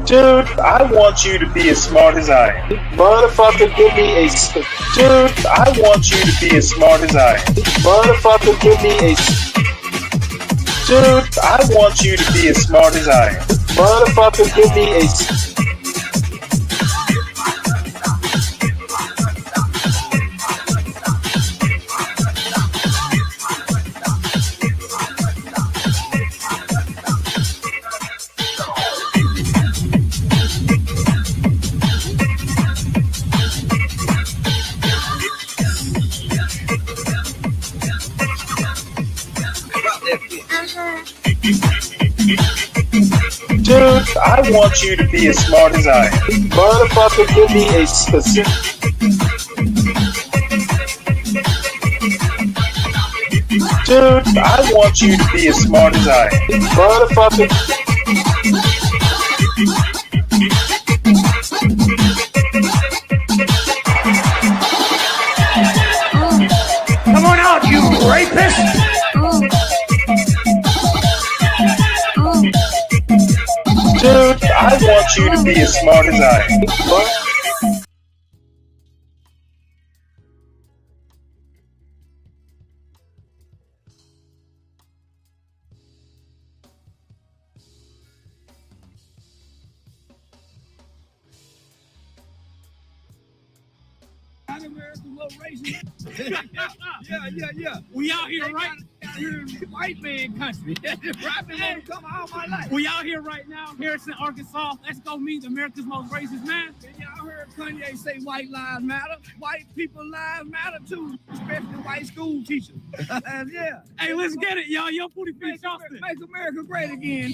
Dude, I want you to be as smart as I am. Motherfucker, give me a... Dude, I want you to be as smart as I am. Motherfucker, give me a... Dude, I want you to be as smart as I am. Motherfucker, give me a... Dude, I want you to be as smart as I am. Motherfucker, give me a specific... Dude, I want you to be as smart as I am. Motherfucker... Come on out, you rapist! Dude, I want you to be as smart as I am. Yeah. We out here right here in white man country. Rapping come all my life. We out here right now, Harrison, Arkansas. Let's go meet America's most racist man. And y'all heard Kanye say white lives matter. White people lives matter too, especially white school teachers. Yeah. Hey, let's get it, y'all. Yo, Pooty Feet Charleston. Make America great again.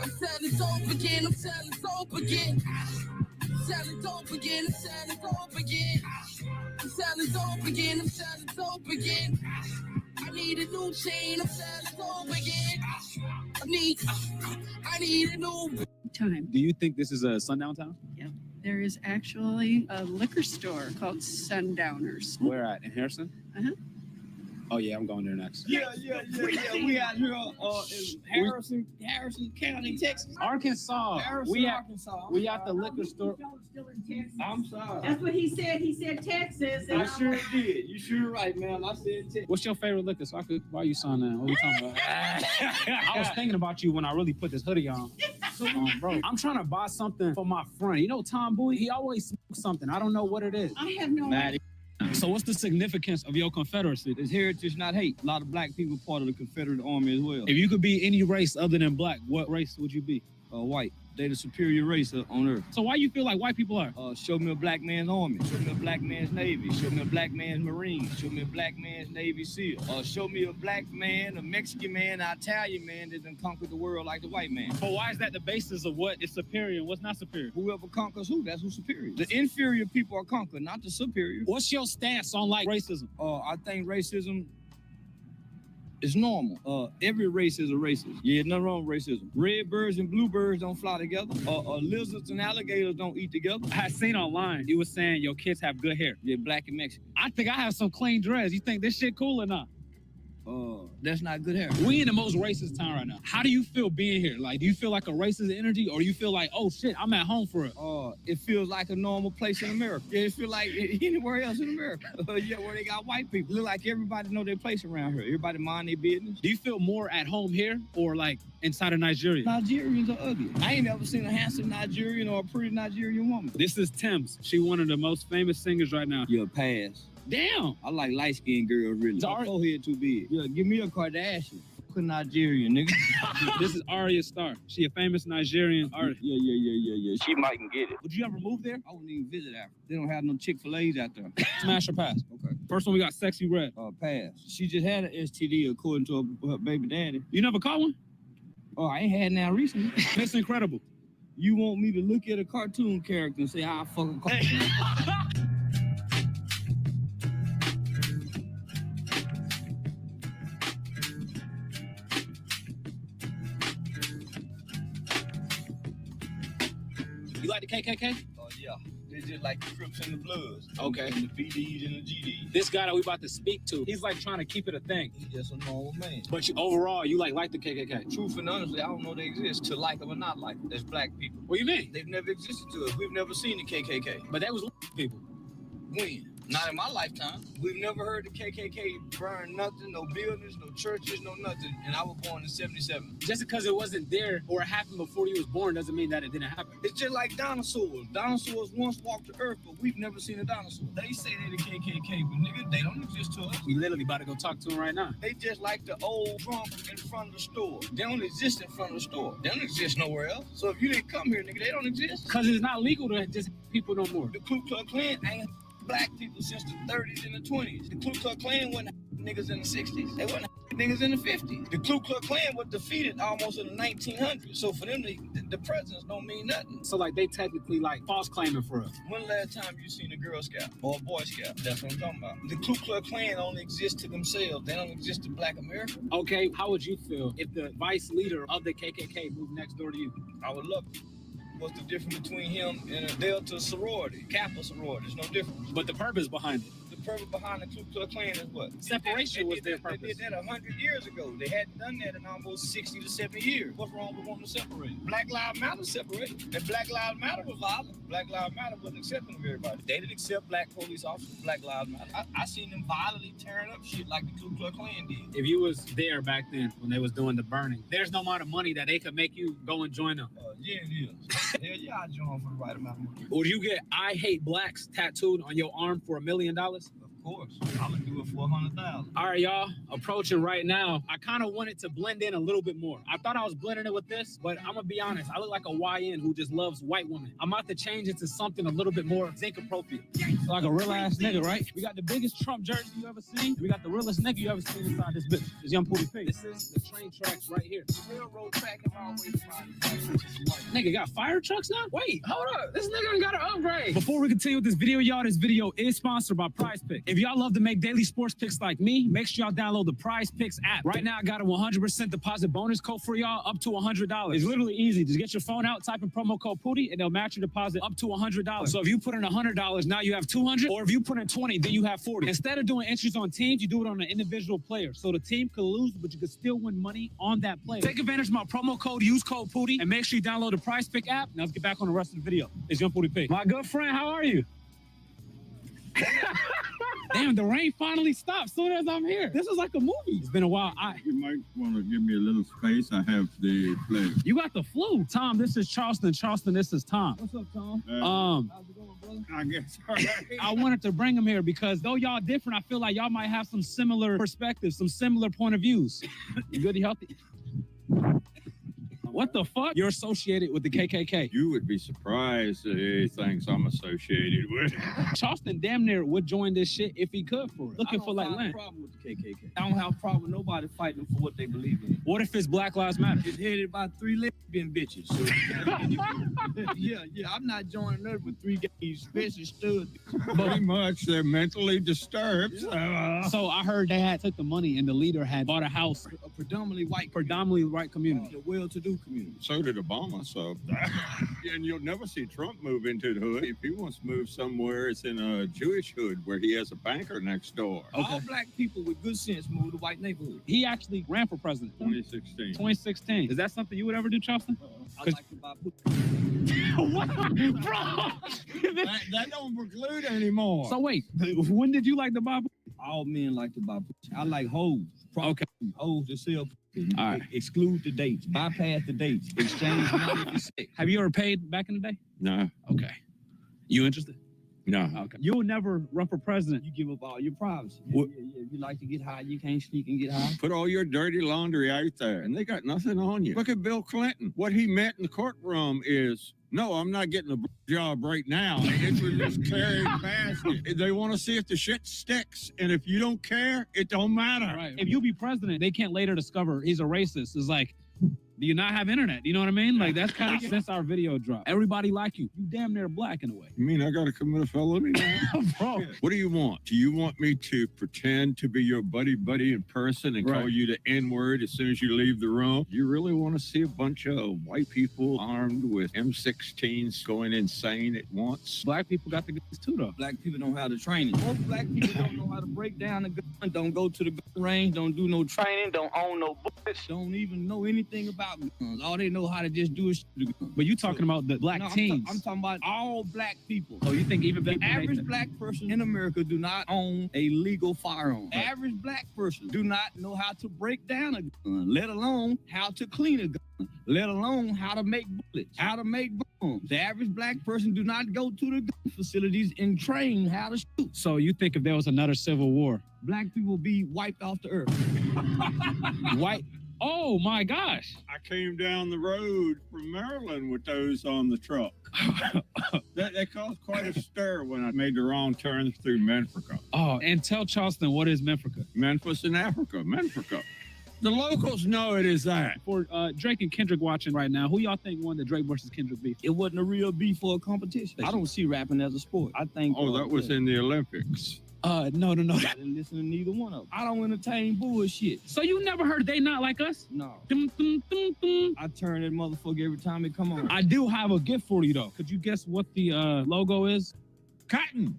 I'm selling dope again. I'm selling dope again. Selling dope again. I'm selling dope again. I'm selling dope again. I'm selling dope again. I need a new chain. I'm selling dope again. I need a new time. Do you think this is a sundown town? Yeah. There is actually a liquor store called Sundowners. Where at? In Harrison? Uh-huh. Oh yeah, I'm going there next. Yeah. We out here in Harrison County, Texas. Arkansas. Arkansas. We at the liquor store. Still in Texas. I'm sorry. That's what he said. He said Texas. I sure did. You sure right, man. I said Texas. What's your favorite liquor? So I could buy you some now. What are you talking about? I was thinking about you when I really put this hoodie on. Bro, I'm trying to buy something for my friend. You know Tom Bowie? He always smokes something. I don't know what it is. I have no idea. So what's the significance of your Confederacy? It's heritage, not hate. A lot of black people part of the Confederate Army as well. If you could be any race other than black, what race would you be? White. They the superior race on earth. So why you feel like white people are? Show me a black man's army. Show me a black man's navy. Show me a black man's marine. Show me a black man's Navy SEAL. Show me a black man, a Mexican man, an Italian man that done conquered the world like the white man. But why is that the basis of what is superior and what's not superior? Whoever conquers who, that's who's superior. The inferior people are conquered, not the superior. What's your stance on like racism? I think racism is normal. Every race is a racist. Yeah, nothing wrong with racism. Red birds and blue birds don't fly together. Lizards and alligators don't eat together. I had seen online, you were saying your kids have good hair. Yeah, black and Mexican. I think I have some clean dreads. You think this shit cool or not? That's not good hair. We in the most racist town right now. How do you feel being here? Like, do you feel like a racist energy, or do you feel like, oh shit, I'm at home for it? It feels like a normal place in America. Yeah, it feels like anywhere else in America. Yeah, where they got white people. Look like everybody know their place around here. Everybody mind their business. Do you feel more at home here, or like inside of Nigeria? Nigerians are ugly. I ain't never seen a handsome Nigerian or a pretty Nigerian woman. This is Thames. She one of the most famous singers right now. Yeah, pass. Damn. I like light-skinned girls, really. My forehead too big. Yeah, give me a Kardashian. A Nigerian, nigga. This is Arya Starr. She a famous Nigerian artist. Yeah. She mightn't get it. Would you ever move there? I wouldn't even visit Africa. They don't have no Chick-fil-A's out there. Smash or pass? Okay. First one we got Sexy Red. Pass. She just had an STD according to her baby daddy. You never caught one? I ain't had now recently. That's incredible. You want me to look at a cartoon character and say, I fuck a cartoon? You like the KKK? Yeah. It's just like the Crips and the Bloods. Okay. And the PDs and the GDs. This guy that we about to speak to, he's like trying to keep it a thing. He's just a normal man. But overall, you like the KKK? Truth and honestly, I don't know they exist. To like them or not like them. There's black people. What do you mean? They've never existed to us. We've never seen the KKK. But that was people. When? Not in my lifetime. We've never heard the KKK burn nothing, no buildings, no churches, no nothing. And I was born in 77. Just because it wasn't there or it happened before you was born doesn't mean that it didn't happen. It's just like dinosaurs. Dinosaurs once walked the earth, but we've never seen a dinosaur. They say they're the KKK, but nigga, they don't exist to us. We literally about to go talk to him right now. They just like the old drunk in front of the store. They don't exist in front of the store. They don't exist nowhere else. So if you didn't come here, nigga, they don't exist. Because it's not legal to just people no more. The Ku Klux Klan ain't black people since the 30s and the 20s. The Ku Klux Klan wasn't niggas in the 60s. They wasn't niggas in the 50s. The Ku Klux Klan was defeated almost in the 1900s. So for them, the presidents don't mean nothing. So like they technically like false claiming for us. When last time you seen a Girl Scout or a Boy Scout? That's what I'm talking about. The Ku Klux Klan only exists to themselves. They don't exist to black America. Okay, how would you feel if the vice leader of the KKK moved next door to you? I would love it. What's the difference between him and a Delta sorority, Kappa sorority? There's no difference. But the purpose behind it. The purpose behind the Ku Klux Klan is what? Separation was their purpose. They did that 100 years ago. They hadn't done that in almost 60 to 70 years. What's wrong with wanting to separate? Black Lives Matter separated. And Black Lives Matter was violent. Black Lives Matter wasn't accepting of everybody. They didn't accept black police officers. Black Lives Matter. I seen them violently tearing up shit like the Ku Klux Klan did. If you was there back then when they was doing the burning, there's no amount of money that they could make you go and join them. Yeah, it is. Hell yeah, I join for the right amount of money. Would you get "I hate blacks" tattooed on your arm for $1 million? Of course. I'm gonna do it for $100,000. All right, y'all, approaching right now. I kind of wanted to blend in a little bit more. I thought I was blending it with this, but I'm gonna be honest. I look like a YN who just loves white women. I'm about to change it to something a little bit more zinc appropriate. Like a real ass nigga, right? We got the biggest Trump jersey you ever seen. We got the realest nigga you ever seen inside this bitch. This young Pootie Pig. This is the train tracks right here. Railroad track and all the way Nigga got fire trucks now? Wait, hold up. This nigga got an upgrade. Before we continue with this video, y'all, this video is sponsored by Prize Picks. If y'all love to make daily sports picks like me, make sure y'all download the Prize Picks app. Right now, I got a 100% deposit bonus code for y'all up to $100. It's literally easy. Just get your phone out, type in promo code Pootie, and they'll match your deposit up to $100. So if you put in $100, now you have $200, or if you put in 20, then you have 40. Instead of doing entries on teams, you do it on an individual player. So the team could lose, but you could still win money on that player. Take advantage of my promo code, use code Pootie, and make sure you download the Prize Pick app. Now let's get back on the rest of the video. It's Young Pootie Pig. My good friend, how are you? Damn, the rain finally stopped soon as I'm here. This is like a movie. It's been a while. You might want to give me a little space. I have the flu. You got the flu. Tom, this is Charleston. Charleston, this is Tom. What's up, Tom? How's it going, brother? I guess. All right. I wanted to bring him here because though y'all different, I feel like y'all might have some similar perspectives, some similar point of views. You good and healthy? What the fuck? You're associated with the KKK. You would be surprised at the things I'm associated with. Charleston damn near would join this shit if he could for it. Looking for like land. I don't have a problem with the KKK. I don't have a problem with nobody fighting for what they believe in. What if it's Black Lives Matter? It's headed by 3 lesbian bitches. So, yeah, I'm not joining up with 3 gays, especially studs. Pretty much, they're mentally disturbed. So I heard they had took the money and the leader had bought a house. A predominantly white community. A well-to-do community. So did Obama, so. And you'll never see Trump move into the hood. If he wants to move somewhere, it's in a Jewish hood where he has a banker next door. Okay. All black people with good sense move to white neighborhood. He actually ran for president. 2016. 2016. Is that something you would ever do, Charleston? I like to buy What? Bro! that don't preclude anymore. So wait, when did you like the Bible? All men like to buy. I like hoes. Okay. Hoes that sell. All right. Exclude the dates. Bypass the dates. Exchange money for sex. Have you ever paid back in the day? No. Okay. You interested? No. Okay. You'll never run for president. You give up all your privacy. What? Yeah. You like to get high. You can't sneak and get high. Put all your dirty laundry out there, and they got nothing on you. Look at Bill Clinton. What he meant in the courtroom is, no, I'm not getting a job right now. It was just carrying basket. They want to see if the shit sticks, and if you don't care, it don't matter. Right. If you be president, they can't later discover he's a racist. It's like, Do you not have internet? You know what I mean? Like, that's kind of since our video dropped. Everybody like you. You damn near black in a way. You mean I got to commit a felony now? Bro. What do you want? Do you want me to pretend to be your buddy in person and call you the N-word as soon as you leave the room? You really want to see a bunch of white people armed with M16s going insane at once? Black people got the guns too, though. Black people don't have the training. Most black people don't know how to break down a gun, don't go to the gun range, don't do no training, don't own no bullets, don't even know anything about guns. All they know how to just do is shoot the gun. But you talking about the black teens. I'm talking about all black people. So you think even the average black person in America do not own a legal firearm. The average black person do not know how to break down a gun, let alone how to clean a gun, let alone how to make bullets, how to make bombs. The average black person do not go to the gun facilities and train how to shoot. So you think if there was another civil war, black people be wiped off the earth? White. Oh my gosh. I came down the road from Maryland with those on the truck. They caused quite a stir when I made the wrong turn through Memphis. Oh, and tell Charleston, what is Memphis? Memphis in Africa, Memphis. The locals know it is that. For Drake and Kendrick watching right now, who y'all think won the Drake versus Kendrick beef? It wasn't a real beef for a competition. I don't see rapping as a sport. I think. Oh, that was in the Olympics. No. I didn't listen to neither one of them. I don't entertain bullshit. So you never heard They Not Like Us? No. Dum, dum, dum, dum. I turn that motherfucker every time it come on. I do have a gift for you, though. Could you guess what the logo is? Cotton.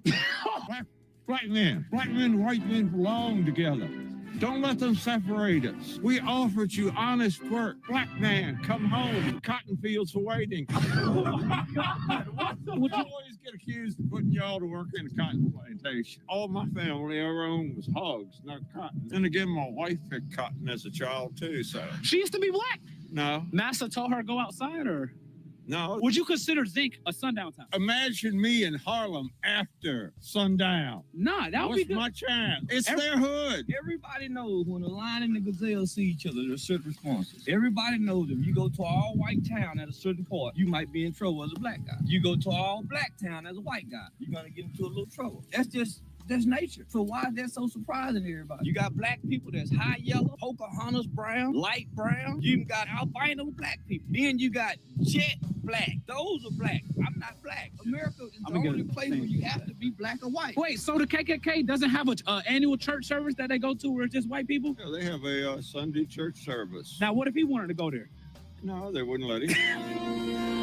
Black men and white men belong together. Don't let them separate us. We offered you honest work. Black man, come home. Cotton fields are waiting. Would you always get accused of putting y'all to work in a cotton plantation? All my family ever owned was hogs, not cotton. And again, my wife picked cotton as a child too, so. She used to be black. No. Massa told her to go outside, or? No. Would you consider Zinc a sundown town? Imagine me in Harlem after sundown. Nah, that would be good. What's my chance? It's their hood. Everybody knows when the lion and the gazelle see each other, there's certain responses. Everybody knows if you go to an all-white town at a certain point, you might be in trouble as a black guy. You go to an all-black town as a white guy, you're going to get into a little trouble. That's nature. So why is that so surprising to everybody? You got black people that's high yellow, Pocahontas brown, light brown. You even got albino black people. Then you got jet black. Those are black. I'm not black. America is the only place where you have to be black or white. Wait, so the KKK doesn't have an annual church service that they go to where it's just white people? Yeah, they have a Sunday church service. Now, what if he wanted to go there? No, they wouldn't let him.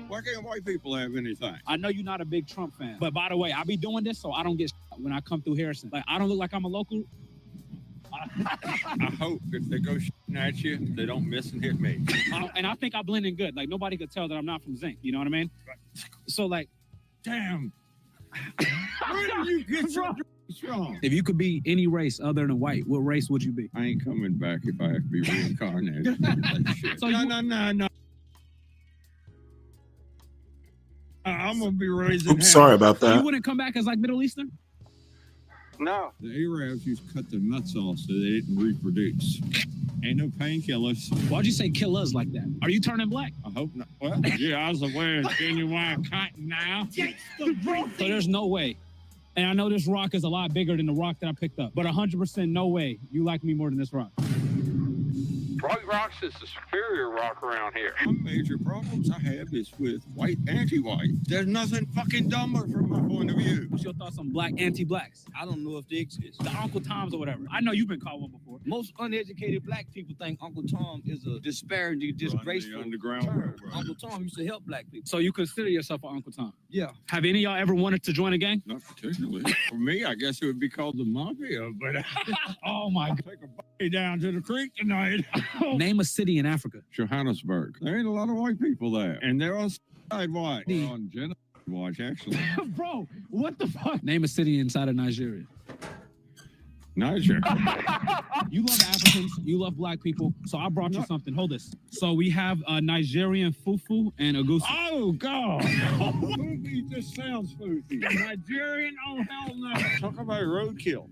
Why can't white people have anything? I know you're not a big Trump fan, but by the way, I be doing this so I don't get when I come through Harrison. Like, I don't look like I'm a local. I hope if they go shooting at you, they don't miss and hit me. And I think I blend in good. Like, nobody could tell that I'm not from Zinc. You know what I mean? So, like, damn. Where did you get so strong? If you could be any race other than white, what race would you be? I ain't coming back if I have to be reincarnated. So no. I'm gonna be raising. Oops, sorry about So you that. wouldn't come back as like Middle Eastern? No. The Arabs used to cut their nuts off so they didn't reproduce. Ain't no painkillers. Why'd you say kill us like that? Are you turning black? I hope not. Well, yeah, I was wearing genuine cotton now. So there's no way. And I know this rock is a lot bigger than the rock that I picked up, but 100% no way you like me more than this rock. White Rock's is the superior rock around here. One major problems I have is with white anti-white. There's nothing fucking dumber from my point of view. What's your thoughts on black anti-blacks? I don't know if they exist. The Uncle Toms or whatever. I know you've been called one before. Most uneducated black people think Uncle Tom is a disparaging, disgraceful underground term. world, right? Uncle Tom used to help black people. So you consider yourself an Uncle Tom? Yeah. Have any of y'all ever wanted to join a gang? Not particularly. For me, I guess it would be called the mafia, but Oh my God. take a body down to the creek tonight. Name a city in Africa. Johannesburg. There ain't a lot of white people there. And they're on side white. They're on genocide watch, actually. Bro, what the fuck? Name a city inside of Nigeria. Niger. You love Africans, you love black people, so I brought you something. Hold this. So we have Nigerian fufu and agusi. Oh, God. Fufu just sounds foofy. Nigerian? Oh, hell no. Talk about roadkill.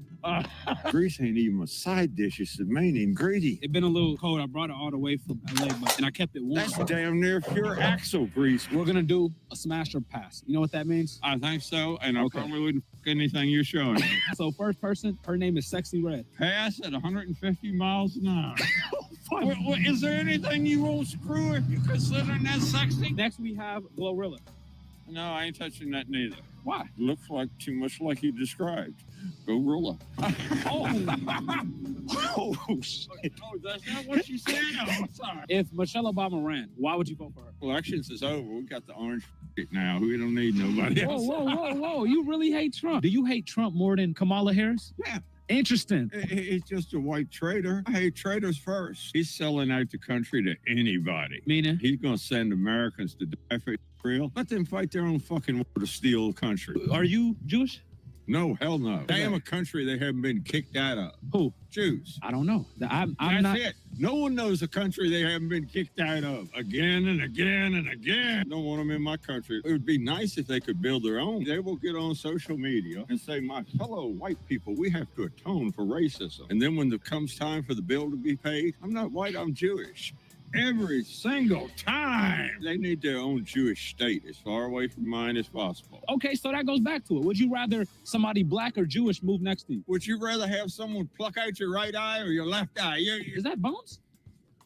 Grease ain't even a side dish. It's the main ingredient. It's been a little cold. I brought it all the way from LA, and I kept it warm. That's damn near pure axle grease. We're going to do a smash or pass. You know what that means? I think so, and I Okay. probably wouldn't fuck anything you're showing me. So first person, her name is Sexy Red. Pass at 150 miles an hour. Is there anything you won't screw if you considering that sexy? Next, we have Glorilla. No, I ain't touching that neither. Why? Looks like too much like you described. Gorilla. Oh, shit. Oh, that's not what she said? Oh, sorry. If Michelle Obama ran, why would you vote for her? Elections is over. We got the orange now. We don't need nobody else. Whoa. You really hate Trump. Do you hate Trump more than Kamala Harris? Yeah. Interesting. He's just a white traitor. I hate traitors first. He's selling out the country to anybody. Meaning? He's going to send Americans to die for real. Let them fight their own fucking war to steal the country. Are you Jewish? No, hell no. Damn a country they haven't been kicked out of. Who? Jews. I don't know. I'm That's not. it. No one knows a country they haven't been kicked out of again and again and again. Don't want them in my country. It would be nice if they could build their own. They will get on social media and say, my fellow white people, we have to atone for racism. And then when it comes time for the bill to be paid, I'm not white, I'm Jewish. Every single time. They need their own Jewish state as far away from mine as possible. Okay, so that goes back to it. Would you rather somebody black or Jewish move next to you? Would you rather have someone pluck out your right eye or your left eye? Is that Bones?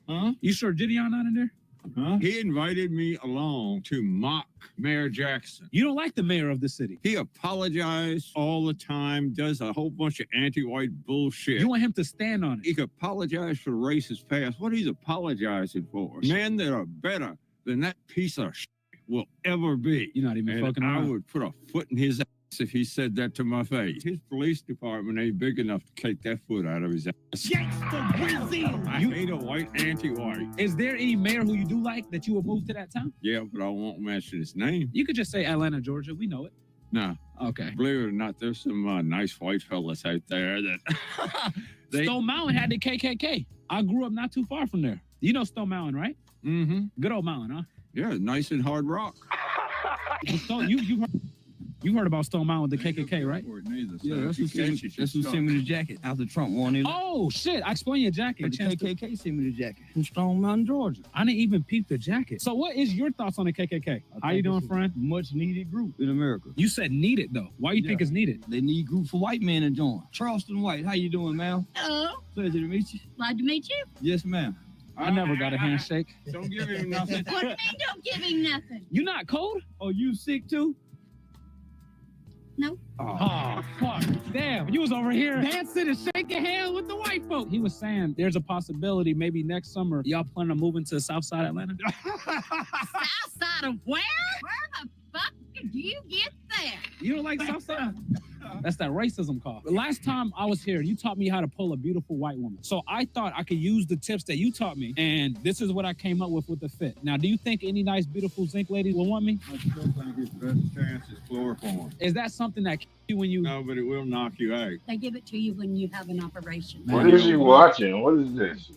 Huh? You sure Gideon not in there? Huh? He invited me along to mock Mayor Jackson. You don't like the mayor of the city. He apologized all the time, does a whole bunch of anti-white bullshit. You want him to stand on it. He could apologize for the racist past. What he's apologizing for? Men that are better than that piece of shit will ever be. You're not even fucking I around. would put a foot in his ass if he said that to my face. His police department ain't big enough to take that foot out of his ass. I hate a white anti-white. Is there any mayor who you do like that you would move to that town? Yeah, but I won't mention his name. You could just say Atlanta, Georgia. We know it. No. Okay. Believe it or not, there's some nice white fellas out there that... Stone Mountain had the KKK. I grew up not too far from there. You know Stone Mountain, right? Mm-hmm. Good old mountain, huh? Yeah, nice and hard rock. You heard about Stone Mountain with the KKK, right? Yeah, that's who sent me the jacket after Trump won it. Oh, shit. I explained your jacket. The KKK sent me the jacket from Stone Mountain, Georgia. I didn't even peep the jacket. So what is your thoughts on the KKK? How you doing, friend? Much needed group in America. You said needed, though. Why you think it's needed? They need group for white men to join. Charleston White, how you doing, ma'am? Hello. Pleasure to meet you. Glad to meet you. Yes, ma'am. I never got a handshake. Don't give him nothing. What do you mean don't give him nothing? You not cold? Oh, you sick too? No. Oh, fuck. Damn, you was over here dancing and shaking hands with the white folk. He was saying there's a possibility maybe next summer y'all plan on moving to South Side Atlanta. South side of where? Where the fuck did you get there? You don't like South Side? That's that racism call. The last time I was here, you taught me how to pull a beautiful white woman. So I thought I could use the tips that you taught me, and this is what I came up with the fit. Now, do you think any nice, beautiful zinc ladies will want me? I still think his best chance is chloroform. Is that something that you when you... No, but it will knock you out. They give it to you when you have an operation. What is you watching? What is this?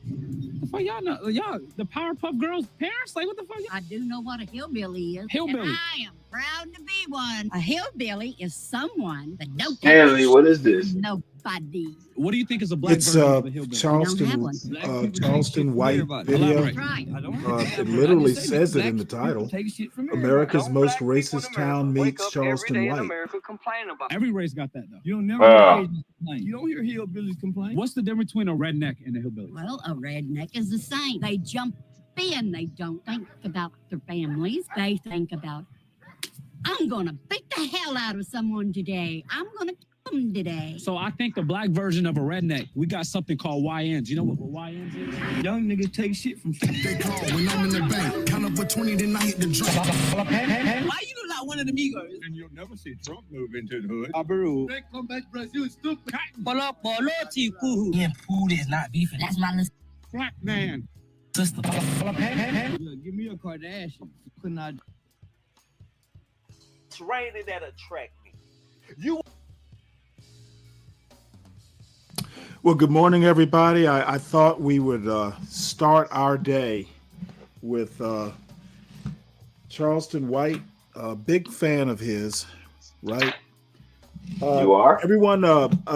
The fuck y'all know? Y'all, the Powerpuff Girls parents? Like, what the fuck? I do know what a hillbilly is. Hillbilly. And I am proud to be one. A hillbilly is someone that don't Stanley, what is this? nobody. What do you think is a black It's version of a hillbilly? Charleston White video. Right. It literally says it in the title. America's most racist town meets Charleston White. Every race got that, though. You don't never hear complain. You don't hear hillbillies complain. What's the difference between a redneck and a hillbilly? Well, a redneck is the same. They jump in. They don't think about their families. They think about, I'm going to beat the hell out of someone today. I'm going to kill them today. So I think the black version of a redneck, we got something called YNs. You know what YNs is? Young niggas take shit from they call when I'm in the bank. Count up for 20, then I hit the drop. Why you look like one of the Migos? And you'll never see Trump move into the hood. Abaru. They come back to Brazil, stupid. And food is not beefing. That's my little black man. sister. Give me a Kardashian. Could not. It's raining that attract me. You. Well, good morning, everybody. I thought we would start our day with Charleston White, a big fan of his, right? You are? Everyone,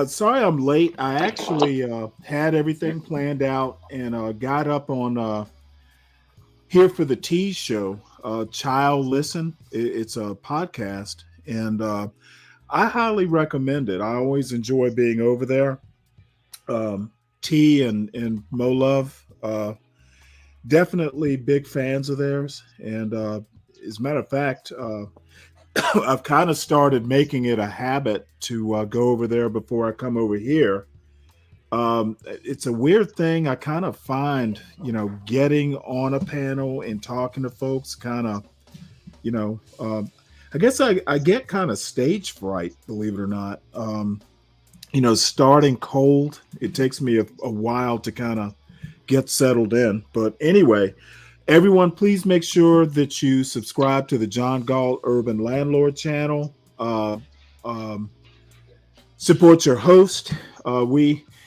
sorry I'm late. I actually had everything planned out and got up on Here for the Tea show, Child Listen. It's a podcast, and I highly recommend it. I always enjoy being over there. T and Mo Love, Definitely big fans of theirs. And as a matter of fact, I've kind of started making it a habit to go over there before I come over here. It's a weird thing. I kind of find, getting on a panel and talking to folks kind of, I guess I get kind of stage fright, believe it or not. Starting cold, it takes me a while to kind of get settled in. But anyway, everyone, please make sure that you subscribe to the John Gall Urban Landlord channel. Support your host.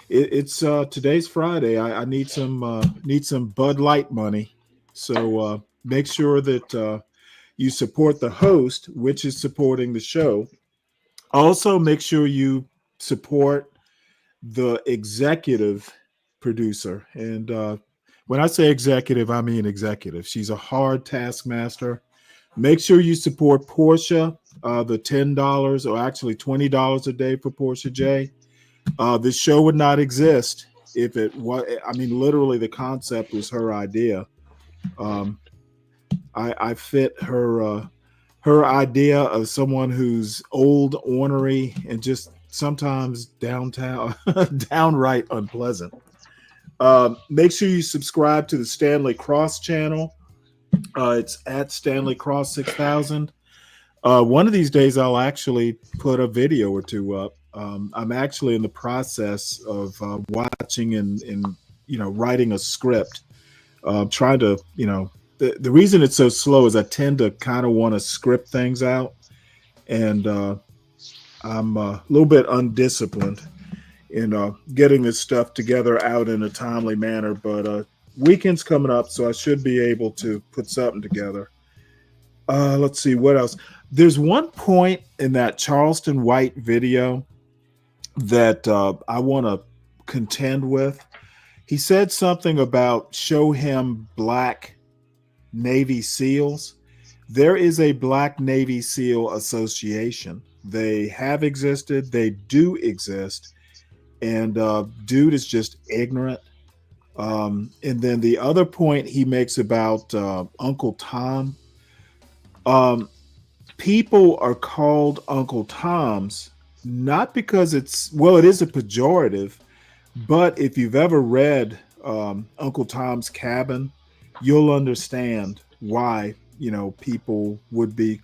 It's today's Friday. I need some Bud Light money, so make sure that you support the host, which is supporting the show. Also, make sure you support the executive producer. And when I say executive, I mean executive. She's a hard taskmaster. Make sure you support Portia, the $10 or actually $20 a day for Portia J. This show would not exist if it was. I mean, literally, the concept was her idea. I fit her idea of someone who's old, ornery, and just sometimes downright unpleasant. Make sure you subscribe to the Stanley Cross channel. It's at Stanley Cross 6000. One of these days, I'll actually put a video or two up. I'm actually in the process of watching and writing a script. Trying to, the reason it's so slow is I tend to kind of want to script things out, and I'm a little bit undisciplined in getting this stuff together out in a timely manner. But weekend's coming up, so I should be able to put something together. Let's see what else. There's one point in that Charleston White video that I want to contend with. He said something about show him black Navy SEALs. There is a Black Navy SEAL Association. They have existed. They do exist. And dude is just ignorant. And then the other point he makes about Uncle Tom. People are called Uncle Toms not because it is a pejorative, but if you've ever read Uncle Tom's Cabin, you'll understand why people would be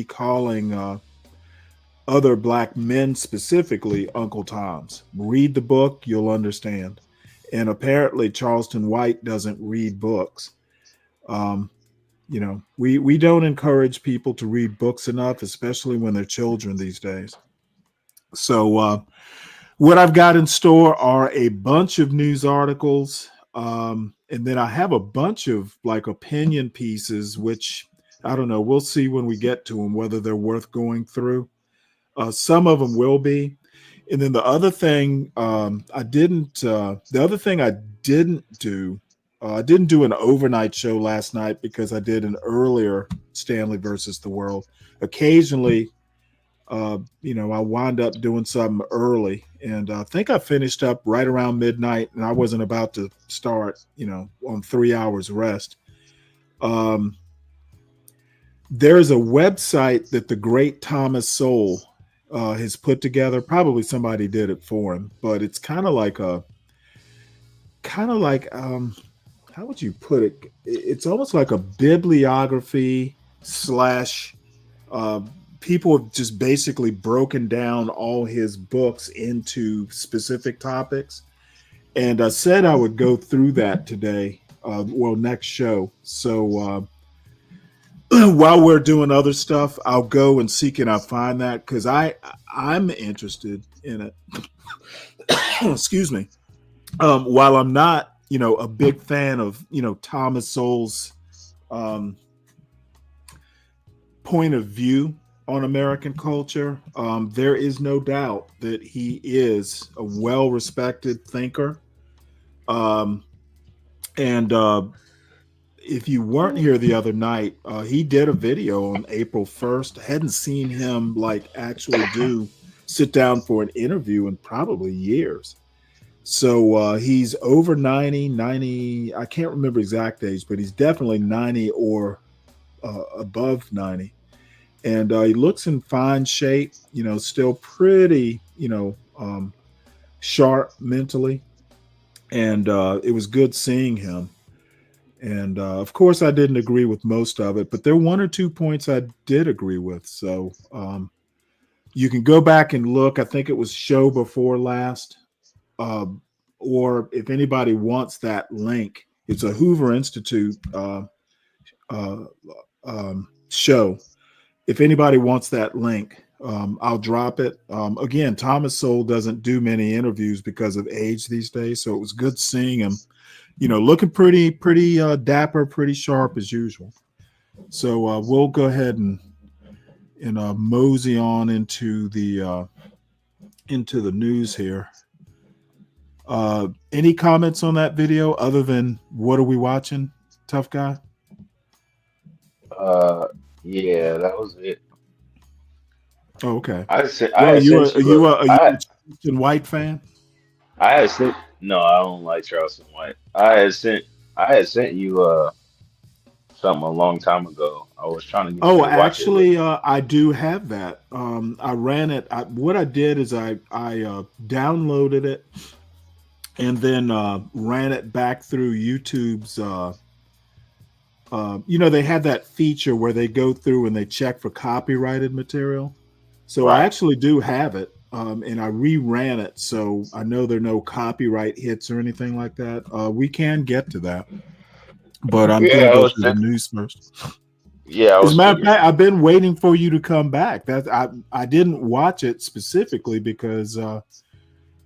calling other black men specifically Uncle Toms. Read the book, you'll understand. And apparently Charleston White doesn't read books. We don't encourage people to read books enough, especially when they're children these days. So what I've got in store are a bunch of news articles. And then I have a bunch of opinion pieces, which I don't know. We'll see when we get to them, whether they're worth going through. Some of them will be. And then the other thing I didn't do an overnight show last night because I did an earlier Stanley versus the World. Occasionally, I wind up doing something early, and I think I finished up right around midnight, and I wasn't about to start, on 3 hours rest. There's a website that the great Thomas Sowell has put together. Probably somebody did it for him, but it's kind of like how would you put it? It's almost like a bibliography / people have just basically broken down all his books into specific topics. And I said I would go through that today, next show. So while we're doing other stuff, I'll go and seek and I'll find that because I'm interested in it. Excuse me. While I'm not, a big fan of, Thomas Sowell's point of view on American culture, there is no doubt that he is a well-respected thinker. And if you weren't here the other night, he did a video on April 1st. I hadn't seen him actually sit down for an interview in probably years. So he's over 90. I can't remember exact age, but he's definitely 90 or above 90. And he looks in fine shape, still pretty, sharp mentally. And it was good seeing him. And of course, I didn't agree with most of it, but there were one or two points I did agree with. So you can go back and look. I think it was show before last. Or if anybody wants that link, it's a Hoover Institute show. If anybody wants that link, I'll drop it. Again, Thomas Sowell doesn't do many interviews because of age these days, so it was good seeing him, looking pretty dapper, pretty sharp as usual. So we'll go ahead and mosey on into the news here. Any comments on that video other than what are we watching, tough guy? Yeah, that was it. Oh, okay. I sent Are you you. a Charleston White fan? I had sent. No, I don't like Charleston White. I had sent you something a long time ago. I was trying to get you Oh, to watch it. actually, I do have that. I ran it. What I did is I downloaded it and then ran it back through YouTube's. They had that feature where they go through and they check for copyrighted material. So I actually do have it, and I reran it, so I know there are no copyright hits or anything like that. We can get to that, but I'm going to go through the news first. Yeah, as a matter of fact, I've been waiting for you to come back. That I didn't watch it specifically because I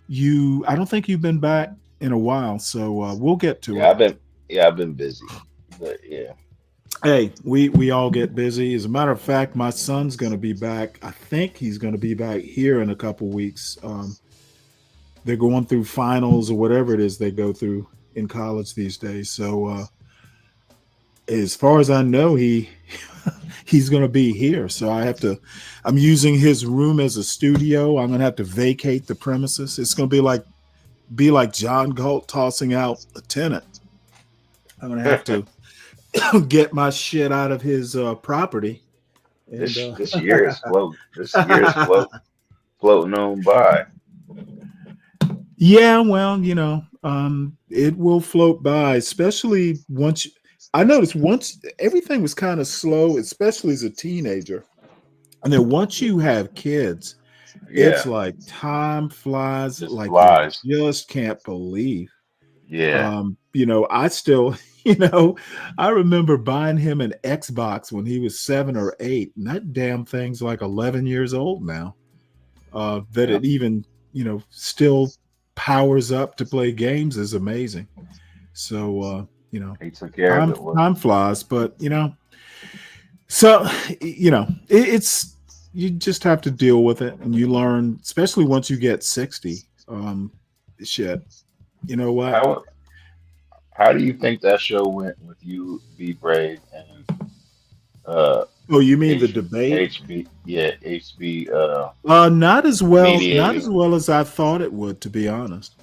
don't think you've been back in a while, so we'll get to it. I've been busy, but yeah. Hey, we all get busy. As a matter of fact, my son's going to be back. I think he's going to be back here in a couple weeks. They're going through finals or whatever it is they go through in college these days. So as far as I know, he's going to be here. So I'm using his room as a studio. I'm going to have to vacate the premises. It's going to be like John Galt tossing out a tenant. I'm going to have to get my shit out of his property. And, this year is floating. This year is floating on by. Yeah, well, it will float by, especially I noticed once everything was kind of slow, especially as a teenager. And then once you have kids, it's like time flies you just can't believe. Yeah. I still, I remember buying him an Xbox when he was 7 or 8, and that damn thing's like 11 years old now. It even, still powers up to play games is amazing. So, he took care of it. Time flies, but so it's you just have to deal with it, and you learn, especially once you get 60. Shit, you know what? How do you think that show went with you, Be Brave, and oh, you mean the debate? HB. Not as well. Mediating. Not as well as I thought it would, to be honest.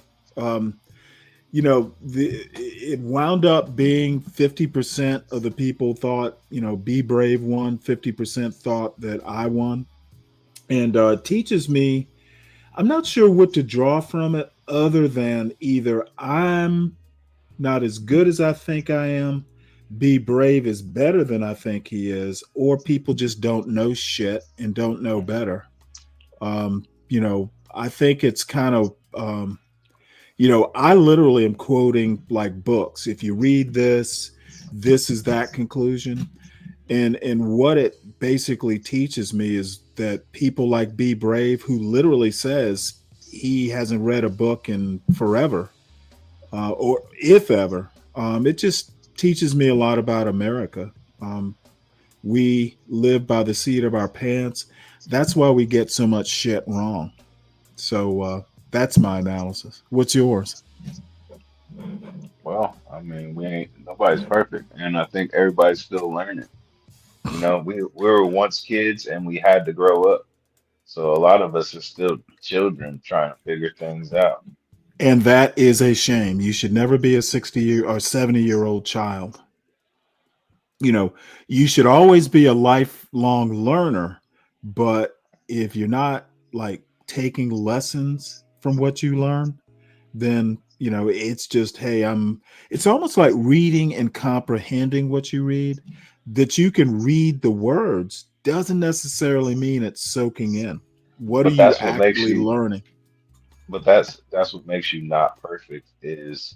It wound up being 50% of the people thought, Be Brave won, 50% thought that I won. And teaches me, I'm not sure what to draw from it other than either I'm not as good as I think I am, Be Brave is better than I think he is, or people just don't know shit and don't know better. I think it's kind of, I literally am quoting like books. If you read this is that conclusion. And what it basically teaches me is that people like Be Brave, who literally says he hasn't read a book in forever, or if ever, it just teaches me a lot about America. We live by the seat of our pants. That's why we get so much shit wrong. So that's my analysis. What's yours? Well, I mean, nobody's perfect, and I think everybody's still learning. We were once kids and we had to grow up. So a lot of us are still children trying to figure things out. And that is a shame. You should never be a 60-year or 70-year-old child. You know, you should always be a lifelong learner, but if you're not like taking lessons from what you learn, then it's just, hey, it's almost like reading and comprehending what you read. That you can read the words doesn't necessarily mean it's soaking in. What are But you that's what makes actually you. learning? But that's what makes you not perfect is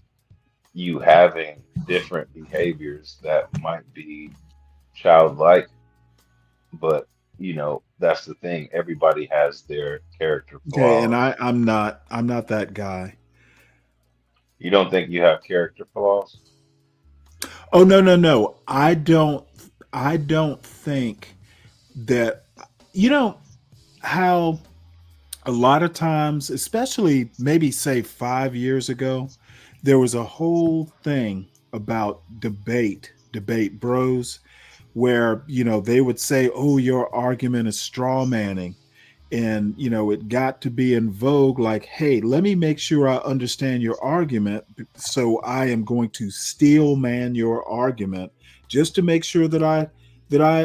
you having different behaviors that might be childlike, but that's the thing. Everybody has their character Okay, and flaws. I'm not that guy. You don't think you have character flaws? Oh, no, no, no. I don't think that, you know how a lot of times, especially maybe say 5 years ago, there was a whole thing about debate bros, where they would say, oh, your argument is straw manning. And it got to be in vogue, like, hey, let me make sure I understand your argument, so I am going to steel man your argument just to make sure that I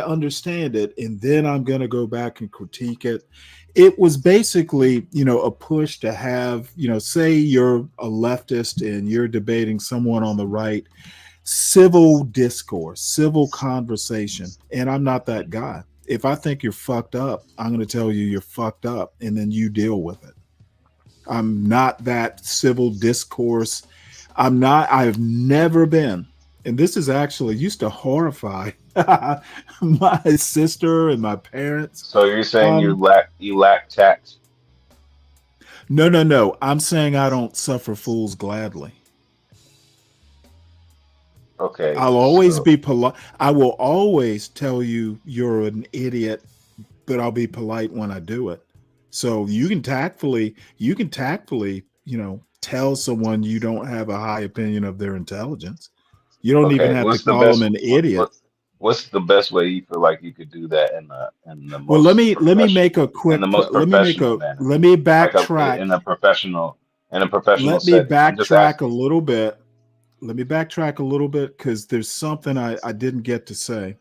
understand it, and then I'm going to go back and critique it. It was basically a push to have, say you're a leftist and you're debating someone on the right, civil discourse, civil conversation. And I'm not that guy. If I think you're fucked up, I'm going to tell you you're fucked up, and then you deal with it. I'm not that civil discourse. I've never been. And this is actually used to horrify my sister and my parents. So you're saying Um, you lack tact? no, no, no. I'm saying I don't suffer fools gladly. Okay, I'll always so be polite. I will always tell you you're an idiot, but I'll be polite when I do it. So you can tactfully, tell someone you don't have a high opinion of their intelligence. You don't even okay, have to call them an idiot. what's the best way you feel like you could do that in the Well, let most me let me make a in the quick. most professional manner, Let me like backtrack. in a professional Let me setting? I'm just backtrack a asking. little bit. Let me backtrack a little bit because there's something I didn't get to say.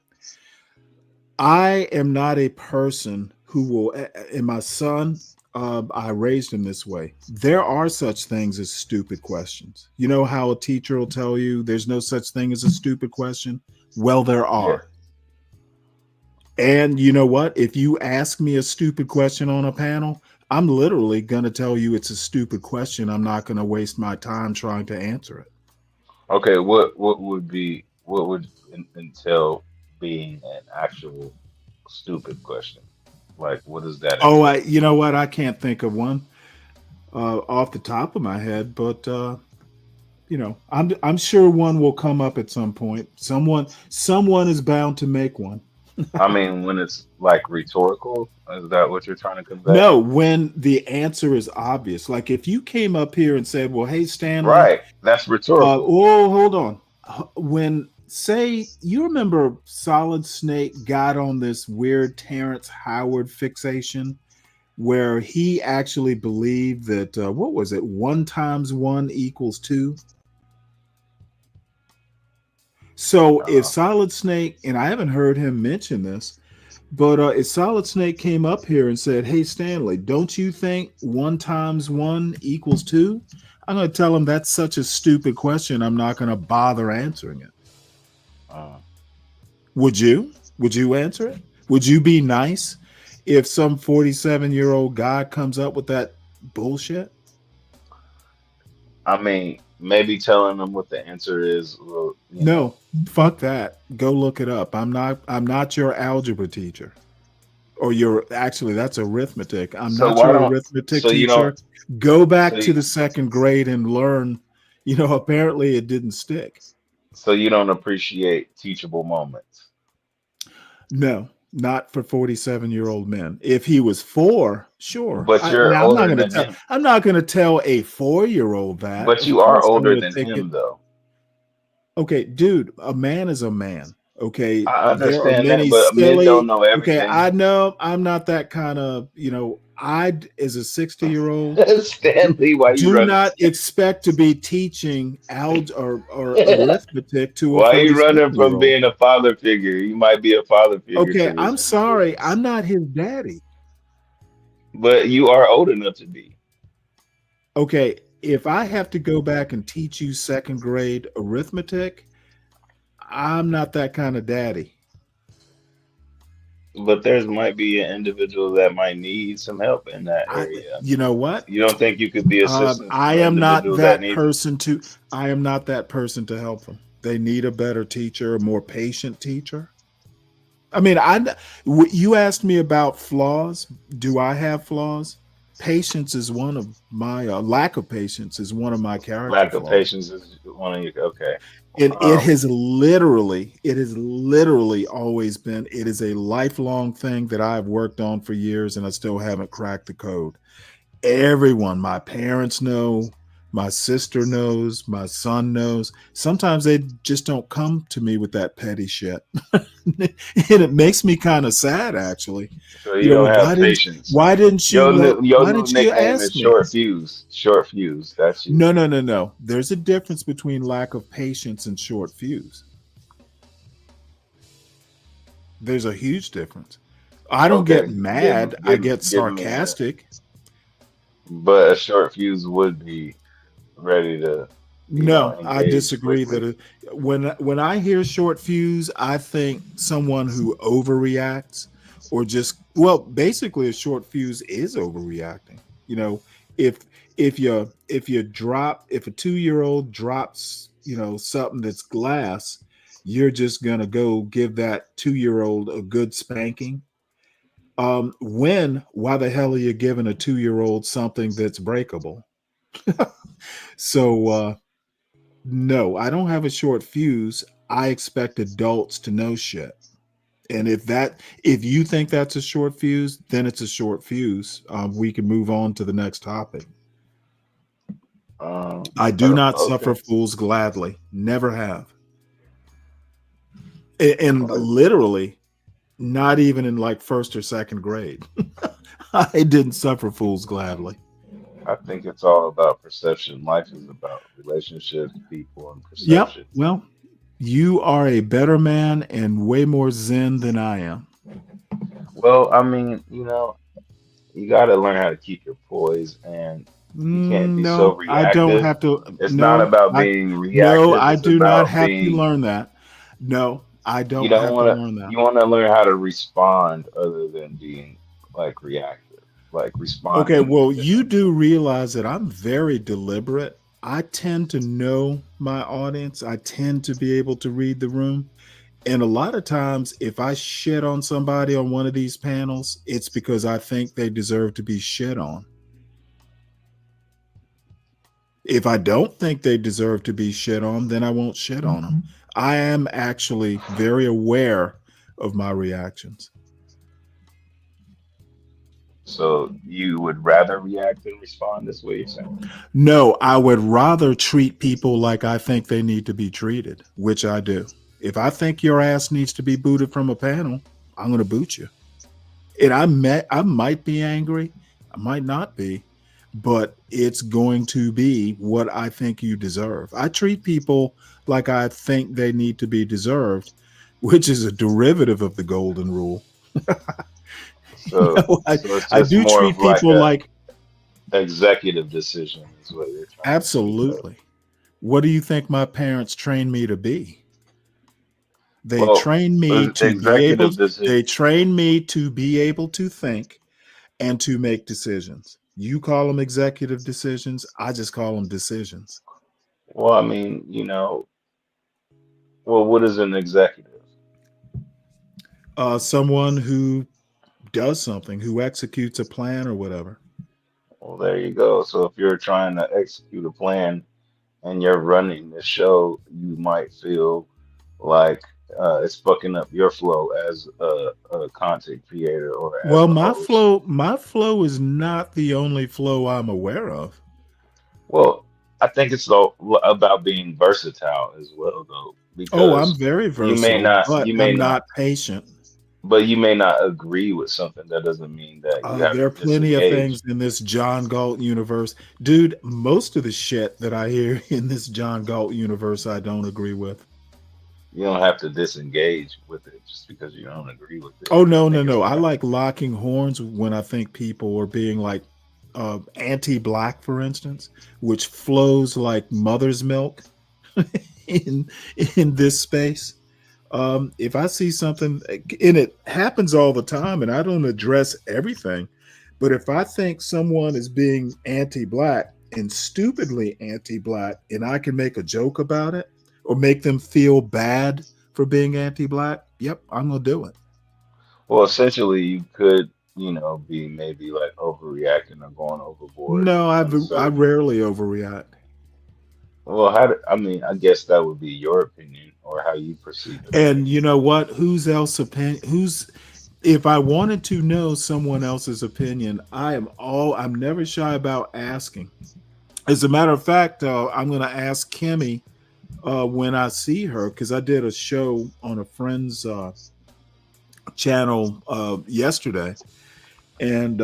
I am not a person who will, and my son, I raised him this way. There are such things as stupid questions. You know how a teacher will tell you there's no such thing as a stupid question? Well, there Yeah. are. And you know what? If you ask me a stupid question on a panel, I'm literally going to tell you it's a stupid question. I'm not going to waste my time trying to answer it. Okay, what would entail being an actual stupid question? Like, what does that Oh, entail? you know what? I can't think of one off the top of my head, but I'm sure one will come up at some point. Someone is bound to make one. I mean, when it's like rhetorical, is that what you're trying to convey? No, when the answer is obvious. Like if you came up here and said, "Well, hey Stanley, Right, that's rhetorical. oh, hold on." When say you remember Solid Snake got on this weird Terrence Howard fixation where he actually believed that what was it? 1 times 1 equals 2. So if Uh, Solid Snake, and I haven't heard him mention this, but if Solid Snake came up here and said, "Hey Stanley, don't you think 1 times 1 equals 2?" I'm going to tell him that's such a stupid question. I'm not going to bother answering it. uh, Would you? Would you answer it? Would you be nice if some 47-year-old guy comes up with that bullshit? I mean, maybe telling them what the answer is, well, No, fuck that. Go look it up. I'm not your algebra teacher. Or your actually that's arithmetic. I'm so not why your don't, arithmetic so you teacher. don't, Go so back to you, the second grade and learn. Apparently it didn't stick. so you don't appreciate teachable moments. No, not for 47-year-old men. If he was 4, sure. But you're Now I'm not older going to than tell. him. I'm not going to tell a 4-year-old that. But Of you are course, I'm older going to than take it. him, though. Okay, dude, a man is a man. Okay, I there are understand that, many but men don't silly. know Okay, everything. I know I'm not that kind of, as a 60-year-old, Stanley, why you do running? not expect to be teaching or arithmetic to a Why are you running from 46-year-old. being a father figure? You might be a father figure Okay, to this I'm sorry. individual, I'm not his daddy. but you are old enough to be. Okay, if I have to go back and teach you second grade arithmetic, I'm not that kind of daddy. But there's might be an individual that might need some help in that area. You know what? You don't think you could be assistance I to an am not individual that that needs it? person to. I am not that person to help them. They need a better teacher, a more patient teacher. I mean, you asked me about flaws. Do I have flaws? Patience is one of my lack of patience is one of my character Lack of flaws. patience is one of your okay. And it Um, has literally always been. It is a lifelong thing that I've worked on for years, and I still haven't cracked the code. Everyone, my parents know, my sister knows, my son knows. Sometimes they just don't come to me with that petty shit. And it makes me kind of sad, actually. so you don't have patience. Why didn't you Your why new didn't you nickname ask is me? Short Fuse. Short Fuse. That's you. No. There's a difference between lack of patience and short fuse. There's a huge difference. I don't Okay, get mad. I get give me that. sarcastic. But a short fuse would be ready to, No, I engage disagree quickly. that when I hear short fuse, I think someone who overreacts or just basically a short fuse is overreacting. You know, if if a 2-year-old drops, something that's glass, you're just gonna go give that 2-year-old a good spanking. Why the hell are you giving a 2-year-old something that's breakable? So no, I don't have a short fuse. I expect adults to know shit. And if you think that's a short fuse, then it's a short fuse. We can move on to the next topic. I do not suffer Okay. fools gladly. Never have. And Well, literally, not even in like first or second grade. I didn't suffer fools gladly. I think it's all about perception. Life is about relationships, people, and Yep. perception. Well, you are a better man and way more zen than I am. Well, I mean, you got to learn how to keep your poise, and you can't be so No, I don't reactive. have to. It's not No, about being no, reactive. I It's do not about have to being learn that. No, I you don't don't have to want to. learn that. You want to learn how to respond other than being like reactive, like Okay, responding well, you differently. do realize that I'm very deliberate. I tend to know my audience. I tend to be able to read the room. And a lot of times, if I shit on somebody on one of these panels, it's because I think they deserve to be shit on. If I don't think they deserve to be shit on, then I won't shit on them. I am actually very aware of my reactions. So you would rather react than respond. That's what you're saying. No, I would rather treat people like I think they need to be treated, which I do. If I think your ass needs to be booted from a panel, I'm going to boot you. And I might be angry, I might not be, but it's going to be what I think you deserve. I treat people like I think they need to be deserved, which is a derivative of the golden rule. So, I, so it's I just do more of treat like people a like executive decision, is what you're trying to speak of. absolutely. What do you think my parents trained me to be? They Well, trained me to be able. executive decision. They trained me to be able to think and to make decisions. You call them executive decisions. I just call them decisions. Well, I mean, well, what is an executive? Someone who does something, who executes a plan or whatever. Well, there you go. So if you're trying to execute a plan and you're running the show, you might feel like it's fucking up your flow as a content creator or as Well, a host. my flow is not the only flow I'm aware of. Well, I think it's about being versatile as well, though, Oh, I'm because very you may versatile, not, but you may I'm not, not patient. But you may not agree with something. That doesn't mean that you have There are to plenty of disengage. things in this John Galt universe. Dude, most of the shit that I hear in this John Galt universe, I don't agree with. You don't have to disengage with it just because you don't agree with it. Oh, I no, no, think it's no. I not. like locking horns when I think people are being like anti-black, for instance, which flows like mother's milk in this space. If I see something, and it happens all the time, and I don't address everything, but if I think someone is being anti-black and stupidly anti-black, and I can make a joke about it or make them feel bad for being anti-black, yep, I'm gonna do it. Well, essentially, you could, be maybe like overreacting or going overboard No, on I certain. rarely overreact. Well, I mean, I guess that would be your opinion or how you perceive it. And you know what? Whose else opinion? Who's if I wanted to know someone else's opinion, I'm never shy about asking. As a matter of fact, I'm going to ask Kimmy when I see her because I did a show on a friend's channel yesterday, and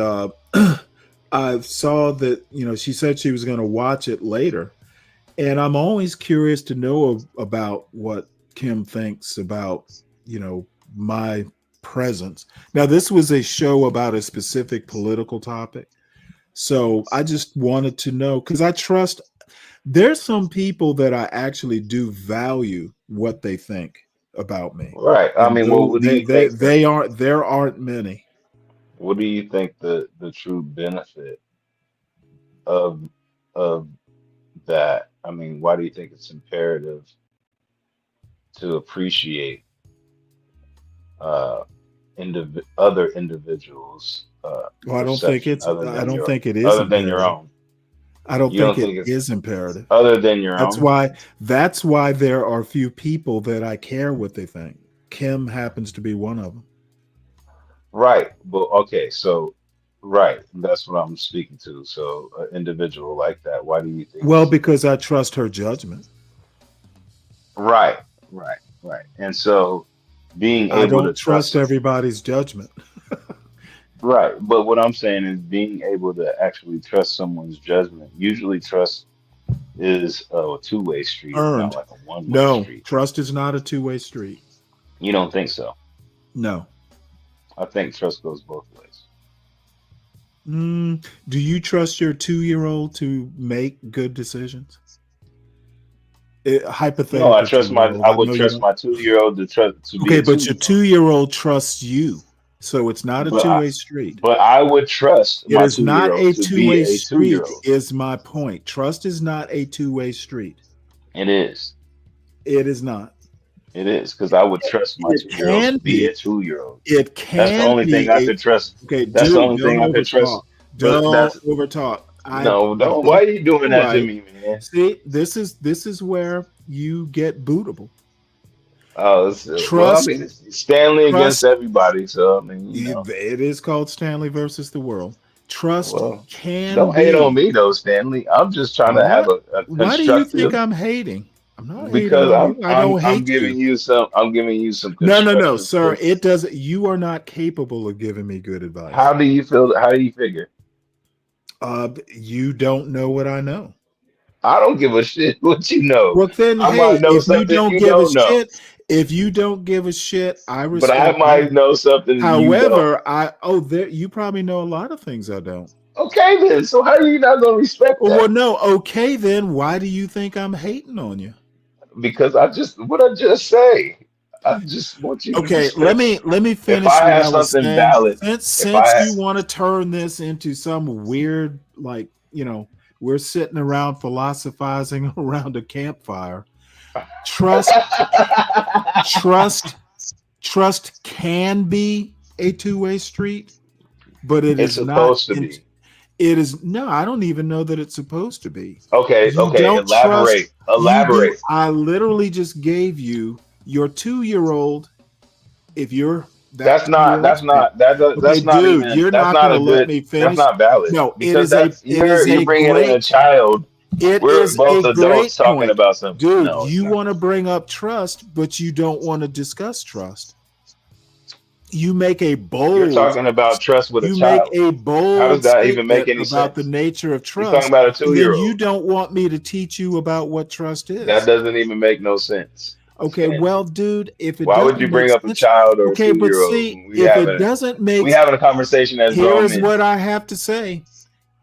I saw that she said she was going to watch it later, and I'm always curious to know about what Kim thinks about my presence. Now, this was a show about a specific political topic, so I just wanted to know because I trust. There's some people that I actually do value what they think about me, Right. I and mean, well, what do you think they aren't. There aren't many. what do you think the true benefit of of that? I mean, why do you think it's imperative to appreciate uh other individuals Well, perception I don't think it is other than your imperative. own? I don't You think don't it think it's is imperative. other than your That's own? why there are few people that I care what they think. Kim happens to be one of them. Right. But okay, so right, that's what I'm speaking to. So an individual like that, why do you think Well, it's because I trust her judgment. right, right. And so being I able to don't trust trust everybody's judgment. right, but what I'm saying is being able to actually trust someone's judgment. Usually trust is a two-way street. It's not Earned. like a one-way No, street. trust is not a two-way street. You don't think so? No. I think trust goes both ways. Do you trust your 2-year-old to make good decisions? No, Hypothetical 2-year-old. I I would know you trust don't. my 2-year-old to trust to be Okay, a but your 2-year-old. 2-year-old trusts you. So it's not a But I, two-way street. but I would trust It my is not 2-year-old a to be two-way a street, 2-year-old. is my point. Trust is not a two-way street. It is. It is not. It is because I would trust my It 2-year-old to can be be. a 2-year-old. It That's the can only thing be I a could trust. okay, That's the dude, only don't thing I could trust. overtalk. But Don't that's overtalk. no, I don't. Why think are you doing you're that to right. me, man? See, this is where you get bootable. Oh, well, I Trust, mean, it's Stanley against trust. everybody, so I mean, It is called Stanley versus the world. Trust well, can don't hate on be. me though, Stanley. I'm just trying I'm to have not. a Why do you think constructive I'm hating? I'm not hating because on you. I don't hate you. I'm giving you some No, constructive sir. criticism. It doesn't. You are not capable of giving me good advice. How do you feel? How do you figure? You don't know what I know. I don't give a shit what you know. Well, then, I might hey, know something you don't know, if you don't give a shit, I but I respect might that. know something you don't. However, you probably know a lot of things I don't. Okay, then. So how are you not gonna respect Well, that? no. Okay, then why do you think I'm hating on you? Because what I just say. I just want you to Okay, let respect. me If finish I what have I was something saying. valid, if Since I you want to turn this into some weird, like, we're sitting around philosophizing around a campfire. Trust can be a two-way street, but it it's is not. supposed to be. It is no. I don't even know that it's supposed to be. Okay, You okay. don't trust. You do. Elaborate. I literally just gave you your 2-year-old. If you're that That's not. 2-year-old, That's not. okay, That's not dude, even. you're That's not not going a to let good. me That's finish. not valid No, because that's you're a bringing in a great. child. It We're is both a adults great talking point, about something. dude. No, it's You not. want to bring up trust, but you don't want to discuss trust. you make a bold. You're talking about trust with a You child. make a bold How does that even make statement any about the sense? nature of You're talking trust, about a and then 2-year-old. you don't want me to teach you about what trust That is. doesn't even make no sense, Okay, Stanley. well, dude, if it Why would you doesn't make bring up a sense, child or a okay, but 2-year-old see, when if it doesn't make, we having a conversation as grown here's men? what I have to say.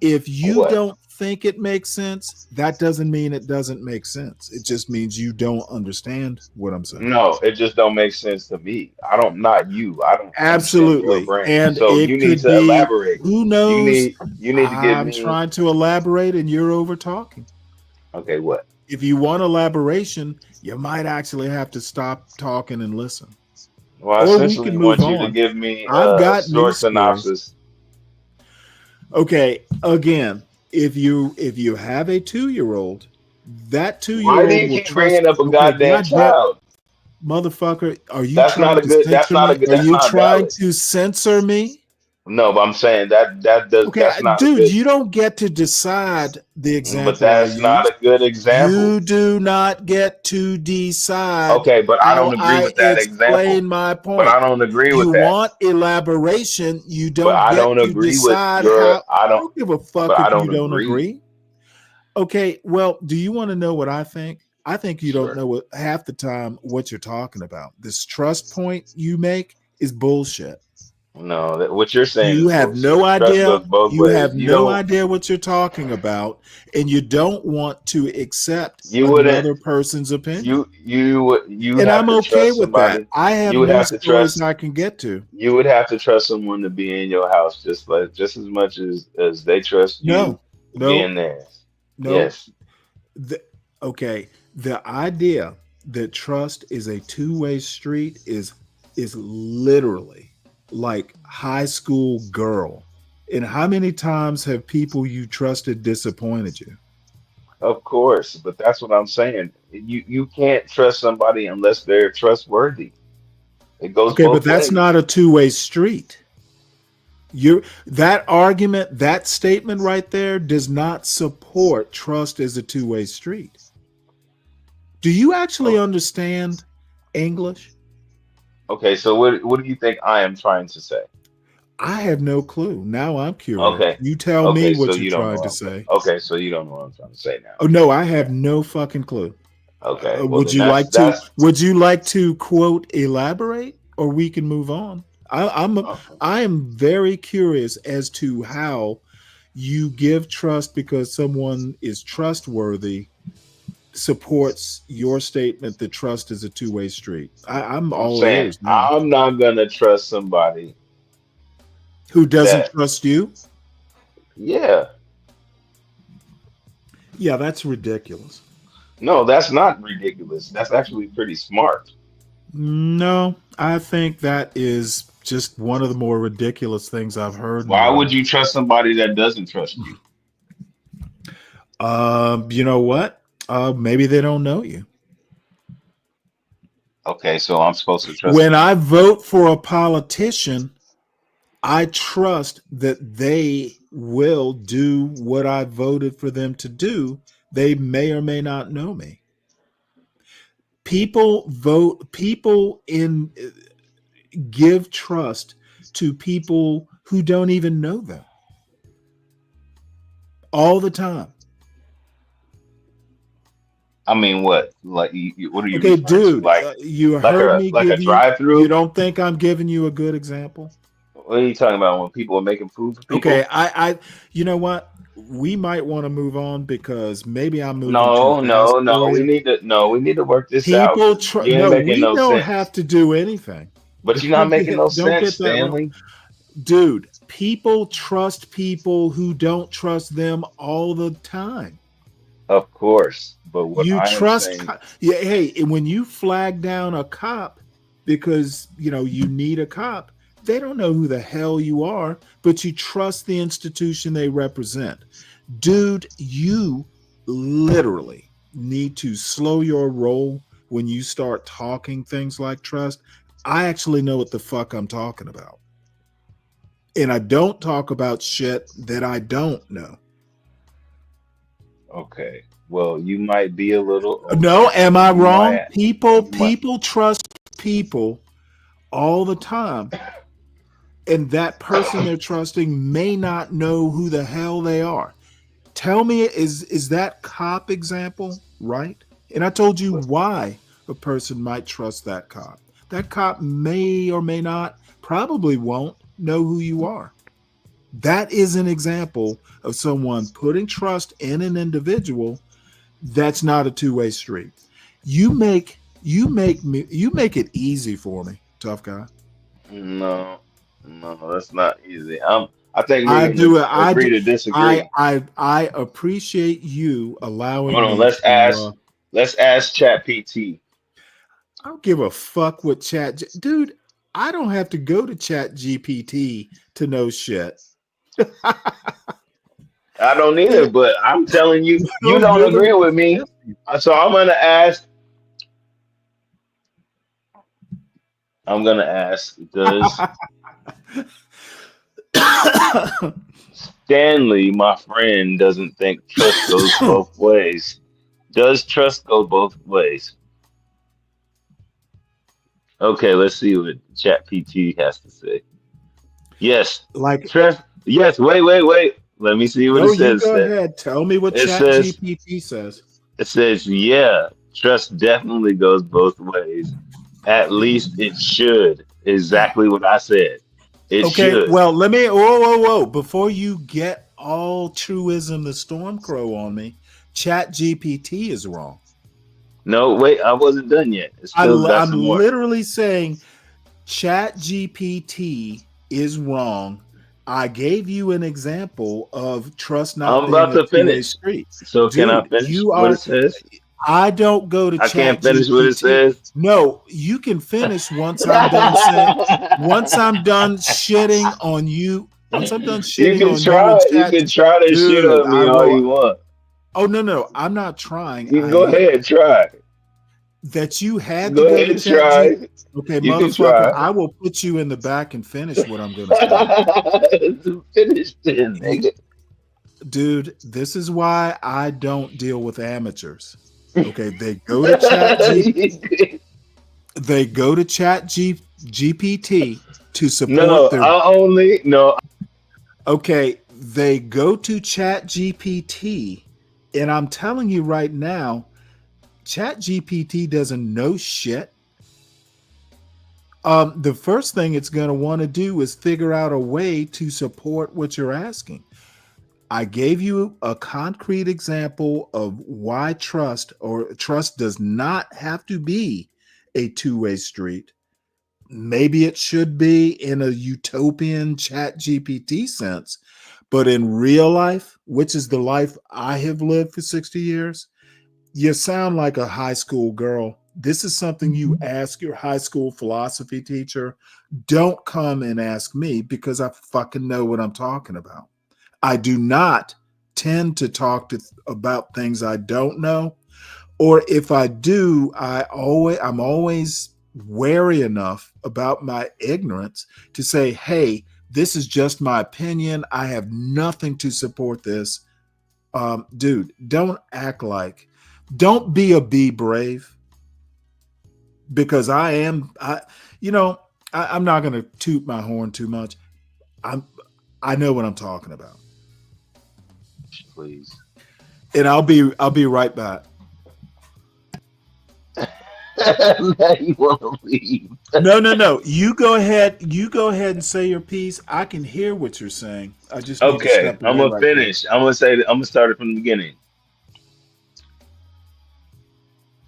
If you What? don't think it makes sense, that doesn't mean it doesn't make sense. It just means you don't understand what I'm saying. No, it just don't make sense to me. Not you. I don't understand your Absolutely. brain. And So you it need could to be, elaborate. who You knows? need to give I'm me, trying to elaborate and you're over talking. okay, what? If you want elaboration, you might actually have to stop talking and listen. Well, I Or we essentially can move want you to on. give me I've a got short news stories. synopsis. Okay, again, if you have a 2-year-old, that Why do 2-year-old you will keep trust. bringing up a Okay, goddamn goddamn child? motherfucker, are you That's not trying a to good. That's censor not a me? good. Are That's you not trying valid. to censor me? No, but I'm saying that does. Okay, That's not a dude, good. you don't get to decide the But example I that's not use. a good example. You do not get to decide Okay, but I how don't agree I with that example. explain my But I point. don't agree with You that. want elaboration, you But don't I get don't to agree with decide your. how. I don't give a But fuck I if you don't don't agree. agree. Okay, well, do you want to know what I think? I think you don't Sure. know what half the time what you're talking about. This trust point you make is bullshit. No, what you're saying You is have no bullshit. Trust idea. goes both You have ways. You no don't. idea what you're talking about, and you don't want to accept You wouldn't. another person's opinion. You And have I'm to okay trust with that. somebody. I have You would have news to stories trust. I can get to. You would have to trust someone to be in your house just as much as they trust you No, to be in no, theirs. no. Yes. The, okay, the idea that trust is a two-way street is literally like high school girl. And how many times have people you trusted disappointed you? Of course, but that's what I'm saying. You can't trust somebody unless they're trustworthy. It goes Okay, but both that's ways. not a two-way street. You that argument, that statement right there does not support trust as a two-way street. Do you actually Oh, understand English? okay, so what do you think I am trying to say? I have no clue. Now I'm curious. Okay. You tell me Okay, so what you're you don't know trying what to I'm trying. say. Okay, so you don't know what I'm trying to say now. Oh no, I have no fucking clue. Okay, well Would then you that's like to? that's Would you like to quote elaborate, or we can move on? okay. I am very curious as to how you give trust because someone is trustworthy supports your statement that trust is a two-way street. I'm I'm all saying ears now. I'm not gonna trust somebody Who doesn't that, trust you? yeah. Yeah, that's ridiculous. No, that's not ridiculous. That's actually pretty smart. No, I think that is just one of the more ridiculous things I've heard in a Why would while. you trust somebody that doesn't trust you? You know what? Maybe they don't know you. Okay, so I'm supposed to trust When them. I vote for a politician, I trust that they will do what I voted for them to do. They may or may not know me. People give trust to people who don't even know them all the time. I mean, what? Like, what are you Okay, referring to? dude, you Like heard me a give you, you drive-through? don't think I'm giving you a good example? What are you talking about when people are making food for Okay, people? you know what? We might want to move on because maybe I'm moving too No, fast no, no. for you. We need to work this out because you ain't No, making we no don't sense. have to do anything. But you're not making no Don't sense, get that wrong. Stanley. Dude, people trust people who don't trust them all the time. Of course, but what You I am trust, saying, yeah, hey, and when you flag down a cop because, you need a cop, they don't know who the hell you are, but you trust the institution they represent. Dude, you literally need to slow your roll when you start talking things like trust. I actually know what the fuck I'm talking about. And I don't talk about shit that I don't know. okay, well, you might be a little No, older, am so I you wrong? might, People you might. trust people all the time. and that person they're trusting may not know who the hell they are. Tell me, is that cop example right? And I told you why a person might trust that cop. That cop may or may not, probably won't know who you are. That is an example of someone putting trust in an individual. That's not a two-way street. You make it easy for me, tough guy. No, that's not easy. I think I we're do gonna it. I agree do. to disagree. I appreciate you allowing Hold on, me to. let's ask Chat PT. I don't give a fuck what dude. I don't have to go to Chat GPT to know shit. I don't either, but I'm telling you, you don't agree with me. So I'm gonna ask. Does Stanley, my friend, doesn't think trust goes both ways? Does trust go both ways? Okay, let's see what ChatGPT has to say. Yes, Like trust. Yes, wait. Let me see what no, it says. you go ahead. Tell me what It Chat says, GPT says. it says, yeah, trust definitely goes both ways. At least it should. Exactly what I said. It Okay, should. well, let me whoa. Before you get all truism the storm crow on me, Chat GPT is wrong. No, wait, I wasn't done yet. It's still got I'm some more. literally saying Chat GPT is wrong. I gave you an example of trust not I'm being about a to two-way finish. street. So can I Dude, finish you what are. it says? I don't go to I Chat can't finish what it GPT. says. No, you can finish once I'm done saying. Once I'm done shitting on you. Once I'm done You shitting can on you and try. You Chat, can try to shit dude, on me I all will. you want. Oh no, I'm not trying. You can go ahead, try. That you had to Go go to ahead, Chat try. G. Okay, You can motherfucker, try. I will put you in the back and finish what I'm going to say. Finish it, nigga. Dude, this is why I don't deal with amateurs. Okay, they go to Chat G. They go to Chat GPT to support their. No. Okay, they go to Chat GPT, and I'm telling you right now, Chat GPT doesn't know shit. The first thing it's going to want to do is figure out a way to support what you're asking. I gave you a concrete example of why trust does not have to be a two-way street. Maybe it should be in a utopian Chat GPT sense, but in real life, which is the life I have lived for 60 years, you sound like a high school girl. This is something you ask your high school philosophy teacher. Don't come and ask me because I fucking know what I'm talking about. I do not tend to talk about things I don't know, or if I do, I'm always wary enough about my ignorance to say, "Hey, this is just my opinion. I have nothing to support this." Dude, don't act like. Don't be brave, because I'm not going to toot my horn too much. I know what I'm talking about. Please. And I'll be right back. Now you want to leave. No. You go ahead and say your piece. I can hear what you're saying. I just need to Okay, step I'm away gonna right finish. I'm gonna start it from the beginning.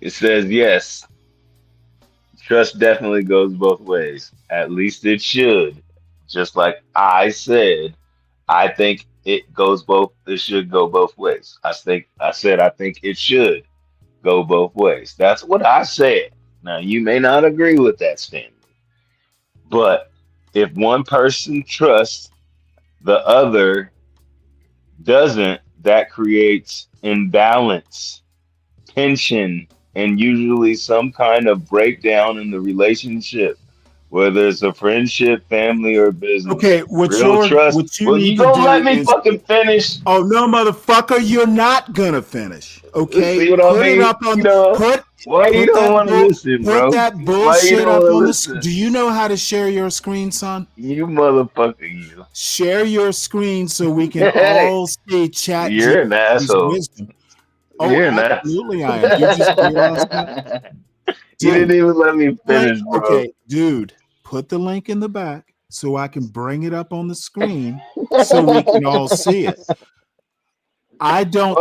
It says yes. Trust definitely goes both ways. At least it should. Just like I said, I think it should go both ways. I think it should go both ways. That's what I said. Now you may not agree with that, Stanley. But if one person trusts, the other doesn't, that creates imbalance, tension, and usually some kind of breakdown in the relationship. Whether it's a friendship, family, or business. Okay, what you Well, need you to gonna do let me is fucking finish? oh no, motherfucker, you're not gonna finish. Okay, See what I put it mean? up on You know, put why you put don't that want to bull listen, put bro? that Why you bullshit don't up want to on the. listen? Do you know how to share your screen, son? You motherfucker, you. Share your screen so we can Hey, all see Chat you're an GPT's asshole. wisdom. Oh, You're an ass. absolutely, I am. You just realized that, You didn't dude. even let me Wait, finish, bro. okay, dude. Put the link in the back so I can bring it up on the screen so we can all see it. I don't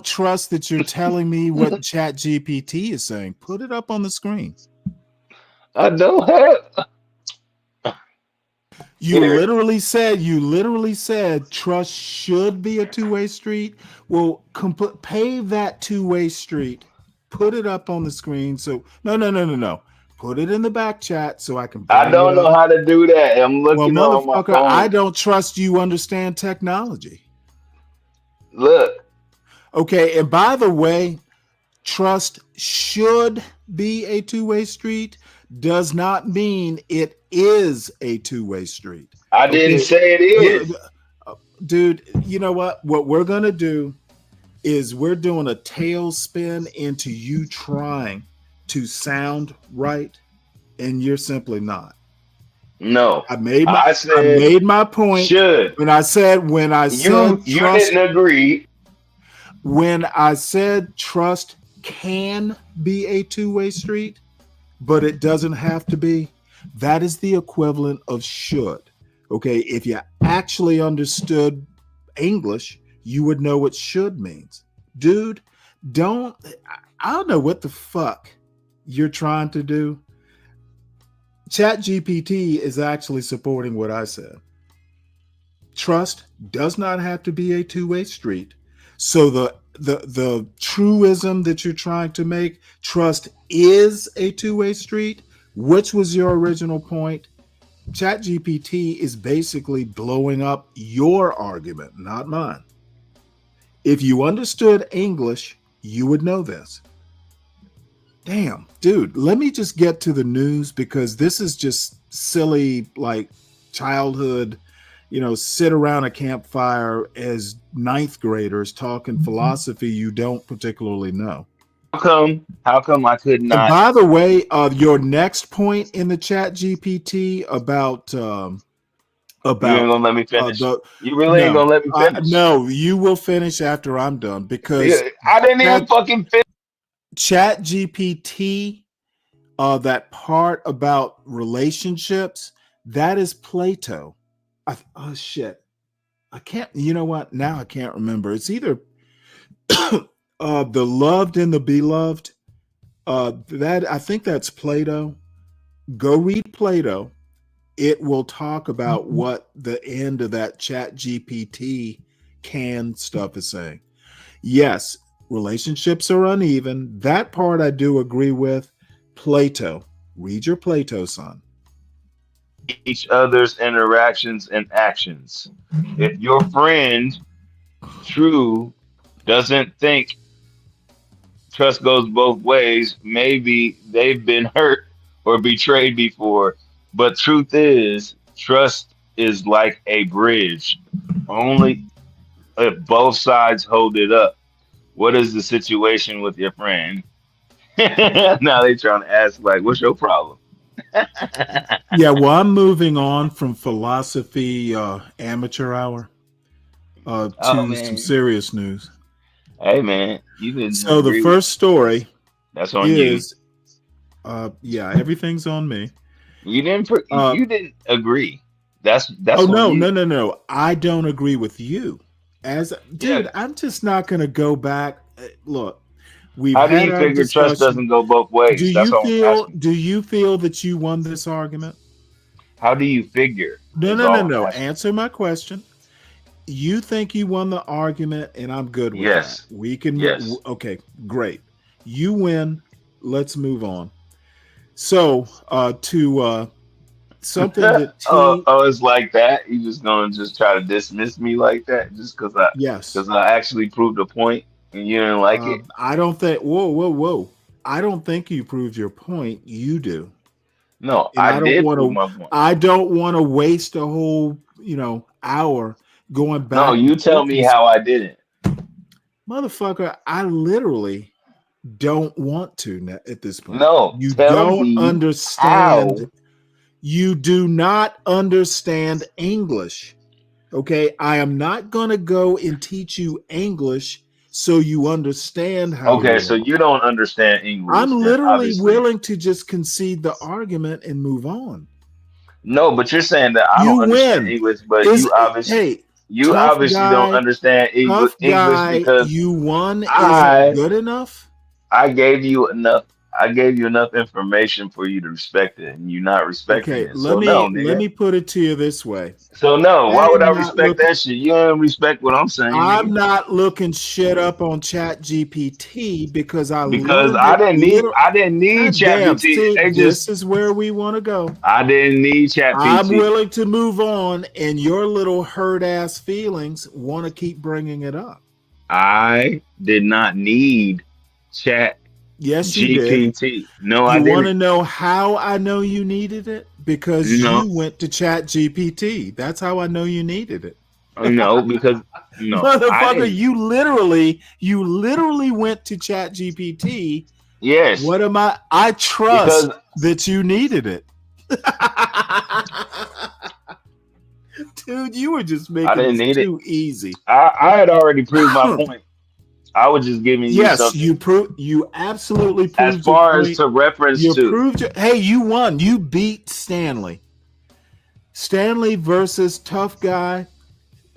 trust that you're telling me what Chat GPT is saying. Put it up on the screen. I don't have. You Here. literally said trust should be a two-way street. Well, pave that two-way street. Put it up on the screen. So no. Put it in the back chat so I can I bring it don't know up. how to do that. I'm Well, looking on my motherfucker, I phone. don't trust you understand technology. Look, Okay, and by the way, trust should be a two-way street does not mean it is a two-way street. I didn't Okay, say it is. dude, you know what? What we're gonna do is we're doing a tailspin into you trying to sound right, and you're simply not. No, I made I said my point should. when I said You trust. didn't agree. When I said trust can be a two-way street, but it doesn't have to be, that is the equivalent of should. Okay, if you actually understood English, you would know what should means. Dude, I don't know what the fuck you're trying to do. Chat GPT is actually supporting what I said. Trust does not have to be a two-way street. So the truism that you're trying to make, trust is a two-way street, which was your original point. ChatGPT is basically blowing up your argument, not mine. If you understood English, you would know this. Damn, dude, let me just get to the news because this is just silly, like childhood, sit around a campfire as ninth graders talking philosophy you don't particularly know. How come I could And not? by the way, your next point in the Chat GPT about You ain't gonna let me finish. You really ain't gonna let me finish. no, you will finish after I'm done because I didn't even fucking finish. Chat GPT, that part about relationships, that is Plato. Oh shit. I can't, you know what? Now I can't remember. It's either the loved and the beloved. That I think that's Plato. Go read Plato. It will talk about what the end of that Chat GPT can stuff is saying. Yes, relationships are uneven. That part I do agree with. Plato. Read your Plato, son. Each other's interactions and actions. If your friend, True, doesn't think trust goes both ways, maybe they've been hurt or betrayed before. But truth is, trust is like a bridge. Only if both sides hold it up. What is the situation with your friend? Now they trying to ask, like, what's your problem? Yeah, well, I'm moving on from philosophy amateur hour to some serious news. Hey, man, you didn't. So the first story that's on is, yeah, everything's on me. You didn't. You didn't agree. That's. Oh no! I don't agree with you. Dude, I'm just not going to go back. Look, how do you figure trust doesn't go both ways? Do you feel that you won this argument? How do you figure? No. Answer my question. You think you won the argument, and I'm good with that. We can. Yes. Okay, great. You win. Let's move on. So, to something that it's like that. You just gonna try to dismiss me like that just because I actually proved a point and you didn't like it. I don't think. Whoa! I don't think you proved your point. You do. No, And I did prove my point. I don't want to waste a whole, hour going No, back and you tell forth. me how I didn't. Motherfucker, I literally don't want to at this point. No, You tell don't me understand. how. You do not understand English. Okay, I am not going to go and teach you English so you understand how Okay, you're so wrong. you don't understand English, I'm then literally obviously. willing to just concede the argument and move on. No, but you're saying that I You don't understand win. English, but Hey, you obviously don't understand tough English guy, because you won isn't I good enough? I gave you enough. I gave you enough information for you to respect it, and you're not respecting Okay, it. let So no, me let nigga. me put it to you this way. So no. I Why would am I not respect looking that shit? You don't respect what I'm saying, I'm nigga. not looking shit up on Chat GPT because I Because learned it I didn't need God damn, ChatGPT. see, They just this is where we want to go. I didn't need I'm ChatGPT. willing to move on, and your little hurt ass feelings want to keep bringing it up. I did not need Chat Yes, you did. GPT. No, I You want to didn't. know how I know you needed it? Because No, you went to Chat GPT. That's how I know you needed it. no, because no, I Motherfucker, didn't. you literally went to Chat GPT. Yes, What am I because trust that you needed it. Dude, you were just I making didn't this need it. too easy. I had already proved my point. I was just giving you Yes, something you absolutely as proved your far as point. to reference You to. proved hey, you won. You beat Stanley. Stanley versus tough guy.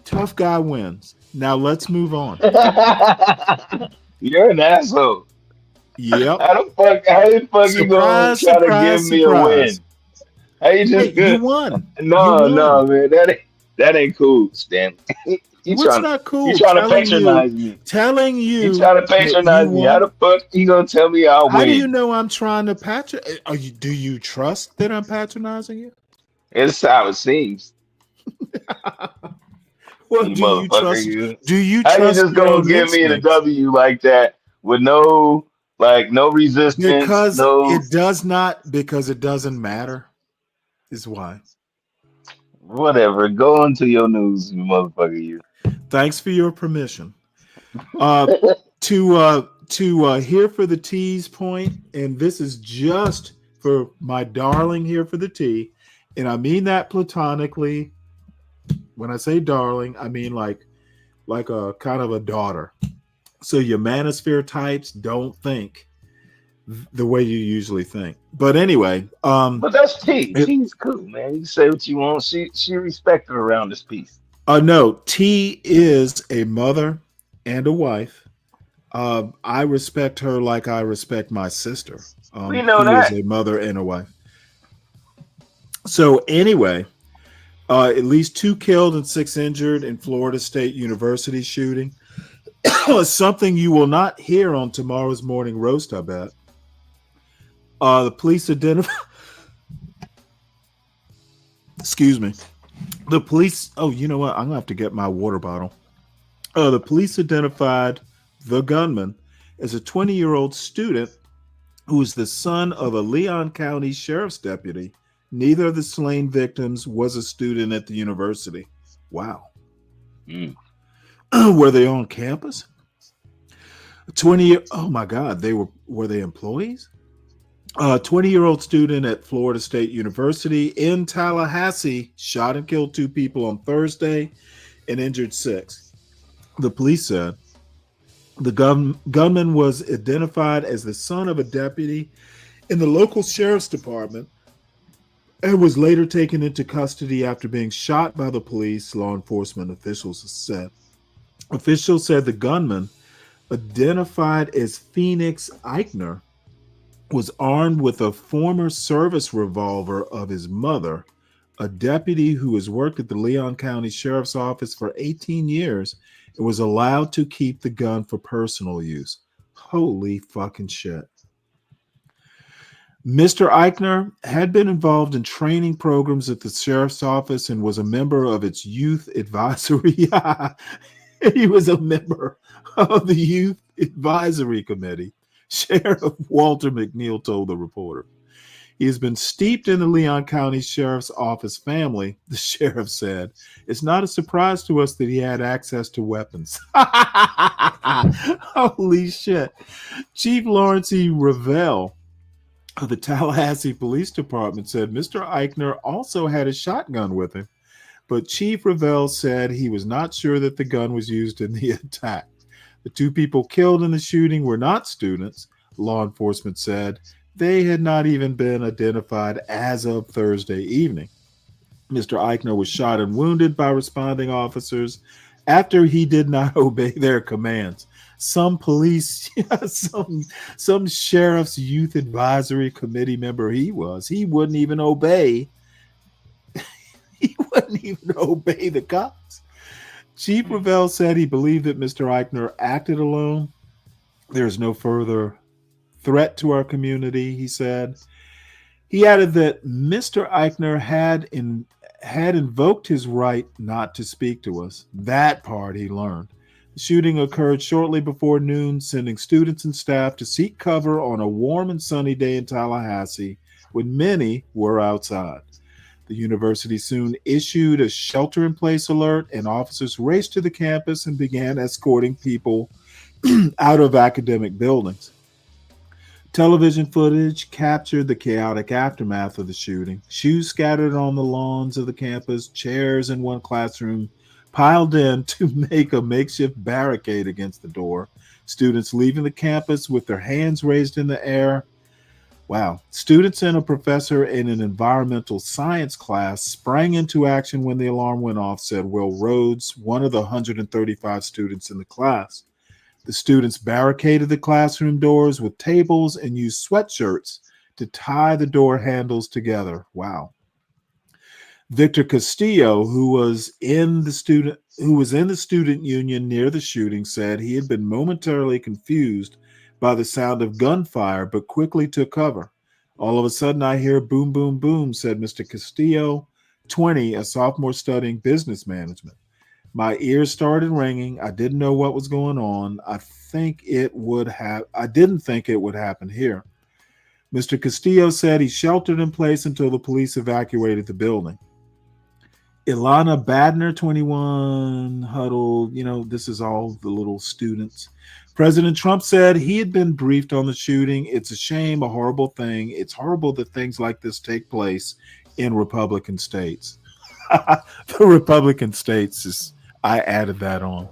Tough guy wins. Now let's move on. You're an asshole. Yep. How the fuck you gonna Surprise, try to give surprise, me a surprise. win? How you Hey, just you good? won. No, You won. man, that ain't cool, Stan. You What's trying not cool? to patronize me. Telling You you trying to that you patronize me. How won. the fuck you gonna tell me I'll How do you win? know I'm trying to do you trust that I'm patronizing you? It's how it seems. Well, You motherfucker, you. do you How you trust just your gonna own give me the instincts? W like that with no resistance, Because no it does not, because it doesn't matter, is why. whatever. Go into your news, you motherfucker, you. Thanks for your permission. To here for the tease point, and this is just for my darling here for the tea, and I mean that platonically. When I say darling, I mean like a kind of a daughter. So your manosphere types don't think the way you usually think. But anyway, But that's T. T's cool, man. You say what you want. She respected around this piece. No, T is a mother and a wife. I respect her like I respect my sister, We know who is that. a mother and a wife. So anyway, at least 2 killed and 6 injured in Florida State University shooting. Something you will not hear on tomorrow's morning roast, I bet. The police identified. Excuse me. The police. Oh, you know what? I'm gonna have to get my water bottle. The police identified the gunman as a 20-year-old student who was the son of a Leon County sheriff's deputy. Neither of the slain victims was a student at the university. Wow. Were they on campus? 20. Oh my God, were they employees? 20-year-old student at Florida State University in Tallahassee shot and killed 2 people on Thursday and injured 6. The police said the gunman was identified as the son of a deputy in the local sheriff's department and was later taken into custody after being shot by the police, law enforcement officials said. Officials said the gunman, identified as Phoenix Eichner, was armed with a former service revolver of his mother, a deputy who has worked at the Leon County Sheriff's Office for 18 years and was allowed to keep the gun for personal use. Holy fucking shit. Mr. Eichner had been involved in training programs at the sheriff's office and was a member of its youth advisory. He was a member of the youth advisory committee. Sheriff Walter McNeil told the reporter. He has been steeped in the Leon County Sheriff's Office family, the sheriff said. It's not a surprise to us that he had access to weapons. Holy shit. Chief Lawrence E. Ravel of the Tallahassee Police Department said Mr. Eichner also had a shotgun with him, but Chief Ravel said he was not sure that the gun was used in the attack. The two people killed in the shooting were not students, law enforcement said. They had not even been identified as of Thursday evening. Mr. Eichner was shot and wounded by responding officers after he did not obey their commands. Some police, some sheriff's youth advisory committee member he wouldn't even obey. He wouldn't even obey the cops. Chief Ravel said he believed that Mr. Eichner acted alone. There is no further threat to our community, he said. He added that Mr. Eichner had invoked his right not to speak to us. That part he learned. The shooting occurred shortly before noon, sending students and staff to seek cover on a warm and sunny day in Tallahassee when many were outside. The university soon issued a shelter-in-place alert, and officers raced to the campus and began escorting people out of academic buildings. Television footage captured the chaotic aftermath of the shooting. Shoes scattered on the lawns of the campus, chairs in one classroom piled in to make a makeshift barricade against the door. Students leaving the campus with their hands raised in the air. Wow. Students and a professor in an environmental science class sprang into action when the alarm went off, said Will Rhodes, one of the 135 students in the class. The students barricaded the classroom doors with tables and used sweatshirts to tie the door handles together. Wow. Victor Castillo, who was in the student union near the shooting, said he had been momentarily confused by the sound of gunfire, but quickly took cover. All of a sudden, I hear boom, boom, boom, said Mr. Castillo, 20, a sophomore studying business management. My ears started ringing. I didn't know what was going on. I didn't think it would happen here. Mr. Castillo said he sheltered in place until the police evacuated the building. Ilana Badner, 21, huddled. This is all the little students. President Trump said he had been briefed on the shooting. It's a shame, a horrible thing. It's horrible that things like this take place in Republican states. The Republican states I added that on.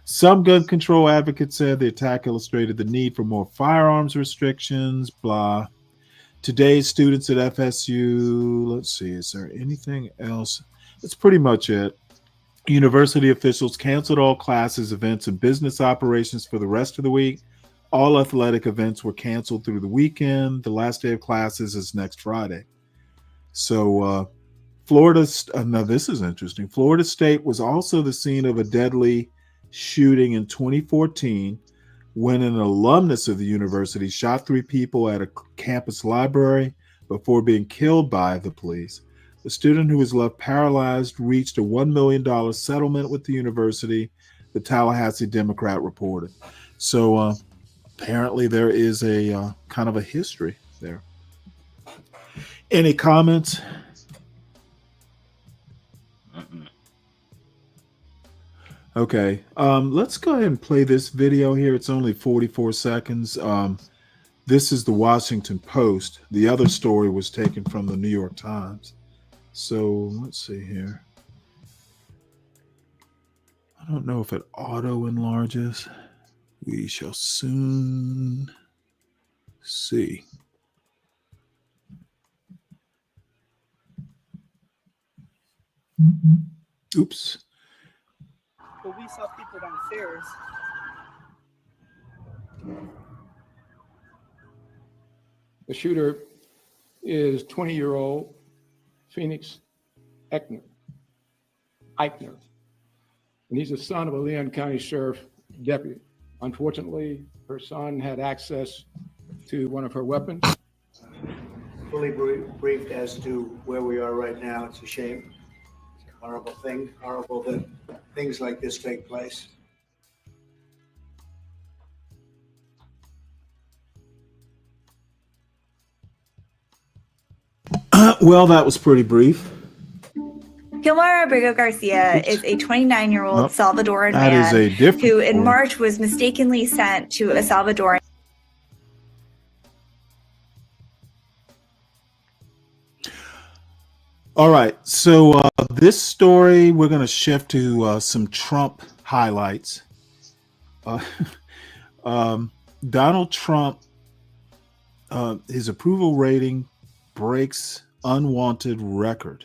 Some gun control advocates said the attack illustrated the need for more firearms restrictions, blah. Today's students at FSU, let's see, is there anything else? That's pretty much it. University officials canceled all classes, events, and business operations for the rest of the week. All athletic events were canceled through the weekend. The last day of classes is next Friday. So, now this is interesting. Florida State was also the scene of a deadly shooting in 2014 when an alumnus of the university shot 3 people at a campus library before being killed by the police. The student who was left paralyzed reached a $1 million settlement with the university, the Tallahassee Democrat reported. So apparently there is a kind of a history there. Any comments? Okay, let's go ahead and play this video here. It's only 44 seconds. This is the Washington Post. The other story was taken from the New York Times. So let's see here. I don't know if it auto enlarges. We shall soon see. Oops. But we saw people downstairs. The shooter is 20-year-old Phoenix Eichner. And he's the son of a Leon County Sheriff deputy. Unfortunately, her son had access to one of her weapons. Fully briefed as to where we are right now. It's a shame. It's a horrible thing. Horrible that things like this take place. Well, that was pretty brief. Gilmar Abrego Garcia is a 29-year-old Salvadoran That is a man different who in story. March was mistakenly sent to a Salvadoran. All right, so this story, we're going to shift to some Trump highlights. Donald Trump, his approval rating breaks unwanted record.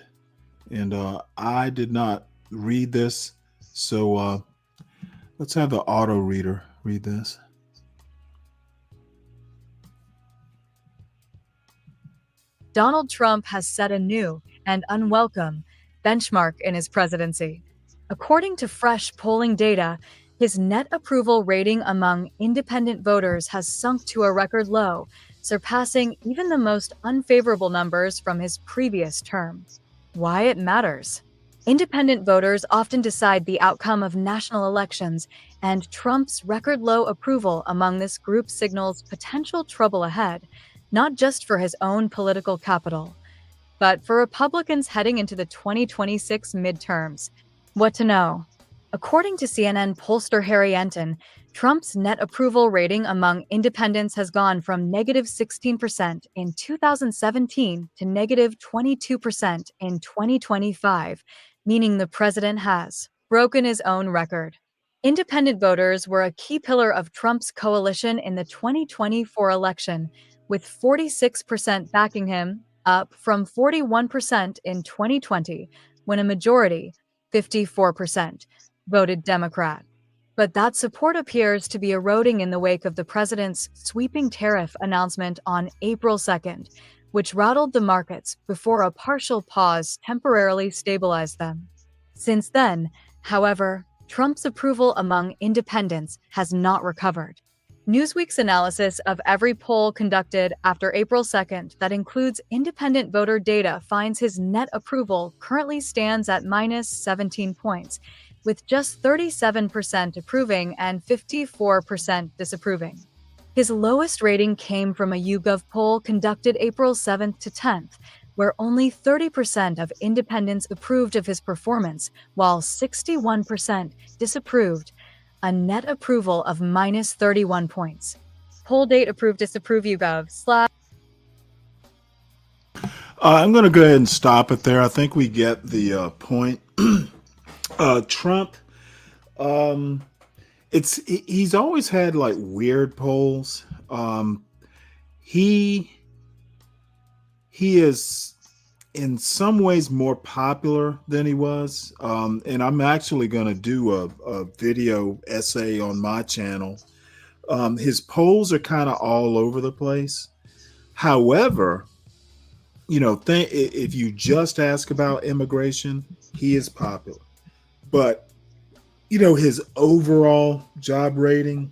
And I did not read this, so let's have the auto reader read this. Donald Trump has set a new and unwelcome benchmark in his presidency. According to fresh polling data, his net approval rating among independent voters has sunk to a record low, surpassing even the most unfavorable numbers from his previous term. Why it matters. Independent voters often decide the outcome of national elections, and Trump's record low approval among this group signals potential trouble ahead, not just for his own political capital, but for Republicans heading into the 2026 midterms. What to know? According to CNN pollster Harry Enton, Trump's net approval rating among independents has gone from negative 16% in 2017 to negative 22% in 2025, meaning the president has broken his own record. Independent voters were a key pillar of Trump's coalition in the 2024 election, with 46% backing him, up from 41% in 2020, when a majority, 54%, voted Democrat. But that support appears to be eroding in the wake of the president's sweeping tariff announcement on April 2nd, which rattled the markets before a partial pause temporarily stabilized them. Since then, however, Trump's approval among independents has not recovered. Newsweek's analysis of every poll conducted after April 2nd that includes independent voter data finds his net approval currently stands at minus 17 points, with just 37% approving and 54% disapproving. His lowest rating came from a YouGov poll conducted April 7th to 10th, where only 30% of independents approved of his performance, while 61% disapproved, a net approval of minus 31 points. Poll date approve disapprove YouGov / I'm going to go ahead and stop it there. I think we get the point. Trump, he's always had like weird polls. He is in some ways more popular than he was. And I'm actually going to do a video essay on my channel. His polls are kind of all over the place. However, if you just ask about immigration, he is popular. But, his overall job rating,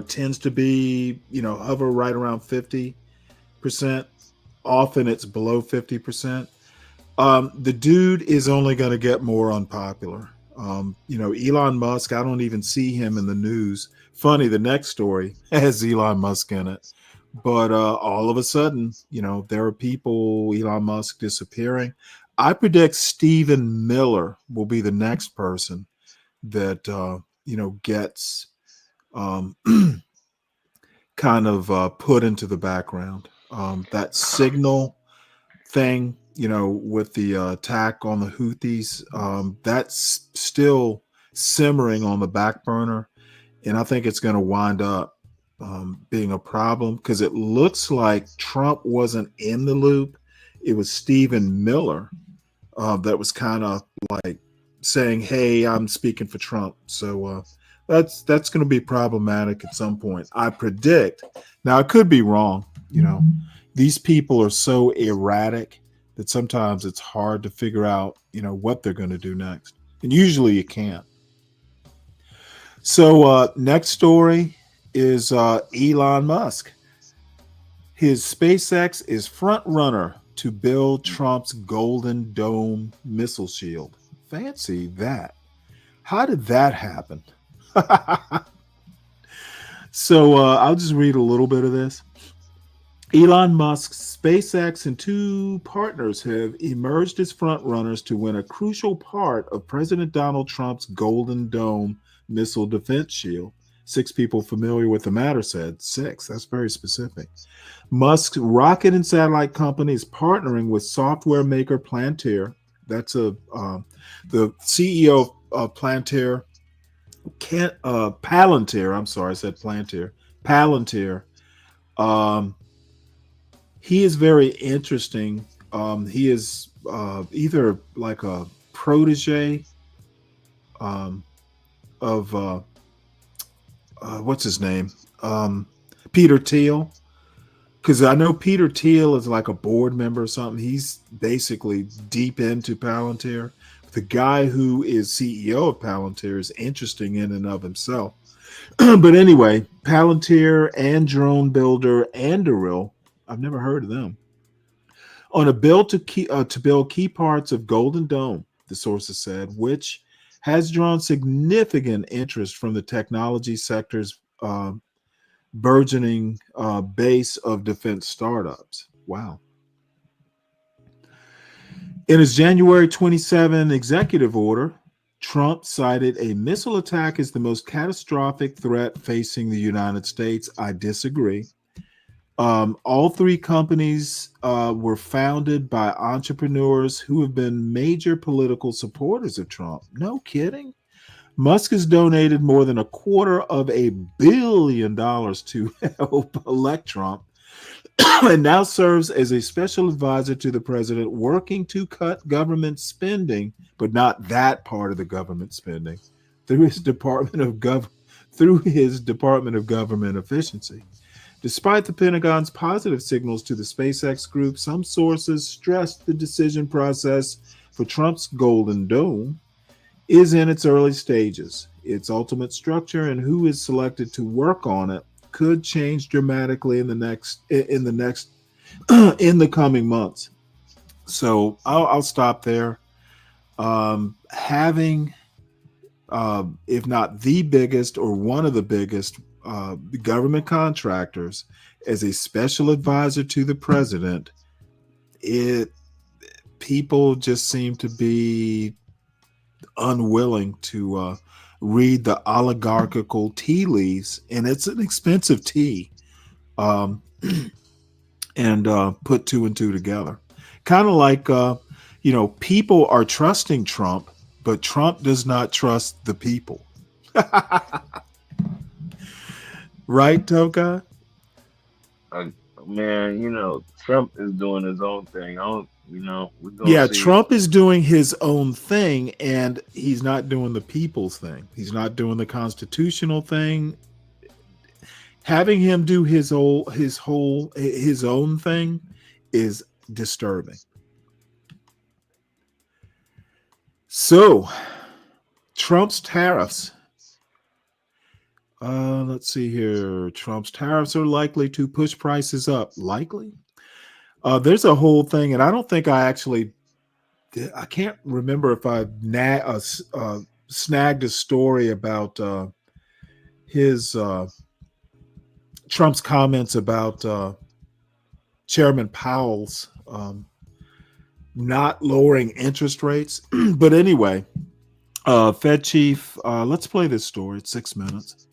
tends to be, hover right around 50%. Often it's below 50%. The dude is only going to get more unpopular. Elon Musk, I don't even see him in the news. Funny, the next story has Elon Musk in it. But all of a sudden, there are people, Elon Musk disappearing. I predict Stephen Miller will be the next person that, gets kind of put into the background. That signal thing, with the attack on the Houthis, that's still simmering on the back burner. And I think it's going to wind up being a problem because it looks like Trump wasn't in the loop. It was Stephen Miller that was kind of like saying, hey, I'm speaking for Trump. So that's going to be problematic at some point. I predict. Now, I could be wrong. These people are so erratic that sometimes it's hard to figure out, what they're going to do next. And usually you can't. So next story is Elon Musk. His SpaceX is front runner to build Trump's Golden Dome missile shield. Fancy that. How did that happen? So I'll just read a little bit of this. Elon Musk's SpaceX and two partners have emerged as frontrunners to win a crucial part of President Donald Trump's Golden Dome missile defense shield. 6 people familiar with the matter said. 6. That's very specific. Musk's rocket and satellite company is partnering with software maker Palantir. That's the CEO of Palantir. Palantir. I'm sorry, I said Palantir. Palantir. He is very interesting. He is either like a protege of what's his name? Peter Thiel. Because I know Peter Thiel is like a board member or something. He's basically deep into Palantir. The guy who is CEO of Palantir is interesting in and of himself. But anyway, Palantir and drone builder Anduril, I've never heard of them, on a bill to build key parts of Golden Dome, the sources said, which has drawn significant interest from the technology sector's burgeoning base of defense startups. Wow. In his January 27 executive order, Trump cited a missile attack as the most catastrophic threat facing the United States. I disagree. All 3 companies were founded by entrepreneurs who have been major political supporters of Trump. No kidding. Musk has donated more than $250 million to help elect Trump and now serves as a special advisor to the president, working to cut government spending, but not that part of the government spending, through his Department of Government Efficiency. Despite the Pentagon's positive signals to the SpaceX group, some sources stressed the decision process for Trump's Golden Dome is in its early stages. Its ultimate structure and who is selected to work on it could change dramatically in the coming months. So I'll stop there. Having, if not the biggest or one of the biggest government contractors as a special advisor to the president, people just seem to be unwilling to read the oligarchical tea leaves, and it's an expensive tea, and put 2 and 2 together. Kind of like, people are trusting Trump, but Trump does not trust the people. Right, Toka? Man, Trump is doing his own thing. Trump is doing his own thing, and he's not doing the people's thing. He's not doing the constitutional thing. Having him do his own thing is disturbing. So, Trump's tariffs. Let's see here. Trump's tariffs are likely to push prices up. Likely? There's a whole thing, and I don't think I can't remember if I snagged a story about Trump's comments about Chairman Powell's not lowering interest rates. But anyway, Fed chief, let's play this story. It's 6 minutes.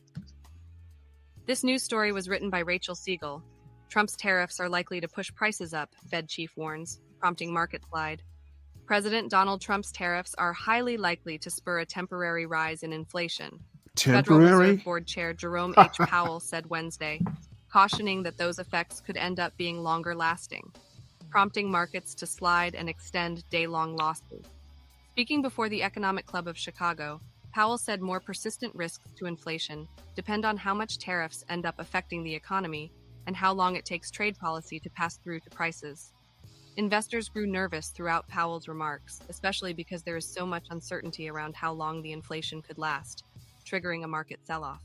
This news story was written by Rachel Siegel. Trump's tariffs are likely to push prices up, Fed chief warns, prompting market slide. President Donald Trump's tariffs are highly likely to spur a temporary rise in inflation. Federal Reserve Board Chair Jerome H. Powell said Wednesday, cautioning that those effects could end up being longer lasting, prompting markets to slide and extend day-long losses. Speaking before the Economic Club of Chicago, Powell said more persistent risks to inflation depend on how much tariffs end up affecting the economy and how long it takes trade policy to pass through to prices. Investors grew nervous throughout Powell's remarks, especially because there is so much uncertainty around how long the inflation could last, triggering a market sell-off.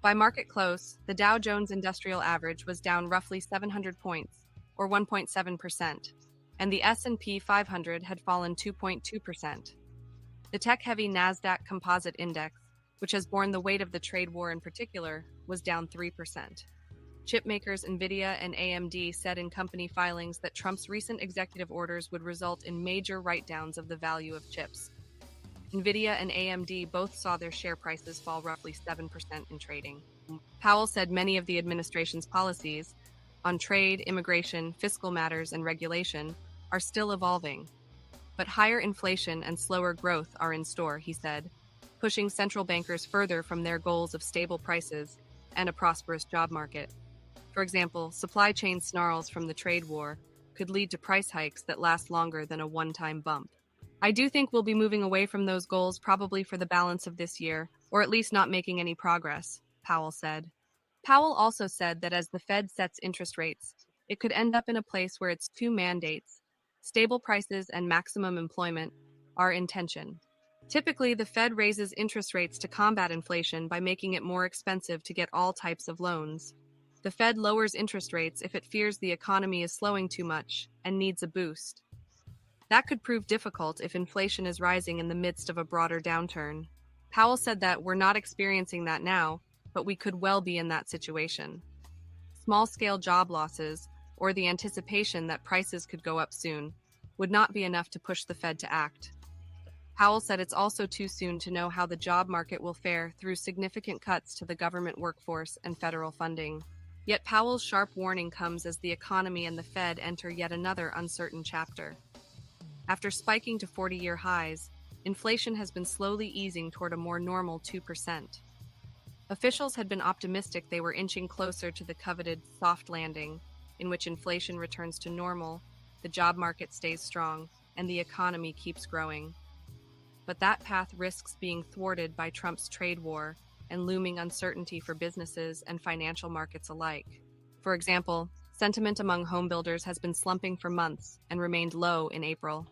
By market close, the Dow Jones Industrial Average was down roughly 700 points, or 1.7%, and the S&P 500 had fallen 2.2%. The tech-heavy NASDAQ Composite Index, which has borne the weight of the trade war in particular, was down 3%. Chip makers Nvidia and AMD said in company filings that Trump's recent executive orders would result in major write-downs of the value of chips. Nvidia and AMD both saw their share prices fall roughly 7% in trading. Powell said many of the administration's policies on trade, immigration, fiscal matters, and regulation are still evolving. But higher inflation and slower growth are in store, he said, pushing central bankers further from their goals of stable prices and a prosperous job market. For example, supply chain snarls from the trade war could lead to price hikes that last longer than a one-time bump. I do think we'll be moving away from those goals probably for the balance of this year, or at least not making any progress, Powell said. Powell also said that as the Fed sets interest rates, it could end up in a place where its two mandates, stable prices and maximum employment, are in tension. Typically, the Fed raises interest rates to combat inflation by making it more expensive to get all types of loans. The Fed lowers interest rates if it fears the economy is slowing too much and needs a boost. That could prove difficult if inflation is rising in the midst of a broader downturn. Powell said that we're not experiencing that now, but we could well be in that situation. Small-scale job losses, or the anticipation that prices could go up soon, would not be enough to push the Fed to act. Powell said it's also too soon to know how the job market will fare through significant cuts to the government workforce and federal funding. Yet Powell's sharp warning comes as the economy and the Fed enter yet another uncertain chapter. After spiking to 40-year highs, inflation has been slowly easing toward a more normal 2%. Officials had been optimistic they were inching closer to the coveted soft landing, in which inflation returns to normal, the job market stays strong, and the economy keeps growing. But that path risks being thwarted by Trump's trade war and looming uncertainty for businesses and financial markets alike. For example, sentiment among homebuilders has been slumping for months and remained low in April.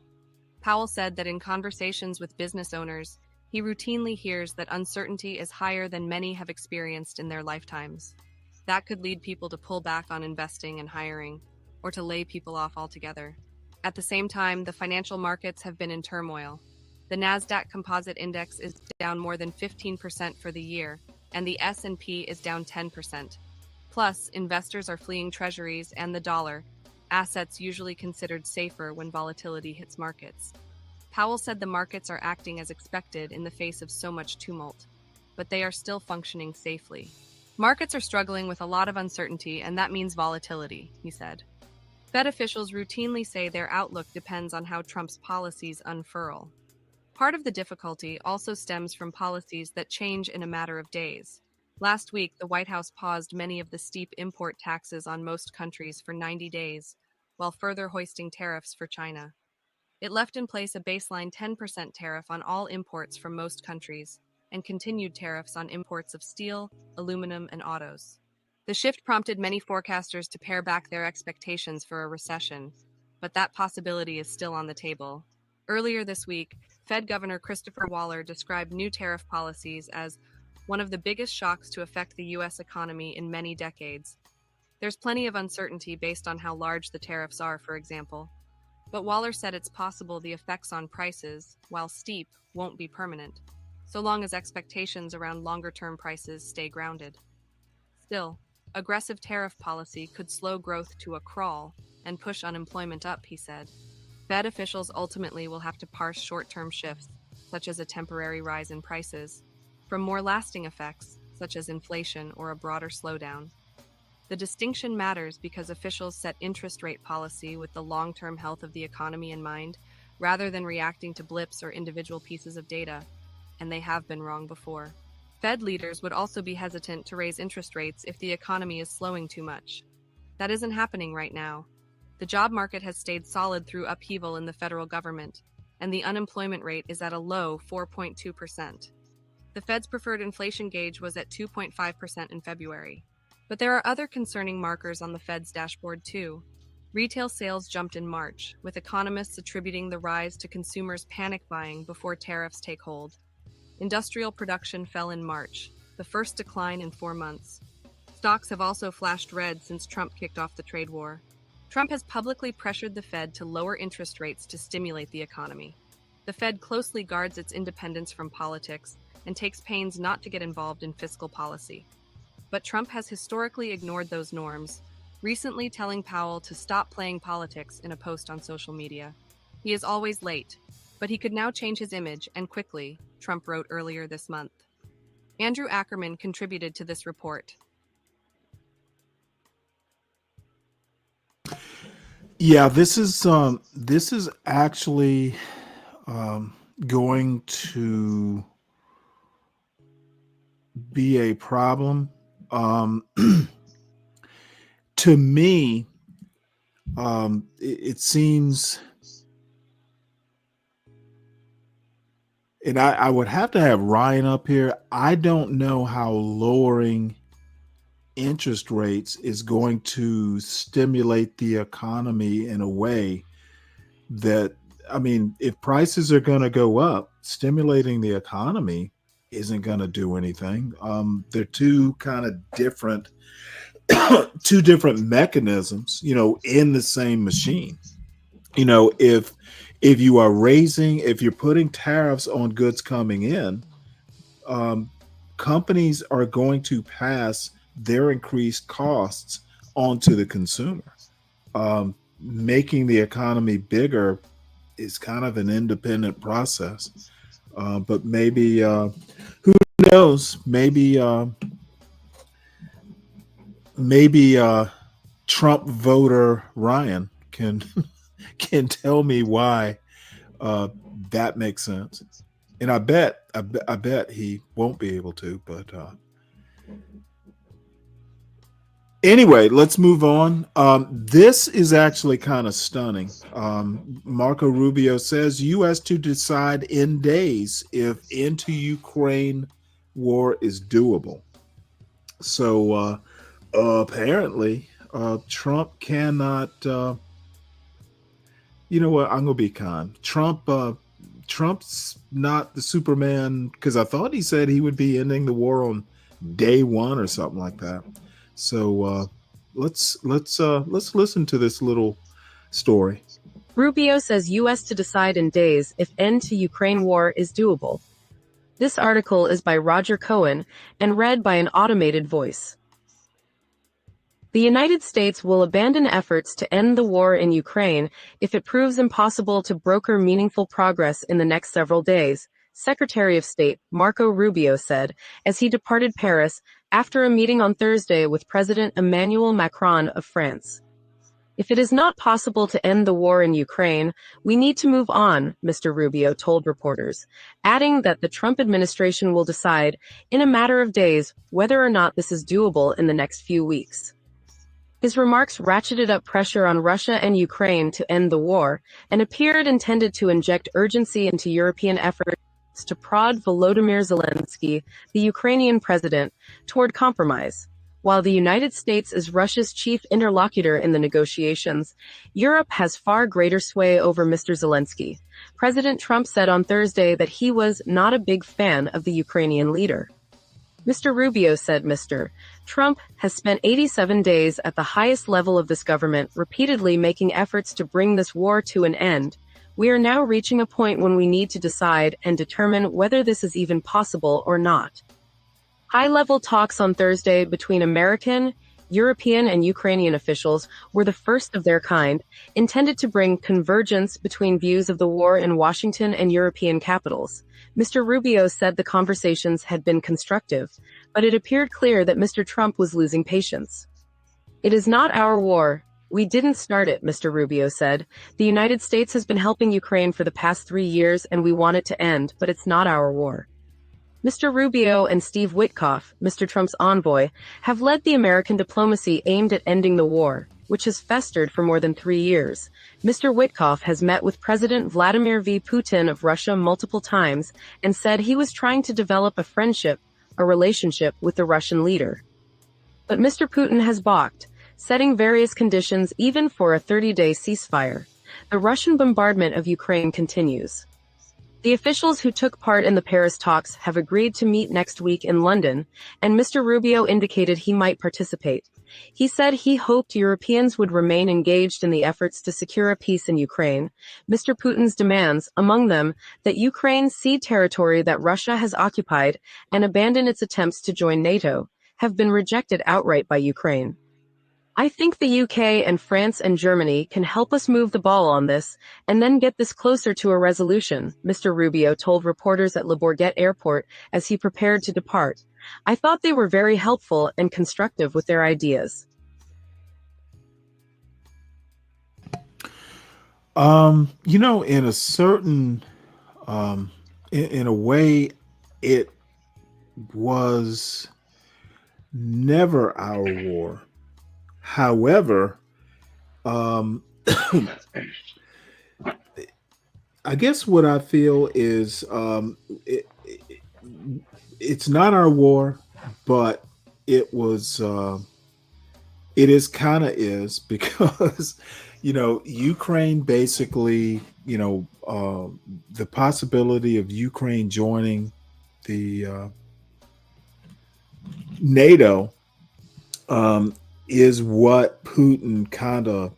Powell said that in conversations with business owners, he routinely hears that uncertainty is higher than many have experienced in their lifetimes. That could lead people to pull back on investing and hiring, or to lay people off altogether. At the same time, the financial markets have been in turmoil. The Nasdaq Composite Index is down more than 15% for the year, and the S&P is down 10%. Plus, investors are fleeing treasuries and the dollar, assets usually considered safer when volatility hits markets. Powell said the markets are acting as expected in the face of so much tumult, but they are still functioning safely. Markets are struggling with a lot of uncertainty, and that means volatility, he said. Fed officials routinely say their outlook depends on how Trump's policies unfurl. Part of the difficulty also stems from policies that change in a matter of days. Last week, the White House paused many of the steep import taxes on most countries for 90 days, while further hoisting tariffs for China. It left in place a baseline 10% tariff on all imports from most countries, and continued tariffs on imports of steel, aluminum, and autos. The shift prompted many forecasters to pare back their expectations for a recession, but that possibility is still on the table. Earlier this week, Fed Governor Christopher Waller described new tariff policies as one of the biggest shocks to affect the U.S. economy in many decades. There's plenty of uncertainty based on how large the tariffs are, for example. But Waller said it's possible the effects on prices, while steep, won't be permanent, so long as expectations around longer-term prices stay grounded. Still, aggressive tariff policy could slow growth to a crawl and push unemployment up, he said. Fed officials ultimately will have to parse short-term shifts, such as a temporary rise in prices, from more lasting effects, such as inflation or a broader slowdown. The distinction matters because officials set interest rate policy with the long-term health of the economy in mind, rather than reacting to blips or individual pieces of data, and they have been wrong before. Fed leaders would also be hesitant to raise interest rates if the economy is slowing too much. That isn't happening right now. The job market has stayed solid through upheaval in the federal government, and the unemployment rate is at a low 4.2%. The Fed's preferred inflation gauge was at 2.5% in February. But there are other concerning markers on the Fed's dashboard, too. Retail sales jumped in March, with economists attributing the rise to consumers panic buying before tariffs take hold. Industrial production fell in March, the first decline in 4 months. Stocks have also flashed red since Trump kicked off the trade war. Trump has publicly pressured the Fed to lower interest rates to stimulate the economy. The Fed closely guards its independence from politics and takes pains not to get involved in fiscal policy. But Trump has historically ignored those norms, recently telling Powell to stop playing politics in a post on social media. He is always late, but he could now change his image, and quickly, Trump wrote earlier this month. Andrew Ackerman contributed to this report. Yeah, this is actually going to be a problem. To me, it seems, and I would have to have Ryan up here. I don't know how lowering interest rates is going to stimulate the economy in a way that, I mean, if prices are going to go up, stimulating the economy isn't going to do anything. They're two kind of different, two different mechanisms, in the same machine. If you are if you're putting tariffs on goods coming in, companies are going to pass their increased costs onto the consumer. Making the economy bigger is kind of an independent process. But maybe, who knows? Maybe Trump voter Ryan can tell me why that makes sense. And I bet he won't be able to, but anyway, let's move on. This is actually kind of stunning. Marco Rubio says U.S. to decide in days if into Ukraine war is doable. So apparently Trump cannot, you know what, I'm going to be kind. Trump's not the Superman, because I thought he said he would be ending the war on day one or something like that. So let's listen to this little story. Rubio says U.S. to decide in days if end to Ukraine war is doable. This article is by Roger Cohen and read by an automated voice. The United States will abandon efforts to end the war in Ukraine if it proves impossible to broker meaningful progress in the next several days, Secretary of State Marco Rubio said as he departed Paris after a meeting on Thursday with President Emmanuel Macron of France. If it is not possible to end the war in Ukraine, we need to move on, Mr. Rubio told reporters, adding that the Trump administration will decide in a matter of days whether or not this is doable in the next few weeks. His remarks ratcheted up pressure on Russia and Ukraine to end the war and appeared intended to inject urgency into European efforts to prod Volodymyr Zelensky, the Ukrainian president, toward compromise. While the United States is Russia's chief interlocutor in the negotiations, Europe has far greater sway over Mr. Zelensky. President Trump said on Thursday that he was not a big fan of the Ukrainian leader. Mr. Rubio said Mr. Trump has spent 87 days at the highest level of this government, repeatedly making efforts to bring this war to an end. We are now reaching a point when we need to decide and determine whether this is even possible or not. High-level talks on Thursday between American, European, and Ukrainian officials were the first of their kind, intended to bring convergence between views of the war in Washington and European capitals. Mr. Rubio said the conversations had been constructive, but it appeared clear that Mr. Trump was losing patience. It is not our war. We didn't start it, Mr. Rubio said. The United States has been helping Ukraine for the past 3 years, and we want it to end, but it's not our war. Mr. Rubio and Steve Witkoff, Mr. Trump's envoy, have led the American diplomacy aimed at ending the war, which has festered for more than 3 years. Mr. Witkoff has met with President Vladimir Putin of Russia multiple times and said he was trying to develop a relationship with the Russian leader. But Mr. Putin has balked, setting various conditions even for a 30-day ceasefire. The Russian bombardment of Ukraine continues. The officials who took part in the Paris talks have agreed to meet next week in London, and Mr. Rubio indicated he might participate. He said he hoped Europeans would remain engaged in the efforts to secure a peace in Ukraine. Mr. Putin's demands, among them, that Ukraine cede territory that Russia has occupied and abandon its attempts to join NATO, have been rejected outright by Ukraine. I think the UK and France and Germany can help us move the ball on this and then get this closer to a resolution, Mr. Rubio told reporters at Le Bourget Airport as he prepared to depart. I thought they were very helpful and constructive with their ideas. In a certain, in a way, it was never our war. However, I guess what I feel is it's not our war, but it was. It is kind of is because Ukraine basically the possibility of Ukraine joining the NATO is what Putin kind of,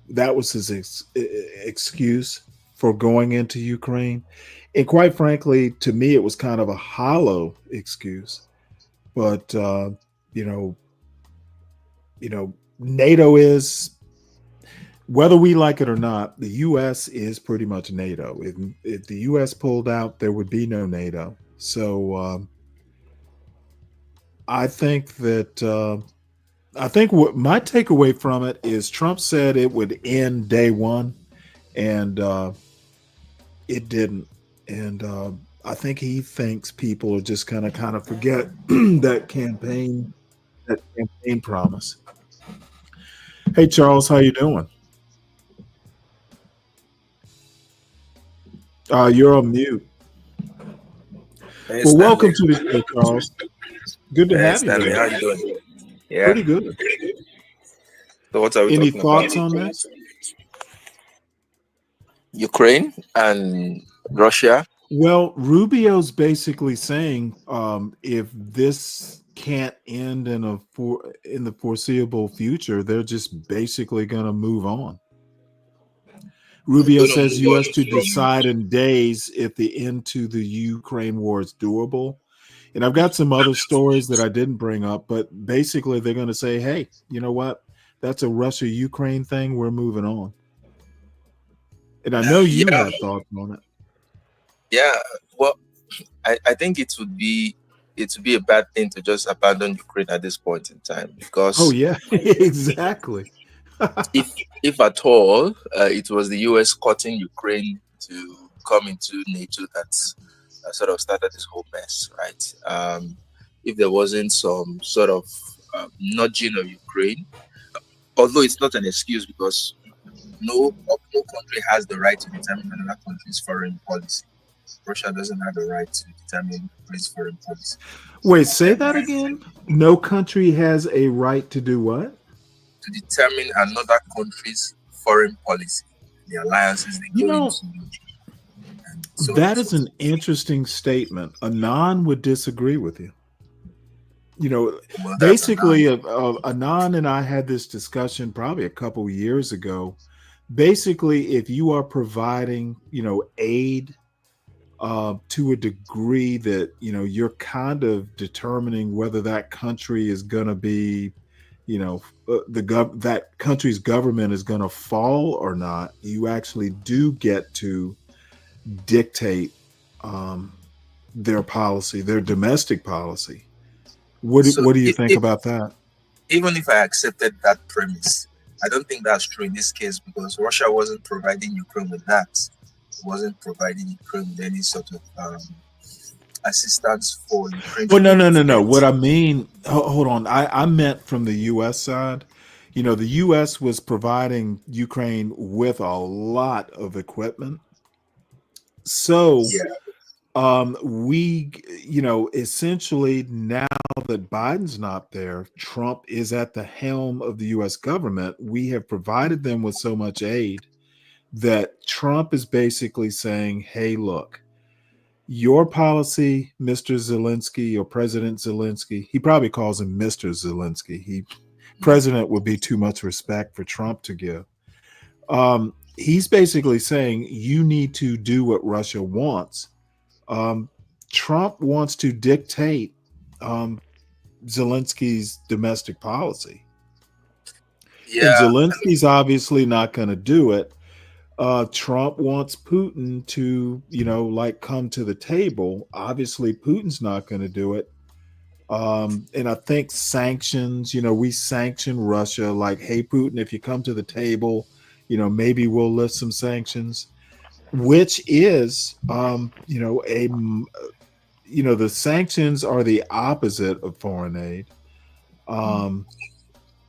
that was his excuse for going into Ukraine. And quite frankly, to me, it was kind of a hollow excuse. But, NATO is, whether we like it or not, the U.S. is pretty much NATO. If the U.S. pulled out, there would be no NATO. So I think that what my takeaway from it is Trump said it would end day one, and it didn't. And I think he thinks people are just kind of forget that campaign promise. Hey, Charles, how you doing? You're on mute. Hey, Well, welcome Stanley. to the show, Charles. Good to Hey, have Stanley, you how here. you doing? Yeah. Pretty good. So what are we Any talking about? thoughts on that? Ukraine and Russia. Well, Rubio's basically saying if this can't end in the foreseeable future, they're just basically going to move on. Rubio says U.S. to decide in days if the end to the Ukraine war is doable. And I've got some other stories that I didn't bring up, but basically they're going to say, hey, you know what? That's a Russia-Ukraine thing. We're moving on. And I know you Yeah, have thoughts on it. yeah. Well, I think it would be a bad thing to just abandon Ukraine at this point in time Oh, because yeah, exactly. if at all it was the US cutting Ukraine to come into NATO that sort of started this whole mess, right? If there wasn't some sort of nudging of Ukraine, although it's not an excuse because no country has the right to determine another country's foreign policy. Russia doesn't have the right to determine Ukraine's foreign policy. Wait, say that again? No country has a right to do what? To determine another country's foreign policy, the alliances they go into. So that is an interesting statement. Anon would disagree with you. Basically, Anon and I had this discussion probably a couple years ago. Basically, if you are providing, aid to a degree that, you're kind of determining whether that country is going to be, that country's government is going to fall or not, you actually do get to dictate their policy, their domestic policy. What do you think about that? Even if I accepted that premise, I don't think that's true in this case because Russia wasn't providing Ukraine with that. It wasn't providing Ukraine with any sort of assistance for Ukraine. Well, no. What I mean, hold on. I meant from the U.S. side. The U.S. was providing Ukraine with a lot of equipment. So we, essentially now that Biden's not there, Trump is at the helm of the U.S. government. We have provided them with so much aid that Trump is basically saying, hey, look, your policy, Mr. Zelensky or President Zelensky, he probably calls him Mr. Zelensky. President would be too much respect for Trump to give. He's basically saying you need to do what Russia wants. Trump wants to dictate Zelensky's domestic policy. And Yeah, Zelensky's obviously not going to do it. Trump wants Putin to, like come to the table. Obviously, Putin's not going to do it. And I think sanctions, we sanction Russia like, hey, Putin, if you come to the table, maybe we'll lift some sanctions, which is, the sanctions are the opposite of foreign aid.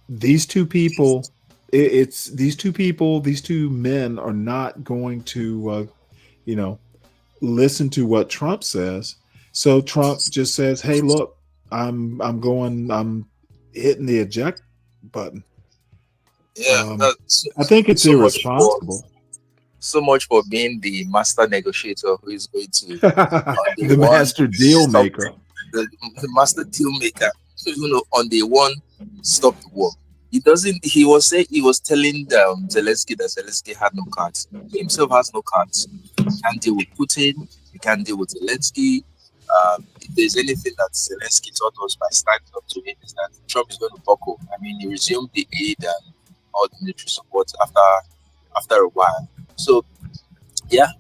These two people, these two men are not going to, listen to what Trump says. So Trump just says, hey, look, I'm hitting the eject button. yeah. I think it's irresponsible. So much for being the master negotiator who is going to The master deal maker. The master deal maker. On day one, stop the war. He doesn't. He was telling Zelensky that Zelensky had no cards. He himself has no cards. He can't deal with Putin. He can't deal with Zelensky. If there's anything that Zelensky taught us by standing up to him, is that Trump is going to buckle. I mean, he resumed the aid and all the military support after a while. So, yeah,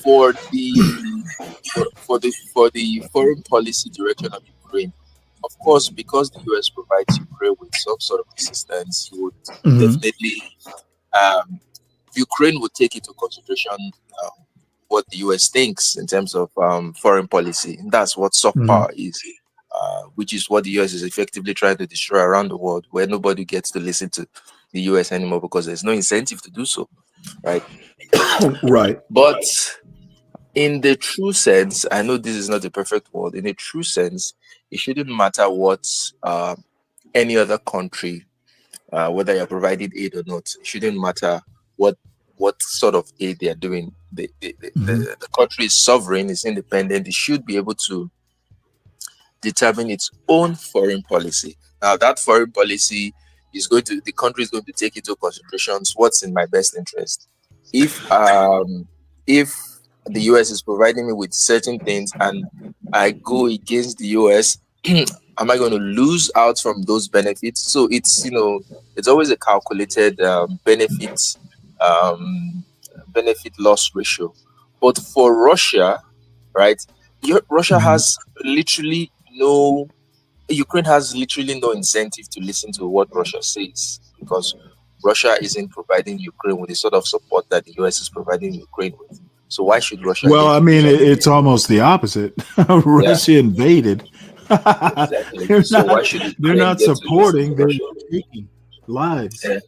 for the foreign policy direction of Ukraine, of course, because the US provides Ukraine with some sort of assistance, you would definitely Ukraine would take into consideration what the US thinks in terms of foreign policy. And that's what soft power is, which is what the US is effectively trying to destroy around the world, where nobody gets to listen to the US anymore because there's no incentive to do so, right? Right. But in the true sense, I know this is not a perfect world. In a true sense, it shouldn't matter what any other country, whether you're providing aid or not, it shouldn't matter what sort of aid they are doing. The country is sovereign, it's independent. It should be able to determine its own foreign policy. Now, that foreign policy the country is going to take into considerations what's in my best interest. If the US is providing me with certain things and I go against the US, am I going to lose out from those benefits? So it's always a calculated benefit loss ratio. But for Russia, right? Russia has literally Ukraine has literally no incentive to listen to what Russia says, because Russia isn't providing Ukraine with the sort of support that the US is providing Ukraine with. So why should Russia? Well, I mean, it's almost the opposite. Russia invaded. Exactly. They're not supporting. They're taking lives. Yeah.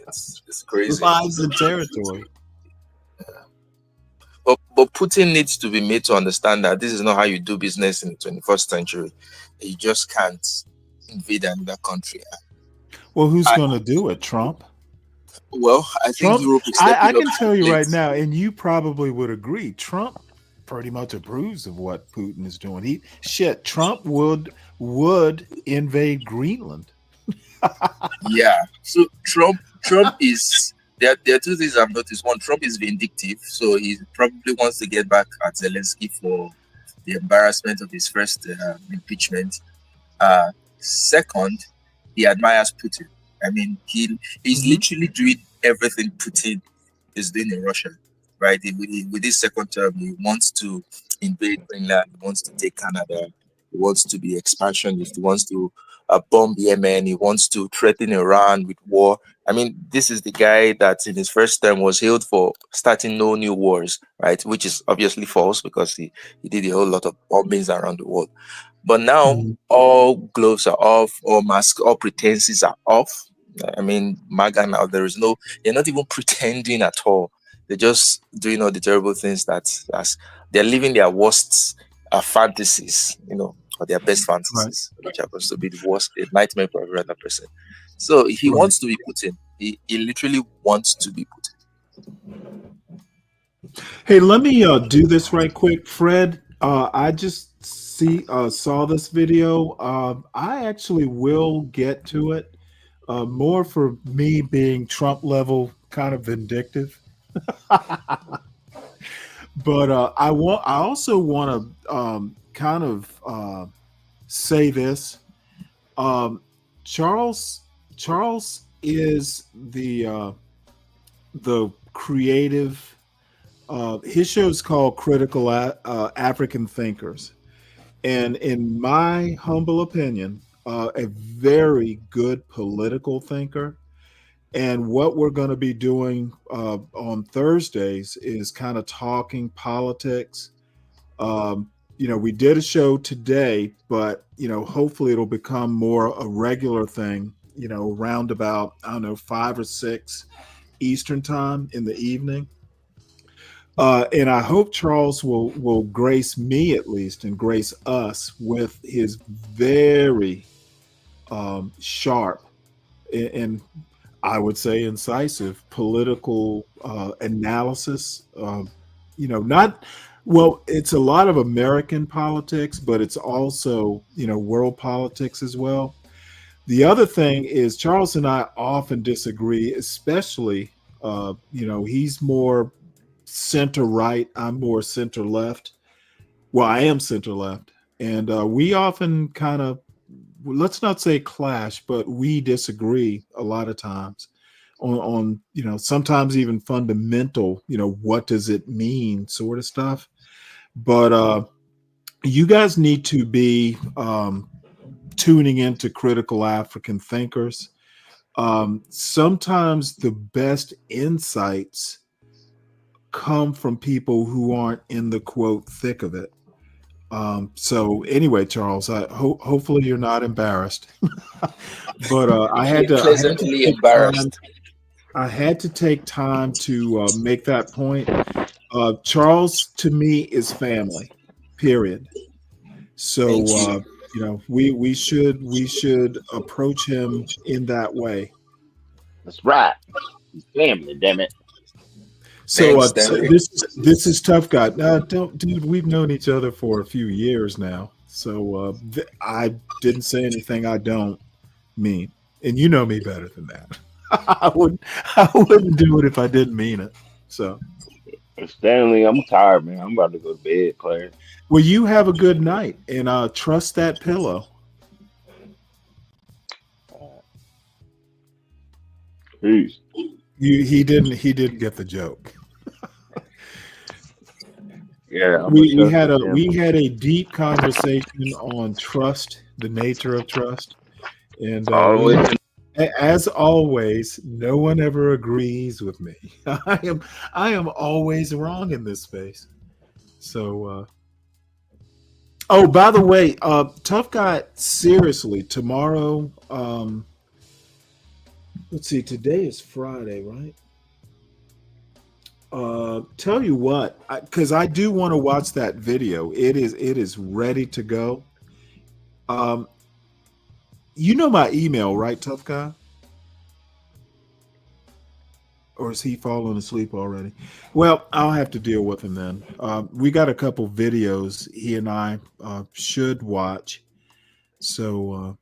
It's crazy. Lives and territory. But Putin needs to be made to understand that this is not how you do business in the 21st century. You just can't invade another country. Well, who's going to do it? Trump? Well, I think Europe is I can tell you right now, and you probably would agree, Trump pretty much approves of what Putin is doing. Trump would invade Greenland. Yeah. So Trump is there are two things I've noticed. One, Trump is vindictive, so he probably wants to get back at Zelensky for the embarrassment of his first impeachment. Second, he admires Putin. I mean, he's literally doing everything Putin is doing in Russia, right? With his second term, he wants to invade Greenland, he wants to take Canada, he wants to be expansionist, he wants to bomb Yemen, he wants to threaten Iran with war. I mean, this is the guy that in his first term was hailed for starting no new wars, right? Which is obviously false because he did a whole lot of bombings around the world. But now all gloves are off, all masks, all pretenses are off. I mean, MAGA now, they're not even pretending at all. They're just doing all the terrible things they're living their worst fantasies, or their best fantasies, which happens to be the worst, a nightmare for every other person. So he wants to be Putin. He literally wants to be Putin. Hey, let me do this right quick, Fred. I just saw this video. I actually will get to it. More for me being Trump level kind of vindictive. But I also want to kind of say this. Charles is the creative. His show is called Critical African Thinkers, and in my humble opinion, a very good political thinker. And what we're going to be doing on Thursdays is kind of talking politics. We did a show today, but hopefully it'll become more a regular thing. Around about 5 or 6 Eastern time in the evening. And I hope Charles will grace me at least and grace us with his very sharp and I would say incisive political analysis. It's a lot of American politics, but it's also, world politics as well. The other thing is Charles and I often disagree, especially, he's more center right. I'm more center left. Well, I am center left. And we often kind of, let's not say clash, but we disagree a lot of times on sometimes even fundamental, what does it mean sort of stuff. But you guys need to be tuning into Critical African Thinkers. Sometimes the best insights come from people who aren't in the quote thick of it. So anyway, Charles, hopefully you're not embarrassed, but I had to take time to make that point. Charles to me is family, period. So we should approach him in that way. That's right, family, damn it. So this is Tough Guy. Dude, we've known each other for a few years now. So I didn't say anything I don't mean, and you know me better than that. I wouldn't do it if I didn't mean it. So Stanley, I'm tired, man. I'm about to go to bed, Claire. Well, you have a good night, and trust that pillow. Peace. He didn't get the joke. Yeah, we had a deep conversation on trust, the nature of trust, and as always, no one ever agrees with me. I am always wrong in this space. So, oh, by the way, Tough Guy, seriously, tomorrow. Let's see, today is Friday, right? Tell you what, because I do want to watch that video. It is ready to go. You know my email, right, Tough Guy? Or is he falling asleep already? Well, I'll have to deal with him then. We got a couple videos he and I should watch. So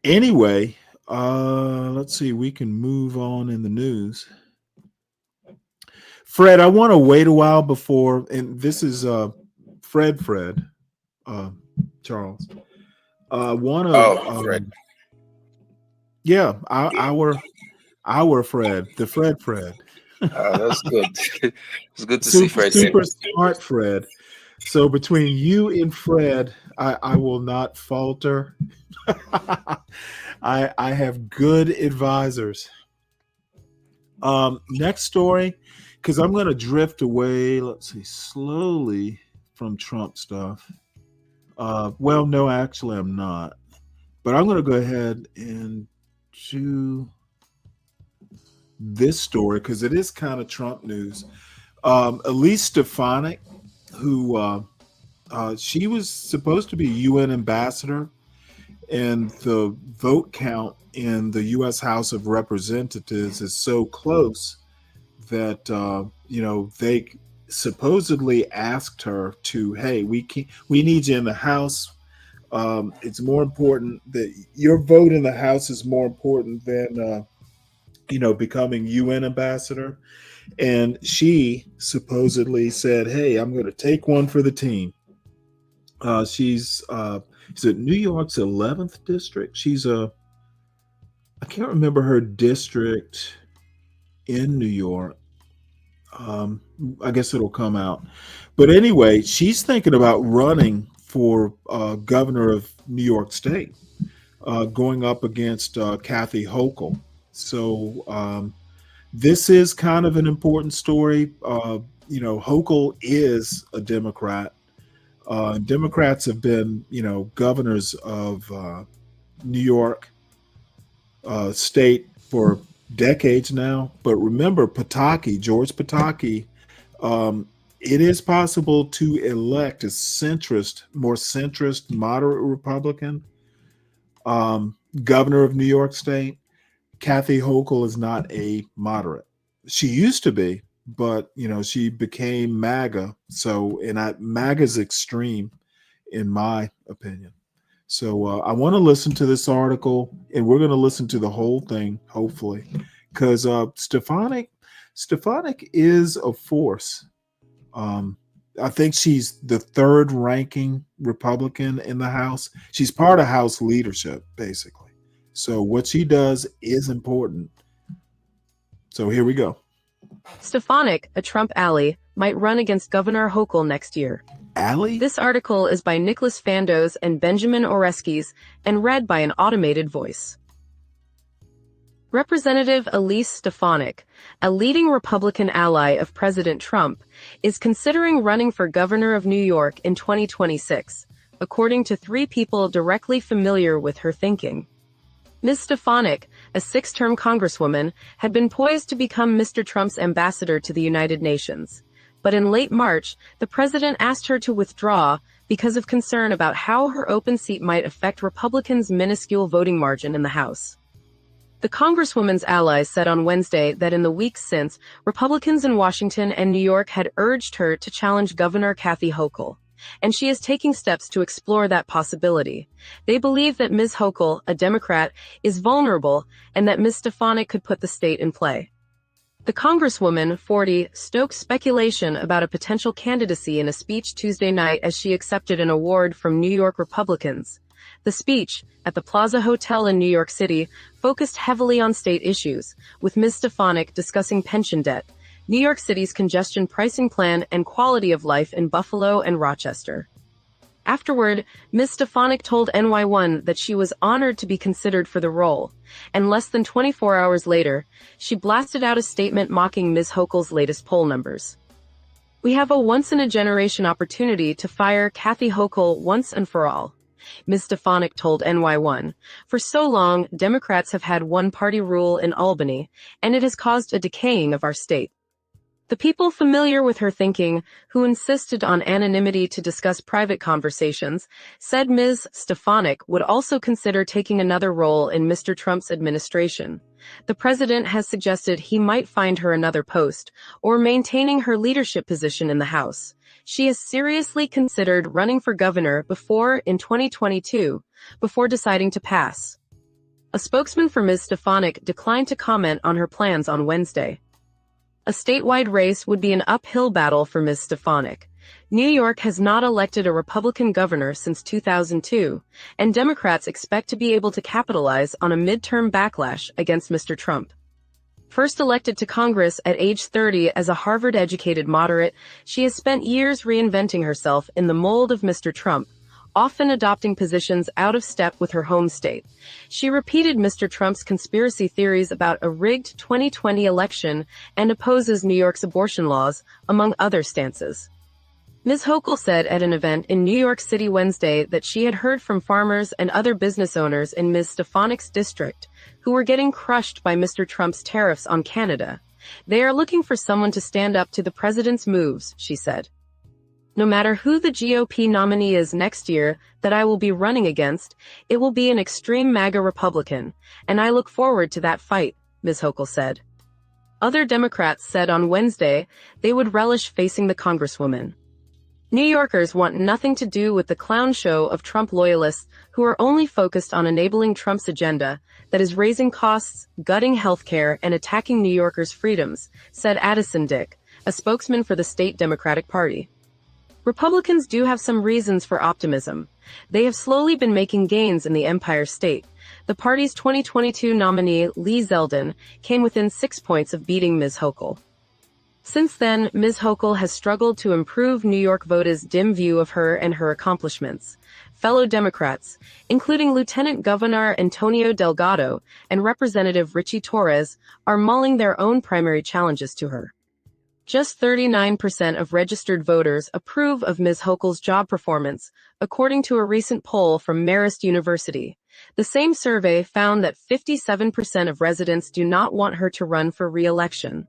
anyway, let's see. We can move on in the news. Fred, I want to wait a while before, and this is Fred, Charles. Fred. Yeah, our Fred, the Fred. That's good. It's good to see Fred. Super smart Fred. So between you and Fred, I will not falter. I have good advisors. Next story, because I'm going to drift away, let's see, slowly from Trump stuff. Well, no, actually, I'm not. But I'm going to go ahead and do this story because it is kind of Trump news. Elise Stefanik, who she was supposed to be UN ambassador, and the vote count in the U.S. House of Representatives is so close that they supposedly asked her to, hey, we need you in the House. It's more important that your vote in the House is more important than becoming UN ambassador. And she supposedly said, hey, I'm going to take one for the team. She's is it New York's 11th district? I can't remember her district in New York. I guess it'll come out. But anyway, she's thinking about running for governor of New York State, going up against Kathy Hochul. So this is kind of an important story. Hochul is a Democrat. Democrats have been, governors of New York State for decades now. But remember, George Pataki, it is possible to elect a more centrist, moderate Republican governor of New York State. Kathy Hochul is not a moderate. She used to be, but she became MAGA. So, MAGA's extreme, in my opinion. So I want to listen to this article, and we're going to listen to the whole thing, hopefully, because Stefanik is a force. I think she's the third ranking Republican in the House. She's part of House leadership, basically. So what she does is important. So here we go. Stefanik, a Trump ally, might run against Governor Hochul next year. Ally? This article is by Nicholas Fandos and Benjamin Oreskes and read by an automated voice. Representative Elise Stefanik, a leading Republican ally of President Trump, is considering running for governor of New York in 2026, according to 3 people directly familiar with her thinking. Ms. Stefanik, a 6-term congresswoman, had been poised to become Mr. Trump's ambassador to the United Nations. But in late March, the president asked her to withdraw because of concern about how her open seat might affect Republicans' minuscule voting margin in the House. The congresswoman's allies said on Wednesday that in the weeks since, Republicans in Washington and New York had urged her to challenge Governor Kathy Hochul, and she is taking steps to explore that possibility. They believe that Ms. Hochul, a Democrat, is vulnerable and that Ms. Stefanik could put the state in play. The Congresswoman, 40, stoked speculation about a potential candidacy in a speech Tuesday night as she accepted an award from New York Republicans. The speech, at the Plaza Hotel in New York City, focused heavily on state issues, with Ms. Stefanik discussing pension debt, New York City's congestion pricing plan, and quality of life in Buffalo and Rochester. Afterward, Ms. Stefanik told NY1 that she was honored to be considered for the role, and less than 24 hours later, she blasted out a statement mocking Ms. Hochul's latest poll numbers. "We have a once-in-a-generation opportunity to fire Kathy Hochul once and for all," Ms. Stefanik told NY1. "For so long, Democrats have had one-party rule in Albany, and it has caused a decaying of our state." The people familiar with her thinking, who insisted on anonymity to discuss private conversations, said Ms. Stefanik would also consider taking another role in Mr. Trump's administration. The president has suggested he might find her another post, or maintaining her leadership position in the House. She has seriously considered running for governor in 2022, before deciding to pass. A spokesman for Ms. Stefanik declined to comment on her plans on Wednesday. A statewide race would be an uphill battle for Ms. Stefanik. New York has not elected a Republican governor since 2002, and Democrats expect to be able to capitalize on a midterm backlash against Mr. Trump. First elected to Congress at age 30 as a Harvard-educated moderate, she has spent years reinventing herself in the mold of Mr. Trump, often adopting positions out of step with her home state. She repeated Mr. Trump's conspiracy theories about a rigged 2020 election and opposes New York's abortion laws, among other stances. Ms. Hochul said at an event in New York City Wednesday that she had heard from farmers and other business owners in Ms. Stefanik's district who were getting crushed by Mr. Trump's tariffs on Canada. "They are looking for someone to stand up to the president's moves," she said. "No matter who the GOP nominee is next year that I will be running against, it will be an extreme MAGA Republican, and I look forward to that fight," Ms. Hochul said. Other Democrats said on Wednesday they would relish facing the Congresswoman. New Yorkers want nothing to do with the clown show of Trump loyalists who are only focused on enabling Trump's agenda that is raising costs, gutting healthcare, and attacking New Yorkers' freedoms, said Addison Dick, a spokesman for the state Democratic Party. Republicans do have some reasons for optimism. They have slowly been making gains in the Empire State. The party's 2022 nominee, Lee Zeldin, came within 6 points of beating Ms. Hochul. Since then, Ms. Hochul has struggled to improve New York voters' dim view of her and her accomplishments. Fellow Democrats, including Lieutenant Governor Antonio Delgado and Representative Richie Torres, are mulling their own primary challenges to her. Just 39% of registered voters approve of Ms. Hochul's job performance, according to a recent poll from Marist University. The same survey found that 57% of residents do not want her to run for re-election.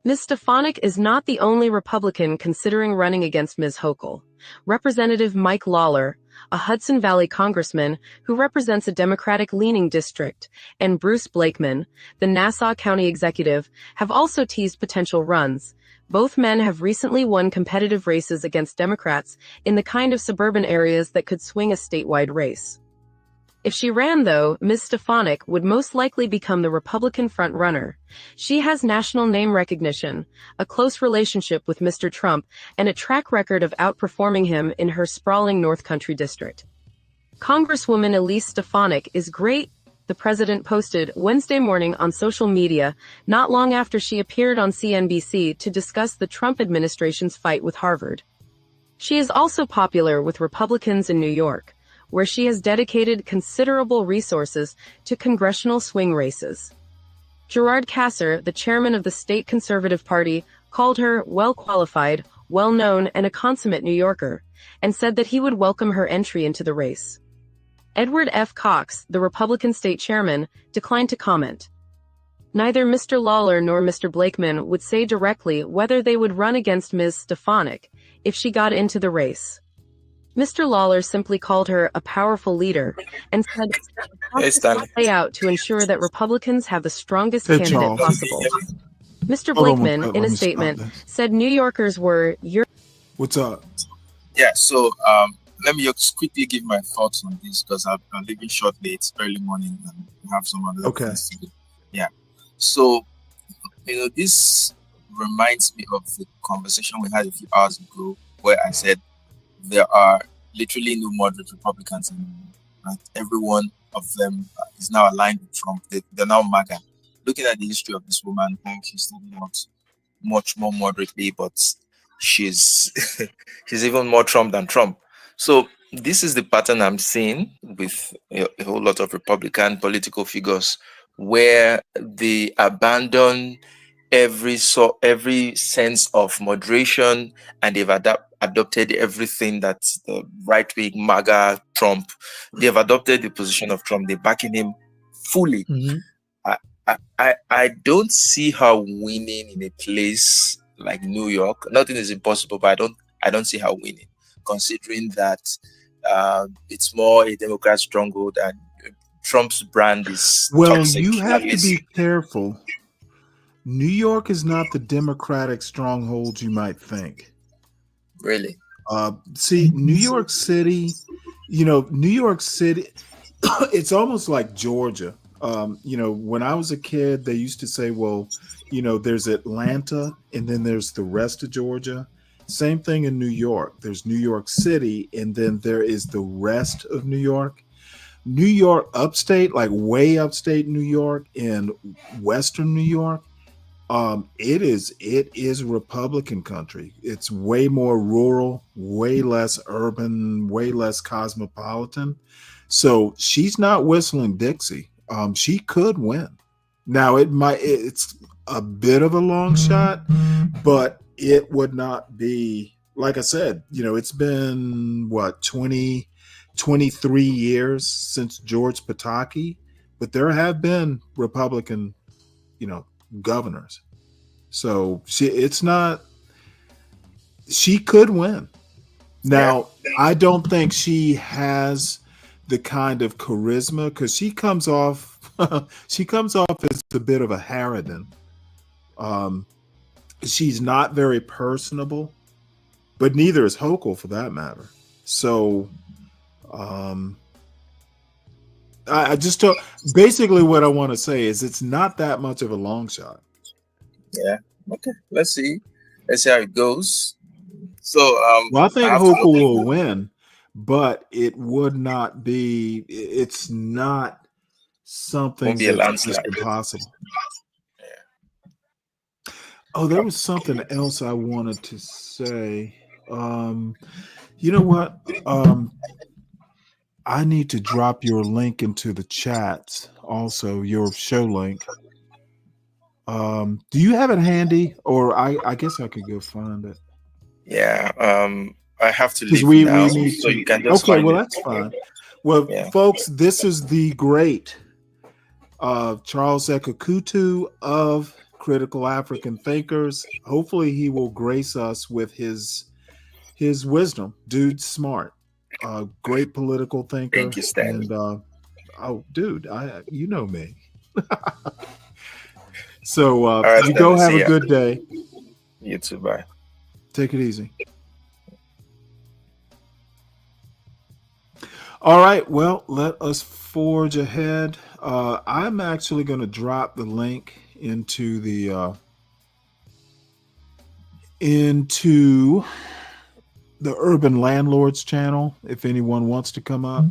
Ms. Stefanik is not the only Republican considering running against Ms. Hochul. Representative Mike Lawler, a Hudson Valley congressman who represents a Democratic-leaning district, and Bruce Blakeman, the Nassau County executive, have also teased potential runs. Both men have recently won competitive races against Democrats in the kind of suburban areas that could swing a statewide race. If she ran, though, Ms. Stefanik would most likely become the Republican frontrunner. She has national name recognition, a close relationship with Mr. Trump, and a track record of outperforming him in her sprawling North Country district. Congresswoman Elise Stefanik is great, the president posted Wednesday morning on social media, not long after she appeared on CNBC to discuss the Trump administration's fight with Harvard. She is also popular with Republicans in New York, where she has dedicated considerable resources to congressional swing races. Gerard Kasser, the chairman of the state Conservative Party, called her well-qualified, well-known, and a consummate New Yorker, and said that he would welcome her entry into the race. Edward F. Cox, the Republican state chairman, declined to comment. Neither Mr. Lawler nor Mr. Blakeman would say directly whether they would run against Ms. Stefanik if she got into the race. Mr. Lawler simply called her a powerful leader and said the process will play out to ensure that Republicans have the strongest candidate possible. Mr. Blakeman, in a statement, said New Yorkers were What's up? Yeah, so let me just quickly give my thoughts on this because I'm leaving shortly. It's early morning and I have some other things to do. Yeah. So, this reminds me of the conversation we had a few hours ago where I said there are literally no moderate Republicans anymore. Right? Every one of them is now aligned with Trump. They're now MAGA. Looking at the history of this woman, she's still not much more moderately, but she's she's even more Trump than Trump. So this is the pattern I'm seeing with a whole lot of Republican political figures, where they abandon every sense of moderation, and they've adopted everything that the right-wing MAGA Trump. They've adopted the position of Trump. They're backing him fully. I don't see how winning in a place like New York, nothing is impossible, but I don't see how winning, considering that it's more a Democrat stronghold and Trump's brand is toxic. You have to be careful. New York is not the Democratic stronghold you might think. Really? See, New York City, New York City, it's almost like Georgia. When I was a kid, they used to say, well, there's Atlanta and then there's the rest of Georgia. Same thing in New York. There's New York City and then there is the rest of New York. New York upstate, like way upstate New York and Western New York, it is Republican country. It's way more rural, way less urban, way less cosmopolitan. So she's not whistling Dixie. She could win. Now it's a bit of a long shot, but it would not be, like I said, it's been 23 years since George Pataki, but there have been Republican, governors. So she could win. Now, I don't think she has the kind of charisma because she comes off as a bit of a harridan. She's not very personable, but neither is Hochul for that matter. So I just don't, basically what I want to say is it's not that much of a long shot. Yeah. Okay. Let's see how it goes. So Well, I I think have to Hochul look will into. win, but it would not be. It's not Won't something be a that's just landslide. impossible. Oh, there was something else I wanted to say. You know what? I need to drop your link into the chats. Also, your show link. Do you have it handy, or I guess I could go find it Yeah. I have to because leave we now, need so to. you can just Okay, find well it. that's fine. Well, Yeah. folks, this is the great Charles Ekukutu of Critical African Thinkers. Hopefully, he will grace us with his wisdom. Dude's smart, great political thinker, Thank you, Stanley. and oh, dude, you know me. So All right, you go Stanley. have See a ya. good day. You too. Bye. Take it easy. All right. Well, let us forge ahead. I'm actually going to drop the link into the Urban Landlords channel if anyone wants to come up.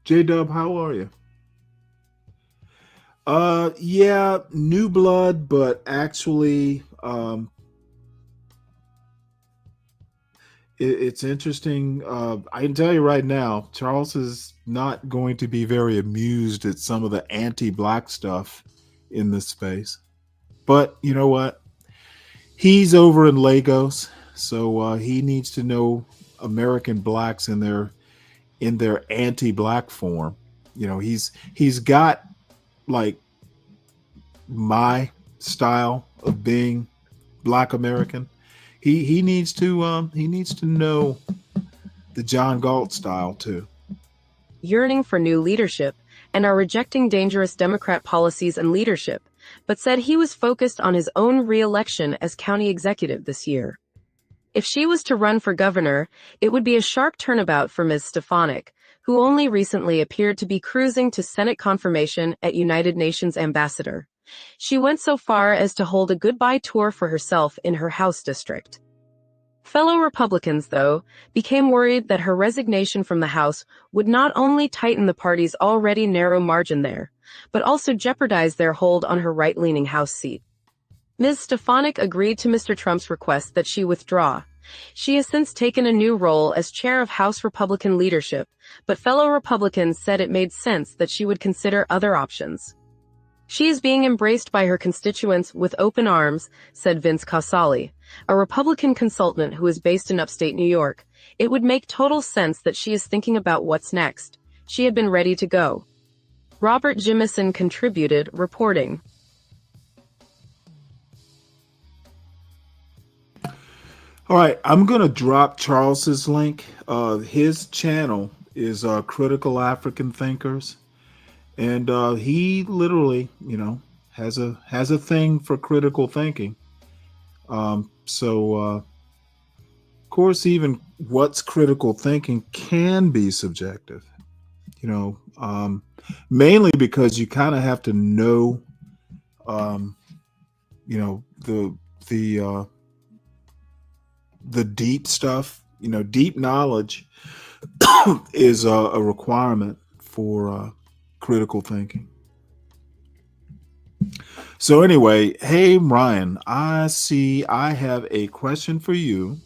J-Dub, how are you? Yeah, new blood, but actually, it's interesting. I can tell you right now, Charles is not going to be very amused at some of the anti-black stuff in this space. But you know what? He's over in Lagos, so he needs to know American blacks in their anti-black form. You know, he's got like my style of being black American. He needs to know the John Galt style too. Yearning for new leadership and are rejecting dangerous Democrat policies and leadership, but said he was focused on his own re-election as county executive this year. If she was to run for governor, it would be a sharp turnabout for Ms. Stefanik, who only recently appeared to be cruising to Senate confirmation at United Nations ambassador. She went so far as to hold a goodbye tour for herself in her House district. Fellow Republicans, though, became worried that her resignation from the House would not only tighten the party's already narrow margin there, but also jeopardize their hold on her right-leaning House seat. Ms. Stefanik agreed to Mr. Trump's request that she withdraw. She has since taken a new role as chair of House Republican leadership, but fellow Republicans said it made sense that she would consider other options. She is being embraced by her constituents with open arms, said Vince Casali, a Republican consultant who is based in upstate New York. It would make total sense that she is thinking about what's next. She had been ready to go. Robert Jimison contributed, reporting. All right, I'm going to drop Charles's link. His channel is Critical African Thinkers, and he literally, has a thing for critical thinking. Of course, even what's critical thinking can be subjective. Mainly because you kind of have to know, the deep stuff. Deep knowledge is a requirement for critical thinking. So anyway, hey Ryan, I see I have a question for you.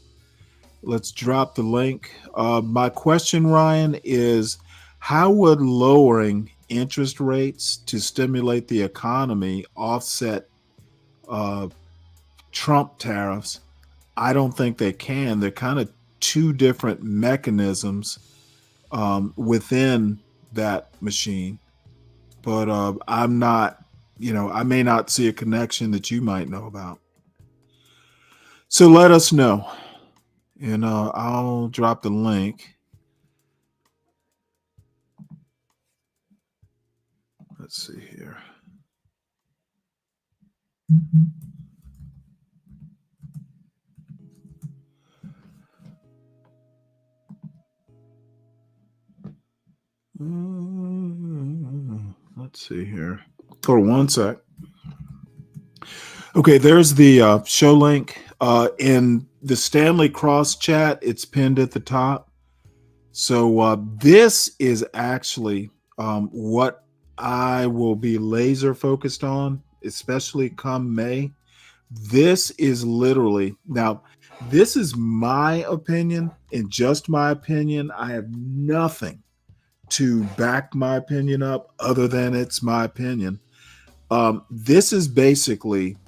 Let's drop the link. My question, Ryan, is how would lowering interest rates to stimulate the economy offset Trump tariffs? I don't think they can. They're kind of two different mechanisms within that machine. But I'm not, I may not see a connection that you might know about. So let us know. And I'll drop the link. Let's see here. Let's see here. Hold on one sec. Okay, there's the show link in the Stanley Cross chat. It's pinned at the top. So this is actually what I will be laser focused on, especially come May. This is literally, now, this is my opinion and just my opinion. I have nothing to back my opinion up other than it's my opinion. This is basically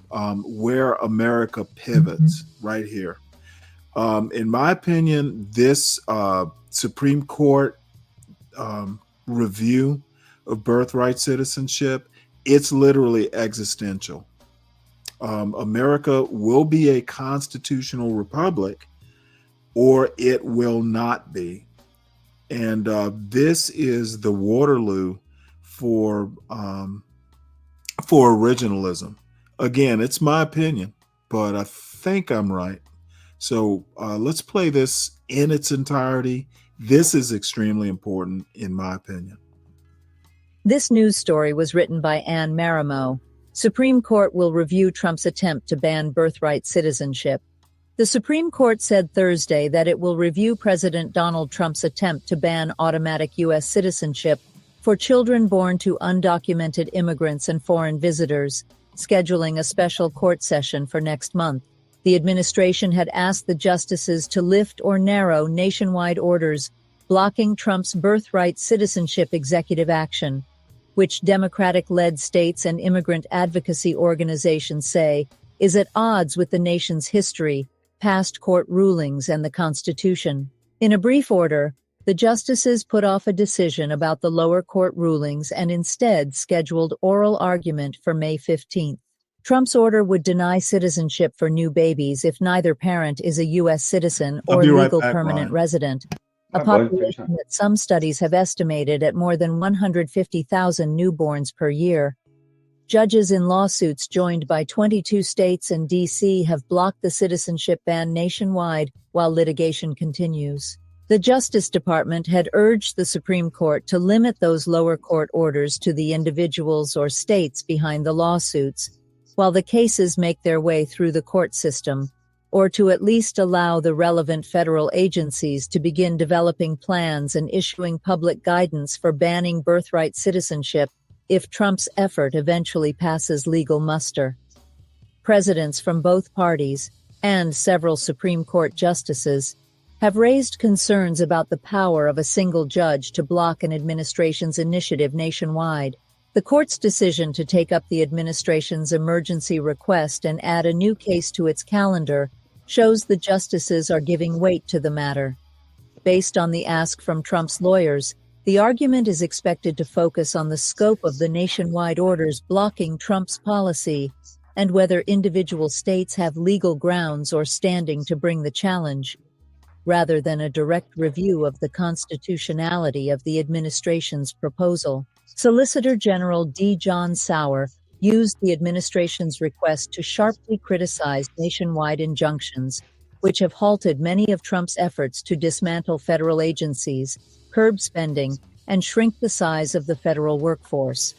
where America pivots right here. In my opinion, this Supreme Court review of birthright citizenship, it's literally existential. America will be a constitutional republic or it will not be. And this is the Waterloo for originalism. Again, it's my opinion, but I think I'm right. So let's play this in its entirety. This is extremely important, in my opinion. This news story was written by Anne Marimo. Supreme Court will review Trump's attempt to ban birthright citizenship. The Supreme Court said Thursday that it will review President Donald Trump's attempt to ban automatic U.S. citizenship for children born to undocumented immigrants and foreign visitors, scheduling a special court session for next month. The administration had asked the justices to lift or narrow nationwide orders blocking Trump's birthright citizenship executive action, which Democratic-led states and immigrant advocacy organizations say is at odds with the nation's history, past court rulings, and the Constitution. In a brief order, the justices put off a decision about the lower court rulings and instead scheduled oral argument for May 15th. Trump's order would deny citizenship for new babies if neither parent is a U.S. citizen or legal permanent resident, a population that some studies have estimated at more than 150,000 newborns per year. Judges in lawsuits joined by 22 states and D.C. have blocked the citizenship ban nationwide while litigation continues. The Justice Department had urged the Supreme Court to limit those lower court orders to the individuals or states behind the lawsuits, while the cases make their way through the court system, or to at least allow the relevant federal agencies to begin developing plans and issuing public guidance for banning birthright citizenship if Trump's effort eventually passes legal muster. Presidents from both parties, and several Supreme Court justices, have raised concerns about the power of a single judge to block an administration's initiative nationwide. The court's decision to take up the administration's emergency request and add a new case to its calendar shows the justices are giving weight to the matter. Based on the ask from Trump's lawyers, the argument is expected to focus on the scope of the nationwide orders blocking Trump's policy and whether individual states have legal grounds or standing to bring the challenge, rather than a direct review of the constitutionality of the administration's proposal. Solicitor General D. John Sauer used the administration's request to sharply criticize nationwide injunctions, which have halted many of Trump's efforts to dismantle federal agencies, curb spending, and shrink the size of the federal workforce.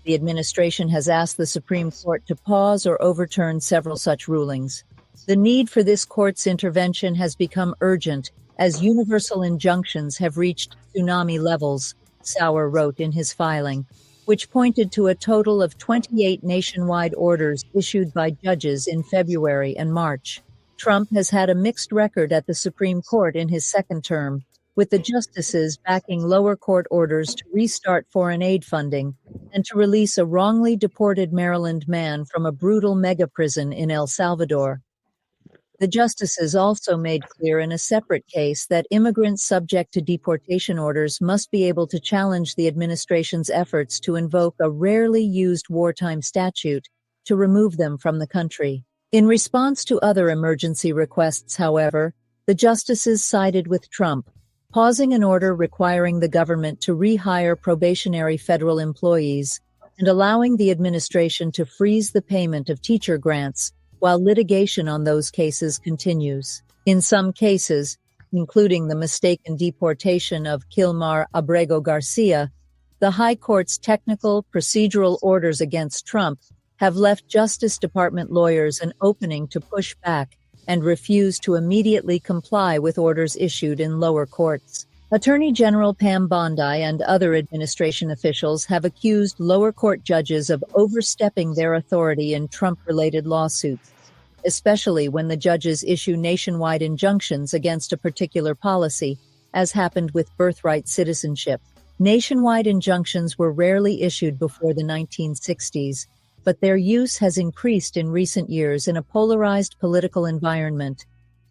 The administration has asked the Supreme Court to pause or overturn several such rulings. The need for this court's intervention has become urgent as universal injunctions have reached tsunami levels, Sauer wrote in his filing, which pointed to a total of 28 nationwide orders issued by judges in February and March. Trump has had a mixed record at the Supreme Court in his second term, with the justices backing lower court orders to restart foreign aid funding and to release a wrongly deported Maryland man from a brutal mega prison in El Salvador. The justices also made clear in a separate case that immigrants subject to deportation orders must be able to challenge the administration's efforts to invoke a rarely used wartime statute to remove them from the country. In response to other emergency requests, however, the justices sided with Trump, pausing an order requiring the government to rehire probationary federal employees and allowing the administration to freeze the payment of teacher grants while litigation on those cases continues. In some cases, including the mistaken deportation of Kilmar Abrego Garcia, the High Court's technical procedural orders against Trump have left Justice Department lawyers an opening to push back and refuse to immediately comply with orders issued in lower courts. Attorney General Pam Bondi and other administration officials have accused lower court judges of overstepping their authority in Trump-related lawsuits, especially when the judges issue nationwide injunctions against a particular policy, as happened with birthright citizenship. Nationwide injunctions were rarely issued before the 1960s, but their use has increased in recent years in a polarized political environment.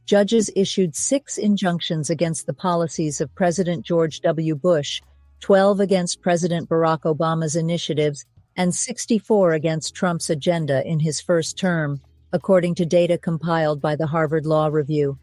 Judges issued 6 injunctions against the policies of President George W. Bush, 12 against President Barack Obama's initiatives, and 64 against Trump's agenda in his first term, according to data compiled by the Harvard Law Review.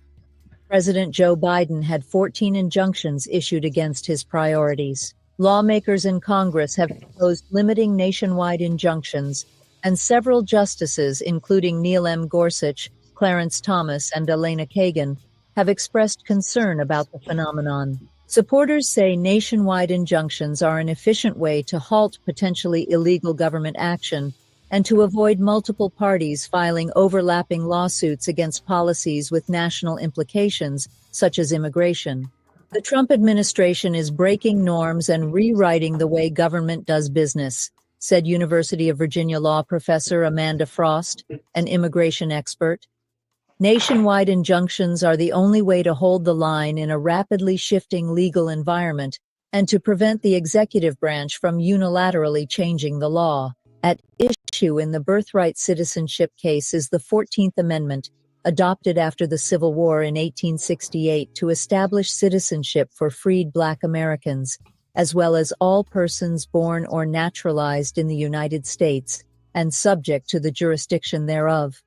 President Joe Biden had 14 injunctions issued against his priorities. Lawmakers in Congress have proposed limiting nationwide injunctions, and several justices, including Neil M. Gorsuch, Clarence Thomas, and Elena Kagan, have expressed concern about the phenomenon. Supporters say nationwide injunctions are an efficient way to halt potentially illegal government action and to avoid multiple parties filing overlapping lawsuits against policies with national implications, such as immigration. The Trump administration is breaking norms and rewriting the way government does business, said University of Virginia law professor Amanda Frost, an immigration expert. Nationwide injunctions are the only way to hold the line in a rapidly shifting legal environment and to prevent the executive branch from unilaterally changing the law. At issue in the birthright citizenship case is the 14th Amendment, adopted after the Civil War in 1868 to establish citizenship for freed Black Americans, as well as all persons born or naturalized in the United States and subject to the jurisdiction thereof.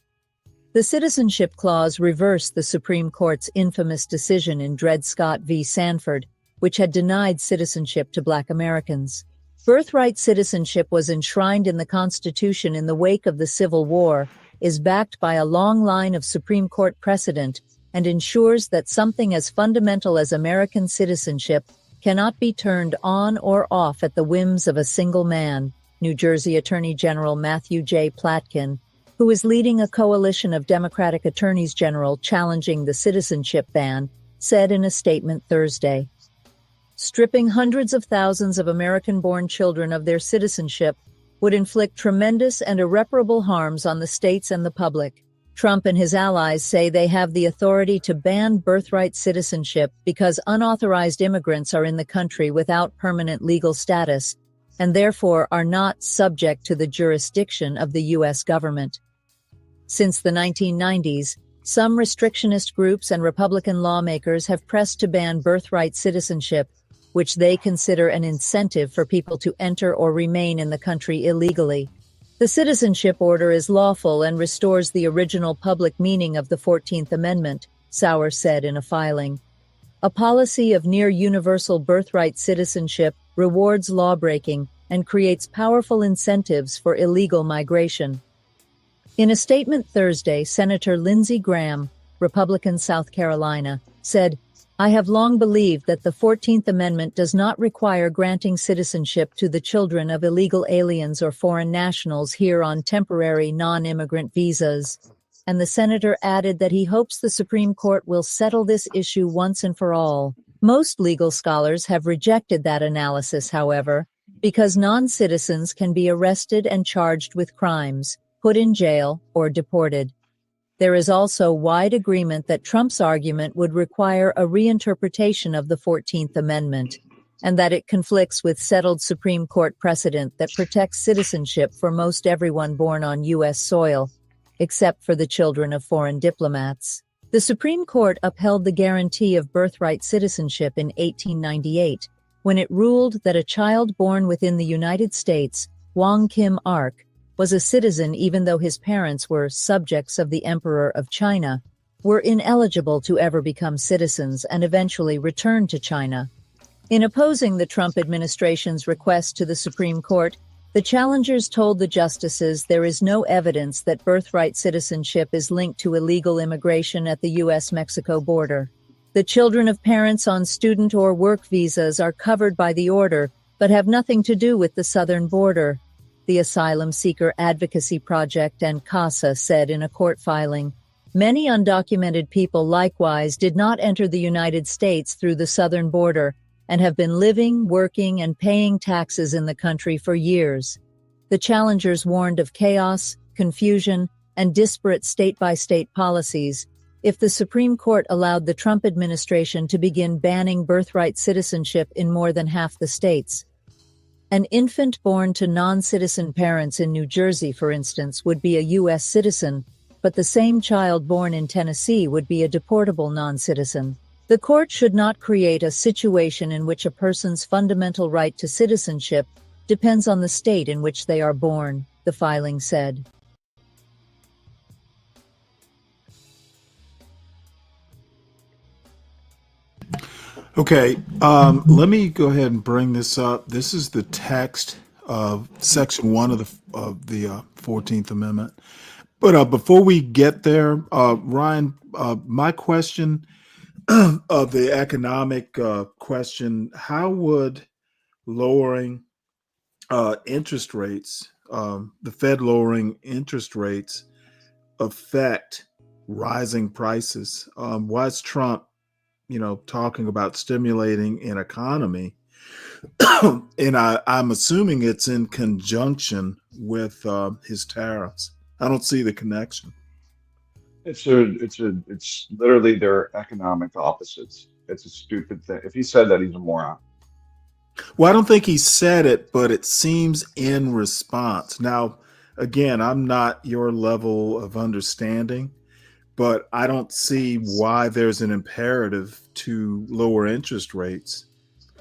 The Citizenship Clause reversed the Supreme Court's infamous decision in Dred Scott v. Sanford, which had denied citizenship to Black Americans. Birthright citizenship was enshrined in the Constitution in the wake of the Civil War, is backed by a long line of Supreme Court precedent, and ensures that something as fundamental as American citizenship cannot be turned on or off at the whims of a single man, New Jersey Attorney General Matthew J. Platkin, who is leading a coalition of Democratic attorneys general challenging the citizenship ban, said in a statement Thursday. Stripping hundreds of thousands of American-born children of their citizenship would inflict tremendous and irreparable harms on the states and the public. Trump and his allies say they have the authority to ban birthright citizenship because unauthorized immigrants are in the country without permanent legal status and therefore are not subject to the jurisdiction of the U.S. government. Since the 1990s, some restrictionist groups and Republican lawmakers have pressed to ban birthright citizenship, which they consider an incentive for people to enter or remain in the country illegally. The citizenship order is lawful and restores the original public meaning of the 14th Amendment, Sauer said in a filing. A policy of near-universal birthright citizenship rewards lawbreaking and creates powerful incentives for illegal migration. In a statement Thursday, Senator Lindsey Graham, Republican South Carolina, said, "I have long believed that the 14th Amendment does not require granting citizenship to the children of illegal aliens or foreign nationals here on temporary non-immigrant visas." And the senator added that he hopes the Supreme Court will settle this issue once and for all. Most legal scholars have rejected that analysis, however, because non-citizens can be arrested and charged with crimes, put in jail, or deported. There is also wide agreement that Trump's argument would require a reinterpretation of the 14th Amendment, and that it conflicts with settled Supreme Court precedent that protects citizenship for most everyone born on U.S. soil, except for the children of foreign diplomats. The Supreme Court upheld the guarantee of birthright citizenship in 1898, when it ruled that a child born within the United States, Wong Kim Ark, was a citizen even though his parents were subjects of the Emperor of China, were ineligible to ever become citizens and eventually returned to China. In opposing the Trump administration's request to the Supreme Court, the challengers told the justices there is no evidence that birthright citizenship is linked to illegal immigration at the U.S.-Mexico border. The children of parents on student or work visas are covered by the order, but have nothing to do with the southern border. the Asylum Seeker Advocacy Project and CASA said in a court filing. Many undocumented people likewise did not enter the United States through the southern border and have been living, working, and paying taxes in the country for years. The challengers warned of chaos, confusion, and disparate state-by-state policies if the Supreme Court allowed the Trump administration to begin banning birthright citizenship in more than half the states. An infant born to non-citizen parents in New Jersey, for instance, would be a U.S. citizen, but the same child born in Tennessee would be a deportable non-citizen. The court should not create a situation in which a person's fundamental right to citizenship depends on the state in which they are born, the filing said. Okay, let me go ahead and bring this up. This is the text of Section 1 of the 14th Amendment. But before we get there, Ryan, my question of the economic question, how would lowering interest rates, the Fed lowering interest rates, affect rising prices? Why is Trump, talking about stimulating an economy? And I'm assuming it's in conjunction with his tariffs. I don't see the connection. It's literally their economic opposites. It's a stupid thing. If he said that, he's a moron. Well, I don't think he said it, but it seems in response. Now, again, I'm not your level of understanding, but I don't see why there's an imperative to lower interest rates.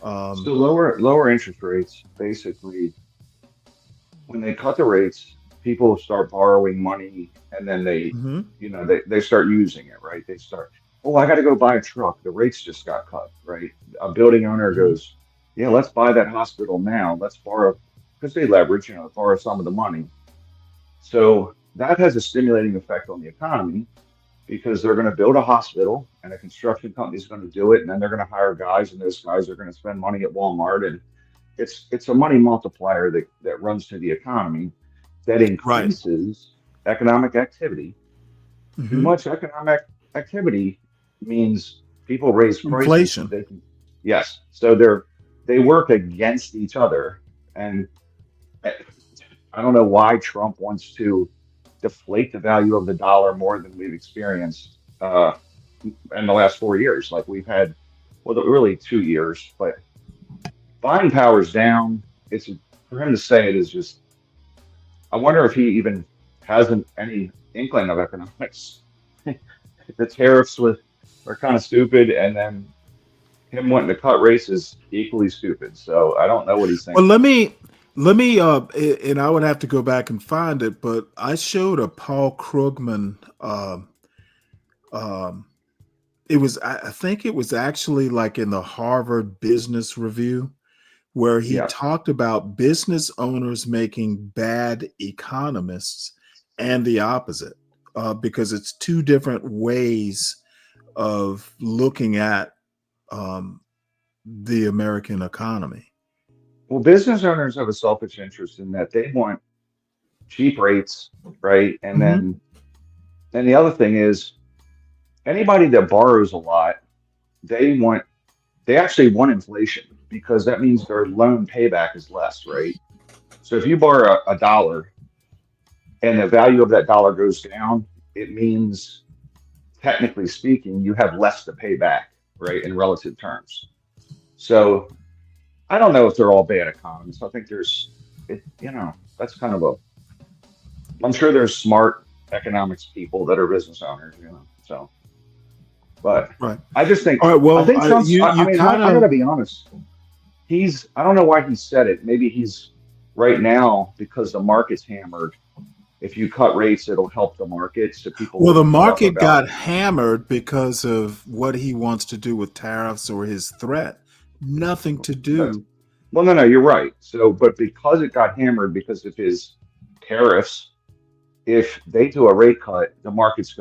So lower interest rates, basically, when they cut the rates, people start borrowing money, and then they start using it, right? They start, I got to go buy a truck. The rates just got cut, right? A building owner goes, yeah, let's buy that hospital now. Let's borrow, because they leverage, borrow some of the money. So that has a stimulating effect on the economy, because they're going to build a hospital and a construction company is going to do it, and then they're going to hire guys, and those guys are going to spend money at Walmart, and it's a money multiplier that runs through the economy that increases economic activity. Too much economic activity means people raise prices. Inflation. Yes. So they work against each other. And I don't know why Trump wants to deflate the value of the dollar more than we've experienced in the last 4 years. Like we've had, really 2 years, but buying power's down. For him to say it is just, I wonder if he even has any inkling of economics. The tariffs were kind of stupid, and then him wanting to cut rates is equally stupid. So I don't know what he's thinking. Well, let me, and I would have to go back and find it, but I showed a Paul Krugman. I think it was actually like in the Harvard Business Review, where he talked about business owners making bad economists and the opposite, because it's two different ways of looking at the American economy. Well, business owners have a selfish interest in that they want cheap rates, right? And then the other thing is, anybody that borrows a lot, they actually want inflation, because that means their loan payback is less, right? So if you borrow a dollar and the value of that dollar goes down, it means, technically speaking, you have less to pay back, right, in relative terms. So I don't know if they're all bad economists. I think that's kind of I'm sure there's smart economics people that are business owners, so. But I just think, I think Trump's, I gotta be honest. I don't know why he said it. Maybe he's right now, because the market's hammered. If you cut rates, it'll help the market. So people. Well, the market got hammered because of what he wants to do with tariffs or his threat. Nothing to do. Well, no, you're right. So, but because it got hammered because of his tariffs, if they do a rate cut, the market's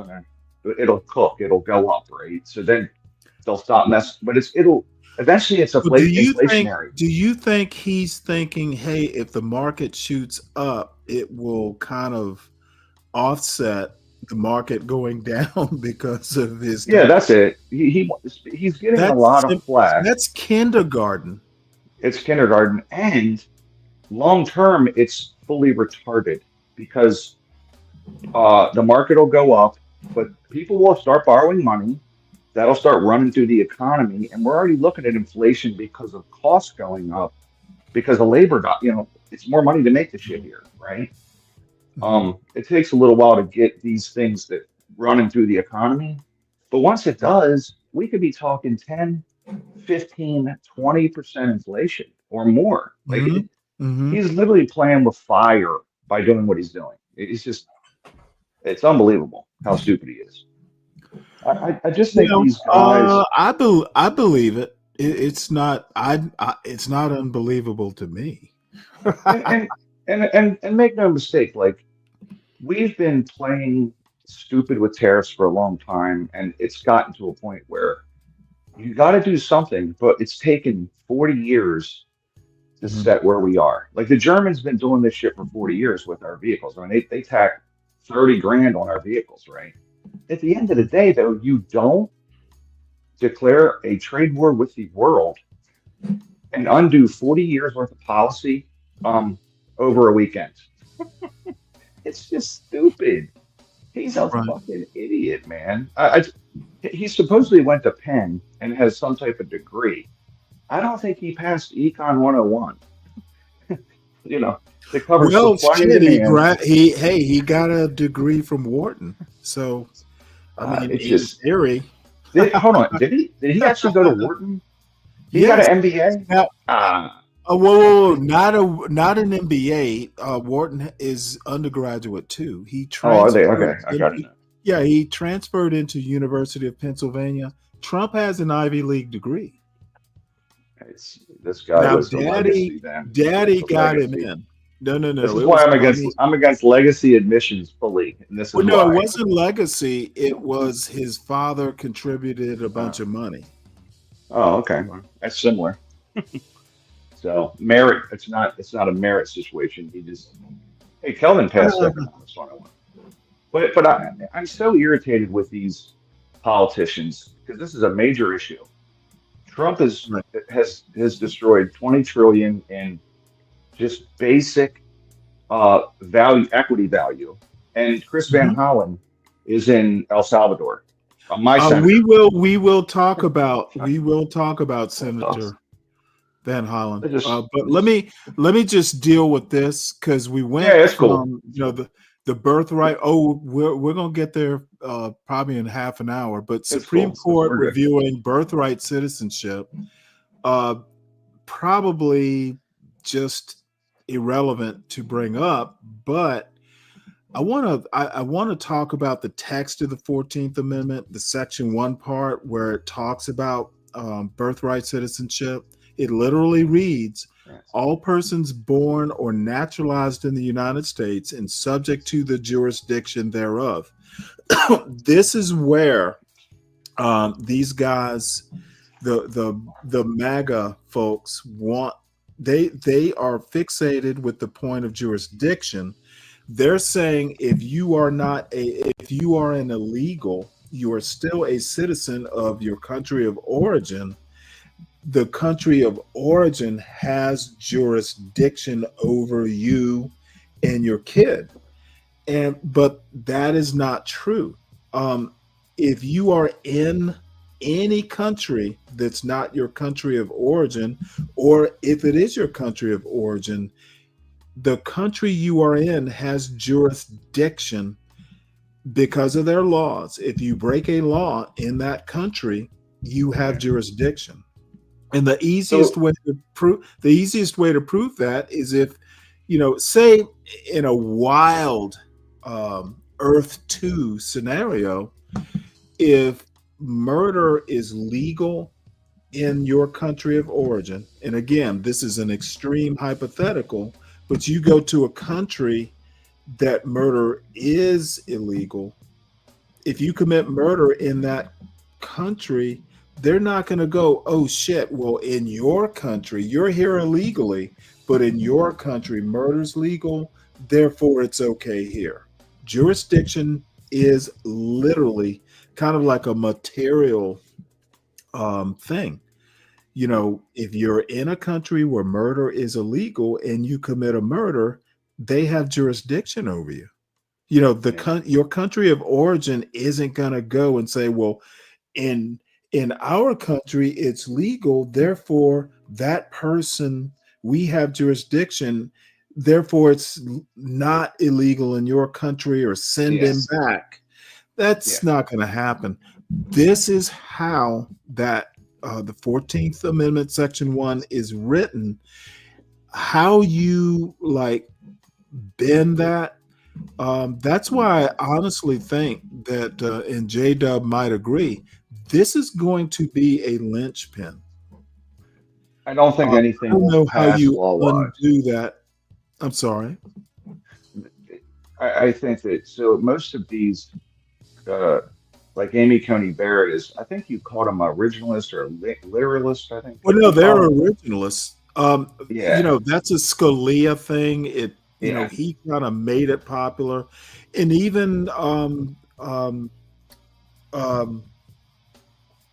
it'll cook, it'll go up, right? So then they'll stop messing. But Eventually, it's But inflationary. do you think he's thinking, hey, if the market shoots up, it will kind of offset the market going down because of his Yeah, tax? that's it. He's getting a lot of flack. That's kindergarten. It's kindergarten, and long term, it's fully retarded because the market will go up, but people will start borrowing money. That'll start running through the economy, and we're already looking at inflation because of costs going up because the labor got, it's more money to make the shit here, right? It takes a little while to get these things that running through the economy, but once it does, we could be talking 10, 15, 20% inflation or more. Like he's literally playing with fire by doing what he's doing. It's unbelievable how stupid he is. I just think these guys. I believe it. It's not. It's not unbelievable to me. and make no mistake, like we've been playing stupid with tariffs for a long time, and it's gotten to a point where you got to do something, but it's taken 40 years to set where we are. Like the Germans been doing this shit for 40 years with our vehicles. I mean, they tack 30 grand on our vehicles, right? At the end of the day, though, you don't declare a trade war with the world and undo 40 years worth of policy over a weekend. It's just stupid. He's a fucking idiot, man. He supposedly went to Penn and has some type of degree. I don't think he passed Econ 101. To cover supply and demand. He got a degree from Wharton. So, I mean, it's just theory. Hold on. Did he actually go to Wharton? He got an MBA? Whoa, not an MBA. Wharton is undergraduate too. He transferred. Oh, are they? Okay, I got it. Yeah, he transferred into University of Pennsylvania. Trump has an Ivy League degree. This guy now, was Daddy got him in. No. This is why I'm against legacy admissions fully. And this is why. No, it wasn't legacy. It was his father contributed a bunch of money. Oh, okay. That's similar. So merit, it's not a merit situation. Hey, Kelvin passed economics 101. But I'm so irritated with these politicians because this is a major issue. Trump has destroyed 20 trillion in just basic equity value, and Chris Van Hollen is in El Salvador. We will talk about Senator Van Hollen. But let me just deal with this because we went from the birthright. Oh, we're gonna get there probably in half an hour. But Supreme Court reviewing birthright citizenship, probably just irrelevant to bring up. But I want to talk about the text of the 14th Amendment, the Section 1 part where it talks about birthright citizenship. It literally reads, all persons born or naturalized in the United States and subject to the jurisdiction thereof. This is where these guys, the MAGA folks they are fixated with the point of jurisdiction. They're saying if you are an illegal, you are still a citizen of your country of origin. The country of origin has jurisdiction over you and your kid. But that is not true. If you are in any country that's not your country of origin, or if it is your country of origin, the country you are in has jurisdiction because of their laws. If you break a law in that country, you have jurisdiction. And the easiest way to prove that is if, say in a wild Earth 2 scenario, if murder is legal in your country of origin, and again, this is an extreme hypothetical, but you go to a country that murder is illegal, if you commit murder in that country, they're not going to go, oh shit, well, in your country, you're here illegally, but in your country, murder's legal, therefore it's okay here. Jurisdiction is literally kind of like a material thing. You know, if you're in a country where murder is illegal and you commit a murder, they have jurisdiction over you. You know, your country of origin isn't going to go and say, well, in our country it's legal, therefore that person, we have jurisdiction, therefore it's not illegal in your country, or send him back. That's not going to happen. This is how that the 14th Amendment Section 1 is written. How you like bend that. That's why I honestly think that, and J-Dub might agree, this is going to be a linchpin. I don't think anything I don't know will how pass you law-wise. undo that. I'm sorry. I think that, so most of these, like Amy Coney Barrett is, I think you called them originalist or literalist, I think. Well, no, they're originalists. Yeah. You know, that's a Scalia thing. You know, he kind of made it popular. And even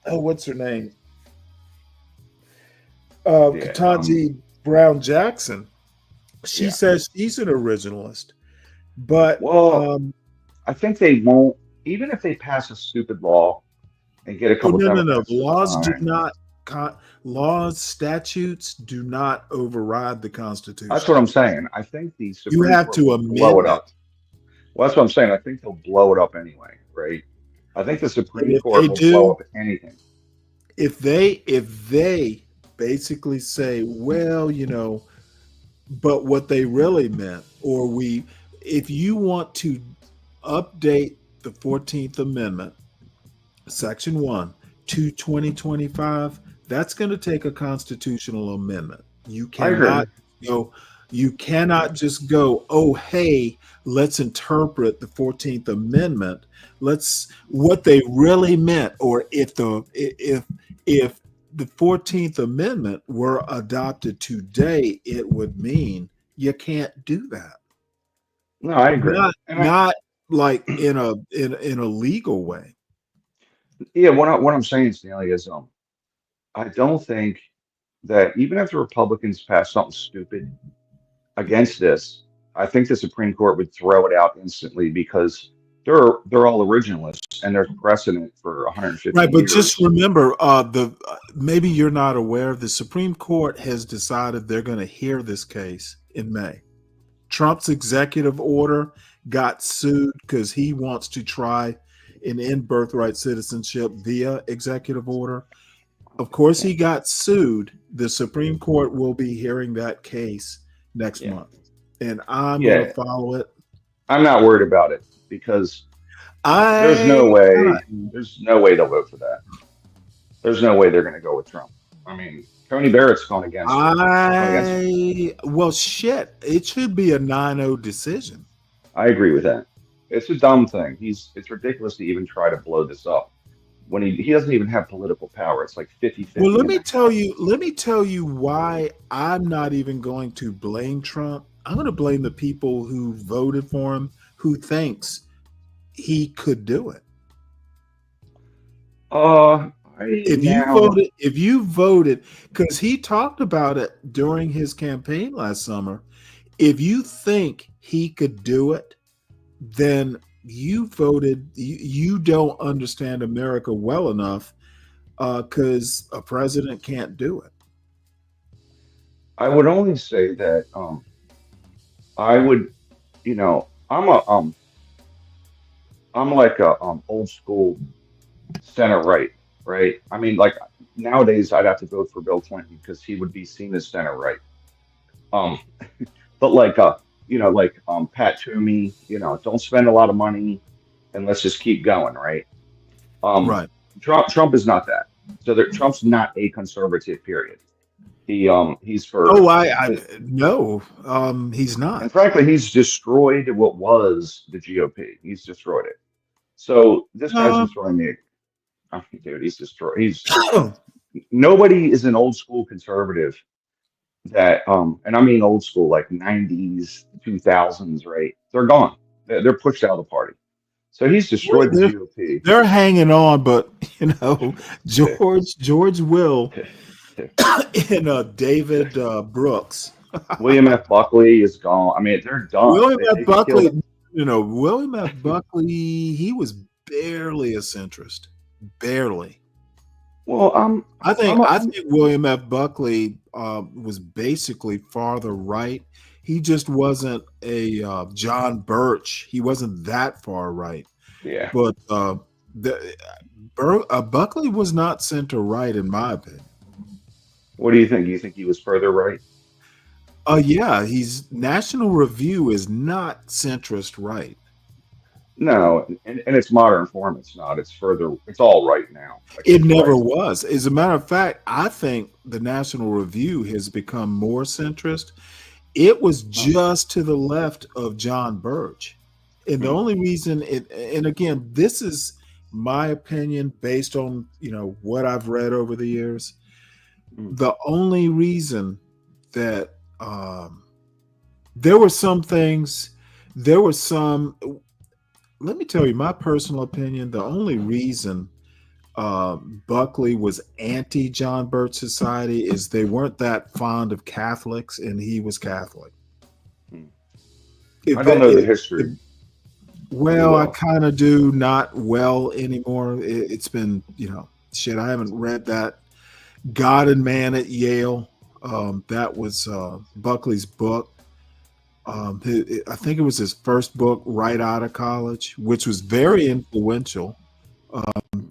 what's her name? Ketanji Brown Jackson. She says she's an originalist. But I think they won't, even if they pass a stupid law and get a couple no. Laws, statutes do not override the Constitution. That's what I'm saying. I think the Supreme You have Court to will amend blow it it. up. Well, that's what I'm saying. I think they'll blow it up anyway, right? I think the Supreme Court will blow up anything. If they basically say, well, you know, but what they really meant, or if you want to update the 14th Amendment, Section 1 to 2025, that's going to take a constitutional amendment. You cannot you cannot just go, oh, hey, let's interpret the 14th Amendment. What they really meant, or if the 14th Amendment were adopted today, it would mean you can't do that. No, I agree. Not like in a legal way. Yeah, what I'm saying, Stanley, is I don't think that even if the Republicans pass something stupid against this, I think the Supreme Court would throw it out instantly, because they're all originalists and there's precedent for 150 right, but years. just remember, maybe you're not aware, the Supreme Court has decided they're going to hear this case in May. Trump's executive order got sued because he wants to try and end birthright citizenship via executive order. Of course, he got sued. The Supreme Court will be hearing that case next month, and I'm going to follow it. I'm not worried about it, because there's no way they'll vote for that. There's no way they're going to go with Trump. I mean, Tony Barrett's gone against him. Well, shit, it should be a 9-0 decision. I agree with that. It's a dumb thing. It's ridiculous to even try to blow this up when he doesn't even have political power. It's like 50-50. Well, let me tell you why I'm not even going to blame Trump. I'm going to blame the people who voted for him, who thinks he could do it. If you voted, because he talked about it during his campaign last summer, if you think he could do it, then you voted. You don't understand America well enough, because a president can't do it. I would only say that I would, I'm like a old school center right. I mean, like nowadays I'd have to vote for Bill Clinton because he would be seen as center right. But like Pat Toomey, don't spend a lot of money and let's just keep going, right? Right. Trump is not that. So Trump's not a conservative, period. He's for no, he's not. And frankly, he's destroyed what was the GOP. He's destroyed it. So this guy's destroying me. I mean, dude, he's destroyed. He's nobody is an old school conservative that and I mean old school like 90s, 2000s, right? They're gone. They're pushed out of the party. So he's destroyed the They're, GOP. they're hanging on, but George Will and David Brooks. William F. Buckley is gone. I mean, they're done. William F. They Buckley, killed. William F. Buckley, he was barely a centrist, barely. Well, I think William F. Buckley was basically farther right. He just wasn't a John Birch. He wasn't that far right. Yeah. But Buckley was not center right, in my opinion. What do you think? You think he was further right? Yeah, he's National Review is not centrist right. No, in its modern form, it's not. It's further. It's all right now. Like, It never right. was. As a matter of fact, I think the National Review has become more centrist. It was just to the left of John Birch. And the only reason and again, this is my opinion based on, what I've read over the years. The only reason that there were some things, let me tell you my personal opinion. The only reason Buckley was anti-John Birch Society is they weren't that fond of Catholics, and he was Catholic. I don't know the history. Well, I kind of do, not well anymore. It's been, shit, I haven't read that God and Man at Yale. That was Buckley's book. I think it was his first book right out of college, which was very influential.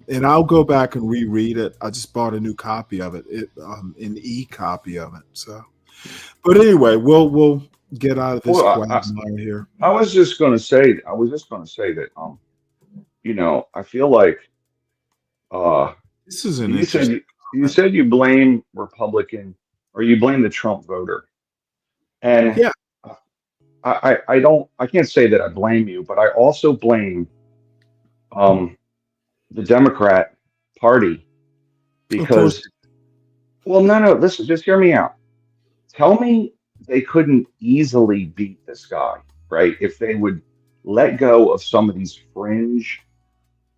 And I'll go back and reread it. I just bought a new copy of it, an e-copy of it. So, but anyway, we'll get out of this quagmire here. I was just going to say that, I feel like this is an you said you blame Republican or you blame the Trump voter, and yeah. I can't say that I blame you, but I also blame the Democrat Party because, well, no, listen, just hear me out. Tell me they couldn't easily beat this guy, right? If they would let go of some of these fringe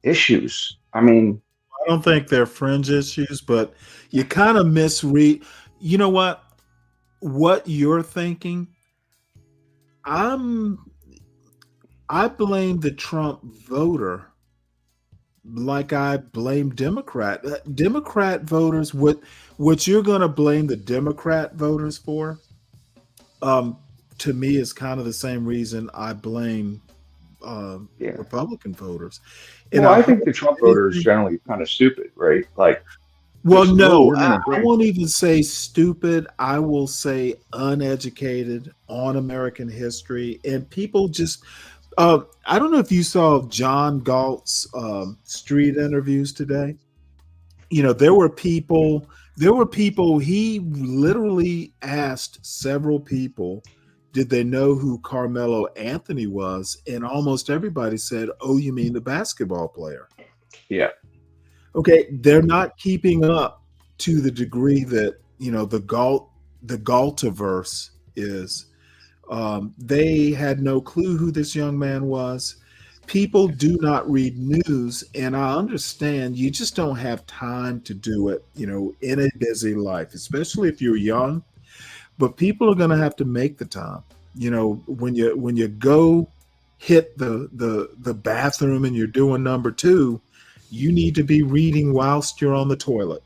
issues. I mean, I don't think they're fringe issues, but you kind of misread. You know what? What you're thinking, I blame the Trump voter like I blame Democrat voters. What you're going to blame the Democrat voters for, to me, is kind of the same reason I blame Republican voters. And I think the Trump voter is generally kind of stupid, right? Like, well, no, I won't even say stupid. I will say uneducated on American history, and people just. I don't know if you saw John Galt's street interviews today. There were people. He literally asked several people, did they know who Karmelo Anthony was? And almost everybody said, "Oh, you mean the basketball player?" Yeah. Okay, they're not keeping up to the degree that the Galtiverse is. They had no clue who this young man was. People do not read news, and I understand you just don't have time to do it, in a busy life, especially if you're young. But people are going to have to make the time. When you go hit the bathroom and you're doing number two, you need to be reading whilst you're on the toilet.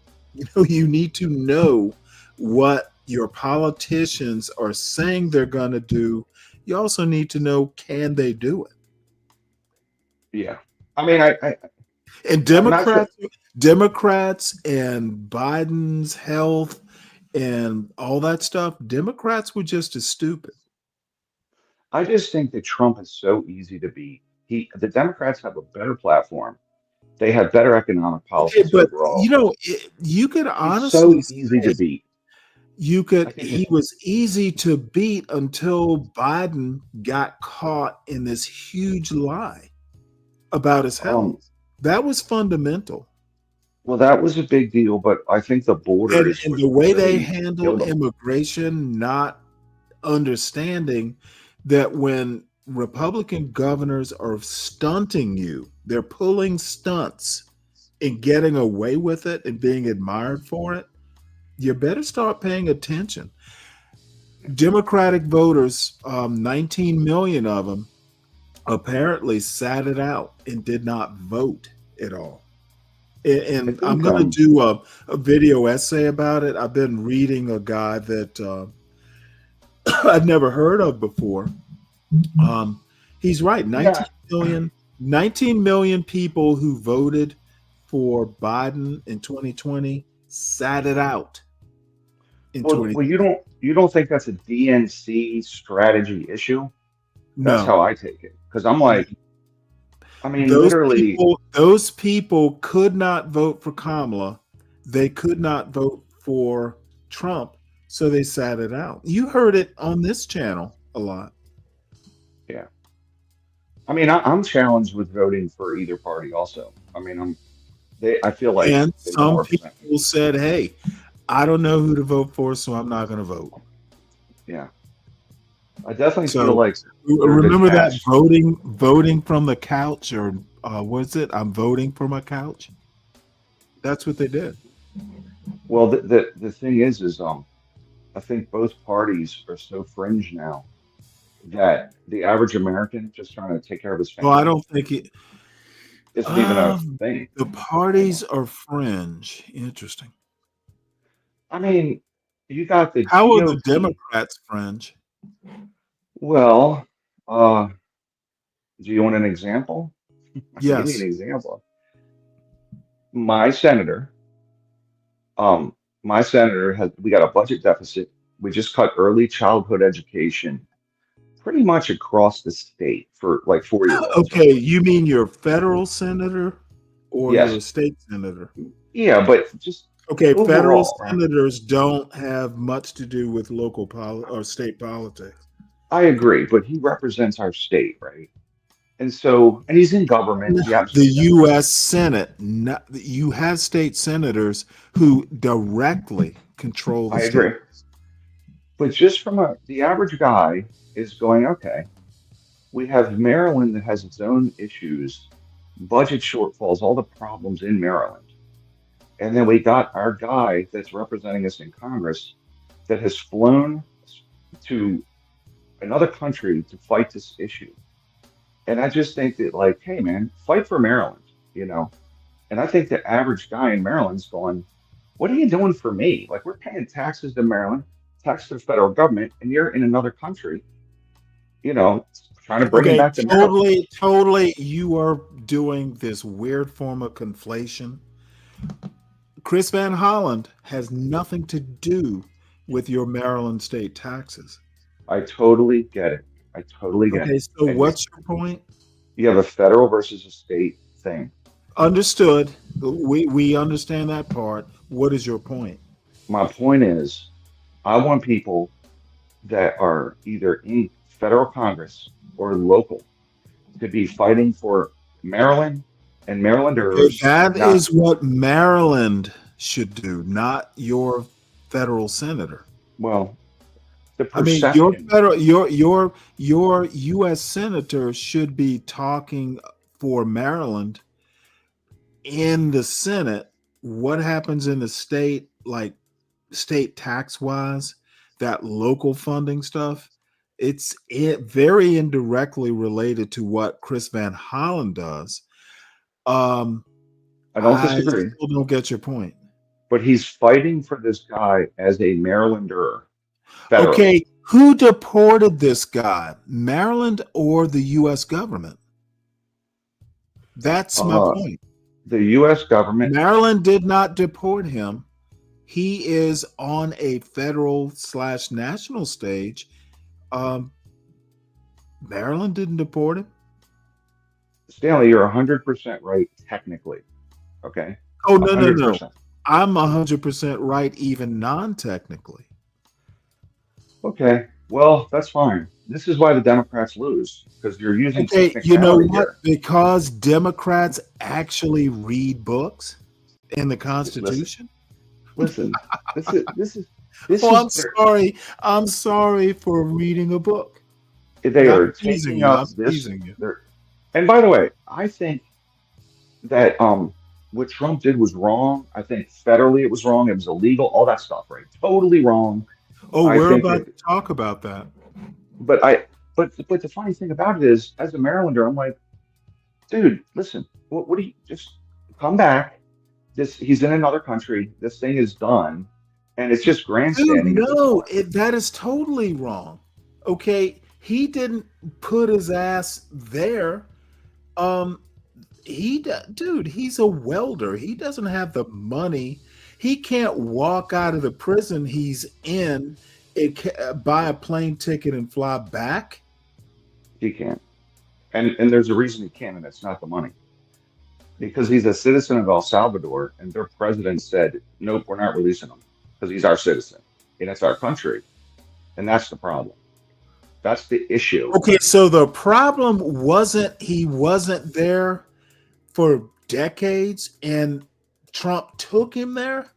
You need to know what your politicians are saying they're going to do. You also need to know, can they do it? Yeah. I mean, and Democrats and Biden's health and all that stuff, Democrats were just as stupid. I just think that Trump is so easy to beat. The Democrats have a better platform. They have better economic policies overall. You could honestly so easy to beat. He was easy to beat until Biden got caught in this huge lie about his health. That was fundamental. Well, that was a big deal, but I think the border is And what the way they really handle killed them. immigration, not understanding that when Republican governors are stunting you, they're pulling stunts and getting away with it and being admired for it, you better start paying attention. Democratic voters, 19 million of them, apparently sat it out and did not vote at all. And I'm think, going to do a video essay about it. I've been reading a guy that I'd never heard of before. He's right. 19 million people who voted for Biden in 2020 sat it out in Well, 2020. you don't think that's a DNC strategy issue? That's No. how I take it. Because I'm like, I mean, literally, those people could not vote for Kamala. They could not vote for Trump, so they sat it out. You heard it on this channel a lot. yeah. I mean, I'm challenged with voting for either party. Also, I mean, I feel like And they don't some represent me. people said, "Hey, I don't know who to vote for, so I'm not going to vote." Yeah, I definitely So feel like they're remember that detached. voting from the couch, or was it? I'm voting from my couch. That's what they did. Well, the thing is, I think both parties are so fringe now that the average American just trying to take care of his Well, I family don't think it. isn't even a thing. The parties are fringe. Interesting. I mean, you got the How are the GOP. Democrats fringe? Well, do you want an example? I can give you an Yes. example. My senator, my senator we got a budget deficit. We just cut early childhood education pretty much across the state for like 4-year-olds, Okay, right? you mean your federal senator or Yes. your state senator? Yeah, but just Okay, federal overall, right? senators don't have much to do with local or state politics. I agree, but he represents our state, right? And so, and he's in government. He The absolutely does. U.S. Senate, you have state senators who directly control the I state. agree. But just from the average guy is going, okay, we have Maryland that has its own issues, budget shortfalls, all the problems in Maryland. And then we got our guy that's representing us in Congress that has flown to another country to fight this issue. And I just think that, like, hey, man, fight for Maryland, you know? And I think the average guy in Maryland's going, what are you doing for me? Like, we're paying taxes to Maryland, taxes to the federal government, and you're in another country, you know, trying to bring it Okay, back to Maryland. totally. You are doing this weird form of conflation. Chris Van Holland has nothing to do with your Maryland state taxes. I totally get it. I totally get Okay, it. so And what's your point? you have a federal versus a state thing. Understood. We understand that part. What is your point? My point is, I want people that are either in federal Congress or local to be fighting for Maryland and Marylanders. That not, is what Maryland should do, not your federal senator. well, the I mean, perception. your U.S. senator should be talking for Maryland in the Senate. What happens in the state, like state tax wise, that local funding stuff? It's very indirectly related to what Chris Van Hollen does. I don't disagree, still don't get your point. but he's fighting for this guy as a Marylander. Federally. Okay, who deported this guy, Maryland or the U.S. government? That's my point. The U.S. government. Maryland did not deport him. He is on a federal/national stage. Maryland didn't deport him. Stanley, you're 100% right technically. Okay. Oh, no. 100%. I'm 100% right, even non-technically. Okay. Well, that's fine. This is why the Democrats lose, because you're using Okay, you know technicality what? here. Because Democrats actually read books in the Constitution? Listen. This is. Oh, I'm sorry for reading a book. They Not are teasing taking you. up I'm this. teasing you. And by the way, I think that what Trump did was wrong. I think federally it was wrong. It was illegal. All that stuff, right? Totally wrong. Oh, I we're think about to talk about that. But the funny thing about it is, as a Marylander, I'm like, dude, listen, what do you just come back? He's in another country. This thing is done, and it's just grandstanding. Dude, no, that is totally wrong. Okay, he didn't put his ass there. Dude, he's a welder. He doesn't have the money. He can't walk out of the prison he's in, buy a plane ticket and fly back. He can't, and there's a reason he can't, and it's not the money. Because he's a citizen of El Salvador, and their president said, "Nope, we're not releasing him because he's our citizen and it's our country," and that's the problem. That's the issue. Okay, so the problem wasn't he wasn't there for decades, and Trump took him there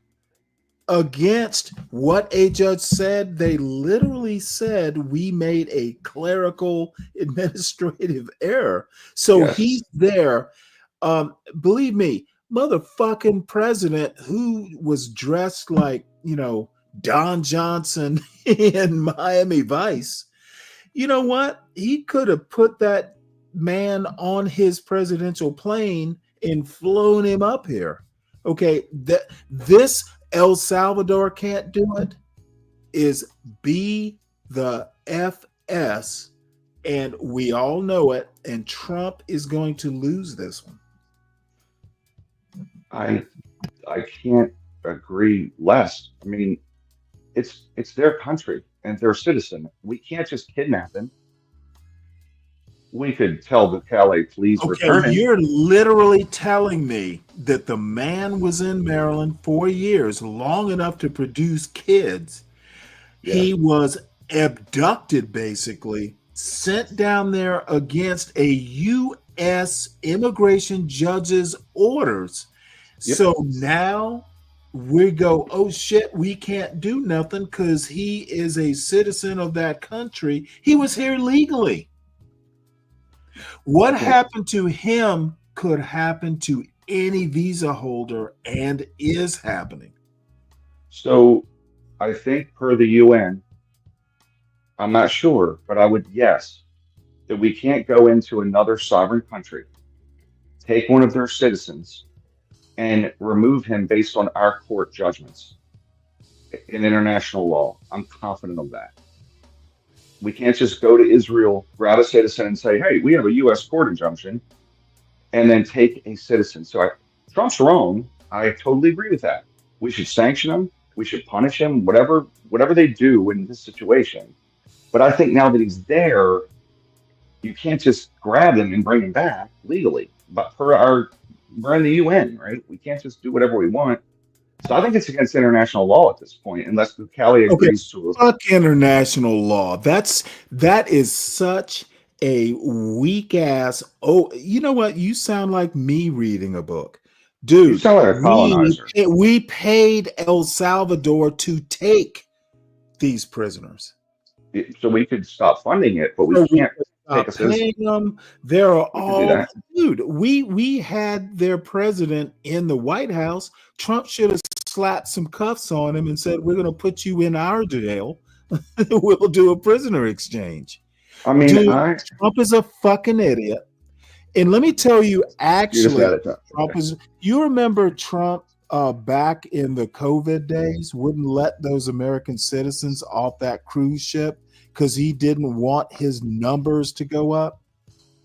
against what a judge said. They literally said we made a clerical administrative error. So Yes. he's there. Believe me, motherfucking president who was dressed like, Don Johnson in Miami Vice. You know what? He could have put that man on his presidential plane and flown him up here. Okay, this El Salvador can't do it. Is be the FS, and we all know it. And Trump is going to lose this one. I can't agree less. I mean, it's their country and their citizen. We can't just kidnap him. We could tell the Calais, please return him. You're literally telling me that the man was in Maryland 4 years, long enough to produce kids. Yeah. He was abducted, basically, sent down there against a U.S. immigration judge's orders. Yep. So now we go, oh shit, we can't do nothing because he is a citizen of that country. He was here legally. What happened to him could happen to any visa holder and is happening. So I think per the UN, I'm not sure, but I would guess that we can't go into another sovereign country, take one of their citizens, and remove him based on our court judgments in international law. I'm confident of that. We can't just go to Israel, grab a citizen, and say, hey, we have a U.S. court injunction, and then take a citizen. So Trump's wrong. I totally agree with that. We should sanction him. We should punish him, whatever they do in this situation. But I think now that he's there, you can't just grab him and bring him back legally. But we're in the UN, right? We can't just do whatever we want. So I think it's against international law at this point, unless Kelly agrees to it. Fuck international law. That is such a weak ass. Oh, you know what? You sound like me reading a book. Dude, you sound like a colonizer. We paid El Salvador to take these prisoners. So we could stop funding it, but we can't take paying them. There are all, dude. We had their president in the White House. Trump should have slapped some cuffs on him and said, "We're going to put you in our jail. We'll do a prisoner exchange." I mean, dude, Trump is a fucking idiot. And let me tell you, actually, Trump is. You remember Trump back in the COVID days wouldn't let those American citizens off that cruise ship because he didn't want his numbers to go up.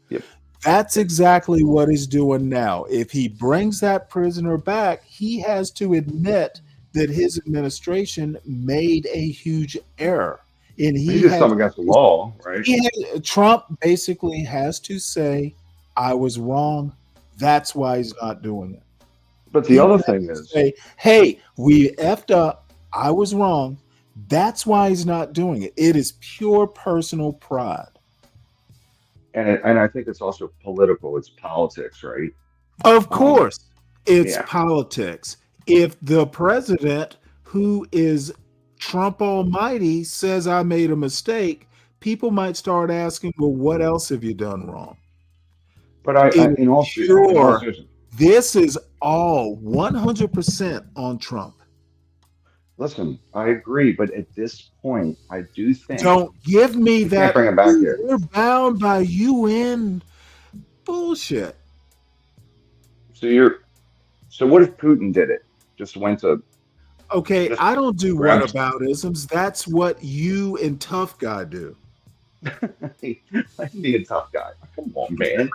Yep. That's exactly what he's doing now. If he brings that prisoner back, he has to admit that his administration made a huge error. And he did something against the law, right? Trump basically has to say, I was wrong. That's why he's not doing it. But the other thing is, say, hey, we effed up. I was wrong. That's why he's not doing it. It is pure personal pride. And I think it's also political. It's politics, right? Of course, it's politics. if the president, who is Trump Almighty, says I made a mistake, people might start asking, well, what else have you done wrong? But I in all seriousness, this is all 100% on Trump. listen, I agree, but at this point, I do think Don't give me that. Can't bring him back here. We're bound by UN bullshit. So what if Putin did it? Just went to. Okay, I don't do grab- whataboutisms. That's what you and Tough Guy do. I'd be a tough guy. Come on, man.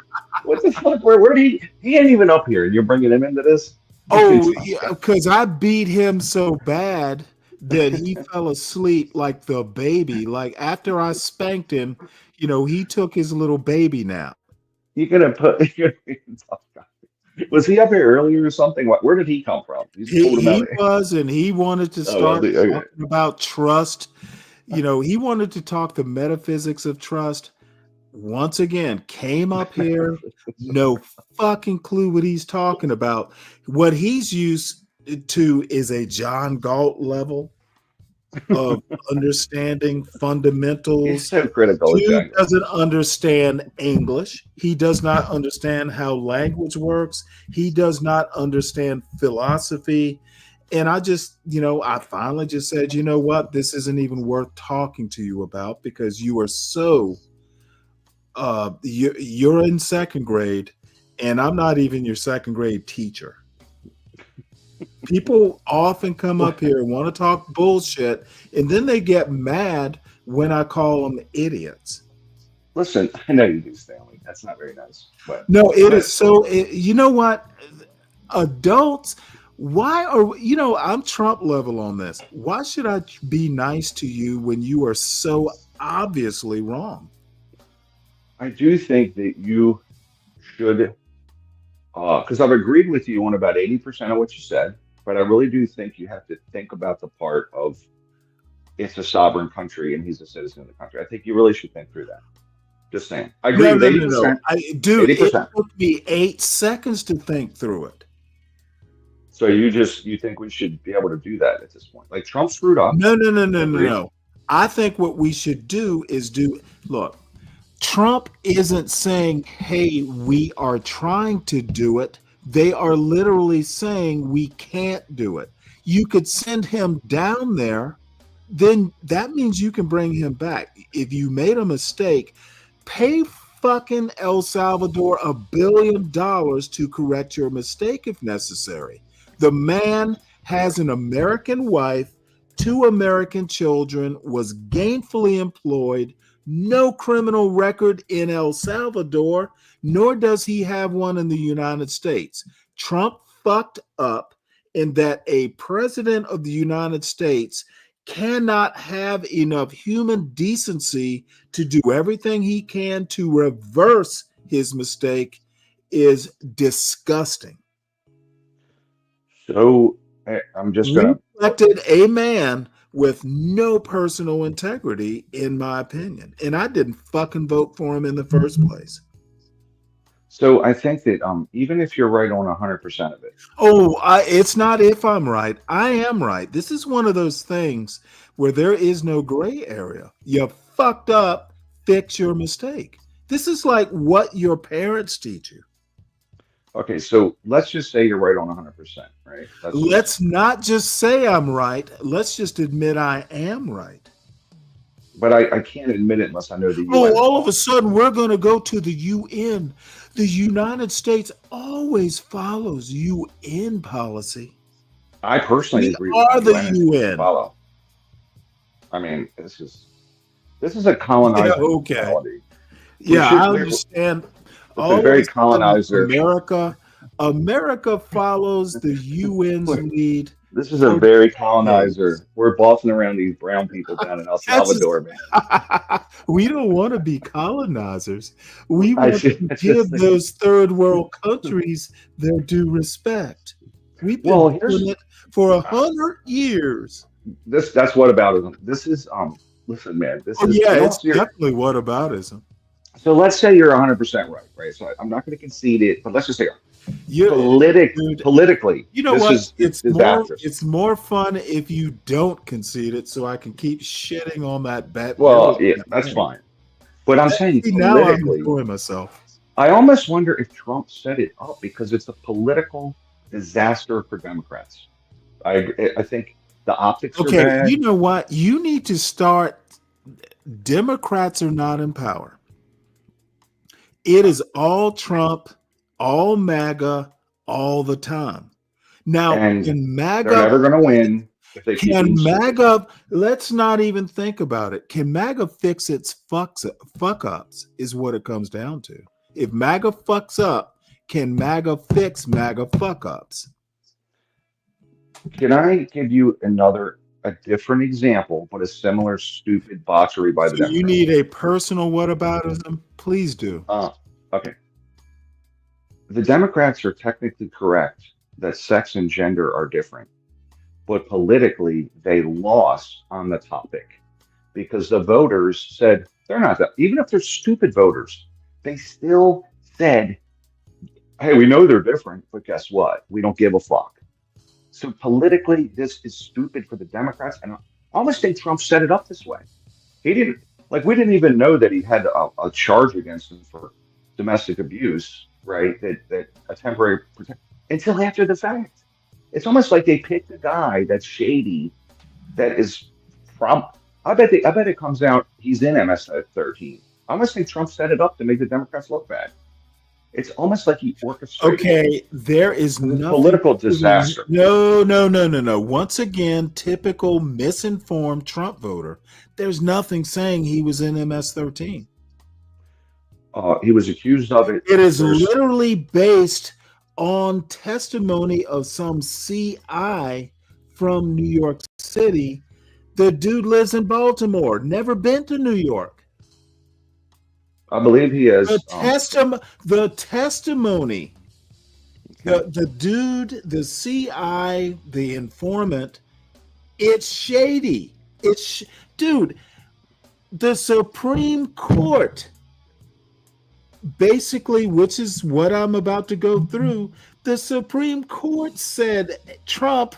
What the fuck? Where did he ain't even up here, and you're bringing him into this? Oh, yeah, because I beat him so bad that he fell asleep like the baby. Like after I spanked him, he took his little baby nap. You're gonna put you're tough guy. Was he up here earlier or something? Where did he come from? He was, and he wanted to start talking about trust. He wanted to talk the metaphysics of trust. Once again, came up here, no fucking clue what he's talking about. What he's used to is a John Galt level of understanding fundamentals. He's so critical. He doesn't understand English. He does not understand how language works. He does not understand philosophy. And I just, I finally just said, you know what? This isn't even worth talking to you about because you are so, you're in second grade and I'm not even your second grade teacher. People often come up here and want to talk bullshit, and then they get mad when I call them idiots. Listen, I know you do, Stanley. That's not very nice. But no, it is so. You know what? Adults, why are I'm Trump level on this. Why should I be nice to you when you are so obviously wrong? I do think that you should, because I've agreed with you on about 80% of what you said. But I really do think you have to think about the part of it's a sovereign country and he's a citizen of the country. I think you really should think through that. Just saying. I agree with 80%. Dude, 80%. It took me 8 seconds to think through it. So you think we should be able to do that at this point? Like Trump screwed up. No. I think what we should do is look, Trump isn't saying, hey, we are trying to do it. They are literally saying we can't do it. You could send him down there, then that means you can bring him back. If you made a mistake, pay fucking El Salvador $1 billion to correct your mistake if necessary. The man has an American wife, 2 American children, was gainfully employed, no criminal record in El Salvador, nor does he have one in the United States. Trump fucked up in that a president of the United States cannot have enough human decency to do everything he can to reverse his mistake is disgusting. So I'm just going to elected a man with no personal integrity, in my opinion. And I didn't fucking vote for him in the first place. So I think that even if you're right on 100% of it. It's not if I'm right. I am right. This is one of those things where there is no gray area. You fucked up, fix your mistake. This is like what your parents teach you. Okay, so let's just say you're right on 100%, right? Let's not just say I'm right. Let's just admit I am right. But I can't admit it unless I know the UN. All of a sudden, we're going to go to the UN. The United States always follows UN policy. I personally agree with the UN. Follow. I mean, this is a colonizer mentality. Yeah, I understand. It's a very colonizer. America follows the UN's lead. This is a very colonizer. We're bossing around these brown people down in El Salvador, man. We don't want to be colonizers. We want to give those third world countries their due respect. We've been doing it for 100 years. That's whataboutism. This is listen, man. This is it's definitely whataboutism. So let's say you're 100% right, right? So I'm not going to concede it, but let's just say politically, you know this what? is It's disastrous. more fun if you don't concede it, so I can keep shitting on that bet. Well, yeah, that's fine. But I'm saying See, now I'm politically, enjoying myself. I almost wonder if Trump set it up because it's a political disaster for Democrats. I think the optics are Okay, bad. you know what? You need to start. Democrats are not in power. It is all Trump, all MAGA, all the time. Now, And can MAGA? they're never going to win if they keep Can being stupid. MAGA? Let's not even think about it. Can MAGA fix its fuck ups? Is what it comes down to. If MAGA fucks up, can MAGA fix MAGA fuck ups? Can I give you a different example, but a similar stupid botchery by the So you Democrats? need a personal whataboutism? Please do. Okay. The Democrats are technically correct that sex and gender are different, but politically they lost on the topic because the voters said they're not that. Even if they're stupid voters, they still said, "Hey, we know they're different, but guess what? We don't give a fuck." So politically, this is stupid for the Democrats, and I almost think Trump set it up this way. He didn't we didn't even know that he had a charge against him for domestic abuse, right? That a temporary until after the fact. It's almost like they picked a guy that's shady, that is I bet it comes out he's in MS-13. I almost think Trump set it up to make the Democrats look bad. It's almost like he orchestrated. Okay, there is nothing. Political disaster. No. Once again, typical misinformed Trump voter. There's nothing saying he was in MS-13. He was accused of it. It is literally based on testimony of some CI from New York City. The dude lives in Baltimore, never been to New York. I believe he is. The testimony, the dude, the CI, the informant, it's shady. Dude, the Supreme Court, basically, which is what I'm about to go through, the Supreme Court said, Trump,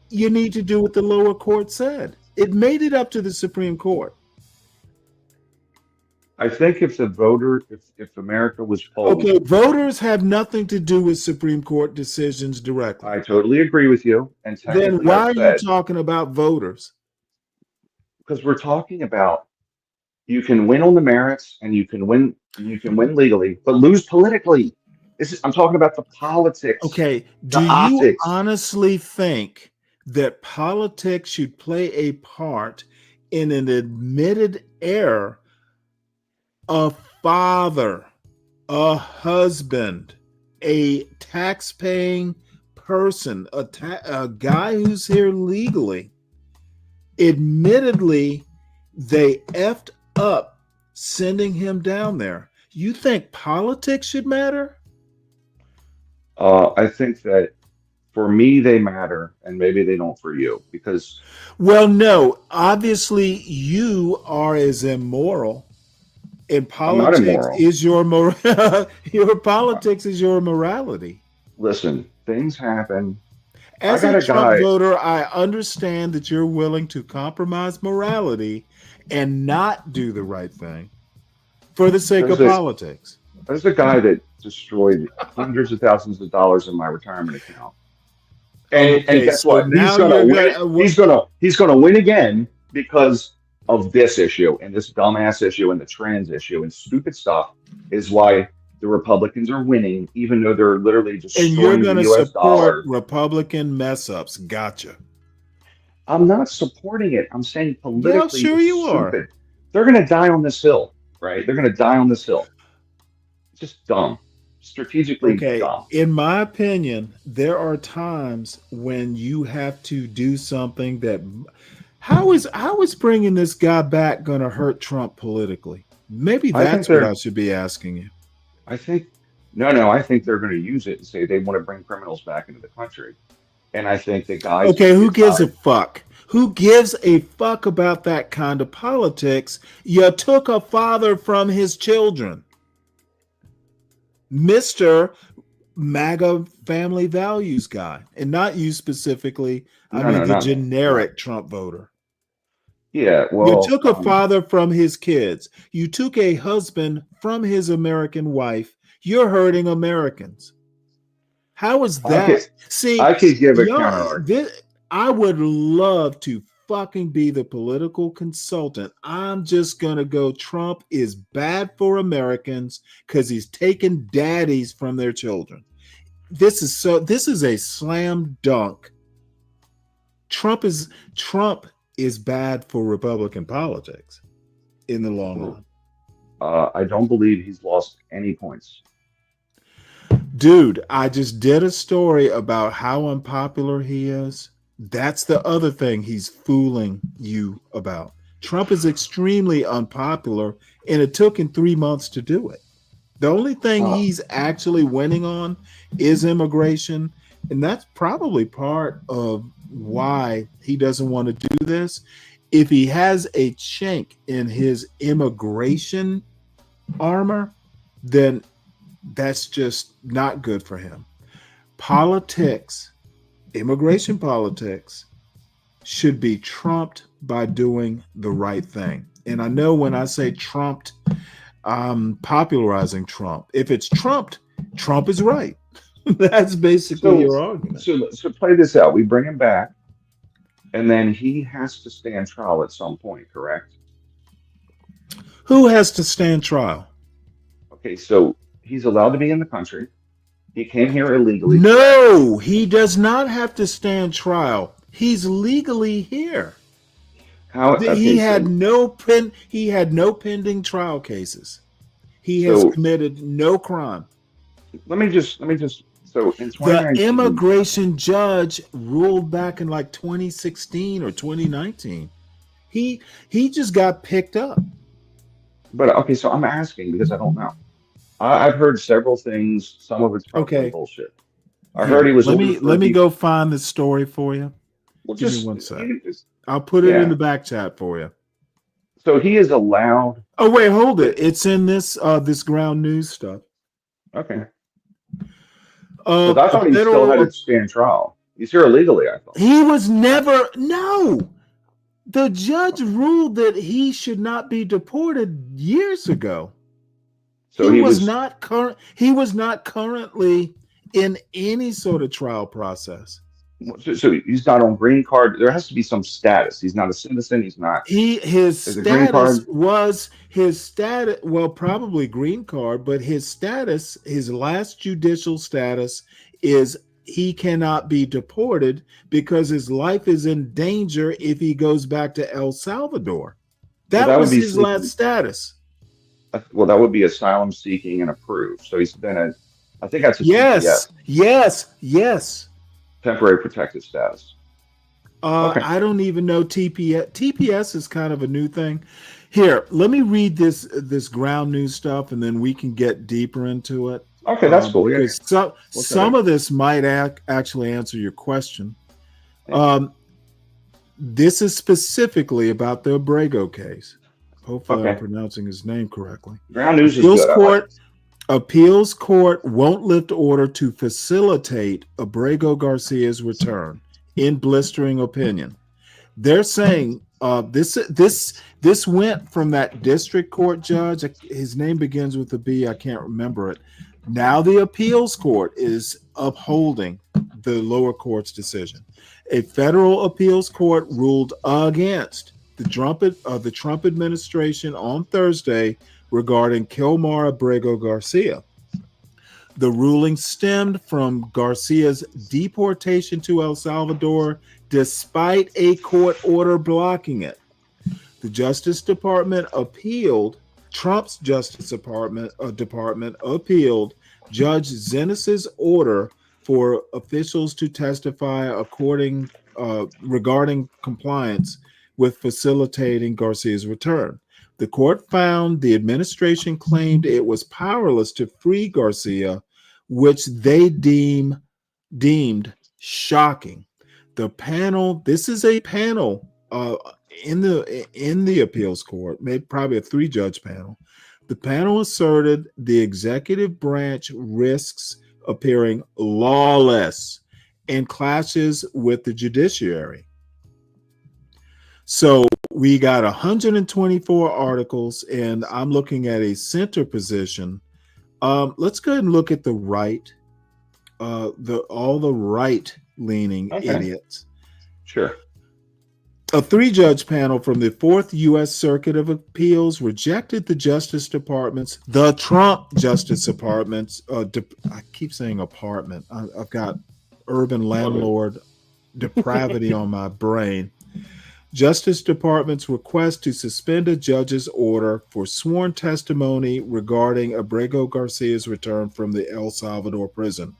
you need to do what the lower court said. It made it up to the Supreme Court. I think if America was polled. Okay, voters have nothing to do with Supreme Court decisions directly. I totally agree with you. And then why are you talking about voters? Because we're talking about you can win on the merits and you can win legally, but lose politically. I'm talking about the politics. Okay, do you honestly think that politics should play a part in an admitted error? A father, a husband, a tax-paying person, a guy who's here legally, admittedly, they effed up sending him down there. You think politics should matter? I think that for me, they matter, and maybe they don't for you because. Well, no, obviously you are as immoral. And politics is your politics is your morality. Listen, things happen. As a Trump voter, I understand that you're willing to compromise morality and not do the right thing for the sake of politics. There's a guy that destroyed hundreds of thousands of dollars in my retirement account. And guess what? He's gonna win again because of this issue and this dumbass issue and the trans issue and stupid stuff is why the Republicans are winning, even though they're literally destroying the US dollar. And you're going to support Republican mess ups. Gotcha. I'm not supporting it. I'm saying politically, yeah, sure you are. Stupid. They're going to die on this hill, right? They're going to die on this hill. It's just dumb. Strategically dumb. In my opinion, there are times when you have to do something that. How is bringing this guy back going to hurt Trump politically? Maybe that's what I should be asking you. I think I think they're going to use it and say they want to bring criminals back into the country. And I think the guys. Okay, who gives a fuck? Who gives a fuck about that kind of politics? You took a father from his children. Mr. MAGA family values guy. And not you specifically. I No, mean no, the not me. generic Right. Trump voter. Yeah, You well, took a father from his kids. You took a husband from his American wife. You're hurting Americans. How is that? See, I could give a counter y'all, argument. I would love to fucking be the political consultant. I'm just gonna go. Trump is bad for Americans because he's taking daddies from their children. This is a slam dunk. Trump is bad for Republican politics in the long run. I don't believe he's lost any points. Dude, I just did a story about how unpopular he is. That's the other thing he's fooling you about. Trump is extremely unpopular, and it took him 3 months to do it. The only thing he's actually winning on is immigration, and that's probably part of why he doesn't want to do this. If he has a chink in his immigration armor, then that's just not good for him. Politics, immigration politics, should be trumped by doing the right thing. And I know when I say trumped, I'm popularizing Trump. If it's trumped, Trump is right. That's basically your argument. So play this out. We bring him back, and then he has to stand trial at some point, correct? Who has to stand trial? Okay, so he's allowed to be in the country. He came here illegally. No, he does not have to stand trial. He's legally here. How okay, he had no pending trial cases. He has committed no crime. Let me just so in 2019, the immigration judge ruled back in like 2016 or 2019. He just got picked up. But okay, so I'm asking because I don't know. I've heard several things. Some of it's probably bullshit. I heard he was. Let me go find the story for you. Well, Give just me 1 second. I'll put it in the back chat for you. So he is allowed. Oh wait, hold it. It's in this this ground news stuff. Okay. I thought he still had to stand trial. He's here illegally, I thought. He was never. No. The judge ruled that he should not be deported years ago. So he was not current. He was not currently in any sort of trial process. So he's not on green card. There has to be some status. He's not a citizen. He's not. His status was his status. Well, probably green card, but his status, his last judicial status, is he cannot be deported because his life is in danger if he goes back to El Salvador. That was his last status. Well, that would be asylum seeking and approved. So he's been a. I think that's a yes, TPS. yes. Temporary protected status. Okay. I don't even know TPS. TPS is kind of a new thing. Here, let me read this ground news stuff, and then we can get deeper into it. Okay, that's cool. Yeah. Some of this might actually answer your question. This is specifically about the Abrego case. Hopefully, I'm pronouncing his name correctly. Ground news is good. Appeals court won't lift order to facilitate Abrego Garcia's return in blistering opinion. They're saying this went from that district court judge. His name begins with a B. I can't remember it. Now the appeals court is upholding the lower court's decision. A federal appeals court ruled against the Trump administration on Thursday regarding Kilmar Abrego Garcia. The ruling stemmed from Garcia's deportation to El Salvador despite a court order blocking it. The Justice Department appealed, Trump's Justice Department appealed Judge Zennis's order for officials to testify regarding compliance with facilitating Garcia's return. The court found the administration claimed it was powerless to free Garcia, which they deemed shocking. the panel, this is a panel in the appeals court, maybe probably a 3-judge panel. The panel asserted the executive branch risks appearing lawless and clashes with the judiciary. So we got 124 articles, and I'm looking at a center position. Let's go ahead and look at the right, all the right-leaning idiots. Sure. A 3-judge panel from the 4th U.S. Circuit of Appeals rejected the the Trump Justice Department's, I keep saying apartment. I've got urban landlord depravity on my brain. Justice Department's request to suspend a judge's order for sworn testimony regarding Abrego Garcia's return from the El Salvador prison.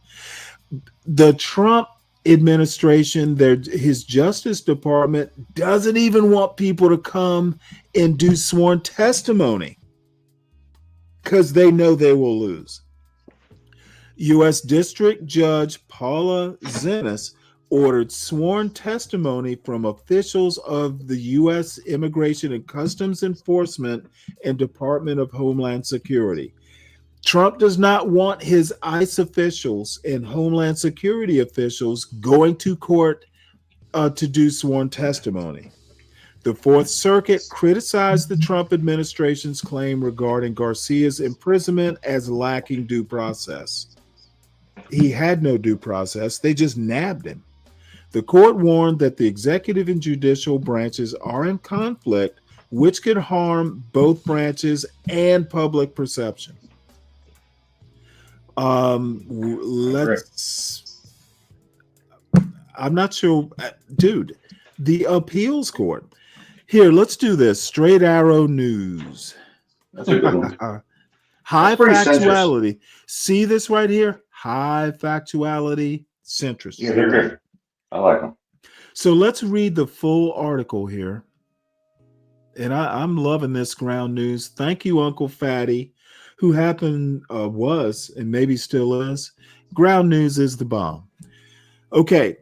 The Trump administration, his Justice Department doesn't even want people to come and do sworn testimony because they know they will lose. U.S. District Judge Paula Zenas ordered sworn testimony from officials of the U.S. Immigration and Customs Enforcement and Department of Homeland Security. Trump does not want his ICE officials and Homeland Security officials going to court to do sworn testimony. The 4th Circuit criticized the Trump administration's claim regarding Garcia's imprisonment as lacking due process. He had no due process. They just nabbed him. The court warned that the executive and judicial branches are in conflict, which could harm both branches and public perception. I'm not sure, dude, the appeals court. Here, let's do this. Straight Arrow News. That's a good one. High factuality. See this right here? High factuality centrist. Yeah, they're great. I like them. So let's read the full article here. And I'm loving this ground news. Thank you, Uncle Fatty, who was and maybe still is. Ground news is the bomb. Okay.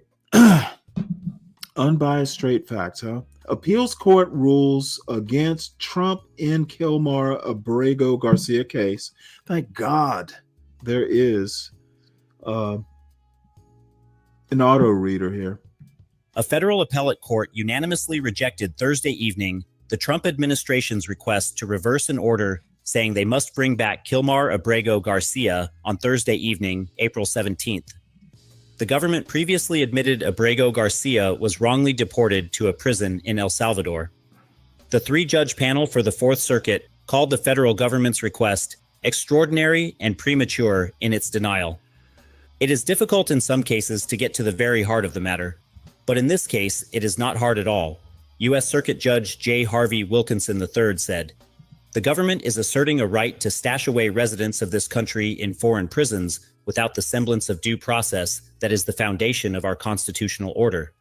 Unbiased straight facts, huh? Appeals court rules against Trump in Kilmar Abrego Garcia case. Thank God there is an auto reader here. A federal appellate court unanimously rejected Thursday evening the Trump administration's request to reverse an order saying they must bring back Kilmar Abrego Garcia on Thursday evening, April 17th. The government previously admitted Abrego Garcia was wrongly deported to a prison in El Salvador. The 3-judge panel for the 4th Circuit called the federal government's request extraordinary and premature in its denial. It is difficult in some cases to get to the very heart of the matter, but in this case, it is not hard at all. U.S. Circuit Judge J. Harvey Wilkinson III said, "The government is asserting a right to stash away residents of this country in foreign prisons without the semblance of due process that is the foundation of our constitutional order.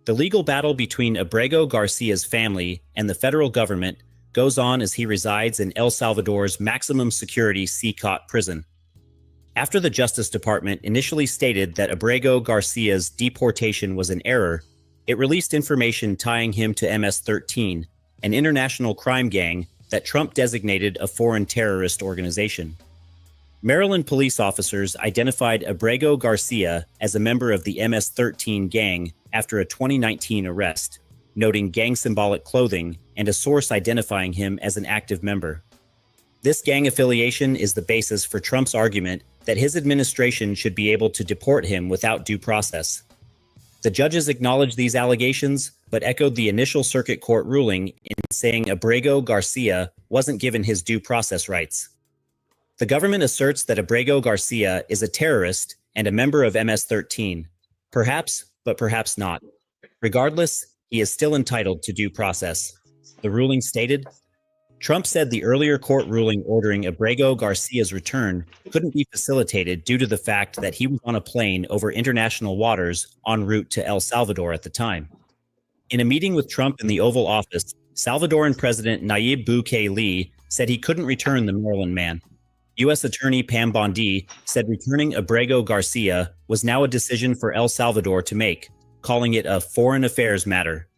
The legal battle between Abrego Garcia's family and the federal government goes on as he resides in El Salvador's maximum security CCOT prison. After the Justice Department initially stated that Abrego Garcia's deportation was an error, it released information tying him to MS-13, an international crime gang that Trump designated a foreign terrorist organization. Maryland police officers identified Abrego Garcia as a member of the MS-13 gang after a 2019 arrest, noting gang symbolic clothing and a source identifying him as an active member. This gang affiliation is the basis for Trump's argument that his administration should be able to deport him without due process. The judges acknowledged these allegations, but echoed the initial circuit court ruling in saying Abrego Garcia wasn't given his due process rights. The government asserts that Abrego Garcia is a terrorist and a member of MS-13. Perhaps, but perhaps not. Regardless, he is still entitled to due process. The ruling stated, Trump said the earlier court ruling ordering Abrego Garcia's return couldn't be facilitated due to the fact that he was on a plane over international waters en route to El Salvador at the time. In a meeting with Trump in the Oval Office, Salvadoran President Nayib Bukele said he couldn't return the Maryland man. U.S. Attorney Pam Bondi said returning Abrego Garcia was now a decision for El Salvador to make, calling it a foreign affairs matter.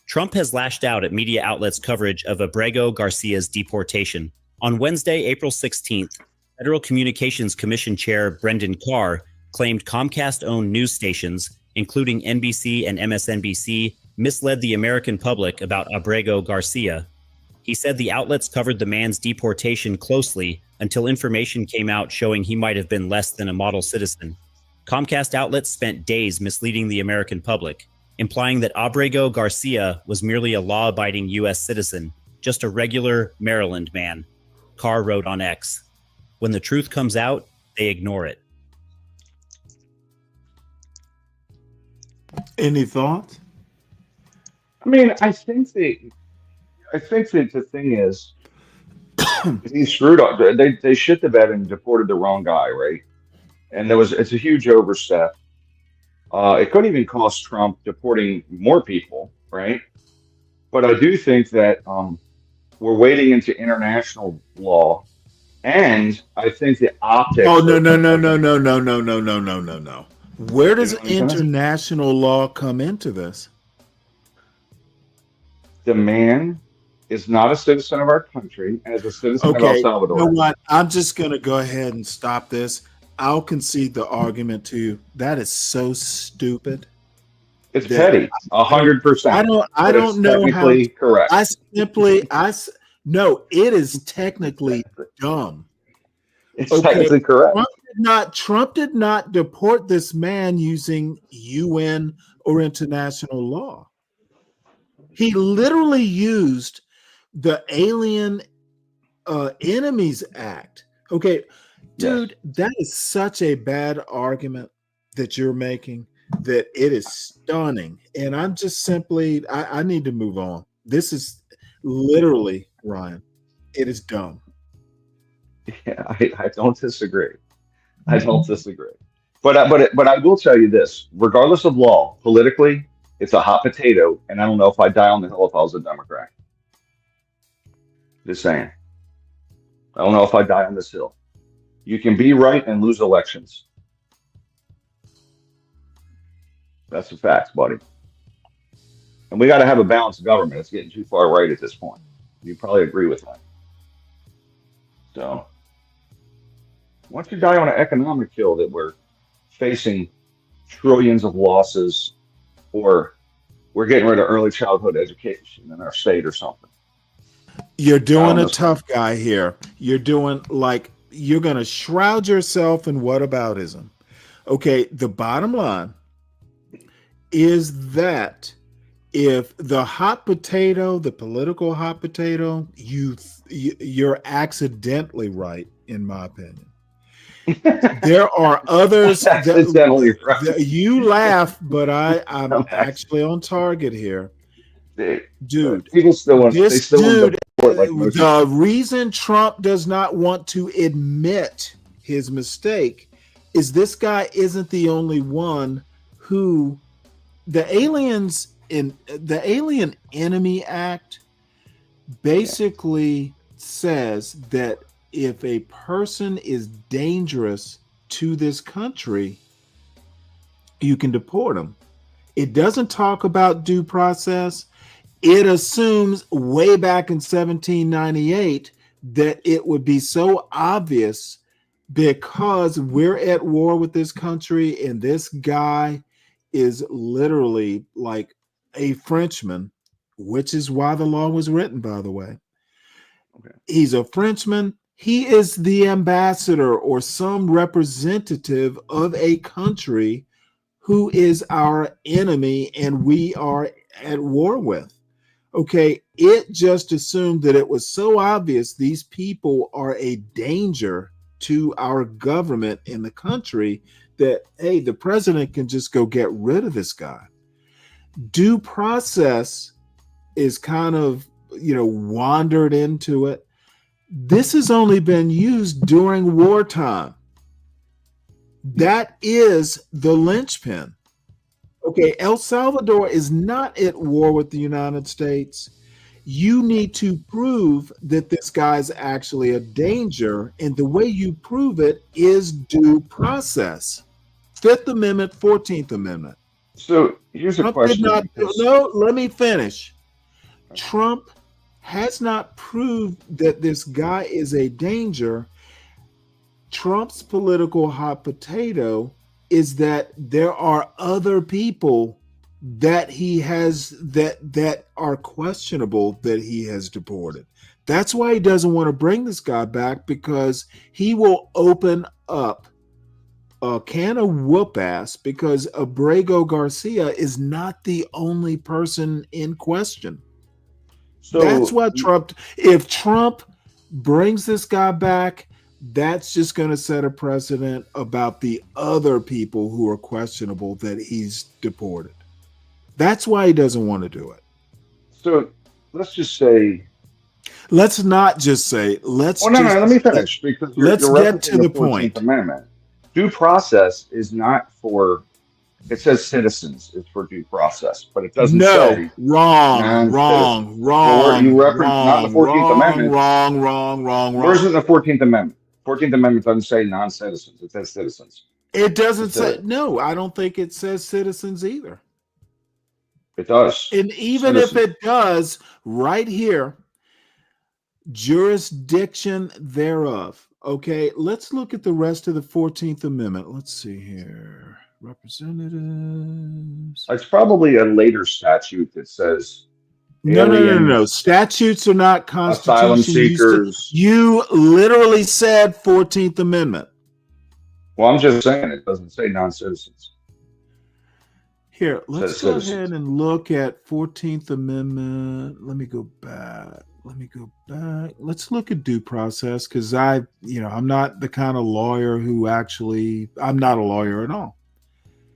Trump has lashed out at media outlets' coverage of Abrego Garcia's deportation. On Wednesday, April 16th, Federal Communications Commission Chair Brendan Carr claimed Comcast-owned news stations, including NBC and MSNBC, misled the American public about Abrego Garcia. He said the outlets covered the man's deportation closely until information came out showing he might have been less than a model citizen. Comcast outlets spent days misleading the American public, implying that Abrego Garcia was merely a law-abiding U.S. citizen, just a regular Maryland man. Carr wrote on X. When the truth comes out, they ignore it. Any thoughts? I mean, I think that the thing is, he screwed up. They shit the bed and deported the wrong guy, right? And it's a huge overstep. It could even cost Trump deporting more people, right? But I do think that we're wading into international law, and I think the optics. Oh no. Where does international law come into this? The man is not a citizen of our country and is a citizen of El Salvador. You know what? I'm just going to go ahead and stop this. I'll concede the argument to you. That is so stupid. It's petty, 100%. I don't know how. Correct. No, it is technically dumb. It's technically correct. Trump did not deport this man using UN or international law. He literally used the Alien Enemies Act. Okay, dude, that is such a bad argument that you're making that it is stunning. And I'm just simply, I need to move on. This is literally, Ryan, it is dumb. Yeah, I don't disagree. I don't disagree. But I will tell you this: regardless of law, politically, it's a hot potato, and I don't know if I'd die on the hill if I was a Democrat. Just saying. I don't know if I'd die on this hill. You can be right and lose elections. That's a fact, buddy. And we got to have a balanced government. It's getting too far right at this point. You probably agree with that. So, once you die on an economic hill that we're facing trillions of losses, or we're getting rid of early childhood education in our state or something. You're doing a tough guy here. You're doing you're going to shroud yourself in whataboutism. Okay, the bottom line is that if the hot potato, the political hot potato, you're accidentally right, in my opinion. There are others that you laugh, but I'm actually on target here. Dude, people still want this dude. The reason Trump does not want to admit his mistake is this guy isn't the only one who the aliens in the Alien Enemy Act basically says that if a person is dangerous to this country, you can deport them. It doesn't talk about due process. It assumes way back in 1798 that it would be so obvious because we're at war with this country and this guy is literally like a Frenchman, which is why the law was written, by the way. Okay. He's a Frenchman. He is the ambassador or some representative of a country who is our enemy and we are at war with. Okay, it just assumed that it was so obvious these people are a danger to our government in the country that, hey, the president can just go get rid of this guy. Due process is kind of, wandered into it. This has only been used during wartime. That is the linchpin. Okay, El Salvador is not at war with the United States. You need to prove that this guy's actually a danger, and the way you prove it is due process. Fifth Amendment, 14th Amendment. So here's a Trump did question. not. Because, No, let me finish. Trump has not proved that this guy is a danger. Trump's political hot potato is that there are other people that he has that are questionable that he has deported. That's why he doesn't want to bring this guy back, because he will open up a can of whoop ass, because Abrego Garcia is not the only person in question. so That's why if Trump brings this guy back, that's just going to set a precedent about the other people who are questionable that he's deported. That's why he doesn't want to do it. So let's just say. Let's not just say. Let's. Well, no. Let me finish, because let's you're get referencing to the 14th point. Amendment. Due process is not for. It says citizens. It's for due process, but it doesn't say wrong. Well, you reference not in the 14th Amendment. Wrong. Where's it in the 14th Amendment? 14th Amendment doesn't say non-citizens. It says citizens. It doesn't say. No, I don't think it says citizens either. It does. And even if it does, right here, jurisdiction thereof. Okay, let's look at the rest of the 14th Amendment. Let's see here. Representatives. It's probably a later statute that says no. Statutes are not constitution. Asylum seekers. You literally said 14th Amendment. Well, I'm just saying it doesn't say non-citizens. Here, let's go ahead and look at 14th Amendment. Let me go back. Let's look at due process, because I'm not the kind of lawyer who I'm not a lawyer at all.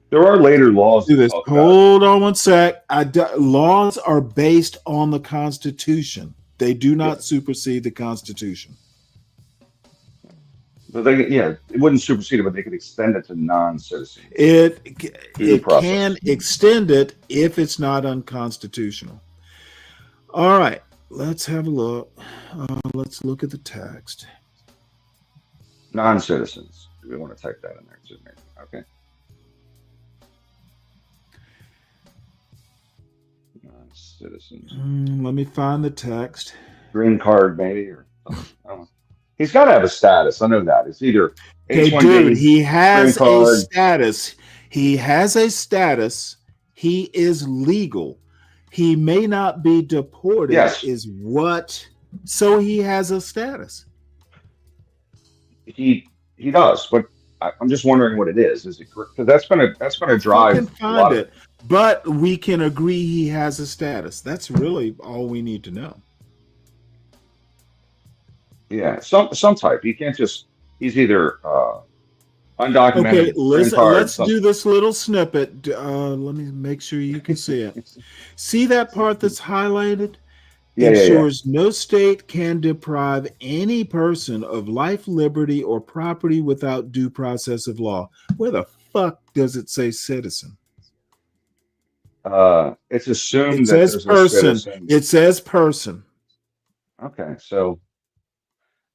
There are later laws. Do this. Hold on one sec. Laws are based on the Constitution. They do not supersede the Constitution. But it wouldn't supersede it, but they could extend it to non-citizens. It can extend it if it's not unconstitutional. All right, let's have a look. Let's look at the text. Non-citizens. Do we want to type that in there too? Okay. Non-citizens. Let me find the text. Green card, maybe, or something. I don't know. He's got to have a status. I know that. It's either H-1B, dude, he has a status. He has a status. He is legal. He may not be deported. Yes. So he has a status. He does, but I'm just wondering what it is. Is it because that's gonna drive? We can find it, but we can agree he has a status. That's really all we need to know. Yeah, some type. He can't just. He's either undocumented. Okay, let's do this little snippet. Let me make sure you can see it. See that part that's highlighted? Ensures no state can deprive any person of life, liberty, or property without due process of law. Where the fuck does it say citizen? It's assumed it says person. It says person. Okay, so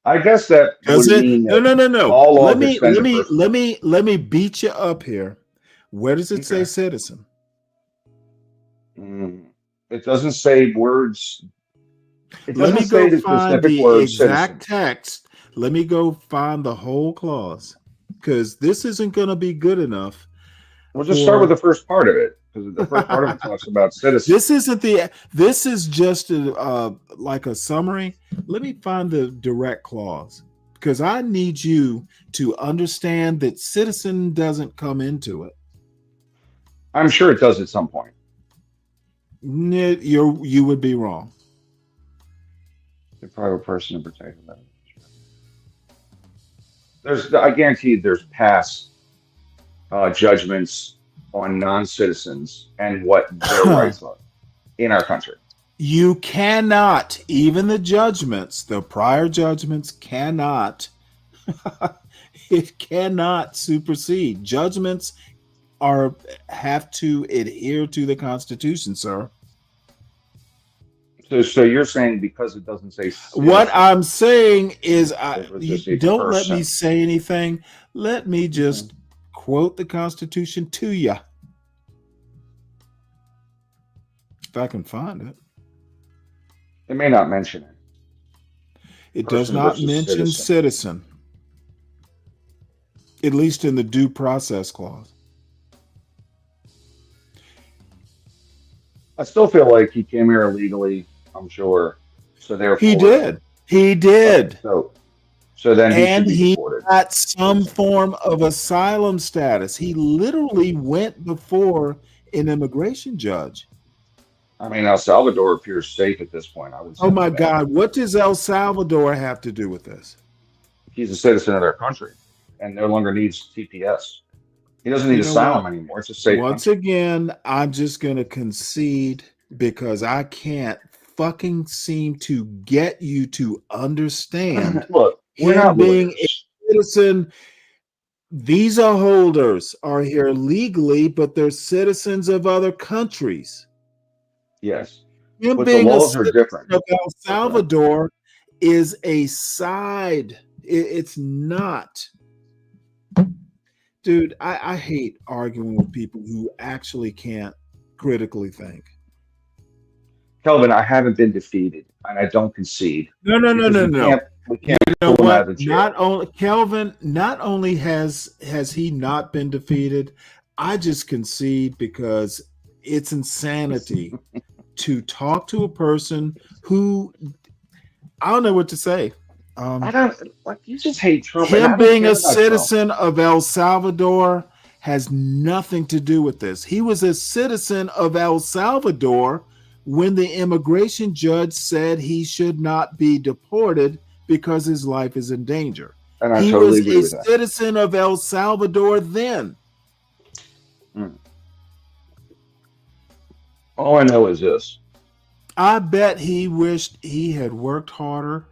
I guess that does it? No. Let me beat you up here. Where does it say citizen? It doesn't say words. Let me go find the exact text. Let me go find the whole clause, because this isn't going to be good enough. We'll just start with the first part of it, because the first part of it talks about citizens. This is just like a summary. Let me find the direct clause, because I need you to understand that citizen doesn't come into it. I'm sure it does at some point. You would be wrong. The private person in particular. I guarantee there's past judgments on non-citizens and what their rights are in our country. You cannot, even the judgments, the prior judgments cannot, it cannot supersede. Judgments have to adhere to the Constitution, sir. So you're saying because it doesn't say citizen, what I'm saying is don't let me say anything. Let me just quote the Constitution to you. if I can find it. It may not mention it. It does Person not versus mention citizen, at least in the due process clause. I still feel like he came here illegally, I'm sure. So therefore He did. He did. So then he should And be he deported. got some form of asylum status. He literally went before an immigration judge. I mean, El Salvador appears safe at this point. I would say. Oh my God. What does El Salvador have to do with this? He's a citizen of their country and no longer needs TPS. He doesn't need asylum anymore. It's a safe Once country. again, I'm just going to concede because I can't fucking seem to get you to understand. Look, we're him not being lawyers. a citizen. Visa holders are here legally, but they're citizens of other countries. Yes. Him But the being a laws are citizen different. of El Salvador is a side. It's not. Dude, I hate arguing with people who actually can't critically think. Kelvin, I haven't been defeated, and I don't concede. No. We can't You know pull him out of what? the chair. Not only Kelvin, not only has he not been defeated, I just concede because it's insanity to talk to a person who I don't know what to say. I don't like. You just hate Trump. Him being a citizen of El Salvador has nothing to do with this. He was a citizen of El Salvador when the immigration judge said he should not be deported because his life is in danger. And I he totally was agree a with that. citizen of El Salvador then. All I know is this. I bet he wished he had worked harder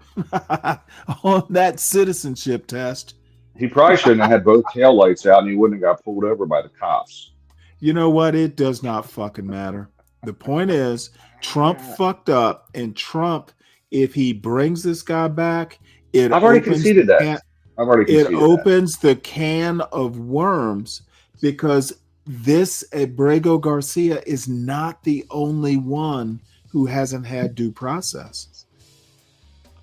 on that citizenship test. He probably shouldn't have had both taillights out and he wouldn't have got pulled over by the cops. You know what? It does not fucking matter. The point is, Trump fucked up, and Trump, if he brings this guy back, I've already conceded that. It opens the can of worms because this Abrego Garcia is not the only one who hasn't had due process.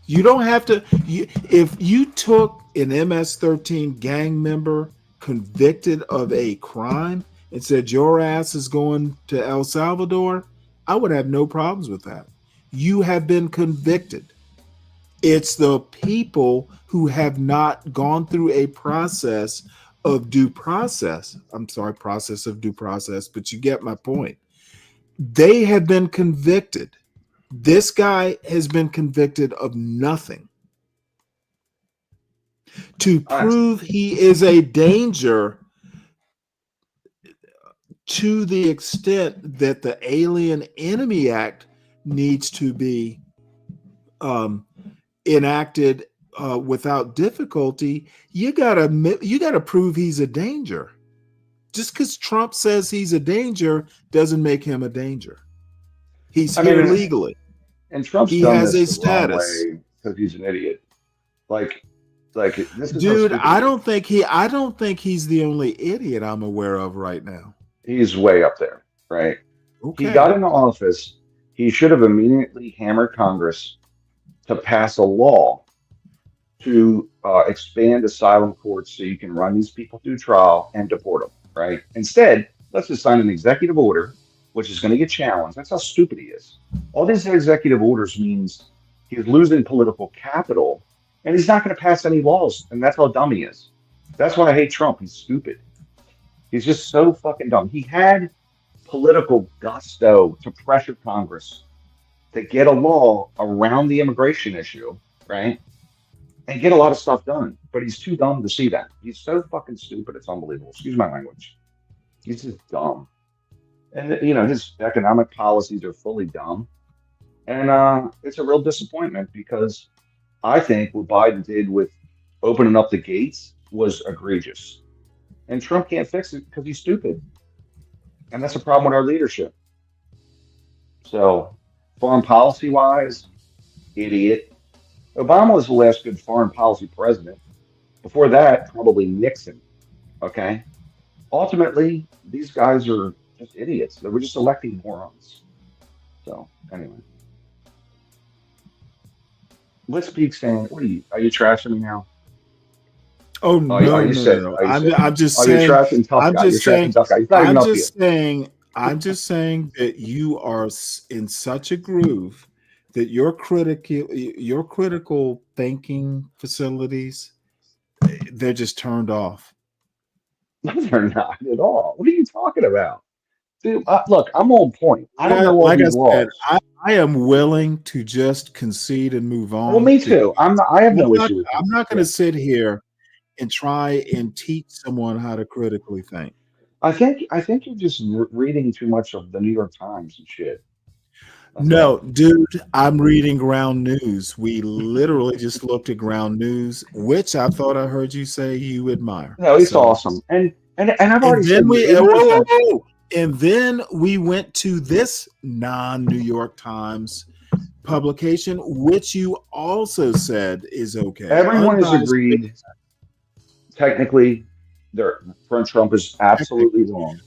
You don't have to. If you took an MS-13 gang member convicted of a crime and said your ass is going to El Salvador, I would have no problems with that. You have been convicted. It's the people who have not gone through a process of due process. I'm sorry, process of due process, but you get my point. They have been convicted. This guy has been convicted of nothing. To prove he is a danger to the extent that the Alien Enemy Act needs to be enacted without difficulty, you gotta prove he's a danger. Just because Trump says he's a danger doesn't make him a danger. He's here legally, and Trump's he done has this a the wrong status. way because he's an idiot. Like this is Dude, I don't think he's the only idiot I'm aware of right now. He's way up there, right? Okay. He got into office. He should have immediately hammered Congress to pass a law to expand asylum courts so you can run these people through trial and deport them, right? Instead, let's just sign an executive order, which is going to get challenged. That's how stupid he is. All these executive orders means he's losing political capital, and he's not going to pass any laws, and that's how dumb he is. That's why I hate Trump. He's stupid. He's just so fucking dumb. He had political gusto to pressure Congress to get a law around the immigration issue, right? And get a lot of stuff done. But he's too dumb to see that. He's so fucking stupid. It's unbelievable. Excuse my language. He's just dumb. And, his economic policies are fully dumb. And it's a real disappointment because I think what Biden did with opening up the gates was egregious. And Trump can't fix it because he's stupid. And that's a problem with our leadership. So, foreign policy-wise, idiot. Obama was the last good foreign policy president. Before that, probably Nixon. Okay? Ultimately, these guys are just idiots. They were just electing morons. So anyway, let's speak. Saying, what are you trashing me now? Oh Are no, you no, no, saying? no. Are you saying? I'm just Oh, you're saying. trashing tough I'm guy. You're just trashing saying. tough guy. He's not even I'm up here. just saying. I'm just saying that you are in such a groove that your critical thinking facilities, they're just turned off. No, they're not at all. What are you talking about? Dude, look, I'm on point. I don't know all Like I these said, laws. I am willing to just concede and move Well, on. me too. I'm not. I have no issue with I'm you. not going Yeah. to sit here and try and teach someone how to critically think. I think you're just reading too much of the New York Times and shit. That's No, all. dude, I'm reading Ground News. We literally just looked at Ground News, which I thought I heard you say you admire. No, it's So, awesome. And I've and already then said we you're 80%. and then we went to this non-New York Times publication, which you also said is okay. Everyone has Unbiased. agreed. Technically, President Trump is absolutely wrong,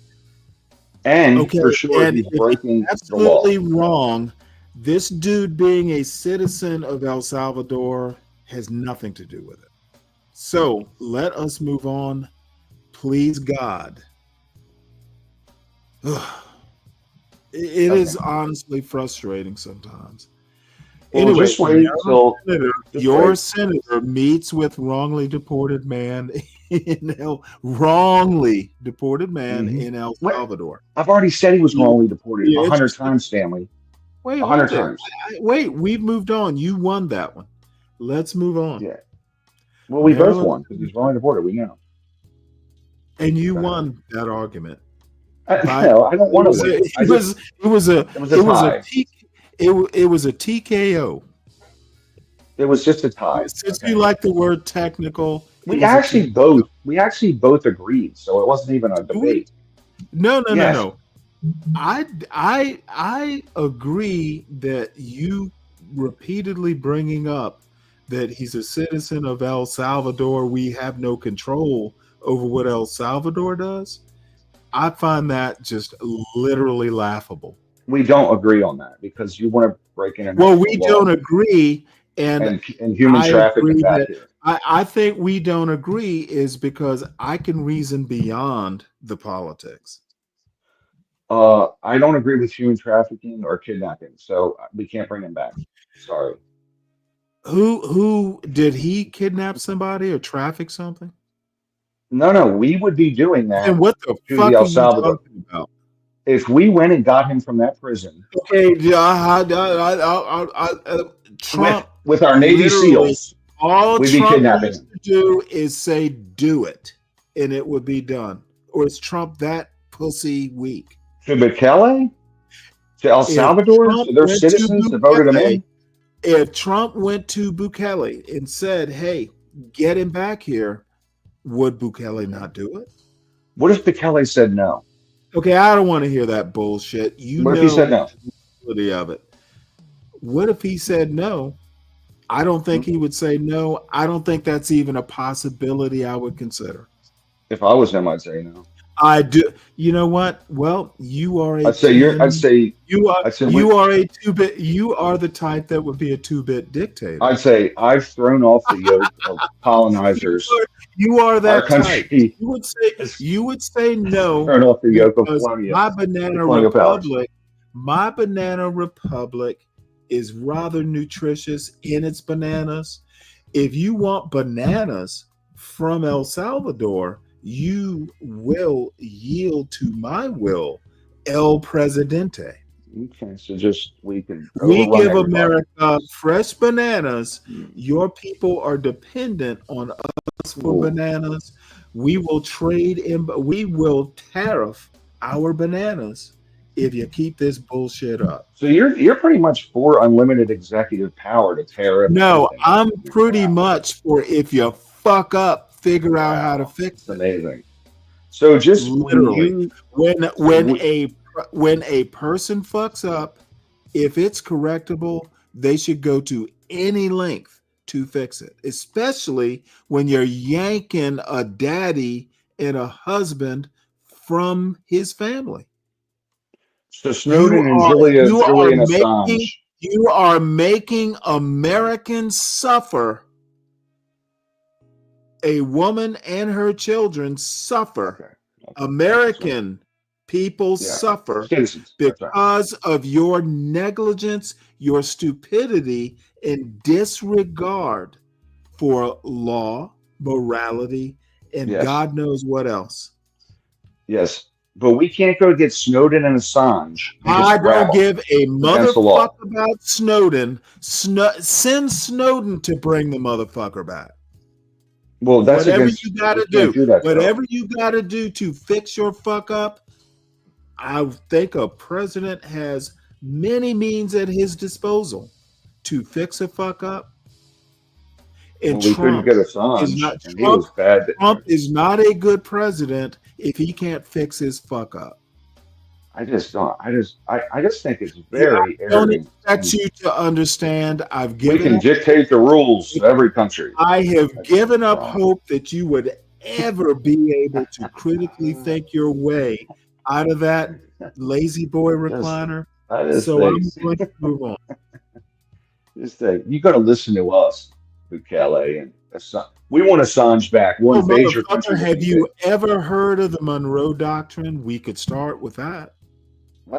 and Okay, for sure and he's if he's breaking the law. absolutely wrong, this dude being a citizen of El Salvador has nothing to do with it. So let us move on. Please, God. It is honestly frustrating sometimes. Well, Anyway, just wait till. Just your wait. senator meets with wrongly deported man wrongly deported man in El Salvador. I've already said he was wrongly deported Yeah, 100 times, Stanley. Wait, 100 hold it. times. Wait, we've moved on. You won that one. Let's move on. Yeah. Well, we both Maryland- won because he's wrongly deported. We know. And you won that argument. No, I don't want to win. It was a tie. It was a TKO. It was just a tie. Since you like the word technical, we actually both agreed, so it wasn't even a debate. No. Yes. I agree that you repeatedly bringing up that he's a citizen of El Salvador. We have no control over what El Salvador does. I find that just literally laughable. We don't agree on that because you want to break in. Well, we don't agree, and human trafficking back here. I think we don't agree is because I can reason beyond the politics. I don't agree with human trafficking or kidnapping, so we can't bring him back. Sorry. Who did he kidnap somebody or traffic something? No, we would be doing that. And what the to fuck El are you Salvador. talking about? If we went and got him from that prison, okay, Trump with our Navy SEALs, all we'd Trump be kidnapping needs to do is say "do it," and it would be done. Or is Trump that pussy weak? To Bukele, to El Salvador, to their citizens that voted him in. If Trump went to Bukele and said, "Hey, get him back here," would Bukele not do it? What if Bukele said no? Okay, I don't want to hear that bullshit. What if he said no? Of it. What if he said no? I don't think he would say no. I don't think that's even a possibility I would consider. If I was him, I'd say no. I do. You know what? Well, you are a. You are a 2-bit. You are the type that would be a 2-bit dictator. I'd say I've thrown off the yoke of colonizers. You are that country. type. You would say no. Thrown off the yoke of my banana republic is rather nutritious in its bananas. If you want bananas from El Salvador, you will yield to my will, El Presidente. Okay, so just we give America fresh bananas. Your people are dependent on us for bananas. We will we will tariff our bananas if you keep this bullshit up. So you're pretty much for unlimited executive power to tariff. No, I'm pretty much for if you fuck up, figure out how to fix it. Amazing. So just literally, when a person fucks up, if it's correctable, they should go to any length to fix it, especially when you're yanking a daddy and a husband from his family. So Snowden and Julian Assange. You are making Americans suffer. A woman and her children suffer. Okay. American people suffer because of your negligence, your stupidity, and disregard for law, morality, and God knows what else. Yes, but we can't go get Snowden and Assange. I don't give a motherfucker about Snowden. Send Snowden to bring the motherfucker back. Well, that's whatever against, you got to do. Whatever you got to do to fix your fuck up. I think a president has many means at his disposal to fix a fuck up. And we couldn't get Assange, and he was bad. Trump is not a good president if he can't fix his fuck up. I just don't. I just think it's very arrogant. I don't expect you to understand. We can dictate the rules to every country. I have given up hope that you would ever be able to critically think your way out of that lazy boy recliner. So I'm going to move on. Just say you got to listen to us, Calais, and we want Assange back. One major country. Have you ever heard of the Monroe Doctrine? We could start with that.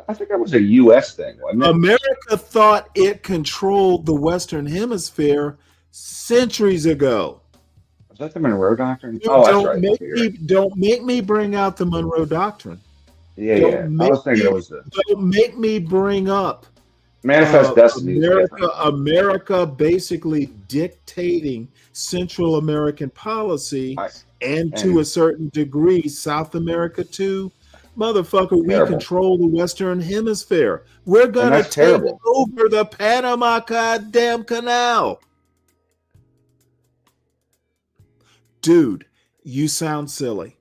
I think that was a U.S. thing. Wasn't it? America thought it controlled the Western Hemisphere centuries ago. Was that the Monroe Doctrine? Don't make me bring out the Monroe Doctrine. Yeah. I was thinking it was the. Don't make me bring up Manifest Destiny. America basically dictating Central American policy, and to a certain degree, South America too. Motherfucker, we control the Western Hemisphere. We're gonna take over the Panama goddamn Canal. Dude, you sound silly.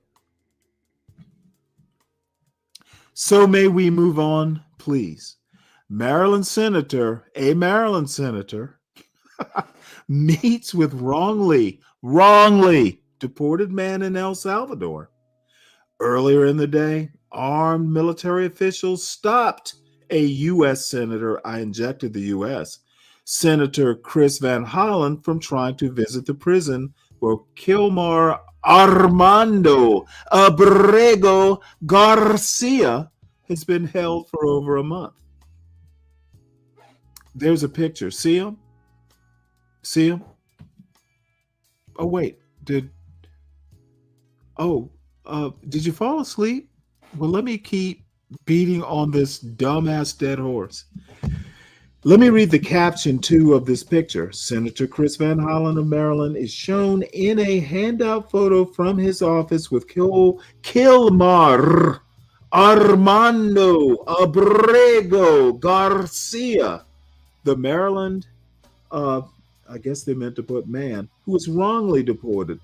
So may we move on, please. A Maryland senator, meets with wrongly deported man in El Salvador. Earlier in the day, armed military officials stopped a U.S. senator. I injected the U.S. Senator Chris Van Hollen from trying to visit the prison where Kilmar Armando Abrego Garcia has been held for over a month. There's a picture. See him? Oh, wait. Did you fall asleep? Well, let me keep beating on this dumbass dead horse. Let me read the caption, too, of this picture. Senator Chris Van Hollen of Maryland is shown in a handout photo from his office with Kilmar Armando Abrego Garcia, the Maryland, I guess they meant to put man, who was wrongly deported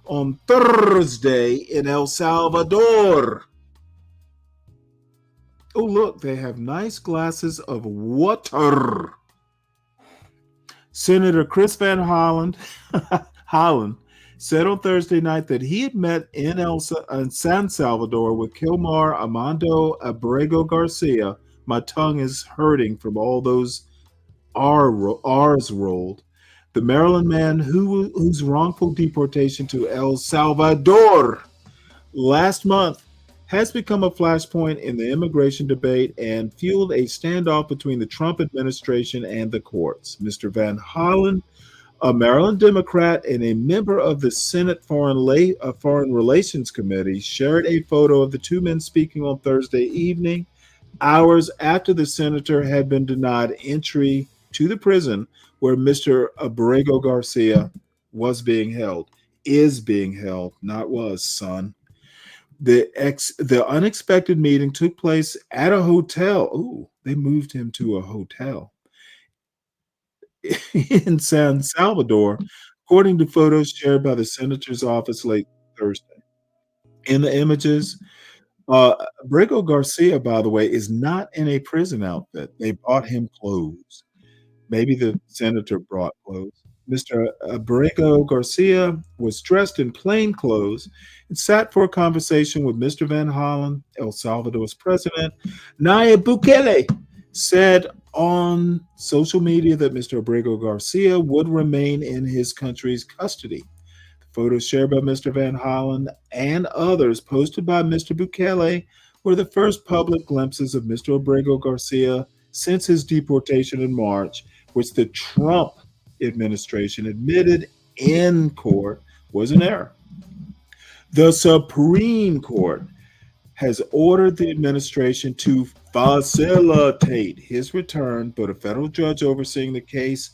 on Thursday in El Salvador. Oh, look, they have nice glasses of water. Senator Chris Van Hollen said on Thursday night that he had met in San Salvador with Kilmar Armando Abrego Garcia. My tongue is hurting from all those R's rolled. The Maryland man whose wrongful deportation to El Salvador last month has become a flashpoint in the immigration debate and fueled a standoff between the Trump administration and the courts. Mr. Van Hollen, a Maryland Democrat and a member of the Senate Foreign Relations Committee, shared a photo of the two men speaking on Thursday evening, hours after the senator had been denied entry to the prison where Mr. Abrego Garcia is being held, not was, son. The unexpected meeting took place at a hotel. Ooh, they moved him to a hotel in San Salvador, according to photos shared by the senator's office late Thursday. In the images, Abrego Garcia, by the way, is not in a prison outfit. They bought him clothes. Maybe the senator brought clothes. Mr. Abrego Garcia was dressed in plain clothes and sat for a conversation with Mr. Van Hollen. El Salvador's president, Nayib Bukele, said on social media that Mr. Abrego Garcia would remain in his country's custody. The photos shared by Mr. Van Hollen and others posted by Mr. Bukele were the first public glimpses of Mr. Abrego Garcia since his deportation in March, which the Trump administration admitted in court was an error. The Supreme Court has ordered the administration to facilitate his return, but a federal judge overseeing the case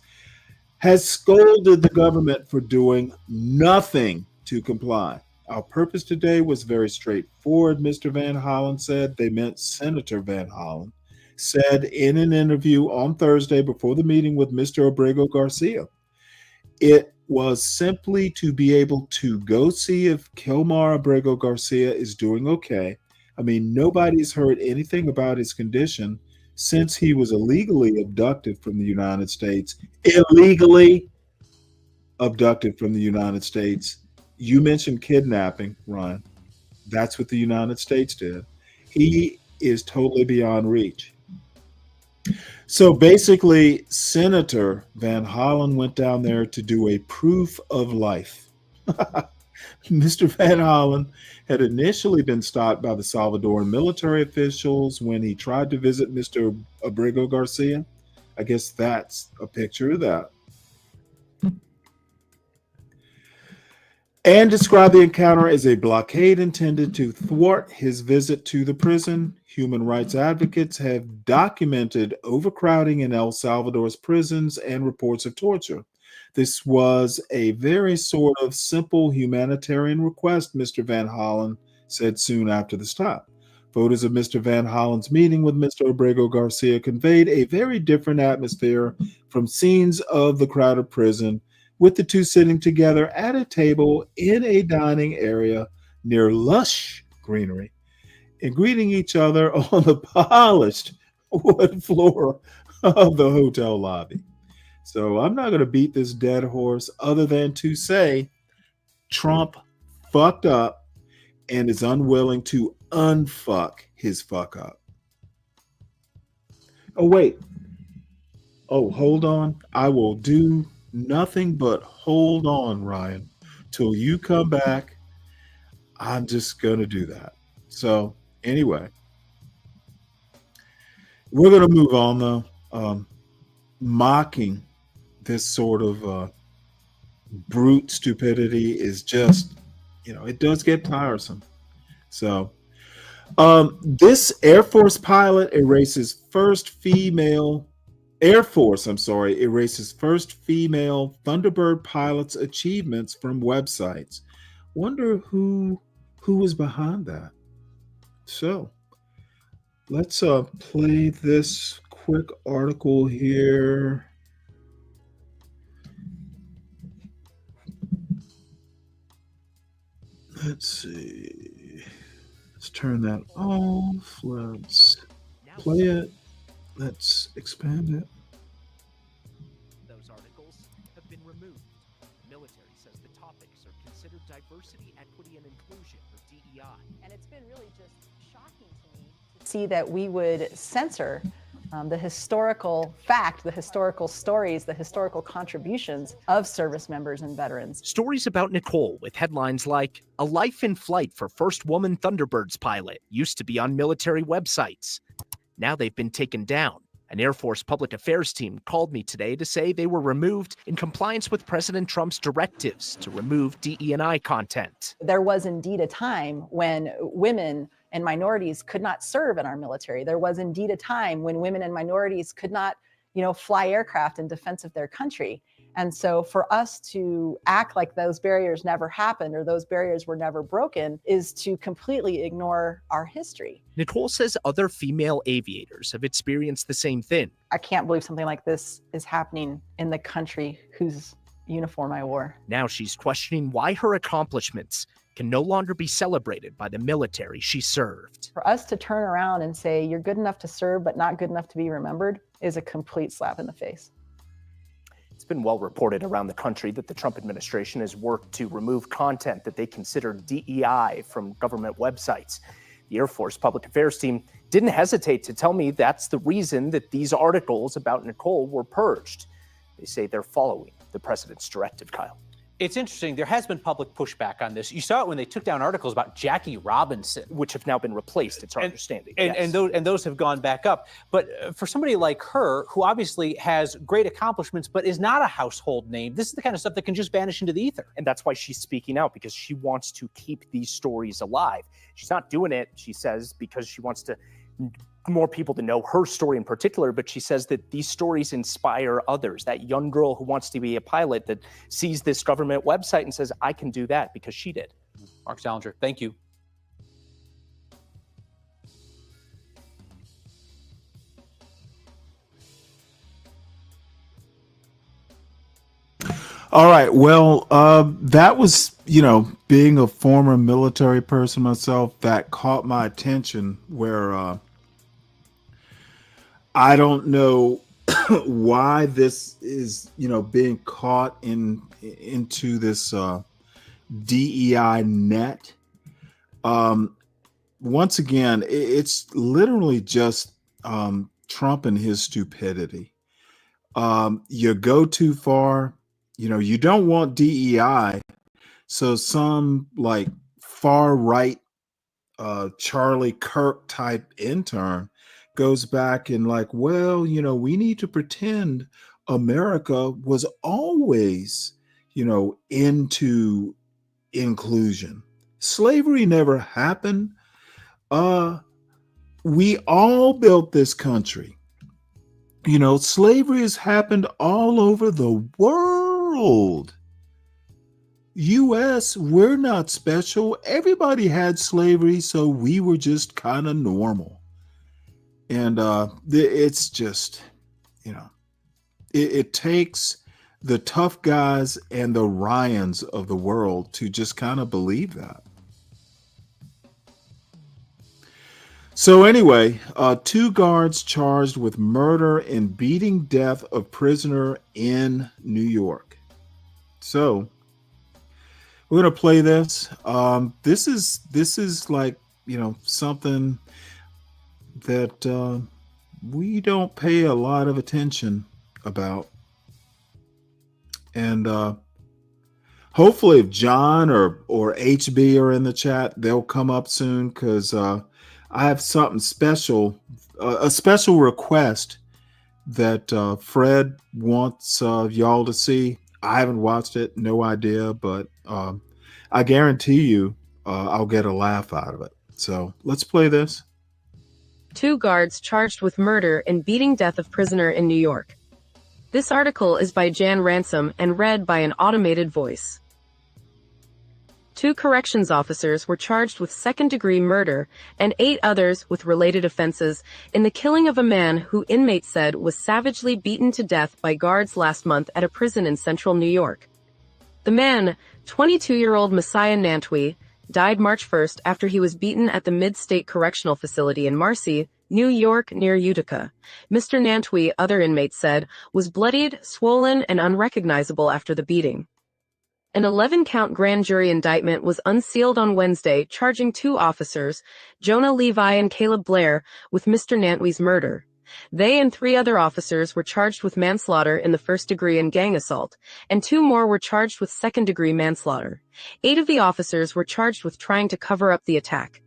has scolded the government for doing nothing to comply. Our purpose today was very straightforward, Mr. Van Hollen said. They meant Senator Van Hollen said in an interview on Thursday before the meeting with Mr. Abrego Garcia. It was simply to be able to go see if Kilmar Abrego Garcia is doing okay. I mean, nobody's heard anything about his condition since he was illegally abducted from the United States. Illegally abducted from the United States. You mentioned kidnapping, Ryan. That's what the United States did. He is totally beyond reach. So basically, Senator Van Hollen went down there to do a proof of life. Mr. Van Hollen had initially been stopped by the Salvadoran military officials when he tried to visit Mr. Abrego Garcia. I guess that's a picture of that. And described the encounter as a blockade intended to thwart his visit to the prison. Human rights advocates have documented overcrowding in El Salvador's prisons and reports of torture. This was a very sort of simple humanitarian request, Mr. Van Hollen said soon after the stop. Photos of Mr. Van Hollen's meeting with Mr. Abrego Garcia conveyed a very different atmosphere from scenes of the crowded prison, with the two sitting together at a table in a dining area near lush greenery and greeting each other on the polished wood floor of the hotel lobby. So I'm not going to beat this dead horse other than to say Trump fucked up and is unwilling to unfuck his fuck up. Oh, wait. Oh, hold on. I will do nothing but hold on, Ryan, till you come back. I'm just going to do that. So anyway, we're going to move on, though. Mocking this sort of brute stupidity is just, it does get tiresome. So this Air Force pilot erases first female Thunderbird pilot's achievements from websites. Wonder who was behind that. So let's play this quick article here. Let's see. Let's turn that off. Let's play it. Let's expand it. Those articles have been removed. The military says the topics are considered diversity, equity, and inclusion, or DEI. And it's been really just shocking to me to see that we would censor the historical fact, the historical stories, the historical contributions of service members and veterans. Stories about Nicole with headlines like, "A Life in Flight for First Woman Thunderbirds Pilot" used to be on military websites. Now they've been taken down. An Air Force public affairs team called me today to say they were removed in compliance with President Trump's directives to remove DE&I content. There was indeed a time when women and minorities could not serve in our military. There was indeed a time when women and minorities could not, fly aircraft in defense of their country. And so for us to act like those barriers never happened or those barriers were never broken is to completely ignore our history. Nicole says other female aviators have experienced the same thing. I can't believe something like this is happening in the country whose uniform I wore. Now she's questioning why her accomplishments can no longer be celebrated by the military she served. For us to turn around and say you're good enough to serve but not good enough to be remembered is a complete slap in the face. It's been well reported around the country that the Trump administration has worked to remove content that they consider DEI from government websites. The Air Force Public Affairs team didn't hesitate to tell me that's the reason that these articles about Nicole were purged. They say they're following the president's directive, Kyle. It's interesting. There has been public pushback on this. You saw it when they took down articles about Jackie Robinson, which have now been replaced, it's our understanding. And those have gone back up. But for somebody like her, who obviously has great accomplishments, but is not a household name, this is the kind of stuff that can just vanish into the ether. And that's why she's speaking out, because she wants to keep these stories alive. She's not doing it, she says, because she wants to more people to know her story in particular, but she says that these stories inspire others. That young girl who wants to be a pilot that sees this government website and says, I can do that because she did. Mark Salinger, thank you. All right. Well, that was, being a former military person myself, that caught my attention where I don't know why this is, being caught into this DEI net. Once again, it's literally just Trump and his stupidity. You go too far. You don't want DEI. So some like far right Charlie Kirk type intern goes back and like, well, we need to pretend America was always, into inclusion. Slavery never happened. We all built this country. Slavery has happened all over the world. U.S., we're not special. Everybody had slavery, so we were just kind of normal. And it's just, it takes the tough guys and the Ryans of the world to just kind of believe that. So anyway, 2 guards charged with murder and beating death of prisoner in New York. So we're going to play this. This is like, something that we don't pay a lot of attention about. And hopefully if John or HB are in the chat, they'll come up soon, because I have something special, a special request that Fred wants y'all to see. I haven't watched it, no idea, but I guarantee you I'll get a laugh out of it. So let's play this. 2 guards charged with murder and beating death of prisoner in New York. This article is by Jan Ransom and read by an automated voice. 2 corrections officers were charged with second-degree murder and 8 others with related offenses in the killing of a man who inmates said was savagely beaten to death by guards last month at a prison in central New York. The man, 22-year-old Messiah Nantwi, died March 1st after he was beaten at the Mid-State Correctional Facility in Marcy, New York, near Utica. Mr. Nantwi, other inmates said, was bloodied, swollen, and unrecognizable after the beating. An 11-count grand jury indictment was unsealed on Wednesday, charging 2 officers, Jonah Levi and Caleb Blair, with Mr. Nantwi's murder. They and 3 other officers were charged with manslaughter in the first degree and gang assault, and 2 more were charged with second-degree manslaughter. 8 of the officers were charged with trying to cover up the attack.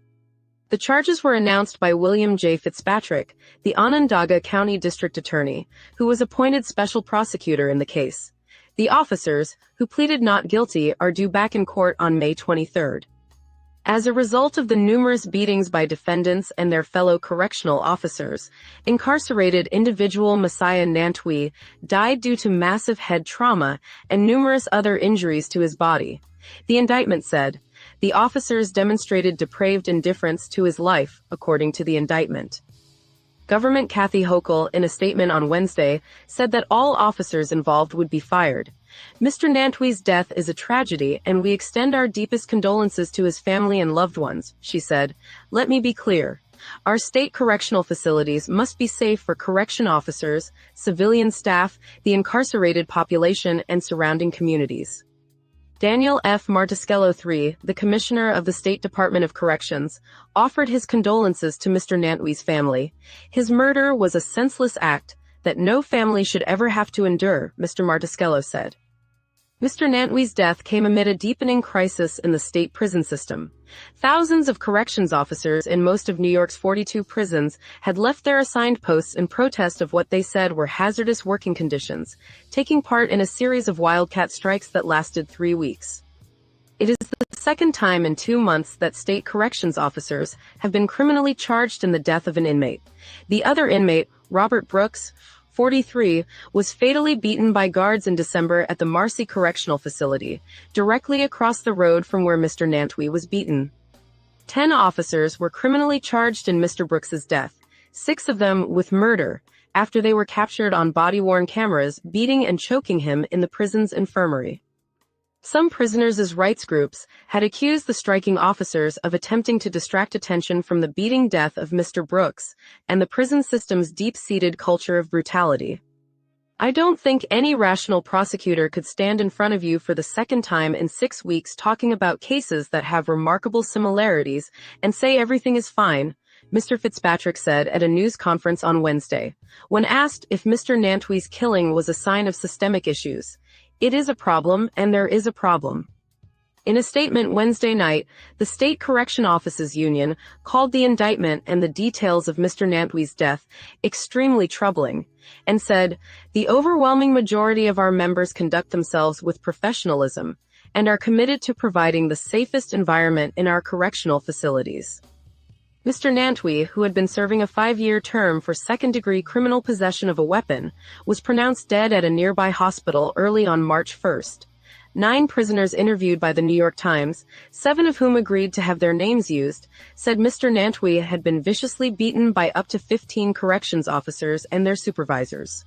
The charges were announced by William J. Fitzpatrick, the Onondaga County District Attorney, who was appointed special prosecutor in the case. The officers, who pleaded not guilty, are due back in court on May 23rd. As a result of the numerous beatings by defendants and their fellow correctional officers, incarcerated individual Messiah Nantwi died due to massive head trauma and numerous other injuries to his body. The indictment said, the officers demonstrated depraved indifference to his life, according to the indictment. Government Kathy Hochul, in a statement on Wednesday, said that all officers involved would be fired. Mr. Nantwi's death is a tragedy, and we extend our deepest condolences to his family and loved ones, she said. Let me be clear. Our state correctional facilities must be safe for correction officers, civilian staff, the incarcerated population, and surrounding communities. Daniel F. Martuscello III, the Commissioner of the State Department of Corrections, offered his condolences to Mr. Nantwi's family. His murder was a senseless act that no family should ever have to endure, Mr. Martuscello said. Mr. Nantwi's death came amid a deepening crisis in the state prison system. Thousands of corrections officers in most of New York's 42 prisons had left their assigned posts in protest of what they said were hazardous working conditions, taking part in a series of wildcat strikes that lasted 3 weeks. It is the second time in 2 months that state corrections officers have been criminally charged in the death of an inmate. The other inmate, Robert Brooks, 43, was fatally beaten by guards in December at the Marcy Correctional Facility, directly across the road from where Mr. Nantwi was beaten. 10 officers were criminally charged in Mr. Brooks's death, 6 of them with murder, after they were captured on body-worn cameras beating and choking him in the prison's infirmary. Some prisoners' rights groups had accused the striking officers of attempting to distract attention from the beating death of Mr. Brooks and the prison system's deep-seated culture of brutality. I don't think any rational prosecutor could stand in front of you for the second time in 6 weeks talking about cases that have remarkable similarities and say everything is fine, Mr. Fitzpatrick said at a news conference on Wednesday, when asked if Mr. Nantwi's killing was a sign of systemic issues. It is a problem, and there is a problem. In a statement Wednesday night, the State Correction Officers Union called the indictment and the details of Mr. Nantwi's death extremely troubling, and said, "The overwhelming majority of our members conduct themselves with professionalism and are committed to providing the safest environment in our correctional facilities." Mr. Nantwi, who had been serving a 5-year term for second-degree criminal possession of a weapon, was pronounced dead at a nearby hospital early on March 1st. 9 prisoners interviewed by the New York Times, 7 of whom agreed to have their names used, said Mr. Nantwi had been viciously beaten by up to 15 corrections officers and their supervisors.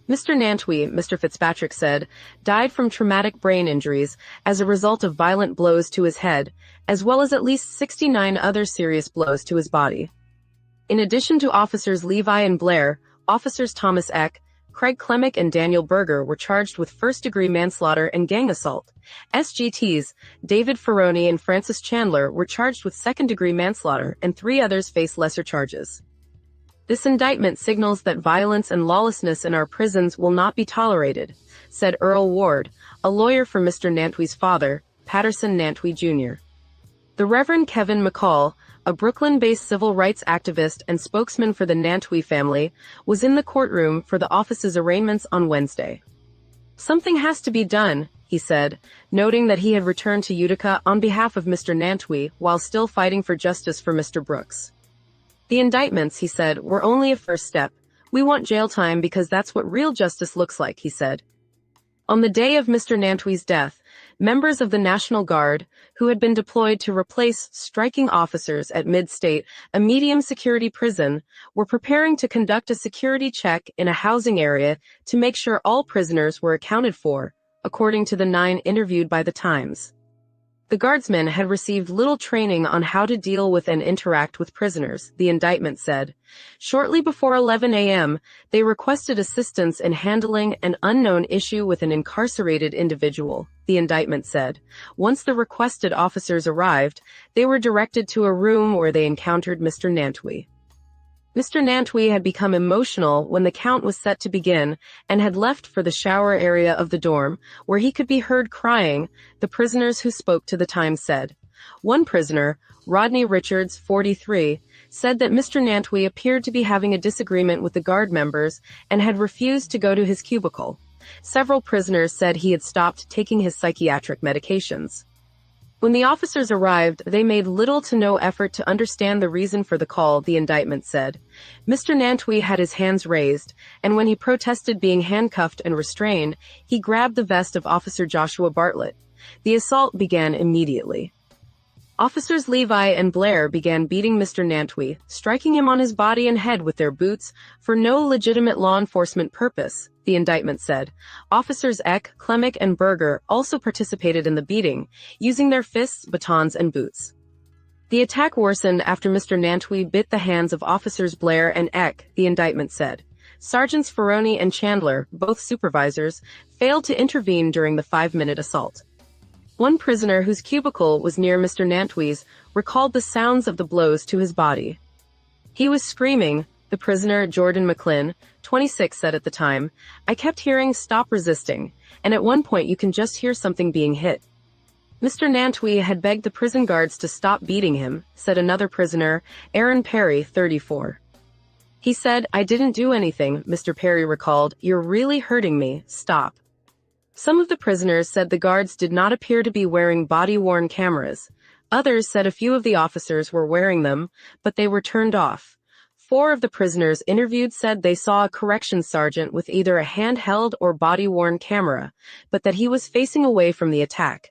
Mr. Nantwi, Mr. Fitzpatrick said, died from traumatic brain injuries as a result of violent blows to his head, as well as at least 69 other serious blows to his body. In addition to Officers Levi and Blair, Officers Thomas Eck, Craig Klemick and Daniel Berger were charged with first-degree manslaughter and gang assault. SGTs, David Ferroni and Francis Chandler, were charged with second-degree manslaughter, and 3 others face lesser charges. This indictment signals that violence and lawlessness in our prisons will not be tolerated, said Earl Ward, a lawyer for Mr. Nantwi's father, Patterson Nantwi Jr. The Reverend Kevin McCall, a Brooklyn-based civil rights activist and spokesman for the Nantwi family, was in the courtroom for the office's arraignments on Wednesday. "Something has to be done," he said, noting that he had returned to Utica on behalf of Mr. Nantwi while still fighting for justice for Mr. Brooks. "The indictments," he said, "were only a first step. We want jail time because that's what real justice looks like," he said. On the day of Mr. Nantwi's death, members of the National Guard, who had been deployed to replace striking officers at Mid-State, a medium-security prison, were preparing to conduct a security check in a housing area to make sure all prisoners were accounted for, according to the 9 interviewed by the Times. The guardsmen had received little training on how to deal with and interact with prisoners, the indictment said. Shortly before 11 a.m., they requested assistance in handling an unknown issue with an incarcerated individual, the indictment said. Once the requested officers arrived, they were directed to a room where they encountered Mr. Nantwi. Mr. Nantwi had become emotional when the count was set to begin and had left for the shower area of the dorm, where he could be heard crying, the prisoners who spoke to the Times said. One prisoner, Rodney Richards, 43, said that Mr. Nantwi appeared to be having a disagreement with the guard members and had refused to go to his cubicle. Several prisoners said he had stopped taking his psychiatric medications. When the officers arrived, they made little to no effort to understand the reason for the call, the indictment said. Mr. Nantwi had his hands raised, and when he protested being handcuffed and restrained, he grabbed the vest of Officer Joshua Bartlett. The assault began immediately. Officers Levi and Blair began beating Mr. Nantwi, striking him on his body and head with their boots for no legitimate law enforcement purpose, the indictment said. Officers Eck, Klemick, and Berger also participated in the beating, using their fists, batons, and boots. The attack worsened after Mr. Nantwi bit the hands of officers Blair and Eck, the indictment said. Sergeants Ferroni and Chandler, both supervisors, failed to intervene during the 5-minute assault. One prisoner whose cubicle was near Mr. Nantwi's recalled the sounds of the blows to his body. He was screaming, the prisoner Jordan McClin, 26, said at the time. I kept hearing stop resisting, and at one point you can just hear something being hit. Mr. Nantwi had begged the prison guards to stop beating him, said another prisoner, Aaron Perry, 34. He said, I didn't do anything, Mr. Perry recalled. You're really hurting me, stop. Some of the prisoners said the guards did not appear to be wearing body-worn cameras. Others said a few of the officers were wearing them, but they were turned off. 4 of the prisoners interviewed said they saw a corrections sergeant with either a handheld or body-worn camera, but that he was facing away from the attack.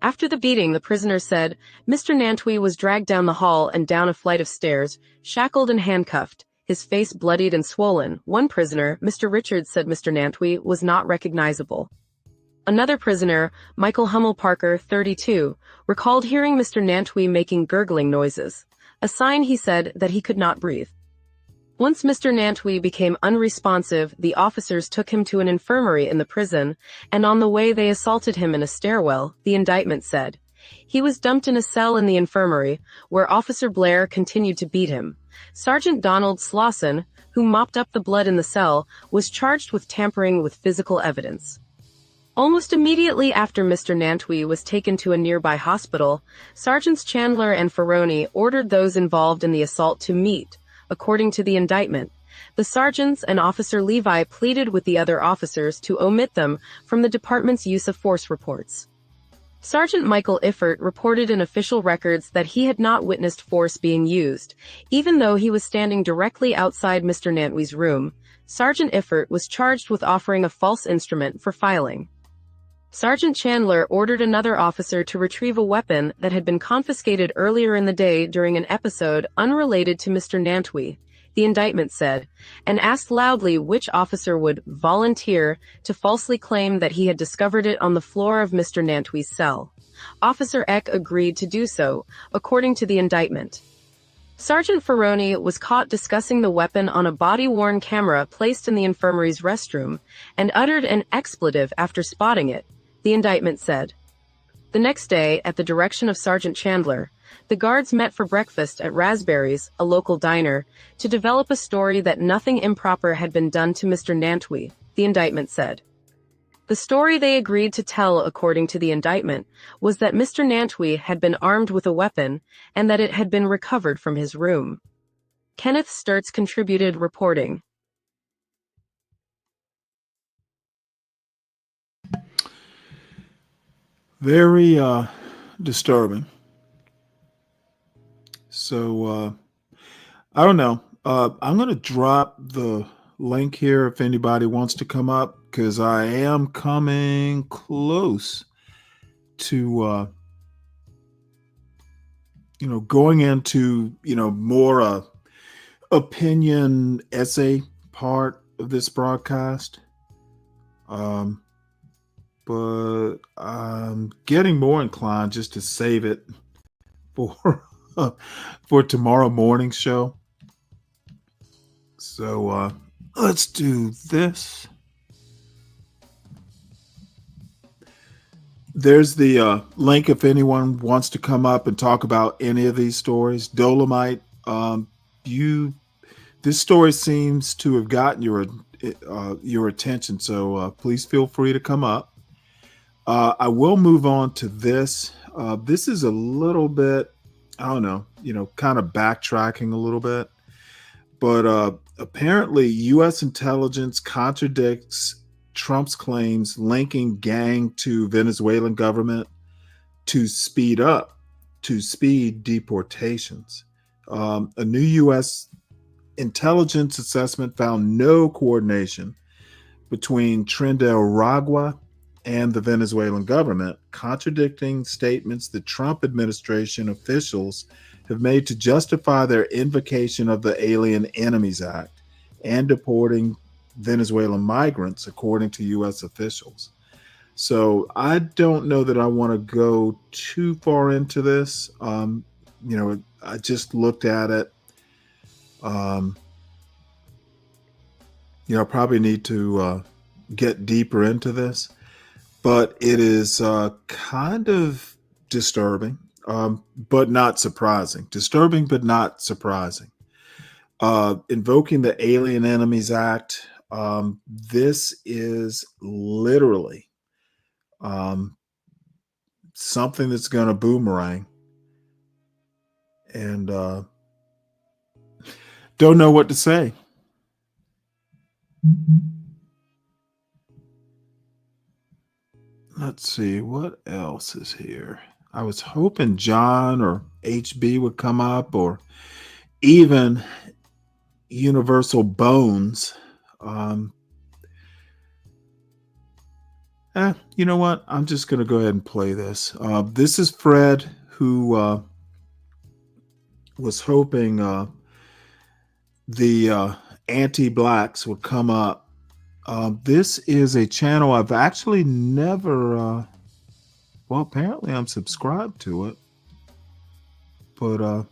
After the beating, the prisoner said, Mr. Nantwi was dragged down the hall and down a flight of stairs, shackled and handcuffed, his face bloodied and swollen. One prisoner, Mr. Richards, said Mr. Nantwi was not recognizable. Another prisoner, Michael Hummel Parker, 32, recalled hearing Mr. Nantwi making gurgling noises, a sign, he said, that he could not breathe. Once Mr. Nantwi became unresponsive, the officers took him to an infirmary in the prison, and on the way they assaulted him in a stairwell, the indictment said. He was dumped in a cell in the infirmary, where Officer Blair continued to beat him. Sergeant Donald Slauson, who mopped up the blood in the cell, was charged with tampering with physical evidence. Almost immediately after Mr. Nantwi was taken to a nearby hospital, Sergeants Chandler and Ferroni ordered those involved in the assault to meet. According to the indictment, the sergeants and Officer Levi pleaded with the other officers to omit them from the department's use of force reports. Sergeant Michael Iffert reported in official records that he had not witnessed force being used, even though he was standing directly outside Mr. Nantwi's room. Sergeant Iffert was charged with offering a false instrument for filing. Sergeant Chandler ordered another officer to retrieve a weapon that had been confiscated earlier in the day during an episode unrelated to Mr. Nantwi, the indictment said, and asked loudly which officer would volunteer to falsely claim that he had discovered it on the floor of Mr. Nantwi's cell. Officer Eck agreed to do so, according to the indictment. Sergeant Ferroni was caught discussing the weapon on a body-worn camera placed in the infirmary's restroom and uttered an expletive after spotting it, the indictment said. The next day, at the direction of Sergeant Chandler, the guards met for breakfast at Raspberries, a local diner, to develop a story that nothing improper had been done to Mr. Nantwi, the indictment said. The story they agreed to tell, according to the indictment, was that Mr. Nantwi had been armed with a weapon and that it had been recovered from his room. Kenneth Sturtz contributed reporting. Very disturbing. So I don't know. I'm going to drop the link here if anybody wants to come up, because I am coming close to going into more opinion essay part of this broadcast. But I'm getting more inclined just to save it for tomorrow morning's show. So let's do this. There's the link if anyone wants to come up and talk about any of these stories. Dolomite, this story seems to have gotten your attention, so please feel free to come up. I will move on to this. This is a little bit, I don't know, kind of backtracking a little bit. But apparently, U.S. intelligence contradicts Trump's claims linking gang to Venezuelan government to speed deportations. A new U.S. intelligence assessment found no coordination between Trinidad and the Venezuelan government, contradicting statements the Trump administration officials have made to justify their invocation of the Alien Enemies Act and deporting Venezuelan migrants, according to U.S. officials. So I don't know that I want to go too far into this. I just looked at it. I probably need to get deeper into this, but it is kind of disturbing, but not surprising. Disturbing, but not surprising. Invoking the Alien Enemies Act. This is literally something that's going to boomerang. And don't know what to say. Let's see, what else is here? I was hoping John or HB would come up, or even Universal Bones. You know what? I'm just going to go ahead and play this. This is Fred, who was hoping the anti-blacks would come up. This is a channel I've actually never, well, apparently I'm subscribed to it, but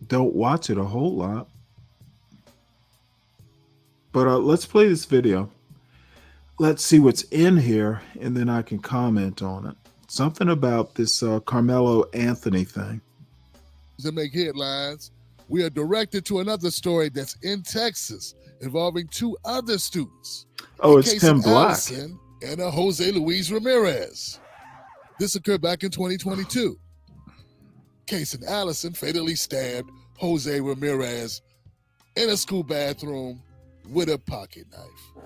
don't watch it a whole lot. But let's play this video. Let's see what's in here, and then I can comment on it. Something about this Karmelo Anthony thing. To make headlines, we are directed to another story that's in Texas involving two other students. Oh, it's Tim Black. Allison and Jose Luis Ramirez. This occurred back in 2022. Case in Allison fatally stabbed Jose Ramirez in a school bathroom with a pocket knife.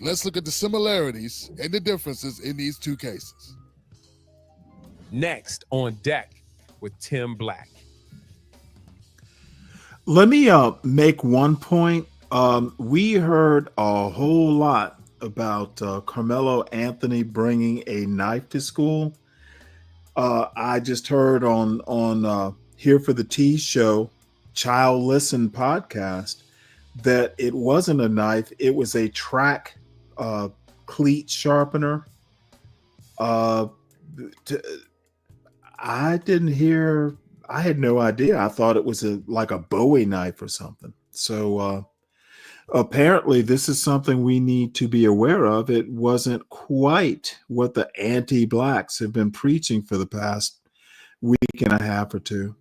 Let's look at the similarities and the differences in these two cases. Next on deck with Tim Black. Let me make one point. We heard a whole lot about Karmelo Anthony bringing a knife to school. I just heard on Here for the Tea show, Child Listen podcast, that it wasn't a knife. It was a track cleat sharpener. I had no idea. I thought it was like a Bowie knife or something. So apparently this is something we need to be aware of. It wasn't quite what the anti-blacks have been preaching for the past week and a half or two.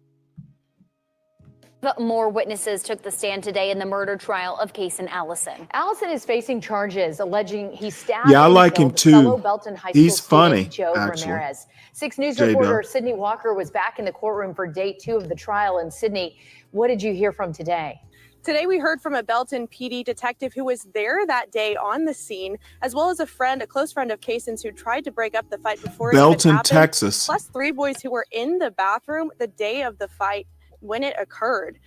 More witnesses took the stand today in the murder trial of Kason Allison. Allison is facing charges alleging he stabbed Yeah, I and like him killed too. fellow Belton High School He's funny, student Joe actually. Ramirez. 6 News J-Dub. reporter Sydney Walker was back in the courtroom for day 2 of the trial. And Sydney, what did you hear from today? Today, we heard from a Belton PD detective who was there that day on the scene, as well as a close friend of Kason's who tried to break up the fight before Belton, it even happened, Texas. plus 3 boys who were in the bathroom the day of the fight when it occurred.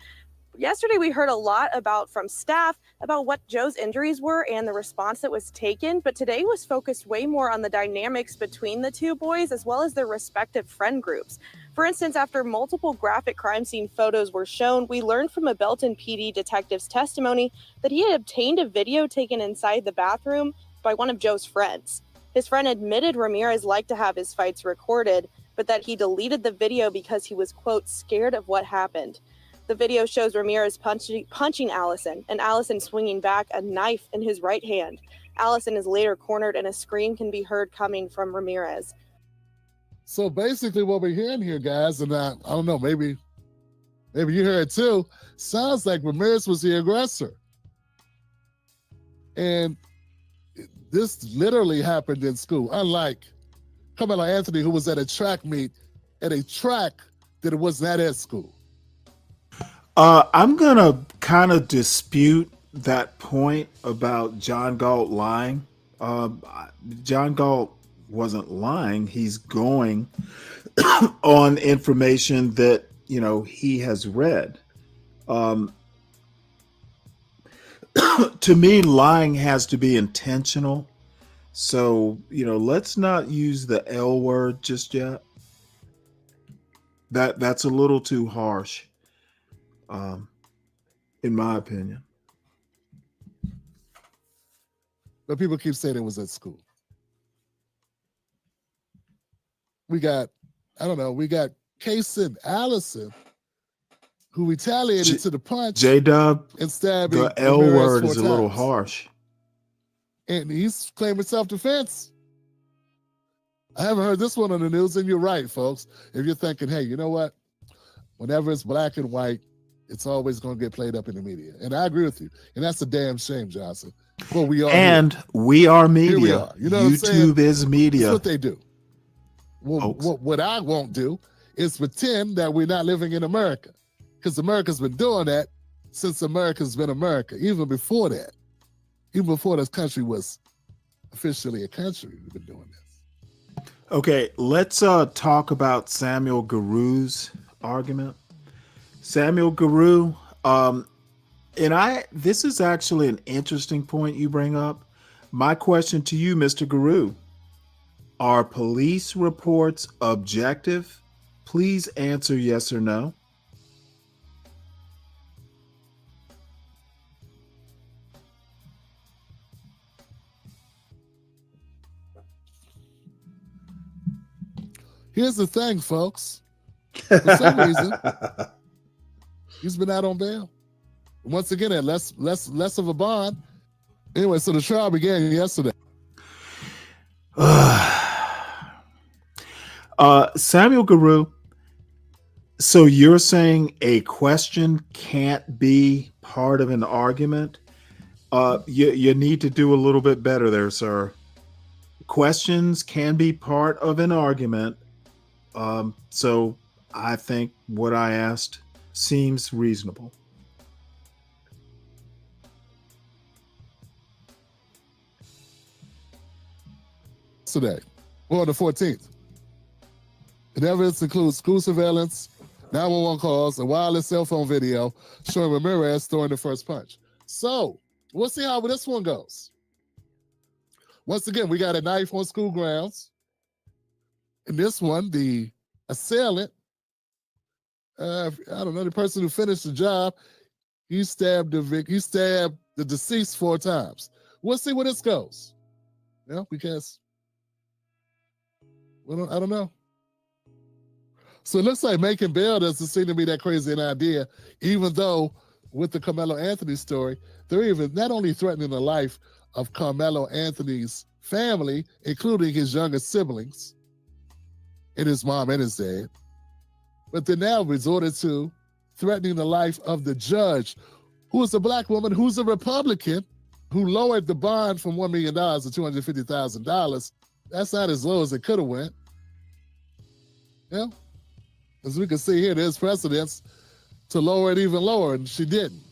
Yesterday, we heard a lot from staff about what Joe's injuries were and the response that was taken, but today was focused way more on the dynamics between the 2 boys as well as their respective friend groups. For instance, after multiple graphic crime scene photos were shown, we learned from a Belton PD detective's testimony that he had obtained a video taken inside the bathroom by one of Joe's friends. His friend admitted Ramirez liked to have his fights recorded, but that he deleted the video because he was, quote, scared of what happened. The video shows Ramirez punching Allison, and Allison swinging back, a knife in his right hand. Allison is later cornered, and a scream can be heard coming from Ramirez. So basically what we're hearing here, guys, and I don't know, maybe you heard it too, sounds like Ramirez was the aggressor. And this literally happened in school, unlike Karmelo Anthony, who was at a track meet at a track that it was not at school. I'm going to kind of dispute that point about John Galt lying. John Galt wasn't lying. He's going on information that, he has read. To me, lying has to be intentional. So, let's not use the L word just yet. That's a little too harsh. In my opinion. But people keep saying it was at school. We got Kaysen Allison, who retaliated to the punch J-Dub, and stabbing the L Ramirez word 4 is a little times. harsh. And he's claiming self-defense. I haven't heard this one on the news, and you're right, folks. If you're thinking, hey, you know what? Whenever it's black and white, it's always going to get played up in the media. And I agree with you. And that's a damn shame, Johnson. Well, we are And here. we are media. Here we are. You know what I'm saying? YouTube is media. That's what they do. Well, what I won't do is pretend that we're not living in America, because America's been doing that since America's been America. Even before that, even before this country was officially a country, we've been doing this. Okay, let's talk about Samuel Garew's argument. Samuel Garew, this is actually an interesting point you bring up. My question to you, Mr. Garew, are police reports objective? Please answer yes or no. Here's the thing, folks. For some reason, he's been out on bail. Once again, at less of a bond. Anyway, so the trial began yesterday. Samuel Garew, so you're saying a question can't be part of an argument? You need to do a little bit better there, sir. Questions can be part of an argument. So I think what I asked seems reasonable. Today, or the 14th. The evidence includes school surveillance, 911 calls, and wireless cell phone video showing Ramirez throwing the first punch. So we'll see how this one goes. Once again, we got a knife on school grounds. In this one, the assailant, I don't know, the person who finished the job, he stabbed the deceased 4 times. We'll see where this goes. Because I don't know. So it looks like making bail doesn't seem to be that crazy an idea, even though with the Karmelo Anthony story, they're even not only threatening the life of Karmelo Anthony's family, including his youngest siblings, and his mom and his dad, but they now resorted to threatening the life of the judge, who is a black woman, who's a Republican, who lowered the bond from $1 million to $250,000. That's not as low as it could have went. As we can see here, there's precedents to lower it even lower, and she didn't.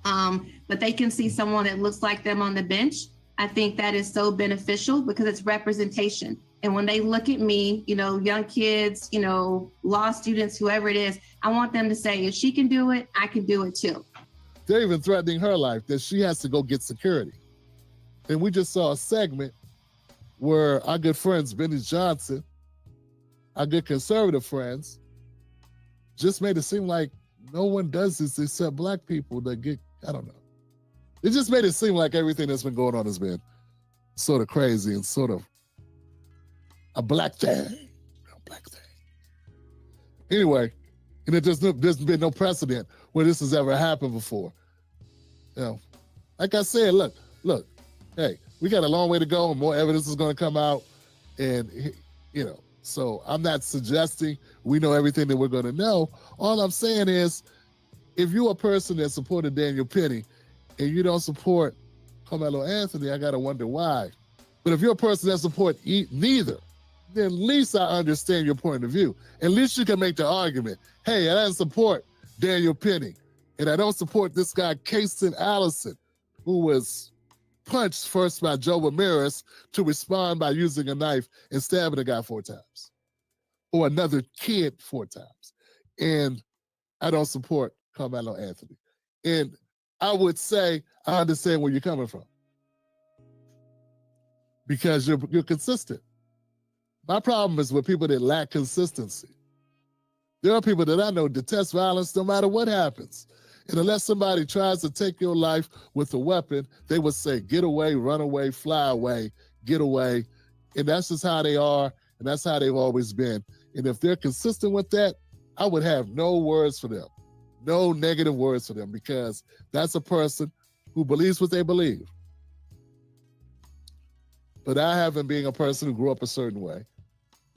But they can see someone that looks like them on the bench. I think that is so beneficial because it's representation. And when they look at me, young kids, law students, whoever it is, I want them to say, if she can do it, I can do it too. They're even threatening her life, that she has to go get security. And we just saw a segment where our good friends, Benny Johnson, our good conservative friends, just made it seem like no one does this except black people that get, I don't know. It just made it seem like everything that's been going on has been sort of crazy and sort of a black thing. Anyway, and there's been no precedent where this has ever happened before. Like I said, look, hey, we got a long way to go and more evidence is going to come out. And, so I'm not suggesting we know everything that we're going to know. All I'm saying is, if you're a person that supported Daniel Penny and you don't support Karmelo Anthony, I got to wonder why. But if you're a person that supports neither, then at least I understand your point of view. At least you can make the argument, hey, I don't support Daniel Penny, and I don't support this guy, Kaysen Allison, who was punched first by Joe Ramirez to respond by using a knife and stabbing a guy 4 times, or another kid 4 times. And I don't support Karmelo Anthony. And I would say I understand where you're coming from, because you're consistent. My problem is with people that lack consistency. There are people that I know detest violence no matter what happens. And unless somebody tries to take your life with a weapon, they would say, get away, run away, fly away, get away. And that's just how they are. And that's how they've always been. And if they're consistent with that, I would have no words for them, no negative words for them, because that's a person who believes what they believe. But I haven't been a person who grew up a certain way,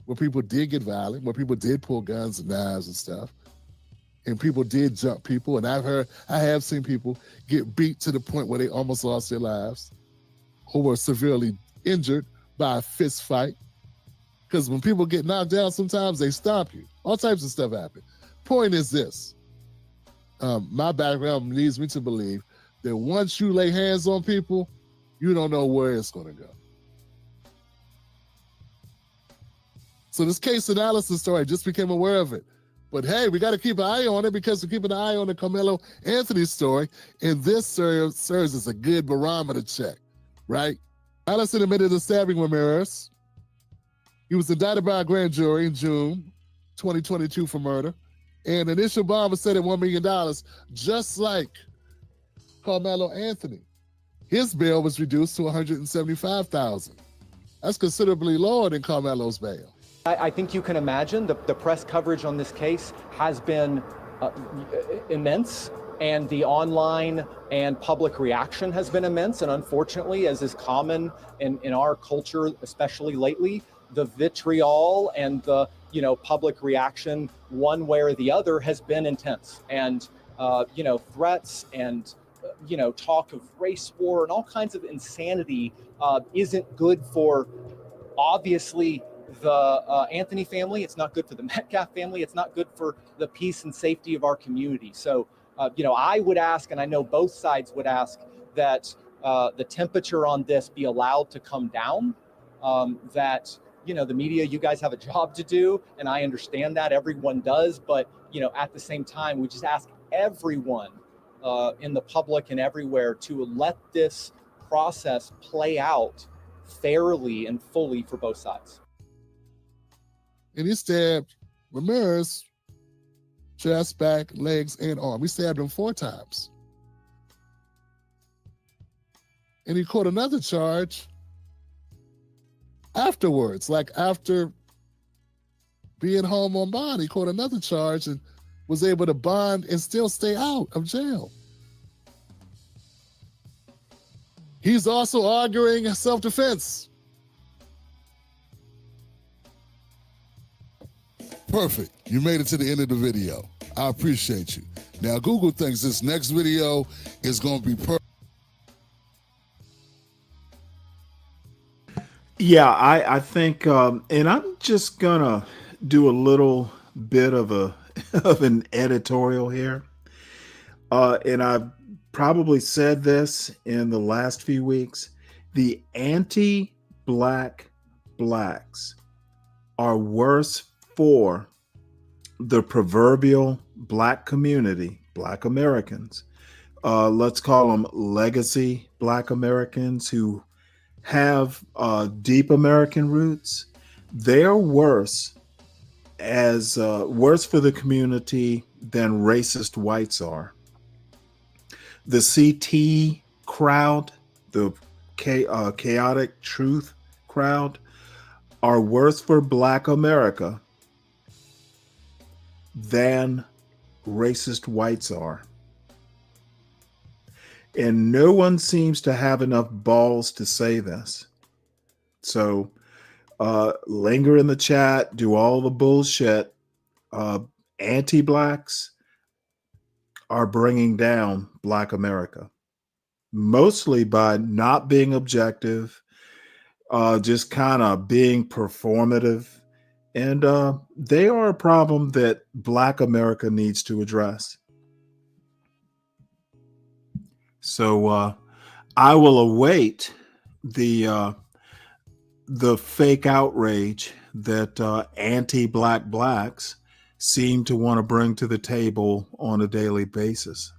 where people did get violent, where people did pull guns and knives and stuff, and people did jump people. And I have seen people get beat to the point where they almost lost their lives, or were severely injured by a fist fight. Because when people get knocked down, sometimes they stomp you. All types of stuff happen. Point is this. My background leads me to believe that once you lay hands on people, you don't know where it's going to go. So this case analysis story, I just became aware of it. But hey, we got to keep an eye on it, because we're keeping an eye on the Karmelo Anthony story. And this serves as a good barometer check, right? Allison admitted to stabbing Ramirez. He was indicted by a grand jury in June 2022 for murder. And initial bond was set at $1 million, just like Karmelo Anthony. His bail was reduced to $175,000. That's considerably lower than Carmelo's bail. I think you can imagine the press coverage on this case has been immense, and the online and public reaction has been immense. And unfortunately, as is common in our culture, especially lately, the vitriol and the public reaction one way or the other has been intense. And threats and talk of race war and all kinds of insanity isn't good for, obviously, the Anthony family. It's not good for the Metcalf family. It's not good for the peace and safety of our community. So, I would ask, and I know both sides would ask, that the temperature on this be allowed to come down, that the media, you guys have a job to do, and I understand that everyone does, but at the same time, we just ask everyone in the public and everywhere to let this process play out fairly and fully for both sides. And he stabbed Ramirez chest, back, legs, and arm. He stabbed him 4 times. And he caught another charge afterwards, like after being home on bond. He caught another charge and was able to bond and still stay out of jail. He's also arguing self-defense. Perfect. You made it to the end of the video. I appreciate you. Now, Google thinks this next video is going to be perfect. Yeah, I think, and I'm just gonna do a little bit of an editorial here, and I've probably said this in the last few weeks. The anti-black blacks are worse for the proverbial black community, black Americans. Let's call them legacy black Americans who have deep American roots. They're worse for the community than racist whites are. The CT crowd, the chaotic truth crowd, are worse for Black America than racist whites are. And no one seems to have enough balls to say this. So linger in the chat, do all the bullshit. Anti-blacks are bringing down Black America, mostly by not being objective, just kind of being performative. And they are a problem that Black America needs to address. So I will await the fake outrage that anti-black blacks seem to want to bring to the table on a daily basis.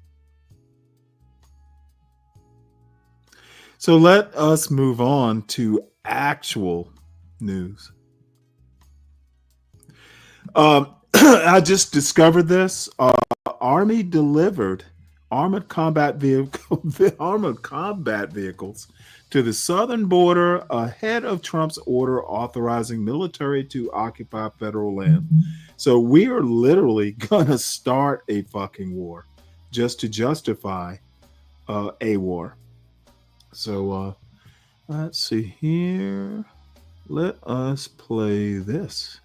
So let us move on to actual news. I just discovered this. Army armored combat vehicles to the southern border ahead of Trump's order authorizing military to occupy federal land. So we are literally gonna start a fucking war just to justify a war. So let's see here. Let us play this.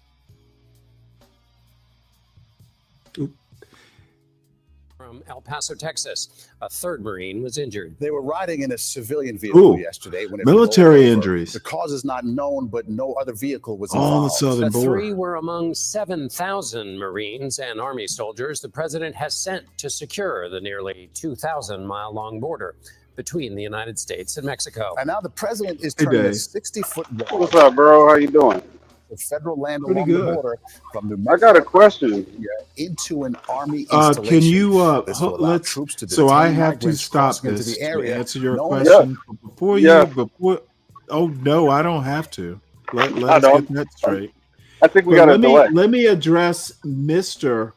From El Paso, Texas, a third Marine was injured. They were riding in a civilian vehicle Ooh, yesterday when it military rolled over. injuries. The cause is not known, but no other vehicle was On the involved. southern The border. three were among 7,000 Marines and Army soldiers the president has sent to secure the nearly 2,000-mile-long border between the United States and Mexico. And now the president is Hey, turning a Dave. 60-foot wall. What's up, bro? How you doing? The federal land Pretty along the good. border from New I got a Mexico question. into an army installation. Can you This will allow let's troops to so I detain have to migrants stop crossing into this the to area. answer your No one- question. Before Yeah. oh no, I don't have to. Let I us don't. get that straight. I think we But got a delay. let me address Mr.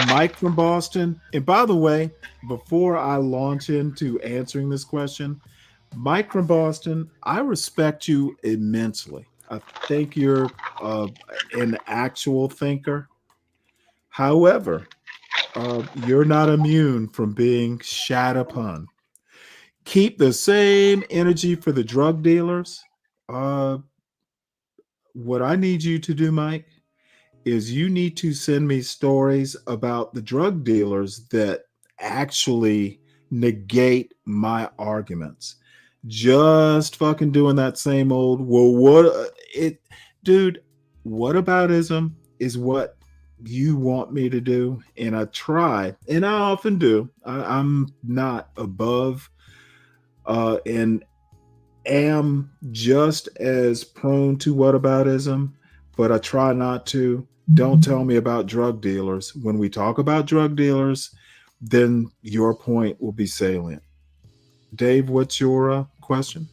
Mike from Boston. And by the way, before I launch into answering this question, Mike from Boston, I respect you immensely. I think you're an actual thinker. However, you're not immune from being shat upon. Keep the same energy for the drug dealers. What I need you to do, Mike, is you need to send me stories about the drug dealers that actually negate my arguments. Just fucking doing that same old, dude, whataboutism is what you want me to do. And I try, and I often do. I'm not above and am just as prone to whataboutism, but I try not to. Don't tell me about drug dealers. When we talk about drug dealers, then your point will be salient. Dave, what's your question?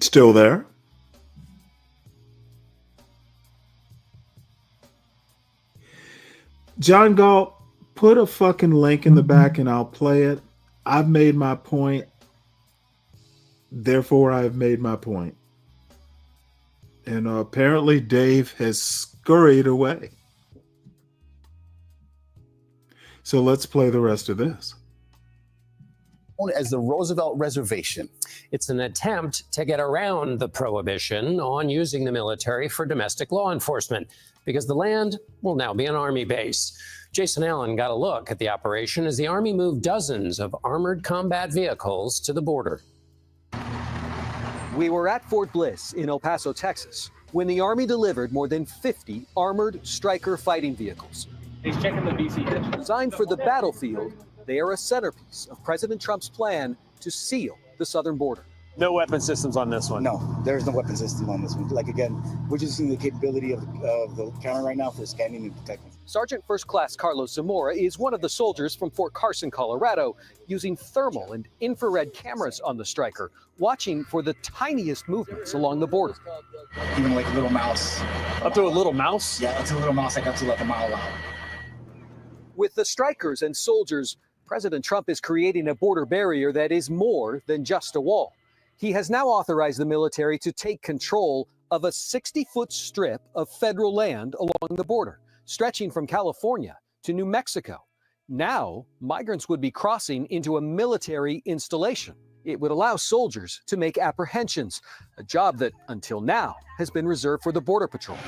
Still there? John Galt, put a fucking link in the back and I'll play it. I've made my point. Therefore, I have made my point. And apparently Dave has scurried away. So let's play the rest of this. Known as the Roosevelt Reservation. It's an attempt to get around the prohibition on using the military for domestic law enforcement because the land will now be an Army base. Jason Allen got a look at the operation as the Army moved dozens of armored combat vehicles to the border. We were at Fort Bliss in El Paso, Texas, when the Army delivered more than 50 armored Stryker fighting vehicles. He's checking the BC. Designed for the battlefield, they are a centerpiece of President Trump's plan to seal the southern border. No weapon systems on this one. No, there's no weapon system on this one. Like again, we're just using the capability of the camera right now for scanning and detecting. Sergeant First Class Carlos Zamora is one of the soldiers from Fort Carson, Colorado, using thermal and infrared cameras on the Stryker, watching for the tiniest movements along the border. Even like a little mouse. Up to a little mouse? Yeah, it's a little mouse like up to like a mile out. With the Strykers and soldiers, President Trump is creating a border barrier that is more than just a wall. He has now authorized the military to take control of a 60-foot strip of federal land along the border, stretching from California to New Mexico. Now, migrants would be crossing into a military installation. It would allow soldiers to make apprehensions, a job that, until now, has been reserved for the Border Patrol.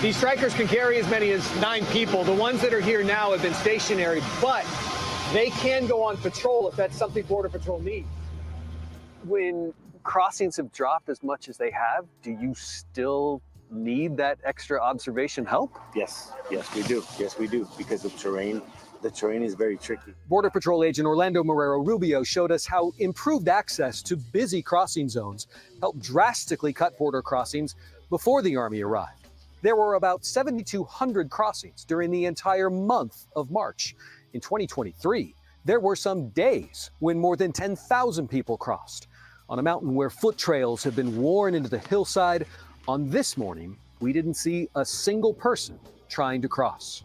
These Strykers can carry as many as 9 people. The ones that are here now have been stationary, but they can go on patrol if that's something Border Patrol needs. When crossings have dropped as much as they have, do you still need that extra observation help? Yes, we do. Yes, we do, because the terrain is very tricky. Border Patrol agent Orlando Marrero Rubio showed us how improved access to busy crossing zones helped drastically cut border crossings before the Army arrived. There were about 7,200 crossings during the entire month of March. In 2023, there were some days when more than 10,000 people crossed. On a mountain where foot trails have been worn into the hillside, on this morning, we didn't see a single person trying to cross.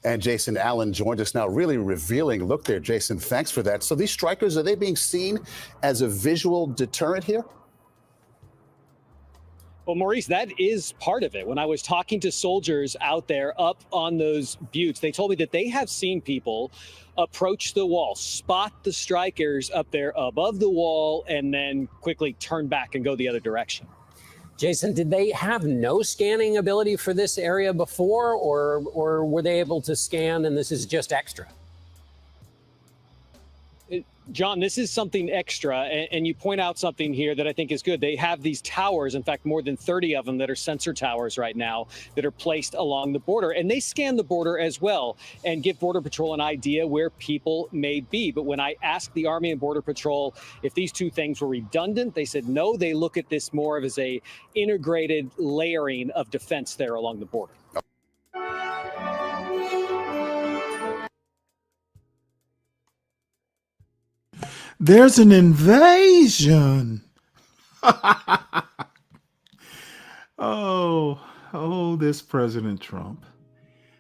And Jason Allen joined us now, really revealing look there. Jason, thanks for that. So these strikers, are they being seen as a visual deterrent here? Well, Maurice, that is part of it. When I was talking to soldiers out there up on those buttes, they told me that they have seen people approach the wall, spot the strikers up there above the wall, and then quickly turn back and go the other direction. Jason, did they have no scanning ability for this area before, or were they able to scan and this is just extra? John, this is something extra, and you point out something here that I think is good. They have these towers, in fact, more than 30 of them that are sensor towers right now that are placed along the border, and they scan the border as well and give Border Patrol an idea where people may be. But when I asked the Army and Border Patrol if these two things were redundant, they said no, they look at this more as a integrated layering of defense there along the border. There's an invasion. Oh, this President Trump.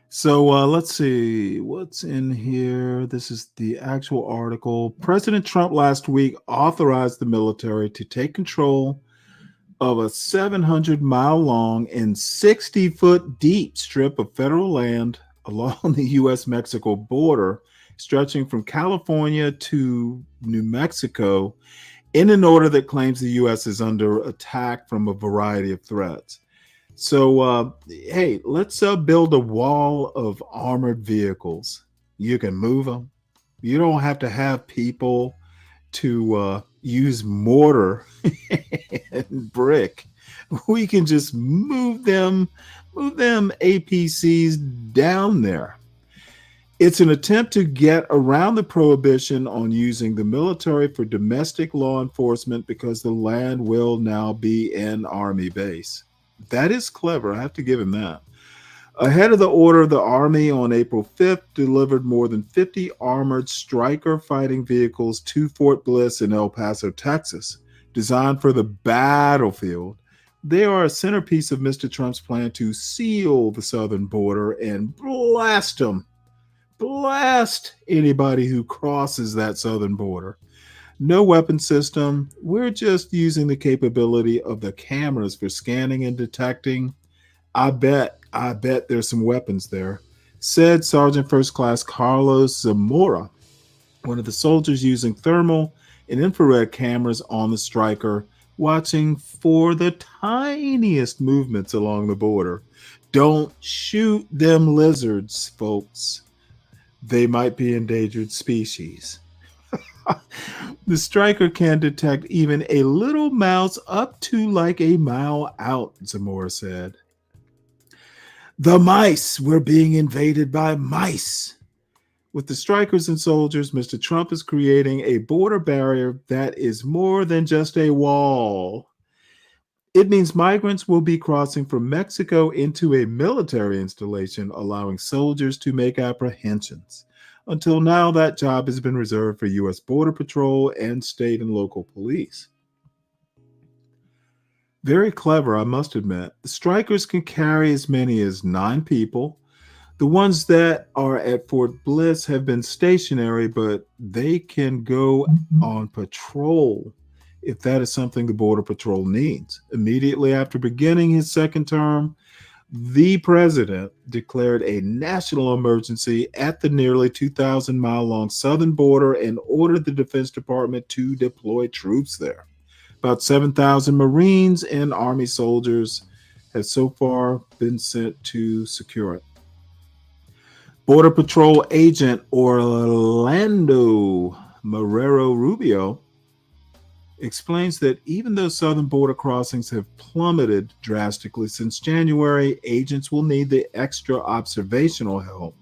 So let's see what's in here. This is the actual article. President Trump last week authorized the military to take control of a 700-mile long and 60-foot deep strip of federal land along the U.S.-Mexico border, stretching from California to New Mexico, in an order that claims the U.S. is under attack from a variety of threats. So, hey, let's build a wall of armored vehicles. You can move them. You don't have to have people to use mortar and brick. We can just move them APCs down there. It's an attempt to get around the prohibition on using the military for domestic law enforcement because the land will now be an Army base. That is clever. I have to give him that. Ahead of the order, the Army on April 5th delivered more than 50 armored Stryker fighting vehicles to Fort Bliss in El Paso, Texas, designed for the battlefield. They are a centerpiece of Mr. Trump's plan to seal the southern border and blast anybody who crosses that southern border. No weapon system. We're just using the capability of the cameras for scanning and detecting. I bet there's some weapons there, said Sergeant First Class Carlos Zamora, one of the soldiers using thermal and infrared cameras on the Stryker, watching for the tiniest movements along the border. Don't shoot them lizards, folks. They might be endangered species. The Stryker can detect even a little mouse up to like a mile out, Zamora said. The mice, we're being invaded by mice. With the Strykers and soldiers, Mr. Trump is creating a border barrier that is more than just a wall. It means migrants will be crossing from Mexico into a military installation, allowing soldiers to make apprehensions. Until now, that job has been reserved for U.S. Border Patrol and state and local police. Very clever, I must admit. The Strykers can carry as many as 9 people. The ones that are at Fort Bliss have been stationary, but they can go on patrol if that is something the Border Patrol needs. Immediately after beginning his second term, the president declared a national emergency at the nearly 2,000-mile-long southern border and ordered the Defense Department to deploy troops there. About 7,000 Marines and Army soldiers have so far been sent to secure it. Border Patrol agent Orlando Marrero Rubio explains that even though southern border crossings have plummeted drastically since January, agents will need the extra observational help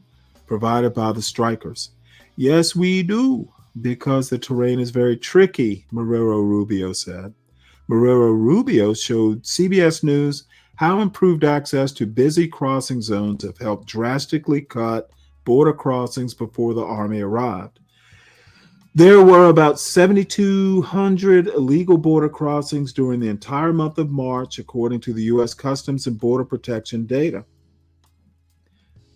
provided by the Strykers. Yes, we do, because the terrain is very tricky, Marrero Rubio said. Marrero Rubio showed CBS News how improved access to busy crossing zones have helped drastically cut border crossings before the Army arrived. There were about 7,200 illegal border crossings during the entire month of March, according to the U.S. Customs and Border Protection data.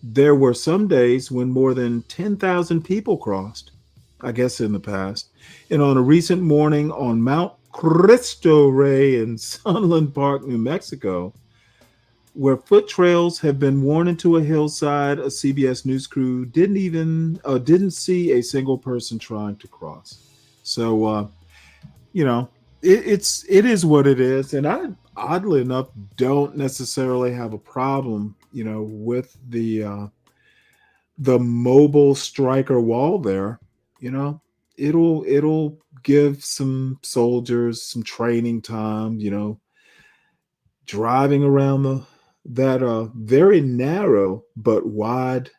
there were some days when more than 10,000 people crossed, I guess in the past. And on a recent morning on Mount Cristo Rey in Sunland Park, New Mexico, where foot trails have been worn into a hillside, a CBS News crew didn't see a single person trying to cross. So, it is what it is, and I, oddly enough, don't necessarily have a problem, with the mobile striker wall there. It'll give some soldiers some training time, driving around that very narrow but wide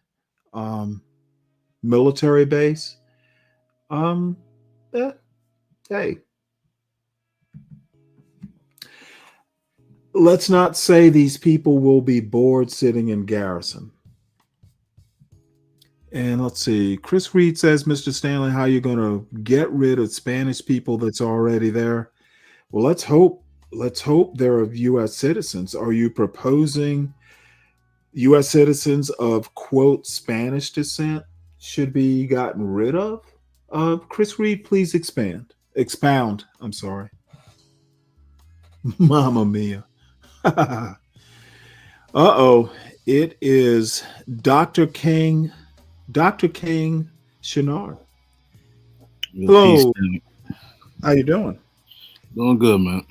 military base. Hey, let's not say these people will be bored sitting in garrison. And let's see. Chris Reed says, Mr. Stanley, how are you going to get rid of Spanish people that's already there? Well, let's hope they're of U.S. citizens. Are you proposing U.S. citizens of, quote, Spanish descent should be gotten rid of? Chris Reed, please expound. I'm sorry. Mamma mia. Uh-oh. It is Dr. King Shinard. Hello. Peace, how you doing? Doing good, man.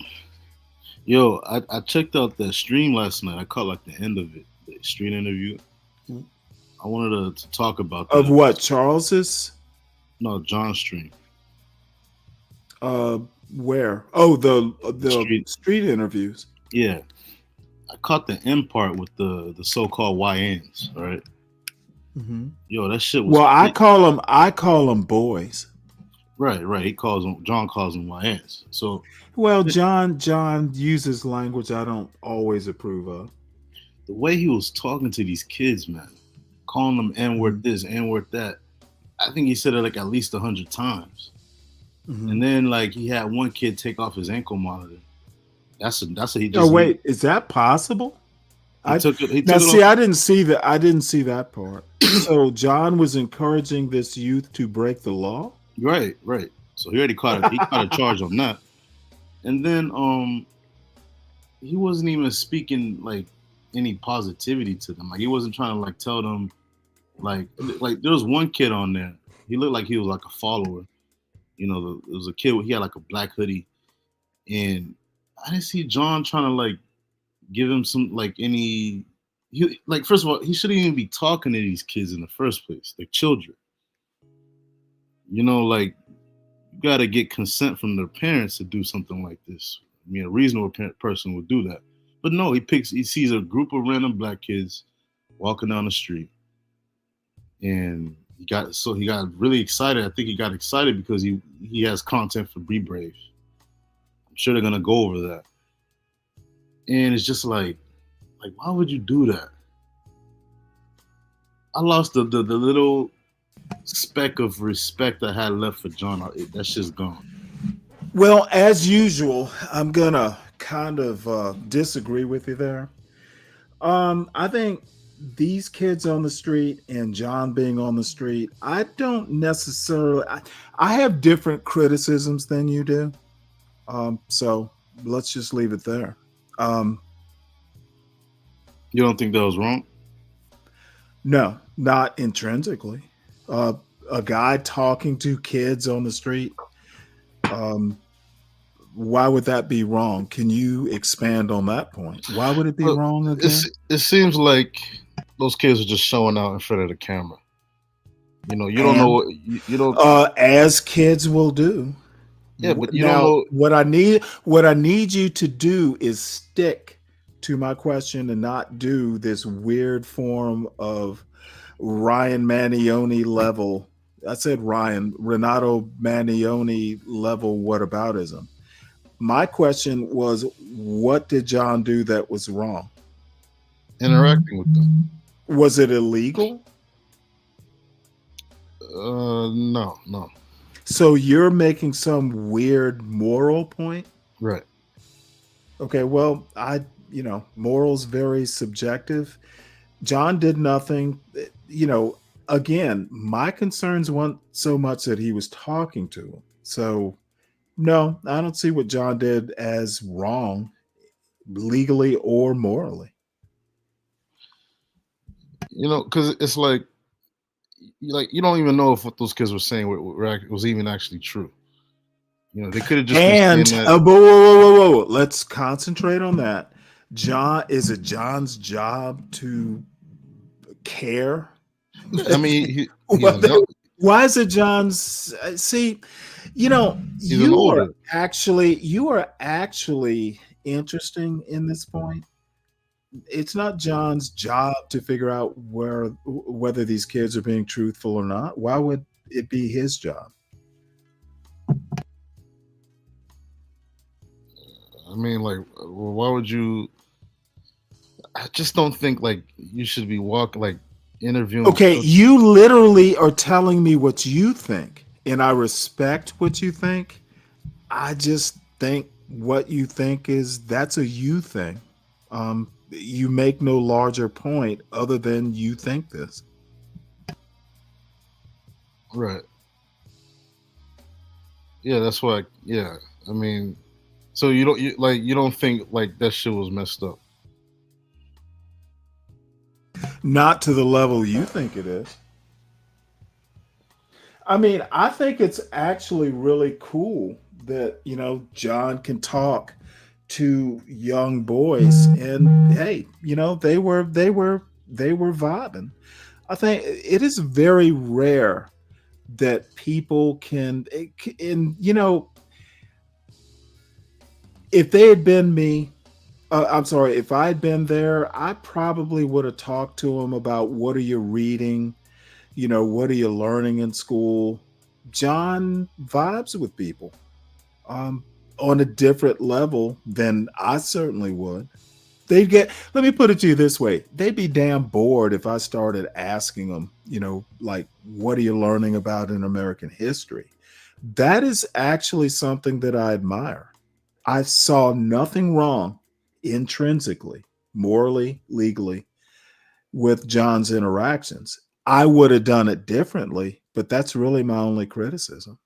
Yo, I checked out that stream last night. I caught like the end of it, the street interview. I wanted to talk about that. Of what, Charles's? No, John's stream. Where? Oh, the street interviews. Yeah. I caught the end part with the so-called YNs, all right? Mm-hmm. Yo, that shit was. Well, I call them boys. Right. John calls them YNs. So. Well, John uses language I don't always approve of. The way he was talking to these kids, man, calling them N-word this, N-word that. I think he said it like at least 100 times. Mm-hmm. And then like he had one kid take off his ankle monitor. That's what he just. Oh wait, is that possible? I didn't see that. I didn't see that part. So John was encouraging this youth to break the law. Right. So he already caught a charge on that. And then he wasn't even speaking like any positivity to them. Like he wasn't trying to like tell them like there was one kid on there. He looked like he was like a follower. There was a kid. He had like a black hoodie, and I didn't see John trying to like give him some like any. First of all, he shouldn't even be talking to these kids in the first place. They're children. You got to get consent from their parents to do something like this. I mean, a reasonable person would do that. But no, he sees a group of random black kids walking down the street, and he got really excited. I think he got excited because he has content for Be Brave. I'm sure they're gonna go over that. And it's just like why would you do that? I lost the little speck of respect I had left for John. That shit's gone. Well, as usual, I'm gonna kind of disagree with you there. I think these kids on the street and John being on the street, I don't necessarily. I have different criticisms than you do. So let's just leave it there. You don't think that was wrong? No, not intrinsically. A guy talking to kids on the street. Why would that be wrong? Can you expand on that point? Why would it be wrong again? It seems like those kids are just showing out in front of the camera. You don't know what you don't. As kids will do. Yeah, but you now, don't know. What I need you to do is stick to my question and not do this weird form of Ryan Manioni level. I said Renato Manioni level whataboutism. My question was, what did John do that was wrong? Interacting with them. Was it illegal? No. So you're making some weird moral point? Right. Okay, well, moral's very subjective. John did nothing. Again, my concerns weren't so much that he was talking to him. So, no, I don't see what John did as wrong, legally or morally. Because it's like you don't even know if what those kids were saying was even actually true. They could have just been saying that. Whoa. Let's concentrate on that. Is it John's job to care? I mean, why is it John's? See, you are actually interesting in this point. It's not John's job to figure out whether these kids are being truthful or not. Why would it be his job? I mean, why would you? I just don't think you should be interviewing. Okay, you literally are telling me what you think, and I respect what you think. I just think what you think that's a you thing. You make no larger point other than you think this. Right. Yeah, that's why. Yeah, I mean, so you don't think that shit was messed up? Not to the level you think it is. I mean, I think it's actually really cool that John can talk to young boys, and hey, they were vibing. I think it is very rare that people can, and if they had been me, I'm sorry, if I had been there, I probably would have talked to him about what are you reading, what are you learning in school. John vibes with people on a different level than I certainly would. Let me put it to you this way. They'd be damn bored if I started asking them, what are you learning about in American history? That is actually something that I admire. I saw nothing wrong intrinsically, morally, legally, with John's interactions. I would have done it differently, but that's really my only criticism.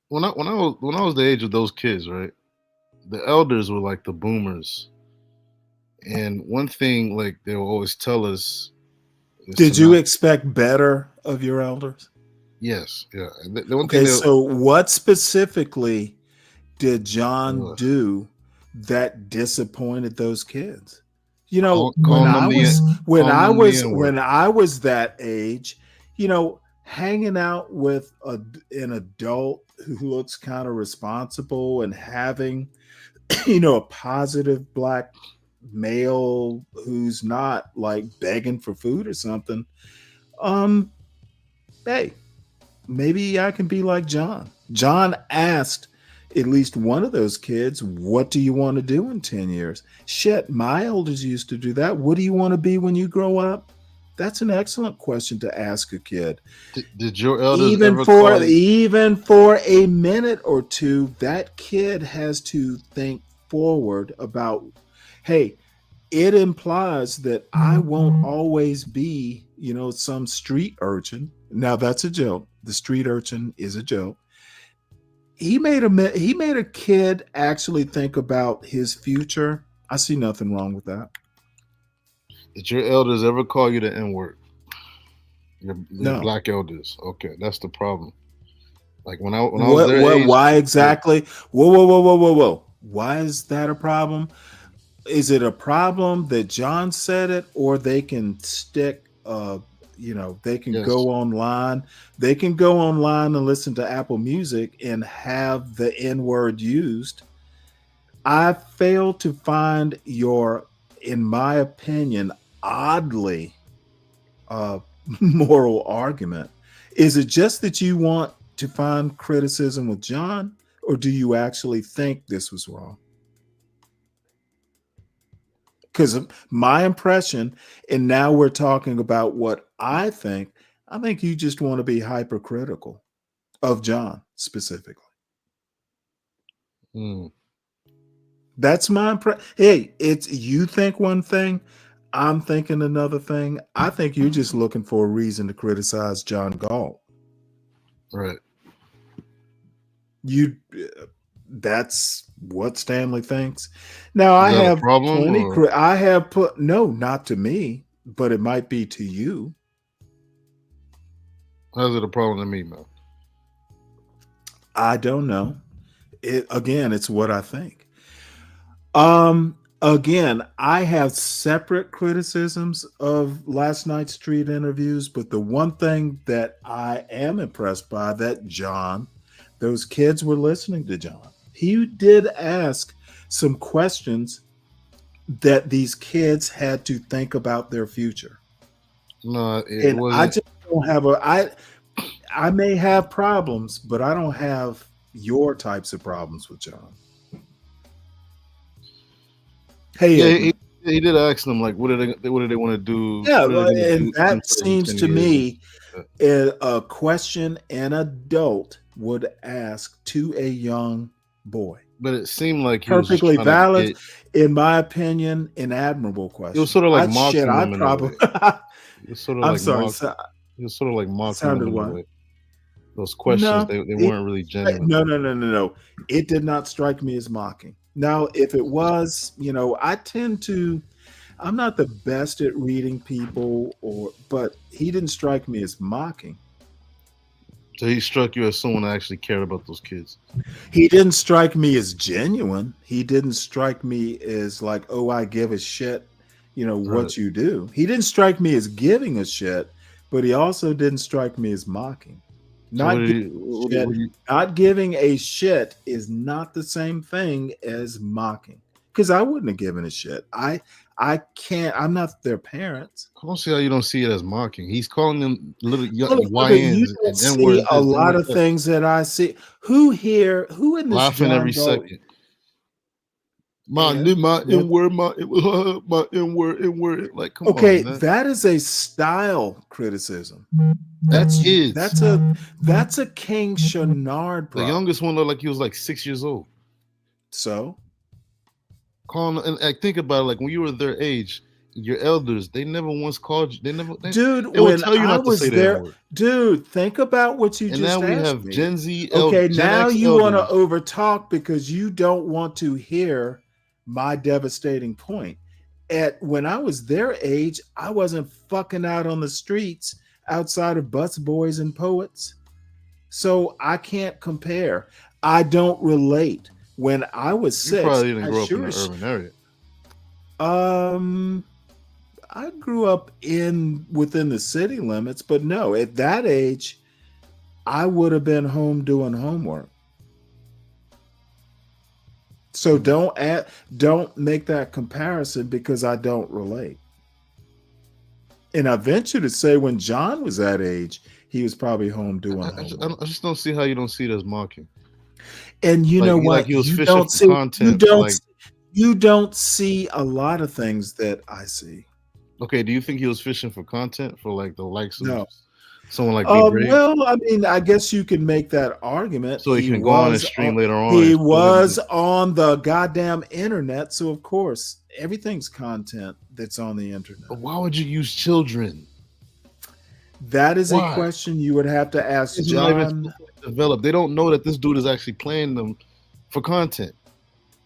When I was the age of those kids, right, the elders were like the boomers, and one thing they will always tell us. Did you expect better of your elders? Yes, yeah. So what specifically did John do that disappointed those kids? When I was that age, hanging out with an adult who looks kind of responsible and having, a positive black male who's not begging for food or something. Hey, maybe I can be like John. John asked at least one of those kids, what do you want to do in 10 years? Shit, my elders used to do that. What do you want to be when you grow up? That's an excellent question to ask a kid. Did your elders even for a minute or two, that kid has to think forward about, hey, it implies that I won't always be, some street urchin. Now that's a joke. The street urchin is a joke. He made a kid actually think about his future. I see nothing wrong with that. Did your elders ever call you the N-word? No. Black elders. Okay, that's the problem. When I was their age. Why exactly? Whoa. Why is that a problem? Is it a problem that John said it, or they can stick they can go online. They can go online and listen to Apple Music and have the N-word used. I fail to find in my opinion, oddly moral argument. Is it just that you want to find criticism with John, or do you actually think this was wrong? Because my impression, and now we're talking about what I think you just want to be hypercritical of John specifically. That's my impression. Hey, it's you think one thing, I'm thinking another thing. I think you're just looking for a reason to criticize John Galt. Right. That's what Stanley thinks. Now I Is that a have problem, plenty. or- I have put no, not to me, but it might be to you. How's it a problem to me, man? I don't know. It's what I think. Again, I have separate criticisms of last night's street interviews, but the one thing that I am impressed by that those kids were listening to John. He did ask some questions that these kids had to think about their future. No, and I just don't have I may have problems, but I don't have your types of problems with John. Hey, yeah, he did ask them like, what do they want to do? yeah, What are they gonna and do that in seems 10 to years? me a question an adult would ask to a young boy. But it seemed like he was Perfectly just trying valid, to get, in my opinion, an admirable question. it was sort of like I'd mocking shit, them I'd in a probably. way. It was sort of I'm like sorry. it was sort of like mocking Sounded them in what? a way. Those questions, No, they weren't really genuine. No. It did not strike me as mocking. Now, if it was, I'm not the best at reading people, but he didn't strike me as mocking. So he struck you as someone that actually cared about those kids. He didn't strike me as genuine. He didn't strike me as like, oh, I give a shit, what you do. He didn't strike me as giving a shit, but he also didn't strike me as mocking. Not giving a shit is not the same thing as mocking. Because I wouldn't have given a shit. I can't. I'm not their parents. I don't see how you don't see it as mocking. He's calling them little young You YNs don't and see N-words. a lot of things that I see. Who in this laughing John every Galt- second. My N-word, my N-word. Like, come Okay, on, man. that is a style criticism. That's kids. That's a King Shanard The problem. youngest one looked like he was like 6 years old. So, calling and I think about it, like when you were their age, your elders, they never once called you. They dude, would when tell you I not to was say there, that word. dude, think about what you And just now we asked have me. Gen Z. Okay, Gen now X you want to elders. overtalk because you don't want to hear my devastating point. When I was their age, I wasn't fucking out on the streets outside of bus boys and poets. So I can't compare. I don't relate. When I was You 6, probably didn't I grow up in sure an as urban area. I grew up within the city limits, but no, at that age, I would have been home doing homework. So don't make that comparison because I don't relate. And I venture to say when John was that age, he was probably home doing homework. I just don't see how you don't see it as mocking. And you know what? Like he was You fishing don't for see content. you don't see a lot of things that I see. Okay, do you think he was fishing for content for like the likes of No. someone like Be Brave? Well, I mean, I guess you can make that argument. So he can go on his stream later on. He and was on the goddamn internet, so of course everything's content that's on the internet. But why would you use children? That is Why? a question you would have to ask It's not even John. developed. They don't know that this dude is actually playing them for content.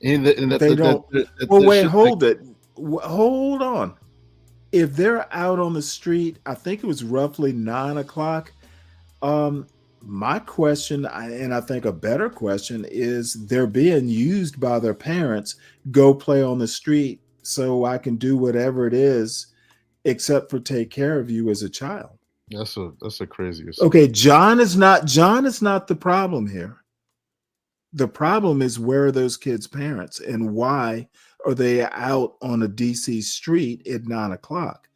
And that They don't. Well, wait, hold on. If they're out on the street, I think it was roughly 9 o'clock. My question, and I think a better question, is they're being used by their parents. Go play on the street so I can do whatever it is, except for take care of you as a child. That's a crazy. Okay, John is not the problem here. The problem is, where are those kids' parents and why are they out on a DC street at 9 o'clock?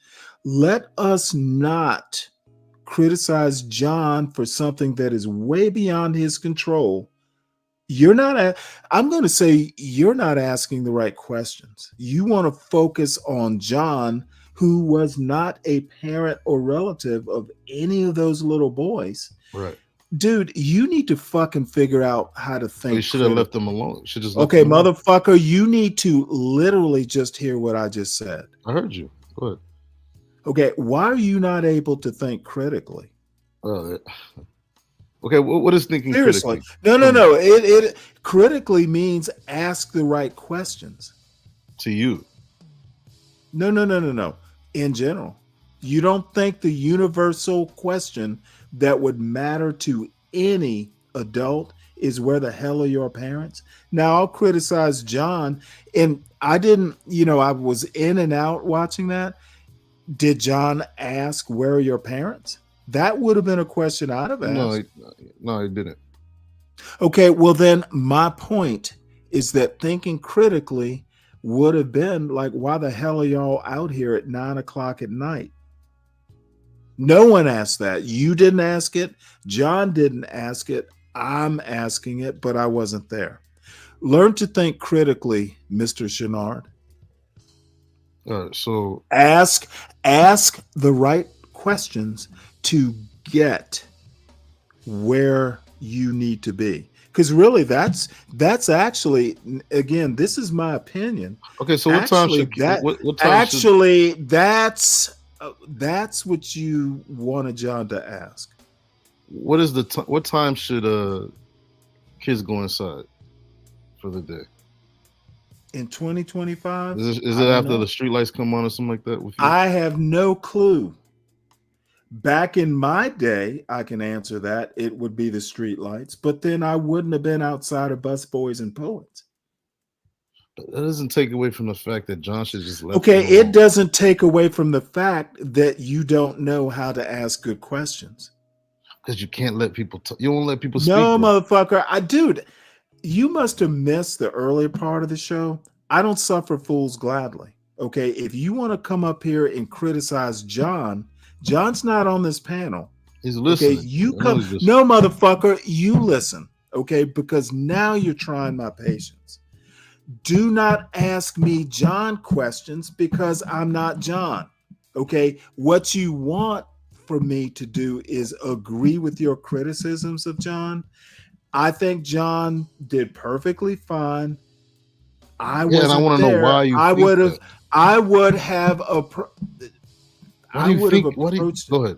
Let us not criticize John for something that is way beyond his control. I'm going to say you're not asking the right questions. You want to focus on John, who was not a parent or relative of any of those little boys. Right. Dude, you need to fucking figure out how to think. You should have left them alone. Okay, motherfucker, you need to literally just hear what I just said. I heard you. Go ahead. Okay, why are you not able to think critically? Okay, what is thinking Seriously. critically? No. It critically means ask the right questions. To you. No. In general. You don't think the universal question that would matter to any adult is where the hell are your parents? Now I'll criticize John, and I didn't, I was in and out watching that. Did John ask where are your parents? That would have been a question I'd have asked. No, he didn't. Okay, well then my point is that thinking critically would have been like, why the hell are y'all out here at 9:00 at night? No one asked that. You didn't ask it. John didn't ask it. I'm asking it, but I wasn't there. Learn to think critically, Mr. Chenard. So ask the right questions to get where you need to be. Because really, that's actually, again, this is my opinion. Okay, so what time should that's what you wanted John to ask. What is what time should kids go inside for the day? In 2025? Is it after the street lights come on or something like that? With you? I have no clue. Back in my day, I can answer that. It would be the street lights, but then I wouldn't have been outside of Busboys and Poets. That doesn't take away from the fact that John should just let. Okay, it doesn't take away from the fact that you don't know how to ask good questions. Because you can't let people. You won't let people speak. No, motherfucker. Dude, you must have missed the earlier part of the show. I don't suffer fools gladly. Okay, if you want to come up here and criticize John, John's not on this panel. He's listening. Okay, you come. No, motherfucker, you listen. Okay, because now you're trying my patience. Do not ask me John questions because I'm not John. Okay, what you want for me to do is agree with your criticisms of John. I think John did perfectly fine. I wasn't and I want to know why you. I would have. I would have approached. Go ahead.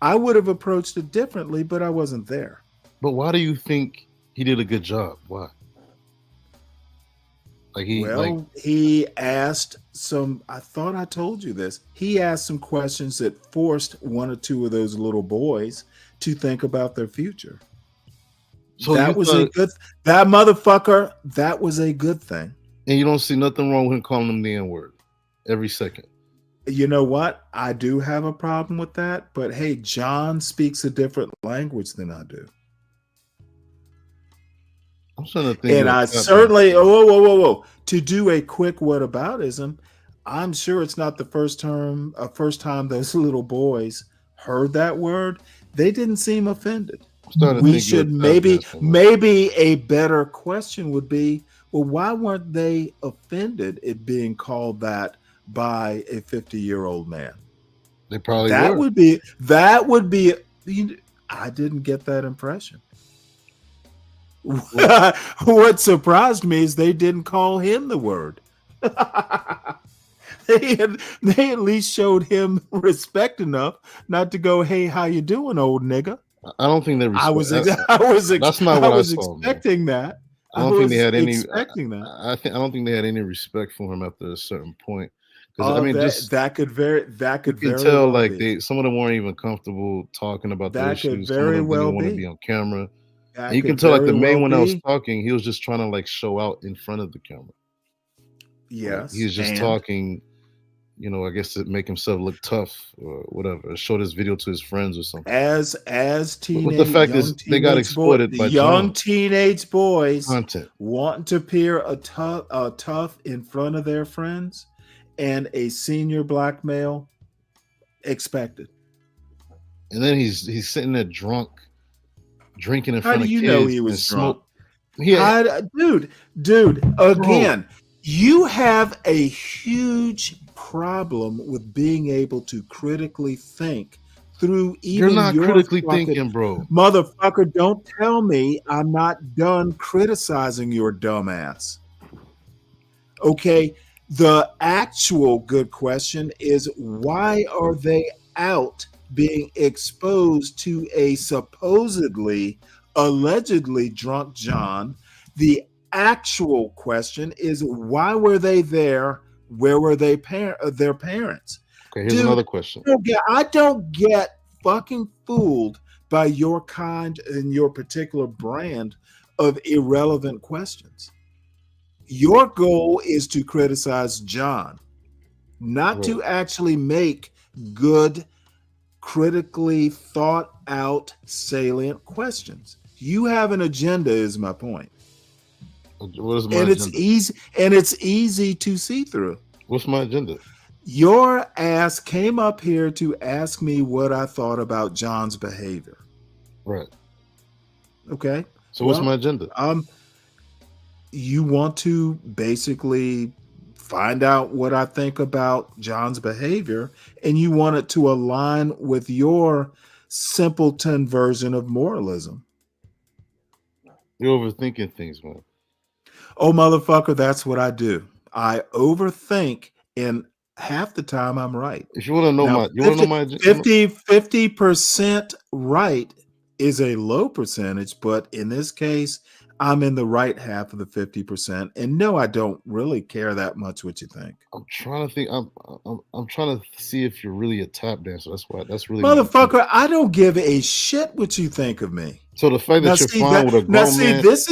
I would have approached it differently, but I wasn't there. But why do you think he did a good job? Why? He asked some. I thought I told you this. He asked some questions that forced one or two of those little boys to think about their future. So that was a good. That motherfucker. That was a good thing. And you don't see nothing wrong with him calling them the N-word every second. You know what? I do have a problem with that. But hey, John speaks a different language than I do. I'm trying to think. And I certainly, whoa. To do a quick whataboutism, I'm sure it's not the first time those little boys heard that word. They didn't seem offended. We should maybe a better question would be, well, why weren't they offended at being called that by a 50-year-old man? They probably that would be. I didn't get that impression. What surprised me is they didn't call him the word. They at least showed him respect enough not to go, "Hey, how you doing, old nigga?" I don't think they. I was expecting that. I don't think they had any. Expecting that. I don't think they had any respect for him after a certain point. That could very tell well some of them weren't even comfortable talking about the issues. Some of them didn't want to be on camera. And you can tell the main one that was talking, he was just trying to show out in front of the camera. Yes. He was just talking, I guess to make himself look tough or whatever. Show this video to his friends or something. As teenage, but the fact is they got exploited by young teenage boys content wanting to appear tough in front of their friends, and a senior black male expected. And then he's sitting there drunk, drinking in front of kids. How do you know he was drunk? Dude, again, you have a huge problem with being able to critically think through even You're not critically thinking, bro. Motherfucker, don't tell me I'm not done criticizing your dumbass. Okay, The actual good question is, why are they out being exposed to a supposedly, allegedly drunk John? The actual question is, why were they there? Where were they their parents? Okay, here's another question. I don't get fucking fooled by your kind and your particular brand of irrelevant questions. Your goal is to criticize John, not to actually make good, critically thought out, salient questions. You have an agenda, is my point. What is my and agenda? It's easy to see through. What's my agenda? Your ass came up here to ask me what I thought about John's behavior. Right. Okay. So what's my agenda? You want to basically find out what I think about John's behavior, and you want it to align with your simpleton version of moralism. You're overthinking things, man. Oh, motherfucker, that's what I do. I overthink, and half the time I'm right. If you want to know Now, 50% right is a low percentage, but in this case, I'm in the right half of the 50%. And no, I don't really care that much what you think. I'm trying to think. I'm trying to see if you're really a tap dancer. That's really motherfucker. I don't give a shit what you think of me. So the fact that you're fine with a grown man, this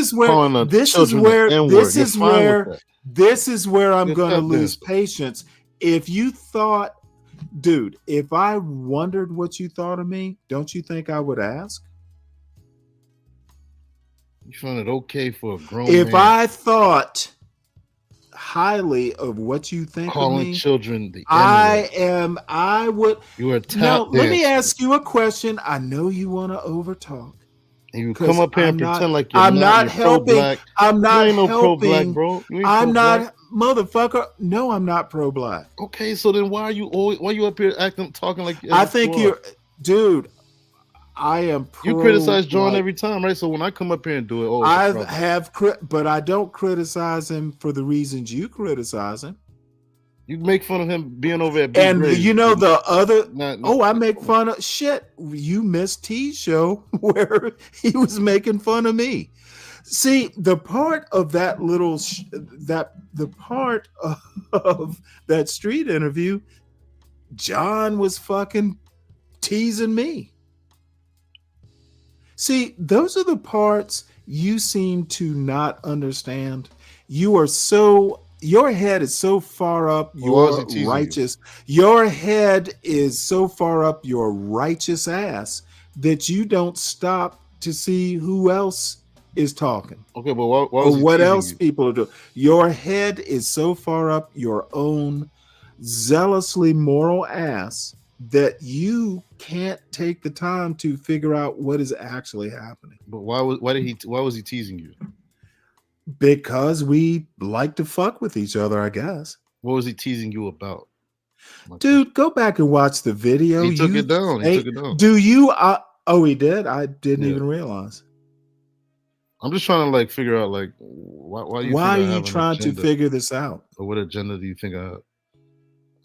is where I'm going to lose patience. If you thought, dude, if I wondered what you thought of me, don't you think I would ask? You find it okay for a grown man? If I thought highly of what you think calling of me, children the I would. You are a tap Now, let me dancer. ask you a question. I know you want to overtalk. And you come up here and pretend like you're I'm not you're helping. pro-black. I'm not You ain't no helping. pro-black, bro. You ain't I'm pro-black. not, motherfucker. No, I'm not pro-black. Okay, so then why are you up here talking like? I think you're, dude. I am pro. You criticize John every time, right? So when I come up here and do it, but I don't criticize him for the reasons you criticize him. You make fun of him being over at And Grade. you know the other. Not- I make fun of shit. You missed T's show where he was making fun of me. See, the part of that little the part of that street interview, John was fucking teasing me. See, those are the parts you seem to not understand. Your head is so far up your righteous. Your head is so far up your righteous ass that you don't stop to see who else is talking. Okay, but why or what teasing else you? people are doing. Your head is so far up your own zealously moral ass that you can't take the time to figure out what is actually happening. But why was he teasing you? Because we like to fuck with each other, I guess. What was he teasing you about? Dude, go back and watch the video. He took it down. He took it down. Do you? Oh, he did? I didn't even realize. I'm just trying to figure out why are you trying to figure this out? Or what agenda do you think I have?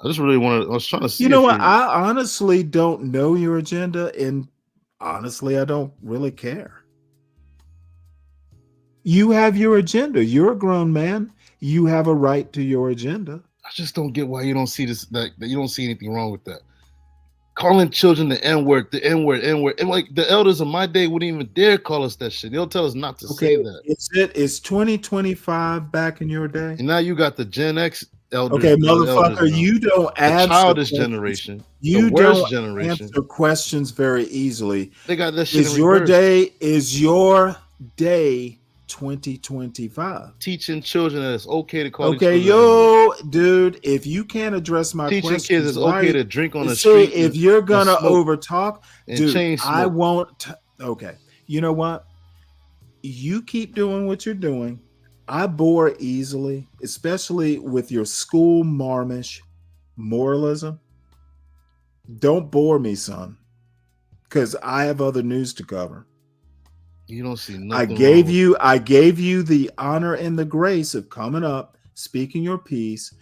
I just really wanted. I was trying to see. You know what? I honestly don't know your agenda, and honestly, I don't really care. You have your agenda. You're a grown man. You have a right to your agenda. I just don't get why you don't see this. That you don't see anything wrong with that. Calling children the N-word, and the elders of my day wouldn't even dare call us that shit. They'll tell us not to say that. Is 2025 back in your day? And now you got the Gen X elders. Okay, motherfucker, you don't answer the childish generation. You the worst don't generation. answer questions very easily. They got that shit. Is your day 2025? Teaching children that it's okay to call. Okay, dude, if you can't address my teaching questions, kids it's okay to drink on the see, street. if you're gonna overtalk, and dude, chain smoke. I won't. Okay, you know what? You keep doing what you're doing. I bore easily, especially with your school marmish moralism. Don't bore me, son, because I have other news to cover. You don't see nothing. I gave you the honor and the grace of coming up speaking your piece.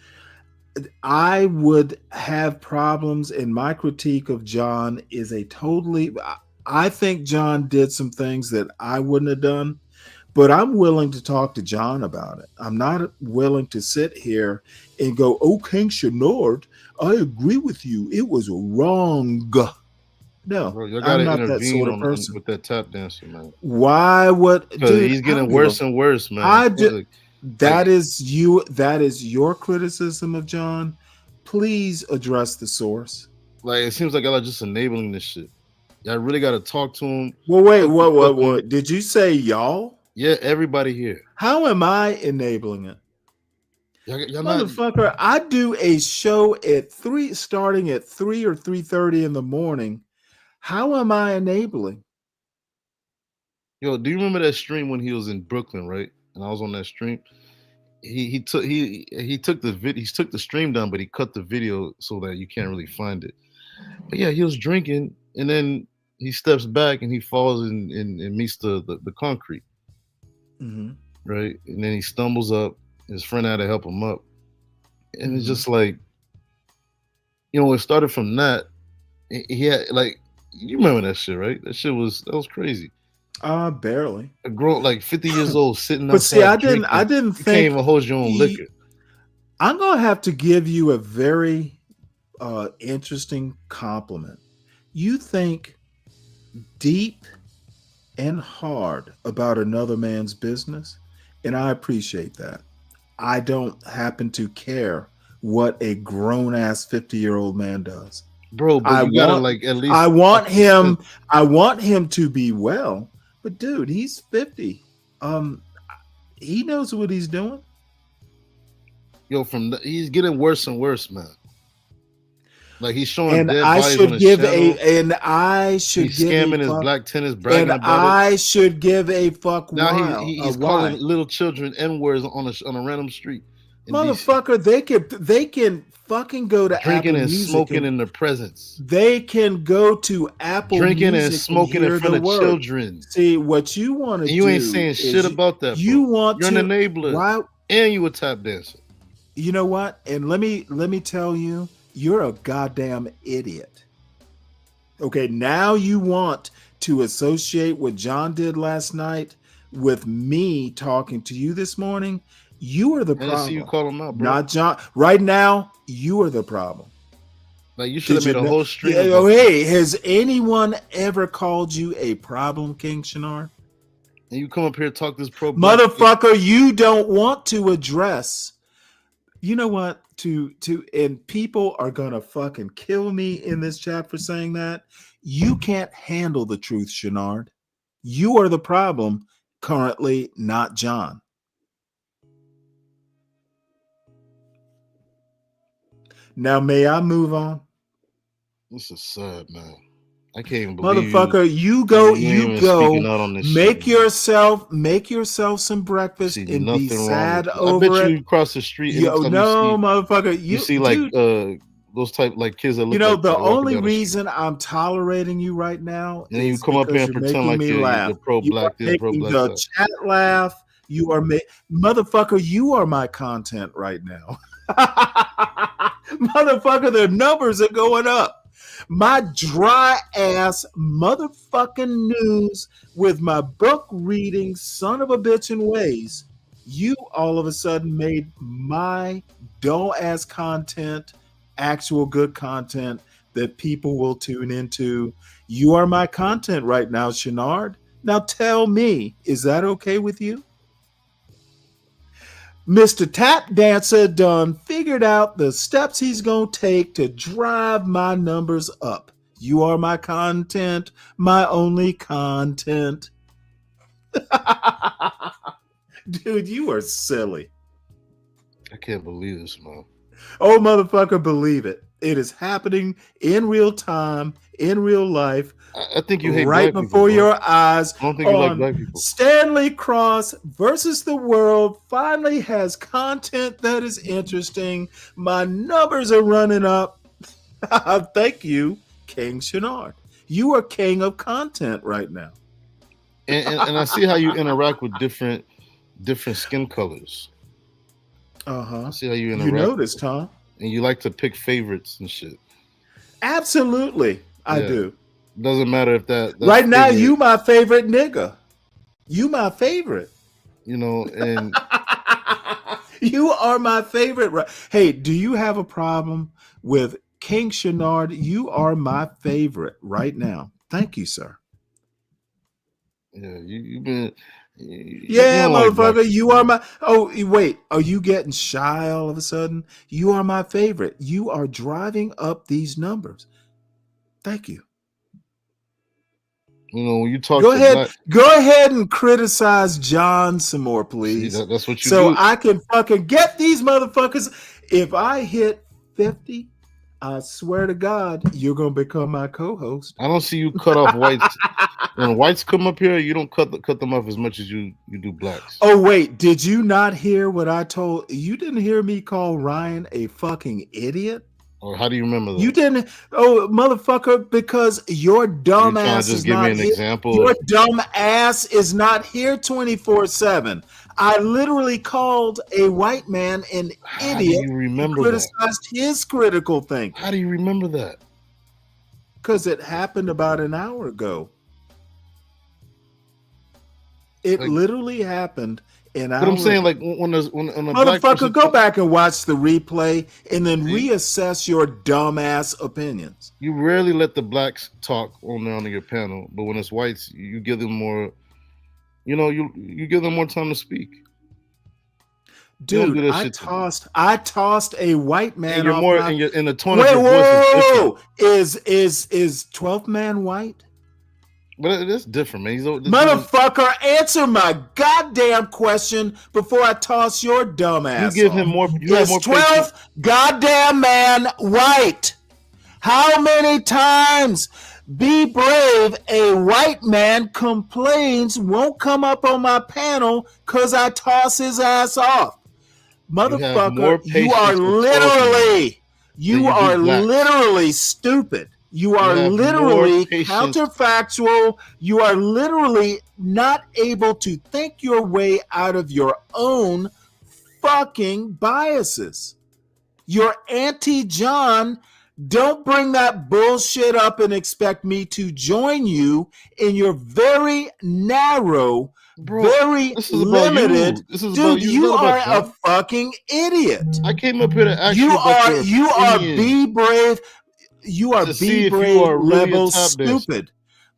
I would have problems, and my critique of John is I think John did some things that I wouldn't have done, but I'm willing to talk to John about it. I'm not willing to sit here and go, "Oh, King Shenard, I agree with you. It was wrong." No, Bro, you I'm gotta not that intervene sort of person. with that tap dancer, man. Why would Because he's getting worse and worse, man. That is your criticism of John. Please address the source. Like, it seems like y'all are just enabling this shit. Y'all really got to talk to him. Well, wait, what? Did you say y'all? Yeah, everybody here. How am I enabling it? Y'all Motherfucker, I do a show starting at 3 or 3:30 in the morning. How am I enabling? Yo, do you remember that stream when he was in Brooklyn, right? And I was on that stream. He took the stream down, but he cut the video so that you can't really find it. But yeah, he was drinking, and then he steps back and he falls and meets the concrete. Mm-hmm. Right? And then he stumbles up. His friend had to help him up. And it's just like, it started from that. He had, like, you remember that shit, right? That was crazy. Barely. A grown, like 50 years old, sitting but outside. See, I didn't you think can't even hold your own liquor. I'm gonna have to give you a very interesting compliment. You think deep and hard about another man's business, and I appreciate that. I don't happen to care what a grown-ass 50-year-old man does. Bro, but you gotta, like, at least I want him to be well. But dude, he's 50. He knows what he's doing. Yo, he's getting worse and worse, man. Like, he's showing And dead I bodies should on give his channel. he's scamming his black tennis, bragging about it. I should give a fuck. Now he's calling little children N-words on a random street. Motherfucker, they can fucking go to drinking Apple and Music smoking in their presence. They can go to Apple drinking Music and smoking in front of children. See, what you want to do. You ain't saying shit about that. Bro. You're an enabler. And you a tap dancer. You know what? And let me tell you, you're a goddamn idiot. Okay, now you want to associate what John did last night with me talking to you this morning. You are the problem. I see you call him out, bro. Not John. Right now, you are the problem. Like, you should have made a whole stream. Hey, has anyone ever called you a problem, King Shenard? And you come up here and talk this pro motherfucker. You don't want to address. You know what? And people are gonna fucking kill me in this chat for saying that. You can't handle the truth, Shenard. You are the problem currently, not John. Now, may I move on? This is sad, man. I can't even believe motherfucker. You go. Make yourself some breakfast and be sad over it. I bet you cross the street. Motherfucker. You see, like, those type, like, kids that look. The only reason I'm tolerating you right now. And then you come up here and pretend like you're pro black this, pro black that. The chat laugh. You are motherfucker. You are my content right now. Motherfucker, the numbers are going up. My dry ass motherfucking news with my book reading son of a bitch in ways. You all of a sudden made my dull ass content actual good content that people will tune into. You are my content right now, Shenard. Now tell me, is that okay with you? Mr. Tap Dancer done figured out the steps he's going to take to drive my numbers up. You are my content, my only content. Dude, you are silly. I can't believe this, man. Oh, motherfucker, believe it. It is happening in real time, in real life. I think you hate right black before people, your eyes. I don't think you like black people. Stanley Cross versus the World finally has content that is interesting. My numbers are running up. Thank you, King Shenard. You are king of content right now. And I see how you interact with different skin colors. I see how you You interact. noticed, huh? And you like to pick favorites and shit. Absolutely, I Yeah. do. Doesn't matter if that Right now, favorite, you my favorite nigga. You my favorite. you know, and You are my favorite. Hey, do you have a problem with King Shenard? You are my favorite right now. Thank you, sir. yeah, you've been. Yeah, don't like motherfucker, black you are my. Oh, wait, are you getting shy all of a sudden? You are my favorite. You are driving up these numbers. Thank you. You know, when you talk Go to ahead, black, go ahead and criticize John some more, please. that's what you so do. I can fucking get these motherfuckers. If I hit 50, I swear to God, you're gonna become my co-host. I don't see you cut off whites. When whites come up here, you don't cut them off as much as you do blacks. Oh wait, did you not hear what I told you? Didn't hear me call Ryan a fucking idiot? Or how do you remember that? You didn't, oh motherfucker, because your dumb You're trying to ass just is give me not an here. example Your of- dumb ass is not here 24/7. I literally called a white man an How do idiot you and remember that? criticized his critical thinking. How do you remember that? Because it happened about an hour ago. It literally happened an hour But I'm saying, ago. like, when a black Motherfucker, person go back and watch the replay and then reassess your dumbass opinions. you rarely let the blacks talk on your panel, but when it's whites, you give them more. You know, you give them more time to speak. You don't Dude, do that I shit to me. tossed a white man And you're off more, my... and the tone Wait, of your voice is different. is 12th man white? But it's different, man. Motherfucker, answer my goddamn question before I toss your dumb ass You give off. him more. You have Is more 12th goddamn man white? How many times, be brave, a white man complains won't come up on my panel because I toss his ass off? Motherfucker, you are literally stupid. You are literally counterfactual. You are literally not able to think your way out of your own fucking biases. You're anti-John. Don't bring that bullshit up and expect me to join you in your very narrow, very limited. Dude, you are a fucking idiot. I came up here to ask you about you are be brave. You are to see be if you brave are really a level top dancer. stupid.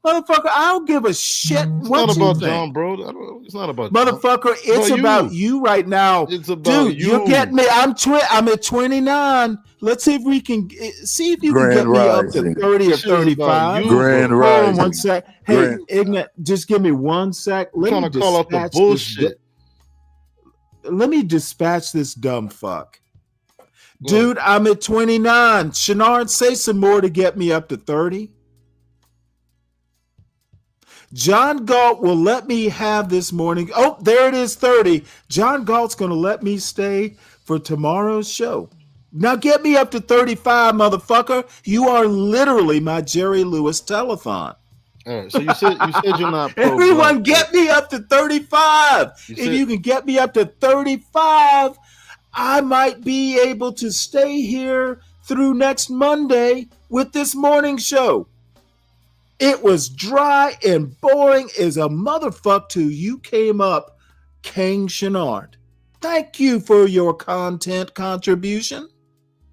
Motherfucker, I don't give a shit It's what not you about think. John, bro. It's not about Motherfucker, John. it's about you right now. It's about Dude, you're getting me. I'm at 29. Let's see if we can see if you can get me up to 30 or 35. Grand Hold on Rising. one sec. Hey, Ignat, just give me 1 sec. Let me trying to call out the dispatch bullshit. Let me dispatch this dumb fuck. Dude, I'm at 29. Shenard, say some more to get me up to 30. John Galt will let me have this morning. Oh, there it is, 30. John Galt's going to let me stay for tomorrow's show. Now get me up to 35, motherfucker. You are literally my Jerry Lewis telethon. All right, so you said you're not pro Everyone black, get me up to 35. If you can get me up to 35, I might be able to stay here through next Monday with this morning show. It was dry and boring as a motherfucker till you came up, King Shenard. Thank you for your content contribution.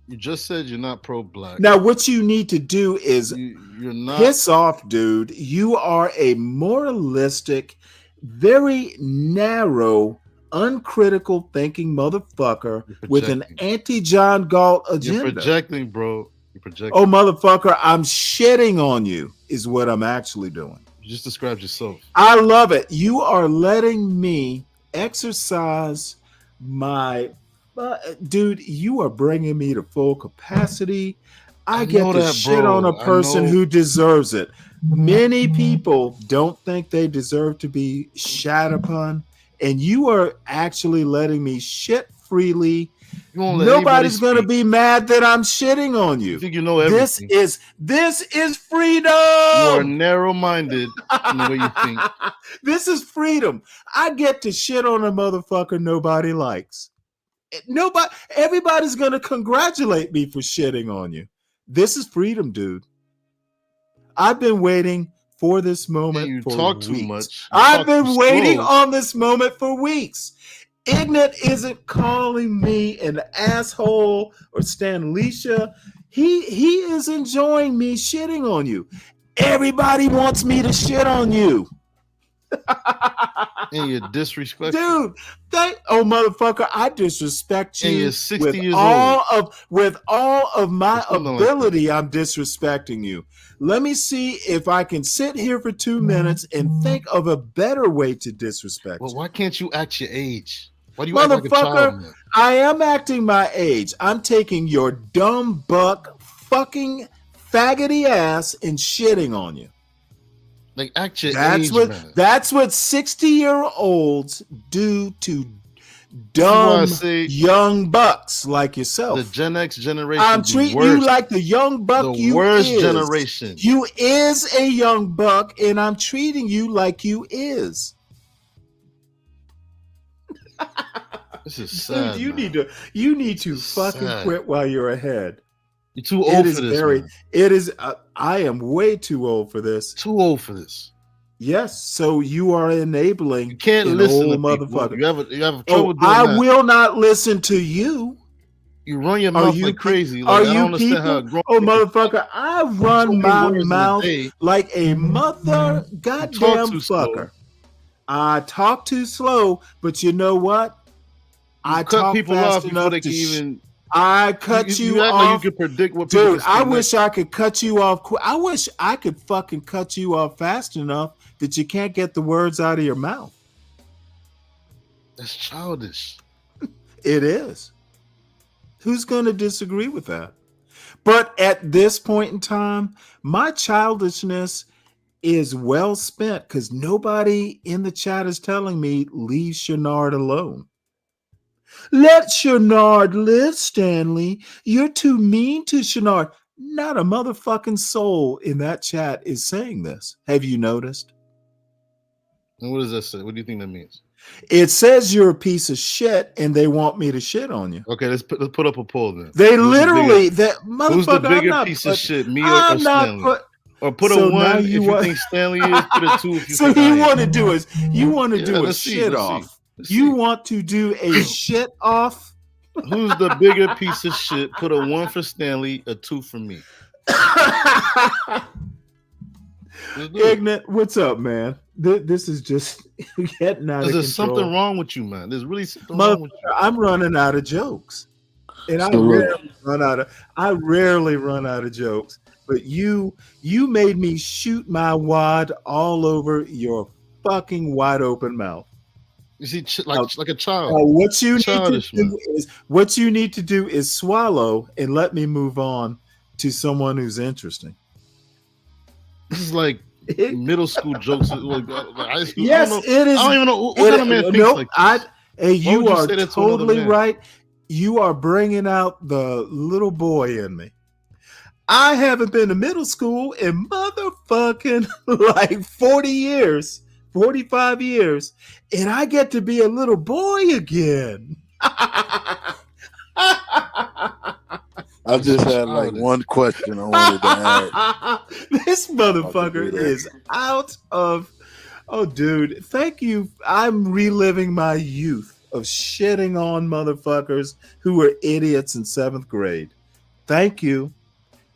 You just said you're not pro-black. Now, what you need to do is you're not piss off, dude. You are a moralistic, very narrow, uncritical thinking motherfucker with an anti-John Galt agenda. You're projecting, bro. You're projecting. Oh, motherfucker, I'm shitting on you is what I'm actually doing. You just described yourself. I love it. You are letting me exercise my... dude, you are bringing me to full capacity. I get to shit on a person who deserves it. Many people don't think they deserve to be shat upon, and you are actually letting me shit freely. Nobody's going to be mad that I'm shitting on you. You think you know everything. This is freedom. You are narrow-minded in the way you think. This is freedom. I get to shit on a motherfucker nobody likes. Everybody's gonna congratulate me for shitting on you. This is freedom, dude. I've been waiting for this moment. You for talk weeks. too much. I've been waiting on this moment for weeks. Ignat isn't calling me an asshole or Stanlisha. He is enjoying me shitting on you. Everybody wants me to shit on you. And you're disrespectful. Dude, motherfucker, I disrespect you. And you're 60 with years with all of my Something ability, I'm disrespecting you. Let me see if I can sit here for 2 minutes and think of a better way to disrespect Well, you. why can't you act your age? Why do you act like a child, Motherfucker, man? I am acting my age. I'm taking your dumb buck fucking faggoty ass and shitting on you. Like, act your age, man. That's what 60-year-olds do to dumb young bucks like yourself. The Gen X generation. I'm treating you like the young buck you worst is. generation. You is a young buck, and I'm treating you like you is. This is sad. Dude, you need to fucking sad. quit while you're ahead. You're too old for this. Man. It is. I am way too old for this. Too old for this. Yes. So you are enabling. You can't listen to motherfucker. You have trouble doing I that. will not listen to you. You run your mouth like crazy. Like, Are I don't you understand people? how a grown Motherfucker! I run my words in a mouth day. like a mother goddamn fucker. I talk too slow, but you know what? I cut talk people fast off before enough they to can even. I cut you act off. like you can predict what people Dude, can I say wish next. I could cut you off. I wish I could fucking cut you off fast enough that you can't get the words out of your mouth. That's childish. It is. Who's going to disagree with that? But at this point in time, my childishness is well spent because nobody in the chat is telling me leave Shenard alone. Let Shenard live, Stanley. You're too mean to Shenard. Not a motherfucking soul in that chat is saying this. Have you noticed? And what does that say? What do you think that means? It says you're a piece of shit and they want me to shit on you. Okay, let's put up a poll then. They literally, that motherfucker. Who's the bigger piece of shit, me or Stanley? Or put a 1 if you think Stanley is, put a 2 if you think you want to do is you want to do a let's see, shit let's off. see. You want to do a shit off? Who's the bigger piece of shit? Put a 1 for Stanley, a 2 for me. Ignat, what's up, man? This is just getting out of control. There's something wrong with you, man. There's really something wrong with you. I'm running out of jokes. And I rarely run out of jokes. But you made me shoot my wad all over your fucking wide open mouth. You see, like a child. What you need to do is swallow and let me move on to someone who's interesting. This is like middle school jokes. Like high school. Yes, it is. I don't even know what kind of man thinks like this. Hey, you are totally man? right. You are bringing out the little boy in me. I haven't been to middle school in motherfucking like 40 years, 45 years, and I get to be a little boy again. I just had like one question I wanted to add. This motherfucker is out of. Oh, dude, thank you. I'm reliving my youth of shitting on motherfuckers who were idiots in 7th grade. Thank you.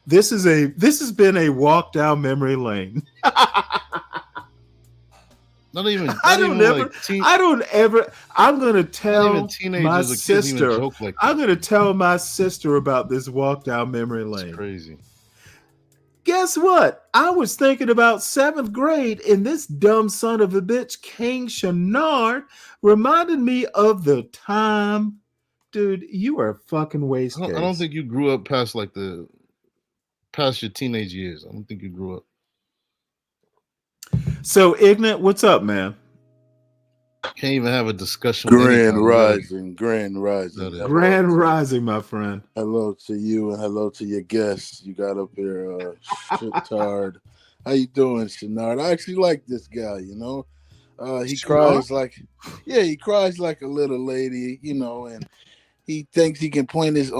This has been a walk down memory lane. Not even. I'm gonna tell my sister. I'm gonna tell my sister about this walk down memory lane. That's crazy. Guess what? I was thinking about 7th grade, and this dumb son of a bitch, King Shenard, reminded me of the time. Dude, you are a fucking waste case. I don't think you grew up past your teenage years. I don't think you grew up. So, Ignat, what's up, man? Can't even have a discussion. Grand rising, my friend. Hello to you and hello to your guests. You got up here, Shenard. How you doing, Shenard? I actually like this guy. You know, he cries like a little lady. You know, and He thinks he can point his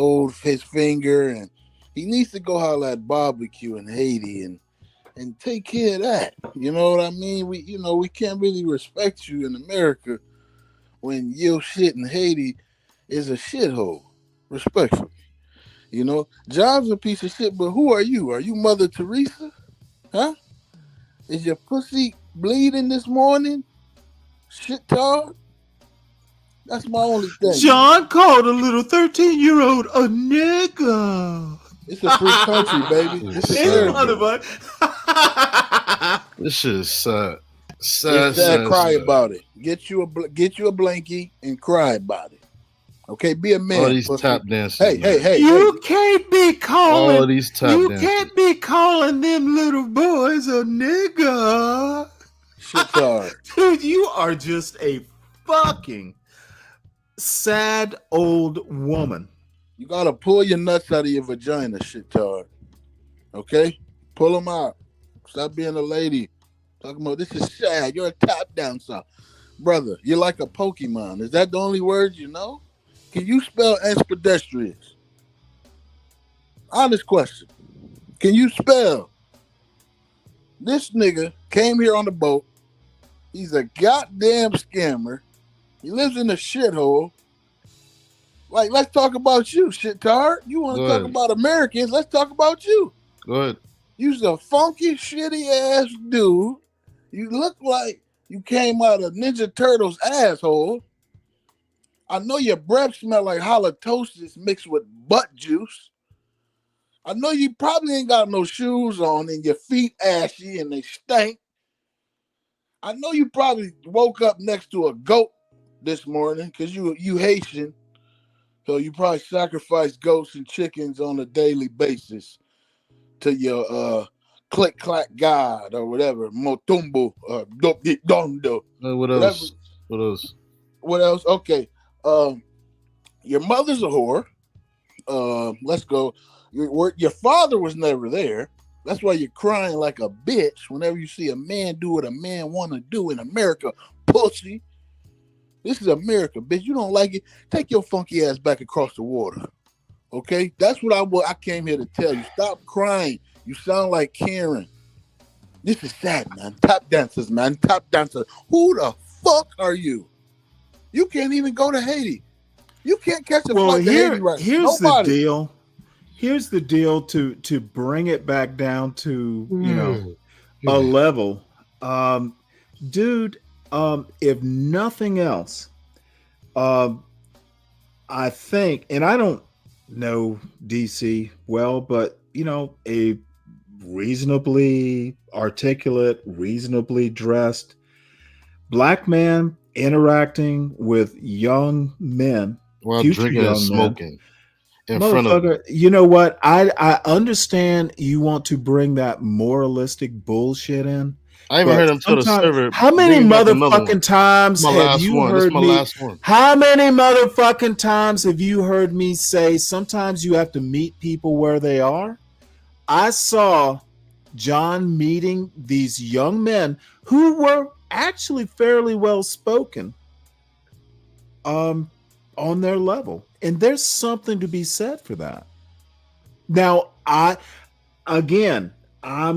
finger, and he needs to go holler at barbecue in Haiti and take care of that. You know what I mean? We can't really respect you in America when your shit in Haiti is a shithole. Respectfully. John's a piece of shit, but who are you? Are you Mother Teresa? Huh? Is your pussy bleeding this morning? Shit tard? That's my only thing. John called a little 13-year-old a nigga. It's a free country, baby. This is America. This shit is sad. Cry about it. Get you a blankie and cry about it. Okay, be a man. All these tap dancers. Hey. You can't be calling. All these tap dancers. Can't be calling them little boys a nigga. Shit hard. Dude, you are just a fucking sad old woman. You gotta pull your nuts out of your vagina, shit tard. Okay? Pull them out. Stop being a lady. Talking about this is sad. You're a tap dancer. Brother, you're like a Pokemon. Is that the only word you know? Can you spell expeditious? Honest question. Can you spell? This nigga came here on the boat. He's a goddamn scammer. He lives in a shithole. Like, let's talk about you, shit tard. You want to talk about Americans? Let's talk about you. Go ahead. You's a funky, shitty ass dude. You look like you came out of Ninja Turtles' asshole. I know your breath smell like halitosis mixed with butt juice. I know you probably ain't got no shoes on and your feet ashy and they stink. I know you probably woke up next to a goat this morning because you Haitian. So you probably sacrifice goats and chickens on a daily basis to your click clack god or whatever, Motumbo or Dondo. What else? What else? What else? Okay. Your mother's a whore. Let's go. Your father was never there. That's why you're crying like a bitch whenever you see a man do what a man want to do in America, pussy. This is America, bitch. You don't like it? Take your funky ass back across the water. Okay? That's what I came here to tell you. Stop crying. You sound like Karen. This is sad, man. Tap dancers, man. Tap dancers. Who the fuck are you? You can't even go to Haiti. You can't catch a flight to Haiti right now. Here's the deal. Here's the deal to bring it back down to, a level. Dude, if nothing else, I think, and I don't know DC well, but, a reasonably articulate, reasonably dressed black man interacting with young men while drinking and smoking in front of them. You know what? I understand you want to bring that moralistic bullshit in. I even heard him tell the server. How many motherfucking times have you heard me? How many motherfucking times have you heard me say sometimes you have to meet people where they are? I saw John meeting these young men who were actually fairly well spoken on their level. And there's something to be said for that. Now, I'm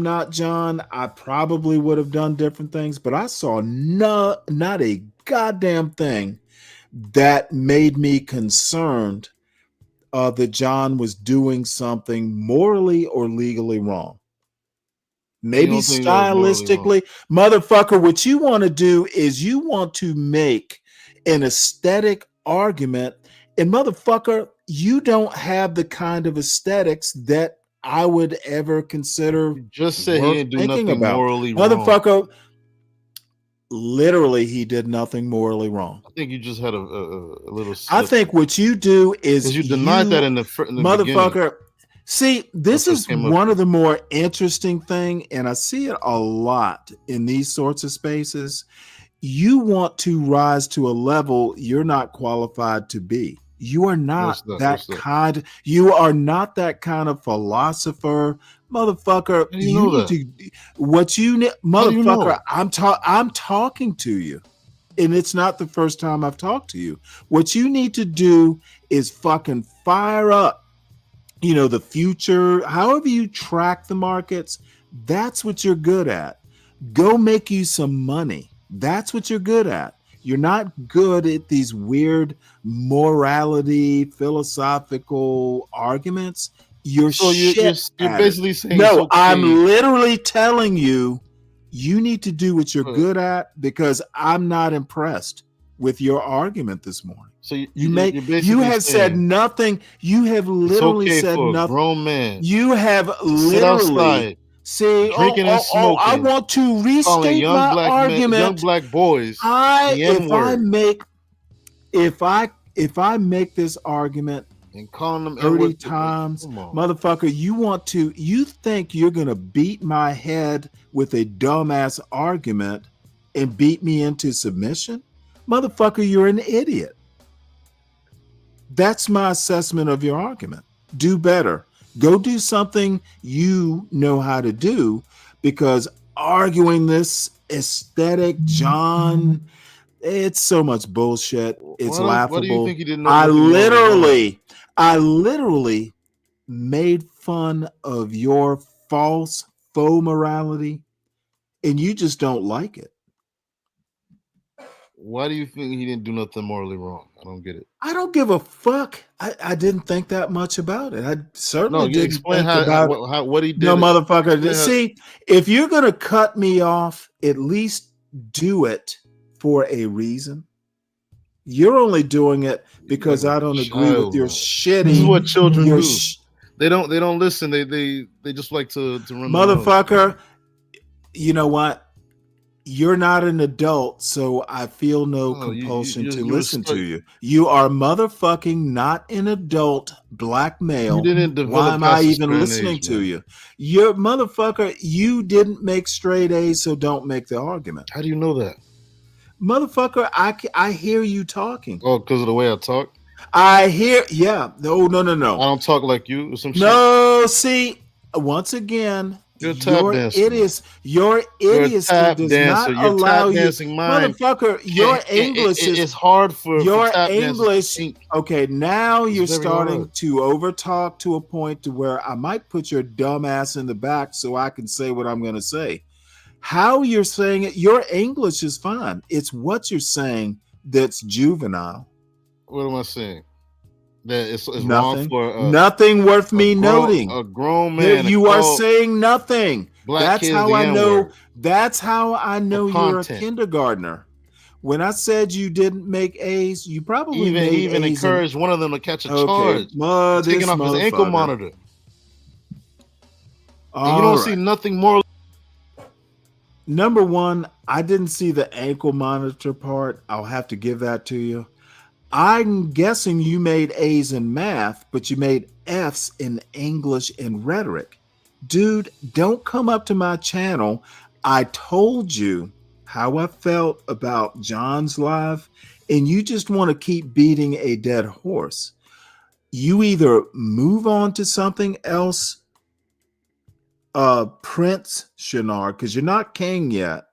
not John. I probably would have done different things, but I saw not a goddamn thing that made me concerned that John was doing something morally or legally wrong. Maybe stylistically, motherfucker, what you want to do is you want to make an aesthetic argument, and motherfucker, you don't have the kind of aesthetics that I would ever consider. Just say he didn't do nothing morally wrong. Motherfucker, literally, he did nothing morally wrong. I think you just had a little slip. I think what you do is you denied that in the motherfucker. Beginning. See, this is one of the more interesting thing, and I see it a lot in these sorts of spaces. You want to rise to a level you're not qualified to be. You are not you are not that kind of philosopher, motherfucker. Motherfucker, I'm talking to you. And it's not the first time I've talked to you. What you need to do is fucking fire up, the future, however you track the markets, that's what you're good at. Go make you some money. That's what you're good at. You're not good at these weird morality, philosophical arguments. You're basically saying no. it's okay. I'm literally telling you, you need to do what you're good at, because I'm not impressed with your argument this morning. So you have said nothing. You have literally said for nothing. A grown man. You have sit literally outside, drinking and smoking. I want to restate my argument. Young black boys. If I make this argument and calling them 30 times, motherfucker, you think you're gonna beat my head with a dumbass argument and beat me into submission? Motherfucker, you're an idiot. That's my assessment of your argument. Do better. Go do something you know how to do, because arguing this aesthetic, John, it's so much bullshit. It's laughable. What do you think he didn't know? I literally made fun of your faux morality, and you just don't like it. Why do you think he didn't do nothing morally wrong? I don't get it. I don't give a fuck. I didn't think that much about it. I certainly didn't explain think about what he did. No, motherfucker. See, if you're going to cut me off, at least do it for a reason. You're only doing it because I don't agree with your shitty. This is what children do. They don't listen. They just like to run. Motherfucker, you know what? You're not an adult, so I feel no compulsion to listen to you. You are motherfucking not an adult black male. Why am I even listening to you? You're motherfucker, you didn't make straight A's, so don't make the argument. How do you know that? Motherfucker, I hear you talking. Oh, because of the way I talk? I hear, yeah. No. I don't talk like you or some shit. No, see, once again, your idiocy does not allow you, motherfucker. Your English is hard for your tap English. Okay, now you're very starting hard. to overtalk to a point to where I might put your dumb ass in the back so I can say what I'm going to say. How you're saying it, your English is fine. It's what you're saying that's juvenile. What am I saying? That it's Nothing. wrong for Nothing worth me noting. A grown man. You are saying nothing. Black That's how I know. N-word. That's how I know For you're a content. kindergartner. When I said you didn't make A's, you probably even A's encouraged one of them to catch a charge, taking off his ankle monitor. And you don't see nothing more. Number one, I didn't see the ankle monitor part. I'll have to give that to you. I'm guessing you made A's in math, but you made F's in English and rhetoric. Dude, don't come up to my channel. I told you how I felt about John's live, and you just want to keep beating a dead horse. You either move on to something else, Prince Shenard, because you're not king yet.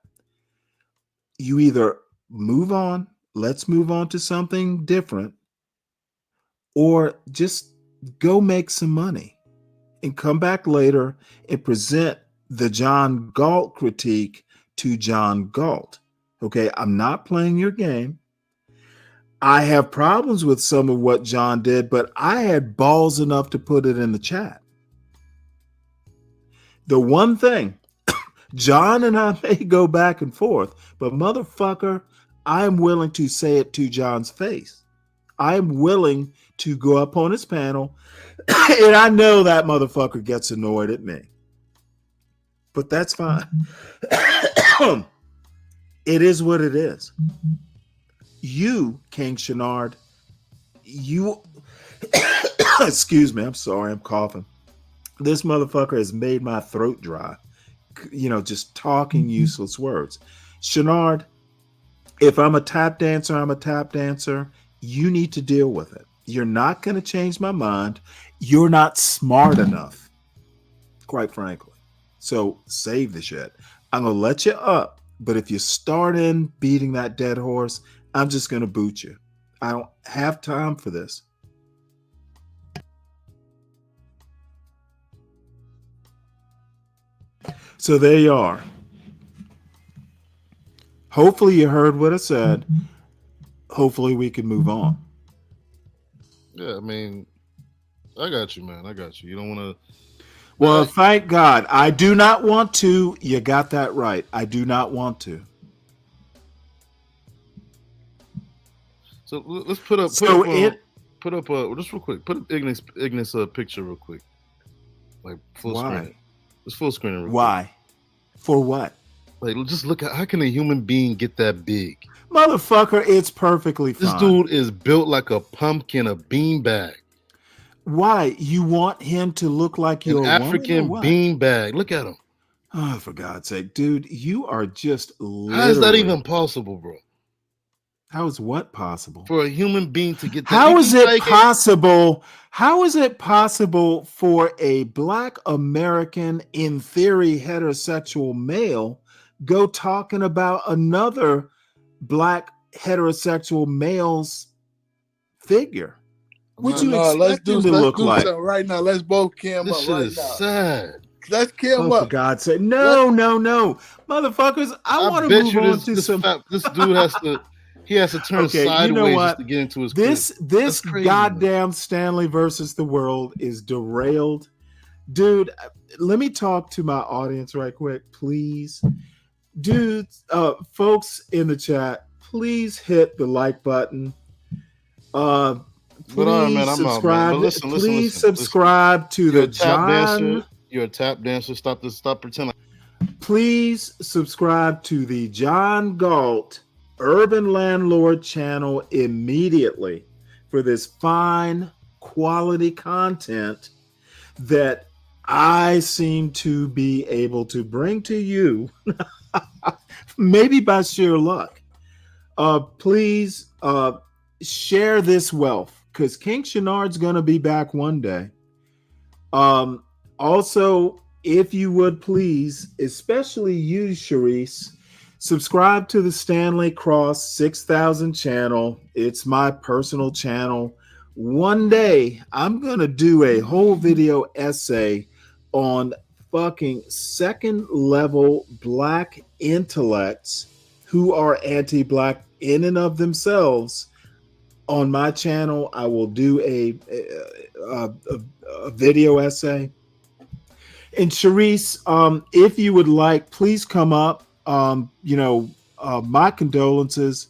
You either move on, let's move on to something different, or just go make some money and come back later and present the John Galt critique to John Galt. Okay, I'm not playing your game. I have problems with some of what John did, but I had balls enough to put it in the chat. The one thing, John and I may go back and forth, but motherfucker, I'm willing to say it to John's face. I'm willing to go up on his panel, and I know that motherfucker gets annoyed at me. But that's fine. It is what it is. You, King Shenard, you, excuse me, I'm sorry, I'm coughing. This motherfucker has made my throat dry, just talking useless words. Shenard, if I'm a tap dancer, I'm a tap dancer. You need to deal with it. You're not going to change my mind. You're not smart enough, quite frankly. So save the shit. I'm going to let you up, but if you start in beating that dead horse, I'm just going to boot you. I don't have time for this. So there you are. Hopefully you heard what I said. Hopefully we can move on. Yeah, I mean, I got you, man. I got you. You don't want to. Well, thank God. I do not want to. You got that right. I do not want to. So let's put up just real quick. Put up Ignis picture real quick, like full screen. Just full screen. Real Why? Quick. For what? Like, just look at how can a human being get that big? Motherfucker, it's perfectly fine. This dude is built like a pumpkin, a beanbag. Why? You want him to look like your African beanbag? Look at him. Oh, for God's sake, dude, you are just literally... How is that even possible, bro? How is what possible? For a human being to get that? How is it possible? How is it possible for a Black American, in theory, heterosexual male go talking about another Black heterosexual male's figure? What you expect him to look like right now? Let's both cam this up shit right is now. sad. Let's cam up. For God's sake, no, motherfuckers! I want to move on to some. This dude has to. He has to turn sideways you know what? just to get into his. This goddamn Stanley versus the world is derailed, dude. Let me talk to my audience right quick, please, dudes. Folks in the chat, please hit the like button. Please subscribe. Please subscribe to the John. You're a tap dancer. Stop pretending. Please subscribe to the John Galt Urban Landlord channel immediately for this fine quality content that I seem to be able to bring to you, maybe by sheer luck. Please share this wealth, because King Shenard's going to be back one day. Also, if you would please, especially you, Sharice, subscribe to the Stanley Cross 6000 channel. It's my personal channel. One day, I'm going to do a whole video essay on fucking second level Black intellects who are anti-Black in and of themselves. On my channel, I will do a video essay. And Sharice, if you would like, please come up. My condolences.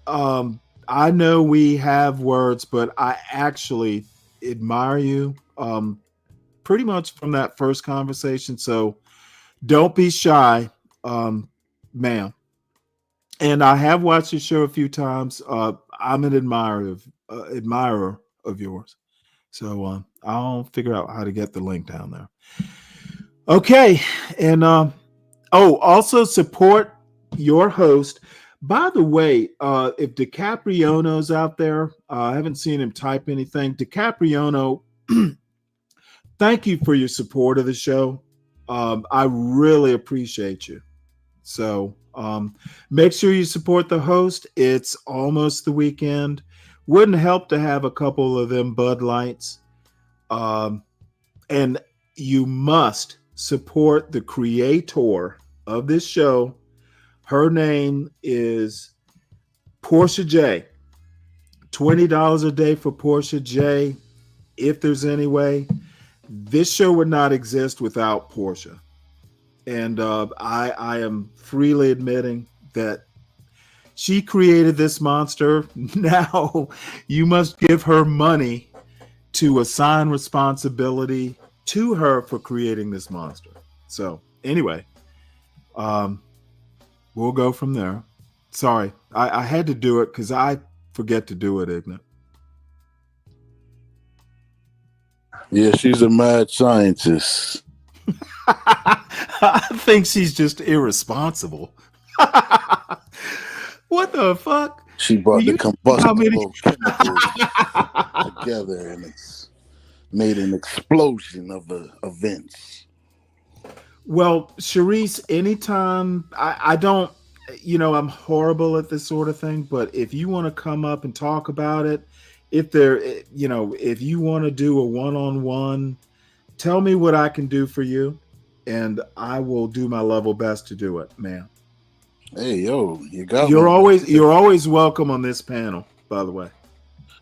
I know we have words, but I actually admire you pretty much from that first conversation. So don't be shy, ma'am. And I have watched your show a few times. I'm an admirer of yours. So I'll figure out how to get the link down there. Okay. And also support your host. By the way, if DiCapriono's out there, I haven't seen him type anything. DiCapriono, thank you for your support of the show. I really appreciate you. So make sure you support the host. It's almost the weekend. Wouldn't help to have a couple of them Bud Lights. And you must support the creator of this show. Her name is Portia J. $20 a day for Portia J. If there's any way, this show would not exist without Portia. And I am freely admitting that she created this monster. Now you must give her money to assign responsibility to her for creating this monster. So anyway, we'll go from there. Sorry, I had to do it because I forget to do it, Igna. Yeah, she's a mad scientist. I think she's just irresponsible. What the fuck? She brought the combustible chemicals together, and it's made an explosion of events. Well, Sharice, anytime I don't, I'm horrible at this sort of thing, but if you want to come up and talk about it, if you want to do a one-on-one, tell me what I can do for you. and I will do my level best to do it, man. Hey, yo, you got You're one. always welcome on this panel, by the way.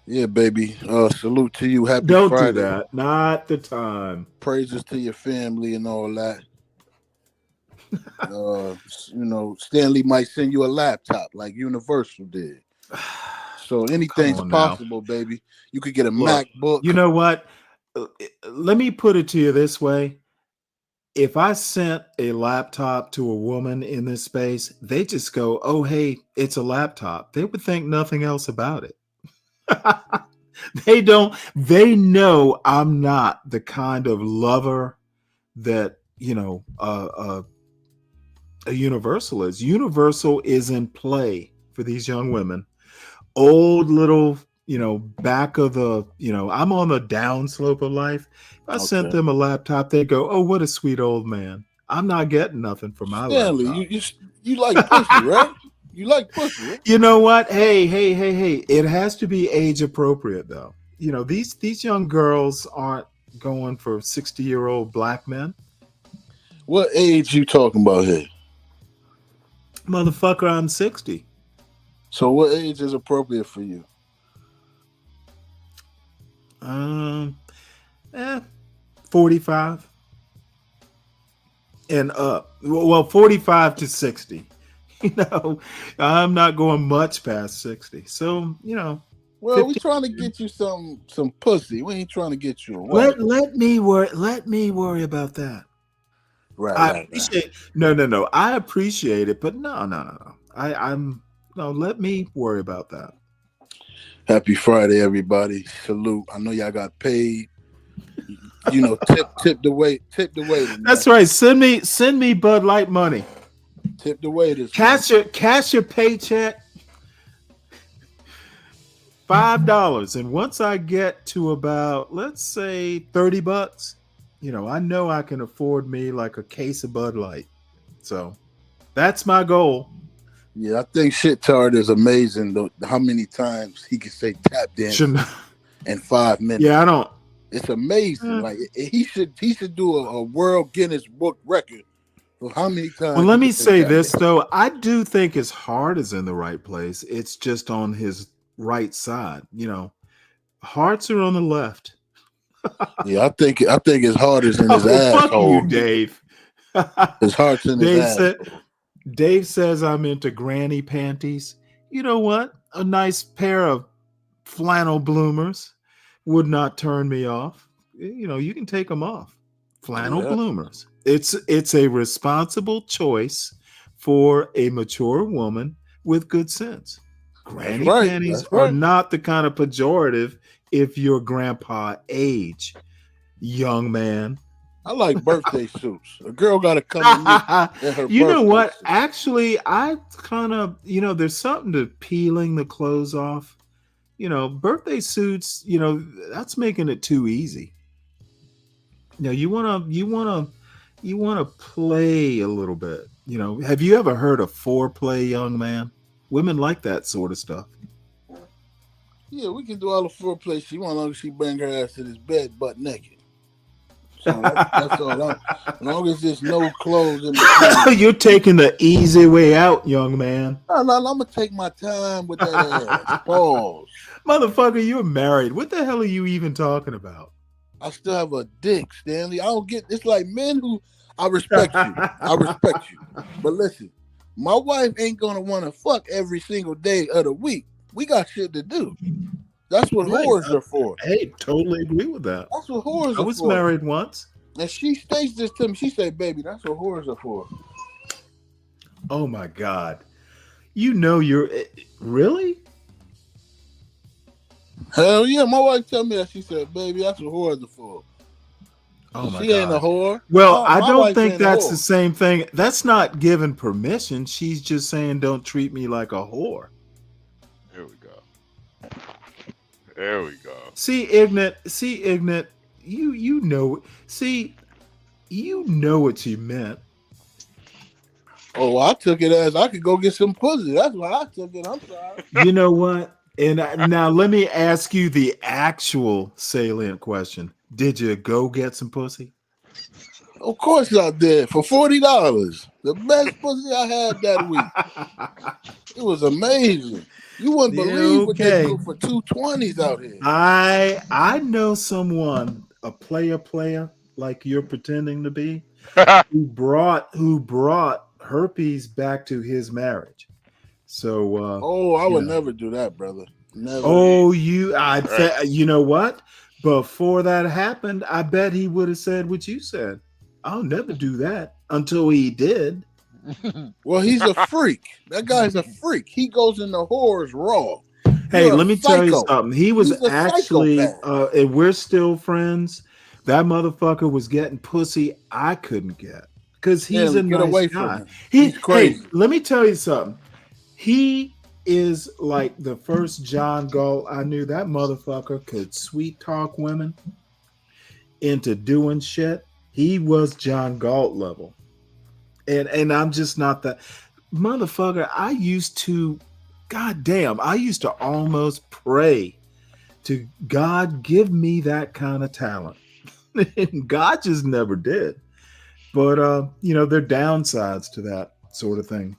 Yeah, baby. Salute to you. Happy Don't Friday. do that. Not the time. Praises to your family and all that. Stanley might send you a laptop like Universal did. So anything's possible, baby. You could get a MacBook. You know what? Let me put it to you this way. If I sent a laptop to a woman in this space, they just go, "Oh, hey, it's a laptop." They would think nothing else about it. They don't. They know I'm not the kind of lover that a Universal is. Universal is in play for these young women. Old little, back of the, I'm on the downslope of life. If I sent them a laptop, they go, "Oh, what a sweet old man." I'm not getting nothing for my Stanley, laptop. you like pussy, right? You like pussy, right? You know what? Hey. It has to be age appropriate, though. These young girls aren't going for 60-year-old black men. What age you talking about here? Motherfucker, I'm 60. So what age is appropriate for you? 45 and up. Well, 45 to 60. I'm not going much past 60. So, Well, 50. we trying to get you some pussy. We ain't trying to get you a wife. Let me worry about that. Right. No. I appreciate it, but no. Let me worry about that. Happy Friday, everybody. Salute. I know y'all got paid. Tip the waiter. That's right. Send me Bud Light money. Tip the waiters. Cash your paycheck. $5. And once I get to about, let's say, $30, I know I can afford me like a case of Bud Light. So that's my goal. Yeah, I think Shit Tard is amazing though. How many times he can say tap dance in 5 minutes? Yeah, I don't. It's amazing. Like he should do a World Guinness Book record for how many times. Well, let me say this though. I do think his heart is in the right place. It's just on his right side. Hearts are on the left. Yeah, I think his heart is in his asshole. Fuck you, Dave. His heart's in his asshole. Dave says I'm into granny panties. You know what? A nice pair of flannel bloomers would not turn me off. You can take them off. Flannel bloomers. It's a responsible choice for a mature woman with good sense. Granny panties are not the kind of pejorative if you're grandpa age, young man. I like birthday suits. A girl got to come to me in her You know what? suit. Actually, I kind of, there's something to peeling the clothes off. Birthday suits, that's making it too easy. You want to play a little bit. Have you ever heard of foreplay, young man? Women like that sort of stuff. Yeah, we can do all the foreplay she want, as long as she bring her ass to this bed butt naked. So that's all. As long as there's no clothes in the You're taking the easy way out, young man. No, I'm gonna take my time with that ass. Pause. Motherfucker, you're married. What the hell are you even talking about? I still have a dick, Stanley. I don't get. It's like men who. I respect you. I respect you. But listen, my wife ain't gonna want to fuck every single day of the week. We got shit to do. That's what whores are for. Hey, totally agree with that. That's what whores are for. I was married once. And she states this to me. She said, "Baby, that's what whores are for." Oh my God. You're really? Hell yeah. My wife told me that. She said, "Baby, that's what whores are for." Oh my she God. ain't a whore. Well, I my don't wife think ain't a that's whore. the same thing. That's not giving permission. She's just saying, don't treat me like a whore. Here we go. There we go. See, ignorant. You know. See, you know what you meant. Oh, I took it as I could go get some pussy. That's why I took it. I'm sorry. You know what? And now let me ask you the actual salient question. Did you go get some pussy? Of course I did for $40. The best pussy I had that week. It was amazing. You wouldn't believe what they do for 220s out here. I know someone, a player like you're pretending to be, who brought herpes back to his marriage. So I would never do that, brother. Never. Oh, you know what? Before that happened, I bet he would have said what you said. I'll never do that until he did. Well, he's a freak. That guy's a freak. He goes in the whores raw. Hey, let me tell you something. He was actually, and we're still friends. That motherfucker was getting pussy I couldn't get because he's a nice guy. He's crazy. Hey, let me tell you something. He is like the first John Galt I knew. That motherfucker could sweet talk women into doing shit. He was John Galt level. And I'm just not that motherfucker. I used to almost pray to God, give me that kind of talent. And God just never did. But there are downsides to that sort of thing,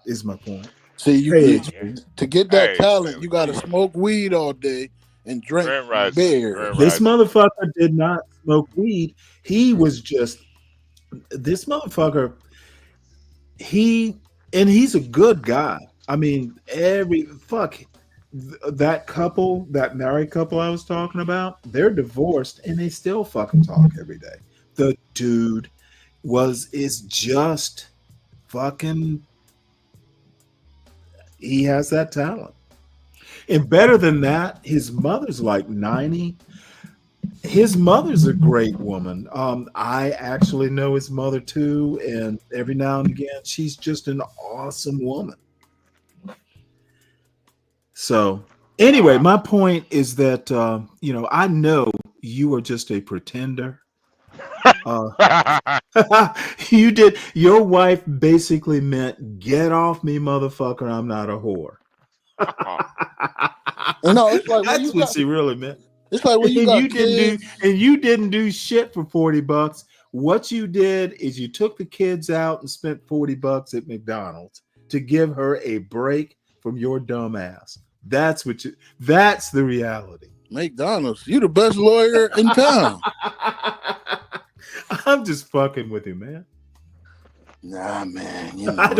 is my point. See, to get that talent, you got to smoke weed all day and drink beer. This motherfucker did not smoke weed. He was just this motherfucker. He's a good guy. I mean, that couple, that married couple I was talking about, they're divorced and they still fucking talk every day. The dude is just fucking. He has that talent. And better than that, his mother's like 90. His mother's a great woman. I actually know his mother too, and every now and again, she's just an awesome woman. So, anyway, my point is that I know you are just a pretender. You did. Your wife basically meant, "Get off me, motherfucker! I'm not a whore." No, it's like that's what she really meant. It's like when you didn't do shit for $40. What you did is you took the kids out and spent $40 at McDonald's to give her a break from your dumb ass. That's the reality. McDonald's, you the best lawyer in town. I'm just fucking with you, man. Nah, man. I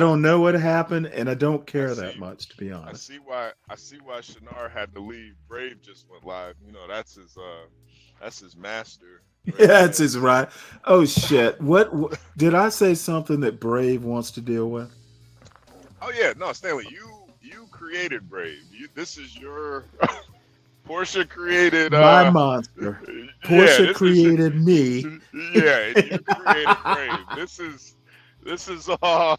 don't know what happened, and I don't care that much, to be honest. I see why Shinar had to leave. Brave just went live. That's his master. Yeah, that's his right. Oh shit! What did I say? Something that Brave wants to deal with? Oh yeah, no, Stanley, you created Brave. This is your Portia created my monster. Portia created me. Yeah, you created Brave. This is all.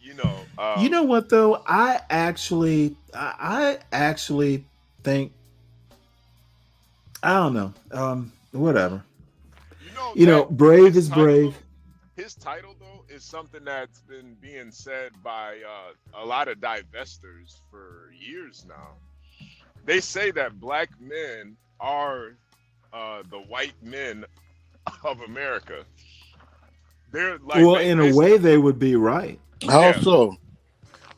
You know what though? I actually think, I don't know. Whatever. Brave is brave. His title though is something that's been being said by a lot of divestors for years now. They say that black men are the white men of America. They're like, in a way, they would be right. How so?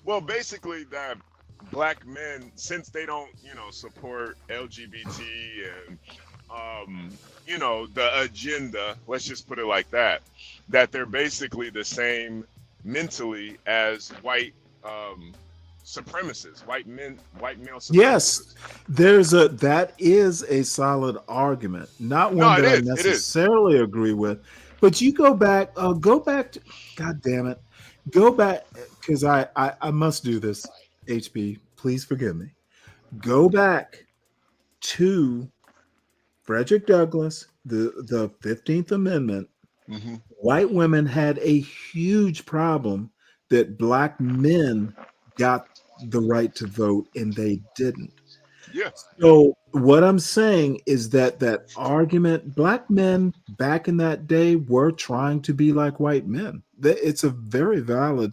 Well, basically, that black men, since they don't, support LGBT and, the agenda, let's just put it like that, that they're basically the same mentally as white supremacists, white male supremacists. Yes, that is a solid argument, not one that I necessarily agree with. But you go back to, God damn it, go back, because I must do this, HB, please forgive me. Go back to Frederick Douglass, the 15th Amendment. Mm-hmm. White women had a huge problem that black men got the right to vote and they didn't. Yeah. So what I'm saying is that argument, black men back in that day were trying to be like white men. It's a very valid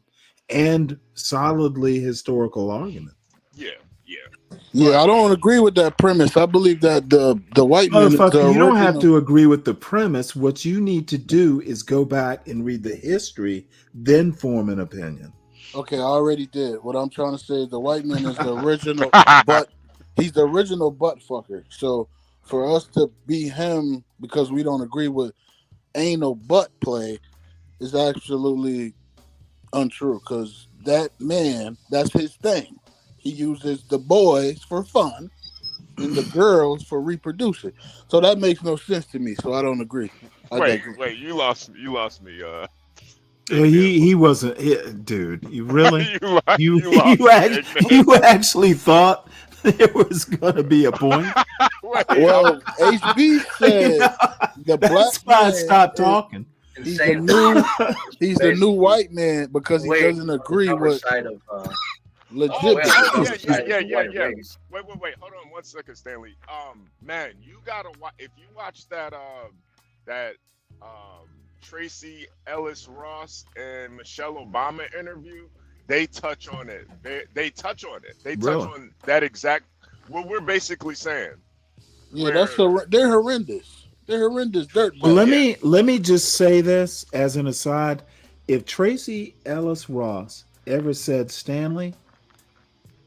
and solidly historical argument. Yeah. Yeah, I don't agree with that premise. I believe that the white man is the Motherfucker, you don't have original- to agree with the premise. What you need to do is go back and read the history, then form an opinion. Okay, I already did. What I'm trying to say is the white man is the original, but he's the original butt fucker. So for us to be him because we don't agree with anal butt play is absolutely untrue. Because that man, that's his thing. He uses the boys for fun and the girls for reproducing. So that makes no sense to me. So I don't agree. Wait, you lost me. Well, he wasn't, dude. You really? you you actually thought there was gonna be a point? Well, HB said the black That's why I man stopped talking. He's the new white man because he doesn't agree with legit. Yeah. Wait. Hold on 1 second, Stanley. Man, you gotta watch. If you watch that Tracy Ellis Ross and Michelle Obama interview, they touch on it. They touch on it. They touch on that exact what we're basically saying. Yeah, they're horrendous. They're horrendous dirt. Well, let me just say this as an aside. If Tracy Ellis Ross ever said, Stanley,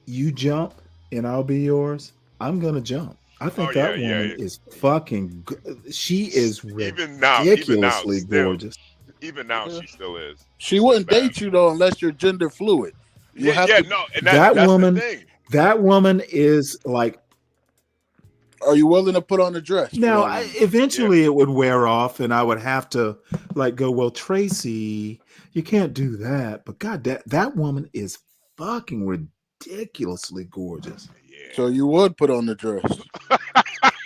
you jump and I'll be yours, I'm gonna jump. I think that woman is fucking good. She is ridiculously gorgeous. Even now, she still is. She wouldn't date you though unless you're gender fluid. That woman is like. Are you willing to put on a dress? Now, eventually it would wear off, and I would have to like go, well, Tracy, you can't do that. But God, that woman is fucking ridiculously gorgeous. So you would put on the dress.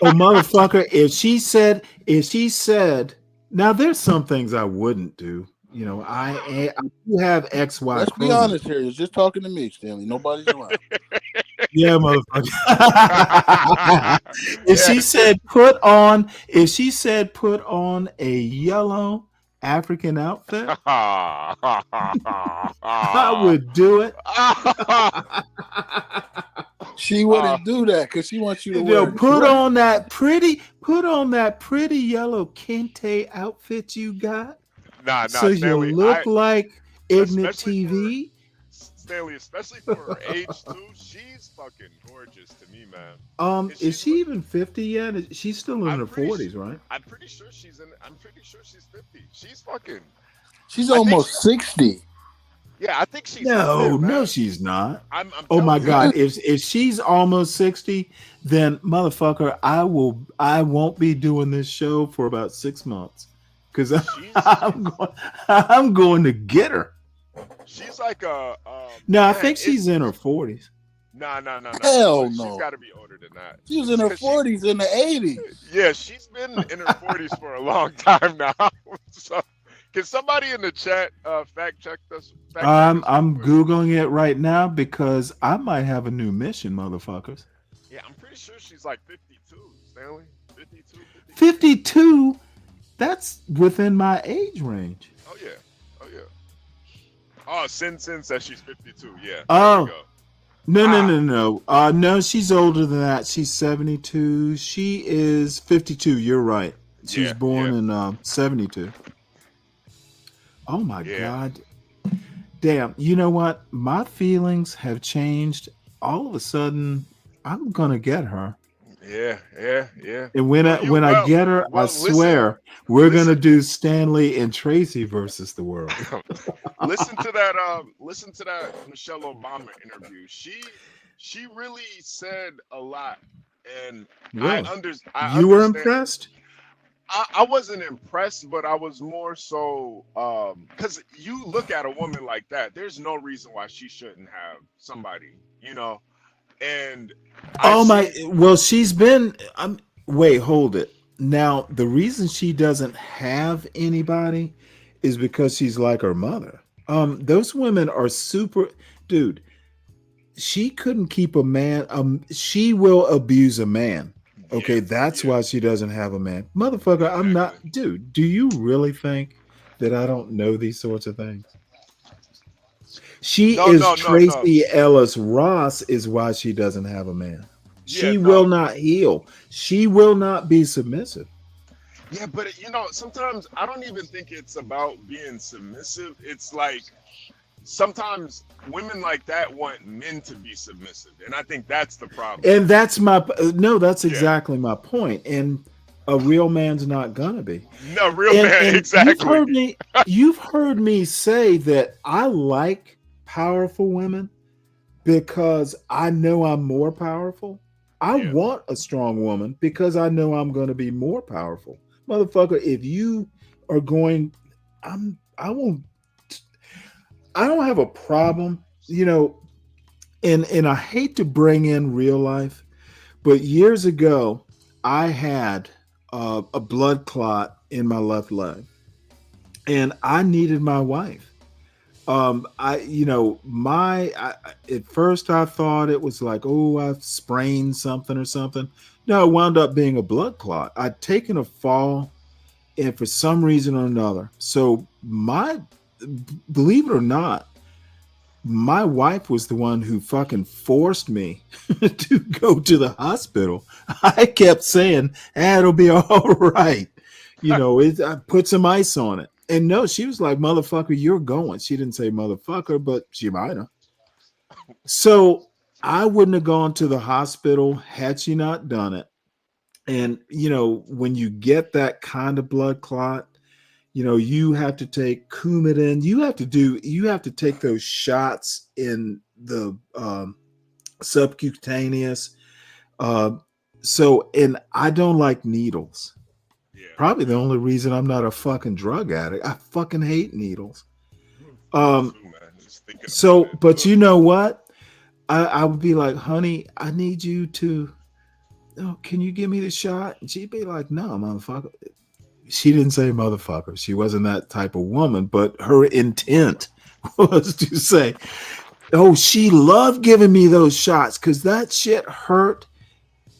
Oh, motherfucker! If she said, now there's some things I wouldn't do. You know, I do have XY. Let's be honest here. You're just talking to me, Stanley. Nobody's around. Yeah, motherfucker. If she said put on a yellow African outfit, I would do it. She wouldn't do that because she wants you to wear. Put on that pretty yellow kente outfit you got. Nah, so Stanley, you look like Ignat TV. Stanley, especially for her age too, she's fucking gorgeous to me, man. Is she even 50 yet? She's still in her 40s, right? I'm pretty sure she's 50. She's almost 60. Yeah, I think she's. No, she's not. Oh my God! If she's almost 60, then motherfucker, I won't be doing this show for about 6 months because I'm going to get her. She's like a. No, I think she's in her 40s. No. Hell no. She's got to be older than that. She was in her 40s in the 80s. Yeah, she's been in her 40s for a long time now. So, can somebody in the chat fact check this? I'm Googling it right now because I might have a new mission, motherfuckers. Yeah, I'm pretty sure she's like 52, Stanley. 52? That's within my age range. Oh yeah. Oh, Sin says she's 52. Yeah. Oh. No. No, she's older than that. She's 72. She is 52. You're right. She's born in 72. Oh my God. Damn. You know what? My feelings have changed. All of a sudden, I'm gonna get her. Yeah. And when I get her, I swear we're gonna do Stanley and Tracy versus the world. Listen to that Michelle Obama interview. She really said a lot, and Really? I You were understand. impressed? I wasn't impressed, but I was more so because you look at a woman like that. There's no reason why she shouldn't have somebody, you know. And well, she's been. Wait, hold it. Now, the reason she doesn't have anybody is because she's like her mother. Those women are super, dude. She couldn't keep a man. She will abuse a man. Okay, that's why she doesn't have a man. Motherfucker, I'm not, dude. Do you really think that I don't know these sorts of things? She No, is no, no, no. Tracy Ellis Ross is why she doesn't have a man. She Yeah, will no. not heal. She will not be submissive. Yeah, but you know, sometimes I don't even think it's about being submissive. It's like sometimes women like that want men to be submissive, and I think that's the problem. And that's that's Yeah. exactly my point. And a real man's not gonna be. No, real man, exactly. You've heard me say that I like powerful women because I know I'm more powerful. I want a strong woman because I know I'm going to be more powerful. Motherfucker, if you are going, I don't have a problem, and I hate to bring in real life, but years ago, I had a blood clot in my left leg, and I needed my wife. At first I thought it was like, oh, I've sprained something or something. No, it wound up being a blood clot. I'd taken a fall, and for some reason or another. So believe it or not, my wife was the one who fucking forced me to go to the hospital. I kept saying, it'll be all right. I put some ice on it. And no, she was like, motherfucker, you're going. She didn't say motherfucker, but she might have. So I wouldn't have gone to the hospital had she not done it. And, when you get that kind of blood clot, you have to take Coumadin. You have to take those shots in the subcutaneous. And I don't like needles. Probably the only reason I'm not a fucking drug addict. I fucking hate needles. But you know what? I would be like, honey, I need you to, can you give me the shot? And she'd be like, no, motherfucker. She didn't say motherfucker. She wasn't that type of woman, but her intent was to say, oh, she loved giving me those shots because that shit hurt.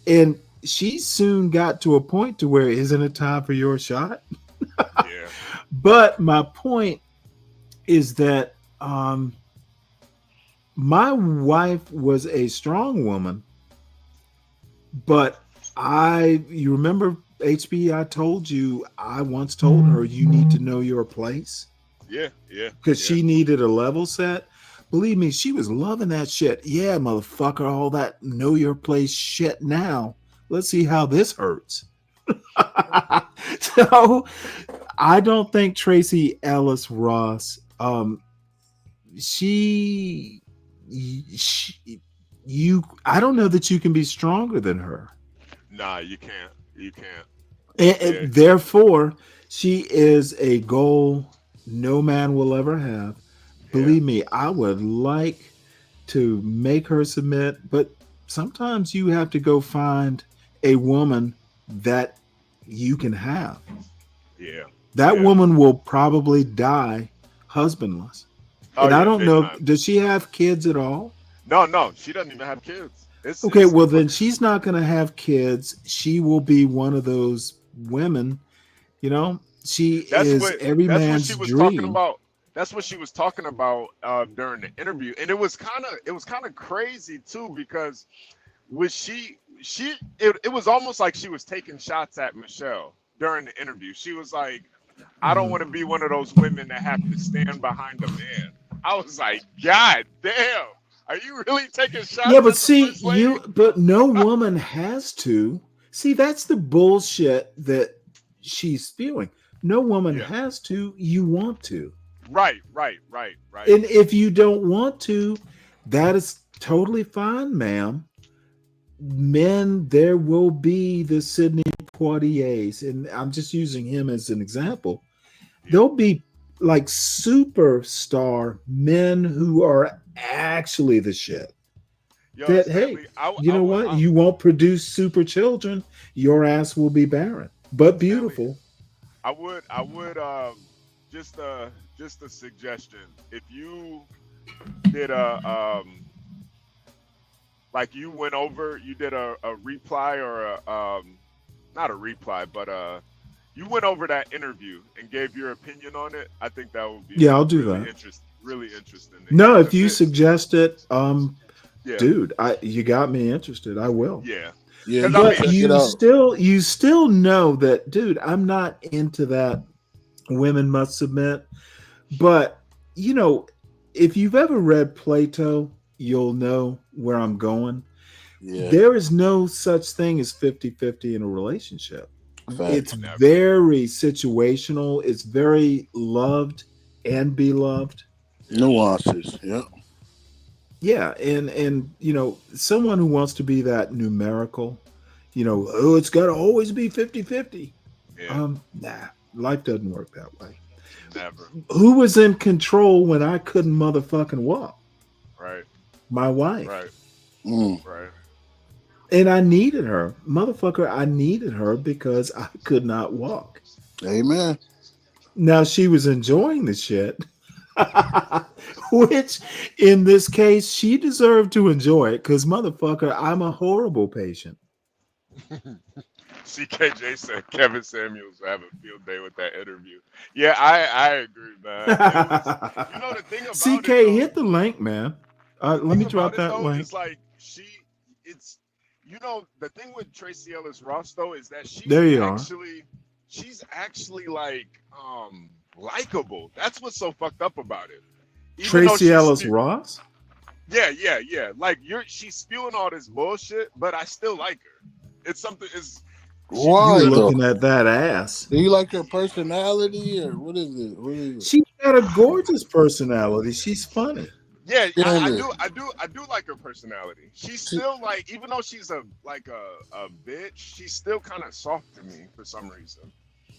And she soon got to a point to where, isn't it time for your shot? Yeah. But my point is that my wife was a strong woman, but you remember HB, I told you, I once told her you need to know your place. Yeah. Because she needed a level set. Believe me, she was loving that shit. Yeah, motherfucker, all that know your place shit now. Let's see how this hurts. So I don't think Tracy Ellis Ross, I don't know that you can be stronger than her. Nah, you can't. You can't. And therefore, she is a goal no man will ever have. Believe me, I would like to make her submit, but sometimes you have to go find a woman that you can have. Yeah. That woman will probably die husbandless. And I don't know, does she have kids at all? No, she doesn't even have kids. Then she's not going to have kids. She will be one of those women, she is every man's dream. That's what she was talking about during the interview. And it was kind of crazy too, because it was almost like she was taking shots at Michelle during the interview. She was like, I don't want to be one of those women that have to stand behind a man. I was like, God damn, are you really taking shots? Yeah, but see, but no woman has to. See, that's the bullshit that she's spewing. No woman has to. You want to. Right. And if you don't want to, that is totally fine, ma'am. Men, there will be the Sidney Poitiers, and I'm just using him as an example. There'll be like superstar men who are actually the shit. Stanley, you know what? You won't produce super children. Your ass will be barren, but beautiful. Stanley, I would just a suggestion. If you did you went over, you did a reply or not a reply, but you went over that interview and gave your opinion on it. I think that would be I'll do that. really interesting. No, if you suggest it, Yeah. dude, you got me interested. I will. Yeah. Yeah, But check it you out. still know that, dude, I'm not into that women must submit. But, you know, if you've ever read Plato, you'll know where I'm going. Yeah. There is no such thing as 50-50 in a relationship. Fact. It's very situational. It's very loved and beloved. Nuances. Yeah. Yeah, and you know, someone who wants to be that numerical, you know, oh, it's got to always be 50-50. Nah, life doesn't work that way. Never. Who was in control when I couldn't motherfucking walk? Right. My wife. Right. Right. And I needed her. Motherfucker, I needed her because I could not walk. Amen. Now she was enjoying the shit. Which in this case she deserved to enjoy it because motherfucker, I'm a horrible patient. CKJ said Kevin Samuels will have a field day with that interview. Yeah, I agree, man. It was, you know the thing about CK, it, though, hit the link, man. Let me drop that link. It's like it's you know the thing with Tracy Ellis Ross though is that she's actually like likable. That's what's so fucked up about it. Tracy Ellis Ross? Yeah. Like she's spewing all this bullshit, but I still like her. It's something. Why You're looking at that ass? Do you like her personality or what is it? She got a gorgeous personality. She's funny. Yeah, I do like her personality. She's still like, even though she's a bitch, she's still kind of soft to me for some reason.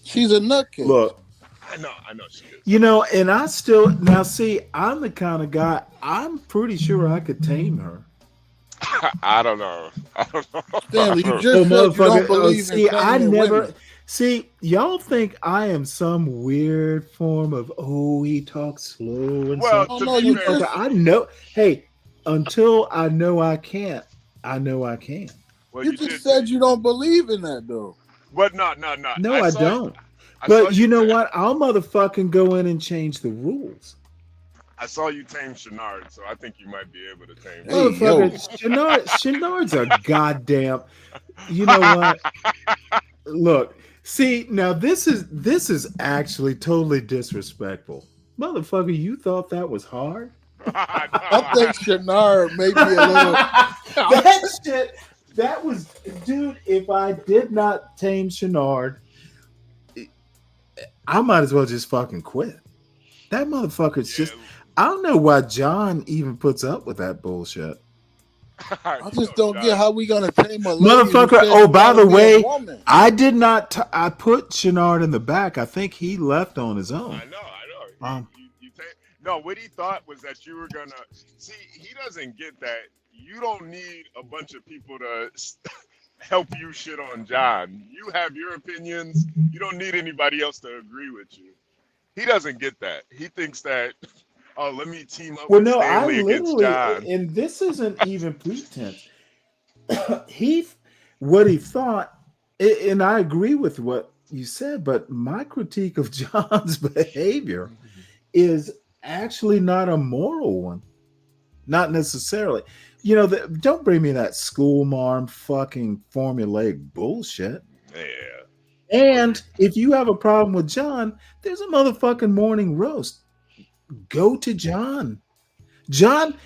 She's a nutcase. Look, I know she is. you know, and I still now see. I'm the kind of guy. I'm pretty sure I could tame her. I don't know. Stanley, you just said you don't believe in I taming never women. see. Y'all think I am some weird form of he talks slow and Well, stuff. to be fair, I know. Hey, until I know I can't, I know I can. Well, you just said you don't believe in that though. But no. No, I don't. But you know what? I'll motherfucking go in and change the rules. I saw you tame Shenard, so I think you might be able to tame. Motherfucker, Shenard's a goddamn. You know what? Look, see now this is actually totally disrespectful, motherfucker. You thought that was hard? I think Shenard may be a little. That shit. That was, dude. If I did not tame Shenard, I might as well just fucking quit. That motherfucker's just. I don't know why John even puts up with that bullshit. I just don't get how we gonna tame a lady Motherfucker. who said Oh, she by wanna the be a way, woman. I did not. I put Shenard in the back. I think he left on his own. I know. No, what he thought was that you were gonna see. He doesn't get that. You don't need a bunch of people to help you shit on John. You have your opinions. You don't need anybody else to agree with you. He doesn't get that. He thinks that. Oh, let me team up with Stanley against John. And this isn't even pretense. What he thought, and I agree with what you said, but my critique of John's behavior is actually not a moral one. Not necessarily. You know, don't bring me that school marm fucking formulaic bullshit. Yeah. And if you have a problem with John, there's a motherfucking morning roast. Go to John. John,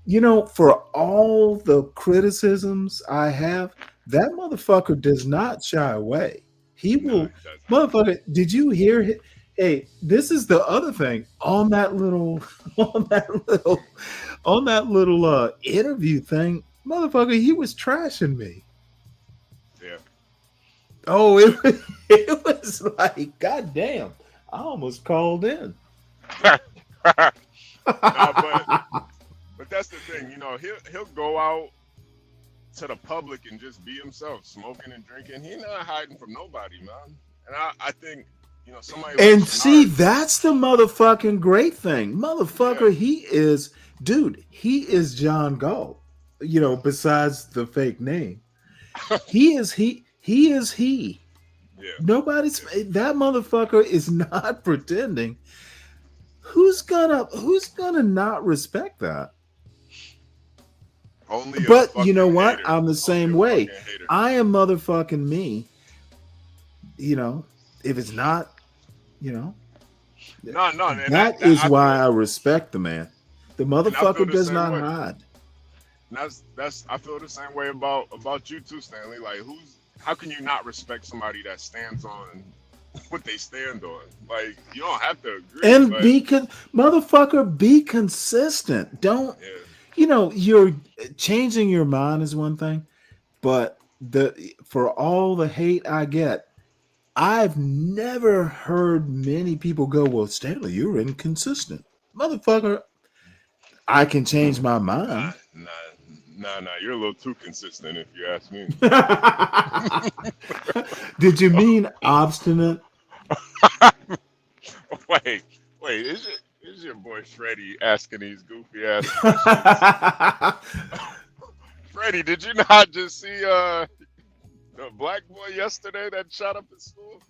you know, for all the criticisms I have, that motherfucker does not shy away. He will, motherfucker. Did you hear him? Hey, this is the other thing on that little interview thing, motherfucker. He was trashing me. Yeah. Oh, it was like, goddamn! I almost called in. But that's the thing, you know, he'll go out to the public and just be himself, smoking and drinking. He's not hiding from nobody, man. And I think, you know, somebody. And see, that's the motherfucking great thing, motherfucker. Yeah. He is John Galt. You know, besides the fake name, he is he. Yeah. That motherfucker is not pretending. who's gonna not respect that? Only a But you fucking know what? hater. I'm the same way. I am motherfucking me. You know, if it's not, you know, No, and that is why I respect the man. The I feel motherfucker the does same not way. hide. And that's I feel the same way about you too, Stanley. Like, how can you not respect somebody that stands on what they stand on? Like, you don't have to agree. And but, motherfucker, be consistent. Don't you know, you're changing your mind is one thing, but for all the hate I get, I've never heard many people go, well, Stanley, you're inconsistent. Motherfucker, I can change my mind. Nah, you're a little too consistent if you ask me. Did you mean obstinate? Wait, is your boy Freddie asking these goofy ass questions? Freddie, did you not just see the black boy yesterday that shot up his school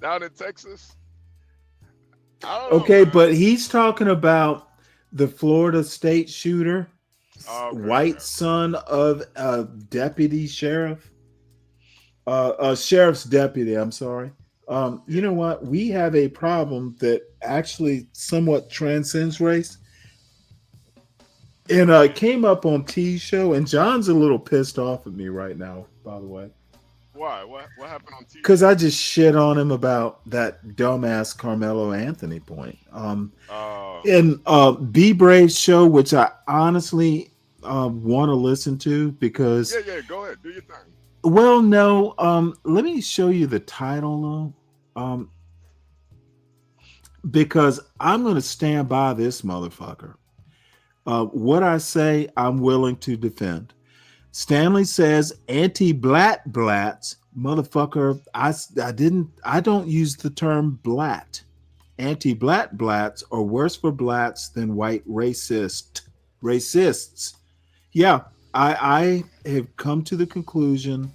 down in Texas? I don't Okay, know, but he's talking about the Florida State shooter, white son of a deputy sheriff, a sheriff's deputy. I'm sorry. You know what? We have a problem that actually somewhat transcends race. And it came up on T's show, and John's a little pissed off at me right now, by the way. Why? What happened on TV? Because I just shit on him about that dumbass Karmelo Anthony point. In Be Brave's show, which I honestly want to listen to because Yeah, go ahead, do your thing. well, no, let me show you the title though. Because I'm gonna stand by this motherfucker. What I say, I'm willing to defend. Stanley says anti-blat blats, motherfucker. I don't use the term blat. Anti-blat blats are worse for blats than white racists. Yeah, I have come to the conclusion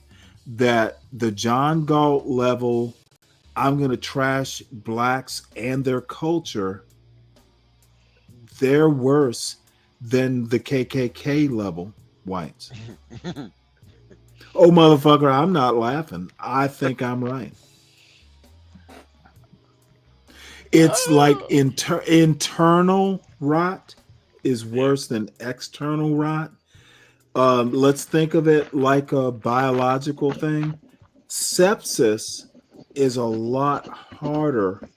that the John Galt level, I'm gonna trash blacks and their culture. They're worse than the KKK level whites. Oh, motherfucker, I'm not laughing. I think I'm right. It's like internal rot is worse than external rot. Let's think of it like a biological thing. Sepsis is a lot harder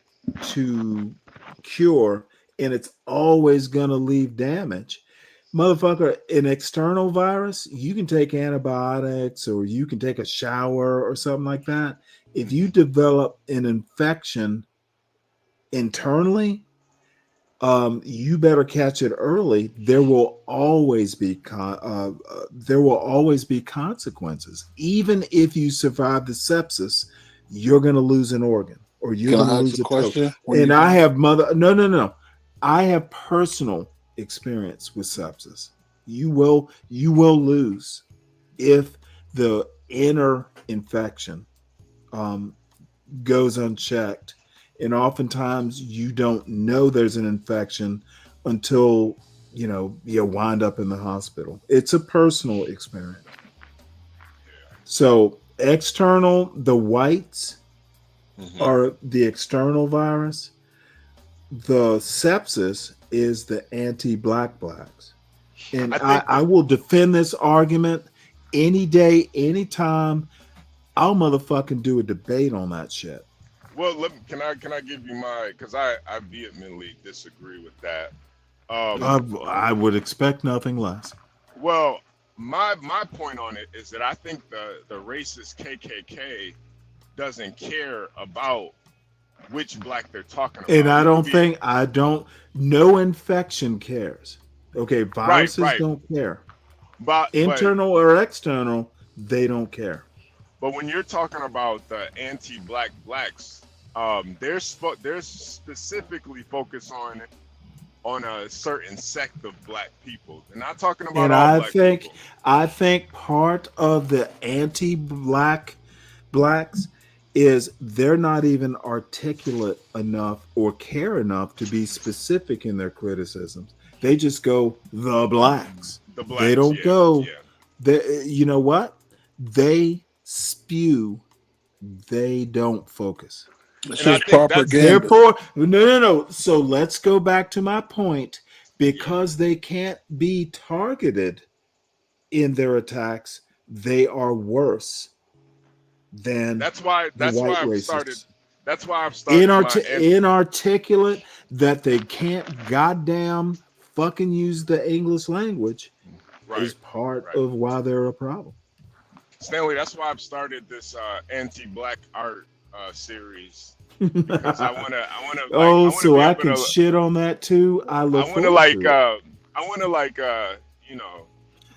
to cure, and it's always going to leave damage. Motherfucker, an external virus, you can take antibiotics or you can take a shower or something like that. If you develop an infection internally, you better catch it early. There will always be consequences. Even if you survive the sepsis, you're going to lose an organ or you're going to lose a toe. And I have no. I have personal experience with sepsis. You will lose if the inner infection goes unchecked, and oftentimes you don't know there's an infection until you wind up in the hospital. It's a personal experience. So external, the whites are the external virus. The sepsis is the anti-black blacks. And I will defend this argument any day, anytime. I'll motherfucking do a debate on that shit. Well, can I give you my, because I vehemently disagree with that. I would expect nothing less. Well, my point on it is that I think the racist KKK doesn't care about which black they're talking about. And no infection cares. Okay, viruses don't care. But internal or external, they don't care. But when you're talking about the anti-black blacks, they're specifically focused on a certain sect of black people. They're not talking about all black people. I think part of the anti-black blacks is they're not even articulate enough or care enough to be specific in their criticisms. They just go the blacks. The blacks. They don't yeah, go. Yeah. You know what? They spew. They don't focus. It's And I just think that's propaganda. Therefore, no. So let's go back to my point. Because they can't be targeted in their attacks, they are worse than That's why the white I've racists. started. That's why I've started Inarticulate that they can't goddamn fucking use the English language is part of why they're a problem. Stanley, that's why I've started this anti-black art series. Because I wanna I can shit on that too. I want to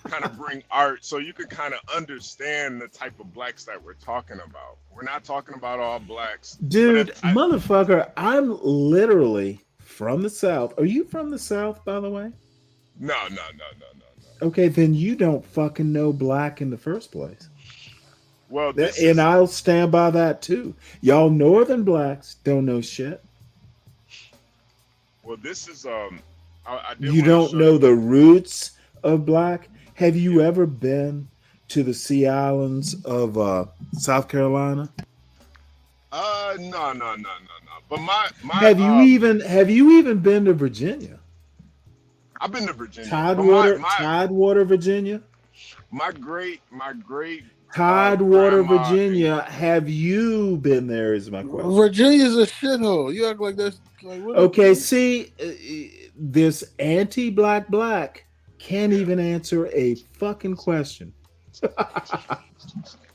kind of bring art so you can kind of understand the type of blacks that we're talking about. We're not talking about all blacks. Dude, motherfucker, I'm literally from the South. Are you from the South, by the way? No. Okay, then you don't fucking know black in the first place. Well, I'll stand by that too. Y'all northern blacks don't know shit. Well, this is you don't know the roots of black. Have you ever been to the Sea Islands of South Carolina? No. But my have you even been to Virginia? I've been to Virginia. Tidewater, Virginia. My great Tidewater, Virginia. Have you been there? Is my question. Virginia's a shithole. You act like that's like what okay. See, this anti-black can't even answer a fucking question.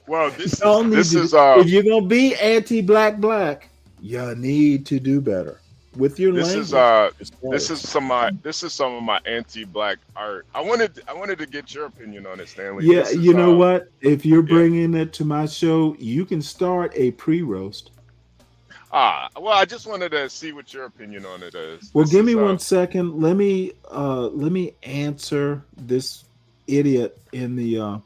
Well, this is if you're gonna be anti-black, you need to do better with your language. This is some of my anti-black art. I wanted to get your opinion on it, Stanley. Yeah, you know what? If you're bringing it to my show, you can start a pre-roast. Well, I just wanted to see what your opinion on it is. Well, give me 1 second. Let me answer this idiot in the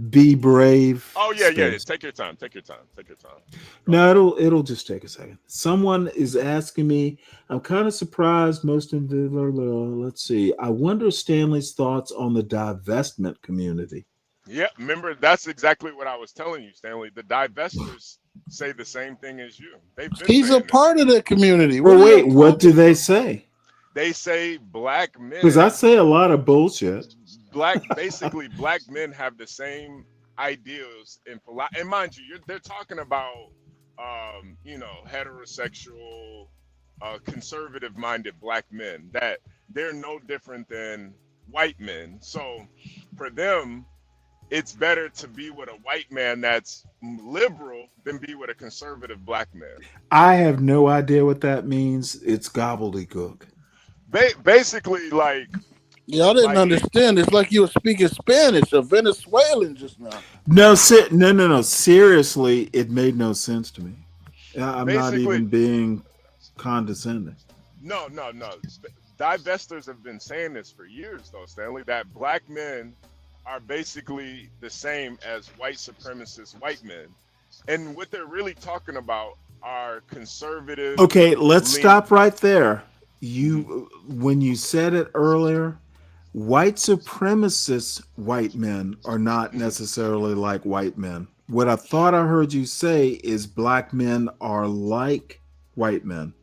be brave. Oh yeah. space. Take your time. No, it'll just take a second. Someone is asking me. I'm kind of surprised. Most of the let's see. I wonder Stanley's thoughts on the divestment community. Yeah, remember that's exactly what I was telling you, Stanley. The divestors say the same thing as you. He's a part of the community. Well, wait, what do they say? They say black men. Because I say a lot of bullshit. Basically, black men have the same ideals and mind you, they're talking about, heterosexual, conservative-minded black men, that they're no different than white men. So for them, it's better to be with a white man that's liberal than be with a conservative black man. I have no idea what that means. It's gobbledygook. Basically, like... Y'all didn't understand. It's like you were speaking Spanish, a Venezuelan just now. No. Seriously, it made no sense to me. I'm not even being condescending. No. Divestors have been saying this for years, though, Stanley, that black men are basically the same as white supremacist white men. And what they're really talking about are conservative... Okay, let's stop right there. When you said it earlier, white supremacist white men are not necessarily like white men. What I thought I heard you say is black men are like white men.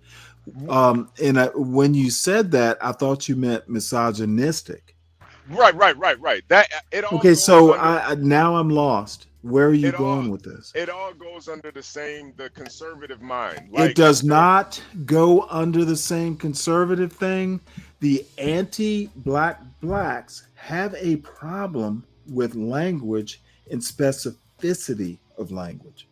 When you said that, I thought you meant misogynistic. Right. That it all okay, so now I'm lost. Where are you going with this? It all goes under the conservative mind. It does not go under the same conservative thing. The anti-black blacks have a problem with language and specificity of language.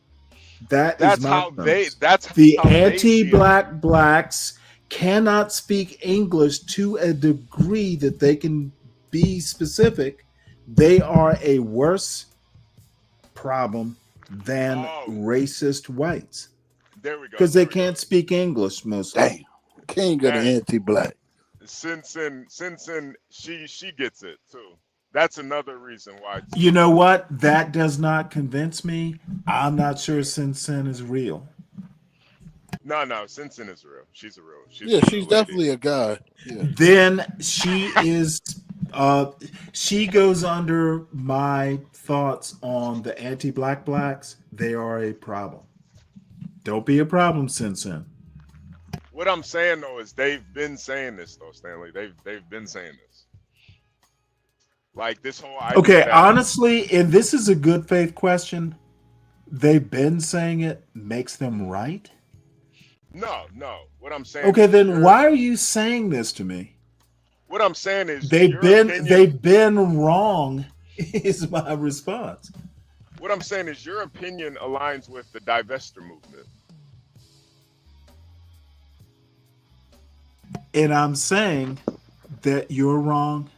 That's how the anti-black blacks cannot speak English to a degree that they can be specific. They are a worse problem than racist whites. There we go. Because they can't speak English mostly. Damn, king of the anti-black. Since she gets it too. That's another reason why. You know what? That does not convince me. I'm not sure Sin Sin is real. No, Simpson is real. She's a real. She's definitely a guy. Yeah. Then she is. She goes under my thoughts on the anti-black blacks. They are a problem. Don't be a problem, Sin Sin. What I'm saying though is they've been saying this though, Stanley. They've been saying this. Like this whole idea. Okay, honestly, and this is a good faith question. They've been saying it makes them right. No. What I'm saying. Okay, then why are you saying this to me? What I'm saying is they've been wrong. Is my response. What I'm saying is your opinion aligns with the divester movement. And I'm saying that you're wrong.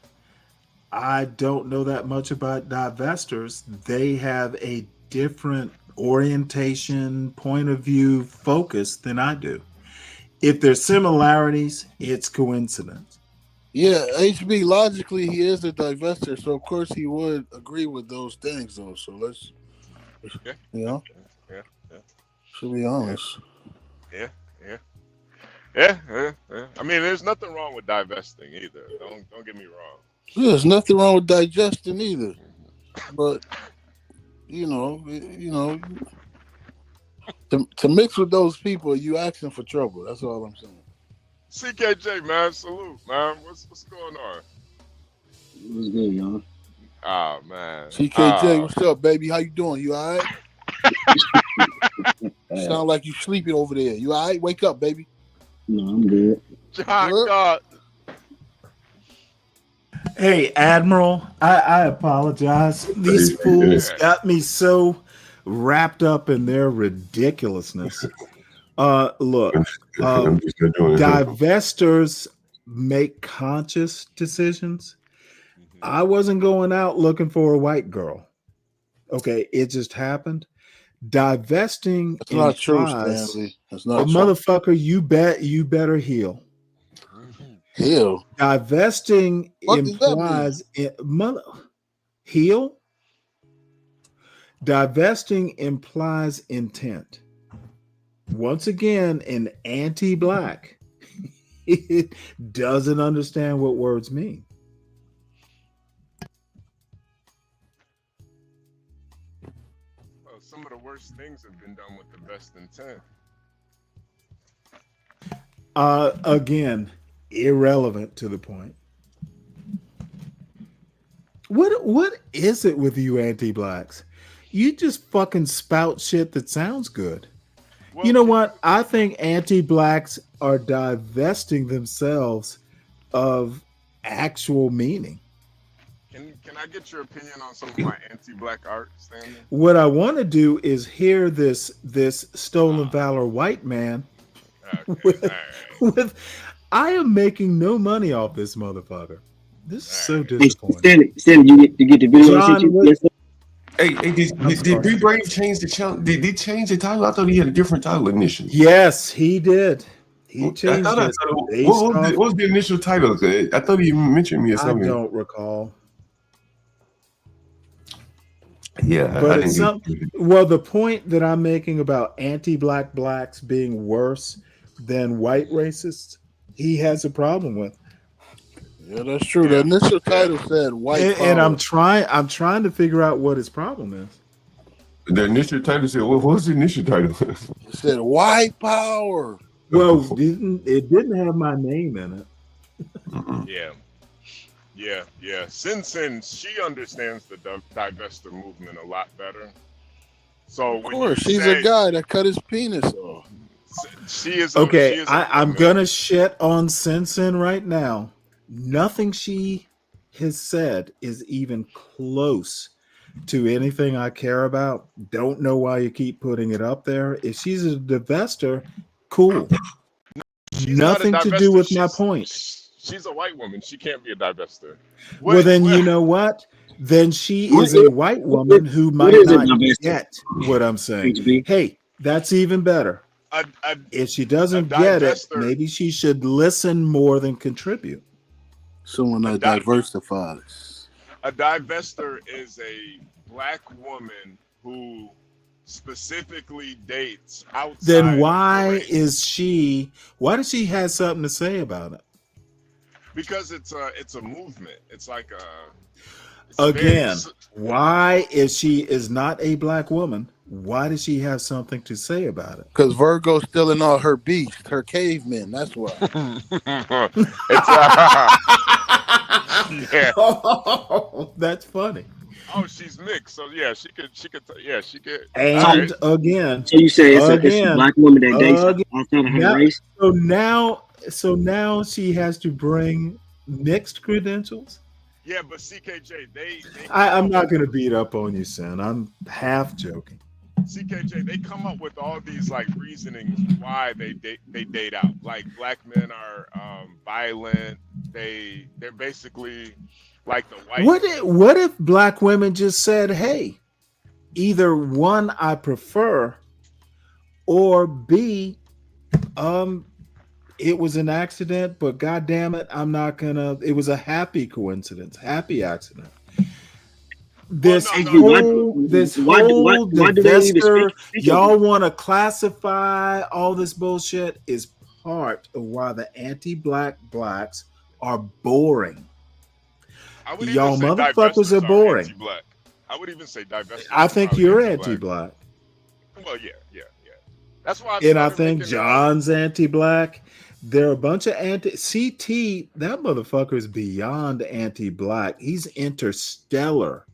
I don't know that much about divestors. They have a different orientation, point of view, focus than I do. If there's similarities, it's coincidence. Yeah, HB, logically, he is a divester, so of course he would agree with those things, though. So let's, you know, should be honest. Yeah. I mean, there's nothing wrong with divesting either. Don't get me wrong. Yeah, there's nothing wrong with digesting either, but you know, to mix with those people, you asking for trouble. That's all I'm saying. CKJ, man, salute, man. What's going on? What's good, y'all? Oh man. CKJ, what's up, baby? How you doing? You all right? Sound like you sleeping over there. You all right? Wake up, baby. No, I'm good. God. Hey, Admiral, I apologize. These fools got me so wrapped up in their ridiculousness. Look, divestors make conscious decisions. I wasn't going out looking for a white girl. Okay, it just happened. Divesting That's not true, implies, Stanley. That's not true. motherfucker, you better heal. Heal. Divesting implies heal. Divesting implies intent. Once again, an anti-black, it doesn't understand what words mean. Well, some of the worst things have been done with the best intent. Again, irrelevant to the point. What is it with you anti-blacks? You just fucking spout shit that sounds good. Well, you know what? I think anti-blacks are divesting themselves of actual meaning. Can I get your opinion on some of my anti-black art, Stanley? What I want to do is hear this stolen valor white man with I am making no money off this motherfucker. This is so disappointing. Stanley, you get the video. John, Hey, did Bree Brave change the channel? Did he change the title? I thought he had a different title initially. Yes, he did. He changed it. What was the initial title? I thought he mentioned me or something. I don't recall. Yeah, but it's well, the point that I'm making about anti-black blacks being worse than white racists, he has a problem with. Yeah, that's true. The initial title said white and I'm trying to figure out what his problem is. The initial title said, what was the initial title? It said white power. Well, it didn't have my name in it. Yeah. Since she understands the divester movement a lot better. So of course, she's a guy that cut his penis off. She is okay. I'm gonna shit on Sin right now. Nothing she has said is even close to anything I care about. Don't know why you keep putting it up there. If she's a divester, cool. Nothing to do with my point. She's a white woman. She can't be a divester. Well, then you know what? Then she is a white woman who might not get what I'm saying. Hey, that's even better. If she doesn't get it, maybe she should listen more than contribute. Someone that diversifies. A divester is a black woman who specifically dates outside Then of why race. why does she have something to say about it? Because it's a movement. It's like Again, why if she is not a black woman, why does she have something to say about it? Because Virgo's stealing all her beasts, her cavemen. That's why. It's yeah. Oh, that's funny. Oh, she's mixed, so yeah, she could. And Alright. again, So you say it's a black woman that dates outside of her race? So now she has to bring mixed credentials. Yeah, but CKJ, they I'm not going to beat up on you, son. I'm half joking. CKJ, they come up with all these like reasonings why they date out. Like black men are violent. They're basically like the white. What if black women just said, "Hey, either one I prefer, or B, it was an accident, but God damn it, I'm not gonna. It was a happy coincidence, happy accident." This whole divester, y'all want to classify all this bullshit is part of why the anti-black blacks are boring. Y'all motherfuckers are boring. Anti-black. I would even say divestors. I think you're anti-black. Well, yeah. That's why. And I think John's anti-black. There are a bunch of CT. That motherfucker is beyond anti-black. He's interstellar.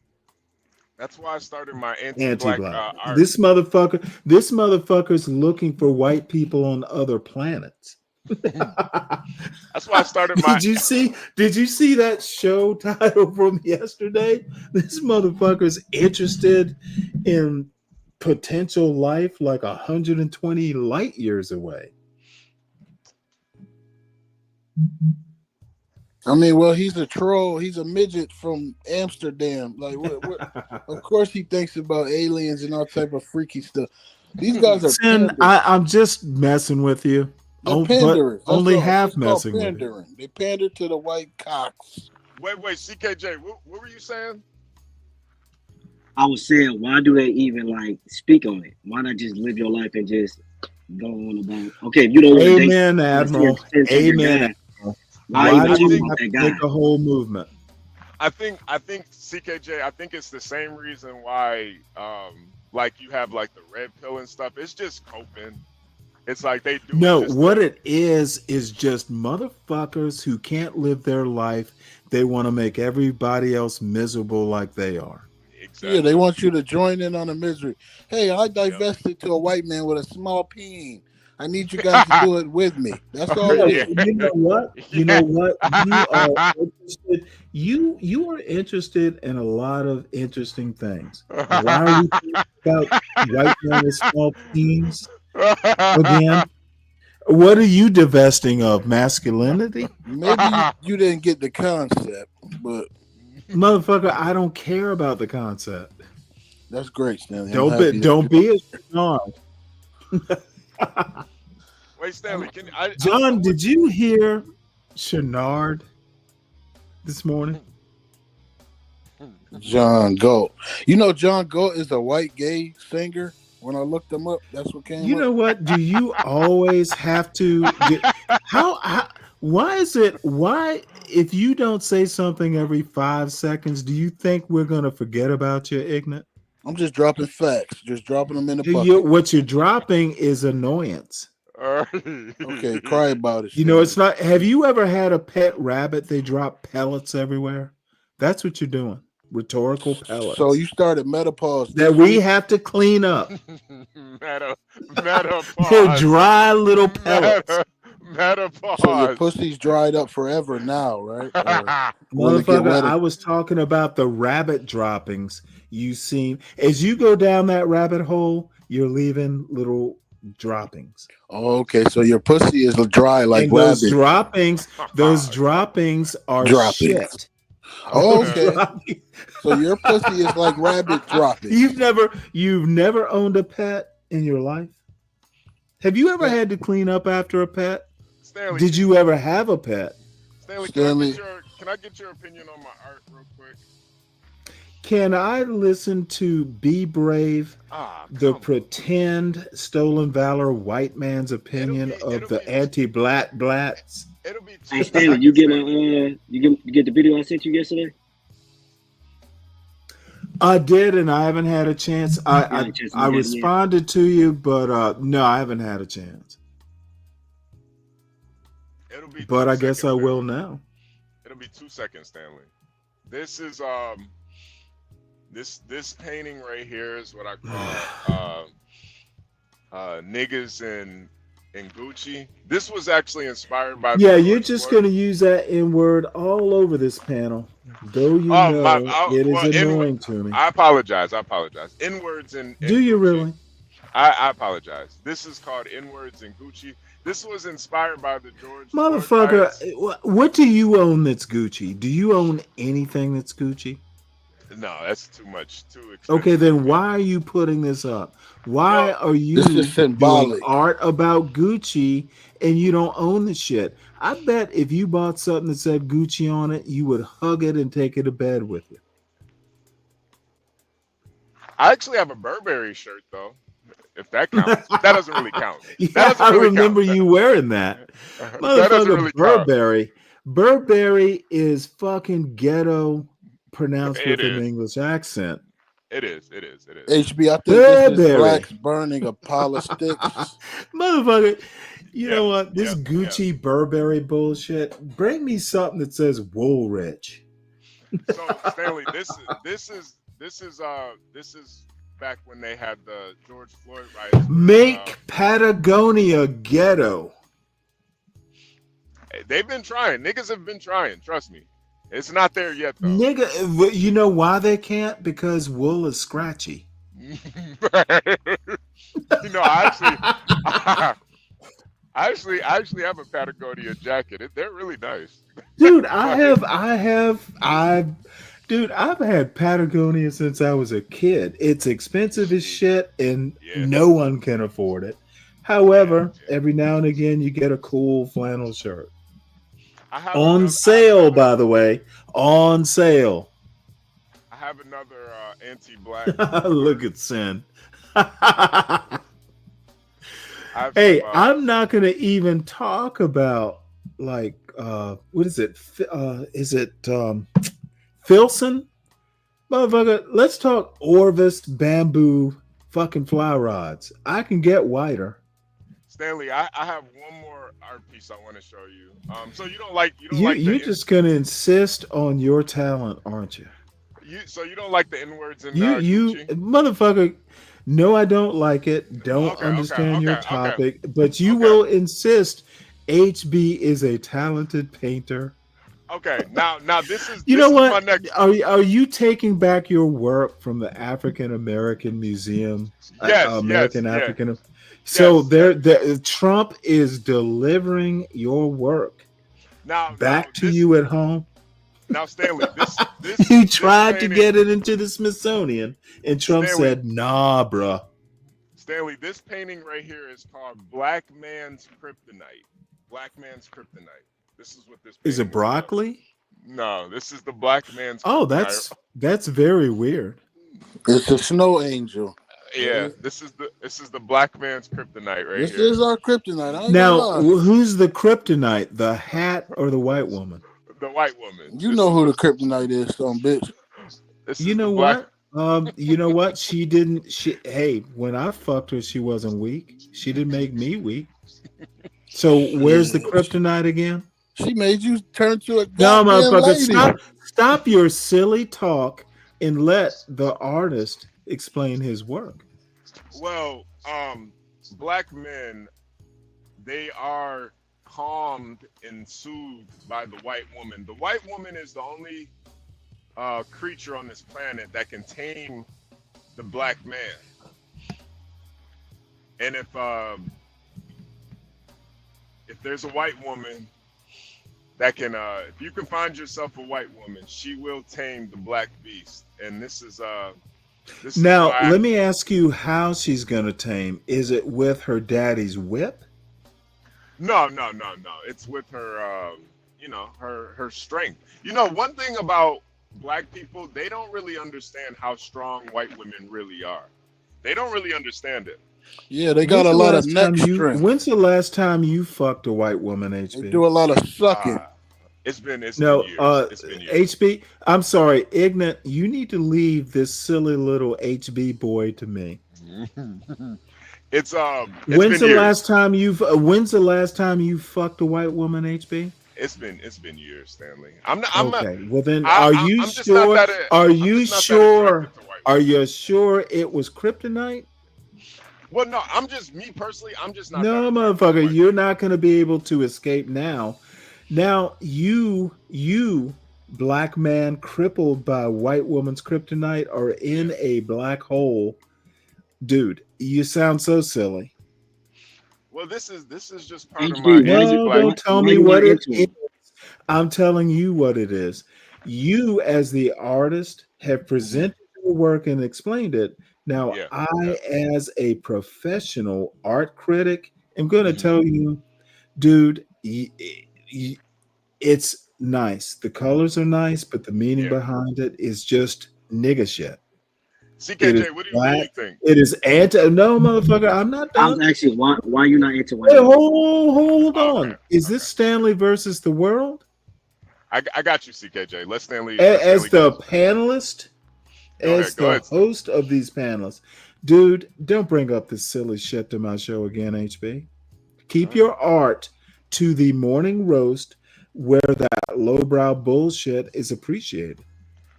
That's why I started my anti-black. Art. This motherfucker's looking for white people on other planets. That's why I started my. Did you see that show title from yesterday? This motherfucker's interested in potential life like 120 light years away. I mean, well, he's a troll. He's a midget from Amsterdam. Like, what? Of course, he thinks about aliens and all type of freaky stuff. These guys are. I'm just messing with you. Pandering. Only half messing with pandering. You. They pander to the white cocks. Wait, CKJ, what were you saying? I was saying, why do they even like speak on it? Why not just live your life and just go on about? Okay, if you don't. Amen, Admiral. Amen. Why did you have to make a whole movement? I think CKJ. I think it's the same reason why, like you have like the red pill and stuff. It's just coping. It's like they do. No, what it is just motherfuckers who can't live their life. They want to make everybody else miserable like they are. Exactly. Yeah, they want you to join in on the misery. Hey, I divested to a white man with a small peen. I need you guys to do it with me. That's all it is. You know what? You know what? You are interested. You are interested in a lot of interesting things. Why are we talking about white men with small peens again? What are you divesting of? Masculinity? Maybe you didn't get the concept, but motherfucker, I don't care about the concept. That's great, Stanley. Don't be a John. Wait, Stanley, John, did you hear Shenard this morning? John Goat. You know John Goat is a white gay singer. When I looked him up, that's what came up. You know what? Do you always have to why if you don't say something every 5 seconds, do you think we're gonna forget about you, Ignorant? I'm just dropping facts, just dropping them in the bucket. What you're dropping is annoyance. Okay, cry about it. You know, it's not. Have you ever had a pet rabbit? They drop pellets everywhere. That's what you're doing. Rhetorical pellets. So you started menopause that we have to clean up. Menopause. They're dry little pellets. Menopause. So your pussy's dried up forever now, right? Motherfucker, I was talking about the rabbit droppings. You seen as you go down that rabbit hole, you're leaving little droppings. Oh, okay, so your pussy is dry like rabbit. Those droppings are shit. Oh, okay. So your pussy is like rabbit dropping. You've never owned a pet in your life? Have you ever had to clean up after a pet? Stanley, did you ever have a pet? Stanley, can I get your opinion on my art real quick? Can I listen to Be Brave, the pretend stolen valor white man's opinion of the anti-black blacks? Hey Stanley, you get you get the video I sent you yesterday? I did, and I haven't had a chance. I responded to you, but no, I haven't had a chance. But I guess I will now. It'll be 2 seconds, Stanley. This is this painting right here is what I call niggas in Gucci. This was actually inspired by you're just going to use that N-word all over this panel, though you know it is annoying to me. I apologize. N-words in Do you Gucci. really? I apologize. This is called N-words in Gucci. This was inspired by the George Motherfucker, what do you own that's Gucci? Do you own anything that's Gucci? No, that's too much. Too expensive. Okay, then why are you putting this up? Why are you doing art about Gucci and you don't own the shit? I bet if you bought something that said Gucci on it, you would hug it and take it to bed with you. I actually have a Burberry shirt though. If that counts, that doesn't really count. I remember you wearing that. Motherfucker, Burberry. Burberry is fucking ghetto pronounced with an English accent. It is. HB, I think this is blacks burning a pile of sticks. Motherfucker, you know what? This Gucci Burberry bullshit. Bring me something that says Woolrich. So Stanley, this is back when they had the George Floyd riots. Make Patagonia ghetto. They've been trying. Niggas have been trying. Trust me. It's not there yet, though. Nigga, you know why they can't? Because wool is scratchy. You know, I actually have a Patagonia jacket. They're really nice. Dude, I've had Patagonia since I was a kid. It's expensive as shit, and no one can afford it. However, every now and again, you get a cool flannel shirt. On sale, by the way. On sale. I have another anti-black. Look at Sin. Hey, I'm not going to even talk about, like, what is it? Is it Filson? Motherfucker, let's talk Orvis bamboo fucking fly rods. I can get whiter. Stanley, I have one more art piece I want to show you. So you don't like you're just gonna insist on your talent, aren't you? So you don't like the N-words in you motherfucker. No, I don't like it. Don't understand your topic, but you will insist HB is a talented painter. Okay, now this is you know what? My next... Are you taking back your work from the African American Museum? Yes, African. So Trump is delivering your work back to you at home. Now, Stanley, you tried to get it into the Smithsonian, and Trump said, "Nah, bruh." Stanley, this painting right here is called "Black Man's Kryptonite." Black Man's Kryptonite. This is what this is. It broccoli? No, this is the Black Man's. Oh, that's very weird. It's a snow angel. Yeah, this is the Black Man's Kryptonite right here. This is our Kryptonite. Now, who's the Kryptonite? The hat or the white woman? The white woman. You know who the Kryptonite is, some bitch. You know what? You know what? She didn't. Hey, when I fucked her, she wasn't weak. She didn't make me weak. So where's the Kryptonite again? She made you turn to a no, motherfucker. Stop your silly talk and let the artist explain his work. Well, black men, they are calmed and soothed by the white woman. The white woman is the only creature on this planet that can tame the black man. And if there's a white woman that can, if you can find yourself a white woman, she will tame the black beast. And this is now, let me ask you how she's going to tame. Is it with her daddy's whip? No. It's with her, her strength. You know, one thing about black people, they don't really understand how strong white women really are. They don't really understand it. Yeah, they got a lot of neck strength. When's the last time you fucked a white woman, They HB? do a lot of sucking. It's been years. It's been years. HB, I'm sorry, Ignat, you need to leave this silly little HB boy to me. When's the last time you fucked a white woman, HB? It's been years, Stanley. Well then, are you sure it was kryptonite? Well, no, I'm just me personally. I'm just not. No, motherfucker, you're not going to be able to escape now. Now, you, black man crippled by a white woman's kryptonite, are in a black hole, dude. You sound so silly. Well, this is just part of my. No, don't tell me what it is. I'm telling you what it is. You, as the artist, have presented your work and explained it. Now, as a professional art critic, am going to tell you, dude, it's nice. The colors are nice, but the meaning behind it is just nigga shit. CKJ, what do you think? It is no, motherfucker. I'm not done. I was actually why are you not into white? Hey, hold on. Is this Stanley versus the world? I got you, CKJ. Let's Stanley. As the panelist, as the host of these panelists, dude, don't bring up this silly shit to my show again, HB. Keep your art to the morning roast where that lowbrow bullshit is appreciated.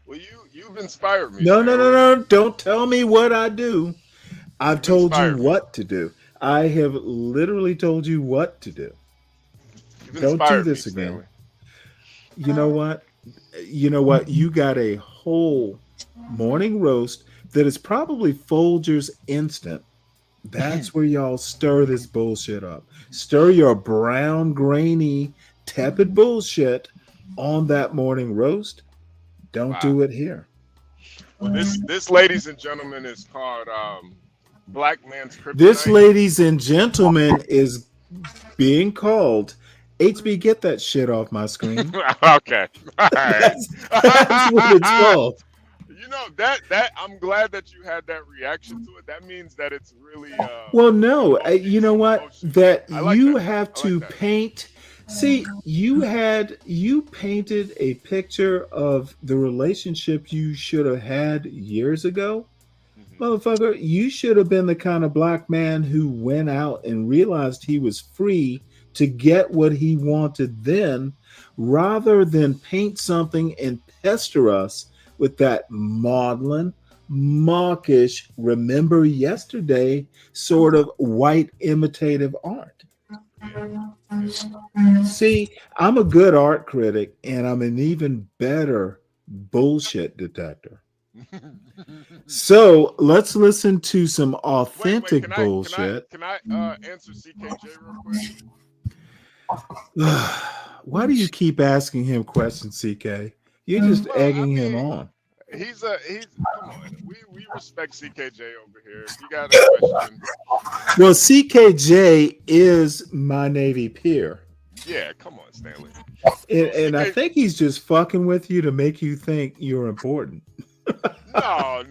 Well, you've inspired me. No. Don't tell me what I do. I've told you what to do. I have literally told you what to do. Don't do this again. You know what? You got a whole morning roast that is probably Folger's instant. That's where y'all stir this bullshit up. Stir your brown, grainy, tepid bullshit on that morning roast. Don't do it here. Well, this, ladies and gentlemen, is called Black Man's Kryptonite. This, ladies and gentlemen, is being called. HB, get that shit off my screen. Okay. All right. That's what it's called. You know, that I'm glad that you had that reaction to it. That means that it's really well, no, you know what? That you have to paint. See, you painted a picture of the relationship you should have had years ago. Motherfucker, you should have been the kind of black man who went out and realized he was free to get what he wanted then, rather than paint something and pester us with that maudlin, mawkish, remember yesterday sort of white imitative art. See, I'm a good art critic and I'm an even better bullshit detector. So let's listen to some authentic bullshit. Can I answer CKJ real quick? Why do you keep asking him questions, CK? You're just egging him on. He's come on. We respect CKJ over here. If you got a question. Well, CKJ is my Navy peer. Yeah, come on, Stanley. And I think he's just fucking with you to make you think you're important. No.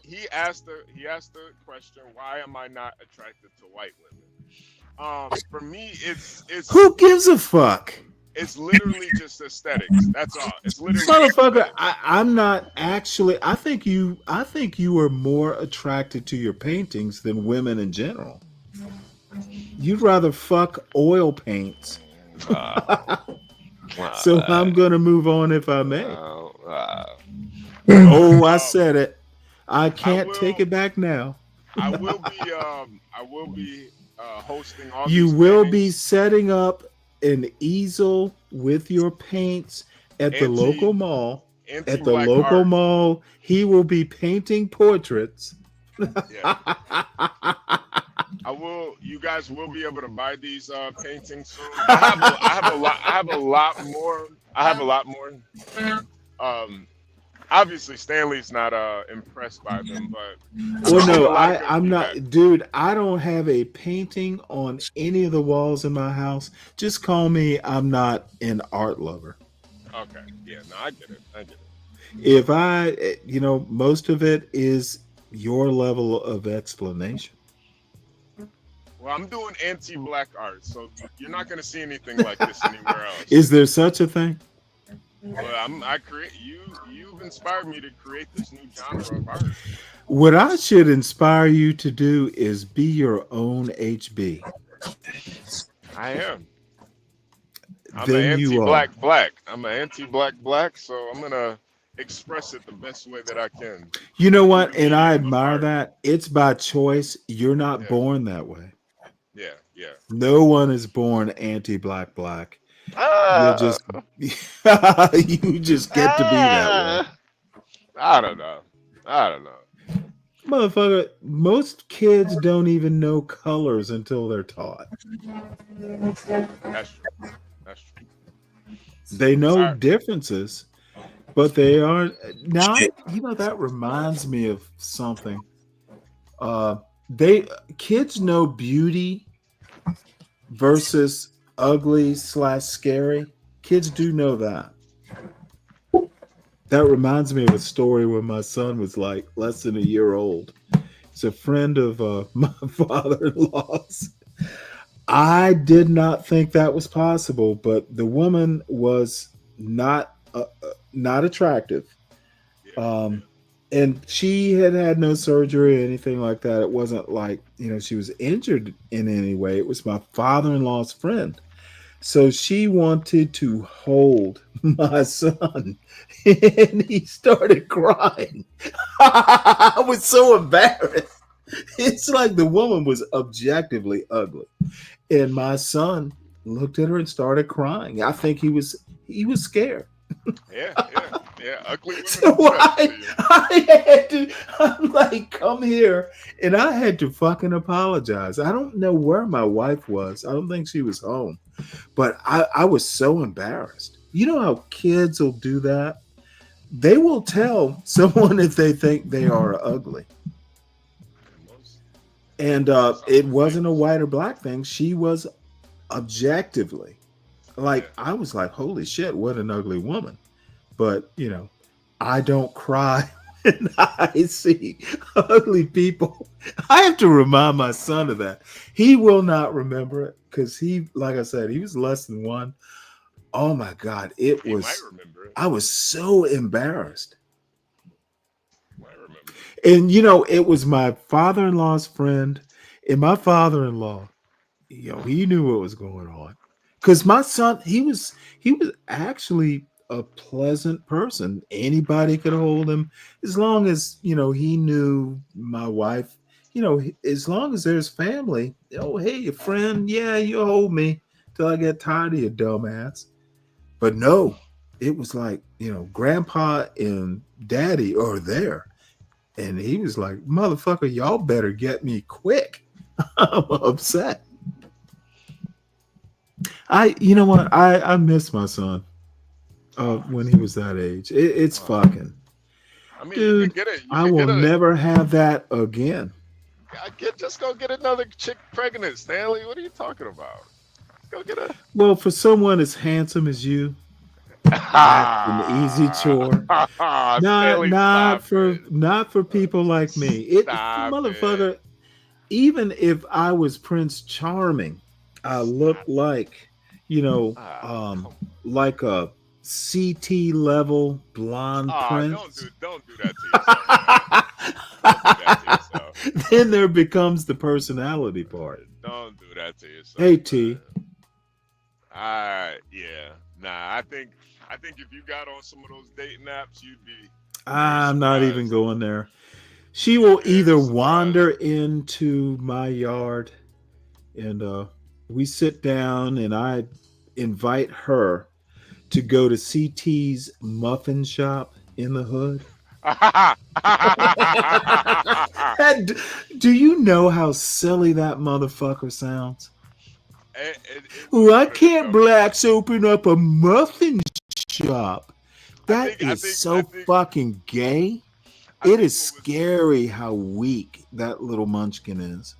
He asked the question, why am I not attracted to white women? For me, it's who gives a fuck? It's literally just aesthetics. That's all. It's literally motherfucker. I'm not actually. I think you are more attracted to your paintings than women in general. You'd rather fuck oil paints. So I'm gonna move on if I may. I said it. I can't take it back now. I will be hosting all you these will paintings. be setting up an easel with your paints at the local mall. At the local mall, he will be painting portraits. Yeah. You guys will be able to buy these paintings soon. I have a lot more. Obviously, Stanley's not impressed by them, but I'm not, dude. I don't have a painting on any of the walls in my house. Just call me. I'm not an art lover. Okay. Yeah. No, I get it. I get it. If most of it is your level of explanation. Well, I'm doing anti-black art, so you're not going to see anything like this anywhere else. Is there such a thing? Well, you've inspired me to create this new genre of art. What I should inspire you to do is be your own HB. I am. I'm Then an you are. anti-black. I'm an anti-black, so I'm gonna express it the best way that I can. You know what? And I admire that. It's by choice. You're not born that way. Yeah, yeah. No one is born anti-black. You just you just get to be that way. I don't know. Motherfucker, most kids don't even know colors until they're taught. That's true. That's true. They know differences, but they aren't. Now, that reminds me of something. Kids know beauty versus ugly/scary. Kids do know that. That reminds me of a story when my son was like less than a year old. It's a friend of my father-in-law's. I did not think that was possible, but the woman was not attractive. And she had no surgery or anything like that. It wasn't like, she was injured in any way. It was my father-in-law's friend. So she wanted to hold my son, and he started crying. I was so embarrassed. It's like the woman was objectively ugly, and my son looked at her and started crying. I think he was scared. Yeah. Ugly women. So I'm like, come here, and I had to fucking apologize. I don't know where my wife was. I don't think she was home. But I was so embarrassed. You know how kids will do that? They will tell someone if they think they are ugly. And it wasn't a white or black thing. She was objectively. I was like, holy shit, what an ugly woman. But, I don't cry when I see ugly people. I have to remind my son of that. He will not remember it because like I said, he was less than one. Oh my God. I was so embarrassed. And, it was my father-in-law's friend, and my father-in-law, he knew what was going on. Because my son, he was actually a pleasant person. Anybody could hold him as long as, he knew my wife, as long as there's family. Oh, hey, your friend. Yeah, you hold me till I get tired of your dumb ass. But no, it was like, grandpa and daddy are there. And he was like, motherfucker, y'all better get me quick. I'm upset. You know what? I miss my son when he was that age. It's fucking. I mean, dude, you can get it. I will never have that again. Just go get another chick pregnant, Stanley. What are you talking about? Go get a. Well, for someone as handsome as you, that's an easy chore. Not for people like me. Motherfucker. Even if I was Prince Charming, I look like, like a CT level blonde prince. Don't do that to yourself. Then there becomes the personality part. Don't do that to yourself. Hey T. Yeah. Nah, I think if you got on some of those dating apps, you'd be. I'm not even going there. She will either wander into my yard, and we sit down, and I invite her to go to CT's muffin shop in the hood. Do you know how silly that motherfucker sounds? Why can't blacks open up a muffin shop? That is so fucking gay. It is scary how weak that little munchkin is.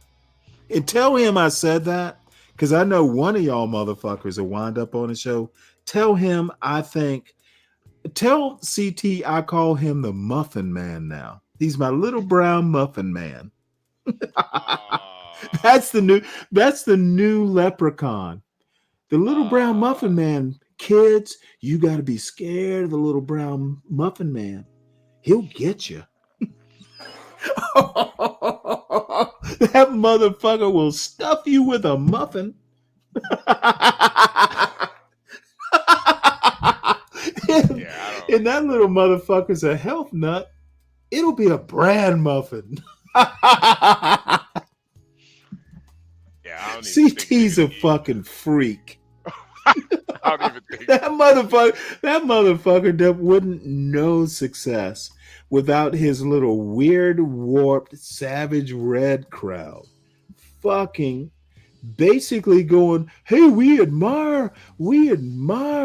And tell him I said that, because I know one of y'all motherfuckers will wind up on the show. Tell him I think Tell CT I call him the Muffin Man now. He's my little brown Muffin Man. That's the new leprechaun. The little brown Muffin Man. Kids, you got to be scared of the little brown Muffin Man. He'll get you. That motherfucker will stuff you with a muffin. And that little motherfucker's a health nut. It'll be a bran muffin. CT's a fucking freak. I don't even think that motherfucker that wouldn't know success without his little weird, warped, savage red crowd. Fucking basically going, hey, we admire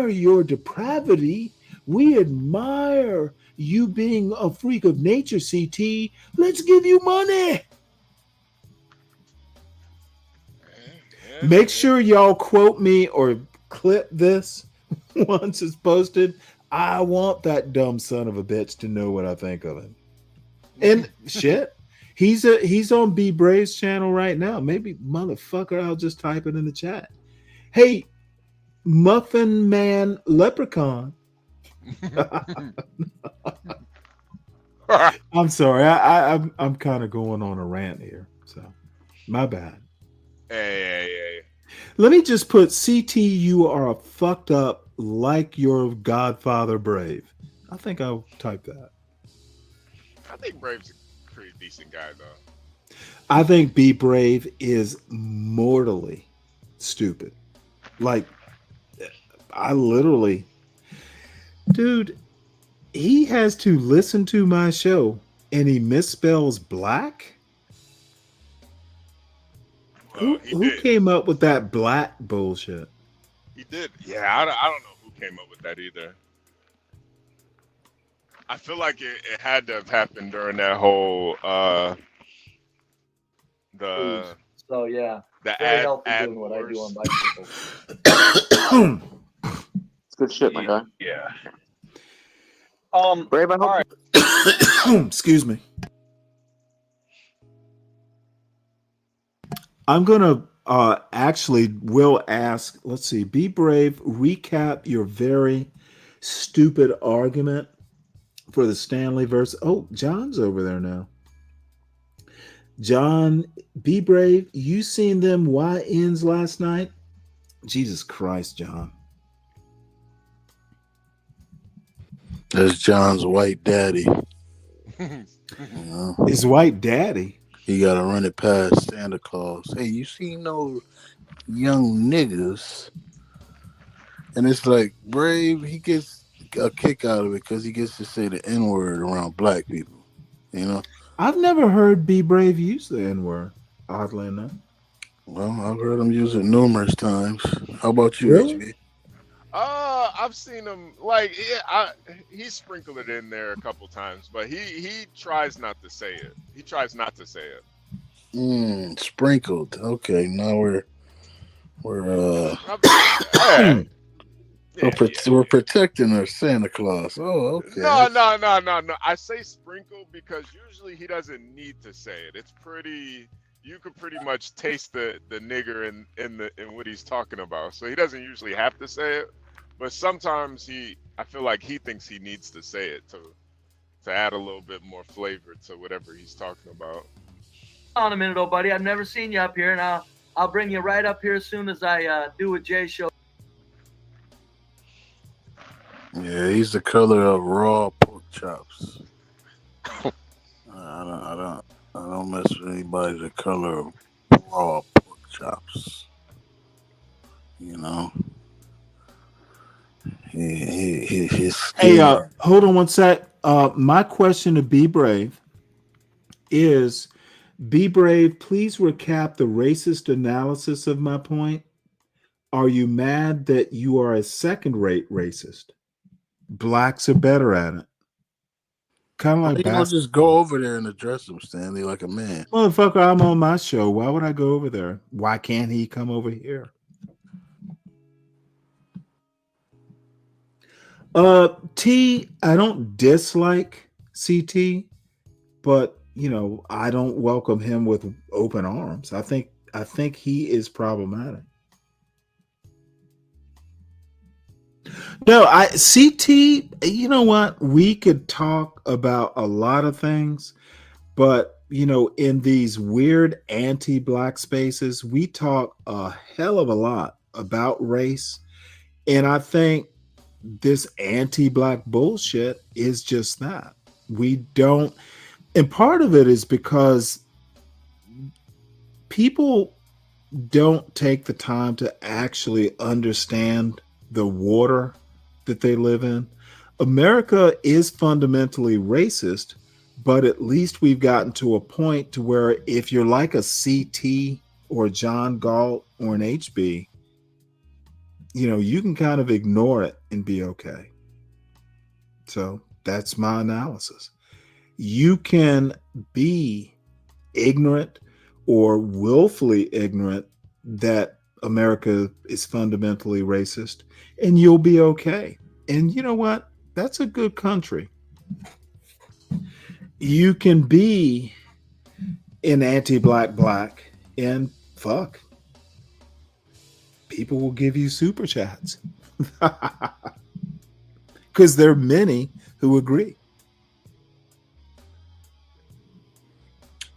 your depravity. We admire you being a freak of nature, CT. Let's give you money. Make sure y'all quote me or clip this once it's posted. I want that dumb son of a bitch to know what I think of him. And shit, he's on B Brave's channel right now. Maybe motherfucker, I'll just type it in the chat. Hey, Muffin Man Leprechaun. I'm sorry. I'm kind of going on a rant here, so my bad. Hey. Let me just put CT, you are a fucked up like your godfather Brave. I think I'll type that. I think Brave's a pretty decent guy, though. I think B Brave is mortally stupid. Like, I literally, dude, he has to listen to my show and he misspells black. Who came up with that black bullshit? He did. Yeah, I don't know who came up with that either. I feel like it had to have happened during that whole So yeah, the very ad healthy doing what I do on bicycles. It's good shit, my guy. Yeah. Brave, I hope. All right. Excuse me. I'm gonna will ask. Let's see. Be Brave. Recap your very stupid argument for the Stanley versus. Oh, John's over there now. John, Be Brave. You seen them YNs last night? Jesus Christ, John. That's John's white daddy. His white daddy. He got to run it past Santa Claus. Hey, you seen those young niggas? And it's like, Brave, he gets a kick out of it because he gets to say the N-word around black people. You know? I've never heard Be Brave use the N-word, oddly enough. Well, I've heard him use it numerous times. How about you, Really? HB? I've seen him he sprinkled it in there a couple times, but he tries not to say it. He tries not to say it. Sprinkled. Okay, now we're protecting our Santa Claus. Oh, okay. No. I say sprinkle because usually he doesn't need to say it. It's pretty. You could pretty much taste the nigger in what he's talking about. So he doesn't usually have to say it, but sometimes I feel like he thinks he needs to say it to add a little bit more flavor to whatever he's talking about. On a minute, old buddy. I've never seen you up here, and I'll bring you right up here as soon as I do a Jay show. Yeah, he's the color of raw pork chops. I don't mess with anybody the color of raw pork chops. You know. His skin. Hey, hold on one sec. My question to Be Brave is, Be Brave, please recap the racist analysis of my point. Are you mad that you are a second-rate racist? Blacks are better at it. Kind of like you don't just go over there and address him, Stanley, like a man. Motherfucker, I'm on my show. Why would I go over there? Why can't he come over here? T, I don't dislike CT, but I don't welcome him with open arms. I think he is problematic. No, CT, you know what? We could talk about a lot of things, but in these weird anti-black spaces, we talk a hell of a lot about race. And I think this anti-black bullshit is just that. We don't, and part of it is because people don't take the time to actually understand the water that they live in. America is fundamentally racist, but at least we've gotten to a point to where if you're like a CT or a John Galt or an HB, you can kind of ignore it and be okay. So that's my analysis. You can be ignorant or willfully ignorant that America is fundamentally racist, and you'll be okay. And you know what? That's a good country. You can be an anti-black, and fuck, people will give you super chats because there are many who agree.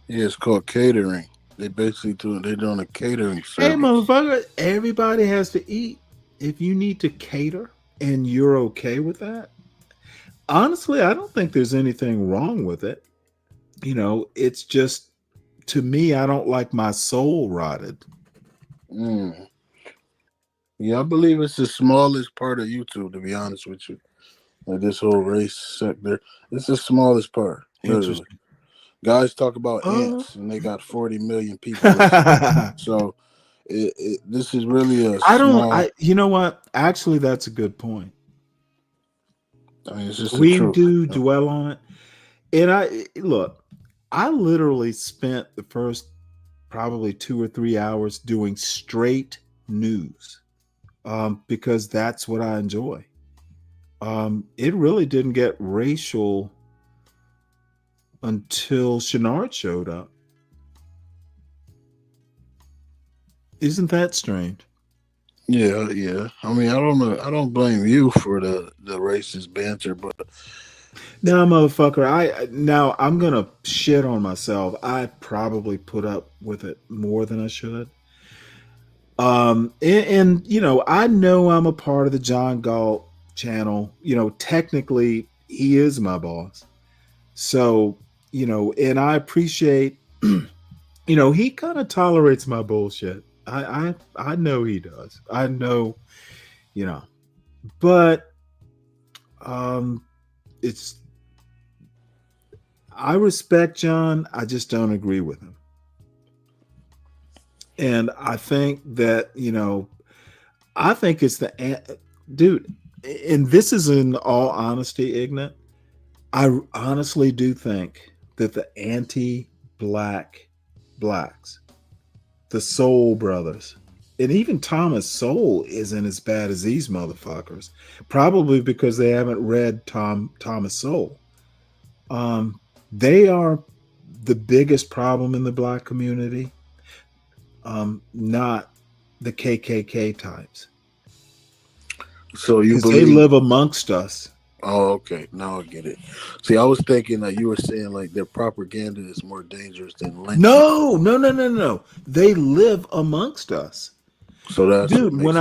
Yeah, it's called catering. They're doing a catering service. Hey, motherfucker, everybody has to eat. If you need to cater and you're okay with that, honestly, I don't think there's anything wrong with it. It's just, to me, I don't like my soul rotted. Yeah, I believe it's the smallest part of YouTube, to be honest with you. Like this whole race sector, it's the smallest part. Literally. Guys talk about ants, and they got 40 million people. So this is really a small. You know what? Actually, that's a good point. I mean, it's just we do dwell on it. And I literally spent the first probably 2 or 3 hours doing straight news because that's what I enjoy. It really didn't get racial until Shenard showed up. Isn't that strange? Yeah. I mean, I don't know. I don't blame you for the racist banter, but no, motherfucker. I'm gonna shit on myself. I probably put up with it more than I should. And I know I'm a part of the John Galt channel. Technically, he is my boss. So, and I appreciate, he kind of tolerates my bullshit. I know he does. I know, but I respect John. I just don't agree with him. And I think that, I think it's dude, and this is in all honesty, Ignat. I honestly do think that the anti-black blacks, the Soul Brothers, and even Thomas Sowell isn't as bad as these motherfuckers, probably because they haven't read Thomas Sowell. They are the biggest problem in the black community, not the KKK types. So you believe they live amongst us. Oh, okay. Now I get it. See, I was thinking that you were saying like their propaganda is more dangerous than lynching. No. They live amongst us. So that's dude. When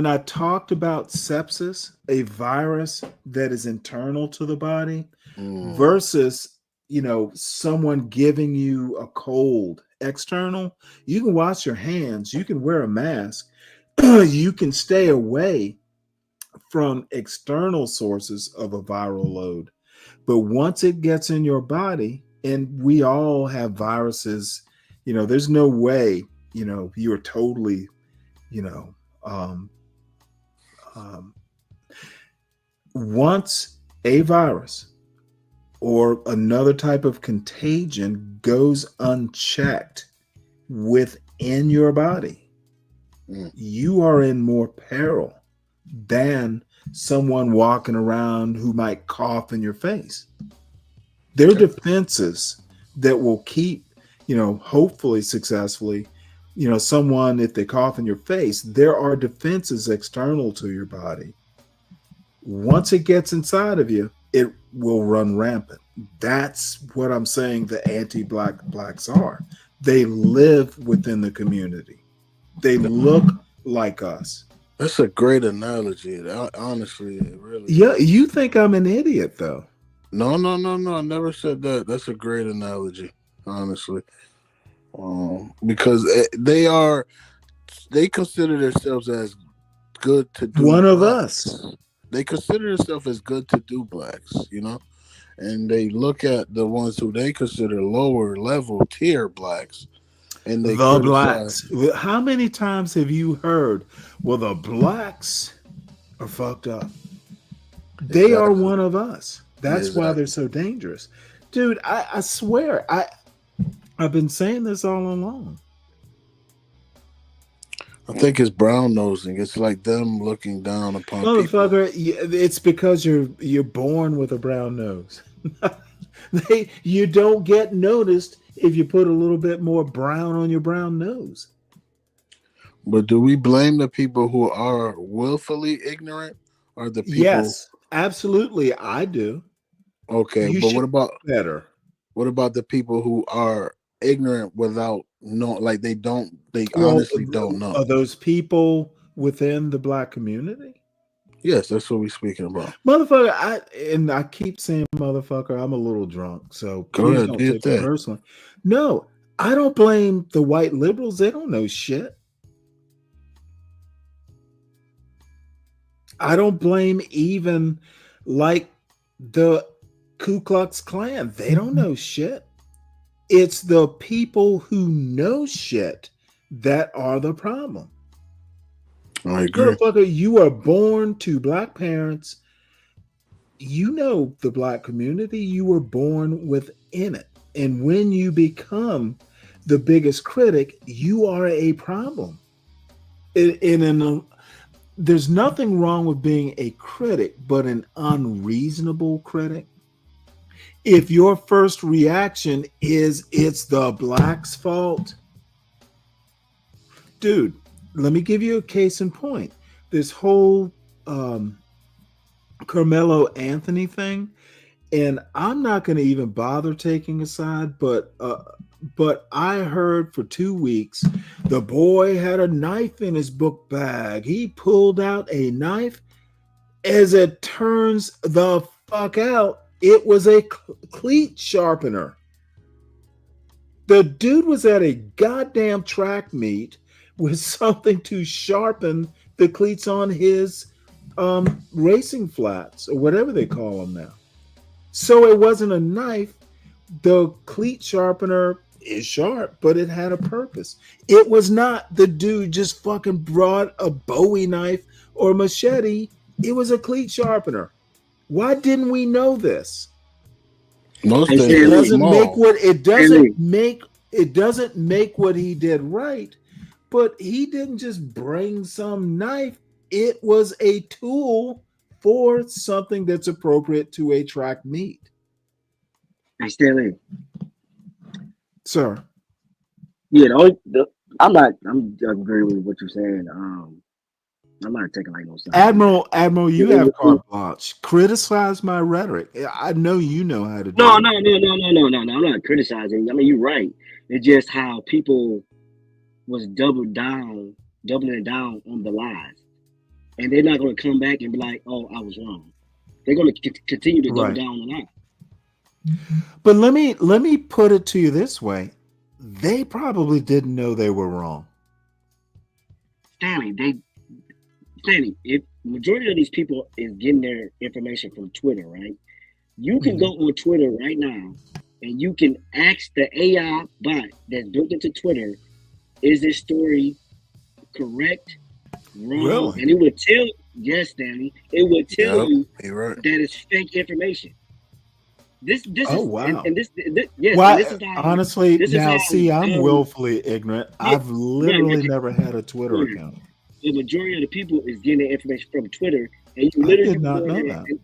I talked about sepsis, a virus that is internal to the body, versus someone giving you a cold external, you can wash your hands, you can wear a mask, you can stay away from external sources of a viral load. But once it gets in your body, and we all have viruses, there's no way, you're totally, once a virus or another type of contagion goes unchecked within your body, you are in more peril than someone walking around who might cough in your face. There are defenses that will keep, hopefully successfully, someone, if they cough in your face, there are defenses external to your body. Once it gets inside of you, it will run rampant. That's what I'm saying the anti-blacks are. They live within the community. They look like us. That's a great analogy. Honestly, it really. Yeah, you think I'm an idiot, though. No. I never said that. That's a great analogy, honestly. Because they consider themselves as good to do. One of blacks. us. They consider themselves as good to do blacks, and they look at the ones who they consider lower level tier blacks, and they the criticize. blacks. How many times have you heard, well, the blacks are fucked up? They are one of us. That's why they're so dangerous. Dude, I swear, I've been saying this all along. I think it's brown nosing. It's like them looking down upon motherfucker. It's because you're born with a brown nose. You don't get noticed if you put a little bit more brown on your brown nose. But do we blame the people who are willfully ignorant, or the people? Yes, absolutely, I do. Okay, but what about better? What about the people who are ignorant without like they honestly don't know? Are those people within the black community? Yes, that's what we're speaking about. Motherfucker, I keep saying motherfucker, I'm a little drunk, so Go ahead, don't do take that. it personally. No, I don't blame the white liberals. They don't know shit. I don't blame even like the Ku Klux Klan. They don't know shit. It's the people who know shit that are the problem. I agree. Motherfucker, you are born to black parents. You know the black community. You were born within it. And when you become the biggest critic, you are a problem. There's nothing wrong with being a critic, but an unreasonable critic. If your first reaction is it's the blacks' fault, dude, let me give you a case in point. This whole Karmelo Anthony thing, and I'm not going to even bother taking a side, but I heard for 2 weeks the boy had a knife in his book bag. He pulled out a knife. As it turns the fuck out, it was a cleat sharpener. The dude was at a goddamn track meet with something to sharpen the cleats on his racing flats or whatever they call them now. So it wasn't a knife. The cleat sharpener is sharp, but it had a purpose. It was not the dude just fucking brought a Bowie knife or machete. It was a cleat sharpener. Why didn't we know this? It doesn't make what he did right, but he didn't just bring some knife. It was a tool for something that's appropriate to a track meet. Hey, Stanley. Sir. Yeah, I'm agreeing with what you're saying. I'm not taking like no side. Admiral, you have carte blanche. Criticize my rhetoric. I know you know how to do No. it. I'm not criticizing. I mean, you're right. It's just how people was doubling down on the lies, and they're not going to come back and be like, "Oh, I was wrong." They're going to continue to double down on that. But let me put it to you this way: they probably didn't know they were wrong. Stanley, if majority of these people is getting their information from Twitter, right? You can go on Twitter right now and you can ask the AI bot that's built into Twitter, is this story correct, wrong? Really? And it would tell, yes, Stanley, it would tell you right. that it's fake information. This wow. and this yes, Well, and this is how, honestly, this is now how, see, I'm willfully ignorant. I've literally never had a Twitter account. The majority of the people is getting their information from Twitter, And you I literally did not go know in there that. and-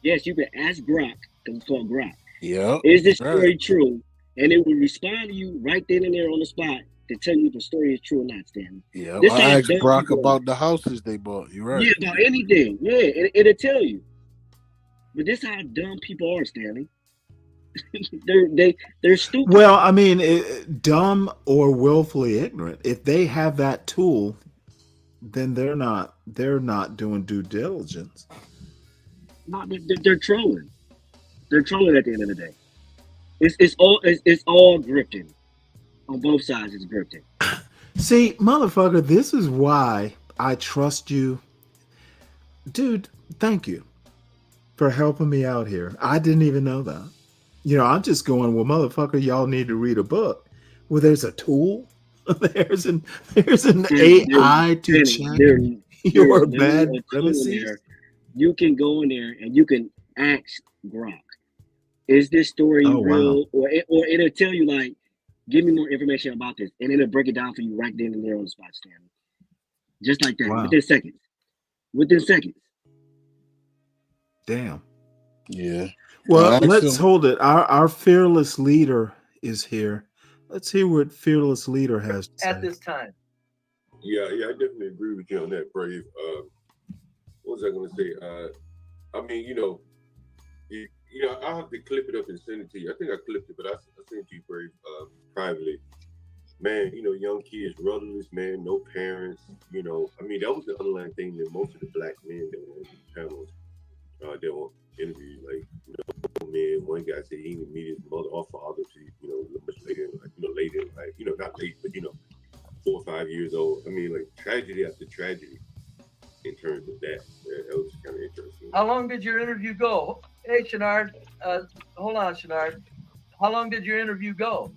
yes, you can ask Grok, because it's called Grok. Yep. Is this Right. story true? And it will respond to you right then and there on the spot to tell you if the story is true or not, Stanley. Yeah, This I how asked dumb Brock people are. about the houses they bought. You're right. Yeah, about anything. Yeah, it'll tell you. But this how dumb people are, Stanley. they're stupid. Well, I mean, dumb or willfully ignorant. If they have that tool, then they're not doing due diligence. No, they're trolling. They're trolling at the end of the day. It's all grifting. On both sides, it's grifting. See, motherfucker, this is why I trust you. Dude, thank you for helping me out here. I didn't even know that. You know, I'm just going, well, motherfucker, y'all need to read a book. Well, there's a tool. There's an AI to check your bad premises. You can go in there and you can ask Grok, is this story real? Wow. Or it'll tell you, like, give me more information about this. And it'll break it down for you right then and there on the spot, Stanley. Just like that, Wow. within seconds. Within seconds. Damn. Yeah. Well, let's hold it. Our fearless leader is here. Let's hear what fearless leader has to say. At this time. Yeah, I definitely agree with you on that, Brave. What was I going to say? I mean, you know, I'll have to clip it up and send it to you. I think I clipped it, but I sent it to you, Brave, privately. Man, you know, young kids, rudderless, man, no parents. You know, I mean, that was the underlying thing that most of the black men that were on these panels, they were interviewed. Like, you know, man, one guy said he didn't meet his mother or father to, you know, much later, like, you know, later, like, you know, not late, but, you know, 4 or 5 years old. I mean, like, tragedy after tragedy in terms of that. That was kind of interesting. How long did your interview go? Hey, Shenard, hold on, Shenard. How long did your interview go?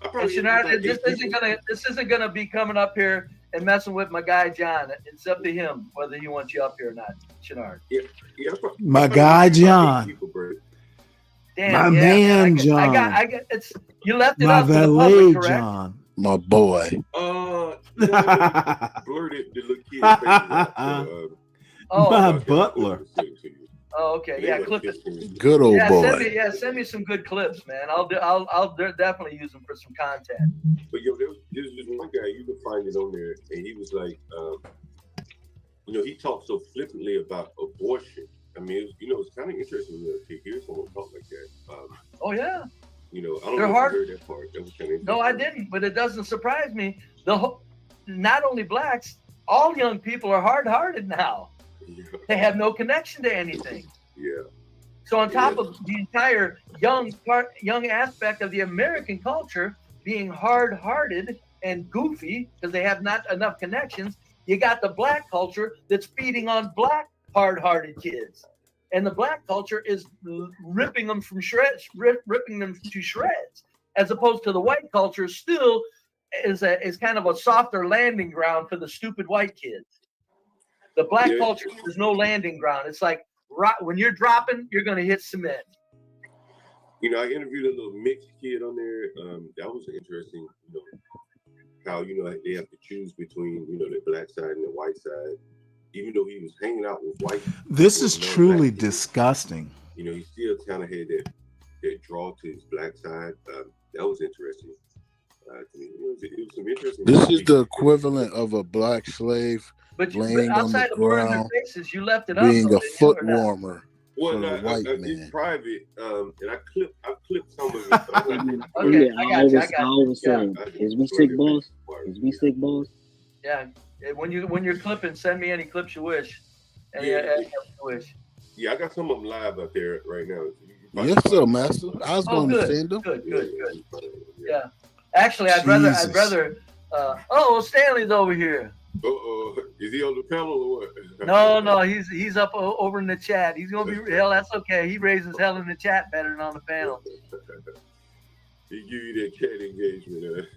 And Shenard, this isn't gonna be coming up here and messing with my guy John. It's up to him whether he wants you up here or not, Shenard. Yeah, My guy John. Damn, My yeah, man John. I got. It's you left it My up to the valet public, correct? John. My boy. You know, blurted the little kid's face out, so, My butler. Oh, okay. Yeah, clip it. Good old boy. Send me some good clips, man. I'll definitely use them for some content. But yo, there's one guy, you can find it on there, and he was like, you know, he talked so flippantly about abortion. I mean, it's kind of interesting to hear someone talk like that. Oh yeah. You know, I don't They're know hard. if you heard that part. That was kind of interesting. No, I didn't, but it doesn't surprise me. Not only blacks, all young people are hard-hearted now. Yeah. They have no connection to anything. Yeah. So on top of the entire young aspect of the American culture being hard-hearted and goofy because they have not enough connections, you got the black culture that's feeding on black hard-hearted kids. And the black culture is ripping them from shreds, ripping them to shreds, as opposed to the white culture still is kind of a softer landing ground for the stupid white kids. The black culture is no landing ground. It's like when you're dropping, you're going to hit cement. You know, I interviewed a little mixed kid on there. That was interesting, you know, how, you know, they have to choose between, you know, the black side and the white side. Even though he was hanging out with white people. This is truly disgusting. You know, he still kind of had that draw to his black side. That was interesting. To me. It was some interesting. This is the equivalent of a black slave laying on the ground, faces, you left it up, being though, a foot warmer well, for the white man. It's private, and I clipped some of it. But Okay, I always say, is we sick, boss? Is we sick, boss? Yeah. When you're clipping, send me any clips you wish. Yeah, I got some of them live out there right now. Yes, sir, master. I was going to send them. Good. Yeah. Actually, I'd rather. Stanley's over here. Is he on the panel or what? No, he's up over in the chat. He's gonna be hell. That's okay. He raises hell in the chat better than on the panel. He give you that chat engagement.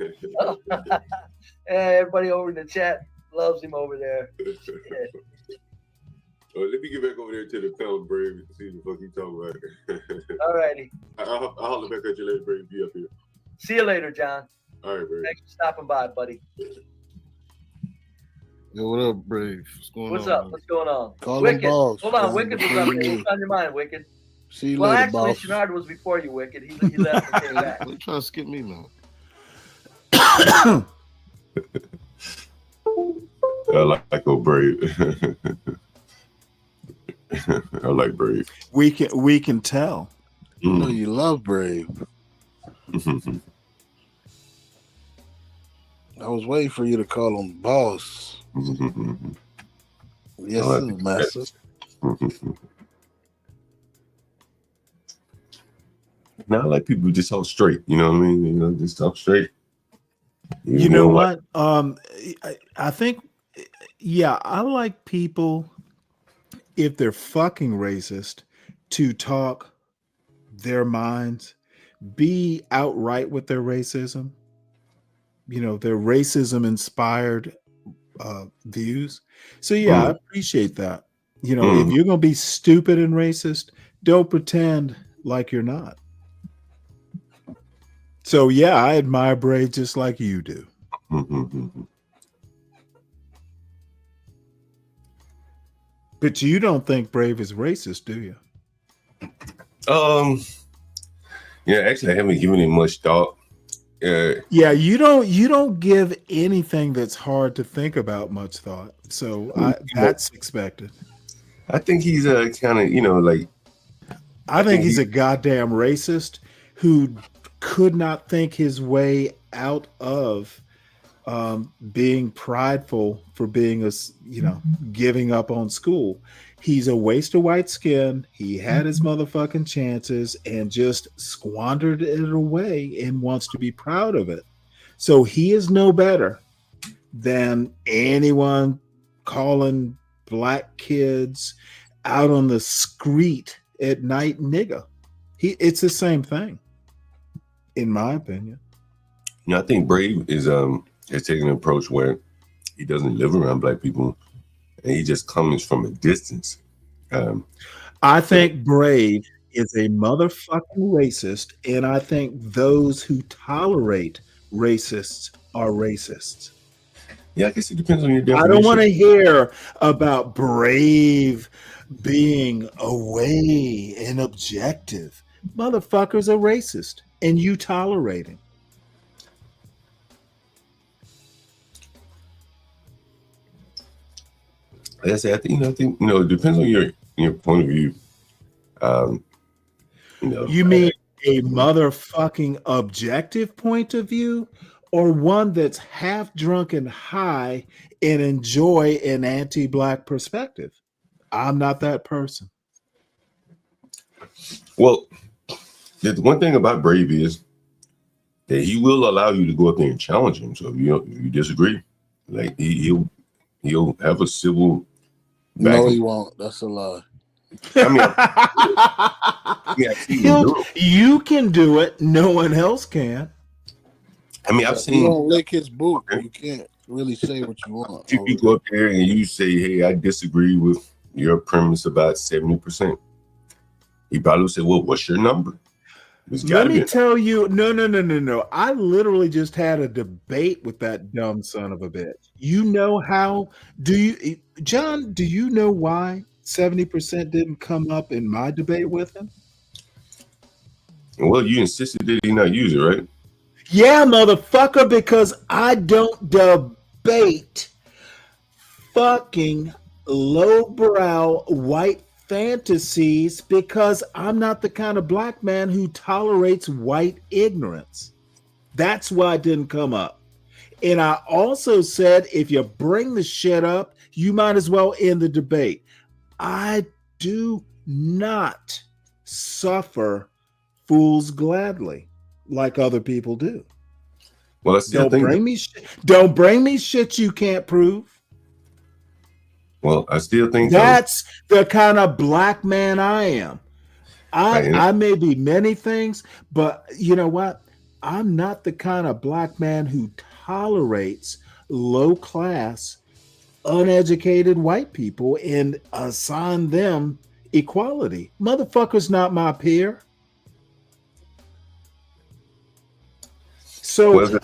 Everybody over in the chat loves him over there. Let me get back over there to the panel, Brave, and see what the fuck you talking about. All righty. I'll holler back at you later, Brave. Be up here. See you later, John. All right, Brave. Thanks for stopping by, buddy. Yo, what up, Brave? What's going What's on? up? What's going on? Call him Wicked. boss. Hold on, John, Wicked was before up you there. leave. What's on your mind, Wicked? See you Well, later, actually, boss. Shenard was before you, Wicked. He left and came back. What you trying to skip me, man? I like Brave. I like Brave. We can tell. You know you love Brave. I was waiting for you to call him boss. Yes, sir, master. Now I like people who just talk straight. You know what I mean? You know, just talk straight. You know what? I think, yeah, I like people, if they're fucking racist, to talk their minds, be outright with their racism, you know, their racism inspired views. So yeah, I appreciate that. You know, if you're going to be stupid and racist, don't pretend like you're not. So yeah, I admire Brave just like you do. But you don't think Brave is racist, do you? Yeah, actually I haven't given it much thought. Yeah, you don't give anything that's hard to think about much thought. So that's expected. I think he's kind of, you know, like I think he's a goddamn racist who could not think his way out of being prideful for being giving up on school. He's a waste of white skin. He had his motherfucking chances and just squandered it away and wants to be proud of it. So he is no better than anyone calling black kids out on the street at night nigga. It's the same thing, in my opinion. You know, I think Brave is taking an approach where he doesn't live around black people and he just comes from a distance. I think Brave is a motherfucking racist, and I think those who tolerate racists are racists. Yeah, I guess it depends on your definition. I don't want to hear about Brave being away and objective. Motherfuckers are racist, and you tolerate him. Like I said, I think it depends on your point of view. You mean a motherfucking objective point of view, or one that's half drunk and high and enjoy an anti-black perspective? I'm not that person. Well, the one thing about Brave is that he will allow you to go up there and challenge him. So if you disagree, like he'll have a civil. No, he won't. That's a lie. I mean, you can do it. No one else can. I mean, I've seen. You don't lick his boot. You can't really say what you want. If you go up there and you say, "Hey, I disagree with your premise about 70%," he probably will say, "Well, what's your number?" Let me tell you, no. I literally just had a debate with that dumb son of a bitch. You know how? John, do you know why 70% didn't come up in my debate with him? Well, you insisted that he not use it, right? Yeah, motherfucker, because I don't debate fucking lowbrow white fantasies, because I'm not the kind of black man who tolerates white ignorance. That's why it didn't come up. And I also said, if you bring the shit up, you might as well end the debate. I do not suffer fools gladly like other people do. Well, that's don't bring me shit you can't prove. Well, I still think that's the kind of black man I am. I may be many things, but you know what? I'm not the kind of black man who tolerates low class, uneducated white people and assign them equality. Motherfucker's not my peer. So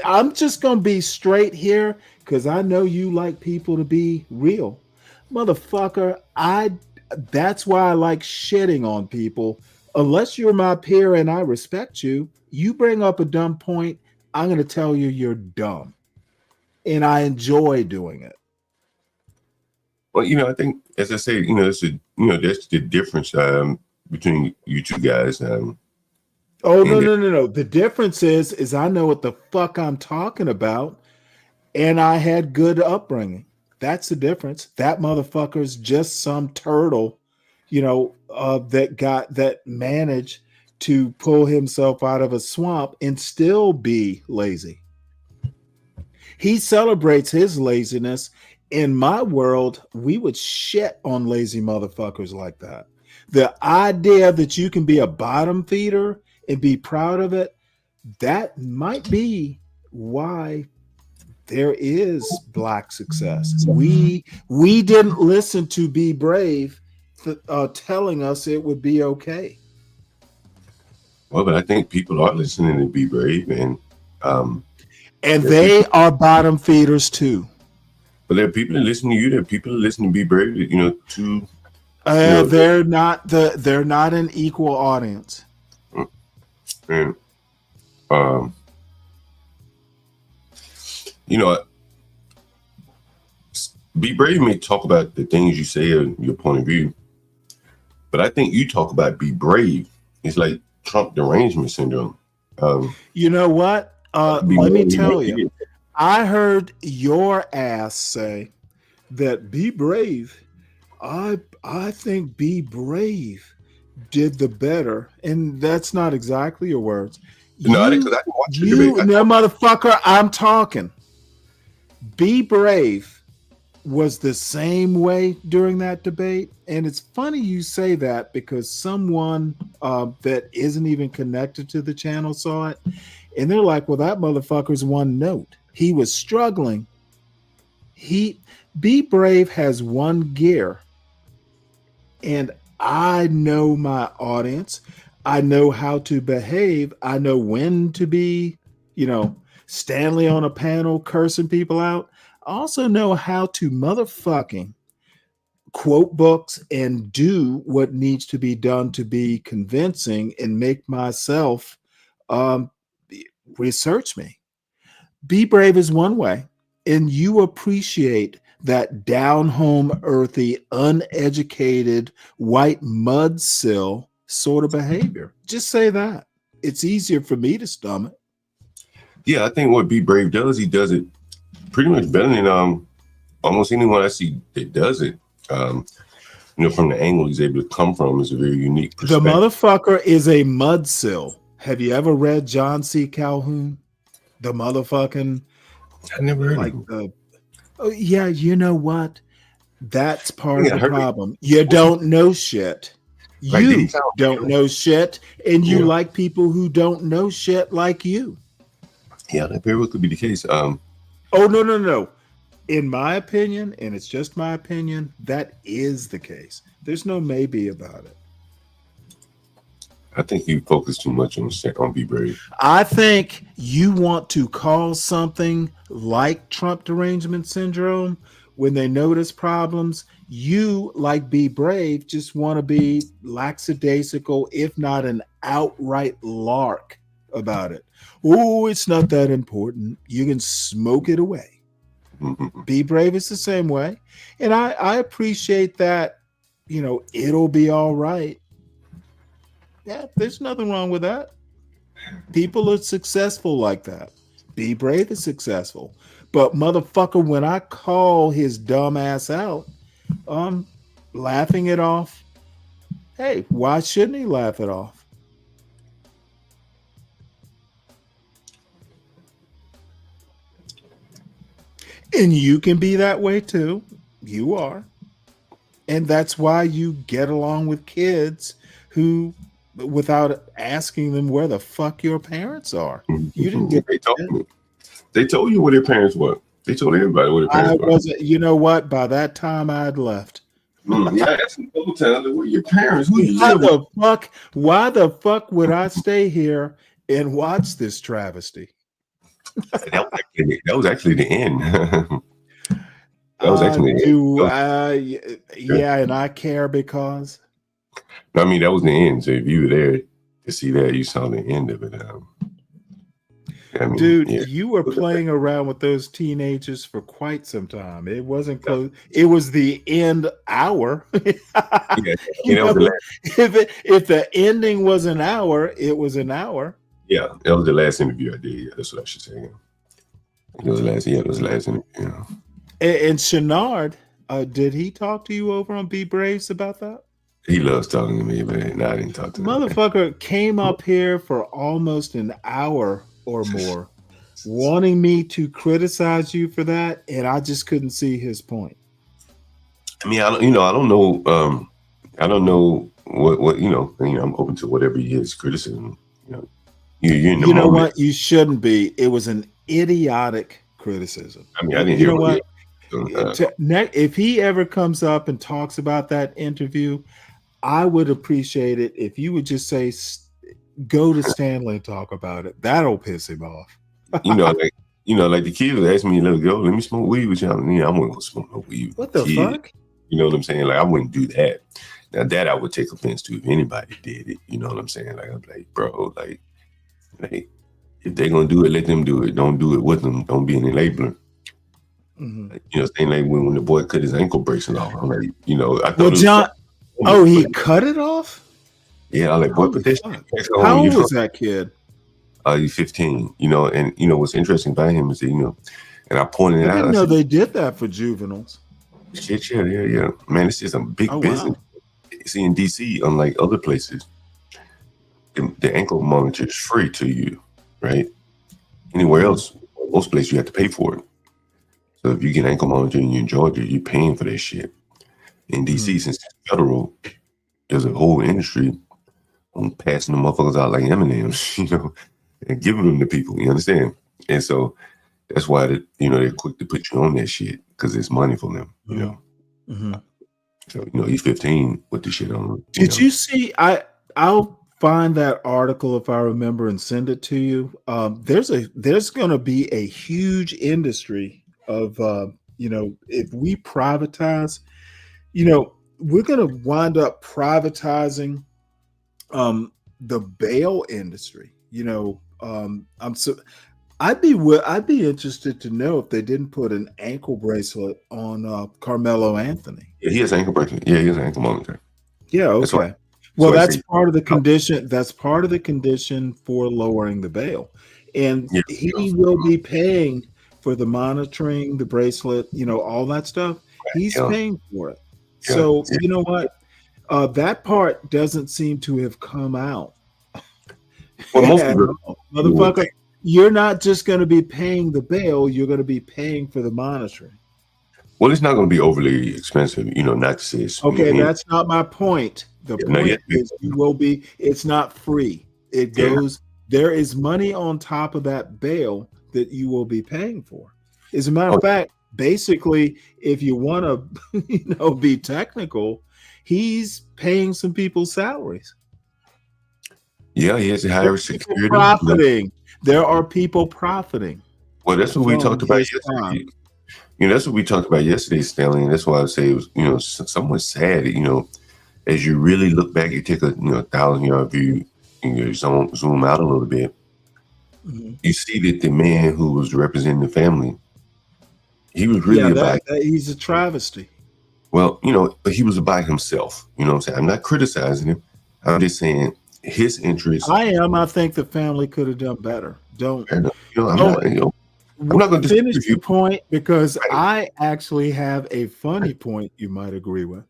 I'm just gonna be straight here because I know you like people to be real, motherfucker. That's why I like shitting on people. Unless you're my peer and I respect you, you bring up a dumb point, I'm gonna tell you you're dumb, and I enjoy doing it. Well, I think, as I say, it's that's the difference between you two guys. Oh, no. The difference is I know what the fuck I'm talking about, and I had good upbringing. That's the difference. That motherfucker's just some turtle, that managed to pull himself out of a swamp and still be lazy. He celebrates his laziness. In my world, we would shit on lazy motherfuckers like that. The idea that you can be a bottom feeder and be proud of it, that might be why there is Black success. We didn't listen to Be Brave telling us it would be okay. Well, but I think people are listening to Be Brave, and they are bottom feeders too. But there are people that listen to you. There are people that listen to Be Brave. They're not an equal audience. And Be Brave may talk about the things you say and your point of view, but I think you talk about Be Brave. It's like Trump derangement syndrome. You know what? Let me tell you. I heard your ass say that Be Brave. I think Be Brave did the better, and that's not exactly your words. No, I didn't watch the debate. No, motherfucker, I'm talking. Be Brave was the same way during that debate, and it's funny you say that because someone that isn't even connected to the channel saw it, and they're like, "Well, that motherfucker's one note. He was struggling." Be Brave has one gear, and I know my audience. I know how to behave. I know when to be, Stanley on a panel cursing people out. I also know how to motherfucking quote books and do what needs to be done to be convincing and make myself research me. Be Brave is one way, and you appreciate that down home, earthy, uneducated, white mudsill sort of behavior. Just say that. It's easier for me to stomach. Yeah, I think what Be Brave does, he does it pretty much better than almost anyone I see that does it. From the angle he's able to come from is a very unique perspective. The motherfucker is a mudsill. Have you ever read John C. Calhoun? The motherfucking, I never heard of him. Oh yeah, you know what? That's part of the problem. You don't know shit. You don't know shit, and you like people who don't know shit like you. Yeah, that very well could be the case. Oh no. In my opinion, and it's just my opinion, that is the case. There's no maybe about it. I think you focus too much on Be Brave. I think you want to call something like Trump derangement syndrome when they notice problems. You, like Be Brave, just want to be lackadaisical, if not an outright lark about it. Oh, it's not that important. You can smoke it away. Be Brave is the same way. And I appreciate that, it'll be all right. Yeah, there's nothing wrong with that. People are successful like that. Be Brave is successful. But motherfucker, when I call his dumb ass out, laughing it off, hey, why shouldn't he laugh it off? And you can be that way too. You are. And that's why you get along with kids who, without asking them where the fuck your parents are. You didn't get They told you where their parents were. They told everybody where their parents were. You know what? By that time I'd left. Yeah, that's a couple times. Where your parents? Why the fuck would I stay here and watch this travesty. That was actually the end. That was actually yeah, and I care because. I mean, that was the end. So if you were there to see that, you saw the end of it. I mean, dude, yeah. you were playing around with those teenagers for quite some time. It wasn't close. It was the end hour. Yeah, if the ending was an hour, it was an hour. Yeah, that was the last interview I did. Yeah, that's what I should say. Yeah. It was the last interview. Yeah. And Shenard, did he talk to you over on Be Braves about that? He loves talking to me, but no, I didn't talk to him. Motherfucker came up here for almost an hour or more, wanting me to criticize you for that, and I just couldn't see his point. I mean, I don't know. I don't know what I'm open to whatever his criticism. You're in the you know moment. what? You shouldn't be. It was an idiotic criticism. I mean, I didn't you hear know what? it. If he ever comes up and talks about that interview, I would appreciate it if you would just say, go to Stanley and talk about it. That'll piss him off. Like the kids would ask me, let me smoke weed with y'all. I wouldn't go smoke no weed. What the fuck? You know what I'm saying? Like, I wouldn't do that. Now, that I would take offense to if anybody did it. You know what I'm saying? Like, I'm like, bro, like if they're gonna do it, let them do it. Don't do it with them. Don't be an enabler. Mm-hmm. Like, saying like when the boy cut his ankle bracelet off. I'm like, I thought well, John. He cut it off? Yeah, I like, boy, put this. How old was that kid? He's 15. And what's interesting about him is that and I pointed it out. I didn't know they did that for juveniles. Shit, yeah. Man, this is a big business. Wow. See, in DC, unlike other places, the ankle monitor is free to you, right? Anywhere else, most places you have to pay for it. So if you get ankle monitor and you're in Georgia, you're paying for that shit. In DC, since it's federal, there's a whole industry on passing the motherfuckers out like M&Ms, and giving them to people. You understand? And so that's why they're quick to put you on that shit because it's money for them. Mm-hmm. So he's 15 with the shit on. Did you see? I'll find that article if I remember and send it to you. There's going to be a huge industry of if we privatize. We're going to wind up privatizing the bail industry. I'd be interested to know if they didn't put an ankle bracelet on Karmelo Anthony. Yeah, he has ankle bracelet. Yeah, he has ankle monitor. Yeah, okay. That's part of the condition. That's part of the condition for lowering the bail, and he will be paying for the monitoring, the bracelet, all that stuff. He's paying for it. So you know what? That part doesn't seem to have come out. Well, most people, motherfucker, you're not just going to be paying the bail; you're going to be paying for the monitoring. Well, it's not going to be overly expensive, not to say it's okay. That's not my point. The point is, you will be. It's not free. It goes. There is money on top of that bail that you will be paying for. As a matter of fact, basically, if you want to, be technical, he's paying some people's salaries. Yeah, he has to hire security. Profiting. There are people profiting. Well, that's what we talked about yesterday. That's what we talked about yesterday, Stanley. And that's why I say it was, somewhat sad. As you really look back, you take a 1,000-yard view and you zoom out a little bit. Mm-hmm. You see that the man who was representing the family, he was really he's a travesty. Well, but he was about himself. You know what I'm saying? I'm not criticizing him. I'm just saying his interests. I think the family could have done better. I'm not going to finish your point because I actually have a funny point you might agree with.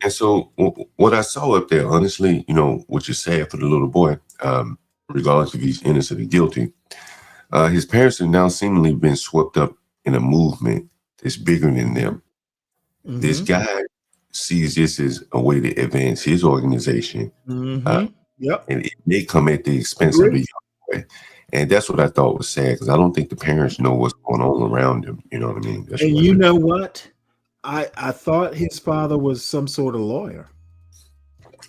And so what I saw up there, honestly, which is sad for the little boy, regardless if he's innocent or guilty, his parents have now seemingly been swept up in a movement that's bigger than them. Mm-hmm. This guy sees this as a way to advance his organization. Mm-hmm. And it may come at the expense of the young boy. And that's what I thought was sad because I don't think the parents know what's going on around him. You know what I mean? That's and you know what? I thought his father was some sort of lawyer.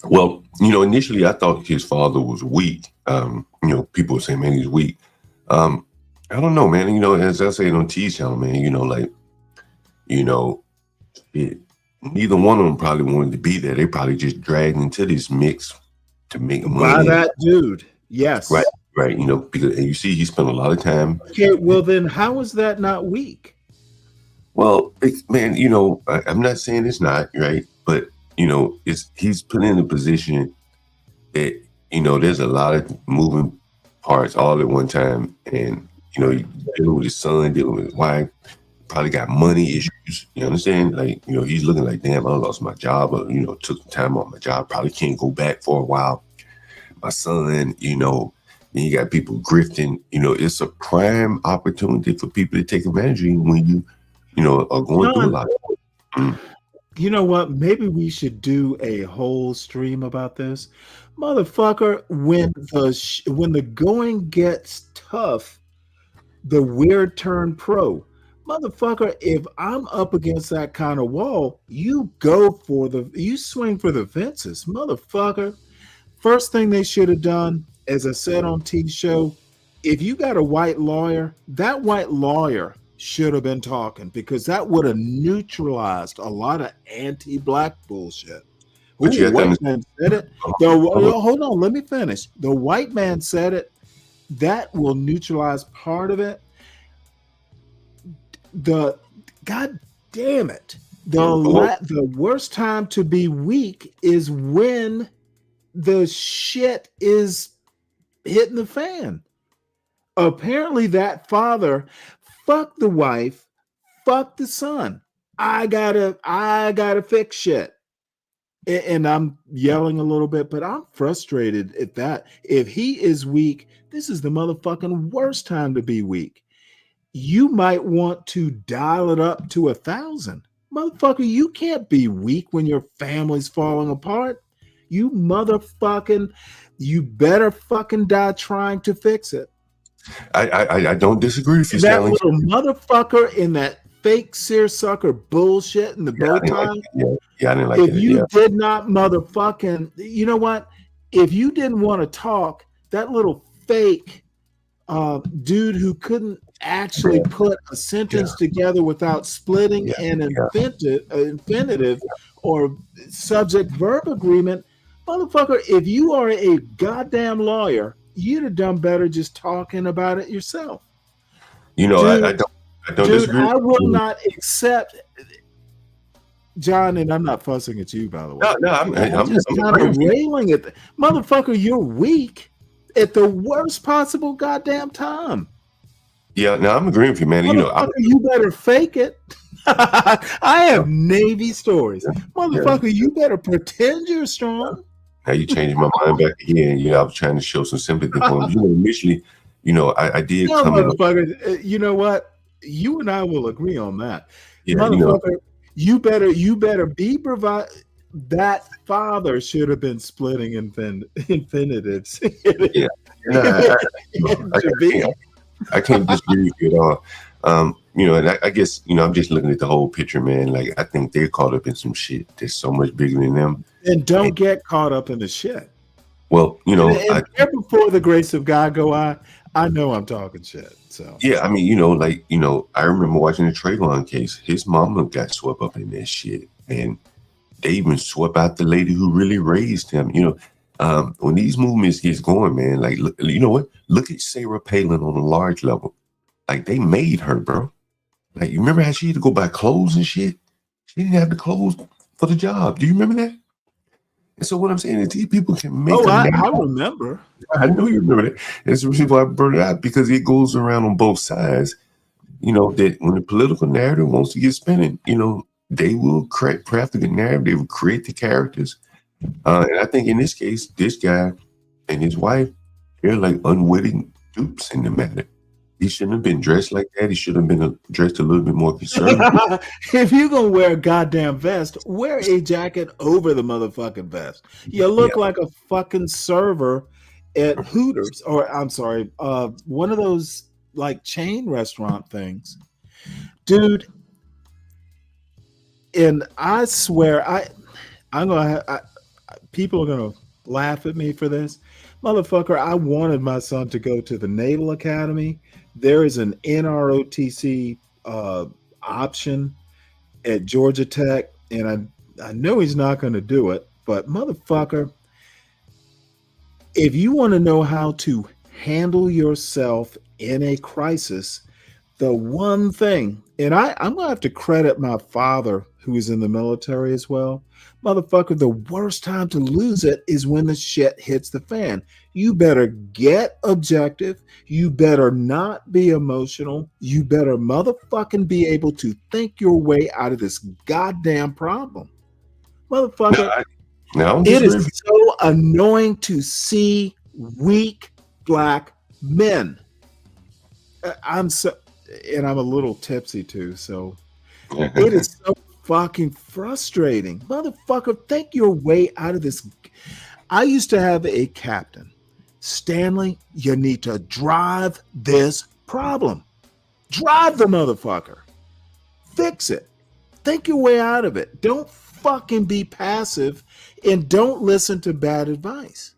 Well, initially I thought his father was weak. People were saying, man, he's weak. I don't know, man. As I said on T channel, man, neither one of them probably wanted to be there. They probably just dragged into this mix to make money. By that dude. Yes. Right. Because and you see he spent a lot of time. Okay, well then how is that not weak? Well, man, I'm not saying it's not, right? But he's put in a position that, there's a lot of moving parts all at one time. And, dealing with his son, dealing with his wife, probably got money issues. You understand? Like, he's looking like, damn, I lost my job, or, took some time off my job, probably can't go back for a while. My son, then you got people grifting. It's a prime opportunity for people to take advantage of you when you, are going through a lot. You know what? Maybe we should do a whole stream about this. Motherfucker, when the going gets tough, the weird turn pro. Motherfucker, if I'm up against that kind of wall, you swing for the fences. Motherfucker. First thing they should have done, as I said on T's show, if you got a white lawyer, that white lawyer should have been talking, because that would have neutralized a lot of anti-black bullshit. The white man said it. Hold on, let me finish. The white man said it. That will neutralize part of it. God damn it. The worst time to be weak is when the shit is hitting the fan. Apparently that father fuck the wife, fuck the son. I gotta fix shit. And I'm yelling a little bit, but I'm frustrated at that. If he is weak, this is the motherfucking worst time to be weak. You might want to dial it up to 1,000. Motherfucker, you can't be weak when your family's falling apart. You better fucking die trying to fix it. I don't disagree with you, That Stanley. little motherfucker in that fake seersucker bullshit in the bow tie. I didn't like If it. you did not motherfucking, you know what? If you didn't want to talk, that little fake dude who couldn't actually put a sentence together without splitting an infinitive or subject verb agreement, motherfucker, if you are a goddamn lawyer, you'd have done better just talking about it yourself. Dude, I don't disagree. I will not accept, John, and I'm not fussing at you, by the way. No, I'm just kind of railing at motherfucker. You're weak at the worst possible goddamn time. Yeah, no, I'm agreeing with you, man. You better fake it. I have Navy stories, motherfucker. You better pretend you're strong. Now you changing my mind back again. I was trying to show some sympathy for him. Initially, I did come in. Motherfucker, you know what? You and I will agree on that. Yeah, motherfucker, you better be provide. That father should have been splitting infinitives. Yeah, I can't disagree with you at all. And I guess I'm just looking at the whole picture, man. Like, I think they're caught up in some shit that's so much bigger than them. And don't get caught up in the shit. Well, and before the grace of God go on, I know I'm talking shit. So yeah, I mean, I remember watching the Trayvon case. His mama got swept up in that shit, and they even swept out the lady who really raised him. When these movements gets going, man, like, you know what? Look at Sarah Palin on a large level. Like, they made her, bro. Like, you remember how she had to go buy clothes and shit? She didn't have the clothes for the job. Do you remember that? And so what I'm saying is these people can make. I remember. I know you remember that. And it's the reason why I brought it out, because it goes around on both sides. That when the political narrative wants to get spinning, they will craft the narrative. They will create the characters. And I think in this case, this guy and his wife, they're like unwitting dupes in the matter. He shouldn't have been dressed like that. He should have been dressed a little bit more conservative. If you're going to wear a goddamn vest, wear a jacket over the motherfucking vest. You look like a fucking server at Hooters, or I'm sorry, one of those like chain restaurant things. Dude, and I swear, people are gonna laugh at me for this. Motherfucker, I wanted my son to go to the Naval Academy. There is an NROTC option at Georgia Tech, and I know he's not going to do it, but motherfucker, if you want to know how to handle yourself in a crisis, the one thing, and I'm going to have to credit my father, who is in the military as well. Motherfucker, the worst time to lose it is when the shit hits the fan. You better get objective. You better not be emotional. You better motherfucking be able to think your way out of this goddamn problem. Motherfucker, it is so annoying to see weak black men. I'm a little tipsy too, so it is so fucking frustrating. Motherfucker, think your way out of this. I used to have a captain. Stanley, you need to drive this problem. Drive the motherfucker. Fix it. Think your way out of it. Don't fucking be passive and don't listen to bad advice.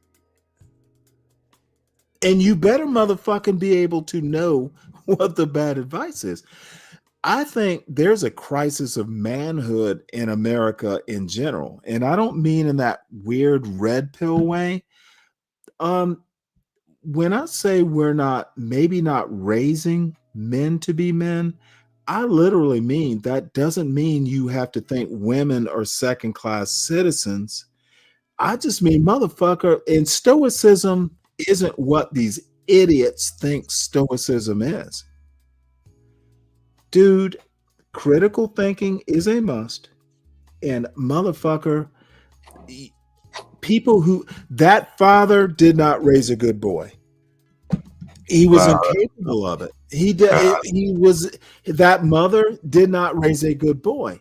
And you better motherfucking be able to know what the bad advice is. I think there's a crisis of manhood in America in general. And I don't mean in that weird red pill way. When I say we're maybe not raising men to be men, I literally mean that doesn't mean you have to think women are second-class citizens. I just mean, motherfucker, and stoicism isn't what these idiots think stoicism is. Dude, critical thinking is a must. And motherfucker, that father did not raise a good boy. He was incapable of it. That mother did not raise a good boy.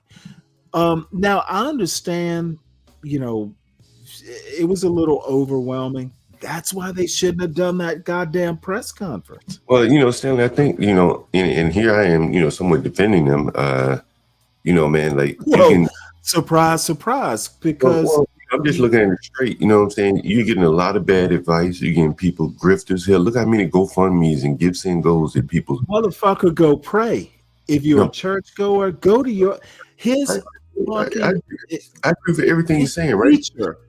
Now I understand, it was a little overwhelming. That's why they shouldn't have done that goddamn press conference. Well, Stanley, I think, and here I am, somewhat defending them, man, like, surprise, because I'm just looking at it straight. You know what I'm saying? You're getting a lot of bad advice. You're getting people grifters here. Look how many GoFundMe's and gifts and goes that people. Motherfucker, go pray. If you're a church goer, go to his. I agree with everything you're saying, right? Preacher,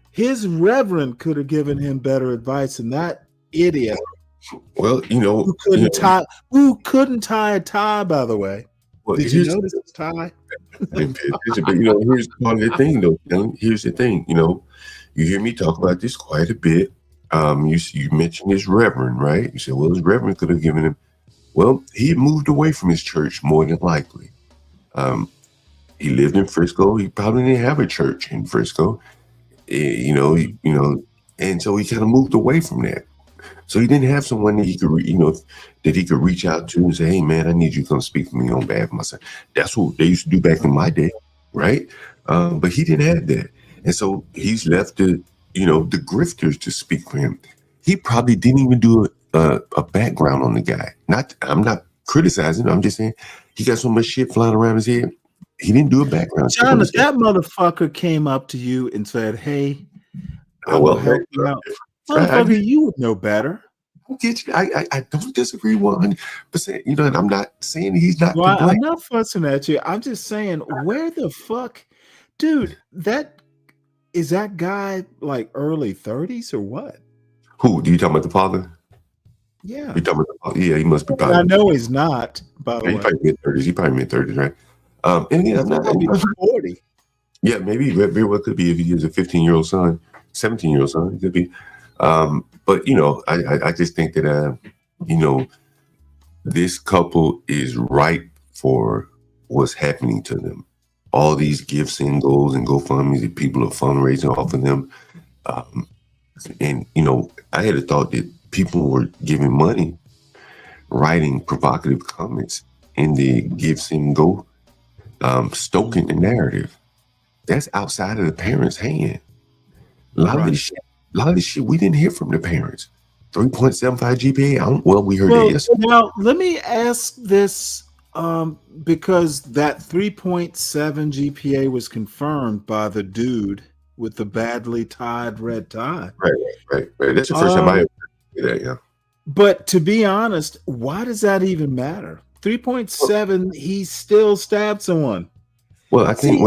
his reverend could have given him better advice than that idiot. Well, who couldn't tie a tie, by the way. Well, did you notice his tie? But here's part of the thing, though. Here's the thing. You hear me talk about this quite a bit. You mentioned his reverend, right? You said, well, his reverend could have given him. Well, he moved away from his church more than likely. He lived in Frisco. He probably didn't have a church in Frisco. And so he kind of moved away from that. So he didn't have someone that he could, that he could reach out to and say, "Hey, man, I need you to come speak for me on behalf of my son." That's what they used to do back in my day, right? But he didn't have that, and so he's left the grifters to speak for him. He probably didn't even do a background on the guy. I'm not criticizing. I'm just saying he got so much shit flying around his head. He didn't do a background. John, if that motherfucker came up to you and said, "Hey, I will help you out," motherfucker, you would know better. I don't disagree 100%. And I'm not saying he's not. Well, I'm not fussing at you. I'm just saying, where the fuck, dude? That guy like early 30s or what? Who do you talking about? The father? Yeah. You talking about the father? Yeah, he must be. I know he's not. By the way, he's probably mid-30s. He probably mid-30s, right? And again, I'm not 40. Yeah, maybe very well could be if he has a 15-year-old son, 17-year-old son. It could be. But I just think that this couple is ripe for what's happening to them. All these gifts and goals and GoFundMe's that people are fundraising off of them. And I had a thought that people were giving money, writing provocative comments in the gifts and go, stoking the narrative. That's outside of the parents' hand. A lot of this shit we didn't hear from the parents. 3.75 GPA. We heard that yesterday. Now let me ask this, because that 3.7 GPA was confirmed by the dude with the badly tied red tie. Right. That's the first time I ever heard that. Yeah. But to be honest, why does that even matter? 3.7, he still stabbed someone. Well, I think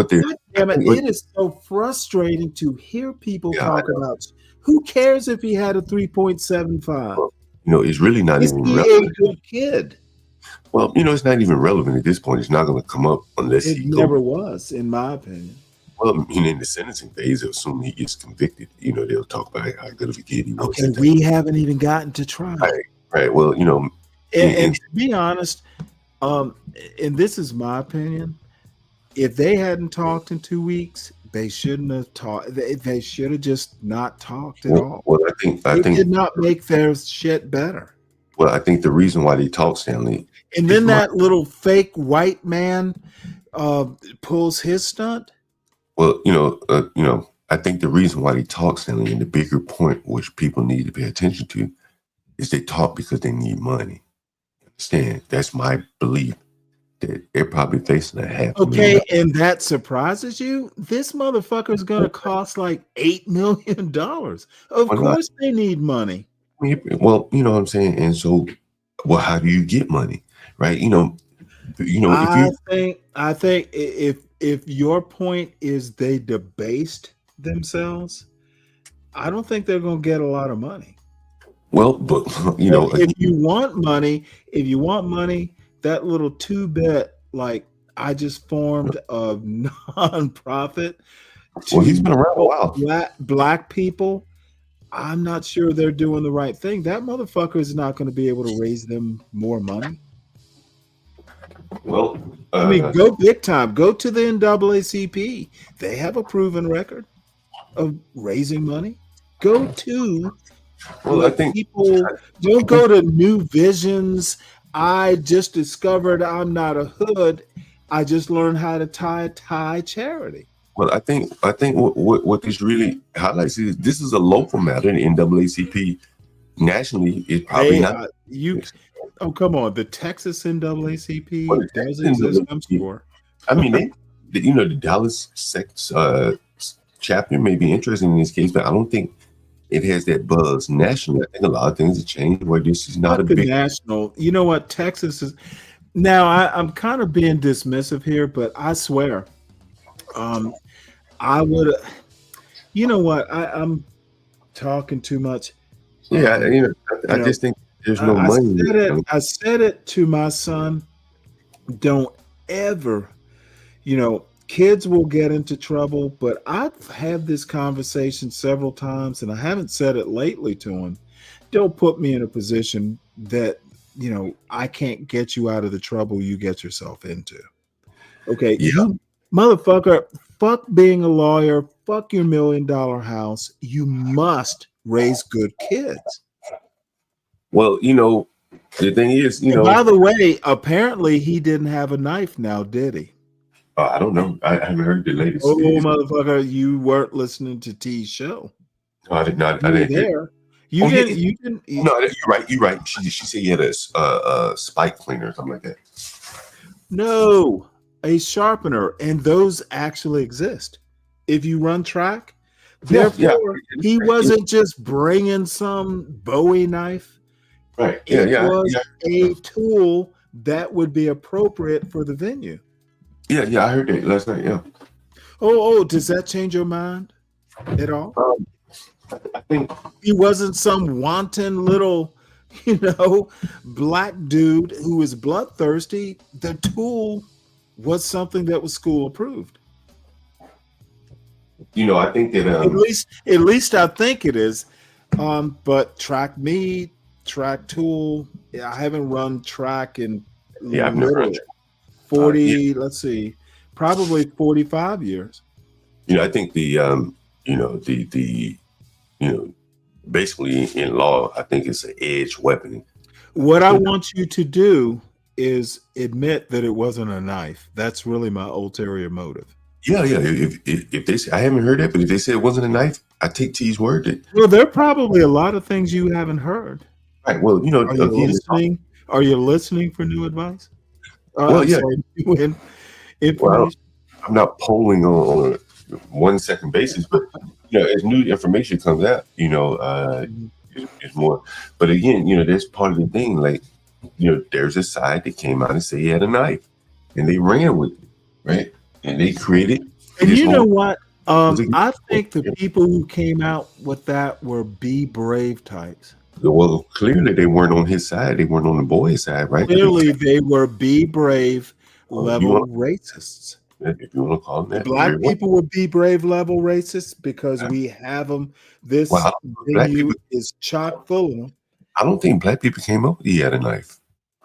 damn it, it is so frustrating to hear people talk about. Who cares if he had a 3.75? It's really not even Is he relevant. a good kid? Well, it's not even relevant at this point. It's not going to come up unless It he never was, in my opinion. Well, in the sentencing phase, assuming he gets convicted, they'll talk about how good of a kid he was. Okay, we haven't even gotten to trial. Right. Well, and to be honest, and this is my opinion, if they hadn't talked in 2 weeks, they shouldn't have talked. They should have just not talked at all. Well, I think did not make their shit better. Well, I think the reason why they talk, Stanley, and then that little fake white man pulls his stunt. Well, I think the reason why they talk, Stanley, and the bigger point which people need to pay attention to, is they talk because they need money. Understand? That's my belief. That they're probably facing a $500,000. Okay, and that surprises you? This motherfucker is going to cost like $8 million. Of course, they need money. Well, you know what I'm saying. And so, how do you get money, right? I think if your point is they debased themselves, I don't think they're going to get a lot of money. Well, but if you want money, that little 2-bit, like I just formed a nonprofit. Well, he's been around a while. Black people, I'm not sure they're doing the right thing. That motherfucker is not going to be able to raise them more money. Well, I mean, go big time. Go to the NAACP. They have a proven record of raising money. Go to. Well, I think people don't go to New Visions. I just discovered I'm not a hood. I just learned how to tie a tie charity. Well, I think what this really highlights is this is a local matter. In NAACP nationally is probably not. Oh, come on. The Texas NAACP does exist. I'm sure. I mean, the Dallas chapter may be interesting in this case, but I don't think it has that buzz nationally. I think a lot of things have changed where this is not a big national. You know what? Texas is now. I'm kind of being dismissive here, but I swear, I would. You know what? I'm talking too much. Yeah, I just think there's no money. I said it to my son. Don't ever, kids will get into trouble, but I've had this conversation several times and I haven't said it lately to him. Don't put me in a position that, I can't get you out of the trouble you get yourself into. Okay. Yeah. You motherfucker, fuck being a lawyer, fuck your $1 million house. You must raise good kids. Well, the thing is, by the way, apparently he didn't have a knife now, did he? I don't know. I haven't heard the latest. Oh, motherfucker, you weren't listening to T's show. No, I did not. I didn't hear. You didn't. No, you're right. She said you had a spike cleaner or something like that. No, a sharpener, and those actually exist. If you run track, therefore, he wasn't just bringing some Bowie knife. Right. It was a tool that would be appropriate for the venue. Yeah, I heard that last night. Yeah. Oh, does that change your mind at all? I think he wasn't some wanton little, black dude who was bloodthirsty. The tool was something that was school approved. I think that at least I think it is. But track meet, track tool. I haven't run track in I've never run track. 40, let's see, probably 45 years. I think basically in law, I think it's an edge weapon. What I want you to do is admit that it wasn't a knife. That's really my ulterior motive. Yeah. If they say, I haven't heard that, but if they say it wasn't a knife, I take T's word that. Well, there are probably a lot of things you haven't heard. Right. Well, are you listening for new advice? Well, yeah. Sorry, well, I'm not polling on one second basis, but as new information comes out, it's more. But again, that's part of the thing. Like, there's a side that came out and said he had a knife, and they ran with it, right? And they created. And you know what? I think the people who came out with that were be brave types. Well, clearly they weren't on his side. They weren't on the boys' side, right? Clearly they were be brave level racists. If you want to call them that. Black people would be brave level racists because we have them. This venue is chock full of them. I don't think black people came up with he had a knife,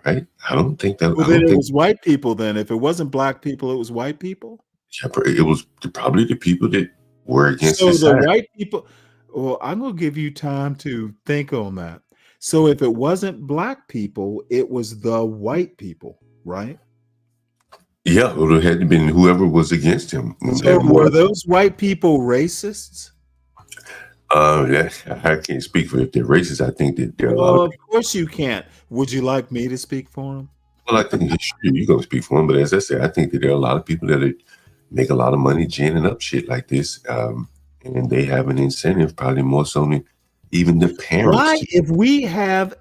right? I don't think that. Well, then it was white people. Then, if it wasn't black people, it was white people. Yeah, it was probably the people that were against. So the side. white people. Well, I'm gonna give you time to think on that. So if it wasn't black people, it was the white people, right? Yeah, it would have had to been whoever was against him. So were those white people racists? I can't speak for if they're racist. I think that there are a lot of people. Of course you can't. Would you like me to speak for them? Well, I think you're going to speak for them. But as I said, I think that there are a lot of people that make a lot of money ginning up shit like this. And they have an incentive, probably more so than even the parents. Why, if we have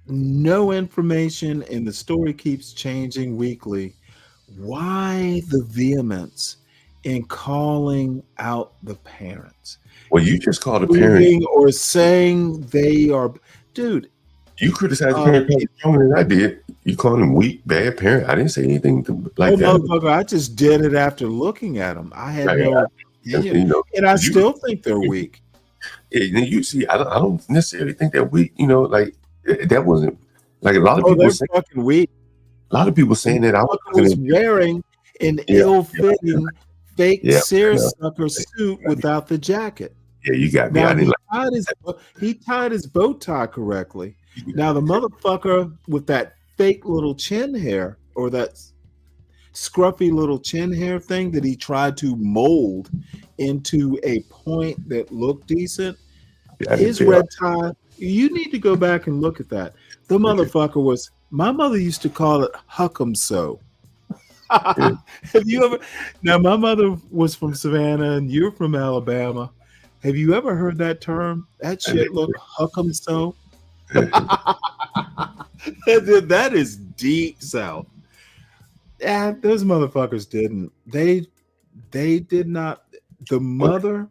no information and the story keeps changing weekly, why the vehemence in calling out the parents? Well, you just called a parent or saying they are, dude. You criticized the parent stronger than I did. You called him weak, bad parent. I didn't say anything like that. Motherfucker, I just did it after looking at them. I had no opinion, and I still think they're weak. Yeah, you see, I don't necessarily think they're weak. Like that wasn't like a lot of people. They're fucking weak. A lot of people saying that I was wearing an ill-fitting fake seersucker suit without the jacket. Yeah, you got me. Now, I didn't he tied his bow tie correctly. Now the motherfucker with that fake little chin hair or that scruffy little chin hair thing that he tried to mold into a point that looked decent. His red tie, you need to go back and look at that. The motherfucker was, my mother used to call it huck'em so. Have you ever? Now my mother was from Savannah and you're from Alabama. Have you ever heard that term? That shit look huck'em so. That is deep south. Yeah, those motherfuckers didn't. They did not. The mother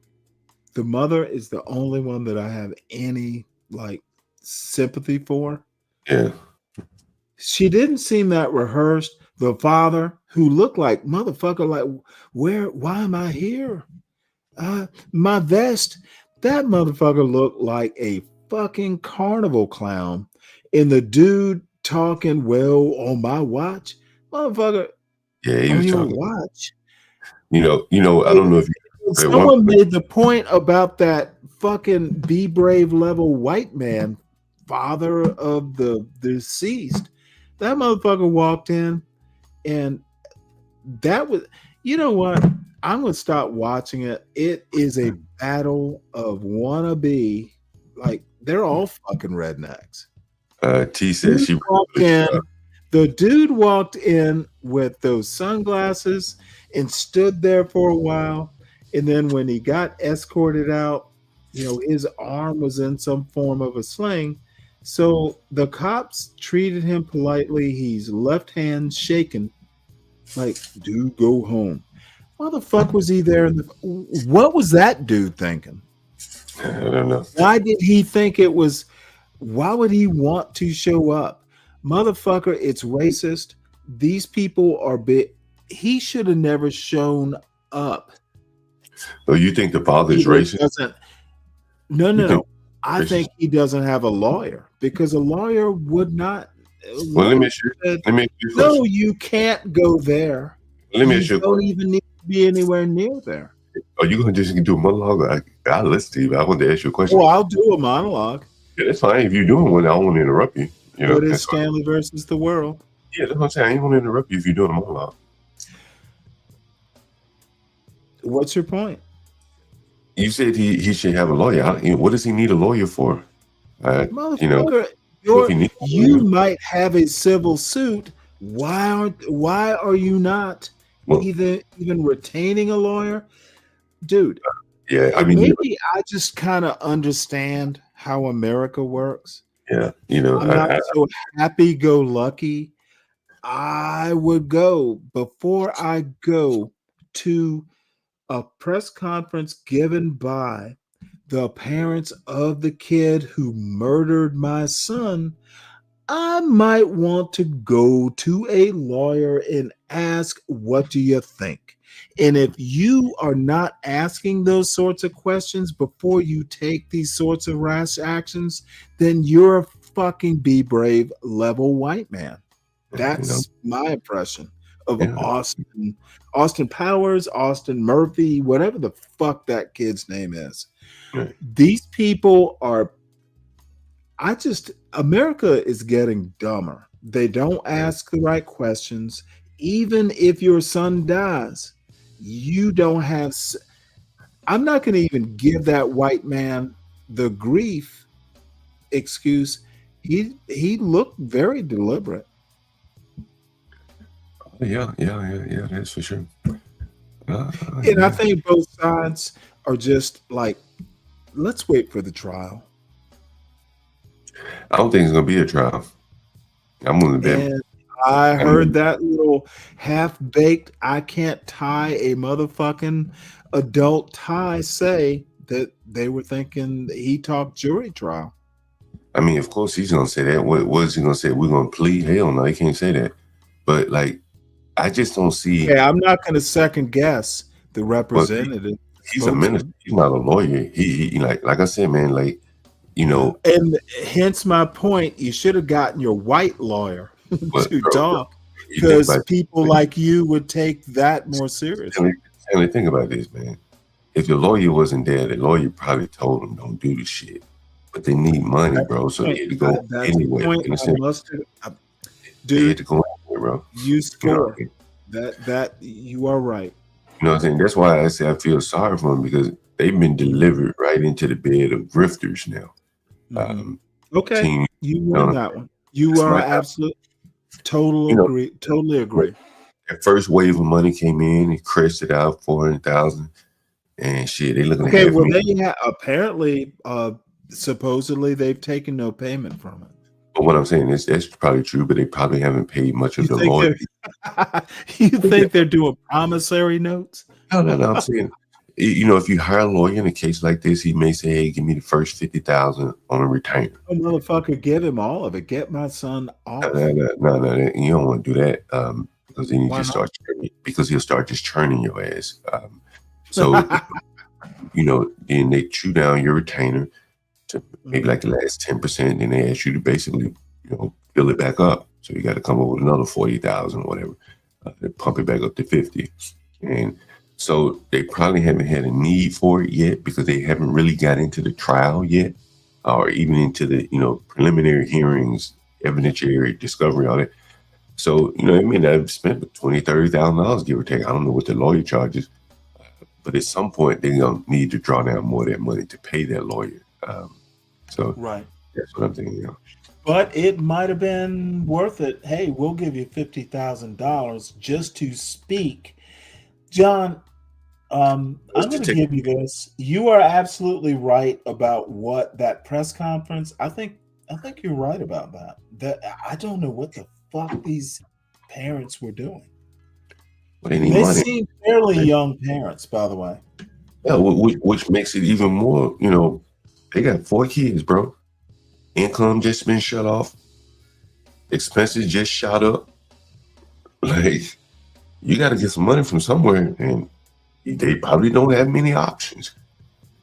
is the only one that I have any like sympathy for. Yeah. She didn't seem that rehearsed. The father, who looked like motherfucker, like why am I here? My vest. That motherfucker looked like a fucking carnival clown. And the dude talking, well, on my watch, motherfucker. Yeah, he was talking. Watch. I don't know if someone made the point about that fucking be brave level white man, father of the deceased. That motherfucker walked in, and that was, you know what? I'm gonna stop watching it. It is a battle of wannabe, like they're all fucking rednecks. T said she walked in. The dude walked in with those sunglasses and stood there for a while. And then when he got escorted out, his arm was in some form of a sling. So the cops treated him politely. He's left hand shaking, like, dude, go home. Why the fuck was he there? What was that dude thinking? I don't know. Why did he think it was? Why would he want to show up? Motherfucker, it's racist. These people are big. He should have never shown up. So you think the father's racist? No. I think he doesn't have a lawyer because a lawyer would not. Well, let me ask you. No, you can't go there. Let me ask you. You don't even need to be anywhere near there. Are you going to just do a monologue? I'll listen to you, but I want to ask you a question. Well, I'll do a monologue. Yeah, that's fine. If you're doing one, I don't want to interrupt you. What is Stanley versus the world? Yeah, that's what I'm saying. I ain't want to interrupt you if you're doing a monologue. What's your point? You said he should have a lawyer. What does he need a lawyer for? Motherfucker, you might have a civil suit. Why are you not even retaining a lawyer? dude. Yeah, I And mean, maybe I just kind of understand how America works. yeah, you know, I'm not so happy-go-lucky. I would go before I go to a press conference given by the parents of the kid who murdered my son. I might want to go to a lawyer and ask, what do you think? And if you are not asking those sorts of questions before you take these sorts of rash actions, then you're a fucking be brave level white man. That's my impression of Austin. Austin Powers, Austin Murphy, whatever the fuck that kid's name is. Right. These people are, America is getting dumber. They don't ask the right questions. Even if your son dies, you don't have. I'm not going to even give that white man the grief excuse. He looked very deliberate. Yeah, that's for sure. And I think both sides are just like, let's wait for the trial. I don't think it's gonna be a trial. I'm gonna bet. And I heard that little half-baked, I can't tie a motherfucking adult tie say that they were thinking he talked jury trial. I mean, of course he's gonna say that. What is he gonna say? We're gonna plead? Hell no, he can't say that. But like, I just don't see. Yeah, I'm not gonna second guess the representative. He's a minister. He's not a lawyer. He like I said, man, like, you know. And hence my point, you should have gotten your white lawyer to talk, because people like you would take that more seriously. And think about this, man. If the lawyer wasn't there, the lawyer probably told him don't do the shit. But they need money, bro. So they had to go anyway. They had to go anyway, bro. You score. That you are right. You know what I'm saying? That's why I say I feel sorry for them, because they've been delivered right into the bed of grifters now. Okay, you win that one. You are absolutely totally agree. That first wave of money came in, he crested out 400,000, and shit. They looking okay. at Well, they apparently, supposedly, they've taken no payment from it. But what I'm saying is that's probably true, but they probably haven't paid much of the lawyer. You think they're doing promissory notes? No. I'm saying, you know, if you hire a lawyer in a case like this, he may say, "Hey, give me the first 50,000 on a retainer." Oh, motherfucker, give him all of it. Get my son off. No. You don't want to do that, because then you just start churning, because he'll start just churning your ass. So, you know, then they chew down your retainer to maybe like the last 10%, and they ask you to basically, you know, fill it back up. So you got to come up with another 40,000 or whatever, to pump it back up to 50. And so they probably haven't had a need for it yet, because they haven't really got into the trial yet, or even into the, you know, preliminary hearings, evidentiary discovery, all that. So, you know, they may not have spent $20,000-$30,000, give or take. I don't know what the lawyer charges, but at some point they're gonna need to draw down more of that money to pay that lawyer. So right, that's what I'm thinking. You know. But it might have been worth it. Hey, we'll give you $50,000 just to speak. John, I'm going to give you this. You are absolutely right about what that press conference. I think you're right about that. That I don't know what the fuck these parents were doing. They seem fairly young parents, by the way. Yeah, which makes it even more. You know, they got 4 kids, bro. Income just been shut off. Expenses just shot up. Like, you got to get some money from somewhere, and they probably don't have many options.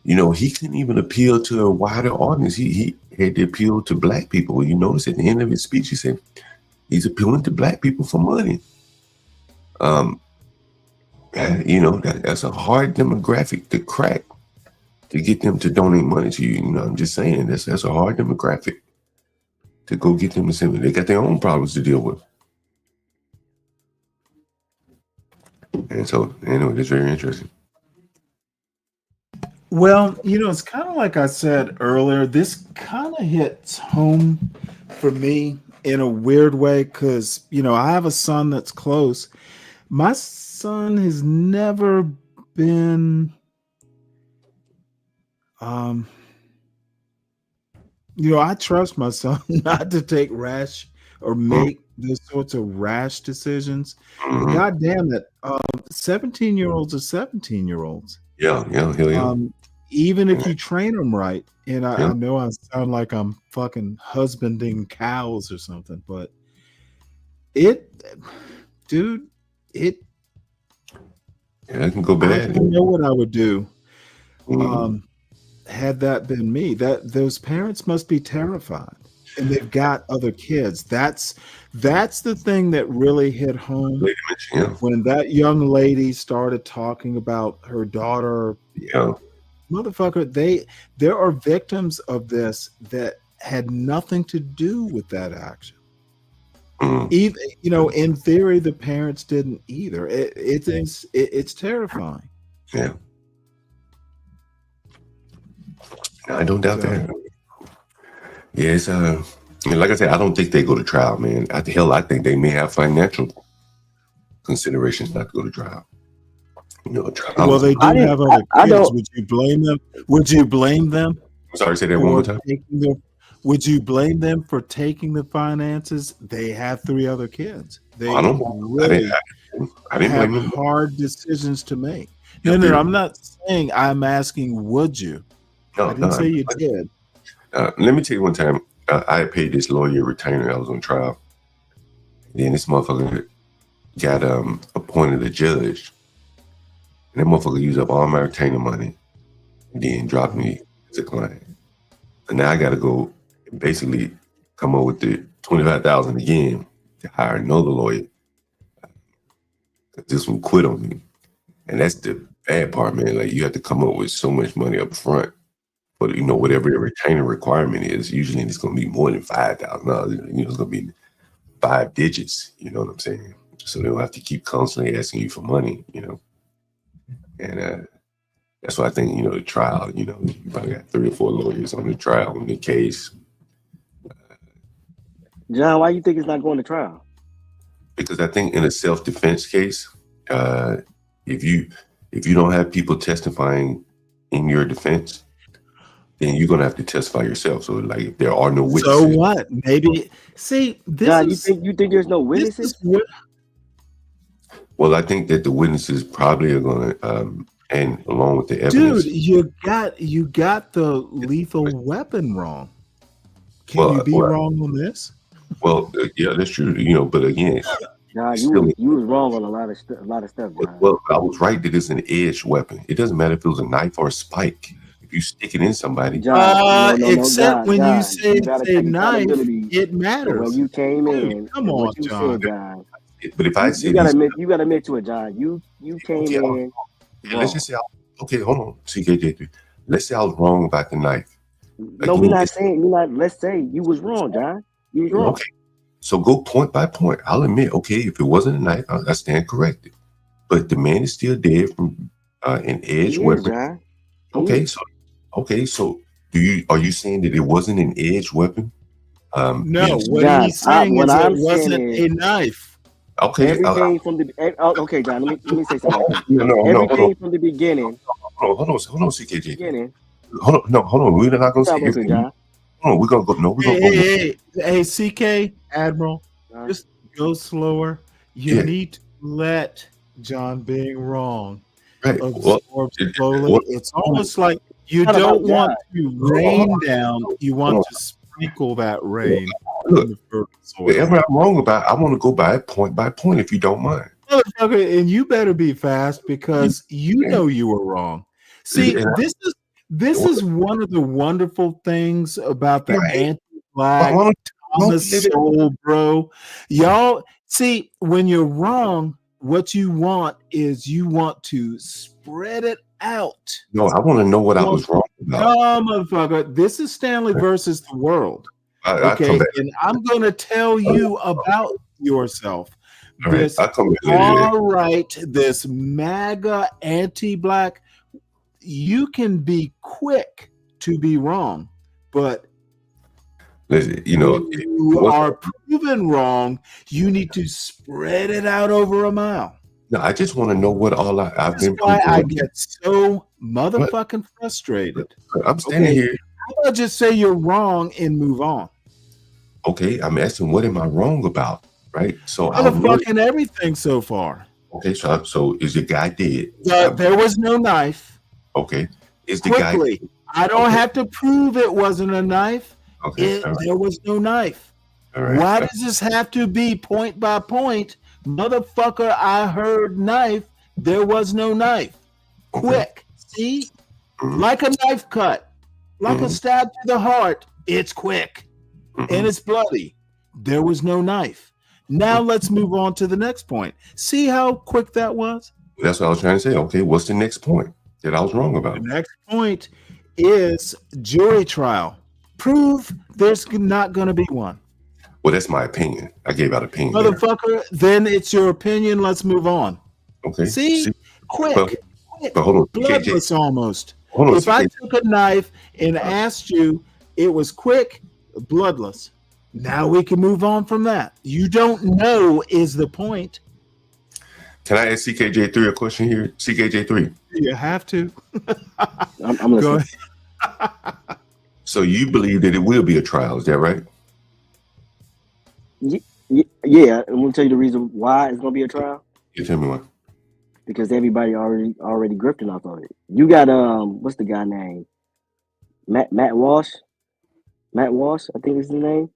You know, he couldn't even appeal to a wider audience. He had to appeal to black people. You notice at the end of his speech, he said he's appealing to black people for money. You know, that's a hard demographic to crack, to get them to donate money to you. You know, I'm just saying that's a hard demographic to go get them to send. They got their own problems to deal with. And so, anyway, it's very interesting. Well, you know, it's kind of like I said earlier, this kind of hits home for me in a weird way, because, you know, I have a son that's close. My son has never been I trust my son not to take rash or make those sorts of rash decisions. But God damn it, 17-year-olds are 17-year-olds. Yeah. Even if you train them right, and I Yeah. know I sound like I'm fucking husbanding cows or something, but it can go I bad. don't know what I would do. Had that been me, those parents must be terrified, and they've got other kids. That's the thing that really hit home when that young lady started talking about her daughter. Yeah, motherfucker, there are victims of this that had nothing to do with that action. Either, in theory, the parents didn't either. It's terrifying. Yeah. I don't doubt that. Yeah, it's like I said, I don't think they go to trial, man. I think they may have financial considerations not to go to trial. Trial. Well, they do have other kids. Would you blame them? Would you blame them? I'm sorry, say that one more time. Would you blame them for taking the finances? They have 3 other kids. They I didn't have blame them. hard decisions to make. No, I'm not saying. I'm asking, would you? No, I didn't say you did. Let me tell you one time, I paid this lawyer retainer. I was on trial. Then this motherfucker got appointed a judge. And that motherfucker used up all my retainer money and then dropped me as a client. And now I got to go and basically come up with the $25,000 again to hire another lawyer. This one quit on me. And that's the bad part, man. Like, you have to come up with so much money up front. But, whatever the retainer requirement is, usually it's going to be more than $5,000. It's going to be 5 digits. You know what I'm saying? So they'll have to keep constantly asking you for money, And that's why I think, the trial, you probably got 3 or 4 lawyers on the trial in the case. John, why you think it's not going to trial? Because I think in a self-defense case, if you don't have people testifying in your defense, then you're gonna have to testify yourself. So, like, if there are no witnesses, so what? Maybe this John, is. You think there's no witnesses? Well, I think that the witnesses probably are gonna, and along with the evidence. Dude, you got the lethal weapon wrong. Can you be wrong on this? Well, yeah, that's true. But again, John, you was wrong on a lot of stuff, John. Well, I was right that it's an edged weapon. It doesn't matter if it was a knife or a spike. If you stick it in somebody, except when you say it's a knife, it matters. When you came in, come on, John. John. But if I say you gotta admit to it, John. You came in. Let's just say, hold on, CKJ3. Let's say I was wrong about the knife. No, we're not saying. Let's say you was wrong, John. You was wrong. Okay, so go point by point. I'll admit, okay, if it wasn't a knife, I stand corrected. But the man is still dead from an edged weapon. John. Okay, so are you saying that it wasn't an edged weapon? No, what he's saying is it wasn't a knife. Okay. Everything from the okay, John. Let me say something. Everything from the beginning. Hold on, CKJ. Beginning. Hold on. We're not gonna say everything. Hold on, we're gonna go. No, we're gonna go. Hey, CK Admiral, just go slower. You need to let John being wrong absorb slowly. It's almost like you don't want to rain down. You want to sprinkle that rain. Look, whatever I'm wrong about, I want to go by point, if you don't mind. Motherfucker, and you better be fast because you know you were wrong. See, this is one of the wonderful things about the anti-black Thomas soul, bro. Y'all see, when you're wrong, what you want is you want to spread it out. No, I want to know what I was wrong about. No, motherfucker, this is Stanley versus the world. Okay, and I'm going to tell you about yourself. This this MAGA anti-black, you can be quick to be wrong, but listen, you are proven wrong. You need to spread it out over a mile. No, I just want to know what all I've been. That's why I get so motherfucking frustrated. I'm standing here. How about just say you're wrong and move on? Okay, I'm asking, what am I wrong about? Right? So motherfucking everything so far. Okay, so is the guy dead? There was no knife. Okay. Is the Quickly, guy? I don't have to prove it wasn't a knife. Okay, all right. There was no knife. All right. Why does this have to be point by point? Motherfucker, I heard knife. There was no knife. Quick. See? Like a knife cut. Like a stab to the heart. It's quick. And it's bloody. There was no knife. Now let's move on to the next point. See how quick that was? That's what I was trying to say. Okay, what's the next point that I was wrong about? The next point is jury trial. Prove there's not going to be one. Well, that's my opinion. I gave out opinion. Motherfucker, then it's your opinion. Let's move on. Okay. See? Quick. But hold on. Bloodless almost. Hold on, if I took a knife and asked you, it was quick, bloodless. Now we can move on from that. You don't know is the point. Can I ask CKJ3 a question here? CKJ3. You have to. I'm listening. So you believe that it will be a trial, is that right? Yeah, I'm gonna tell you the reason why it's gonna be a trial. You tell me why. Because everybody already grifting off of it. You got what's the guy name? Matt Walsh. Matt Walsh, I think is his name.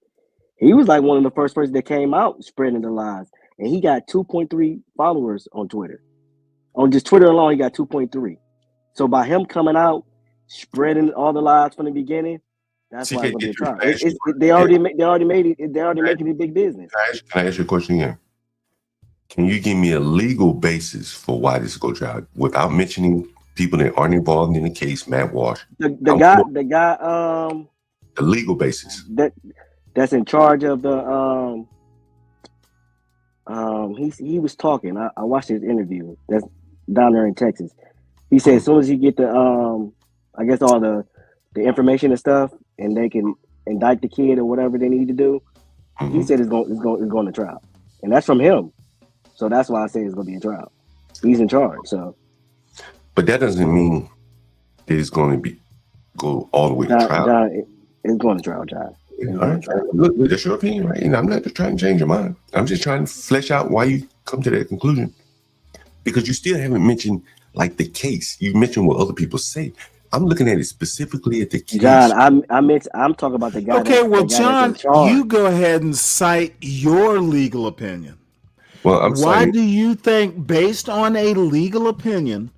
He was like one of the first persons that came out spreading the lies, and he got 2.3 followers on Twitter. On just Twitter alone, he got 2.3. So by him coming out spreading all the lies from the beginning, that's why it's gonna be a trial. They already making it big business. Can I ask you a question again? Can you give me a legal basis for why this go trial without mentioning people that aren't involved in the case? Matt Walsh, the legal basis that's in charge of the he was talking. I watched his interview. That's down there in Texas. He said as soon as you get the I guess all the information and stuff, and they can indict the kid or whatever they need to do. He said it's going to trial, and that's from him. So that's why I say it's going to be a trial. He's in charge. So, but that doesn't mean that it's going to go all the way to trial. John, it's going to trial, John. All right. Look, that's your opinion, right? And I'm not just trying to change your mind. I'm just trying to flesh out why you come to that conclusion. Because you still haven't mentioned like the case. You mentioned what other people say. I'm looking at it specifically at the case. John, I'm talking about the guy. Okay, well, John, you go ahead and cite your legal opinion. Well, why do you think, based on a legal opinion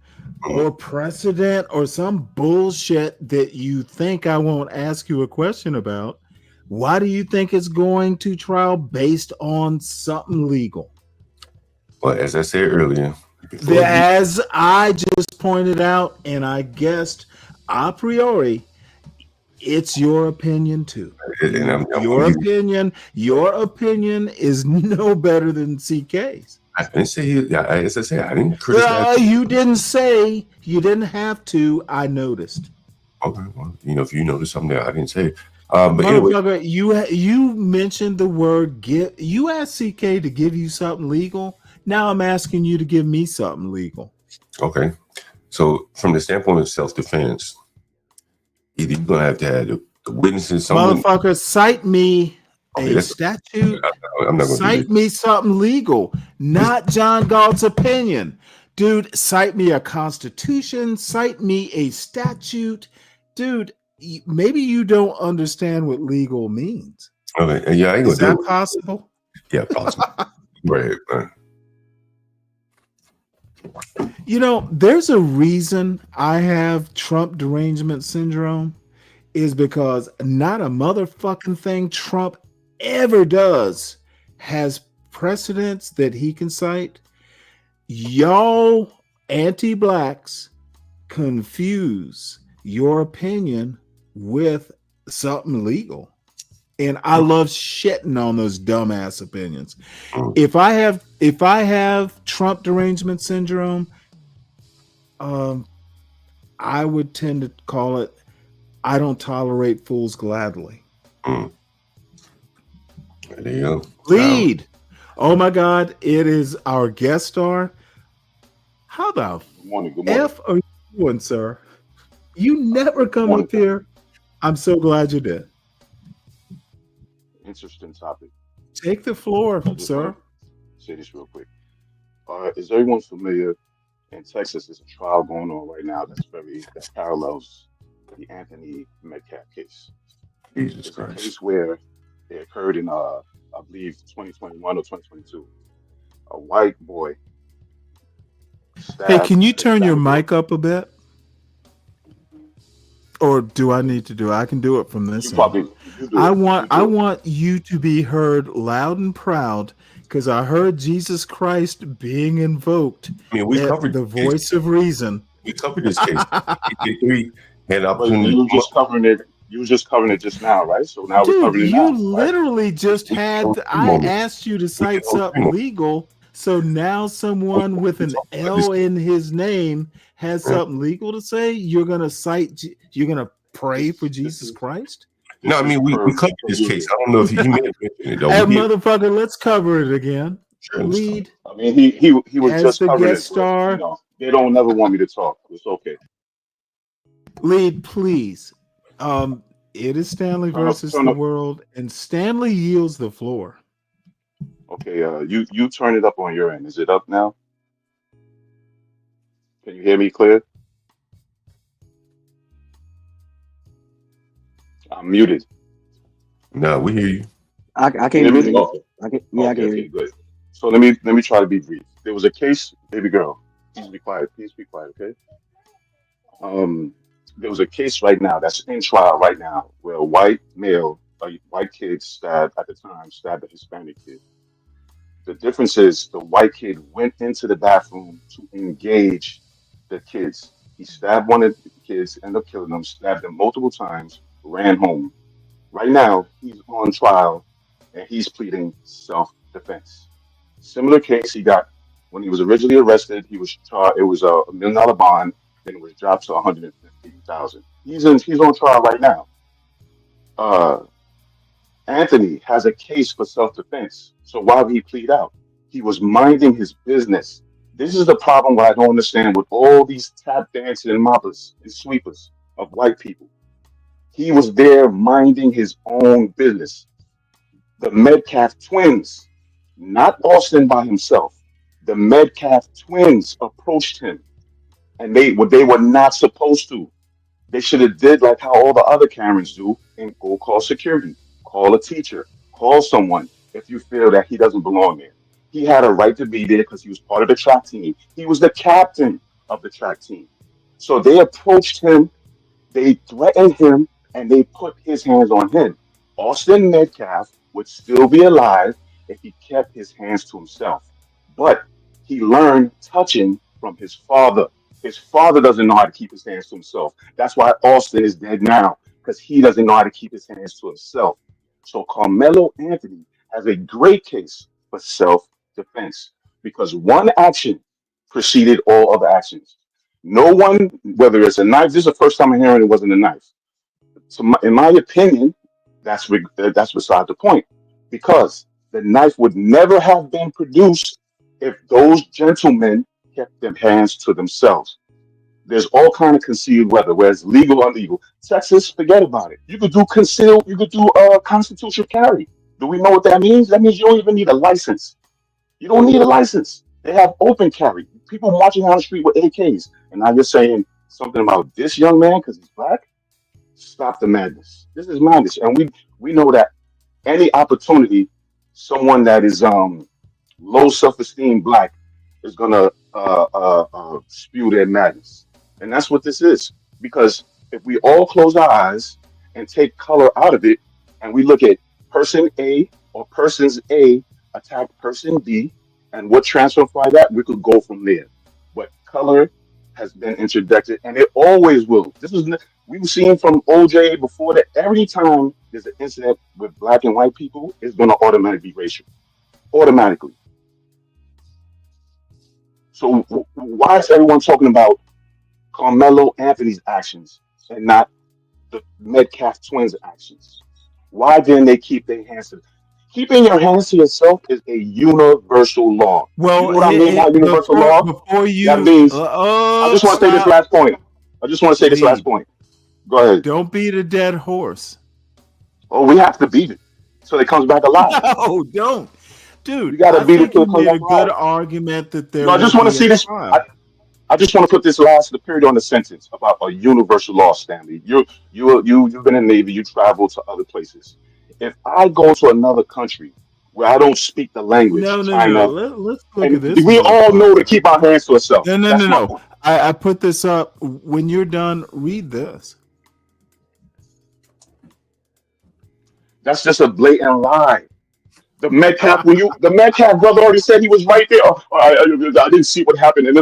or precedent or some bullshit that you think I won't ask you a question about, why do you think it's going to trial based on something legal? Well, as I said earlier, as I just pointed out, and I guessed a priori, it's your opinion too. And your opinion is no better than CK's. I didn't say, as I said, I didn't criticize. You didn't say, you didn't have to. I noticed. Okay, well, if you noticed something that I didn't say. But anyway, you mentioned the word give. You asked CK to give you something legal. Now I'm asking you to give me something legal. Okay, so from the standpoint of self-defense, either you're gonna have to have the witnesses. Motherfucker, cite me a statute. I'm not gonna cite me something legal, not John Galt's opinion, dude. Cite me a constitution. Cite me a statute, dude. Maybe you don't understand what legal means. Okay, yeah, I ain't gonna Is that possible? Yeah, possible. Right. There's a reason I have Trump derangement syndrome is because not a motherfucking thing Trump ever does has precedents that he can cite. Y'all anti-blacks confuse your opinion with something legal. And I love shitting on those dumbass opinions. If I have Trump derangement syndrome, I would tend to call it, I don't tolerate fools gladly. There you go. Lead. Oh my God, it is our guest star. How the F are you doing, sir? You never come up here. I'm so glad you did. Interesting topic. Take the floor, I just sir. want to say this real quick. Is everyone familiar? In Texas, there's a trial going on right now that parallels the Anthony Metcalf case. Jesus It's a Christ. case where it occurred in I believe 2021 or 2022. A white boy Hey, stabbed can you a turn your Hispanic girl. mic up a bit? Or do I need to do it? I can do it from this You end. probably you do I it. want You I do it. want you to be heard loud and proud because I heard Jesus Christ being invoked I mean, we at covered the this case. voice of reason. We covered this case. We had But opportunity. you were just covering it. You were just covering it just now, right? So now we're Dude, covering it you now, right? literally just We had can I asked you to cite something legal. So now someone with an L in his name has something legal to say. You're gonna you're gonna pray for Jesus Christ? No, I mean we covered this case. I don't know if he may have mentioned it though. Hey, We did. motherfucker, let's cover it again. Sure, let's cover Lead I mean, he was as just the covering guest it, but star. they don't never want me to talk. It's okay. Lead, please. It is Stanley versus the world, and Stanley yields the floor. Okay, you turn it up on your end. Is it up now? Can you hear me clear? I'm muted. No, we hear you. I Can can't you hear hear me? you. Okay. I can, yeah, I can hear Okay, you. good. So let me try to be brief. There was a case, baby girl. Please be quiet. Please be quiet, okay? There was a case right now that's in trial right now where a white kid stabbed a Hispanic kid. The difference is the white kid went into the bathroom to engage the kids. He stabbed one of the kids, ended up killing them, stabbed them multiple times, ran home. Right now, he's on trial and he's pleading self-defense. Similar case he got when he was originally arrested. He was charged. It was a $1 million bond, then it was dropped to 150,000. He's on trial right now. Anthony has a case for self-defense. So why would he plead out? He was minding his business. This is the problem what I don't understand with all these tap dancing and moppers and sweepers of white people. He was there minding his own business. The Metcalf twins, not Austin by himself. The Metcalf twins approached him, and they were not supposed to. They should have did like how all the other Karens do and go call security, call a teacher, call someone if you feel that he doesn't belong there. He had a right to be there because he was part of the track team. He was the captain of the track team. So they approached him, they threatened him, and they put his hands on him. Austin Metcalf would still be alive if he kept his hands to himself. But he learned touching from his father. His father doesn't know how to keep his hands to himself. That's why Austin is dead now, because he doesn't know how to keep his hands to himself. So Carmelo Anthony has a great case for self-defense because one action preceded all other actions. No one, whether it's a knife, this is the first time I'm hearing it wasn't a knife. So in my opinion, that's beside the point, because the knife would never have been produced if those gentlemen kept their hands to themselves. There's all kind of concealed weather, whereas legal, illegal. Texas, forget about it. You could do concealed, you could do constitutional carry. Do we know what that means? That means you don't even need a license. You don't need a license. They have open carry. People marching down the street with AKs. And now you're saying something about this young man because he's black? Stop the madness. This is madness. And we know that any opportunity, someone that is low self-esteem black is gonna spew their madness. And that's what this is. Because if we all close our eyes and take color out of it, and we look at person A or persons A attack person B, and what transfer that, we could go from there. But color has been interdicted, and it always will. We've seen from OJ before that every time there's an incident with black and white people, it's going to automatically be racial, automatically. So why is everyone talking about Carmelo Anthony's actions and not the Metcalf twins' actions? Why didn't they keep their hands to? Keeping your hands to yourself is a universal law. Well, you know what I mean by universal law? before you, That means I just want to say this stop. last point. I just want to say this Lee, last point. Go ahead. don't beat a dead horse. Oh, we have to beat it so it comes back alive. No, don't. You Dude, got to I beat it think till you it comes made a back good alive. argument that there No, I will just want to be a see this. trial. I just want to put the period on the sentence about a universal law, Stanley. You've been in the Navy. You travel to other places. If I go to another country where I don't speak the language, No. China, Let's look at and this we all know to motherfucker. keep our hands to ourselves. No. That's my point. I put this up. When you're done, read this. That's just a blatant lie. The Metcalf brother already said he was right there. I didn't see what happened. And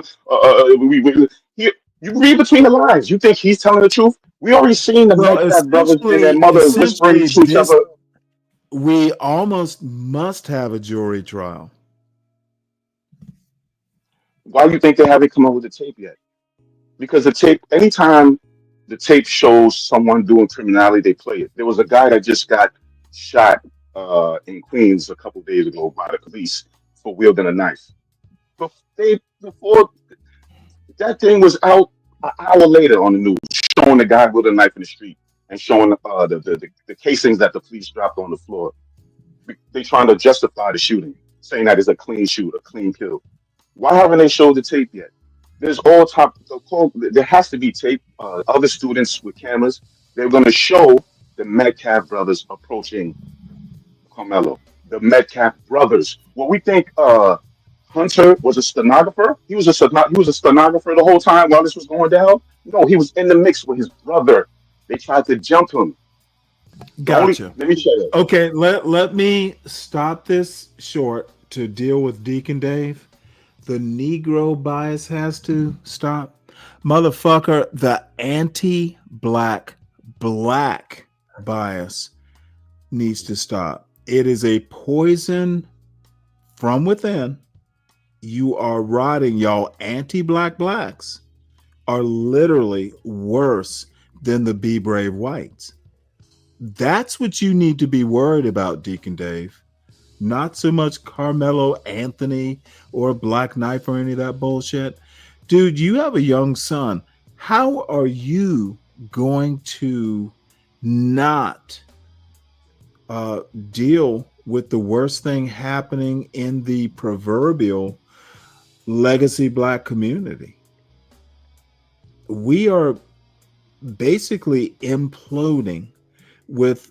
you read between the lines. You think he's telling the truth? We already seen the Well, Metcalf brothers and their mother whispering essentially, to each other. we almost must have a jury trial. Why do you think they haven't come up with the tape yet? Because the tape, anytime the tape shows someone doing criminality, they play it. There was a guy that just got shot in Queens a couple days ago by the police for wielding a knife. Before that thing was out, an hour later on the news, showing the guy with a knife in the street and showing the casings that the police dropped on the floor. They trying to justify the shooting, saying that it's a clean shoot, a clean kill. Why haven't they showed the tape yet? There's there has to be tape. Other students with cameras, they're going to show the Metcalf brothers approaching Carmelo. The Metcalf brothers. Well, we think Hunter was a stenographer. He was a stenographer the whole time while this was going down. No, he was in the mix with his brother. They tried to jump him. Gotcha. Let me shut up. Okay, let me stop this short to deal with Deacon Dave. The Negro bias has to stop. Motherfucker, the anti-black bias needs to stop. It is a poison from within. You are rotting. Y'all anti-black blacks are literally worse than the Be Brave whites. That's what you need to be worried about, Deacon Dave. Not so much Karmelo Anthony or Black Knife or any of that bullshit. Dude, you have a young son. How are you going to not deal with the worst thing happening in the proverbial legacy black community? We are basically imploding with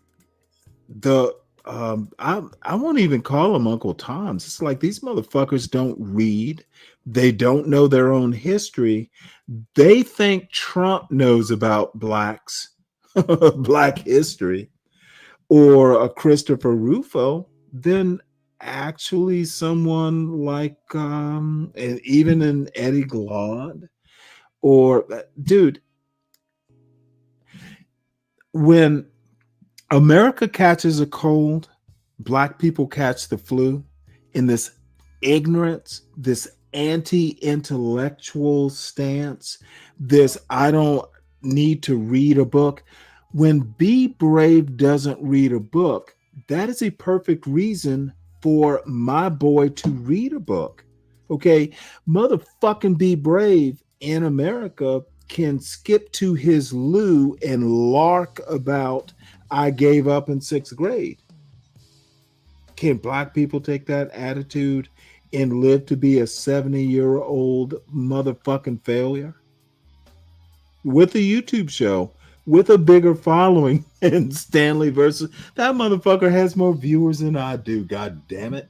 the I won't even call them Uncle Toms. It's like these motherfuckers don't read. They don't know their own history. They think Trump knows about blacks, black history, or a Christopher Rufo. Then actually someone like and even an Eddie Glaude, or dude, when America catches a cold, black people catch the flu in this ignorance, this anti-intellectual stance, this I don't need to read a book. When Be Brave doesn't read a book, that is a perfect reason for my boy to read a book. Okay, motherfucking Be Brave in America can skip to his loo and lark about I gave up in 6th grade. Can black people take that attitude and live to be a 70-year-old motherfucking failure? With a YouTube show, with a bigger following, and Stanley versus that motherfucker has more viewers than I do, god damn it.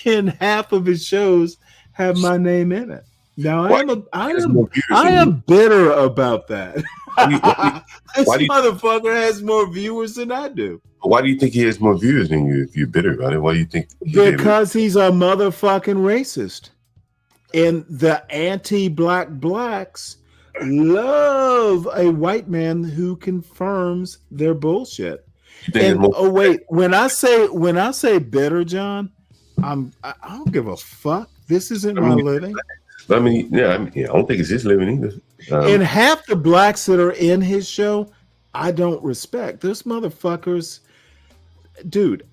And half of his shows have my name in it. Now I am bitter about that. This motherfucker has more viewers than I do. Why do you think he has more viewers than you if you're bitter about it? Why do you think? Because he's a motherfucking racist. And the anti-black blacks love a white man who confirms their bullshit. And when I say bitter, John, I don't give a fuck. This isn't my living. I don't think it's his living either. And half the blacks that are in his show, I don't respect. Those motherfuckers, dude,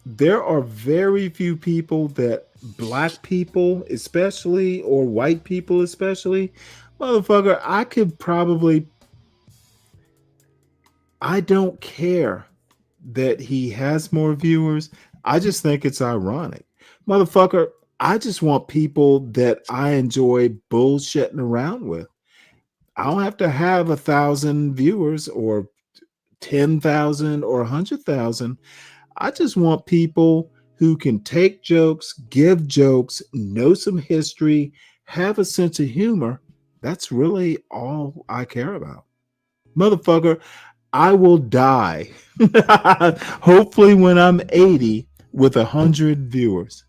there are very few people that black people, especially, or white people, especially, motherfucker, I don't care that he has more viewers. I just think it's ironic. Motherfucker, I just want people that I enjoy bullshitting around with. I don't have to have 1,000 viewers or 10,000 or 100,000. I just want people who can take jokes, give jokes, know some history, have a sense of humor. That's really all I care about. Motherfucker, I will die, hopefully when I'm 80 with 100 viewers.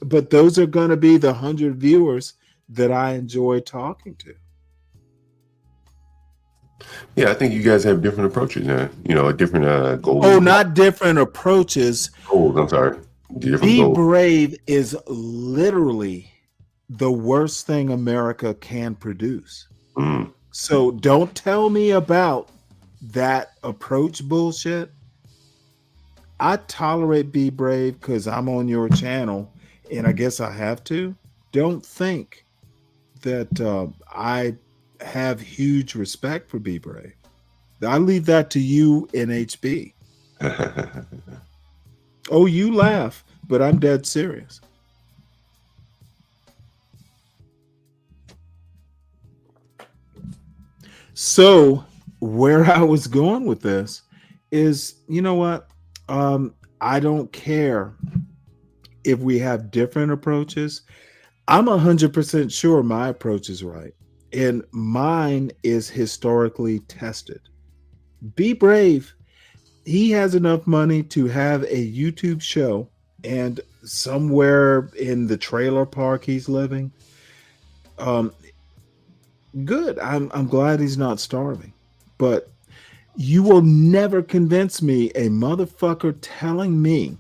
But those are going to be the 100 viewers that I enjoy talking to. Yeah, I think you guys have different approaches now. You know, a different goals. Oh, not different approaches. Goals, I'm sorry. Different Be goals. Brave is literally the worst thing America can produce. Mm. So don't tell me about that approach bullshit. I tolerate Be Brave because I'm on your channel and I guess I have to. Don't think that I have huge respect for Be Brave. I leave that to you and HB. Oh, you laugh, but I'm dead serious. So where I was going with this is, you know what? I don't care if we have different approaches. I'm 100% sure my approach is right. And mine is historically tested. Be Brave. He has enough money to have a YouTube show, and somewhere in the trailer park he's living. Good. I'm glad he's not starving. But you will never convince me, a motherfucker telling me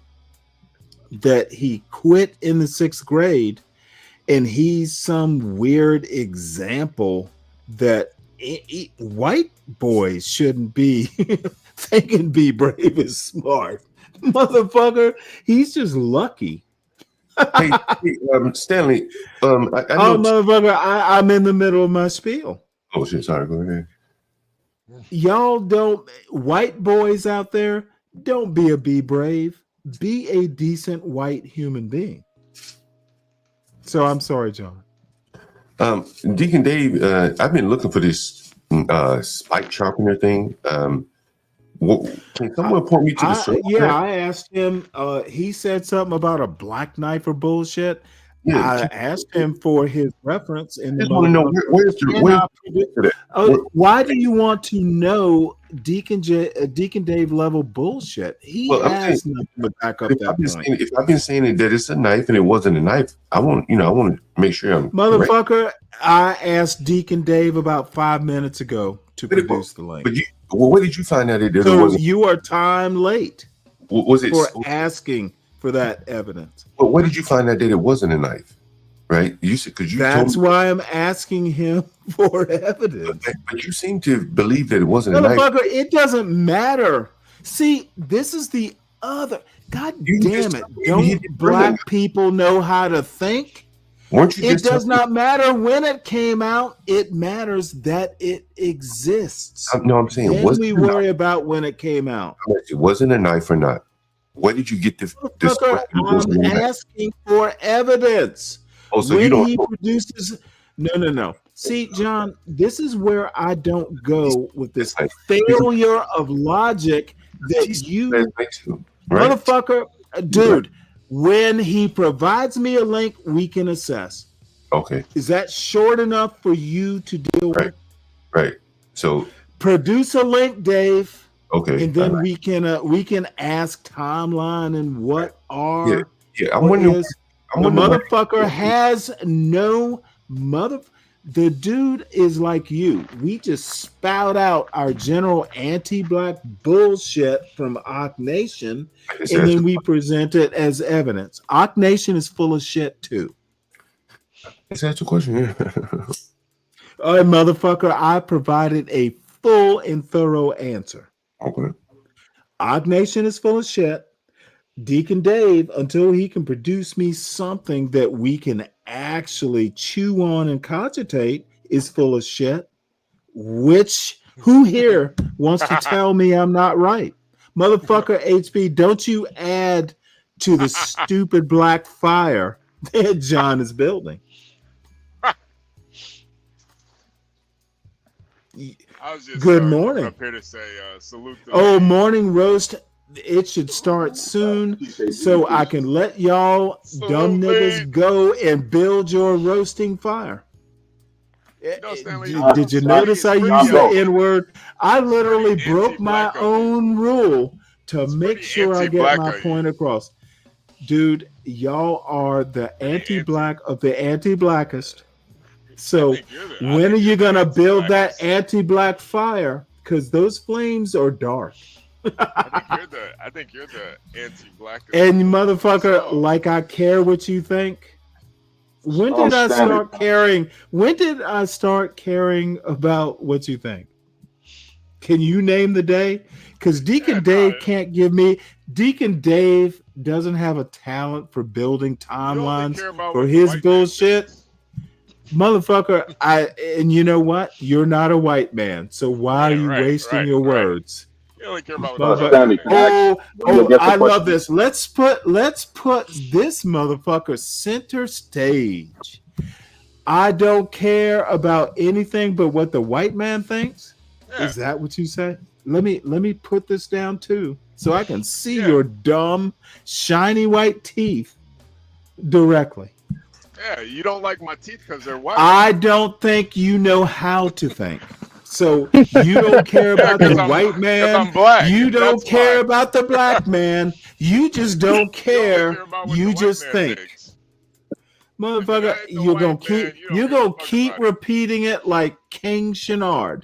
that he quit in the 6th grade and he's some weird example that white boys shouldn't be thinking Be Brave is smart. Motherfucker, he's just lucky. Hey, Stanley, I know. Motherfucker, I'm in the middle of my spiel. Oh shit, sorry, go ahead. Y'all don't, white boys out there, don't be a Be Brave. Be a decent white human being. So I'm sorry, John. Deacon Dave, I've been looking for this spike sharpener thing. Can someone point me to the source? Yeah, I asked him. He said something about a black knife or bullshit. Yeah, I asked him for his reference. And I just want to know why do you want to know Deacon Dave level bullshit? He has nothing to back up that point. If I've been saying that it's a knife and it wasn't a knife, I want to make sure I'm motherfucker. Correct. I asked Deacon Dave about 5 minutes ago to produce the link. But where did you find out it wasn't? You are time late. Was it for asking for that evidence? But where did you find out that it wasn't a knife? Right? You said because you. That's why I'm asking him for evidence. But you seem to believe that it wasn't a knife. Motherfucker, it doesn't matter. See, this is the other. God damn it! Don't black people know how to think? It does not matter when it came out. It matters that it exists. No, I'm saying then we worry about when it came out. It wasn't a knife or not. Where did you get this? I'm asking for evidence. Oh, so when you don't he produces? No. See, John, this is where I don't go with this failure of logic that you, motherfucker, dude. When he provides me a link, we can assess. Okay. Is that short enough for you to deal with? Right. So produce a link, Dave. Okay. And then we can ask timeline and what are. Yeah. I'm wondering. The motherfucker has no mother. The dude is like you. We just spout out our general anti-black bullshit from Ock Nation, and then we present it as evidence. Ock Nation is full of shit too. Let's ask a question. Yeah. All right, motherfucker. I provided a full and thorough answer. Okay. Ock Nation is full of shit. Deacon Dave, until he can produce me something that we can actually chew on and cogitate, is full of shit. Who here wants to tell me I'm not right? Motherfucker, HB, don't you add to the stupid black fire that John is building. I was just Good morning. up here to say salute to Oh, morning roast. It should start soon so I can let y'all dumb niggas go and build your roasting fire. Did you notice I used the N-word? I literally broke my own rule to make sure I get my point across. Dude, y'all are the anti-black of the anti-blackest. So when are you going to build that anti-black fire? Because those flames are dark. I think you're the anti-black. And motherfucker, like I care what you think. When did I start caring? When did I start caring about what you think? Can you name the day? Because Deacon Dave can't give me. Deacon Dave doesn't have a talent for building timelines for his bullshit. Motherfucker, and you know what? You're not a white man, so why are you wasting your words? You only care about I love this. Let's put this motherfucker center stage. I don't care about anything but what the white man thinks. Yeah. Is that what you say? Let me put this down too, so I can see your dumb, shiny white teeth directly. Yeah, you don't like my teeth because they're white. I don't think you know how to think. So you don't care about the white man. I'm black. You don't care about the black man. You just don't care. You just think. Motherfucker, you're gonna keep repeating it like King Shenard.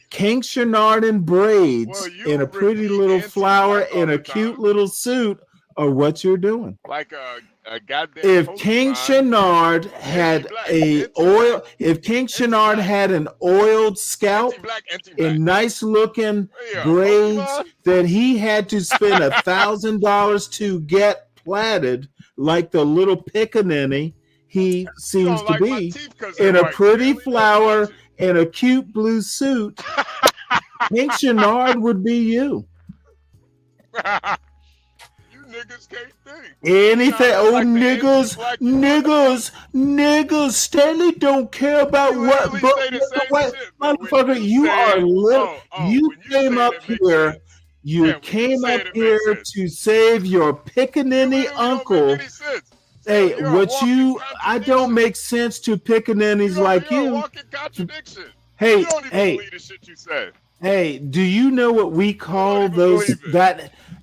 King Shenard in braids in a pretty little flower in a cute little suit are what you're doing. Like a goddamn. If King Shenard had an oiled scalp and nice looking braids that he had to spend $1,000 to get plaited like the little pickaninny he seems to be in a pretty flower in a cute blue suit, King Shenard would be you. Niggas can't think. Anything, niggas. Stanley don't care about what. Motherfucker, you are little. You came up here. You came up here to save your pickaninny uncle. Hey, I don't make sense to pickaninnies like you. Hey. Hey, do you know what we call those?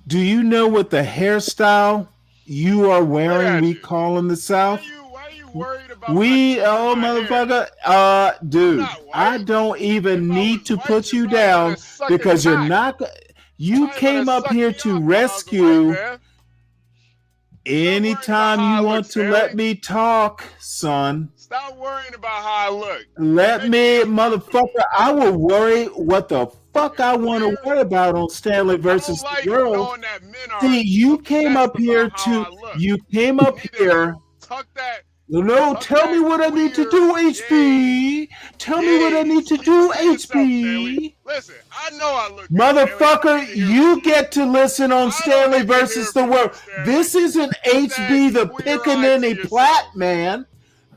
Do you know what the hairstyle you are wearing we call in the South? Why are you worried about motherfucker. Dude, I don't even need to put you down because you're not. You came up here to rescue. Anytime you want to let me talk, son. Stop worrying about how I look. Let me, motherfucker. I will worry what the fuck I want to worry about on Stanley versus the girl. See, you came up here to. You came up here. No, tell me what I need to do, HB. Tell me what I need to do, HB. Listen, I know I look good. Motherfucker, you get to listen on Stanley versus the world. This isn't HB the Pickaninny Platt, man.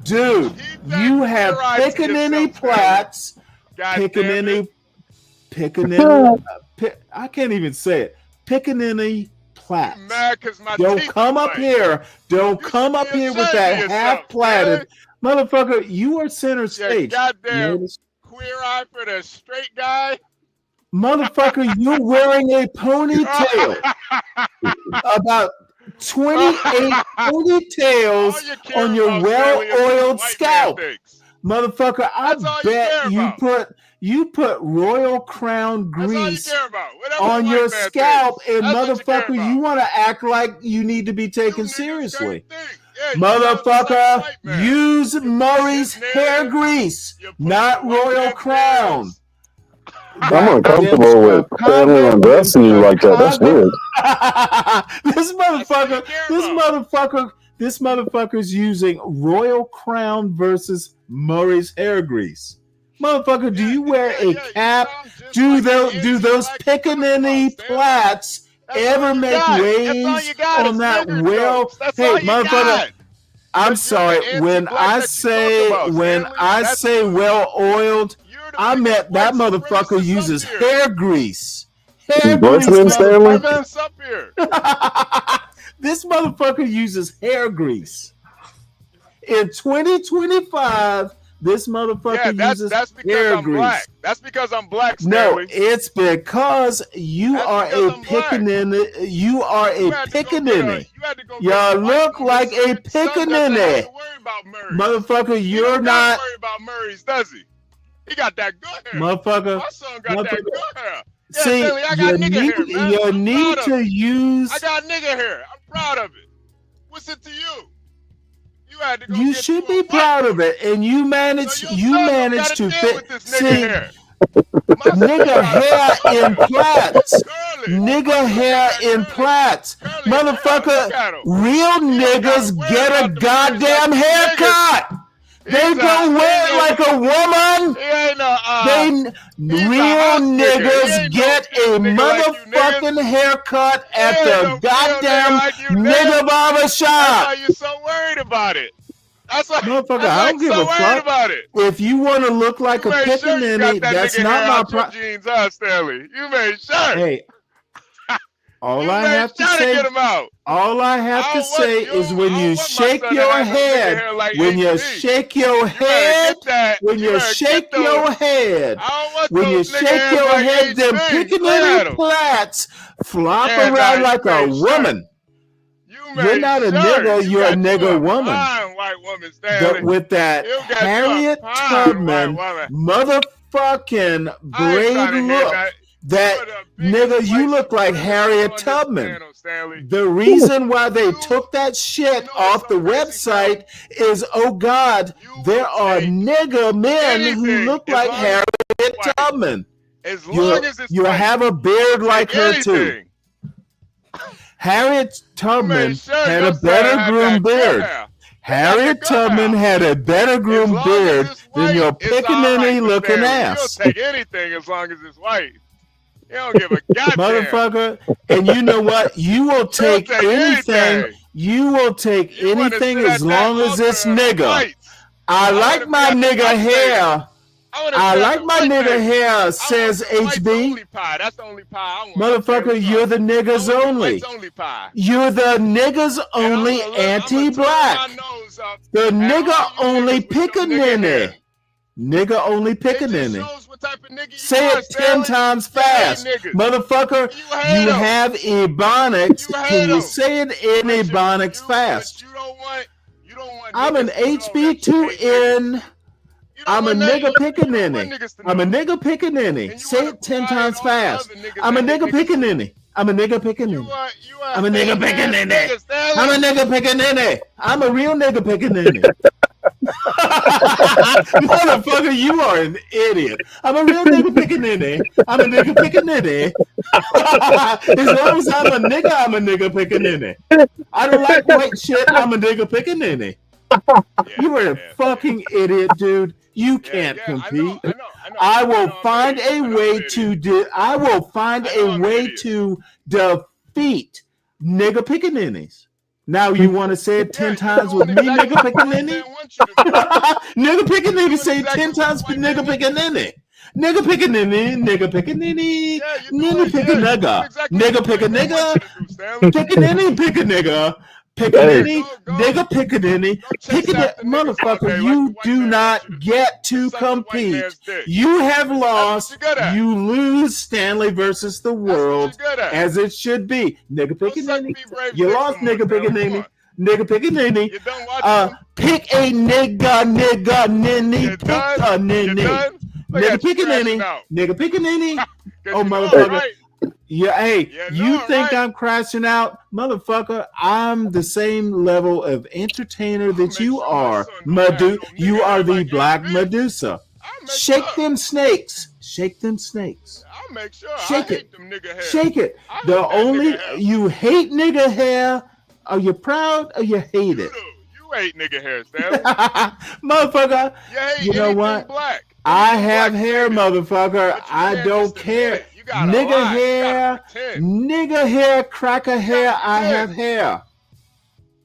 Dude, you have Pickaninny Platts. Pickaninny. I can't even say it. Pickaninny Platts. Don't come up here. Don't come up here with that half platted. Motherfucker, you are center stage. Goddamn queer eye for the straight guy. Motherfucker, you're wearing a ponytail. About 28 ponytails on your well-oiled scalp. Motherfucker, I bet you put Royal Crown grease on your scalp, and motherfucker, you want to act like you need to be taken seriously. Motherfucker, use Murray's hair grease, not Royal Crown. I'm uncomfortable with family undressing you like that. That's weird. This motherfucker's using Royal Crown versus Murray's hair grease. Motherfucker, do you wear a cap? Do those pickaninny plaits ever make waves on that well? Hey, motherfucker. I'm sorry. When I say well oiled, I meant that motherfucker uses hair grease. Hair grease, motherfucker. This motherfucker uses hair grease. In 2025, this motherfucker uses hair grease. Black. That's because I'm black, Stanley. No, it's because you are a pickaninny. You are a pickaninny. Y'all look like a pickaninny. Motherfucker, you're not. Worry about Murray's, does he? He got that good hair. Motherfucker. My son got that good hair. Yeah, see, Stanley, I got nigga hair, man. You need to use. I got nigga hair. I'm proud of it. What's it to you? You had to go. You should be proud of it, and you managed. You managed to fit. See, nigga hair in plaits. Nigga hair in plaits. Motherfucker, real niggas get a goddamn haircut. They don't wear it like a woman. Real niggas get a motherfucking haircut at the goddamn nigga barber shop. That's why you're so worried about it. Motherfucker, I don't give a fuck. If you want to look like a pickaninny, that's not my problem. Jeans, Stanley. You made sure. Hey, all I have to say is when you shake your head, when you shake your head, when you shake your head, them pickaninny plaits flop around like a woman. You're not a nigga, you're a nigga woman. But with that Harriet Tubman motherfucking braid look, that nigga, you look like Harriet Tubman. The reason why they took that shit off the website is, oh God, there are nigga men who look like Harriet Tubman. You have a beard like her too. Harriet Tubman had a better groomed beard. Harriet Tubman had a better groomed beard than your pickaninny looking ass. You'll take anything as long as it's white. You don't give a goddamn. Motherfucker, and you know what? You will take anything. You will take anything as long as it's nigga. I like my nigga hair. I like my nigga hair, says HB. That's the only pie I want. Motherfucker, you're the niggas only. You're the niggas only anti-black. The nigga only pickaninny. Nigga only pickaninny. Say it 10 times fast. Motherfucker, you have ebonics. Can you say it in ebonics fast? I'm an HB2N. I'm a nigga pickaninny. I'm a nigga pickaninny. Say it 10 times fast. I'm a nigga pickaninny. I'm a nigga pickaninny. I'm a nigga pickaninny. I'm a nigga pickaninny. I'm a real nigga pickaninny. Motherfucker, you are an idiot. I'm a real nigga pickaninny. I'm a nigga pickaninny. As long as I'm a nigga pickaninny. I don't like white shit. I'm a nigga pickaninny. You are a fucking idiot, dude. You can't compete. I will find a way to defeat nigga pickaninnies. Now you want to say it 10 times with me, nigga pickaninny? Nigga pickaninny, say it 10 times with nigga pickaninny. Nigga pickaninny, nigga pickaninny, nigga pickanigga, nigga pickanigga, pickaninny, pickanigga. Pickaninny, nigga pickaninny, pickaninny, motherfucker, you do not get to compete. You have lost. You lose Stanley versus the world, as it should be. Nigga pickaninny, you lost nigga pickaninny. Nigga pickaninny, pick a nigga, ninny, pick a ninny. Nigga pickaninny, nigga pickaninny. Oh, motherfucker. Yeah, hey, you think I'm crashing out? Motherfucker, I'm the same level of entertainer that you are. You are the Black Medusa. Shake them snakes. Shake them snakes. I'll make sure. Shake I it. hate them nigga hair. Shake it. I hate The that only nigga hair. you hate nigga hair. Are you proud or you hate it? You hate nigga hair, Stanley. Motherfucker. You hate You know anything what? black. I have hair, motherfucker. I don't care. gotta Nigga lie. You hair, gotta pretend. nigga hair, cracker hair. I have hair.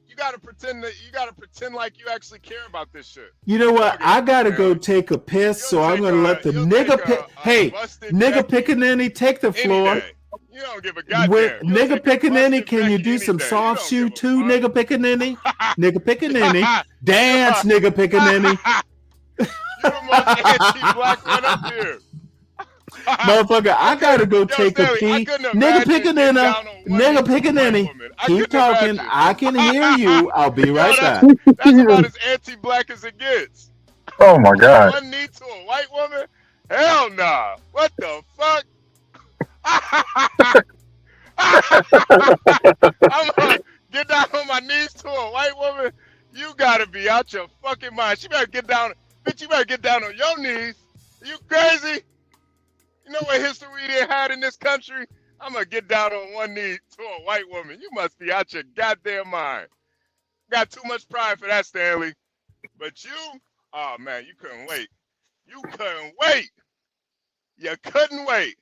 You gotta pretend that you gotta pretend like you actually care about this shit. You know what? I gotta go take a piss, so I'm gonna let the nigga pick. Hey, nigga Pickaninny, take the floor. You don't give a goddamn. Nigga Pickaninny, can you do some soft shoe too, nigga Pickaninny? Nigga Pickaninny, dance, nigga Pickaninny. You the most anti-black one up here. Motherfucker, I gotta go take a pee. Nigga Pickaninny, nigga Pickaninny. Keep talking. I can hear you. I'll be right back. That's about as anti-black as it gets. Oh my God. One knee to a white woman? Hell nah. What the fuck? I'm gonna get down on my knees to a white woman. You gotta be out your fucking mind. She better get down. Bitch, you better get down on your knees. Are you crazy? You know what history we didn't have in this country? I'm gonna get down on one knee to a white woman. You must be out your goddamn mind. Got too much pride for that, Stanley. But you, oh man, you couldn't wait. You couldn't wait. You couldn't wait.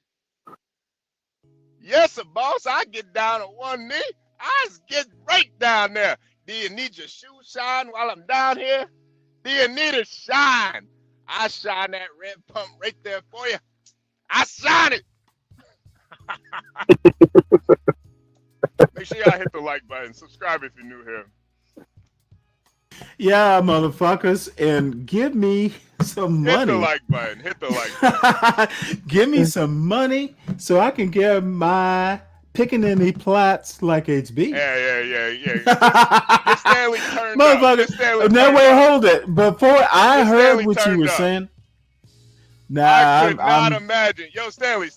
Yes, boss, I get down on one knee. I get right down there. Do you need your shoe shine while I'm down here? Do you need a shine? I shine that red pump right there for you. I shine it. Make sure y'all hit the like button. Subscribe if you're new here. Yeah, motherfuckers, and give me some money. Hit the like button. Hit the like button. Give me some money so I can get my Pickaninny plats like HB. Yeah. Get Stanley turned up. Get Stanley Motherfucker, no, turned wait, up. hold it. Before I Get heard Stanley what you turned were up. saying. Nah, I could not I'm imagine. Yo, Stanley,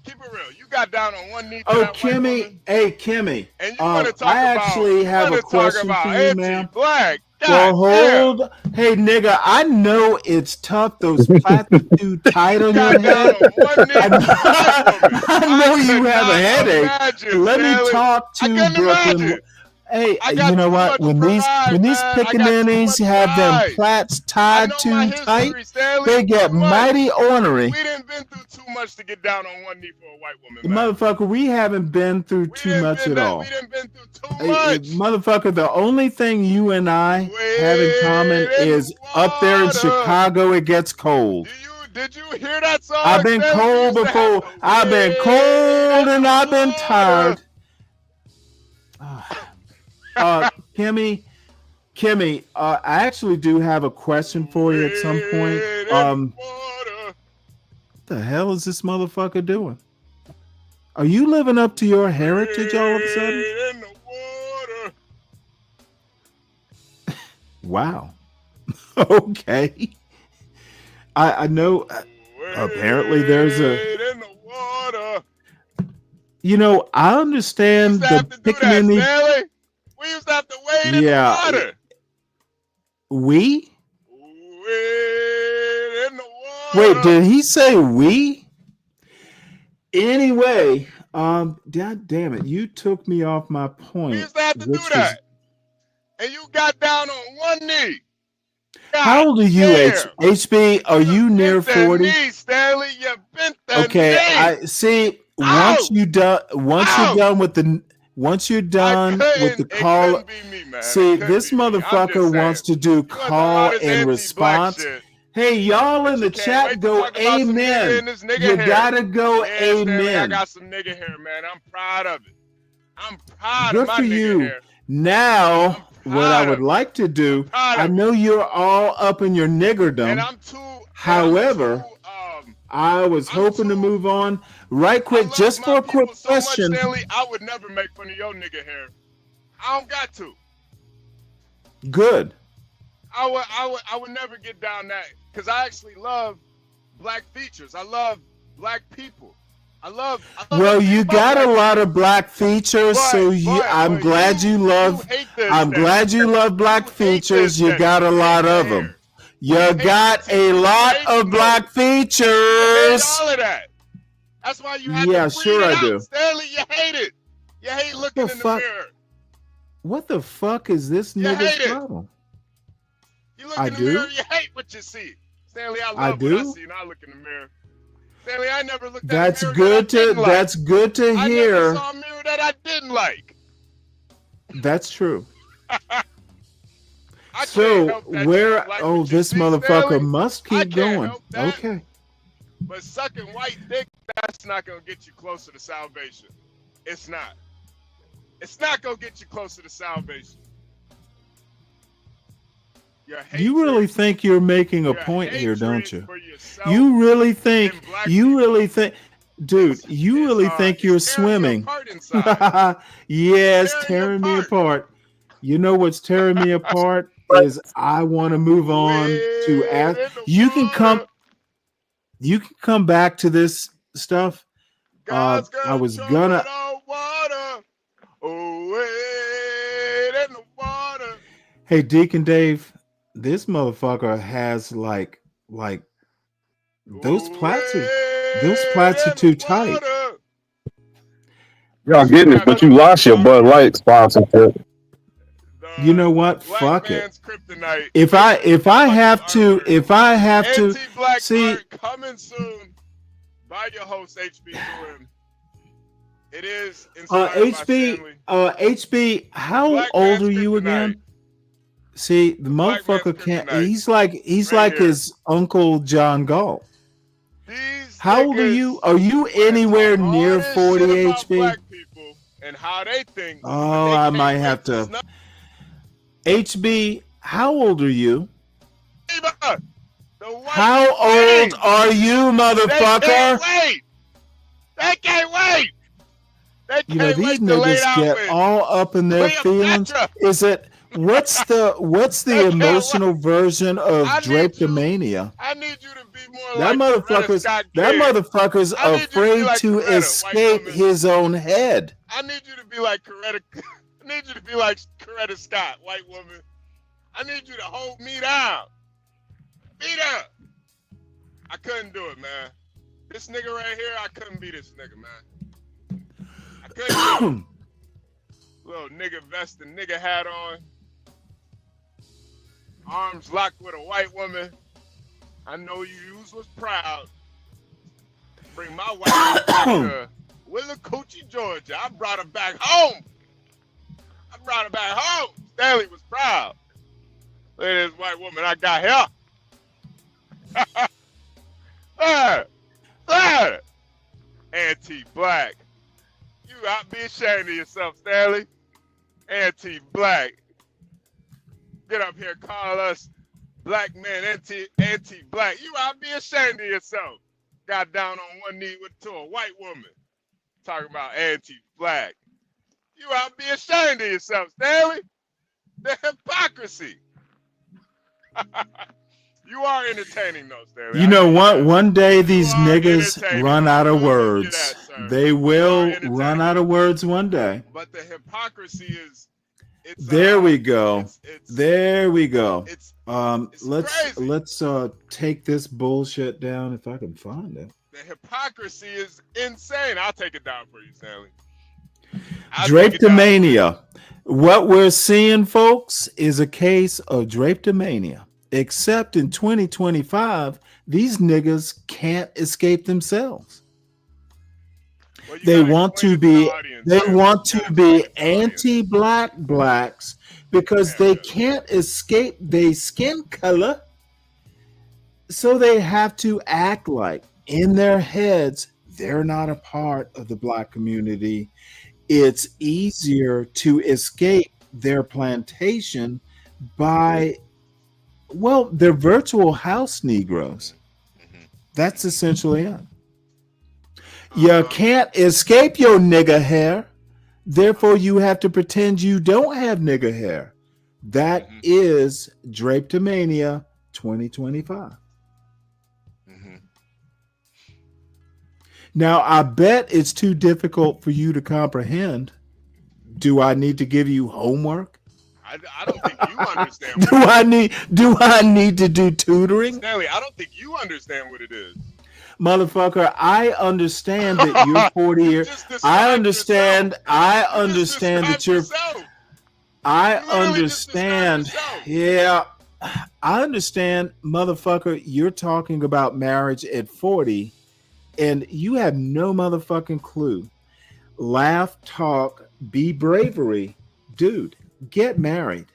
keep it real. You got down on one knee to Oh, that white woman. Kimmy, hey, Kimmy. And you want to talk I about, actually have a talk question about for you, ma'am. anti-black. Well, God hold. Hey, nigga, I know it's tough. Those plats too tight on your head. I know you have a headache. Let me talk to Brooklyn. Hey, you know what? When these pickaninnies have them plats tied too tight, they get mighty ornery. We didn't been through too much to get down on one knee for a white woman. Motherfucker, we haven't been through too much at all. We didn't been through too Hey, much. motherfucker, the only thing you and I have in common is up there in Chicago, it gets cold. Did you hear that song? I've been cold before. I've been cold and I've been tired. Kimmy, I actually do have a question for you at some point. What the hell is this motherfucker doing? Are you living up to your heritage all of a sudden? Wow. Okay. I know. Apparently, there's a. You know, I understand the Pickaninny. We used to have to wade in the water. We? Wade in the water. Wait, did he say we? Anyway, God damn it, you took me off my point. We used to have to do that. And you got down on one knee. How old are you, HB? Are you near 40? Knee, Stanley, you bent the Okay, knee. I see. Once you're done with the call, see, this motherfucker wants to do call and response. Hey, y'all in the chat, go amen. You gotta go amen. I got some nigga hair, man. I'm proud of it. I'm proud Good of my for nigga you. hair. Now, what I would like to do, I know you're all up in your niggerdom. However, I was hoping to move on right quick, just for a quick question. Stanley, I would never make fun of your nigga hair. I don't got to. Good. I would never get down that, because I actually love black features. I love black people. Well, you got a lot of black features, so I'm glad you love black features. You got a lot of them. You got a lot of black You hate features. all of that. That's why you had Yeah, to sure breed it I out, do. Stanley. You hate it. You hate looking The in the fuck? mirror. What the fuck is this You nigga's hate it. problem? You look I in the mirror, do. you hate what you see. Stanley, I I love what I do. see, and I look in the mirror. Stanley, I never looked at That's a mirror that I good to. didn't like. That's good to I never hear. saw a mirror that I didn't like. That's true. I can't So help that you where? don't like Oh, what you this see, motherfucker Stanley. must I keep can't going. help that. Okay. But sucking white dick, that's not gonna get you closer to salvation. It's not. It's not gonna get you closer to salvation. You really think you're making a your point here, don't hatred you? for yourself You really think. and black You really think. Dude, you really think you're tearing me swimming. apart inside. Yes, Tearing you tearing me apart. You know what's tearing me apart is I want to move on to ask. You can come back to this stuff. I was gonna. Hey, Deacon Dave, this motherfucker has like those plats are too tight. Y'all getting it, but you lost your Bud Light sponsorship. You know what? Fuck it. If I have to Anti-black see. art coming soon by your host HB2N. It is inspired by Stanley. HB, how Black old man's are you kryptonite. again? See, the motherfucker can't. He's like his uncle John Gall. How old are you? Are you anywhere near 40, HB? Black people and how they think. Oh, I might have to. HB, how old are you? How old are you, motherfucker? They can't wait. They You know, can't these wait to lay niggas down get with all up in their feelings. Is it what's the emotional version of drapetomania? I need you to be more That like motherfucker's I need you to be afraid like to Coretta, white escape woman. his own head. I need you to be like Coretta. I need you to be like Coretta Scott, white woman. I need you to hold me down. Beat up. I couldn't do it, man. This nigga right here, I couldn't be this nigga, man. I couldn't do it. Little nigga vest and nigga hat on. Arms locked with a white woman. I know you was proud. Bring my wife back to Willacoochee, Georgia. I brought her back home. Stanley was proud. Look at this white woman I got here. Anti-black. You ought to be ashamed of yourself, Stanley. Anti-black. Get up here, call us black men anti-black. You ought to be ashamed of yourself. Got down on one knee to a white woman. Talking about anti-black. You ought to be ashamed of yourself, Stanley. The hypocrisy. You are entertaining though, Stanley. You know what? One day these niggas run out of words. They will run out of words one day. But the hypocrisy is. There we go. There we go. Let's take this bullshit down if I can find it. The hypocrisy is insane. I'll take it down for you, Stanley. Drapetomania. What we're seeing, folks, is a case of drapetomania. Except in 2025, these niggas can't escape themselves. They want to be anti-black blacks because they can't escape their skin color. So they have to act like in their heads they're not a part of the black community. It's easier to escape their plantation by they're virtual house Negroes. That's essentially it. You can't escape your nigger hair. Therefore, you have to pretend you don't have nigger hair. That is Drapetomania 2025. Now, I bet it's too difficult for you to comprehend. Do I need to give you homework? I don't think you understand. Do I need to do tutoring? Stanley, I don't think you understand what it is. Motherfucker, I understand that you're 40 years. I understand that you're. I understand. Yeah, I understand, motherfucker. You're talking about marriage at 40, and you have no motherfucking clue. Laugh, talk, be bravery, dude. Get married.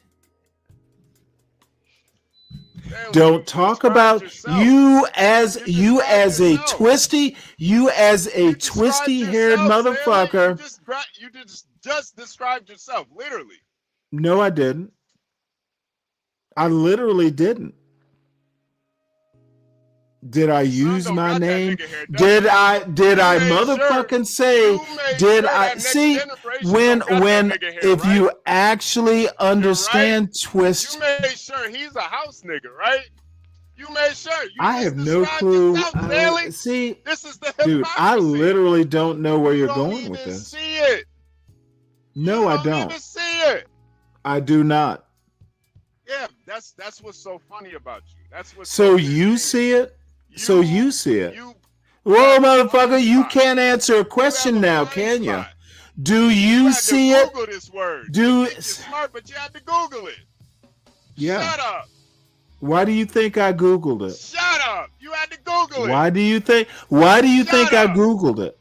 Don't talk about you as a twisty haired motherfucker. You just described yourself, literally. No, I didn't. I literally didn't. Did I use my name? Did I motherfucking say? Did I see when if you actually understand twist? You made sure he's a house nigga, right? You made sure. I have no clue. See, this is the dude. I literally don't know where you're going with this. See it? No, I don't. Even see it. I do not. Yeah, that's what's so funny about you. That's what. So you see it. So you see it. Whoa, motherfucker! You can't answer a question now, can you? Do you see it? Google this word. You're smart, but you had to Google it. Yeah. Shut up. Why do you think I Googled it? Shut up. You had to Google it. Why do you think I Googled it?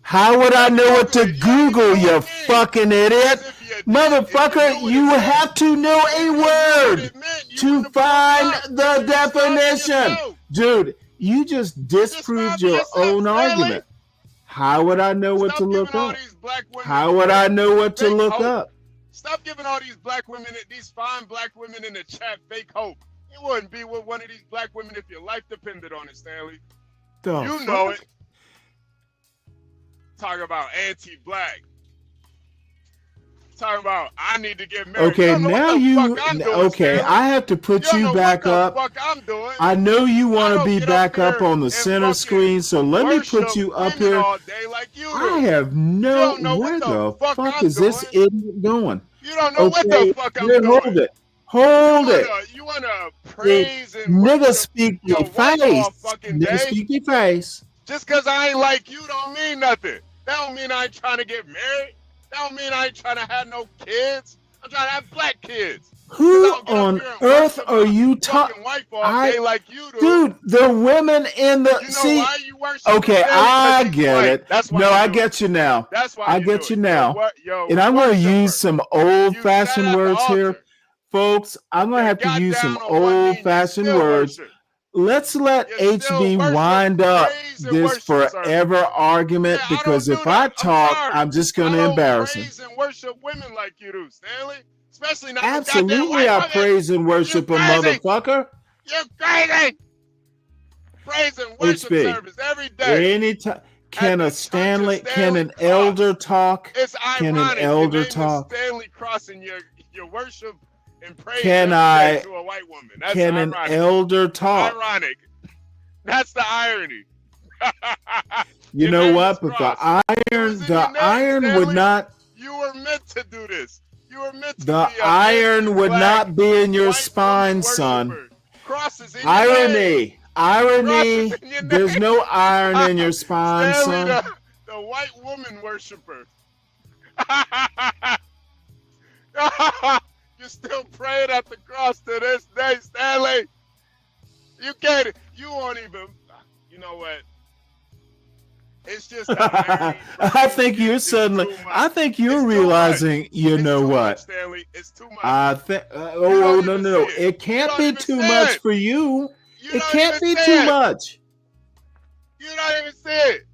How would I know what to Google, you fucking idiot? Motherfucker, you have to know a word to find the definition. Dude, you just disproved your own argument. How would I know what to look up? How would I know what to look up? Stop giving all these black women, these fine black women in the chat fake hope. You wouldn't be with one of these black women if your life depended on it, Stanley. You know it. Talking about anti-black. Talking about I need to get married. Okay, now I have to put you back up. I know you want to be back up on the center screen, so let me put you up here. I have no where the fuck is this idiot going? You don't know what the fuck I'm doing. Hold it. Hold it. You want to praise and nigga speak your face. Nigga speak your face. Just because I ain't like you don't mean nothing. That don't mean I ain't trying to get married. That don't mean I ain't trying to have no kids. I'm trying to have black kids. Who on earth are you talking? Like you, dude, the women in the Okay, I get it. No, I get you now. I get you now. And I'm going to use some old-fashioned words here, folks. I'm going to have to use some old-fashioned words. Let's let HB wind up this forever argument, because if I talk, I'm just going to embarrass him. Worship women like you do, Stanley. Especially not absolutely, I praise and worship a motherfucker. You're crazy. Praise and worship service every day. Anytime. Can a Stanley? Can an elder talk? It's ironic. Can an elder talk? Stanley crossing your worship and praise to a white woman. That's can ironic. An elder talk? Ironic. That's the irony. You know what? But the iron would not. You were meant to do this. You were meant to the iron would not be in your spine, son. Irony. Irony. There's no iron in your spine, son. The white woman worshiper. You're still praying at the cross to this day, Stanley. You can't. You won't even. You know what? It's just. I think you're suddenly. I think you're realizing. You know what? Stanley, it's too much. I think. Oh no! It can't be too much for you. It can't be too much. You don't even see it.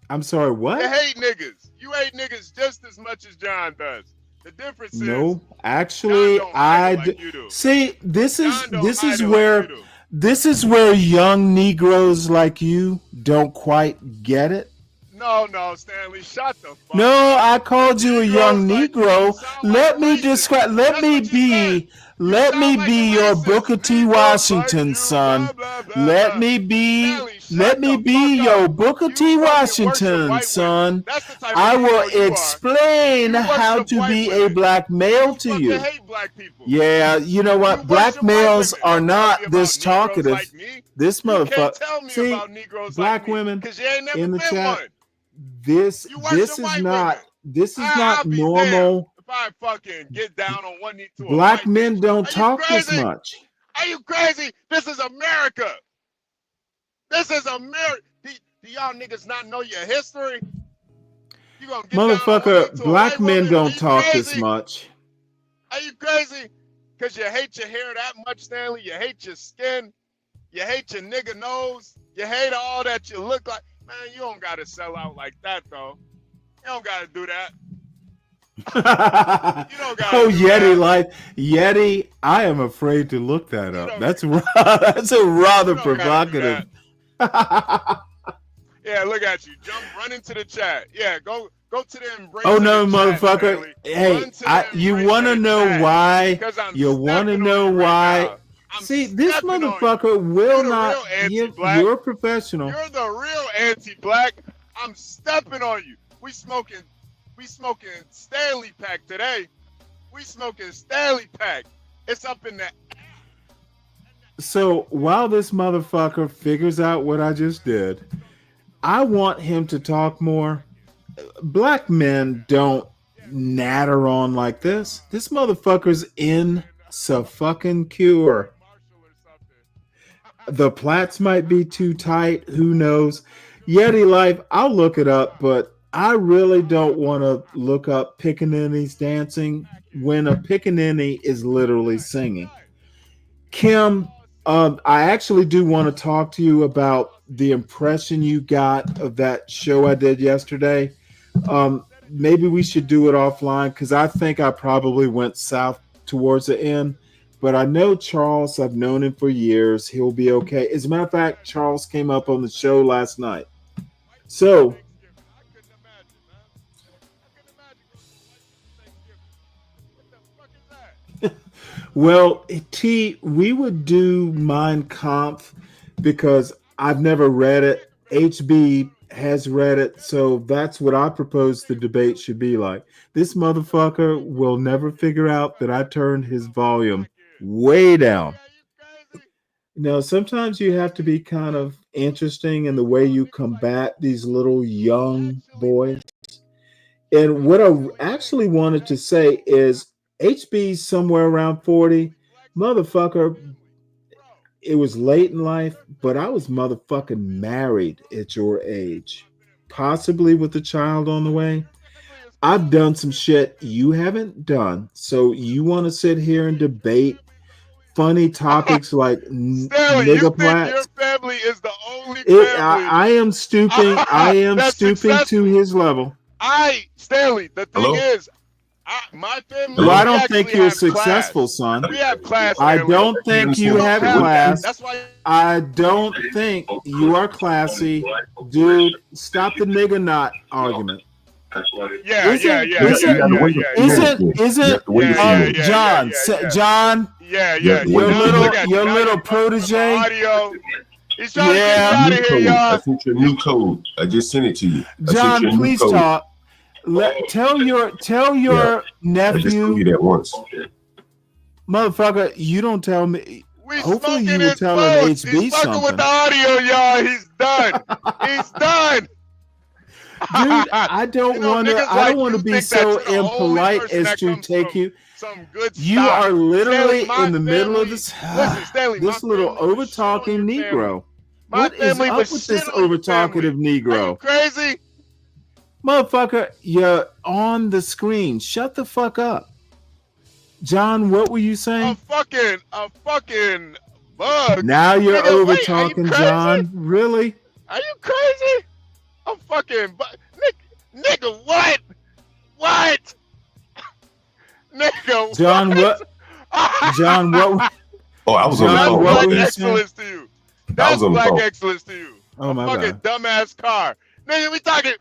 I'm sorry. What? You hate niggas. You hate niggas just as much as John does. The difference is. No, actually, I see. This is where young Negroes like you don't quite get it. No, Stanley, shut the fuck No, up. I called you a young Negro. Let me describe. Let me be your Booker T. Washington, son. Let me be your Booker T. Washington, son. I will explain how to be a black male to you. Yeah, you know what? Black males are not this talkative. This motherfucker. See, black women in the chat. This is not normal. If I fucking get down on one knee to black men don't talk this much. Are you crazy? This is America. This is America. Do y'all niggas not know your history? You gonna get motherfucker, black men don't talk this much. Are you crazy? Because you hate your hair that much, Stanley. You hate your skin. You hate your nigga nose. You hate all that you look like. Man, you don't got to sell out like that, though. You don't got to do that. Yeti life. Yeti, I am afraid to look that up. That's a rather provocative. Yeah, look at you. Run into the chat. Yeah, go to the embrace. Oh no, motherfucker. Hey, you want to know why? You want to know why? See, this motherfucker will not give. You're a professional. You're the real anti-black. I'm stepping on you. We smoking Stanley Pack today. We smoking Stanley Pack. It's up in there. So while this motherfucker figures out what I just did, I want him to talk more. Black men don't natter on like this. This motherfucker's in so fucking cure. The plaits might be too tight. Who knows? Yeti life, I'll look it up, but I really don't want to look up pickaninnies dancing when a pickaninny is literally singing. Kim, I actually do want to talk to you about the impression you got of that show I did yesterday. Maybe we should do it offline because I think I probably went south towards the end. But I know Charles, I've known him for years. He'll be okay. As a matter of fact, Charles came up on the show last night. So, well, T, we would do Mein Kampf because I've never read it. HB has read it, so that's what I propose the debate should be like. This motherfucker will never figure out that I turned his volume way down. Sometimes you have to be kind of interesting in the way you combat these little young boys. And what I actually wanted to say is HB's somewhere around 40. Motherfucker, it was late in life, but I was motherfucking married at your age, possibly with a child on the way. I've done some shit you haven't done. So you want to sit here and debate funny topics like nigga plats? Your family is the only family. I am stooping. I am stooping to his level. Stanley, the thing is, my family. Well, I don't think you're successful, son. We have class. I don't think you have class. That's why. I don't think you are classy, dude. Stop the nigga not argument. Yeah. John? Yeah. Your little protege. He's trying to get out of here, y'all. I sent your new code. I just sent it to you. John, please talk. Tell your nephew. I just told you that once. Motherfucker, you don't tell me. Hopefully you will tell him HB He's fucking with the audio, y'all. He's done. He's done. Dude, I don't want to be so impolite as to take you. You are literally in the middle of this little over talking Negro. What is up with this over talkative Negro? Crazy. Motherfucker, you're on the screen. Shut the fuck up. John, what were you saying? A fucking bug. Now you're over talking, John. Really? Are you crazy? I'm fucking nigga, what? What? Nigga, John, what? John, what? Oh, I was on the phone. That's black excellence to you. That's black excellence to you. Oh my fucking dumbass car. Nigga, we talking.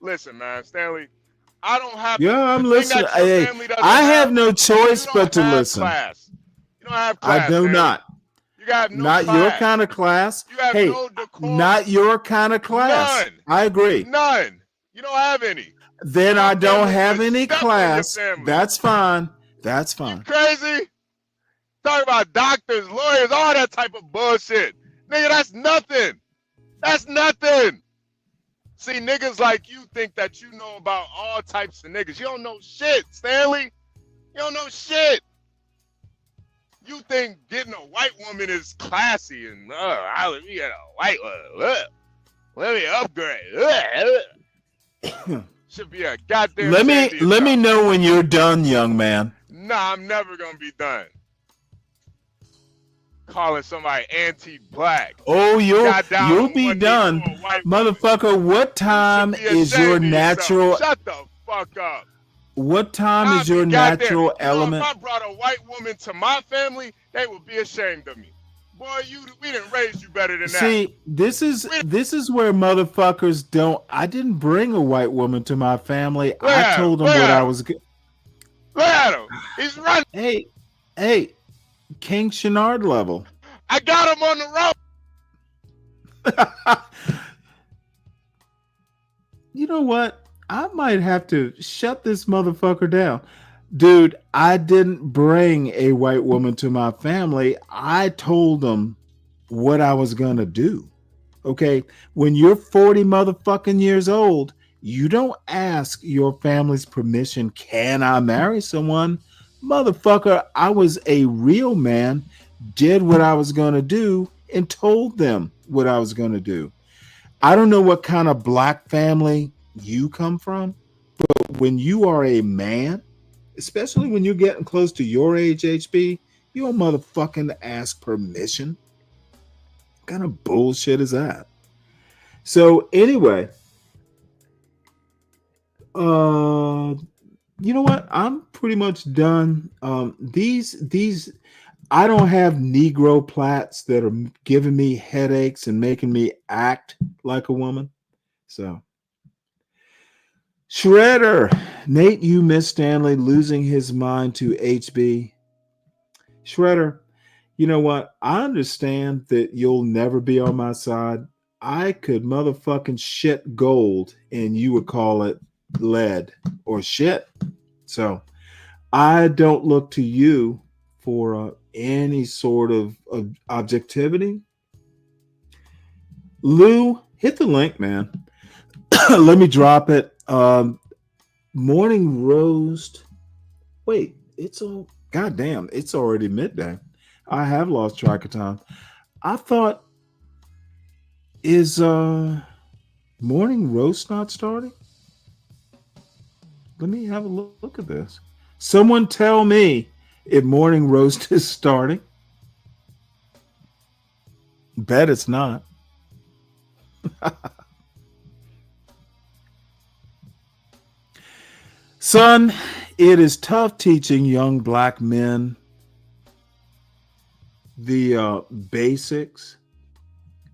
Listen, man, Stanley. I don't have. Yeah, I'm listening. I have no choice but to listen. You don't have class. I do not. You got no Not class. your kind of class. You have Hey, no decorum. not your kind of class. None. I agree. None. You don't have any. Then Your I don't family have is any step on your class. family. That's fine. That's fine. Crazy? Talking about doctors, lawyers, all that type of bullshit. Nigga, that's nothing. That's nothing. See, niggas like you think that you know about all types of niggas. You don't know shit, Stanley. You don't know shit. You think getting a white woman is classy and let me get a white one. Let me upgrade. Should be a goddamn. Let shandy me know when you're done, young man. Nah, I'm never gonna be done. Calling somebody anti-black. Oh, you'll Goddamn, be one done, nigga or a white motherfucker. What time be is your ashamed of yourself. natural? Shut the fuck up. What time I'd is your be goddamn- natural You know, element? if I brought a white woman to my family, they would be ashamed of me. Boy, we didn't raise you better than that. See, this is where motherfuckers don't. I didn't bring a white woman to my family. I told them what I was. Look at him. He's running. Hey, King Shenard level. I got him on the rope. You know what? I might have to shut this motherfucker down. Dude, I didn't bring a white woman to my family. I told them what I was going to do. Okay? When you're 40 motherfucking years old, you don't ask your family's permission. Can I marry someone? Motherfucker, I was a real man, did what I was going to do, and told them what I was going to do. I don't know what kind of black family you come from, but when you are a man, especially when you're getting close to your age, HB, you don't motherfucking ask permission. What kind of bullshit is that? So anyway, you know what? I'm pretty much done. These I don't have Negro plats that are giving me headaches and making me act like a woman. So Shredder, Nate, you miss Stanley losing his mind to HB. Shredder, you know what? I understand that you'll never be on my side. I could motherfucking shit gold and you would call it lead or shit. So I don't look to you for any sort of objectivity. Lou, hit the link, man. Let me drop it. Morning roast. Wait, it's all goddamn. It's already midday. I have lost track of time. I thought, is morning roast not starting? Let me have a look at this. Someone tell me if morning roast is starting. Bet it's not. Son, it is tough teaching young black men the basics.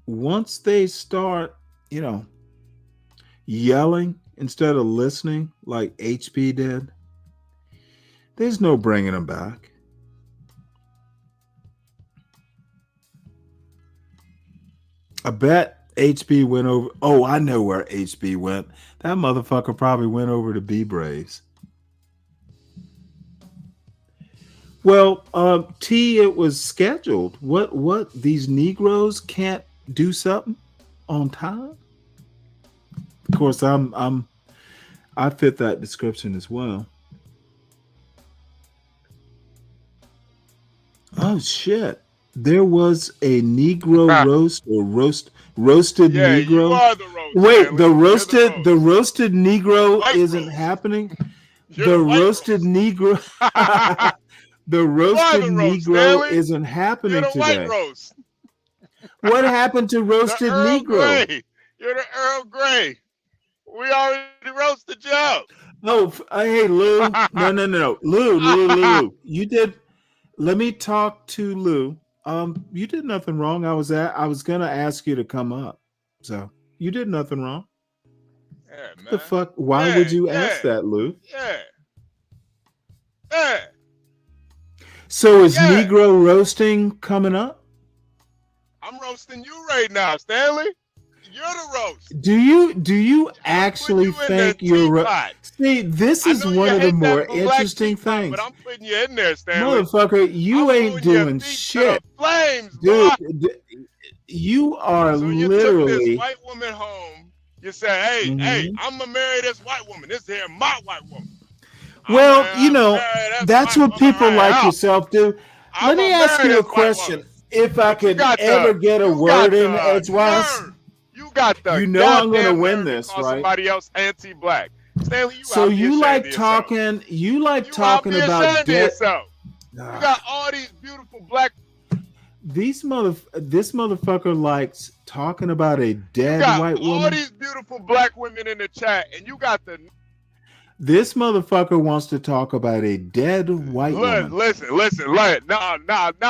Once they start, yelling instead of listening like HB did, there's no bringing them back. I bet HB went over. Oh, I know where HB went. That motherfucker probably went over to B Braves. Well, T, it was scheduled. What? These Negroes can't do something on time? Of course, I fit that description as well. Oh shit! There was a Negro roast or roasted Yeah, Negro. you are the roast. Wait, Stanley. the roasted Negro White isn't roast. happening. You're The the white roasted Negro, the roasted the roast, Negro Stanley. isn't You're happening the white today. roast. What happened to roasted The Earl Negro? Grey. You're the Earl Grey. We already roasted you up. Oh, hey Lou, no, Lou. You did. Let me talk to Lou. You did nothing wrong. I was gonna ask you to come up. So you did nothing wrong. Yeah, man. The fuck? Why would you ask that, Lou? Yeah. So is Negro roasting coming up? I'm roasting you right now, Stanley. You're the roast. Do you actually think you're see? This is one of the more interesting things. But I'm putting you in there, Stanley. Motherfucker, you ain't doing shit, flames, dude. You are so you literally took this white woman home. You said, "Hey, I'm gonna marry this white woman. This here my white woman." Well, that's what people like yourself do. Let me ask you a question. If I could ever get a word in edgewise, you got the I'm going to win this, right? Somebody else anti-black. Stanley, you like talking. You like talking about dead. You got all these beautiful black. This motherfucker likes talking about a dead white woman. All these beautiful black women in the chat, and you got the. This motherfucker wants to talk about a dead white woman. Listen. Now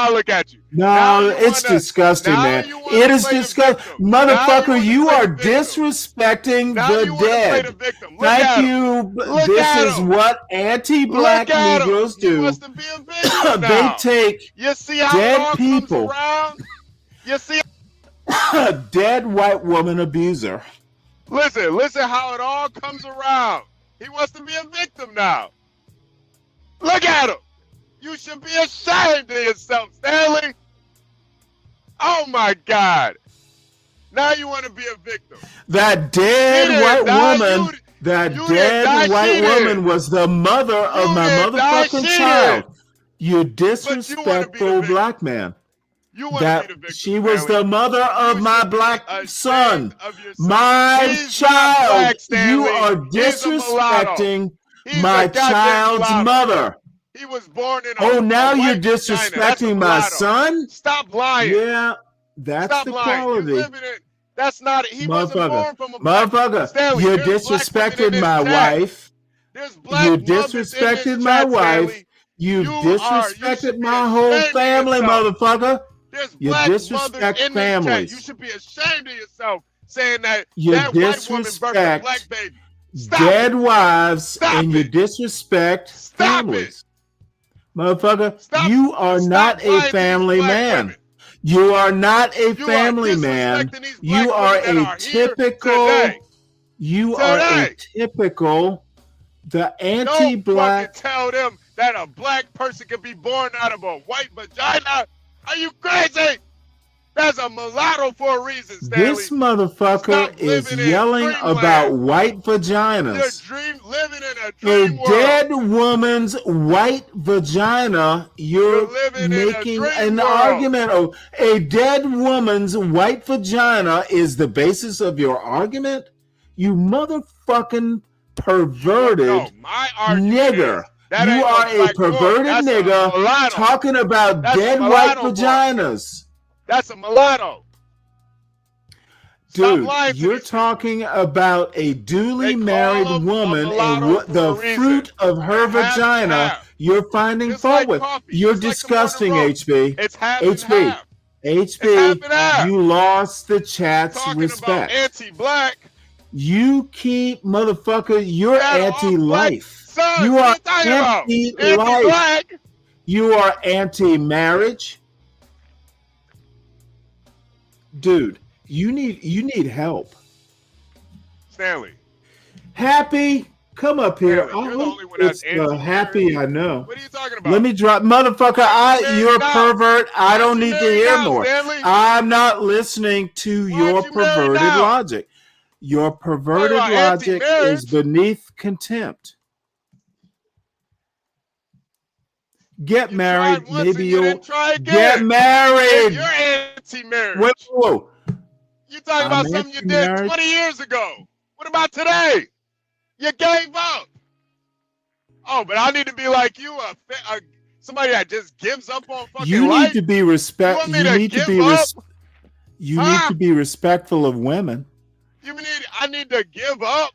look at you. No, it's disgusting, man. It is disgusting. Motherfucker, you are disrespecting the dead. Thank you. This is what anti-black Negroes do. They take dead people. You see a dead white woman abuser. Listen how it all comes around. He wants to be a victim now. Look at him. You should be ashamed of yourself, Stanley. Oh my God. Now you want to be a victim. That dead white woman. That dead white woman was the mother of my motherfucking child. You disrespectful black man. She was the mother of my black son, my child. You are disrespecting my child's mother. He was born in oh, now you're disrespecting my son? Stop lying. Yeah, that's the quality. That's not it. He wasn't born from a motherfucker. Stanley, You disrespected my wife. You disrespected my wife. You disrespected my whole family, motherfucker. You disrespect families. You should be ashamed of yourself saying that you that disrespect white woman birthed a black baby. Dead wives and you disrespect families. Motherfucker, you are not a family man. You are not a family man. You are a typical. You are a typical. The anti-black. Don't tell them that a black person can be born out of a white vagina. Are you crazy? That's a mulatto for a reason, Stanley. This motherfucker is yelling about white vaginas. Living in a dream world. Dead woman's white vagina. You're making an argument of a dead woman's white vagina is the basis of your argument? You motherfucking perverted nigger. You are a perverted nigga talking about dead white vaginas. That's a mulatto. Dude, you're talking about a duly married woman and the fruit of her vagina you're finding fault with. You're disgusting, HB. HB, you lost the chat's respect. Anti-black. You keep, motherfucker, you're anti-life. You are anti-life. You are anti-marriage. Dude, you need help. Stanley. Happy, come up here. It's Happy, I know. What are you talking about? Let me drop, motherfucker. You're a pervert. I don't need to hear more. I'm not listening to your perverted logic. Your perverted logic is beneath contempt. Get married. Maybe you'll get married. You're anti-marriage. Whoa. You're talking about something you did 20 years ago. What about today? You gave up. Oh, but I need to be like you, somebody that just gives up on fucking life. You need to be respectful. You need to be respectful of women. I need to give up.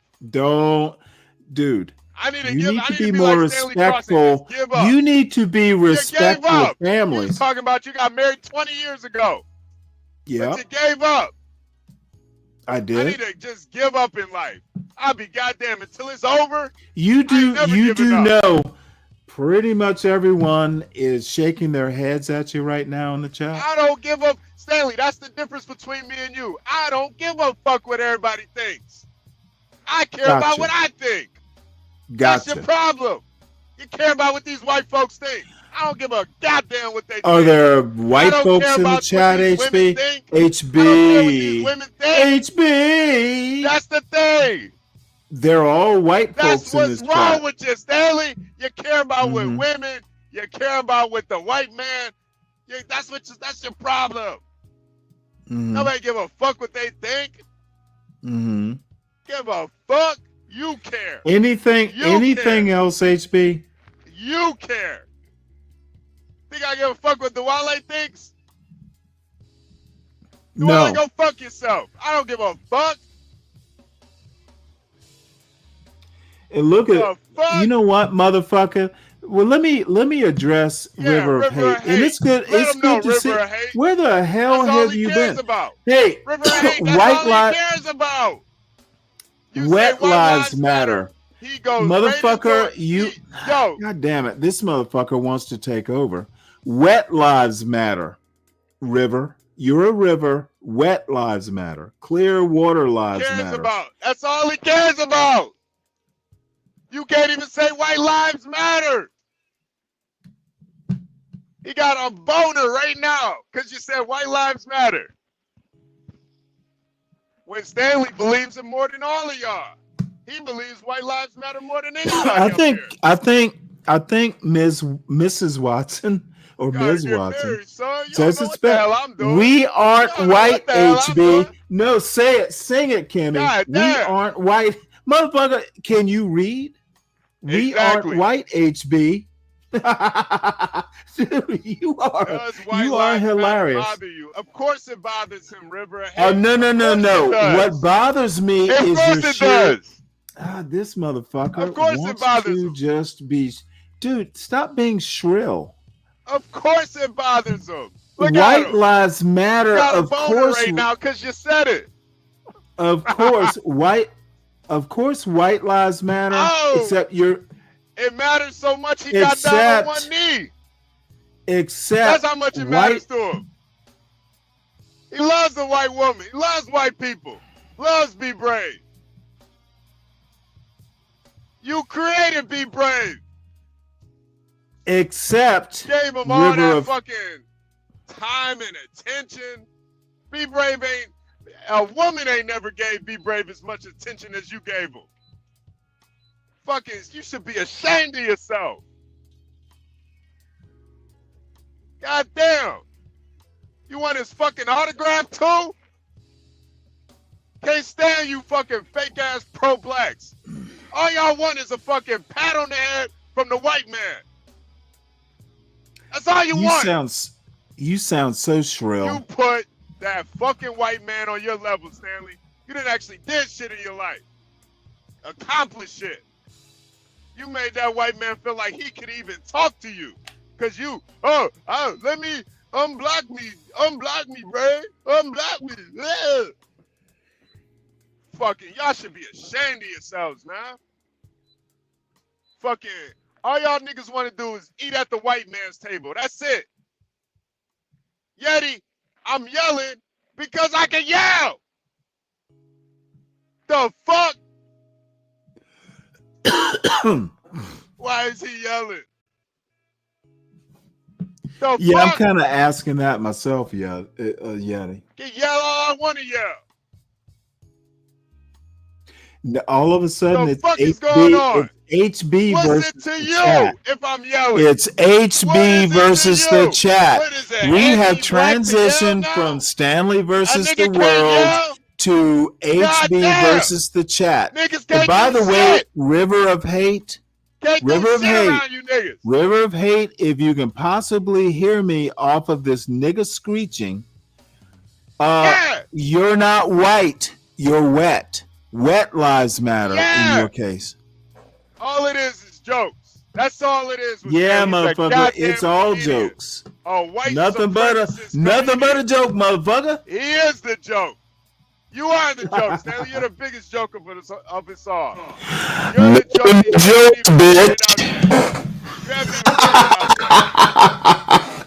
Dude. You need to be more respectful. You need to be respectful of families. You talking about you got married 20 years ago. Yeah. But you gave up. I did. I need to just give up in life. I'll be goddamn until it's over. You do know pretty much everyone is shaking their heads at you right now in the chat. I don't give up. Stanley, that's the difference between me and you. I don't give a fuck what everybody thinks. I care about what I think. That's your problem. You care about what these white folks think. I don't give a goddamn what they think. Are there white folks in the about chat, what these women HB? think. HB. I don't care what these women think. HB. That's the thing. They're all white That's folks in this what's wrong chat. with you, Stanley. You care about with Mhm. women. You care about with the white man. That's your problem. Mhm. Nobody give a fuck what they think. Mhm. Give a fuck. You care. Anything care. else, HB? You care. Think I give a fuck what the Wale thinks? No. Wale, go fuck yourself. I don't give a fuck. And look The at fuck? you know what, motherfucker. Well, let me address River of Hate. And it's good. It's good to see. Where the hell That's all have he you cares been? about. Hey, River hate, that's white all he lives, cares about. You say wet white lives matter. He goes Motherfucker, right into you. it. Yo, God damn it! This motherfucker wants to take over. Wet lives matter. River, you're a river. Wet lives matter. Clear water lives cares matter. about. That's all he cares about. You can't even say white lives matter. He got a boner right now because you said white lives matter. When Stanley believes it more than all of y'all. He believes white lives matter more than anybody up here. I think Mrs. Watson or Ms. Watson married, son. You says don't know it's what the hell better. I'm doing. We aren't You don't know white, what the hell I'm doing. HB. No, say it. Sing it, Kimmy. God We damn. aren't white. Motherfucker, can you read? We Exactly. aren't white, HB. Dude, you are hilarious. Bother you? Of course it bothers him, River. Oh, no. Of course it does. What bothers me Of is course your it shit. does. This motherfucker Of course it wants bothers to him. just be. Dude, stop being shrill. Of course it bothers him. Look at White him. lives matter. You got a Of boner course, right now because you said it. Of course, white lives matter. Oh. Except you're. It matters so much he got down on one knee. Except that's how much it matters to him. He loves the white woman. He loves white people. Loves Be Brave. You created Be Brave. Except gave him all River that of fucking time and attention. Be Brave ain't a woman ain't never gave Be Brave as much attention as you gave him. Fucking, you should be ashamed of yourself. God damn. You want his fucking autograph too? Can't stand you fucking fake ass pro-blacks. All y'all want is a fucking pat on the head from the white man. That's all you want. You sound so shrill. You put that fucking white man on your level, Stanley. You didn't actually did shit in your life. Accomplish shit. You made that white man feel like he could even talk to you. Cause you, let me unblock me, bro. Unblock me. Yeah. Fucking, y'all should be ashamed of yourselves, man. Fucking, all y'all niggas want to do is eat at the white man's table. That's it. Yeti, I'm yelling because I can yell. The fuck? Why is he yelling? The Yeah, fuck? I'm kind of asking that myself, Yeti. Can yell all I want to yell. All of a sudden, The it's fuck is going on? It's HB What's versus it to the you chat. if I'm yelling? It's HB versus the chat. What is it, We have anti-black to yell transitioned now? from Stanley versus A the nigga can't world yell? to HB Goddamn. versus the chat. Niggas And can't by do the way, shit. River of Hate. Can't River do of shit Hate. around you niggas. River of Hate, if you can possibly hear me off of this nigga screeching, you're not white, you're wet. Wet lives matter in your case. All it is jokes. That's all it is. Yeah, He's a motherfucker, goddamn it's all comedian. jokes. A white Nothing but a joke, motherfucker. He is the joke. You are the joke, Stanley. You're the biggest joker of us all. You're the joke. Jokes, bitch. You haven't even put it out there.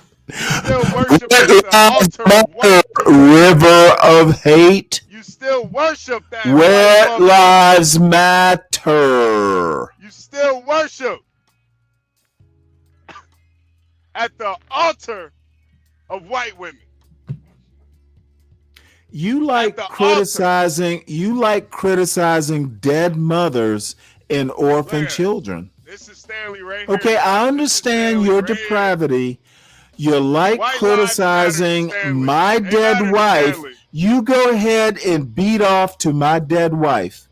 Still worship worship at the altar of white River of hate. You still worship that Where white woman. lives matter. You still worship at the altar of white women. You like criticizing dead mothers and orphan children. This is Stanley right here. Okay, I understand your depravity. You like criticizing my dead wife. You go ahead and beat off to my dead wife.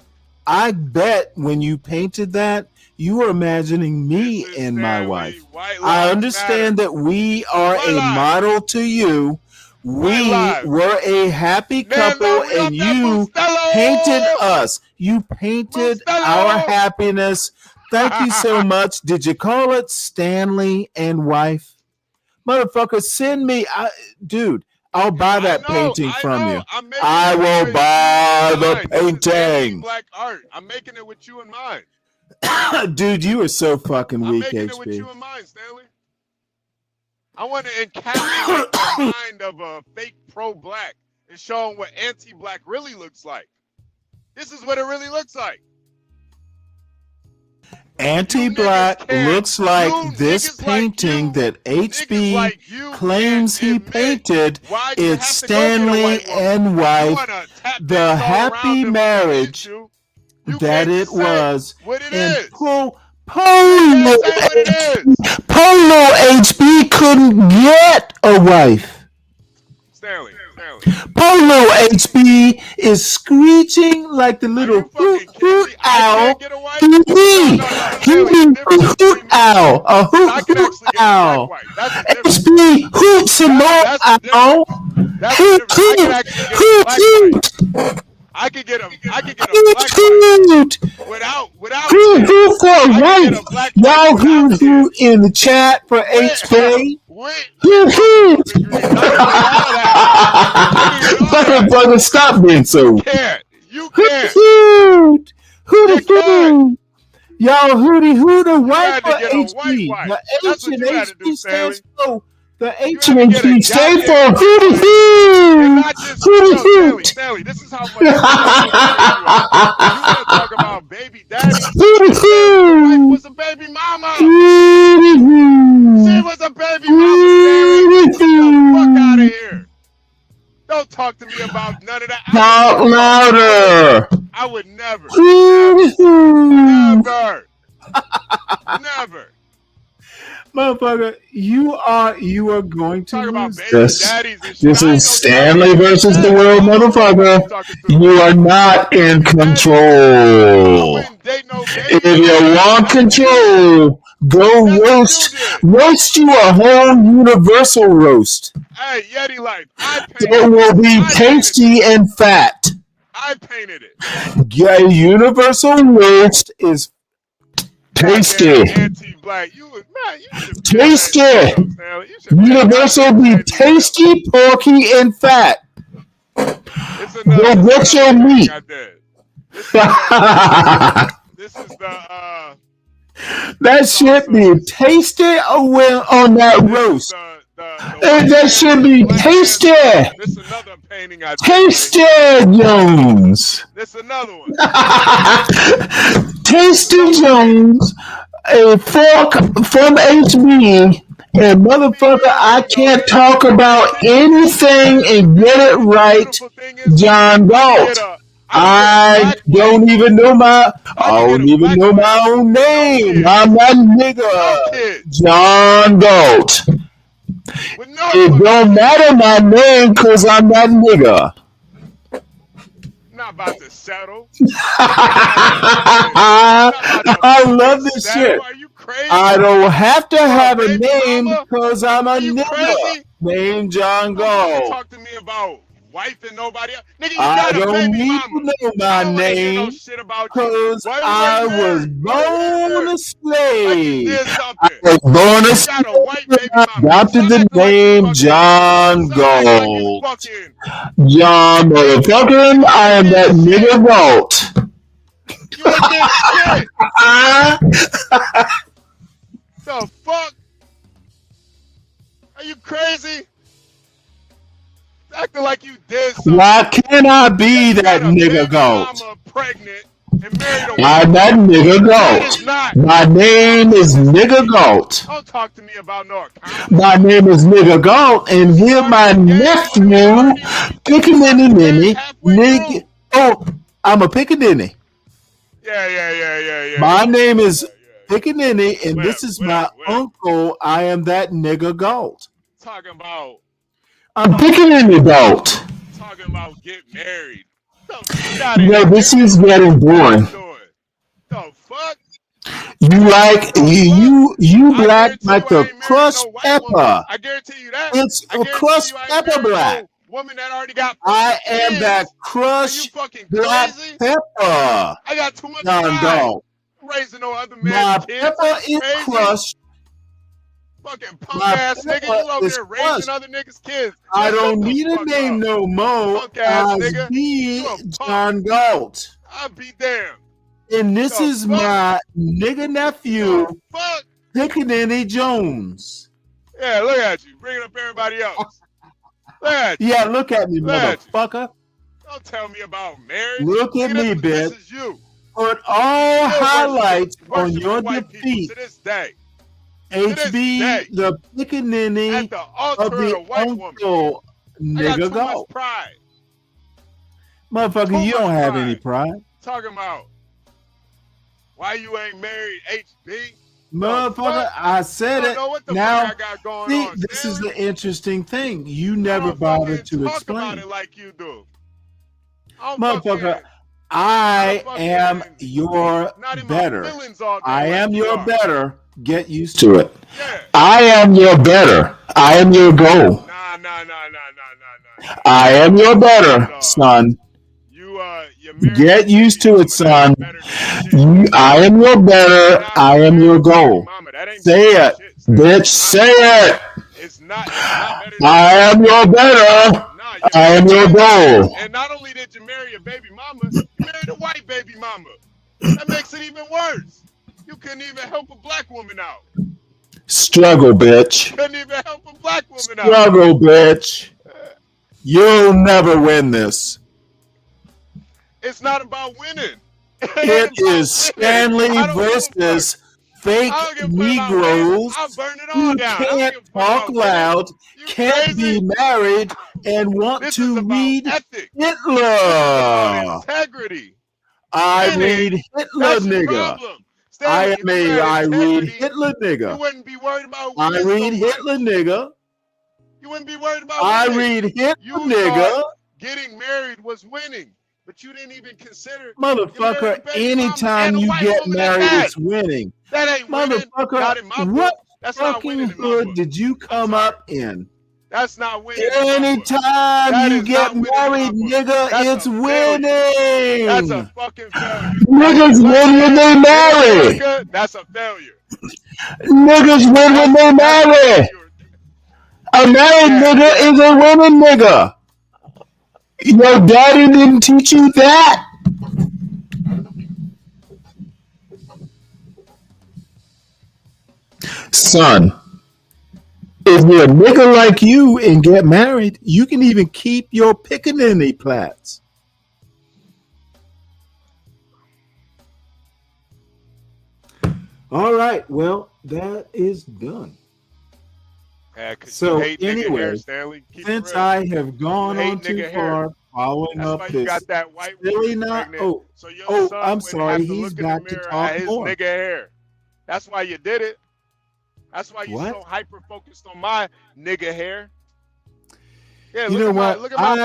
I bet when you painted that, you were imagining me and my wife. I understand that we are a model to you. We were a happy couple and you painted us. You painted our happiness. Thank you so much. Did you call it Stanley and wife? Motherfucker, send me, dude. I'll buy that painting from you. I will buy the painting. Black art. I'm making it with you in mind. Dude, you are so fucking I'm weak, making it with you in mind, Stanley. I want to encapsulate the mind of a fake pro-black and show them what anti-black really looks like. This is what it really looks like. Anti-black looks like this painting that HB claims he painted. It's Stanley and wife, the happy marriage that it was. And Polo HB couldn't get a wife. Stanley. Polo HB is screeching like the little hoot owl. Hoot owl. A hoot owl. HB hoots and more owl. Hoot. I could get a black wife without Hoot for wife. Y'all hoot in the chat for HB. Hoot. Motherfucker, stop being so. You can't. Hoot. Y'all hooty wife for HB. The H and HB stands for. The H and HB stand for hooty hoot. Stanley, this is how much you want to talk about baby daddy. Hooty wife was a baby mama. She was a baby mama, Stanley. Get the fuck out of here. Don't talk to me about none of that. Talk louder. I would never. Never. Motherfucker, you are going to lose this. This is Stanley versus the world, motherfucker. You are not in control. If you want control, go roast you a whole universal roast. Hey, Yeti Life, it will be tasty and fat. I painted it. Yeah, universal roast is tasty. Anti-black. Tasty. Universal be tasty, porky, and fat. Go get your meat. This is the that should be tasty on that roast. That should be tasty. This another painting I did. Tasty Jones. This another one. Tasty Jones, a fork from HB, and motherfucker, I can't talk about anything and get it right, John Galt. I don't even know my own name. I'm that nigga, John Galt. It don't matter my name because I'm that nigga. Not about to settle. I love this shit. I don't have to have a name because I'm a nigga named John Galt. Talk to me about wife and nobody else. Nigga, I don't need to know my name because I was born a slave. I was born a slave. I adopted the name John Galt. John motherfucking, I am that nigga Galt. The fuck? Are you crazy? Acting like you did something. Why can't I be that nigga goat? Pregnant and married a I'm that nigga That is goat. not. My name is nigga goat. Don't talk to me about no account. My name is nigga goat, and here my nephew, Pickaninny nigga. Oh, I'm a Pickaninny. Yeah. My name is Pickaninny, and this is my uncle. I am that nigga goat. Talking about. I'm Pickaninny goat. Talking about get married. No, this is getting boring. The fuck? You black like the crushed pepper. I guarantee you that. It's a crushed pepper black. Woman that already got. I am that crushed black pepper. I got too much pride. Raising no other man's kids. My pepper is crushed. Fucking punk ass nigga, you over there raising other niggas' kids. I don't need a name no more. Punk ass I nigga. be John Galt. I'll be damned. And this is my nigga nephew, Pickaninny Jones. Yeah, look at you, bringing up everybody else. Look at you. Yeah, look at me, motherfucker. Don't tell me about marriage. Look at me, bitch. This is you. Put all highlights on your defeat. To this day. HB, the Pickaninny at the altar of the uncle, nigga go. Pride. Motherfucker, you don't have any pride. Talking about why you ain't married, HB? Motherfucker, I said it. Now, see, this is the interesting thing. You never bothered to explain. Talk about it like you do. Motherfucker, I am your better. I am your better. Get used to it. Yeah. I am your better. I am your goal. Nah. I am your better, son. Get used to it, son. I am your better. I am your goal. Say it, bitch. Say it. I am your better. I am your goal. And not only did you marry a baby mama, you married a white baby mama. That makes it even worse. You couldn't even help a black woman out. Struggle, bitch. Couldn't even help a black woman out. Struggle, bitch. You'll never win this. It's not about winning. It is Stanley versus fake Negroes who can't talk loud, can't be married, and want to read Hitler. Integrity. I read Hitler, nigga. I read Hitler, nigga. You wouldn't be worried about I read Hitler, nigga. You wouldn't be worried about I read Hitler, nigga. Getting married was winning, but you didn't even consider. Motherfucker, anytime you get married, it's winning. That ain't motherfucker, winning. Not in my book. What That's not fucking hood did you come up in? That's not winning. Anytime you get married, nigga, it's winning. That's a fucking failure. Niggas win when they marry. That's a failure. Niggas win when they marry. A married nigga is a winning nigga. Your daddy didn't teach you that? Son, if you're a nigga like you and get married, you can even keep your Pickaninny plats. All right, well, that is done. So anyway, since I have gone on too far, following up this, really not. I'm sorry. He's got to talk more. Nigga hair. That's why you did it. That's why you're so hyper focused on my nigga hair. Yeah, you know what? Look at my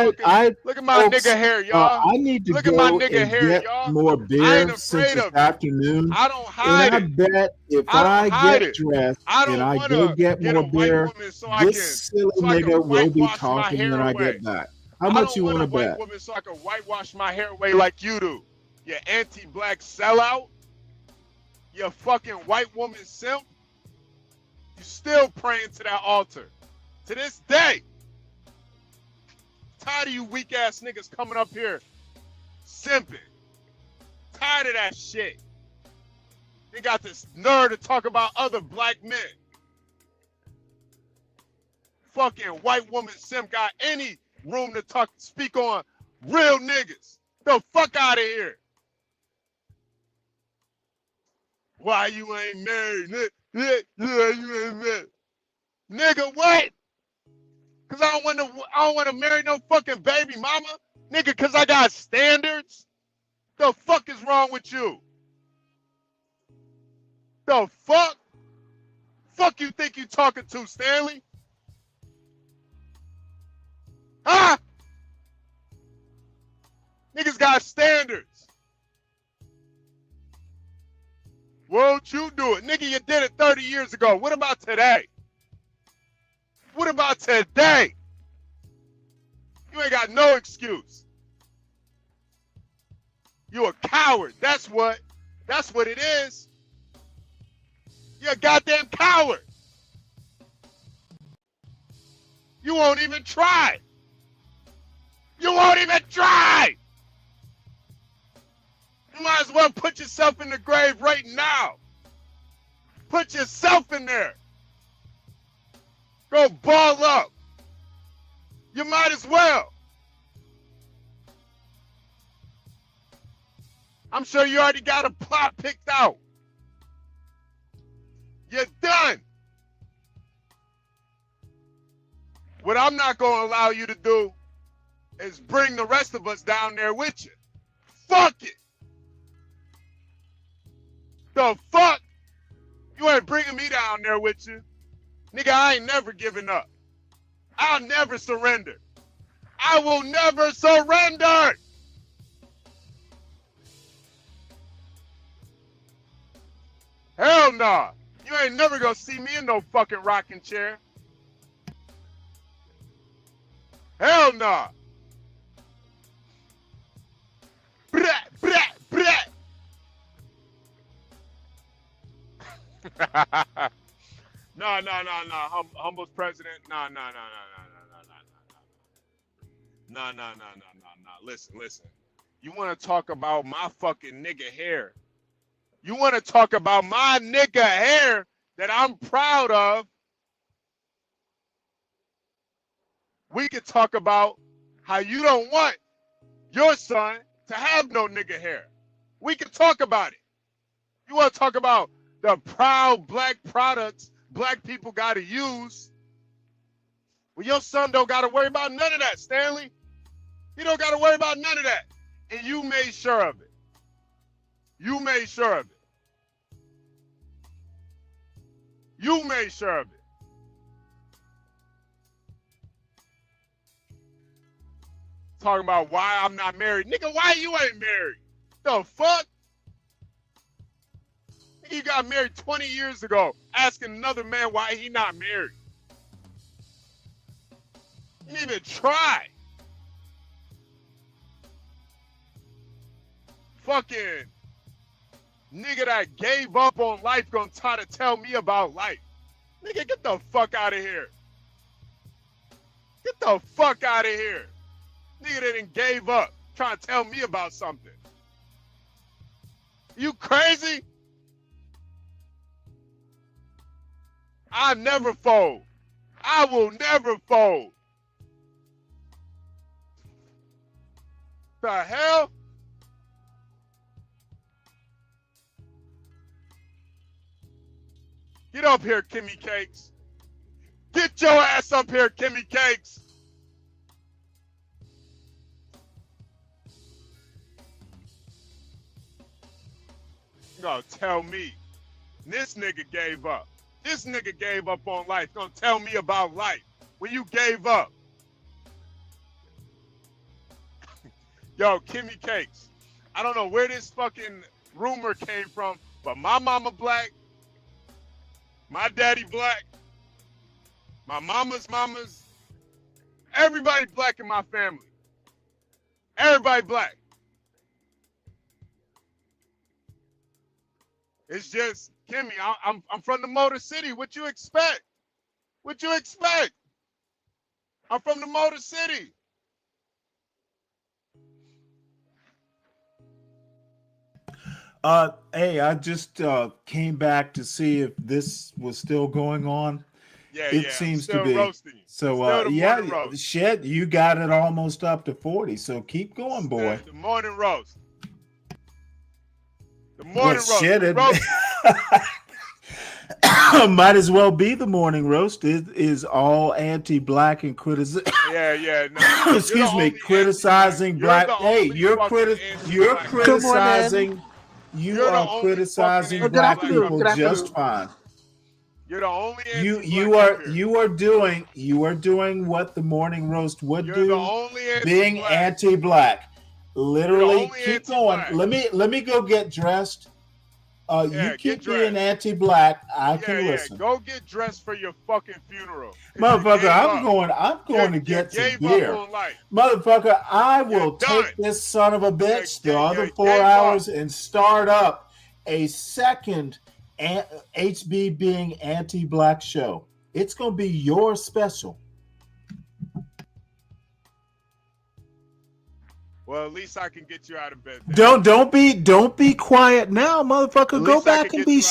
nigga hair, y'all. I need to look go at my nigga and hair, get y'all. more beer since this afternoon. I don't hide and I bet if I get dressed and I go get more beer, this silly nigga will be talking when I get back. How much you want to bet? I don't want a white woman so I can whitewash my hair away like you do. You anti-black sellout. You fucking white woman simp. You still praying to that altar. To this day. Tired of you weak ass niggas coming up here simping. Tired of that shit. They got this nerve to talk about other black men. Fucking white woman simp got any room to speak on real niggas. The fuck out of here. Why you ain't married? You ain't married. Nigga, what? Cause I don't want to marry no fucking baby mama, nigga. Cause I got standards. The fuck is wrong with you? The fuck? Fuck you think you talking to, Stanley? Huh? Niggas got standards. Won't you do it? Nigga, you did it 30 years ago. What about today? What about today? You ain't got no excuse. You a coward. That's what it is. You're a goddamn coward. You won't even try. You won't even try. You might as well put yourself in the grave right now. Put yourself in there. Go ball up. You might as well. I'm sure you already got a plot picked out. You're done. What I'm not going to allow you to do is bring the rest of us down there with you. Fuck it. The fuck? You ain't bringing me down there with you. Nigga, I ain't never giving up. I'll never surrender. I will never surrender. Hell nah. You ain't never gonna see me in no fucking rocking chair. Hell nah. Brat, brat, brat. No. Humble's president. No. Listen. You want to talk about my fucking nigga hair? You want to talk about my nigga hair that I'm proud of? We could talk about how you don't want your son to have no nigga hair. We could talk about it. You want to talk about the proud black products black people got to use? Well, your son don't got to worry about none of that, Stanley. He don't got to worry about none of that. And you made sure of it. You made sure of it. You made sure of it. Talking about why I'm not married. Nigga, why you ain't married? The fuck? You got married 20 years ago, asking another man why he not married. You didn't even try. Fucking nigga that gave up on life gonna try to tell me about life. Nigga, get the fuck out of here. Get the fuck out of here. Nigga that done gave up trying to tell me about something. You crazy? I never fold. I will never fold. The hell? Get up here, Kimmy Cakes. Get your ass up here, Kimmy Cakes. You gonna tell me this nigga gave up. This nigga gave up on life. Gonna tell me about life when you gave up. Yo, Kimmy Cakes. I don't know where this fucking rumor came from, but my mama black, my daddy black, my mama's, everybody black in my family. Everybody black. It's just, Kimmy, I'm from the Motor City. What you expect? What you expect? I'm from the Motor City. Hey, I just came back to see if this was still going on. Yeah, It yeah. seems Still to be. roasting you. So Still the yeah, morning roast. shit, you got it almost up to 40. So keep going, boy. The morning roast. The Well, morning roast. shit, We it roast. might as well be the morning roast. It is all anti-black and Yeah. No. excuse me, criticizing black. Hey, you're criticizing. You are criticizing black people just fine. You're the only You are doing what the morning roast would do, being anti-black. Literally, keep going. Let me go get dressed. You keep being anti-black. I can listen. Go get dressed for your fucking funeral. Motherfucker, I'm going to get some beer. Motherfucker, I will take this son of a bitch the other 4 hours and start up a second HB being anti-black show. It's going to be your special. Well, at least I can get you out of bed. Don't be quiet now, motherfucker. Go back and be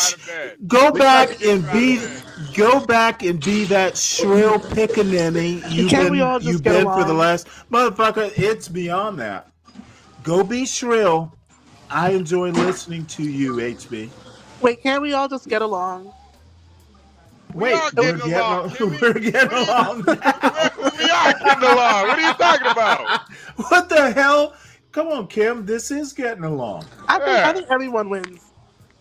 that shrill pickaninny you've been for the last motherfucker. It's beyond that. Go be shrill. I enjoy listening to you, HB. Wait, can't we all just get along? Wait, we're getting along. We are getting along. What are you talking about? What the hell? Come on, Kim. This is getting along. I think everyone wins.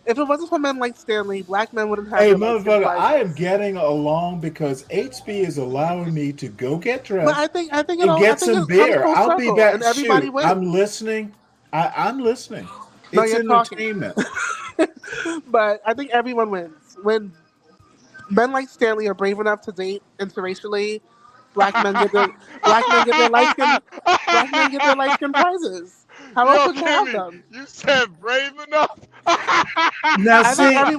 If it wasn't for men like Stanley, black men wouldn't have. Hey, motherfucker, I am getting along because HB is allowing me to go get dressed. But I think and get some beer. I'll be back. Shoot, I'm listening. I'm listening. It's entertainment. But I think everyone wins when men like Stanley are brave enough to date interracially. Black men get their light skin prizes. How else would you have them? You said brave enough. Now see, let me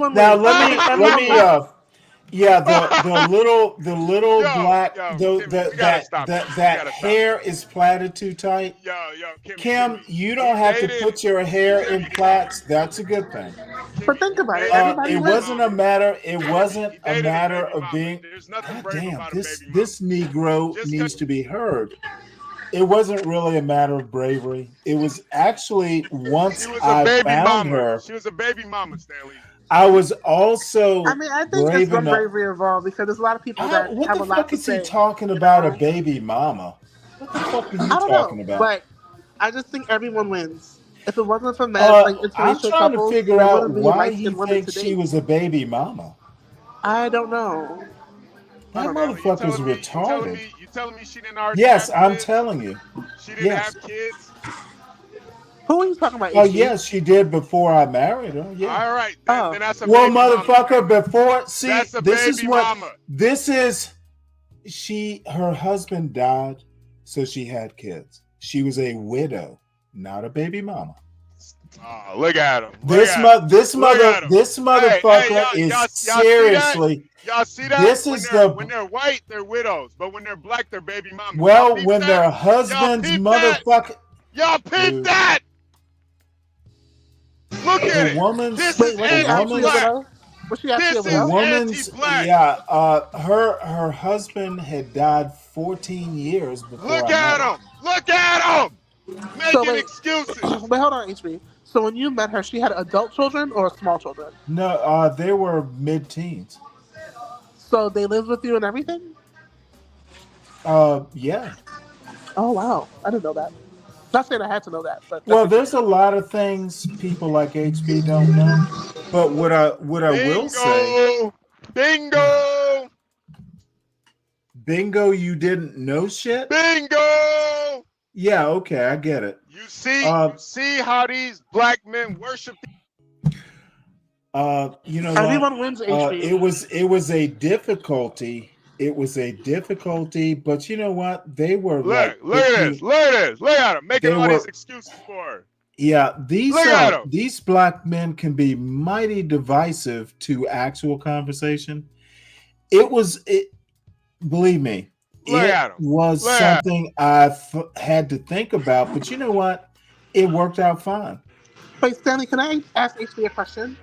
yeah, the little black that hair is plaited too tight. Kim, you don't have to put your hair in plaits. That's a good thing. But think about it. It wasn't a matter of being. God damn, this Negro needs to be heard. It wasn't really a matter of bravery. It was actually once I found her. She was a baby mama, Stanley. I was also. I mean, I think there's some bravery involved because there's a lot of people that what have the a lot fuck to is say. he talking about a baby mama? What the fuck are you talking about? But I just think everyone wins. If it wasn't for men, like I'm interracial trying to couples, figure there out wouldn't be why he light-skinned women thinks today. she was a baby mama. I don't know. That motherfucker's retarded. You telling me she didn't already? Yes, have I'm kids? telling you. She didn't have kids. Who are you talking about? Oh yes, she did before I married her. Yeah. All right, then that's a Well, baby motherfucker, mama. before That's a this is baby what mama. this is. Her husband died, so she had kids. She was a widow, not a baby mama. Oh, look at him. This motherfucker is seriously. Y'all see that? This when is when they're white, they're widows, but when they're black, they're baby mamas. Well, Y'all when peep their that? husband's Y'all peep motherfucker. Y'all peep Dude. that? Look at The it. woman's This is anti-black. Was she This actually is The woman's anti-black. her husband had died 14 years before. Look I met at her. him. Look at him. Making wait. excuses. Wait, hold on, HB. So when you met her, she had adult children or small children? No, they were mid-teens. So they lived with you and everything? Yeah. Oh wow, I didn't know that. Not saying I had to know that, but Well, there's a lot of things people like HB don't know. But what I will say, bingo, you didn't know shit. Bingo. Yeah, okay, I get it. You see how these black men worship. You know, everyone wins. HB. It was a difficulty. It was a difficulty, but you know what? They were Look at this. Look at him making all these excuses for her. Yeah, these black men can be mighty divisive to actual conversation. Believe me, it was something I had to think about. But you know what? It worked out fine. Wait, Stanley, can I ask HB a question?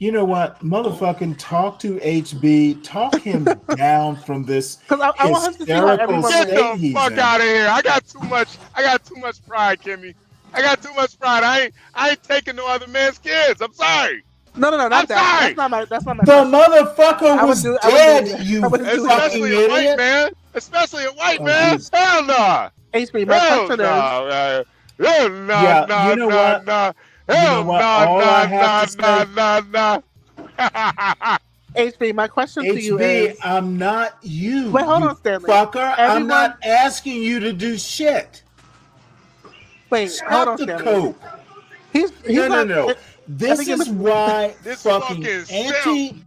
You know what? Motherfucking talk to HB. Talk him down from this I want him to see how hysterical everyone state Get the he's fuck in. out of here. I got too much pride, Kimmy. I got too much pride. I ain't taking no other man's kids. I'm sorry. No, not I'm that. sorry. That's not my The question. motherfucker was dead, you fucking Especially a white idiot. man. Especially a white Oh, man. geez. Hell no. HB, my Hell question no. is. Hell no. Yeah, No. you know No. what? No. You Hell know what? no. All I No. have to No. say, No. No. HB, my question to you HB, is. I'm not you. Wait, hold you on, Stanley. fucker. I'm Everyone. not asking you to do shit. Wait, Stop hold on, the Stanley. coke. He's No. not. This is why This fucking fucking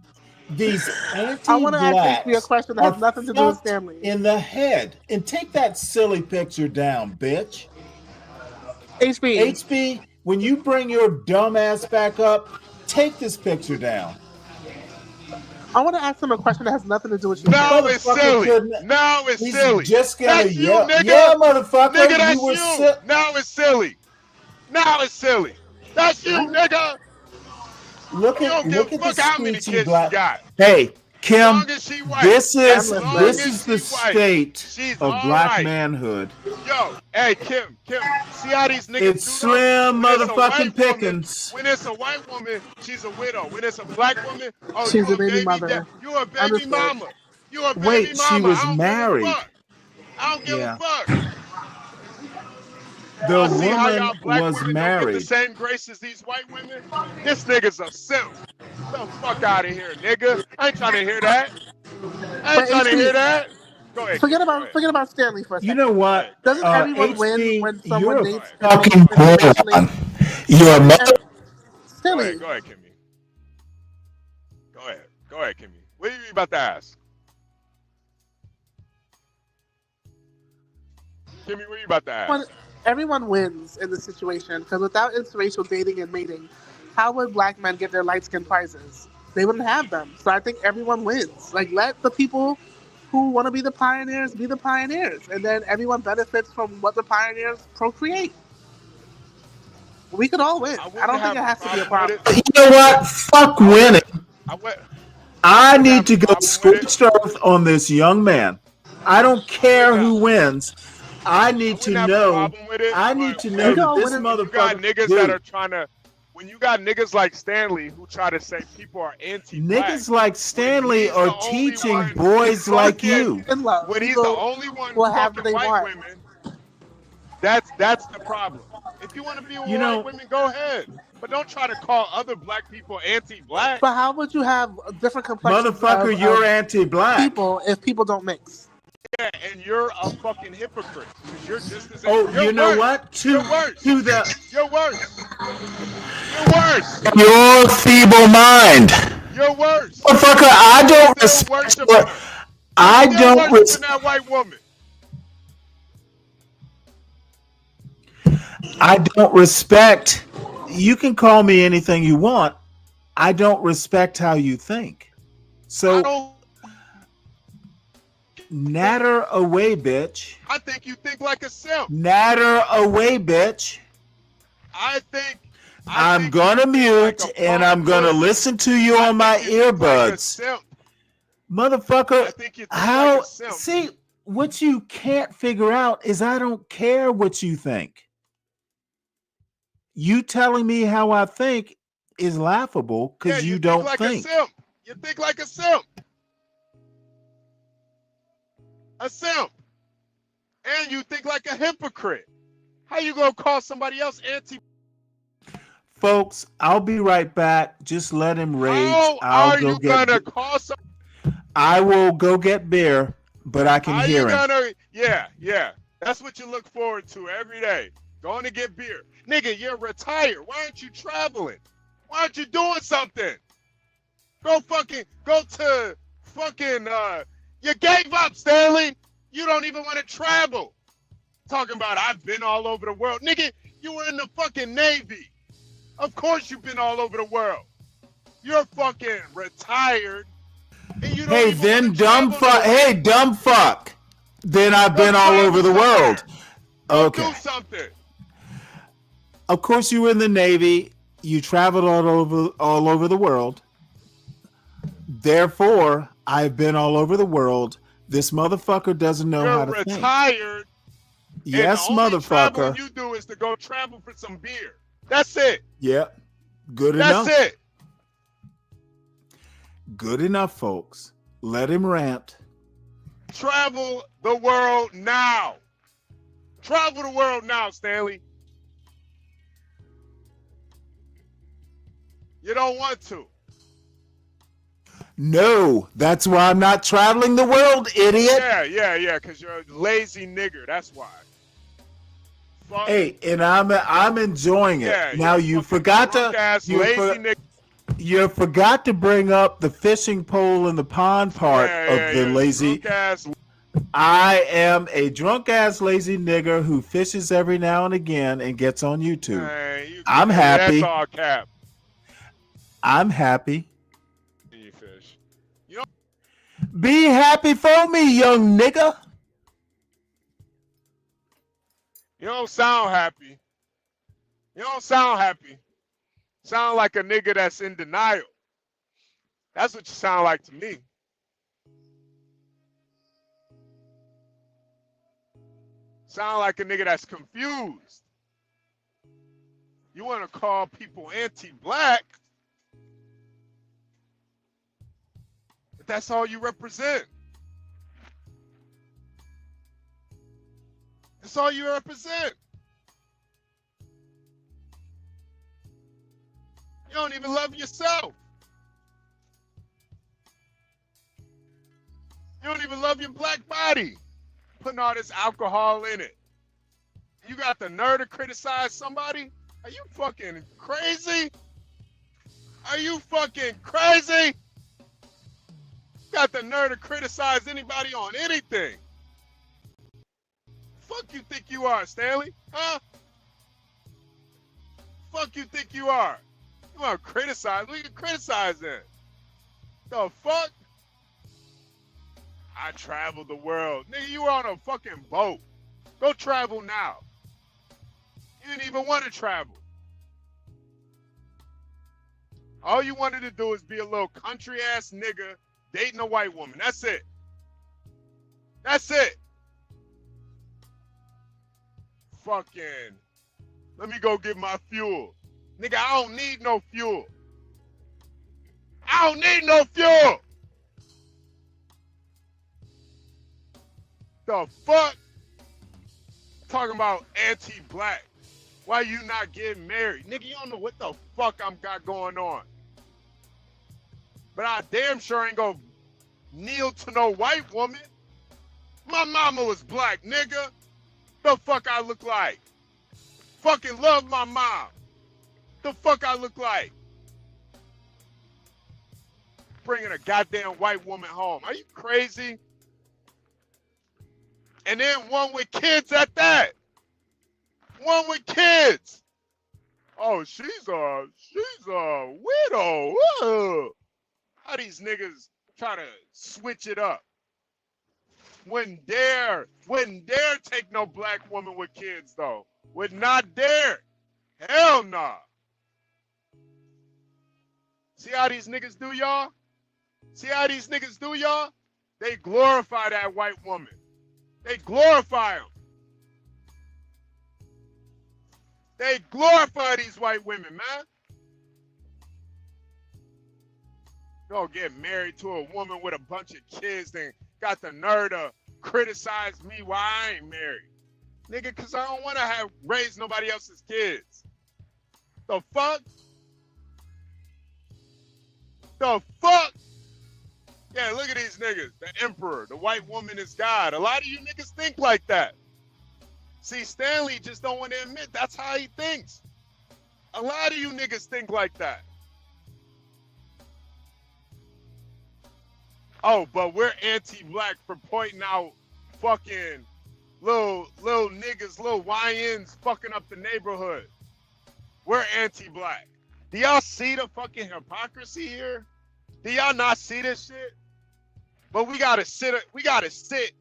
these I want to ask HB a anti-blacks question that are has nothing to do with fucked Stanley. in the head. And take that silly picture down, bitch. HB, when you bring your dumb ass back up, take this picture down. I want to ask him a question that has nothing to do with you. No, it's silly. No, it's He's silly. just gonna That's you, yell. nigga. Yeah, motherfucker. Nigga, that's you were you. Now it's silly. Now it's silly. That's you, nigga. Look You at don't give a the fuck how many Scoochie kids Black. you got. Hey, Kim, Long as she white. this is Long this as is the she white. state She's of all black right. manhood. Yo, hey, Kim, see how these niggas It's do slim though? When it's a white motherfucking woman- pickings. When it's a white woman, she's a widow. When it's a black woman, oh, She's you a a baby baby mother. You a baby Understood. mama. You a baby Wait, mama. she was I don't married. Give a fuck. I don't give Yeah. a fuck. The Y'all see how woman y'all black was women don't get the married. same grace as these white women? This nigga's a simp. The fuck out of here, nigga. I ain't trying to hear that. I ain't But trying to hear HB, that. Go ahead. forget Kim, go about ahead. forget about Stanley for a second. You know what? Doesn't everyone win HB, when someone you're a dates fucking moron. You're a mother. Go Stanley. ahead, Kimmy. Go ahead, Kimmy. What are you about to ask? Kimmy, what are you about to ask? Everyone wins in this situation because without interracial dating and mating, how would black men get their light skin prizes? They wouldn't have them. So I think everyone wins. Like, let the people who want to be the pioneers be the pioneers, and then everyone benefits from what the pioneers procreate. We could all win. I don't think it has to be a problem. You know what? Fuck winning. I need to go scorched earth on this young man. I don't care who wins. I need to know. I need to know that this You got motherfucker. niggas that are trying to. When you got niggas like Stanley who try to say people are anti-black. Niggas like Stanley are teaching boys like you. When he's the only one fucking white women, that's the problem. If you want to be with white women, go ahead. But don't try to call other black people anti-black. But how would you have different complexions? Motherfucker, you're anti-black. People, if people don't mix. Yeah, and you're a fucking hypocrite. You're just as You know worse. what? You're worse. To the You're worse. You're worse. your feeble mind. You're worse. Motherfucker, I don't Still respect. worshiping her. I Still don't worshiping respect. that white woman. I don't respect. You can call me anything you want. I don't respect how you think. So natter away, bitch. I think you think like a simp. Natter away, bitch. I'm gonna mute and I'm gonna listen to you on my earbuds. Motherfucker, how see what you can't figure out is I don't care what you think. You telling me how I think is laughable because you don't like think. A simp. You think like a simp. A simp. And you think like a hypocrite. How you gonna call somebody else anti? Folks, I'll be right back. Just let him rage. How are you gonna call some? I will go get beer, but I can hear him. Yeah. That's what you look forward to every day. Going to get beer. Nigga, you're retired. Why aren't you traveling? Why aren't you doing something? Go to fucking, you gave up, Stanley. You don't even want to travel. Talking about I've been all over the world. Nigga, you were in the fucking Navy. Of course you've been all over the world. You're fucking retired. And you don't Hey, even then wanna dumb travel fuck. nowhere. Hey, dumb fuck. Then I've been all over the world. Okay. Do something. Of course, you were in the Navy. You traveled all over the world. Therefore, I've been all over the world. This motherfucker doesn't know how to think. Retired. Yes, and the only travel motherfucker. you do is to go travel for some beer. That's it. Yep. Good That's enough. it. Good enough, folks. Let him rant. Travel the world now. Travel the world now, Stanley. You don't want to. No, that's why I'm not traveling the world, idiot. Yeah, because you're a lazy nigger. That's why. Fuck. Hey, and I'm enjoying it. Yeah, now you forgot to nigga. You forgot to bring up the fishing pole in the pond part of the lazy. I am a drunk ass lazy nigger who fishes every now and again and gets on YouTube. I'm happy. That's all cap. I'm happy. You fish. Be happy for me, young nigga. You don't sound happy. You don't sound happy. Sound like a nigga that's in denial. That's what you sound like to me. Sound like a nigga that's confused. You want to call people anti-black, but that's all you represent. That's all you represent. You don't even love yourself. You don't even love your black body. Putting all this alcohol in it. You got the nerve to criticize somebody? Are you fucking crazy? Are you fucking crazy? Got the nerve to criticize anybody on anything. Fuck you think you are, Stanley? Huh? Fuck you think you are? You want to criticize? We can criticize then. The fuck? I traveled the world. Nigga, you were on a fucking boat. Go travel now. You didn't even want to travel. All you wanted to do is be a little country ass nigga dating a white woman. That's it. That's it. Fucking, let me go get my fuel. Nigga, I don't need no fuel. I don't need no fuel. The fuck? Talking about anti-black. Why you not getting married? Nigga, you don't know what the fuck I'm got going on. But I damn sure ain't gonna kneel to no white woman. My mama was black, nigga. The fuck I look like? Fucking love my mom. The fuck I look like? Bringing a goddamn white woman home. Are you crazy? And then one with kids at that. One with kids. Oh, she's a widow. Whoa. How these niggas try to switch it up? Wouldn't dare take no black woman with kids though. Would not dare. Hell nah. See how these niggas do y'all? See how these niggas do y'all? They glorify that white woman. They glorify them. They glorify these white women, man. Go get married to a woman with a bunch of kids and got the nerve to criticize me why I ain't married. Nigga, because I don't want to raise nobody else's kids. The fuck? The fuck? Yeah, look at these niggas. The emperor, the white woman is God. A lot of you niggas think like that. See, Stanley just don't want to admit that's how he thinks. A lot of you niggas think like that. Oh, but we're anti-black for pointing out fucking little niggas, little YNs fucking up the neighborhood. We're anti-black. Do y'all see the fucking hypocrisy here? Do y'all not see this shit? But we gotta sit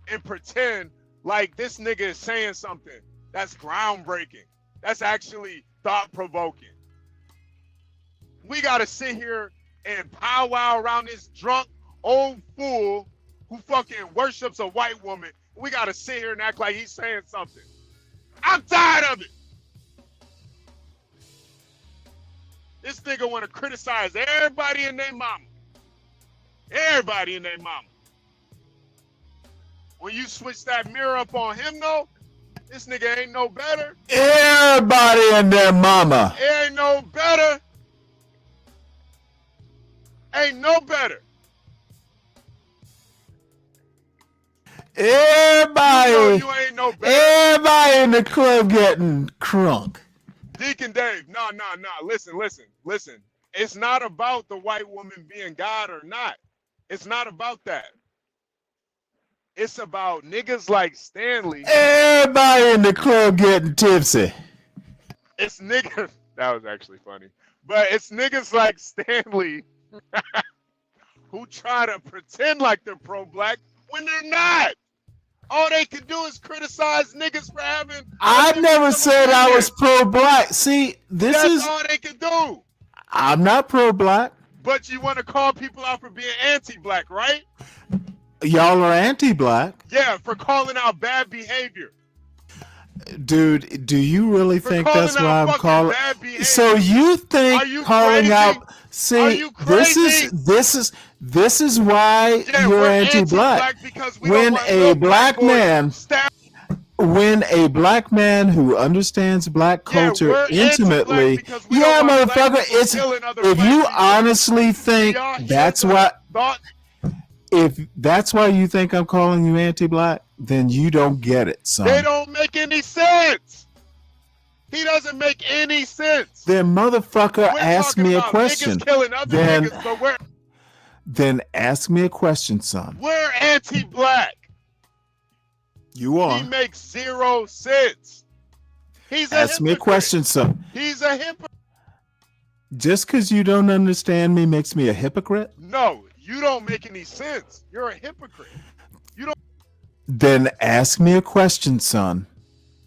and pretend like this nigga is saying something that's groundbreaking. That's actually thought-provoking. We gotta sit here and powwow around this drunk old fool who fucking worships a white woman. We gotta sit here and act like he's saying something. I'm tired of it. This nigga wanna criticize everybody and their mama. Everybody and their mama. When you switch that mirror up on him though, this nigga ain't no better. Everybody and their mama. It ain't no better. Ain't no better. Everybody, you ain't no better. everybody in the club getting crunk. Deacon Dave, no. Listen. It's not about the white woman being God or not. It's not about that. It's about niggas like Stanley. Everybody in the club getting tipsy. It's niggas. That was actually funny. But it's niggas like Stanley who try to pretend like they're pro-black when they're not. All they can do is criticize niggas for having. I never said I was pro-black. See, That's all they can do. I'm not pro-black. But you want to call people out for being anti-black, right? Y'all are anti-black. Yeah, for calling out bad behavior. Dude, do you really think that's why I'm calling? bad behavior. So you think Are you calling crazy? out? See, Are you this is why Yeah, you're we're anti-black. because we When don't want a little black boys man, when a black man who understands black culture we're intimately, because we don't yeah, want black motherfucker, people it's killing other if black you people. honestly think We are here that's to why. thought- If that's why you think I'm calling you anti-black, then you don't get it, son. They don't make any sense. He doesn't make any sense. Then motherfucker, We're ask talking me a about question. Niggas killing other Then, niggas, but then ask me a question, son. we're anti-black. You are. He makes zero sense. He's a Ask me a hypocrite. question, son. He's a hypocrite. Just because you don't understand me makes me a hypocrite? No, you don't make any sense. You're a hypocrite. You don't. Then ask me a question, son.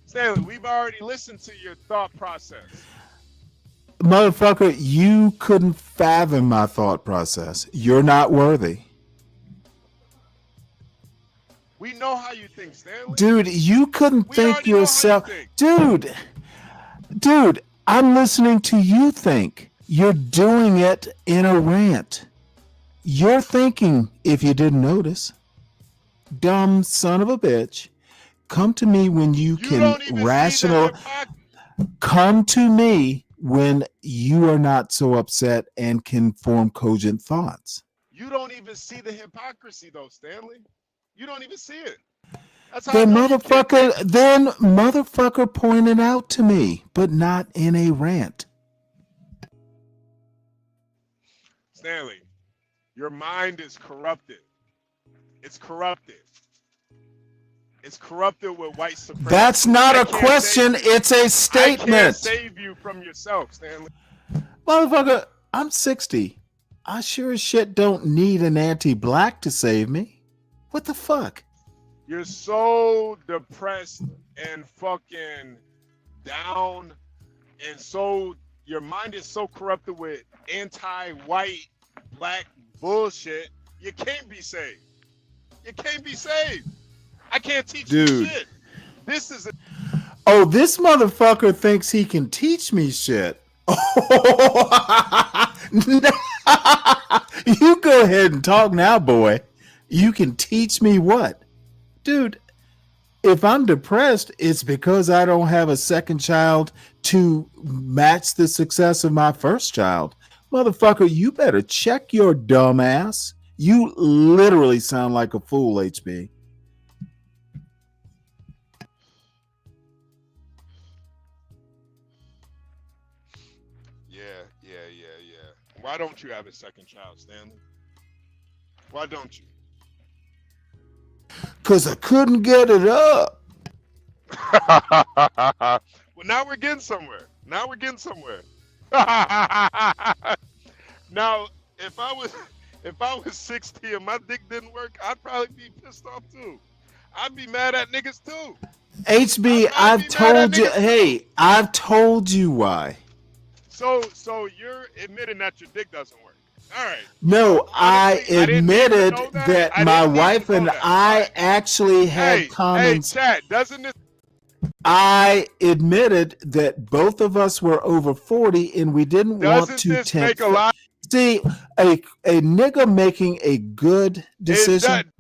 Stanley, we've already listened to your thought process. Motherfucker, you couldn't fathom my thought process. You're not worthy. We know how you think, Stanley. Dude, you couldn't think yourself. Dude, I'm listening to you think. You're doing it in a rant. You're thinking, if you didn't notice, dumb son of a bitch, come to me when you can rational. Come to me when you are not so upset and can form cogent thoughts. You don't even see the hypocrisy, though, Stanley. You don't even see it. That's how Then I know you can't motherfucker pointed out to me, but not in a rant. Stanley, your mind is corrupted. It's corrupted. It's corrupted with white supremacy. That's not I a can't question, save you. it's a I statement. can't save you from yourself, Stanley. Motherfucker, I'm 60. I sure as shit don't need an anti-black to save me. What the fuck? You're so depressed and fucking down, and so your mind is so corrupted with anti-white black bullshit. You can't be saved. You can't be saved. I can't teach you Dude. shit. This is Oh, this motherfucker thinks he can teach me shit. You go ahead and talk now, boy. You can teach me what? Dude, if I'm depressed, it's because I don't have a second child to match the success of my first child. Motherfucker, you better check your dumb ass. You literally sound like a fool, HB. Yeah. Why don't you have a second child, Stanley? Why don't you? Because I couldn't get it up. Well, now we're getting somewhere. Now, if I was 60 and my dick didn't work, I'd probably be pissed off too. I'd be mad at niggas too. HB, I've told you. Hey, I've told you why. So you're admitting that your dick doesn't work. All right. No, I admitted know that I my didn't even wife know and that. I actually had Hey, comments. chat, doesn't this? I admitted that both of us were over 40 and we didn't want Doesn't to this tempt. make a lot? See, a nigga making a good decision.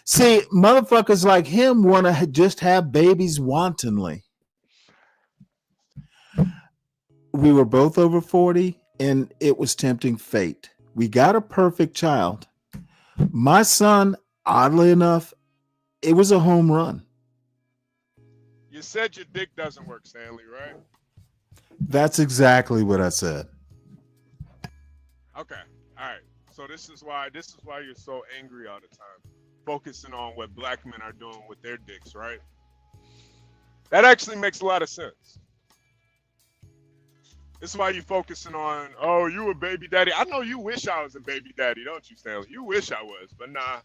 See, motherfuckers like him want to just have babies wantonly. We were both over 40 and it was tempting fate. We got a perfect child. My son, oddly enough, it was a home run. You said your dick doesn't work, Stanley, right? That's exactly what I said. Okay. All right. So this is why you're so angry all the time, focusing on what black men are doing with their dicks, right? That actually makes a lot of sense. This is why you're focusing on, oh, you a baby daddy. I know you wish I was a baby daddy, don't you, Stanley? You wish I was, but nah.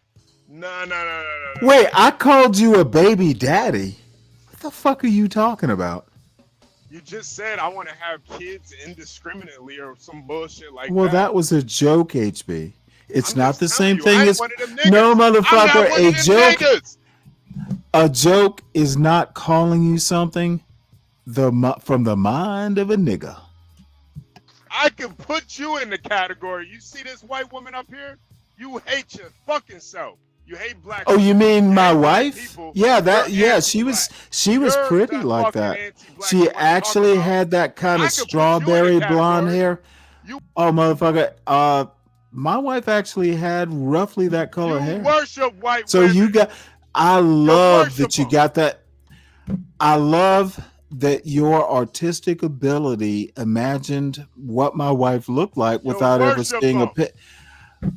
Wait, I called you a baby daddy. What the fuck are you talking about? You just said I want to have kids indiscriminately or some bullshit like Well, that. that was a joke, HB. It's not the same thing as one of them niggas. no, I'm motherfucker. not one A of them joke. niggas. A joke is not calling you something from the mind of a nigga. I can put you in the category. You see this white woman up here? You hate your fucking self. You hate black Oh, you people. mean my hate white wife? people. Yeah, that. You're Yeah, she was You're pretty the like fucking that. anti-black She is what I'm actually talking about. had that kind I of could put you in the strawberry blonde category. hair. Oh, motherfucker. My wife actually had roughly that color hair. Worship white So women. you got. I love that worship you got that. I love that your artistic ability imagined what my wife looked like without ever worship seeing a them.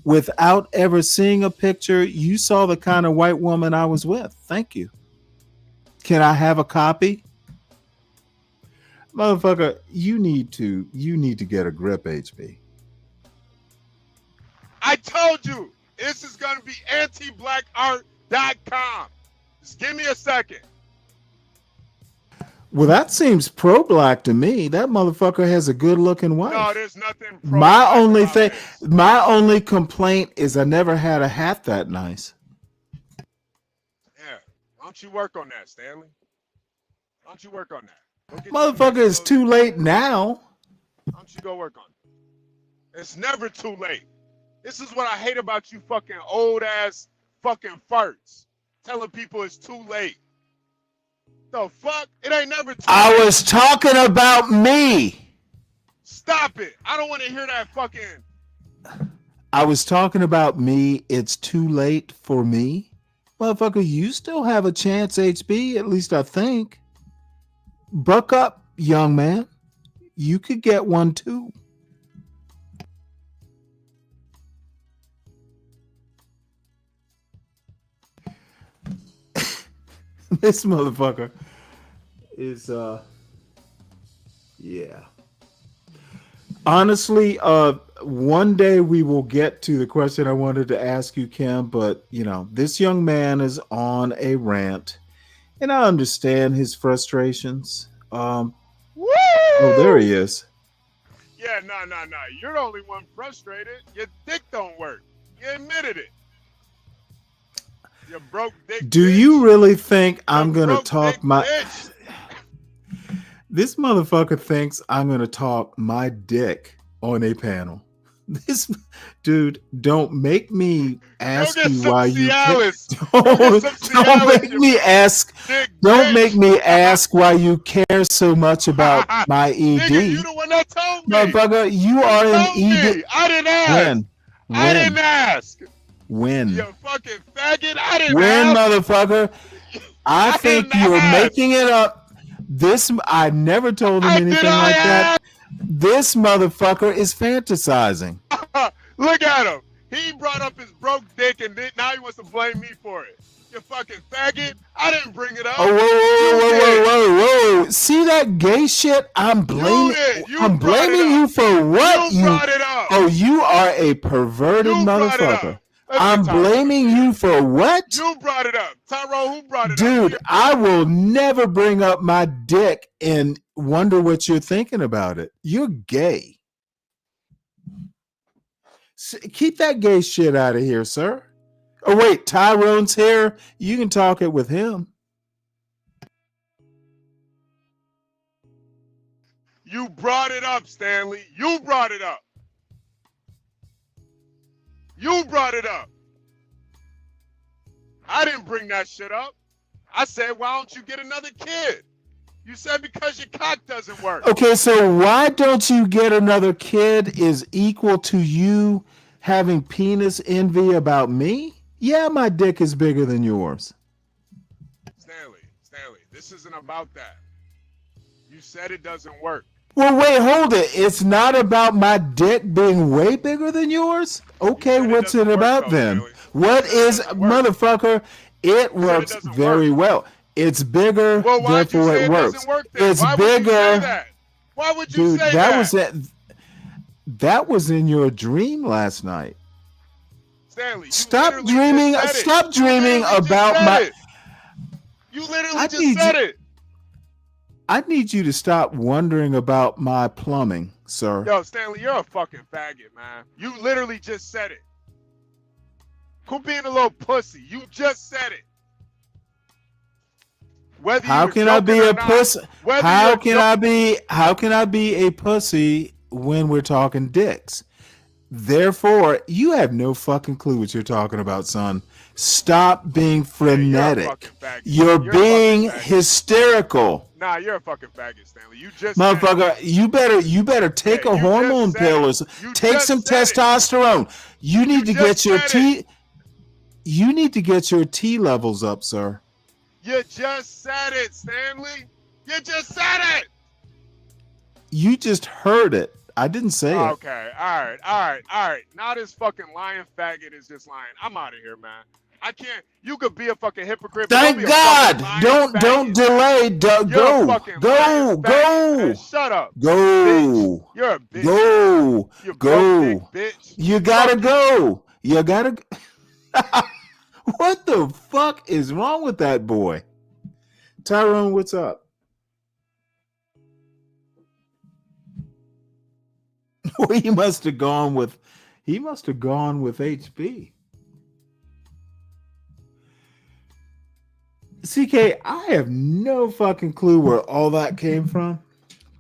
without ever seeing a picture. You saw the kind of white woman I was with. Thank you. Can I have a copy? Motherfucker, you need to get a grip, HB. I told you this is gonna be antiblackart.com. Just give me a second. Well, that seems pro-black to me. That motherfucker has a good-looking wife. No, there's nothing My only complaint is I never had a hat that nice. Yeah. Why don't you work on that, Stanley? Why don't you work on that? Motherfucker, it's too late now. Why don't you go work on it? It's never too late. This is what I hate about you fucking old ass fucking farts. Telling people it's too late. The fuck? It ain't never too late. I was talking about me. Stop it. I don't want to hear that fucking. I was talking about me. It's too late for me. Motherfucker, you still have a chance, HB. At least I think. Buck up, young man. You could get one too. This motherfucker is yeah. Honestly, one day we will get to the question I wanted to ask you, Kim, but this young man is on a rant and I understand his frustrations. Oh, there he is. Yeah, no. You're the only one frustrated. Your dick don't work. You admitted it. You broke dick. Do you really think I'm going to talk my... This motherfucker thinks I'm going to talk my dick on a panel. This dude, don't make me ask you why you don't make me ask. Don't make me ask why you care so much about my ED. Nigga, you the one that told me. Motherfucker, you are an ED. I didn't ask. When? I didn't ask. When? You fucking faggot. I didn't when, ask. Motherfucker? I think you're making it up. I never told him anything like that. This motherfucker is fantasizing. Look at him. He brought up his broke dick and now he wants to blame me for it. You fucking faggot. I didn't bring it up. Oh, whoa. See that gay shit? I'm blaming you for what? You brought it up. Oh, you are a perverted motherfucker. I'm blaming you for what? You brought it up. Tyrone, who brought it up? Dude, I will never bring up my dick and wonder what you're thinking about it. You're gay. Keep that gay shit out of here, sir. Oh, wait, Tyrone's here. You can talk it with him. You brought it up, Stanley. You brought it up. You brought it up. I didn't bring that shit up. I said, why don't you get another kid? You said because your cock doesn't work. Okay, so why don't you get another kid is equal to you having penis envy about me? Yeah, my dick is bigger than yours. Stanley, this isn't about that. You said it doesn't work. Well, wait, hold it. It's not about my dick being way bigger than yours? Okay, what's it about then? What is, motherfucker, it works very well. It's bigger, therefore it works. It's bigger. Why would you say that? That was in your dream last night. Stanley, stop dreaming about my... You literally just said it. I need you to stop wondering about my plumbing, sir. Yo, Stanley, you're a fucking faggot, man. You literally just said it. Quit being a little pussy. You just said it. Whether how can I be a pussy? How can I be a pussy when we're talking dicks? Therefore, you have no fucking clue what you're talking about, son. Stop being frenetic. You're being hysterical. Nah, you're a fucking faggot, Stanley. You just motherfucker. You better take a hormone pill or take some testosterone. You need to get your T. You need to get your T levels up, sir. You just said it, Stanley. You just said it. You just heard it. I didn't say it. Okay, all right. Now this fucking lying faggot is just lying. I'm out of here, man. I can't. You could be a fucking hypocrite. Thank God. Don't delay. Go. Shut up. Go. Bitch. You're a bitch. Go. Bitch. You gotta go. You gotta. What the fuck is wrong with that boy? Tyrone, what's up? Well, he must have gone with HB. CK, I have no fucking clue where all that came from,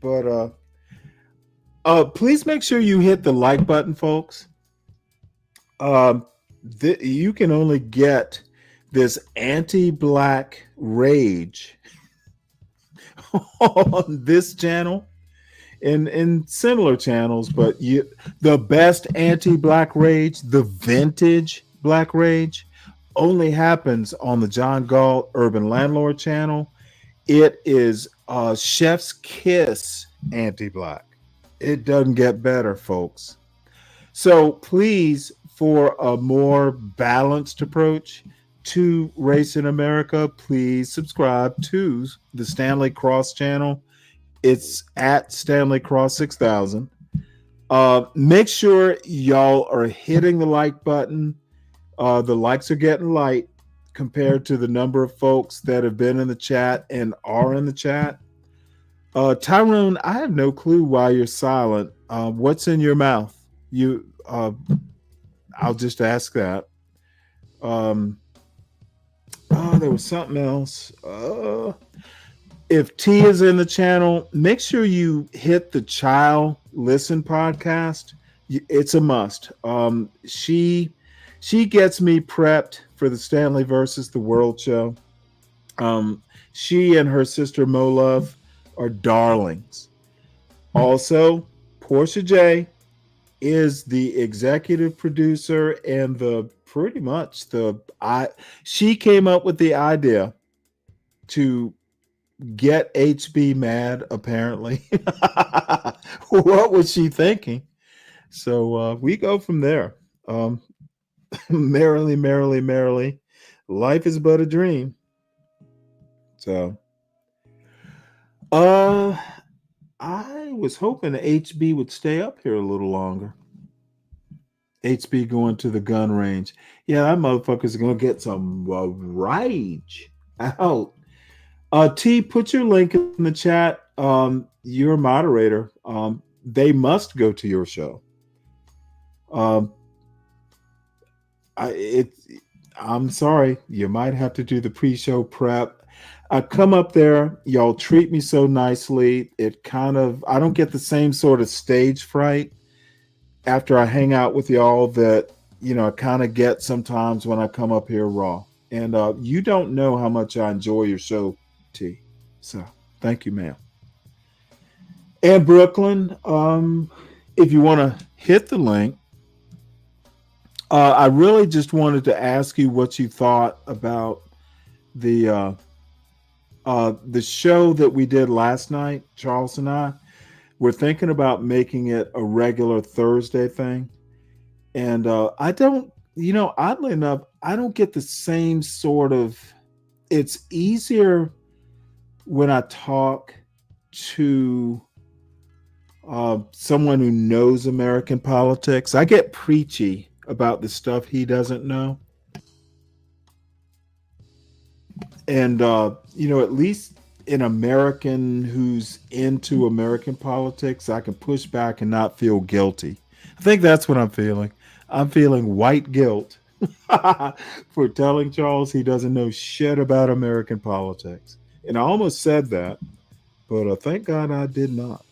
but please make sure you hit the like button, folks. You can only get this anti-black rage on this channel and in similar channels, but the best anti-black rage, the vintage black rage, only happens on the John Gall Urban Landlord channel. It is chef's kiss anti-black. It doesn't get better, folks. So please, for a more balanced approach to race in America, please subscribe to the Stanley Cross channel. It's at Stanley Cross 6000. Make sure y'all are hitting the like button. The likes are getting light compared to the number of folks that have been in the chat and are in the chat. Tyrone, I have no clue why you're silent. What's in your mouth? I'll just ask that. There was something else. If T is in the channel, make sure you hit the Child Listen podcast. It's a must. She gets me prepped for the Stanley versus the World show. She and her sister Mo Love are darlings. Also, Portia J is the executive producer and she came up with the idea to get HB mad, apparently. What was she thinking? So we go from there. Merrily, life is but a dream. So I was hoping HB would stay up here a little longer. HB going to the gun range. Yeah, that motherfucker's gonna get some rage out. T, put your link in the chat. You're a moderator. They must go to your show. I'm sorry, you might have to do the pre-show prep. I come up there, y'all treat me so nicely. I don't get the same sort of stage fright after I hang out with y'all that, I kind of get sometimes when I come up here raw. And you don't know how much I enjoy your show, T. So thank you, ma'am. And Brooklyn, if you want to hit the link, I really just wanted to ask you what you thought about the show that we did last night. Charles and I were thinking about making it a regular Thursday thing, and I don't, oddly enough, I don't get the same sort of. It's easier when I talk to someone who knows American politics. I get preachy about the stuff he doesn't know. And, at least an American who's into American politics, I can push back and not feel guilty. I think that's what I'm feeling. I'm feeling white guilt for telling Charles he doesn't know shit about American politics. And I almost said that, but thank God I did not.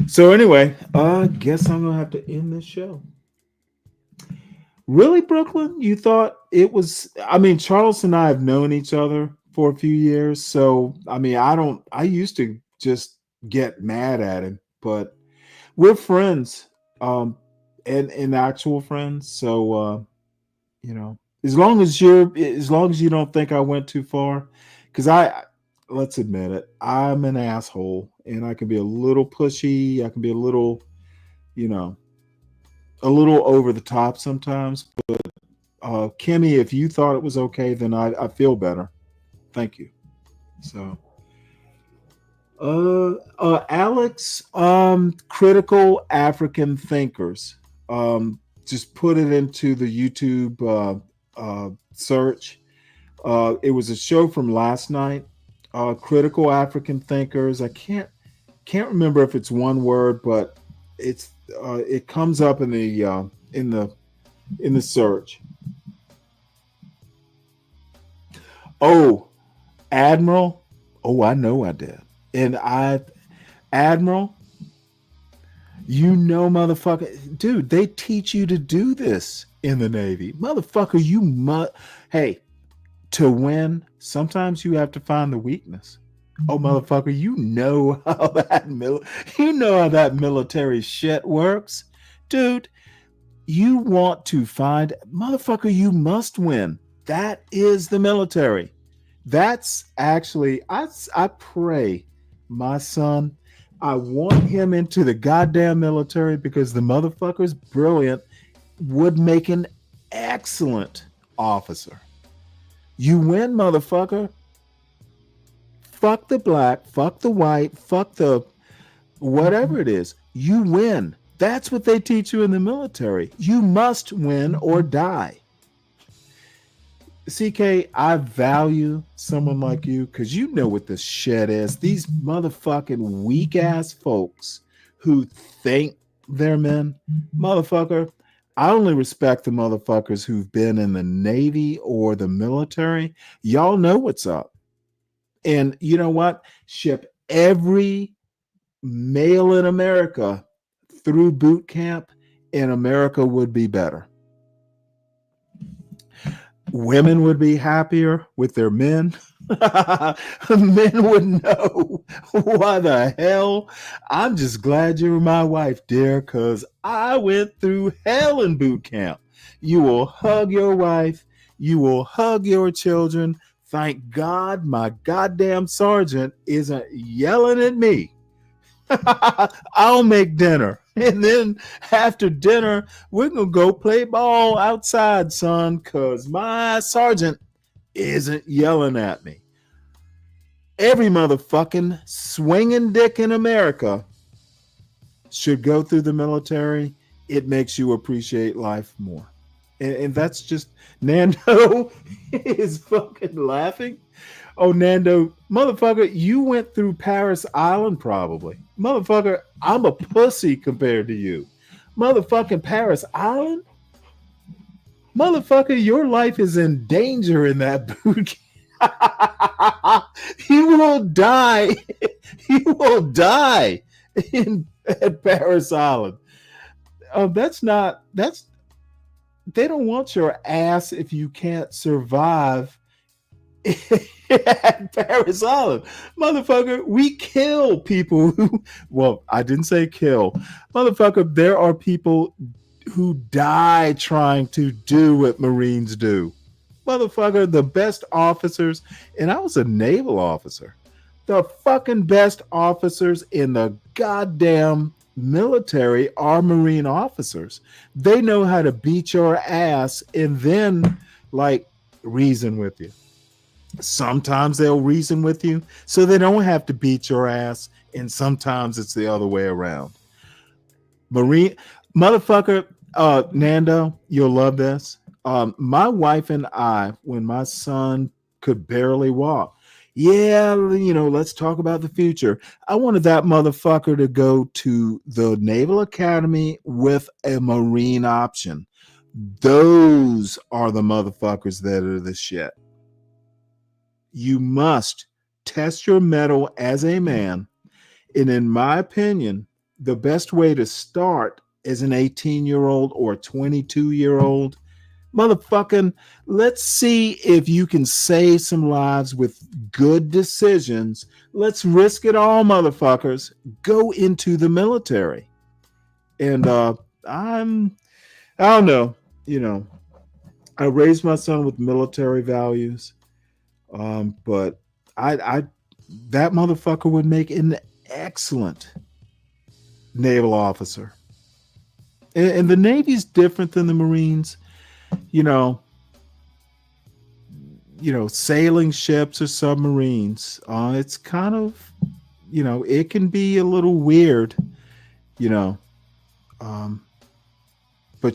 So anyway, I guess I'm going to have to end this show. Really, Brooklyn? You thought it was... Charles and I have known each other for a few years. So, I used to just get mad at him. But we're friends, and actual friends. So, as long as you don't think I went too far, because let's admit it, I'm an asshole, and I can be a little pushy. I can be a little over the top sometimes. But Kimmy, if you thought it was okay, then I feel better. Thank you. So, Alex, critical African thinkers. Just put it into the YouTube search. It was a show from last night. Critical African thinkers. I can't remember if it's one word, but it comes up in the search. Oh, Admiral. Oh, I know I did. And Admiral, motherfucker, dude, they teach you to do this in the Navy. Motherfucker, hey, to win, sometimes you have to find the weakness. Oh, motherfucker, you know how that military shit works. Dude, you want to find, motherfucker, you must win. That is the military. That's actually, I pray my son, I want him into the goddamn military because the motherfucker's brilliant, would make an excellent officer. You win, motherfucker. Fuck the black, fuck the white, fuck the whatever it is. You win. That's what they teach you in the military. You must win or die. CK, I value someone like you because you know what this shit is. These motherfucking weak ass folks who think they're men. Motherfucker, I only respect the motherfuckers who've been in the Navy or the military. Y'all know what's up. And you know what? Ship every male in America through boot camp, and America would be better. Women would be happier with their men. Men would know why the hell. I'm just glad you're my wife, dear, because I went through hell in boot camp. You will hug your wife. You will hug your children. Thank God my goddamn sergeant isn't yelling at me. I'll make dinner. And then after dinner, we're going to go play ball outside, son, because my sergeant isn't yelling at me. Every motherfucking swinging dick in America should go through the military. It makes you appreciate life more. And that's just, Nando is fucking laughing. Oh, Nando, motherfucker, you went through Paris Island probably. Motherfucker, I'm a pussy compared to you. Motherfucking Paris Island? Motherfucker, your life is in danger in that boot camp. You will die. You will die at Paris Island. They don't want your ass if you can't survive at Paris Island. Motherfucker, we kill people who, well, I didn't say kill. Motherfucker, there are people who die trying to do what Marines do. Motherfucker, the best officers, and I was a naval officer, the fucking best officers in the goddamn military are Marine officers. They know how to beat your ass and then like reason with you. Sometimes they'll reason with you so they don't have to beat your ass, and sometimes it's the other way around. Marine motherfucker, Nando, you'll love this. My wife and I, when my son could barely walk, let's talk about the future. I wanted that motherfucker to go to the Naval Academy with a Marine option. Those are the motherfuckers that are the shit. You must test your mettle as a man. And in my opinion, the best way to start as an 18-year-old or 22-year-old, motherfucking, let's see if you can save some lives with good decisions. Let's risk it all, motherfuckers. Go into the military. And I don't know, I raised my son with military values. But I that motherfucker would make an excellent naval officer. And the Navy's different than the Marines. Sailing ships or submarines. It's kind of, it can be a little weird, but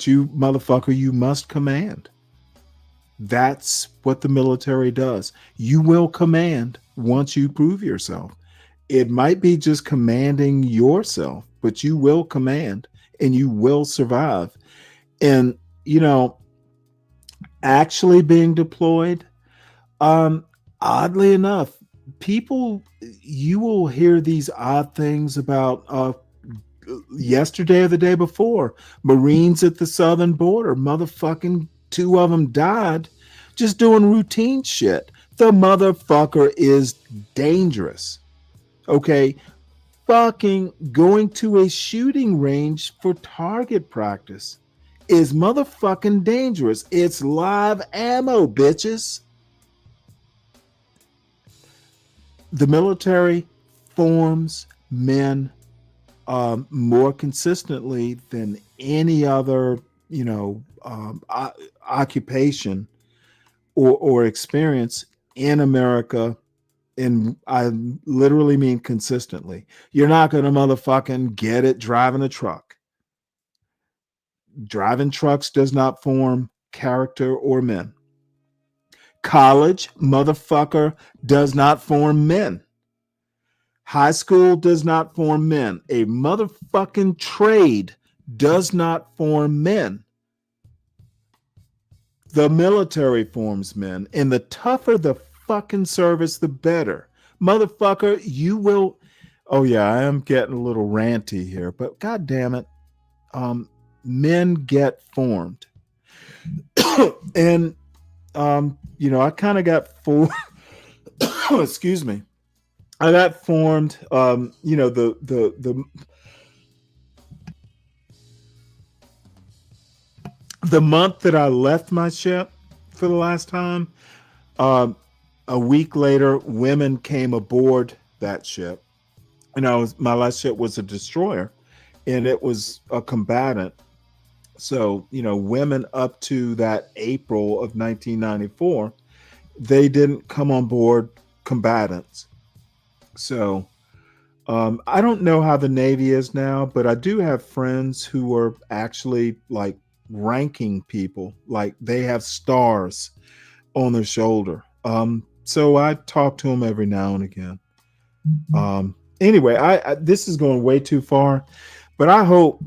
you motherfucker, you must command. That's what the military does. You will command once you prove yourself. It might be just commanding yourself, but you will command and you will survive. And, actually being deployed, oddly enough, you will hear these odd things about yesterday or the day before, Marines at the southern border, motherfucking 2 of them died just doing routine shit. The motherfucker is dangerous. Okay? Fucking going to a shooting range for target practice is motherfucking dangerous. It's live ammo, bitches. The military forms men more consistently than any other, occupation or experience in America. And I literally mean consistently. You're not going to motherfucking get it driving a truck. Driving trucks does not form character or men. College, motherfucker, does not form men. High school does not form men. A motherfucking trade does not form men. The military forms men, and the tougher the fucking service, the better. Motherfucker, you will. Oh yeah, I am getting a little ranty here, but god damn it, men get formed. And I kind of got formed. Excuse me. I got formed. The month that I left my ship for the last time, a week later, women came aboard that ship. My last ship was a destroyer, and it was a combatant. So, women up to that April of 1994, they didn't come on board combatants. So, I don't know how the Navy is now, but I do have friends who are actually like ranking people, like they have stars on their shoulder. So I talk to him every now and again. Anyway, I this is going way too far, but I hope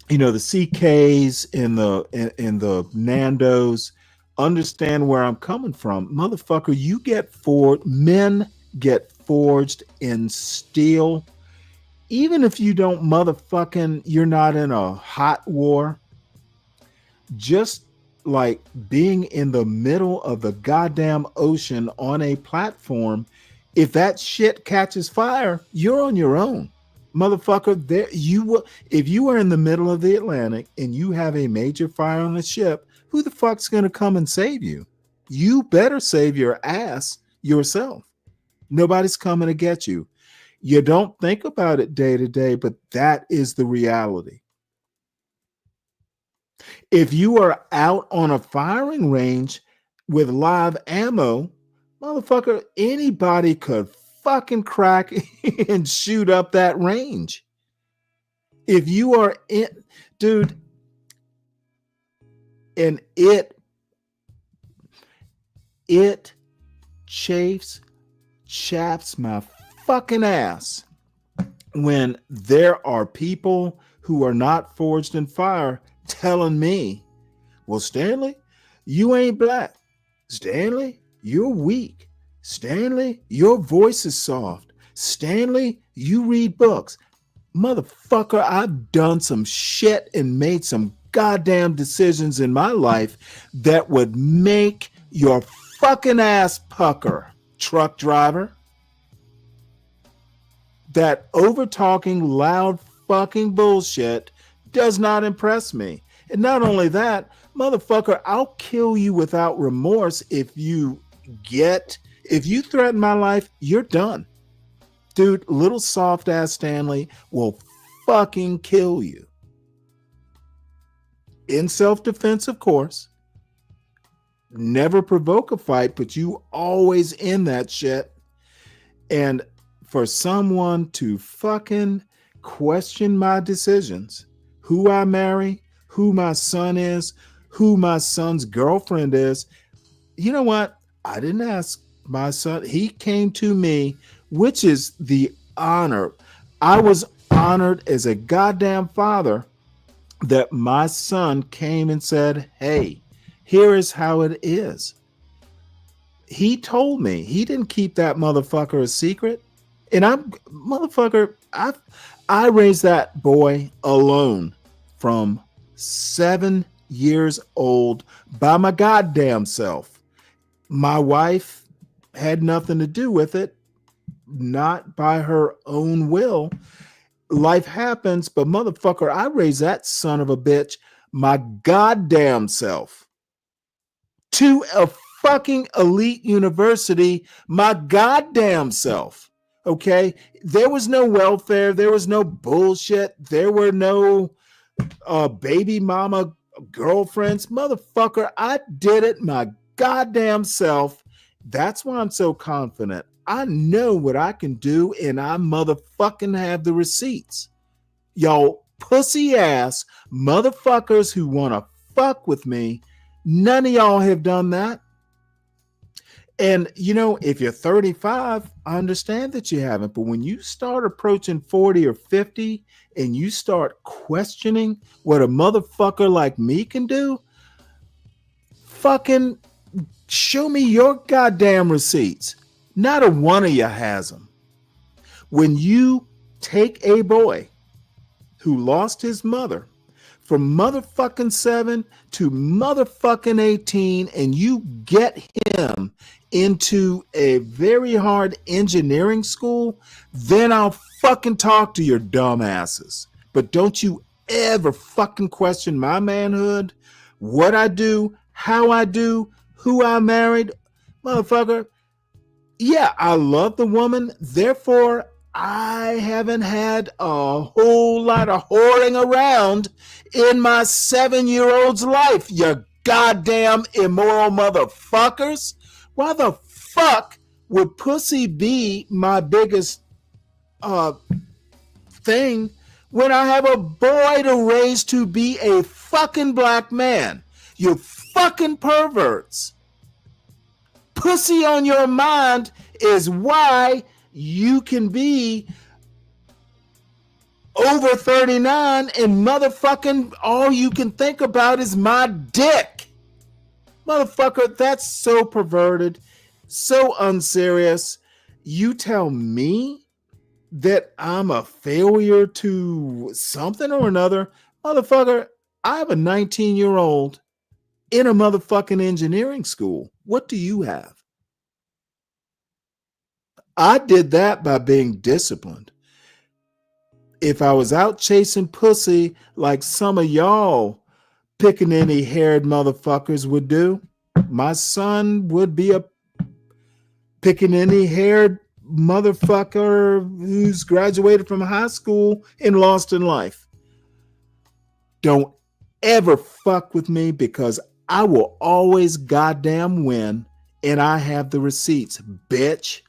the CKs and the Nandos understand where I'm coming from. Motherfucker, men get forged in steel. Even if you don't you're not in a hot war, just like being in the middle of the goddamn ocean on a platform, if that shit catches fire, you're on your own. Motherfucker, if you are in the middle of the Atlantic and you have a major fire on the ship, who the fuck's going to come and save you? You better save your ass yourself. Nobody's coming to get you. You don't think about it day to day, but that is the reality. If you are out on a firing range with live ammo, motherfucker, anybody could fucking crack and shoot up that range. If you are in, dude, and it chaps my fucking ass when there are people who are not forged in fire telling me, well, Stanley, you ain't black. Stanley, you're weak. Stanley, your voice is soft. Stanley, you read books. Motherfucker, I've done some shit and made some goddamn decisions in my life that would make your fucking ass pucker, truck driver. That over-talking, loud fucking bullshit does not impress me. And not only that, motherfucker, I'll kill you without remorse if you threaten my life, you're done. Dude, little soft ass Stanley will fucking kill you. In self-defense, of course. Never provoke a fight, but you always in that shit. And for someone to fucking question my decisions, who I marry, who my son is, who my son's girlfriend is, you know what? I didn't ask my son. He came to me, which is the honor. I was honored as a goddamn father that my son came and said, hey, here is how it is. He told me. He didn't keep that motherfucker a secret. And I raised that boy alone from 7 years old by my goddamn self. My wife had nothing to do with it, not by her own will. Life happens, but motherfucker, I raised that son of a bitch my goddamn self to a fucking elite university, my goddamn self. Okay, there was no welfare, there was no bullshit, there were no baby mama girlfriends. Motherfucker, I did it my goddamn self. That's why I'm so confident. I know what I can do, and I motherfucking have the receipts. Y'all pussy ass motherfuckers who want to fuck with me, none of y'all have done that. And, if you're 35, I understand that you haven't. But when you start approaching 40 or 50 and you start questioning what a motherfucker like me can do, fucking show me your goddamn receipts. Not a one of you has them. When you take a boy who lost his mother from motherfucking 7 to motherfucking 18 and you get him into a very hard engineering school, then I'll fucking talk to your dumb asses. But don't you ever fucking question my manhood, what I do, how I do, who I married. Motherfucker, yeah, I love the woman, therefore I haven't had a whole lot of whoring around in my 7-year-old's life, you goddamn immoral motherfuckers. Why the fuck would pussy be my biggest thing when I have a boy to raise to be a fucking black man? You fucking perverts. Pussy on your mind is why you can be over 39 and motherfucking all you can think about is my dick. Motherfucker, that's so perverted, so unserious. You tell me that I'm a failure to something or another. Motherfucker, I have a 19-year-old in a motherfucking engineering school. What do you have? I did that by being disciplined. If I was out chasing pussy like some of y'all pickaninny haired motherfuckers would do, my son would be a pickaninny haired motherfucker who's graduated from high school and lost in life. Don't ever fuck with me because I will always goddamn win, and I have the receipts, bitch.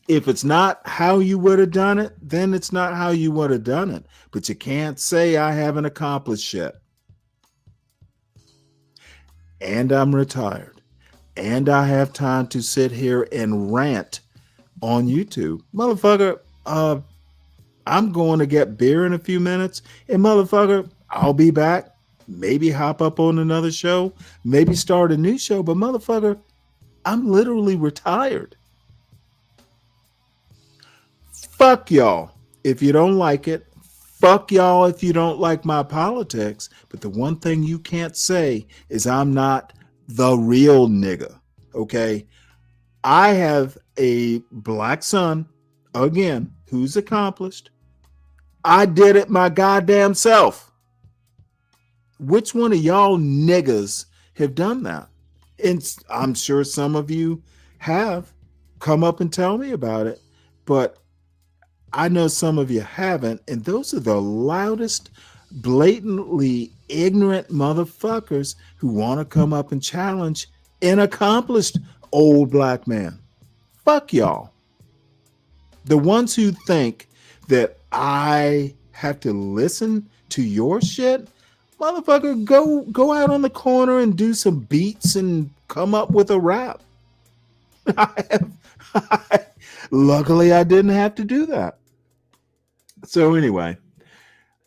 If it's not how you would have done it, then it's not how you would have done it. But you can't say I haven't accomplished shit. And I'm retired. And I have time to sit here and rant on YouTube. Motherfucker, I'm going to get beer in a few minutes. And motherfucker, I'll be back. Maybe hop up on another show. Maybe start a new show. But motherfucker, I'm literally retired. Fuck y'all if you don't like it. Fuck y'all if you don't like my politics. But the one thing you can't say is I'm not the real nigga. Okay? I have a black son, again, who's accomplished. I did it my goddamn self. Which one of y'all niggas have done that? And I'm sure some of you have. Come up and tell me about it. But I know some of you haven't, and those are the loudest, blatantly ignorant motherfuckers who want to come up and challenge an accomplished old black man. Fuck y'all. The ones who think that I have to listen to your shit, motherfucker, go out on the corner and do some beats and come up with a rap. Luckily, I didn't have to do that. So anyway,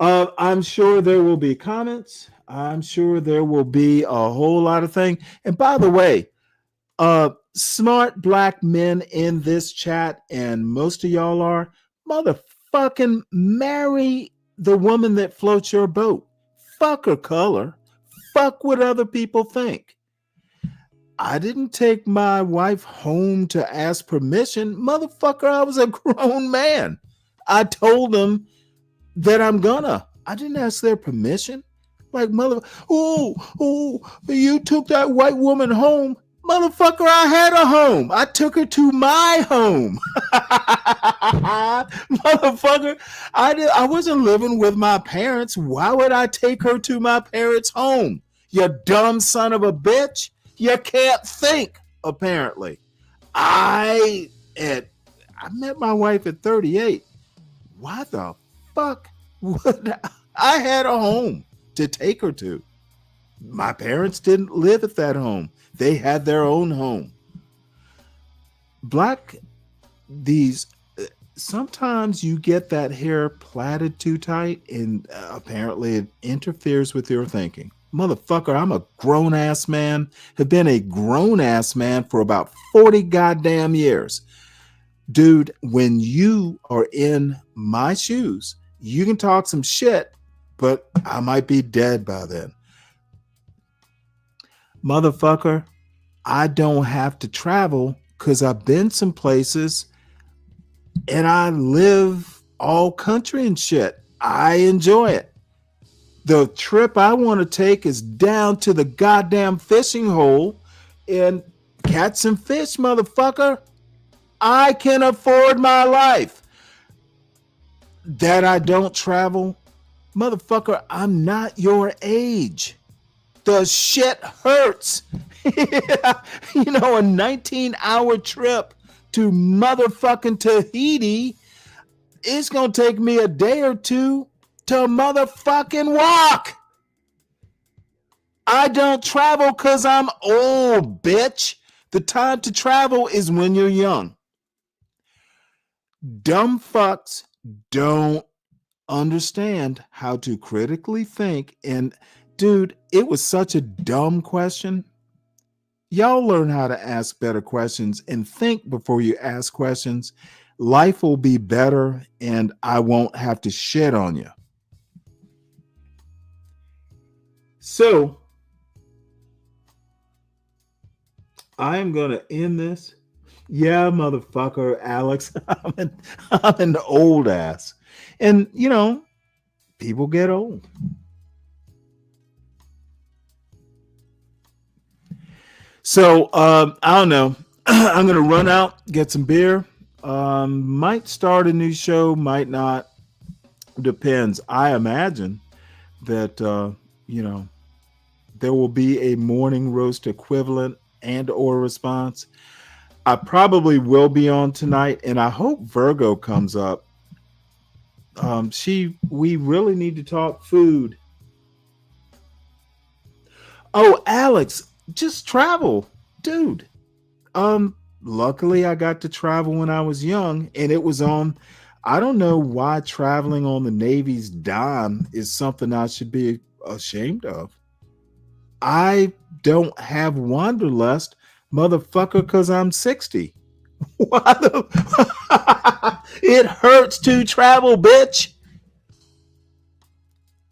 I'm sure there will be comments. I'm sure there will be a whole lot of things. And by the way, smart black men in this chat, and most of y'all are, motherfucking marry the woman that floats your boat. Fuck her color. Fuck what other people think. I didn't take my wife home to ask permission. Motherfucker, I was a grown man. I told them that I'm gonna. I didn't ask their permission. Like, you took that white woman home. Motherfucker, I had a home. I took her to my home. Motherfucker, I wasn't living with my parents. Why would I take her to my parents' home? You dumb son of a bitch. You can't think, apparently. I met my wife at 38. Why the fuck would I had a home to take her to? My parents didn't live at that home. They had their own home. Sometimes you get that hair plaited too tight, and apparently it interferes with your thinking. Motherfucker, I'm a grown-ass man, have been a grown-ass man for about 40 goddamn years. Dude, when you are in my shoes, you can talk some shit, but I might be dead by then. Motherfucker, I don't have to travel because I've been some places and I live all country and shit. I enjoy it. The trip I want to take is down to the goddamn fishing hole and catch some fish, motherfucker. I can afford my life. That I don't travel, motherfucker, I'm not your age. The shit hurts. A 19-hour trip to motherfucking Tahiti, it's gonna take me a day or two to motherfucking walk. I don't travel because I'm old, bitch. The time to travel is when you're young. Dumb fucks don't understand how to critically think. And dude, it was such a dumb question. Y'all learn how to ask better questions and think before you ask questions. Life will be better and I won't have to shit on you. So I am going to end this. Yeah, motherfucker, Alex. I'm an old ass. And, you know, people get old. So, I don't know. I'm going to run out, get some beer. Might start a new show, might not. Depends. I imagine that, you know, there will be a morning roast equivalent and or response. I probably will be on tonight, and I hope Virgo comes up. We really need to talk food. Oh, Alex, just travel, dude. Luckily I got to travel when I was young, and it was on. I don't know why traveling on the Navy's dime is something I should be ashamed of. I don't have wanderlust, motherfucker, because I'm 60. Why the it hurts to travel, bitch.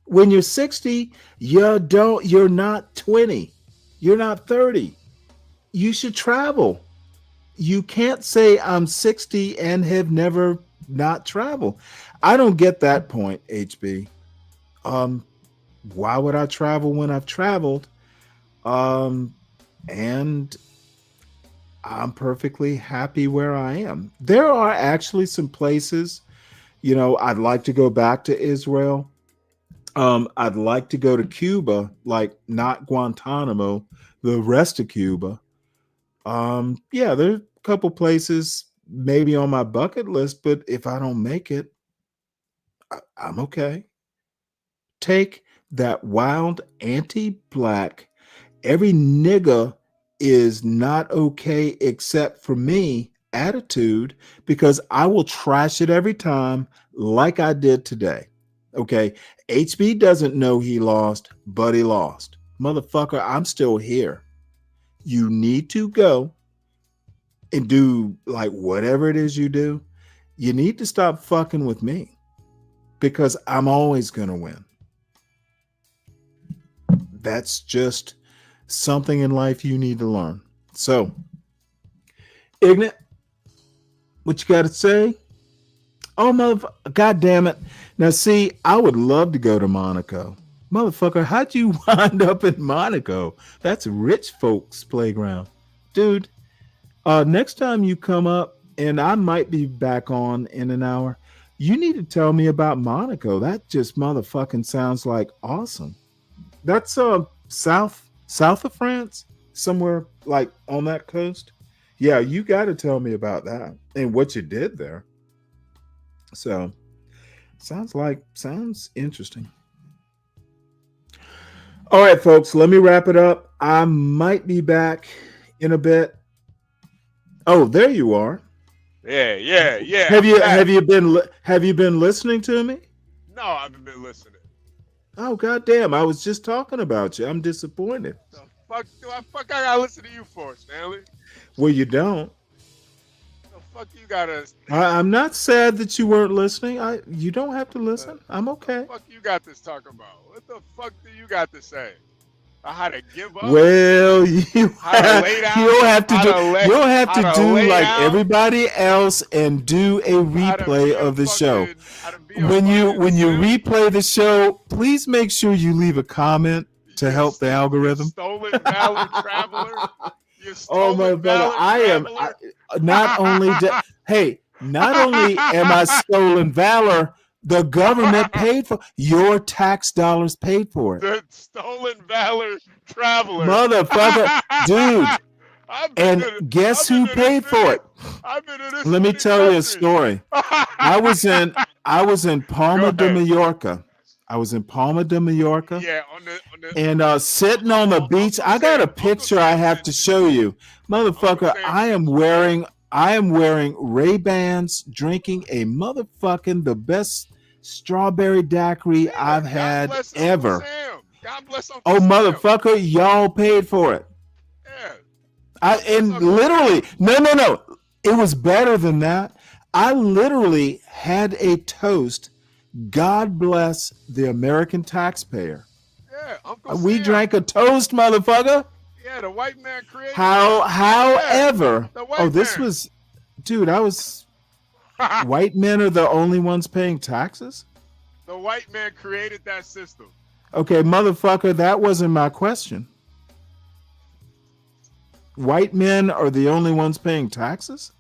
When you're 60, you're not 20. You're not 30. You should travel. You can't say I'm 60 and have never not traveled. I don't get that point, HB. Why would I travel when I've traveled? And I'm perfectly happy where I am. There are actually some places, you know, I'd like to go back to Israel. I'd like to go to Cuba, like not Guantanamo, the rest of Cuba. Yeah, there's a couple places maybe on my bucket list, but if I don't make it, I'm okay. Take that wild anti-black, every nigga is not okay except for me attitude, because I will trash it every time like I did today. Okay, HB doesn't know he lost, but he lost. Motherfucker, I'm still here. You need to go and do like whatever it is you do. You need to stop fucking with me, because I'm always going to win. That's just something in life you need to learn. So, Ignat, what you got to say? Oh, motherfucker, God damn it. Now, see, I would love to go to Monaco. Motherfucker, how'd you wind up in Monaco? That's rich folks' playground. Dude, next time you come up, and I might be back on in an hour, you need to tell me about Monaco. That just motherfucking sounds like awesome. That's south of France, somewhere like on that coast. Yeah, you got to tell me about that and what you did there. So, sounds interesting. All right, folks, let me wrap it up. I might be back in a bit. Oh, there you are. Yeah. Have you been listening to me? No, I haven't been listening. Oh, goddamn. I was just talking about you. I'm disappointed. The fuck I gotta listen to you for, Stanley? Well, you don't. The fuck you gotta... I'm not sad that you weren't listening. You don't have to listen. I'm okay. What the fuck you got to talk about? What the fuck do you got to say? How to give up? Well, you don't have to do like everybody else and do a replay of the show. When you replay the show, please make sure you leave a comment to help the algorithm. Stolen valor traveler. Oh my brother, not only am I stolen valor, the government paid for your tax dollars paid for it. The stolen valor traveler. Motherfucker, dude. And guess who paid for it? Let me tell you a story. I was in Palma de Mallorca. I was in Palma de Mallorca. Yeah, on the And sitting on the beach, I got a picture I have to show you, motherfucker. I am wearing Ray-Bans, drinking a motherfucking the best strawberry daiquiri I've had ever. God bless Uncle Oh, Sam. motherfucker, y'all paid for it. And literally, no. It was better than that. I literally had a toast. God bless the American taxpayer. Yeah, Uncle We Sam. drank a toast, motherfucker. Yeah, the white man created However, the white this man. was, dude, white men are the only ones paying taxes? The white man created that system. Okay, motherfucker, that wasn't my question. White men are the only ones paying taxes?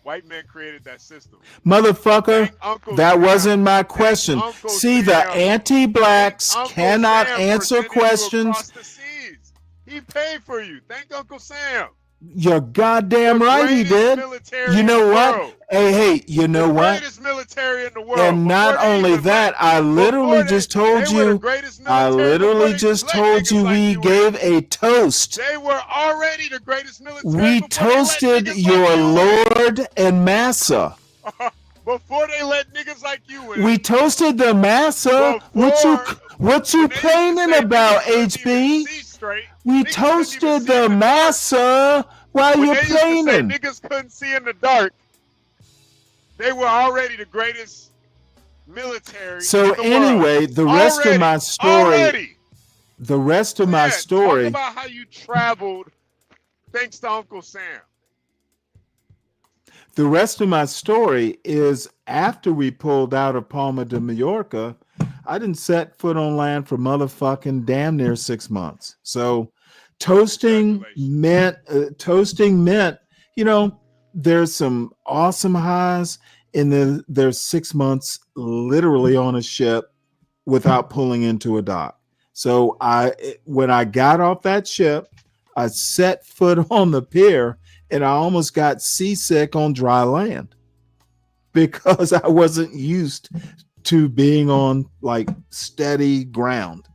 White man created that system. Motherfucker, that Sam. wasn't my question. Uncle See, Sam. the anti-blacks Uncle cannot Sam answer for sending you across questions. the seas. He paid for you. Thank Uncle Sam. You're goddamn right he greatest did. military You know in the what? world. Hey, you know what? Greatest military in the world. And not only that, I literally just told you, we gave a toast. They were already the greatest military. We toasted your Lord and Massa. Before they let niggas like you in. We toasted the Massa. What you complaining about, HB? We toasted the Massa. Why When you they used to say complaining? niggas couldn't see in the dark, they were already the greatest military. So in the anyway, world. the rest of Already. my story. Already. The rest of my Talk story. about how you traveled thanks to Uncle Sam. The rest of my story is after we pulled out of Palma de Mallorca, I didn't set foot on land for motherfucking damn near 6 months. So toasting meant, you know, there's some awesome highs, and then there's 6 months literally on a ship without pulling into a dock. So when I got off that ship, I set foot on the pier, and I almost got seasick on dry land because I wasn't used to being on like steady ground.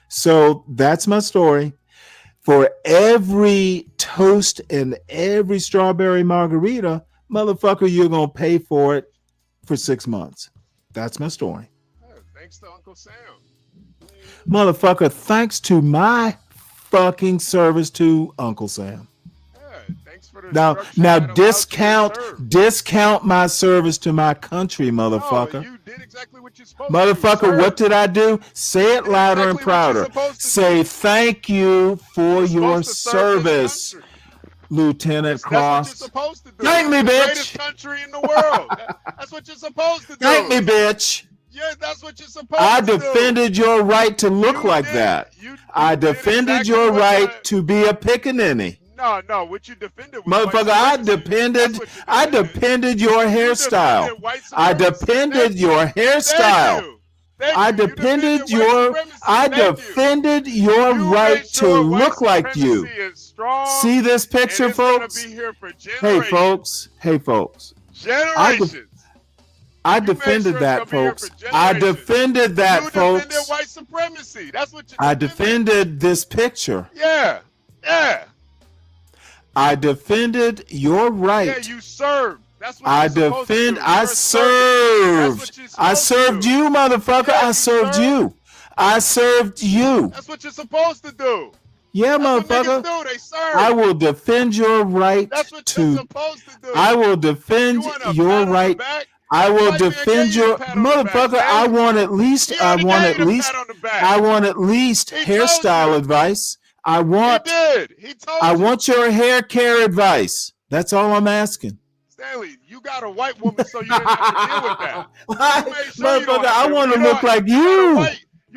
So that's my story. For every toast and every strawberry margarita, motherfucker, you're going to pay for it for 6 months. That's my story. Thanks to Uncle Sam. Motherfucker, thanks to my fucking service to Uncle Sam. Now discount my service to my country, motherfucker. You did exactly what you're supposed Motherfucker, to do, what did I do? Say it louder and prouder. Say thank you for your service, Lieutenant Cross. Thank me, bitch. Greatest country in the world. That's what you're supposed to do. Thank me, bitch. Yeah, that's what you're supposed I to do. defended your right to look like that. I defended your right to be a pickaninny. No, what you defended was motherfucker, I defended your hairstyle. I defended your hairstyle. I defended your right to look like you. See this picture, folks? Hey, folks. Generations. I defended that, folks. I defended that, folks. You defended white supremacy. That's what you I defended this picture. Yeah. I defended your right. Yeah, you served. That's what I served. I served you, motherfucker. I served you. I served you. That's what you're supposed to do. Yeah, That's motherfucker. What niggas do. They serve. I will defend your right That's what to. you're supposed to do. I will defend your right. I will defend your motherfucker. I want at least hairstyle advice. I want your hair care advice. That's all I'm asking. Stanley, you got a white woman, so you didn't have to deal with that. Motherfucker, I want to look like you.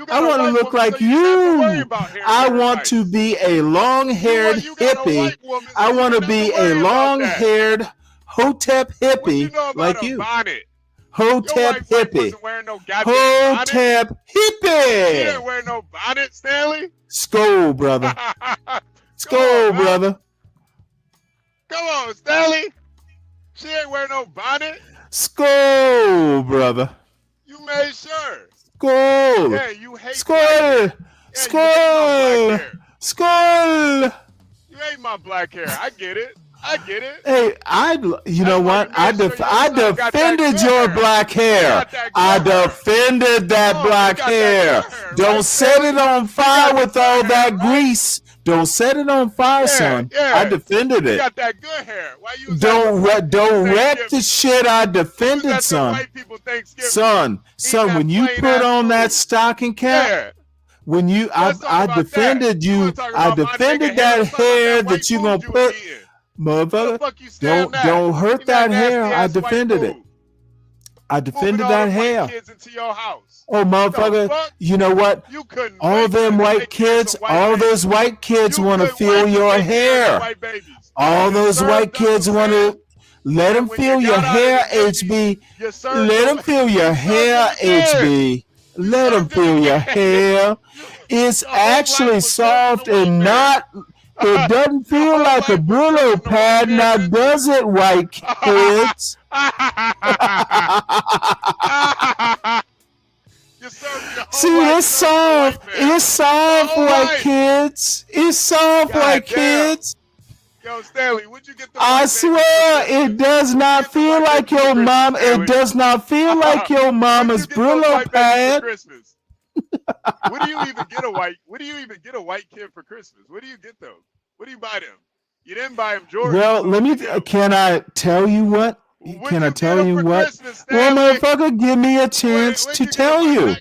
I want to look like you. I want to be a long-haired hippie. I want to be a long-haired Hotep hippie like you. Hotep hippie. Hotep hippie. She didn't wear no bonnet, Stanley. Skull, brother. Skull, brother. Come on, Stanley. She ain't wear no bonnet. Skull, brother. You made sure. Skull. Yeah, you hate Skull. Skull. Skull. You hate my black hair. I get it. Hey, you know what? I defended your black hair. I defended that black hair. Don't set it on fire with all that grease. Don't set it on fire, son. I defended it. You got that good hair. Why you Don't wreck the shit I defended, son. Son, when you put on that stocking cap, when you, I defended you. I defended that hair that you gonna put. Motherfucker, don't hurt that hair. I defended it. I defended that hair. Oh, motherfucker, you know what? All them white kids, all those white kids want to feel your hair. All those white kids want to let them feel your hair, HB. Let them feel your hair, HB. Let them feel your hair. It's actually soft and not. It doesn't feel like a Brillo pad, now does it, white kids? See, it's soft. It's soft, white kids. It's soft, white kids. Yo, Stanley, what'd you get the I swear, it does not feel like your mom. It does not feel like your mama's Brillo pad. What do you even get a white kid for Christmas? What do you get them? What do you buy them? You didn't buy them Jordan. Well, can I tell you what? Can I tell you what? Well, motherfucker, give me a chance to tell you.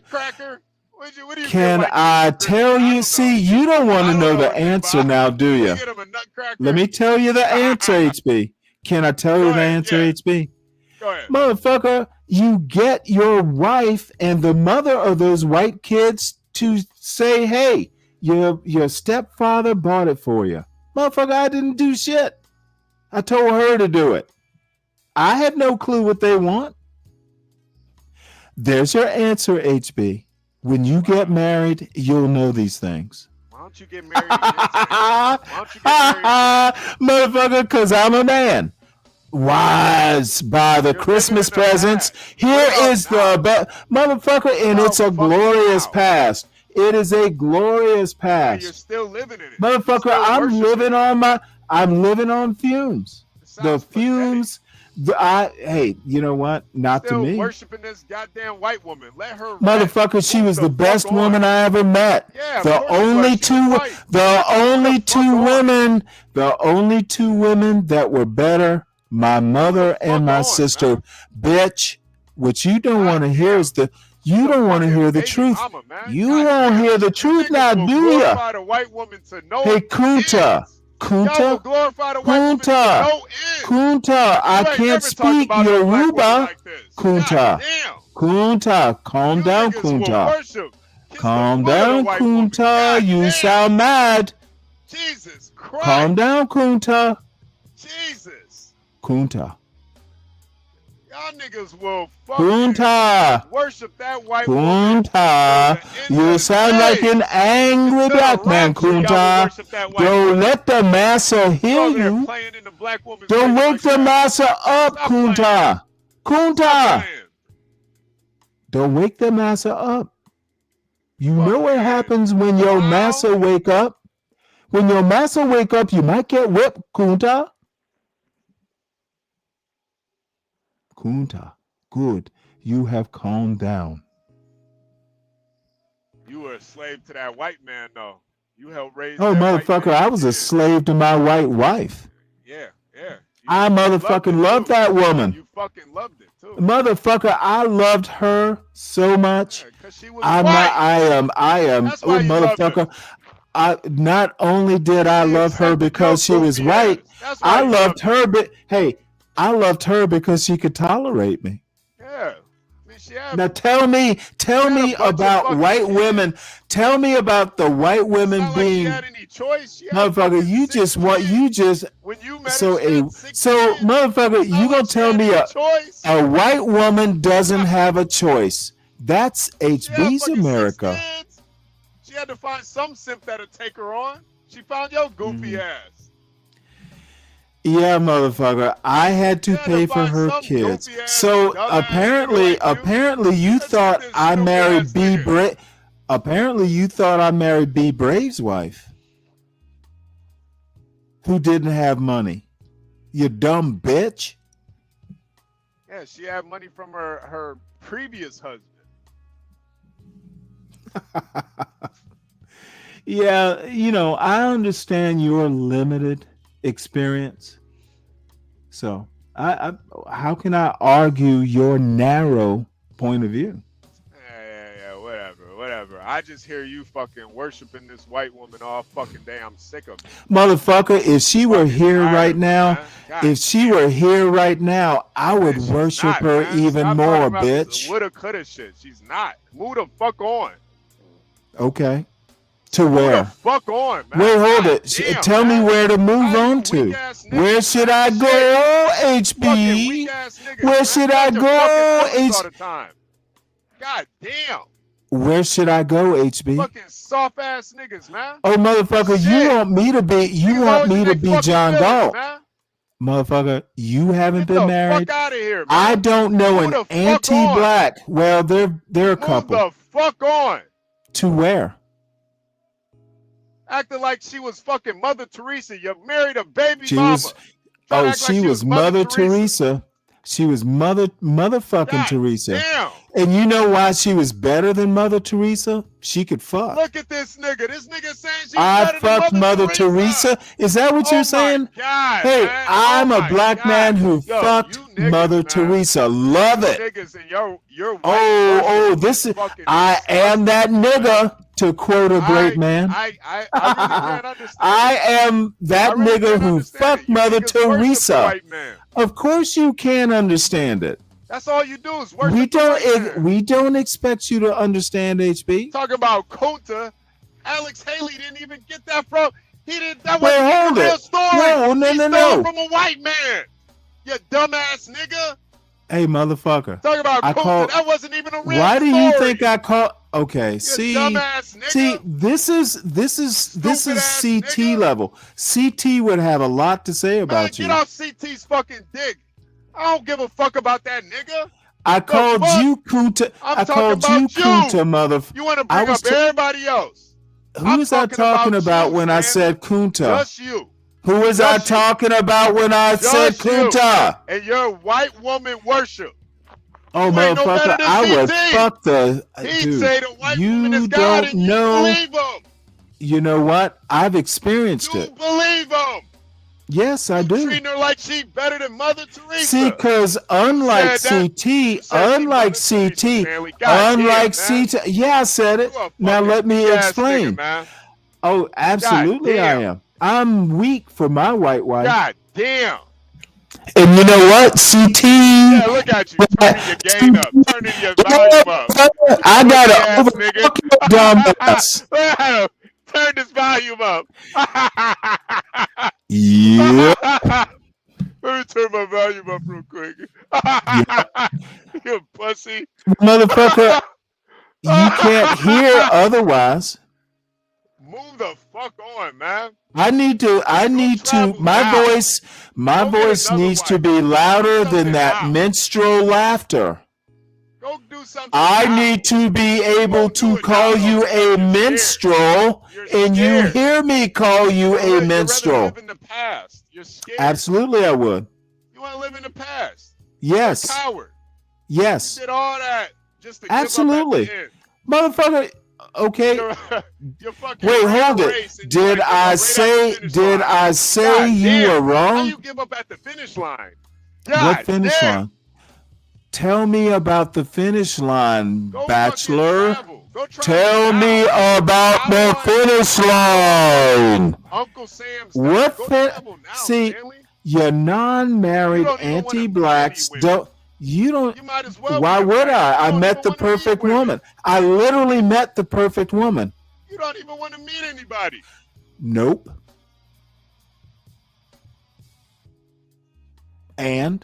Can I tell you? See, you don't want to know the answer now, do you? Let me tell you the answer, HB. Can I tell you the answer, HB? Go ahead. Motherfucker, you get your wife and the mother of those white kids to say, hey, your stepfather bought it for you. Motherfucker, I didn't do shit. I told her to do it. I have no clue what they want. There's your answer, HB. When you get married, you'll know these things. Why don't you get married? Why don't you get married? Motherfucker, because I'm a man. Wise by the Christmas presents. Here is the motherfucker, and it's a glorious past. It is a glorious past. You're still living in it. Motherfucker, I'm living on fumes. The fumes. Hey, you know what? Not to me. Worshiping this goddamn white woman. Let her. Motherfucker, she was the best woman I ever met. Yeah, the only two women that were better, my mother and my sister. Bitch, what you don't want to hear is you don't want to hear the truth. You won't hear the truth now, do you? Hey, Kunta. Kunta, I can't speak Yoruba. Kunta, calm down, Kunta. Calm down, Kunta. You sound mad. Jesus Christ. Calm down, Kunta. Jesus. Kunta. Y'all niggas will worship that white woman. Kunta, you sound like an angry black man, Kunta. Don't let the massa hear you. Don't wake the massa up, Kunta. Kunta. Don't wake the massa up. You know what happens when your massa wake up? When your massa wake up, you might get whipped, Kunta. Kunta, good. You have calmed down. You were a slave to that white man, though. You helped raise. Oh, motherfucker, I was a slave to my white wife. Yeah. I motherfucking loved that woman. You fucking loved it too. Motherfucker, I loved her so much. She was I am. Oh, motherfucker. Not only did I love her because she was white, I loved her, but hey, I loved her because she could tolerate me. Yeah. Now tell me about white women. Tell me about the white women being. Motherfucker, motherfucker, you gonna tell me a white woman doesn't have a choice? That's HB's America. She had to find some simp that'll take her on. She found your goofy ass. Yeah, motherfucker. I had to pay for her kids. So apparently you thought I married B Brave. Apparently you thought I married B Brave's wife, who didn't have money. You dumb bitch. Yeah, she had money from her previous husband. Yeah, I understand your limited experience. So I how can I argue your narrow point of view? Yeah, whatever. I just hear you fucking worshiping this white woman all fucking day. I'm sick of it. Motherfucker, if she were here right now, I would worship her even more, bitch. Woulda, coulda shit. She's not. Move the fuck on. Okay. To where? Move the fuck on, man. Wait, hold it. Tell me where to move on to. Where should I go, HB? Where should I go, HB? God damn. Where should I go, HB? Fucking soft ass niggas, man. Oh, motherfucker, you want me to be John Galt. Motherfucker, you haven't been married. Fuck out of here, man. I don't know an anti-black. Well, they're a couple. Move the fuck on. To where? Acting like she was fucking Mother Teresa. You married a baby mama. She was Mother Teresa. She was motherfucking Teresa. Damn. And you know why she was better than Mother Teresa? She could fuck. Look at this nigga. This nigga saying she's I fucked Mother Teresa. Is that what you're saying? God, hey, man. I'm a black man who fucked Mother Teresa. Love it. Niggas and your this is I am that nigga, to quote a great man. I really can't understand. I am that nigga who fucked Mother Teresa. Of course you can understand it. That's all you do is worship. We don't expect you to understand, HB. Talking about Kunta, Alex Haley didn't even get that from. He didn't. That Wait, wasn't hold a real it. story. No. From a white man. You dumbass nigga. Hey, motherfucker. Talking about Kunta, that wasn't even a real story. Why do you think I call? Okay, You see, dumbass nigga. see, this is CT level. CT would have a lot to say about you. Get off CT's fucking dick. I don't give a fuck about that nigga. I called you Kunta. I called you Kunta, motherfucker. You want to bring up everybody else? Who was I talking about when I said Kunta? Just you. Who was I talking about when I said Kunta? And your white woman worship. Oh, motherfucker, I would fuck the dude. Say the white woman is You God don't and you know. believe him. You know what? I've experienced You it. believe him. Yes, I do. Treating her like she better than Mother Teresa. See, because unlike CT, yeah, I said it. Now let me explain. Oh, absolutely, I am. I'm weak for my white wife. God damn. And you know what, CT? Yeah, look at you turning your gain up, turning your volume up. I gotta overfuck your dumb ass. Turn this volume up. Yeah. Let me turn my volume up real quick. You pussy. Motherfucker, you can't hear otherwise. Move the fuck on, man. My voice needs to be louder than that minstrel laughter. Go do something. I need to be able to call you a minstrel, and you hear me call you a minstrel. Live in the past. You're scared. Absolutely, I would. You want to live in the past. Yes. You're a coward. Yes. You did all that just to Absolutely. give up at the end. Motherfucker, okay. You're fucking wait, hold it. Did I say you were wrong? How you give up at the finish line? God What finish line? Tell me about the finish line, Bachelor. Tell me about the finish line. Uncle Sam's See, you're non-married anti-blacks don't. You don't. Why would I? I met the perfect woman. I literally met the perfect woman. You don't even want to meet anybody. Nope. And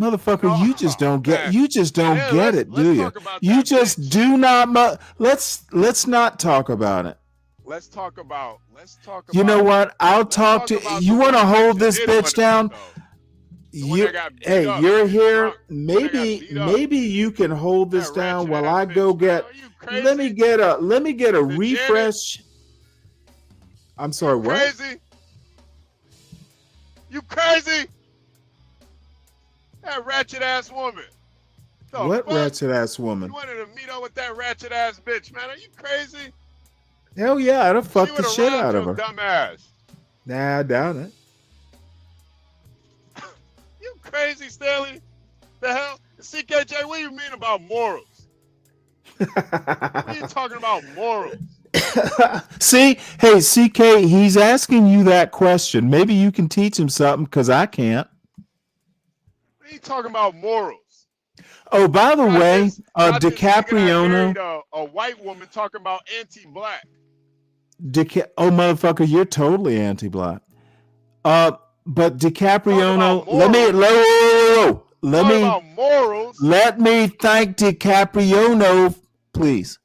motherfucker, you just don't get. You just don't get it, do you? You just do not. Let's not talk about it. Let's talk about. You know what? I'll talk to you. Want to hold this bitch down? You're here. Maybe you can hold this down while I go get. Let me get a refresh. I'm sorry. What? Crazy? You crazy? That ratchet ass woman. What ratchet ass woman? You wanted to meet up with that ratchet ass bitch, man? Are you crazy? Hell yeah, I'd have fucked the shit out of her. Dumb ass. Nah, I doubt it. You crazy, Stanley? The hell? CKJ, what do you mean about morals? What are you talking about morals? See, hey, CK, he's asking you that question. Maybe you can teach him something because I can't. What are you talking about morals? Oh, by the way, DiCaprio. A white woman talking about anti-black. Oh, motherfucker, you're totally anti-black. But DiCaprio. Let me thank DiCaprio, please.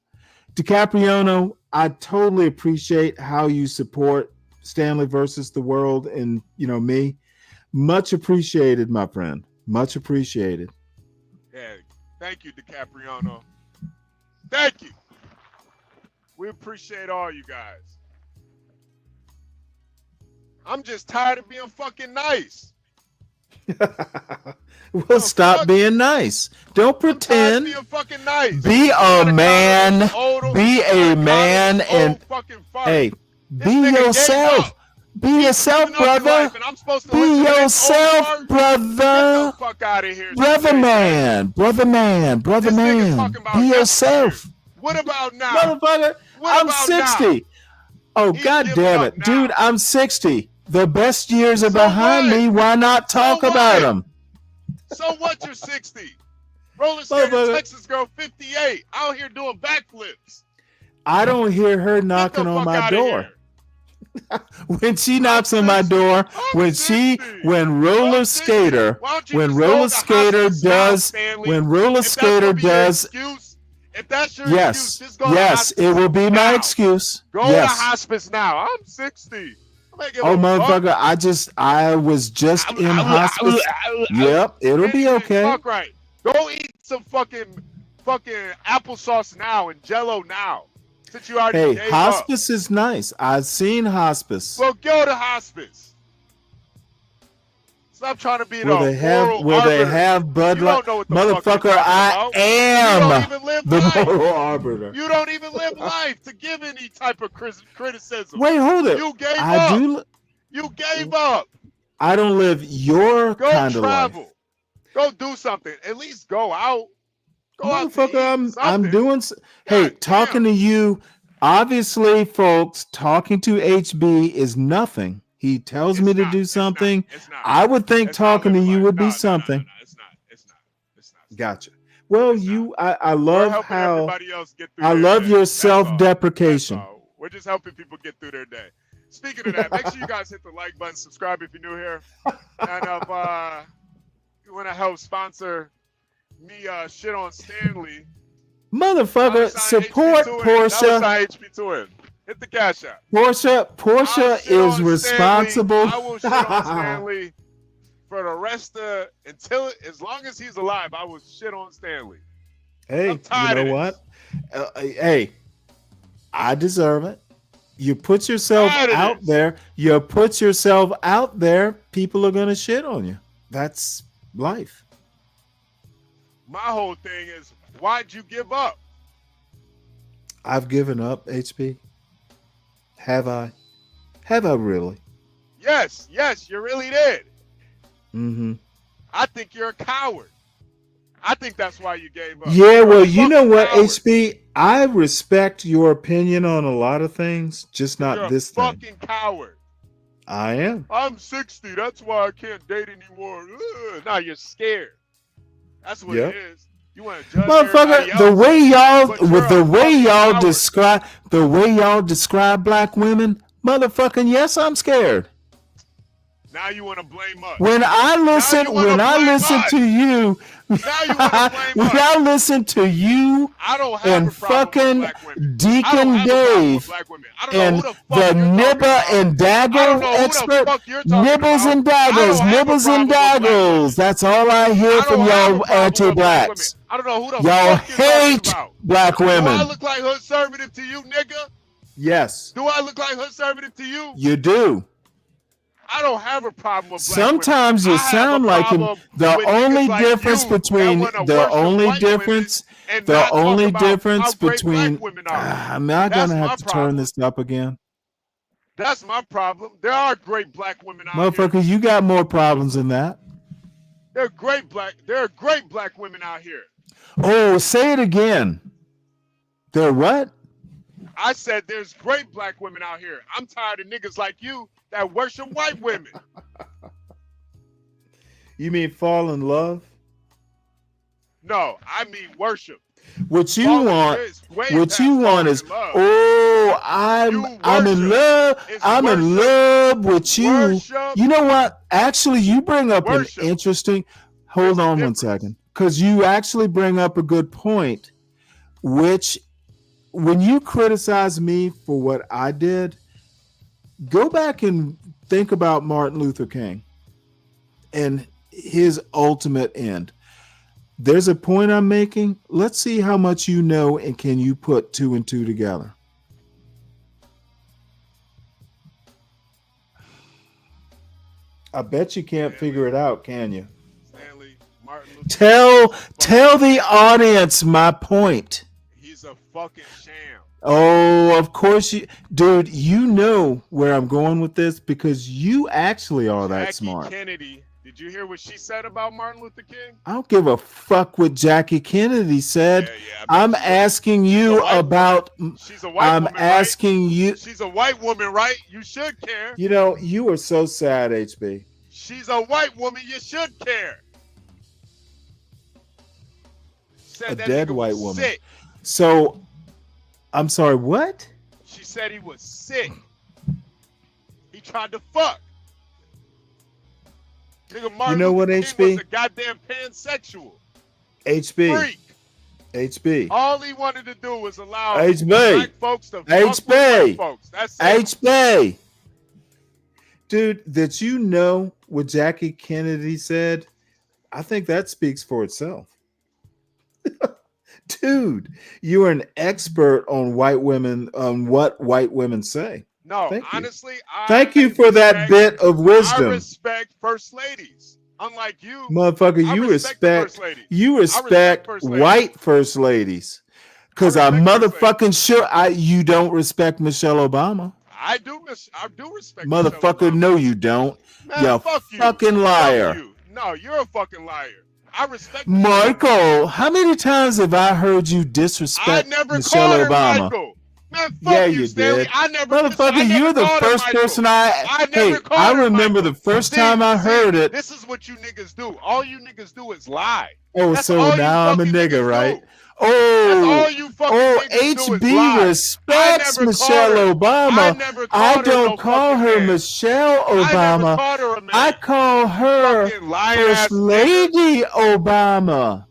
DiCaprio, I totally appreciate how you support Stanley versus the world and me. Much appreciated, my friend. Much appreciated. Yeah, thank you, DiCaprio. Thank you. We appreciate all you guys. I'm just tired of being fucking nice. Well, stop being nice. Don't pretend. Being fucking nice. Be a man. Be a man, and hey, be yourself. Be yourself, brother. Be yourself, brother. Fuck out of here. Brother man. Be yourself. What about now? Motherfucker, I'm 60. Oh, god damn it. Dude, I'm 60. The best years are behind me. Why not talk about them? So what, you're 60? Roller skater Texas girl 58 out here doing backflips. I don't hear her knocking on my door. When she knocks on my door, when roller skater does, if that's your yes, excuse, just go to hospice. It will be my excuse. Go to hospice now. I'm 60. Oh, motherfucker, I was just in hospice. Yep, it'll be okay. Fuck right. Go eat some fucking applesauce now and Jello now. Since you already gave hospice up. Is nice. I've seen hospice. Well, go to hospice. Stop trying to be Will they have Bud Light? Motherfucker, I am the moral arbiter. You don't even live life to give any type of criticism. Wait, hold it. You gave up. You gave up. I don't live your kind of life. Go do something. At least go out. Motherfucker, I'm doing. Hey, talking to you. Obviously, folks, talking to HB is nothing. He tells me to do something. I would think talking to you would be something. It's not. Gotcha. Well, I love how I love your self-deprecation. We're just helping people get through their day. Speaking of that, make sure you guys hit the like button, subscribe if you're new here, and if you want to help sponsor me shit on Stanley, motherfucker, support Portia. HB2N. Hit the cash app. Portia is responsible. I will shit on Stanley for the rest of as long as he's alive. I will shit on Stanley. Hey, you know what? Hey, I deserve it. You put yourself out there. People are gonna shit on you. That's life. My whole thing is, why'd you give up? I've given up, HB. Have I? Have I really? Yes, you really did. Mm-hmm. I think you're a coward. I think that's why you gave up. Yeah, well, you know what, HB? I respect your opinion on a lot of things, just not this thing. You're a fucking coward. I am. I'm 60. That's why I can't date anymore. Now you're scared. That's what it is. You want to judge motherfucker, the way y'all describe black women, motherfucking yes, I'm scared. Now you want to blame us. When I listen to you, Now you want to blame when us. I listen to you I don't have and a problem fucking with black women. Deacon Dave who and the fuck the you're talking Nibba about. and I don't Daggle know who the expert, fuck you're talking Nibbles about. and I Daggles, don't have a Nibbles and problem with black Daggles. That's all I hear I from don't have a y'all problem with black women. anti-blacks. I don't know who the Y'all fuck you're talking hate about. black Do I women. look like conservative to you, nigga? Yes, Do I look like conservative to you? you do. I don't have a problem with black Sometimes women. you sound like him. The only difference between am I gonna have to turn this up again? That's my problem. There are great black women out Motherfucker, here. you got more problems than that. There are great black women out here. Oh, say it again. There what? I said there's great black women out here. I'm tired of niggas like you that worship white women. You mean fall in love? No, I mean worship. What you want is, oh, I'm in love. I'm in love with you. You know what? Actually, you bring up an interesting. Hold on one second, because you actually bring up a good point. Which, when you criticize me for what I did, go back and think about Martin Luther King and his ultimate end. There's a point I'm making. Let's see how much you know and can you put two and two together. I bet you can't figure it out, can you? Stanley, Tell the audience my point. He's a fucking sham. Oh, of course you, dude, you know where I'm going with this because you actually are that smart. Kennedy, did you hear what she said about Martin Luther King? I don't give a fuck what Jackie Kennedy said. I'm asking you about. She's a white woman, asking you. She's a white woman, right? You should care. You know, you were so sad, HB. She's a white woman. You should care. Said A that dead nigga white was woman. sick. So, I'm sorry. What? She said he was sick. He tried to fuck. Nigga, Martin You know what, Luther King HB? was a goddamn pansexual. HB. Freak. HB. All he wanted to do was allow HB. black folks to fuck with white folks. That's it. HB. Dude, that you know what Jackie Kennedy said, I think that speaks for itself. Dude, you are an expert on white women, on what white women say. No, Thank you. honestly, Thank you for that bit of I wisdom. respect first ladies. Unlike you, Motherfucker, I you respect the first respect lady. you I respect respect first ladies. white first ladies. Cause I'm motherfucking sure you don't respect Michelle Obama. I do respect Motherfucker, no you don't. Man, You fuck you. fucking Fuck liar. you. No, you're a fucking liar. I respect Michael, how many times have I heard you disrespect Michelle called her Obama? Michael. Man, fuck Yeah, you, you Stanley. did. I never Motherfucker, you're the called her first Michael. person I never called I her remember Michael. the first See, time I heard it. This is what you niggas do. All you niggas do is lie. Oh, That's so all you now I'm a fucking nigga, niggas right? do. Oh, That's all you fucking niggas do is lie. HB respects I never Michelle called her. Obama. I never called her don't no call fucking her man. Michelle I never Obama. called her a man. I call her Fucking lying First ass Lady Obama.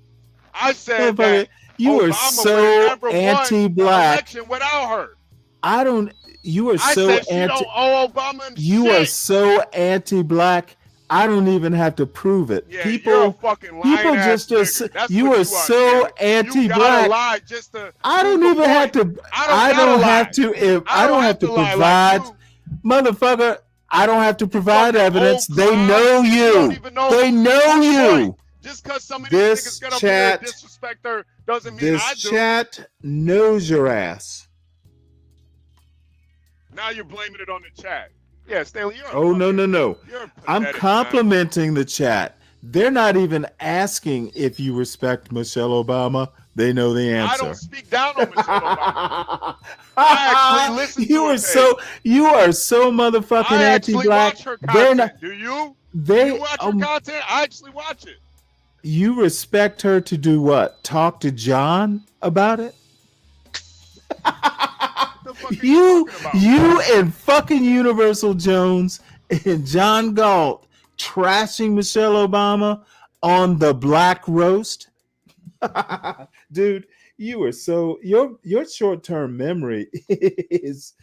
I said Motherfucker, that you are Obama so would never won the anti-black. election without her. I don't. You are I so said she anti. don't owe Obama You shit. are so anti-black. I don't even have to prove it. Yeah, people, you're a fucking lying people ass just as nigga. That's you what are you so You gotta anti-black. lie just to I prove don't a even have point. to. I don't don't have to. If I don't have to lie provide, like motherfucker. I don't have to provide evidence. old They clown. know You you. don't even know They who's know you. Just because some of these This niggas get up here and chat. disrespect her doesn't mean I This do. chat knows your ass. Now you're blaming it on the chat. Yeah, Stanley, you're a Oh no. you're I'm pathetic, complimenting the chat. They're not even asking if you respect Michelle Obama. They know the answer. I don't speak down on Michelle Obama. I actually listen to You her are so motherfucking I actually anti-black. watch her They're content. not. Do you? They You watch her content? I actually watch it. You respect her to do what? Talk to John about it? You and fucking Universal Jones and John Galt trashing Michelle Obama on the Black Roast. Dude, you are so your short-term memory is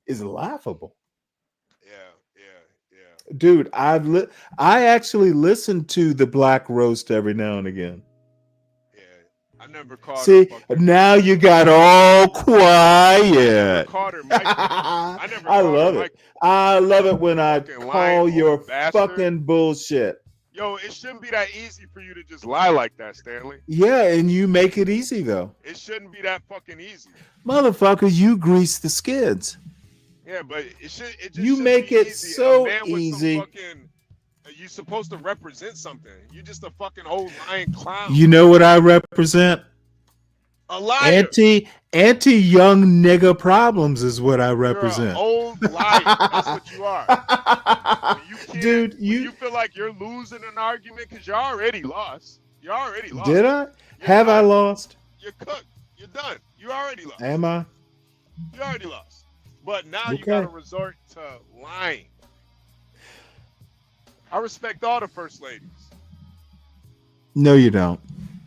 laughable. Yeah. Dude, I actually listen to the Black Roast every now and again. I never caught See, her now you got all quiet. I love it. I love it when I call your bastard. fucking bullshit. Yo, it shouldn't be that easy for you to just lie like that, Stanley. Yeah, and you make it easy though. It shouldn't be that fucking easy. Motherfucker, you grease the skids. Yeah, but it just you make it so easy. You're supposed to represent something. You're just a fucking old lying clown. You know what I represent? A liar. Anti-young nigga problems is what I represent. You're an old liar. That's what you are. Dude, you feel like you're losing an argument because you're already lost. You're already lost. Did I? Have I lost? You're cooked. You're done. You already lost. Am I? You already lost. But now you got to resort to lying. I respect all the first ladies. No, you don't.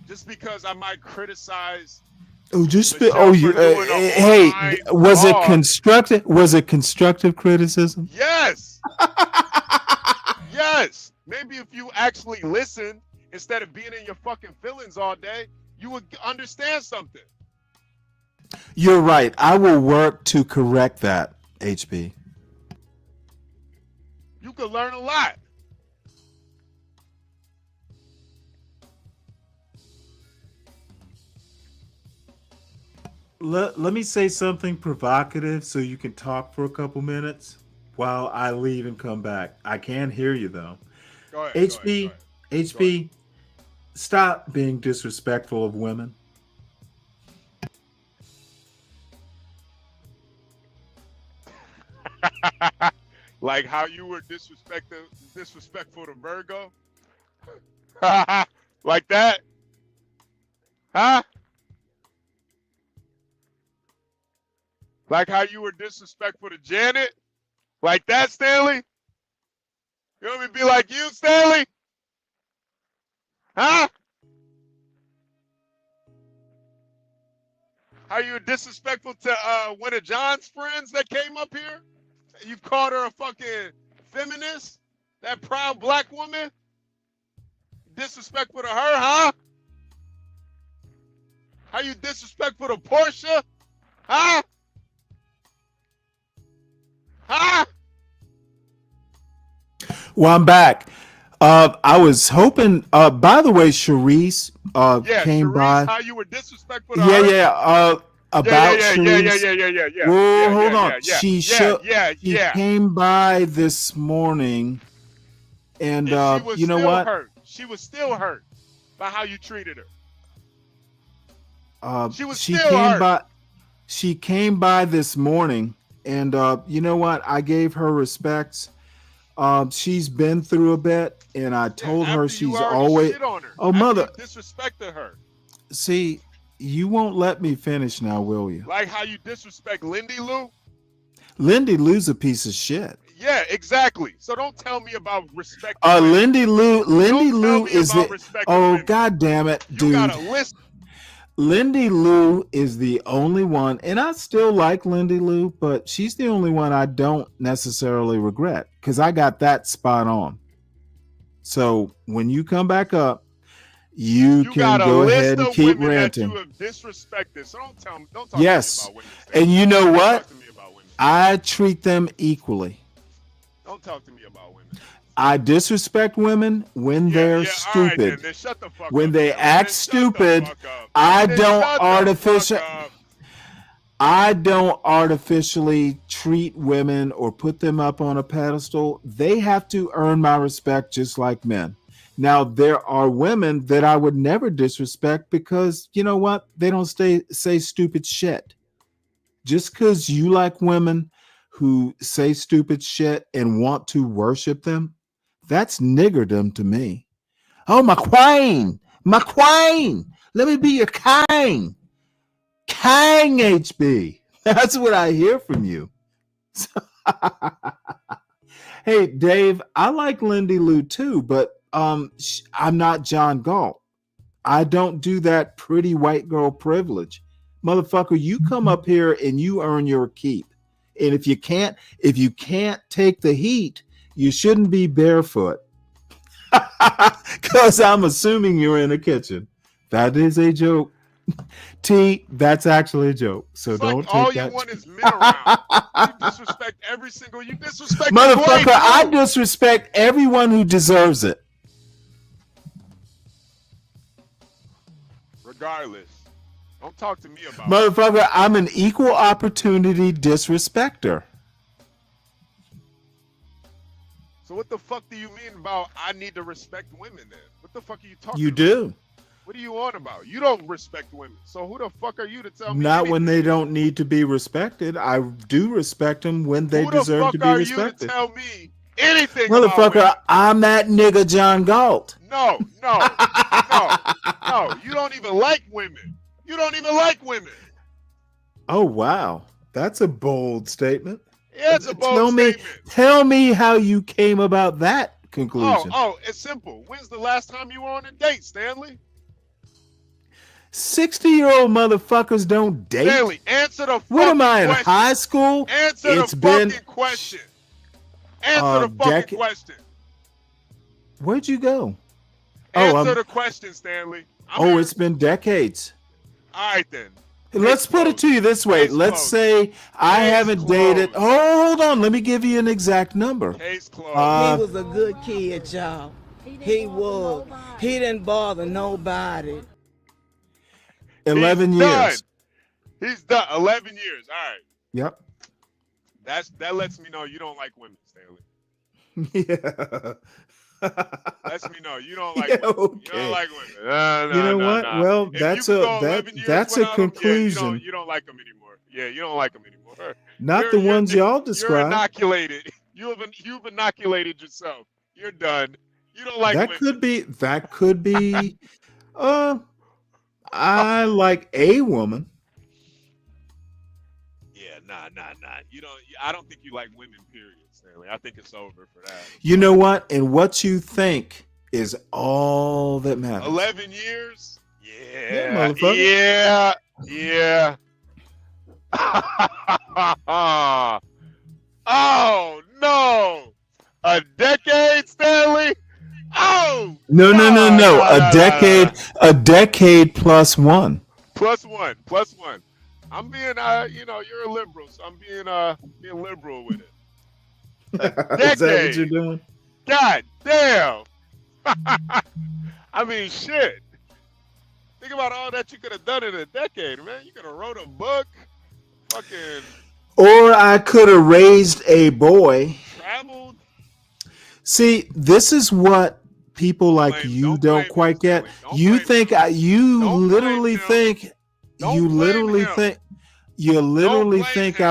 Just because I might criticize. Oh, hey, was it constructive? Was it constructive criticism? Yes. Yes. Maybe if you actually listen instead of being in your fucking feelings all day, you would understand something. You're right. I will work to correct that, HB. You could learn a lot. Let me say something provocative so you can talk for a couple minutes while I leave and come back. I can hear you though. Go ahead, HB, stop being disrespectful of women. Like how you were disrespectful to Virgo? Like that? Huh? Like how you were disrespectful to Janet? Like that, Stanley? You want me to be like you, Stanley? Huh? How you were disrespectful to one of John's friends that came up here? You called her a fucking feminist? That proud black woman? Disrespectful to her, huh? How you disrespectful to Portia? Huh? Huh? Well, I'm back. I was hoping. By the way, Sharice came by. How you were disrespectful to her? About Sharice. Yeah. Whoa, hold on. She came by this morning, and you know what? Hurt. She was still hurt by how you treated her. She came by this morning, and you know what? I gave her respects. She's been through a bit, and I told her she's always. Oh, mother! You disrespected her. See, you won't let me finish now, will you? Like how you disrespect Lindy Lou. Lindy Lou's a piece of shit. Yeah, exactly. So don't tell me about respect. Lindy Lou is the. Oh, God damn it, dude! You gotta listen. Lindy Lou is the only one, and I still like Lindy Lou, but she's the only one I don't necessarily regret because I got that spot on. So when you come back up, you can go ahead and keep ranting. That you have disrespected. So don't talk to me about women. And you know what? I treat them equally. Don't talk to me about women. I disrespect women when they're stupid. Then shut the fuck when up, they act stupid, I don't artificially treat women or put them up on a pedestal. They have to earn my respect just like men. Now, there are women that I would never disrespect because, you know what? They don't say stupid shit. Just because you like women who say stupid shit and want to worship them, that's niggerdom to me. Oh, my queen, let me be your king. King HB. That's what I hear from you. Hey, Dave, I like Lindy Lou too, but I'm not John Galt. I don't do that pretty white girl privilege. Motherfucker, you come up here and you earn your keep. And if you can't take the heat, you shouldn't be barefoot. Because I'm assuming you're in a kitchen. That is a joke. T, that's actually a joke. So It's don't like take all that. you want is men around. You disrespect every single. You disrespect Motherfucker, the I too. disrespect everyone who deserves it. Regardless, don't talk to me about. Motherfucker, I'm an equal opportunity disrespecter. So what the fuck do you mean about I need to respect women then? What the fuck are you talking You about? do. What are you on about? You don't respect women. So who the fuck are you to tell me Not anything? when they don't need to be respected. I do respect them when they Who the deserve fuck to be are respected. you to tell me anything about women? Motherfucker, I'm that nigga John Galt. No. You don't even like women. You don't even like women. Oh, wow. That's a bold statement. Yeah, it's a bold statement. Tell me how you came about that conclusion. Oh, it's simple. When's the last time you were on a date, Stanley? 60-year-old motherfuckers don't date. Stanley, answer the fucking What am I in question. high school? Answer the fucking question. Answer the fucking question. Where'd you go? Answer the question, Stanley. It's been decades. All right then. Let's put it to you this way. Let's say I haven't dated. Hold on. Let me give you an exact number. Case closed. He was a good kid, y'all. He was. He didn't bother nobody. 11 He's years. Done. He's done. 11 years. All right. Yep. That lets me know you don't like women, Stanley. Yeah. Lets me know you don't like women. Okay. You don't like women. No, You know what? no. Well, If that's you could go 11 years that's a without 'em, conclusion. Yeah, you don't like them anymore. Yeah, you don't like them anymore. Not the ones y'all You're described. inoculated. You've inoculated yourself. You're done. You don't like That women. could be. I like a woman. Yeah, nah. You don't. I don't think you like women. Period, Stanley. I think it's over for that. You know what? And what you think is all that matters. 11 years. Yeah, motherfucker. Yeah. Oh no! A decade, Stanley. Oh No. A decade plus one. Plus one. I'm being, you're a liberal, so I'm being liberal with it. Is that what you're doing? God damn. I mean, shit. Think about all that you could have done in a decade, man. You could have wrote a book, fucking Or I could have raised a boy. traveled. See, this is what people like you don't quite get. You think you literally think I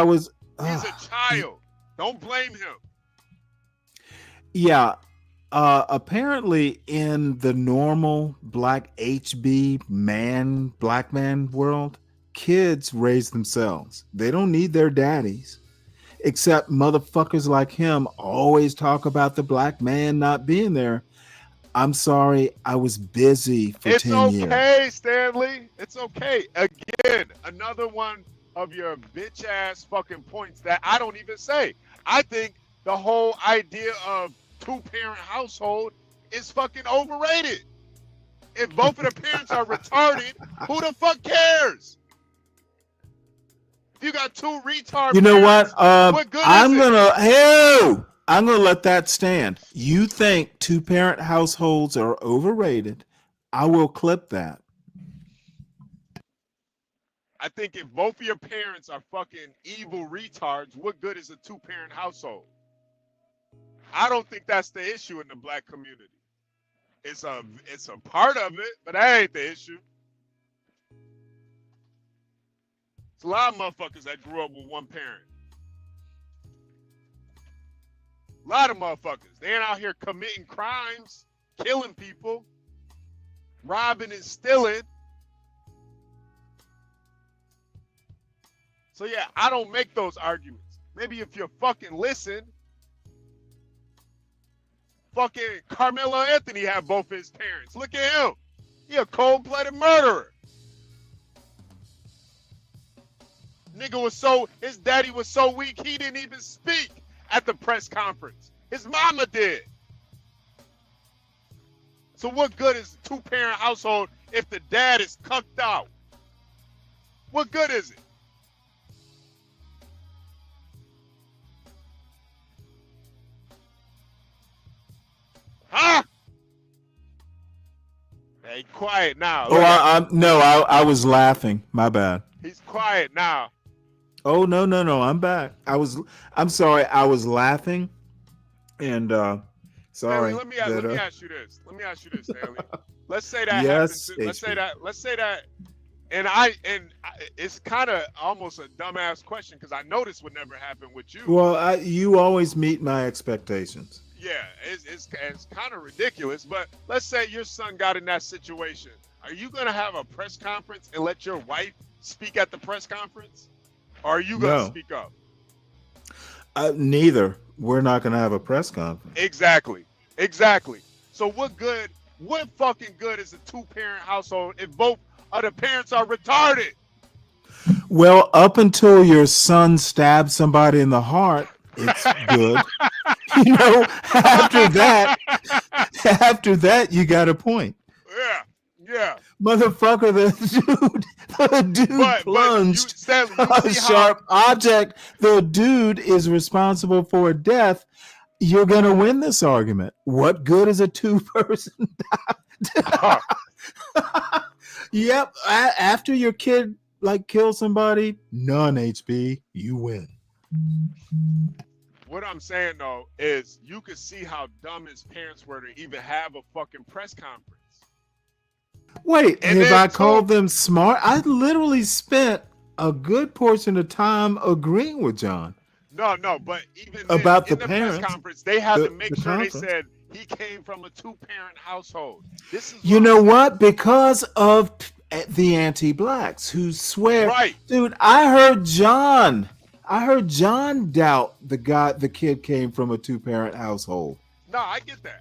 was. He's a child. Don't blame him. Yeah. Apparently, in the normal black black man world, kids raise themselves. They don't need their daddies. Except motherfuckers like him always talk about the black man not being there. I'm sorry, I was busy for 10 years. It's okay, Stanley. It's okay. Again, another one of your bitch ass fucking points that I don't even say. I think the whole idea of two-parent household is fucking overrated. If both of the parents are retarded, who the fuck cares? If you got two retard You know parents, what? good I'm is it? gonna let that stand. You think two-parent households are overrated? I will clip that. I think if both of your parents are fucking evil retards, what good is a two-parent household? I don't think that's the issue in the black community. It's a part of it, but that ain't the issue. It's a lot of motherfuckers that grew up with one parent. A lot of motherfuckers. They ain't out here committing crimes, killing people, robbing and stealing. So yeah, I don't make those arguments. Maybe if you fucking listen, Fucking Karmelo Anthony had both his parents. Look at him. He a cold-blooded murderer. Nigga his daddy was so weak he didn't even speak at the press conference. His mama did. So what good is a two-parent household if the dad is cucked out? What good is it? Huh? Hey, quiet now. Oh, I was laughing. My bad. He's quiet now. Oh no, I'm back. I'm sorry, I was laughing, and sorry. Stanley, let me ask you this. Stanley. Let's say that Yes, happened. HB. Let's say that, and it's kind of almost a dumbass question because I know this would never happen with you. Well, you always meet my expectations. Yeah, it's kind of ridiculous, but let's say your son got in that situation. Are you gonna have a press conference and let your wife speak at the press conference? Or are you gonna speak up? Neither. We're not gonna have a press conference. Exactly. So what fucking good is a two-parent household if both of the parents are retarded? Well, up until your son stabs somebody in the heart, it's good. After that, you got a point. Yeah. Motherfucker, the dude plunged a sharp object. The dude is responsible for a death. You're gonna win this argument. What good is a two-person? Yep. After your kid kills somebody, none. HB, you win. What I'm saying though is you could see how dumb his parents were to even have a fucking press conference. Wait, have I called them smart? I literally spent a good portion of time agreeing with John. No, but even about in the press parents, conference, they had to make the sure conference. They said he came from a two-parent household. This is You know what? Because of the anti-blacks who swear, right, dude. I heard John doubt the kid came from a two-parent household. No, I get that.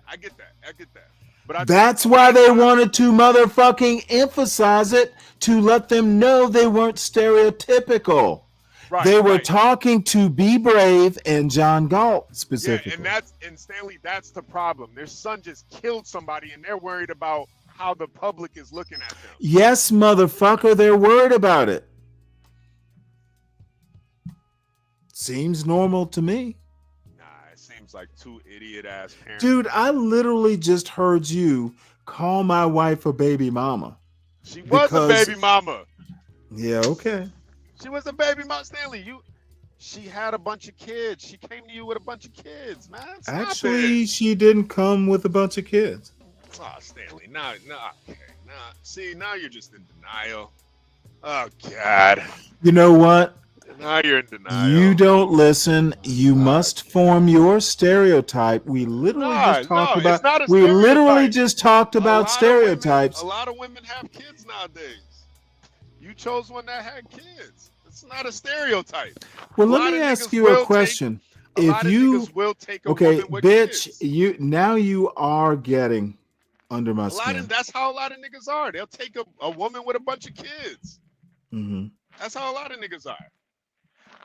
But that's why they wanted to motherfucking emphasize it to let them know they weren't stereotypical. Right, they were talking to Be Brave and John Galt specifically. Yeah, and Stanley, that's the problem. Their son just killed somebody, and they're worried about how the public is looking at them. Yes, motherfucker, they're worried about it. Seems normal to me. Seems like two idiot-ass parents. Dude, I literally just heard you call my wife a baby mama. She was a baby mama. Yeah, okay. She was a baby mama, Stanley. She had a bunch of kids. She came to you with a bunch of kids, man. Actually, she didn't come with a bunch of kids. Oh, Stanley, okay. See, now you're just in denial. Oh, God. You know what? Now you're in denial. You don't listen. You must form your stereotype. We literally just talked about. We literally just talked about stereotypes. A lot of women have kids nowadays. You chose one that had kids. It's not a stereotype. Well, let me ask you a question. If you bitch, you are getting under my skin. That's how a lot of niggas are. They'll take a woman with a bunch of kids. Mm-hmm. That's how a lot of niggas are.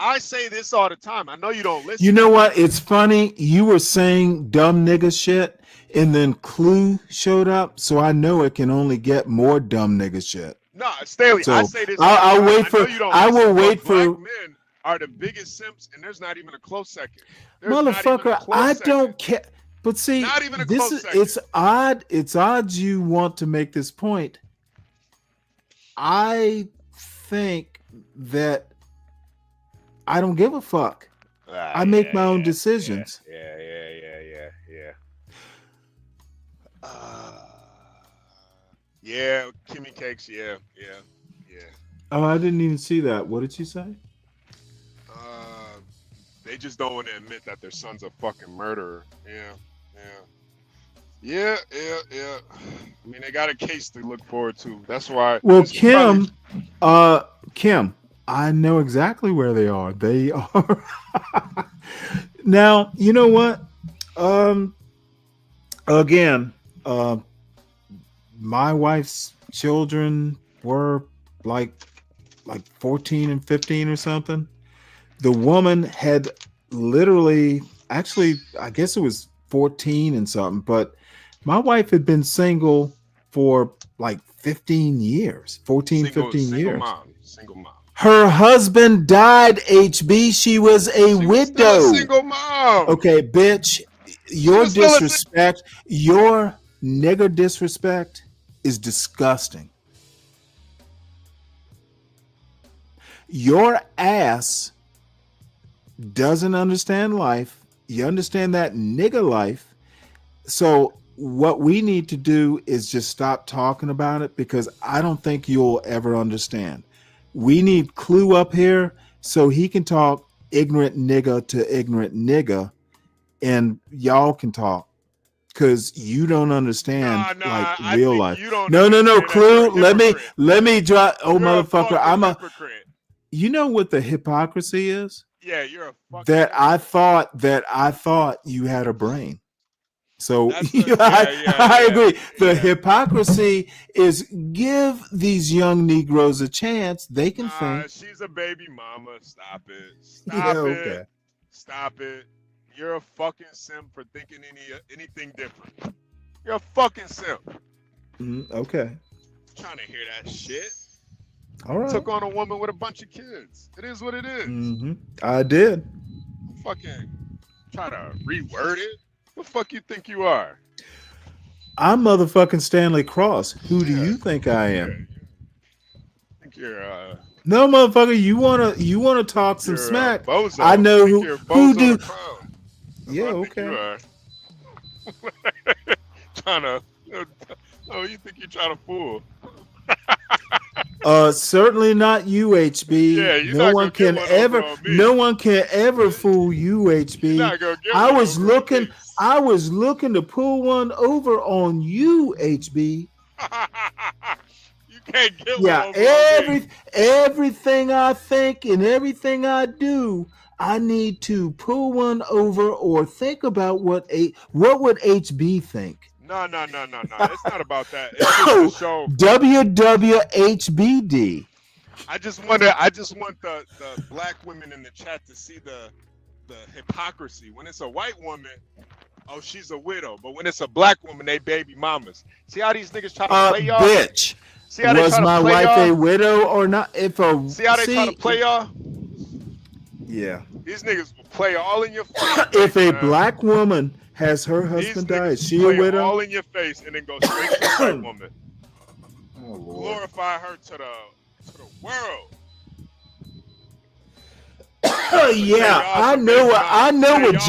I say this all the time. I know you don't listen. You know what? It's funny. You were saying dumb nigga shit, and then Clue showed up, so I know it can only get more dumb nigga shit. No, Stanley, so I say this. I'll wait for. I will wait for. Black men are the biggest simps, and there's not even a close second. Motherfucker, I don't care. But see, not even a this close is second. it's odd. It's odd you want to make this point. I think that I don't give a fuck. I make my own decisions. Yeah. Yeah, Kimmy Cakes, yeah. Oh, I didn't even see that. What did she say? They just don't want to admit that their son's a fucking murderer. Yeah. I mean, they got a case to look forward to. That's why. Well, Kim, I know exactly where they are. They are. Now, you know what? Again, my wife's children were like 14 and 15 or something. The woman had literally, actually, I guess it was 14 and something, but my wife had been single for like 15 years, 14, 15 years. Single mom. Her husband died, HB. She was a widow. Still a single mom. Okay, bitch, your disrespect, your nigger disrespect is disgusting. Your ass doesn't understand life. You understand that nigger life. So what we need to do is just stop talking about it, because I don't think you'll ever understand. We need Clue up here so he can talk ignorant nigga to ignorant nigga, and y'all can talk, because you don't understand real life. No, Clue. Let me drop. Oh, you're motherfucker! I'm a hypocrite. You know what the hypocrisy is? Yeah, you're a fucking that I thought you had a brain. So I agree. The hypocrisy is give these young Negroes a chance. They can think. She's a baby mama. Stop it. Stop it. You're a fucking simp for thinking anything different. You're a fucking simp. Okay. Trying to hear that shit. All right. Took on a woman with a bunch of kids. It is what it is. I did. Fucking try to reword it. What the fuck you think you are? I'm motherfucking Stanley Cross. Who do you think I am? I think you're no, motherfucker. You wanna talk some smack? Bozo. I know who do. Yeah, okay. Trying to. Oh, you think you're trying to fool? Certainly not you, HB. Yeah, no one can ever fool you, HB. I was looking to pull one over on you, HB. You can't get one over everything I think and everything I do, I need to pull one over or think about what would HB think. No. It's not about that. It's just a show. WWHBD. I just want the black women in the chat to see the hypocrisy. When it's a white woman, oh, she's a widow. But when it's a black woman, they baby mamas. See how these niggas try to play y'all? Bitch. See how was my wife a widow or not? See how they try to play y'all? Yeah. These niggas will play all in your face. If a black woman has her husband died, is she a widow? All in your face and then go straight to the white woman. Oh, glorify her to the world. Yeah, I know what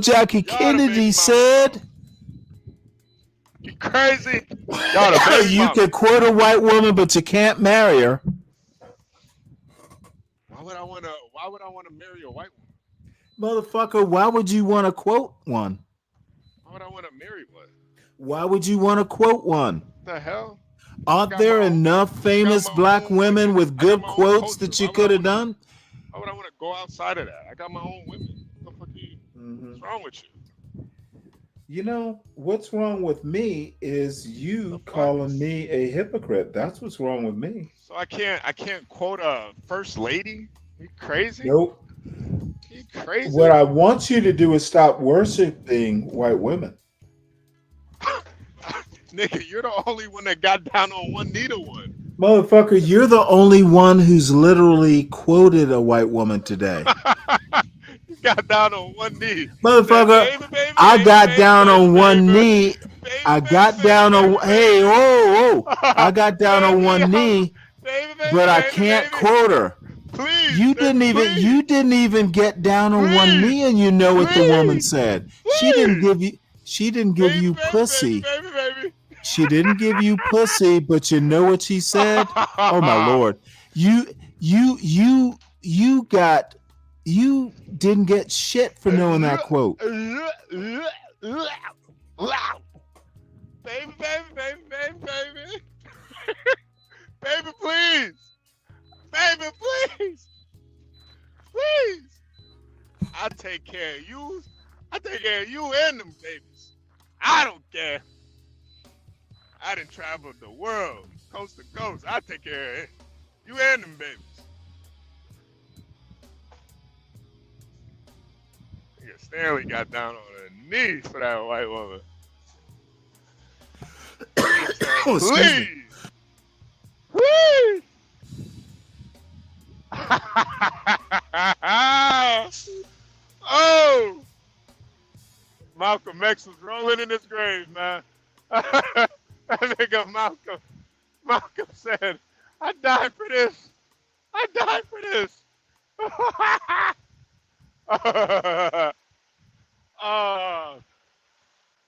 Jackie Kennedy said. You crazy? You can quote a white woman, but you can't marry her. Why would I want to marry a white woman? Motherfucker, why would you want to quote one? Why would I want to marry one? Why would you want to quote one? What the hell? Aren't there enough famous black women with good quotes that you could have done? Why would I want to go outside of that? I got my own women. What the fuck what's wrong with you? You know, what's wrong with me is you calling me a hypocrite. That's what's wrong with me. So I can't quote a first lady? You crazy? Nope. You crazy? What I want you to do is stop worshiping white women. Nigga, you're the only one that got down on one knee to one. Motherfucker, you're the only one who's literally quoted a white woman today. You got down on one knee. Motherfucker, I got down on one knee. I got down on I got down on one knee, but I can't quote her. Please, you didn't even get down on one knee, and you know what the woman said. She didn't give you pussy. She didn't give you pussy, but you know what she said? Oh my Lord. You didn't get shit for knowing that quote. Baby. Baby, please. Baby, please. Please. I take care of you. I I take care of you and them babies. I don't care. I done traveled the world, coast to coast. I take care of it. You and them babies. Yeah, Stanley got down on her knees for that white woman. Oh, excuse me. Please. Oh, Malcolm X was rolling in his grave, man. That nigga Malcolm said, I died for this. I died for this.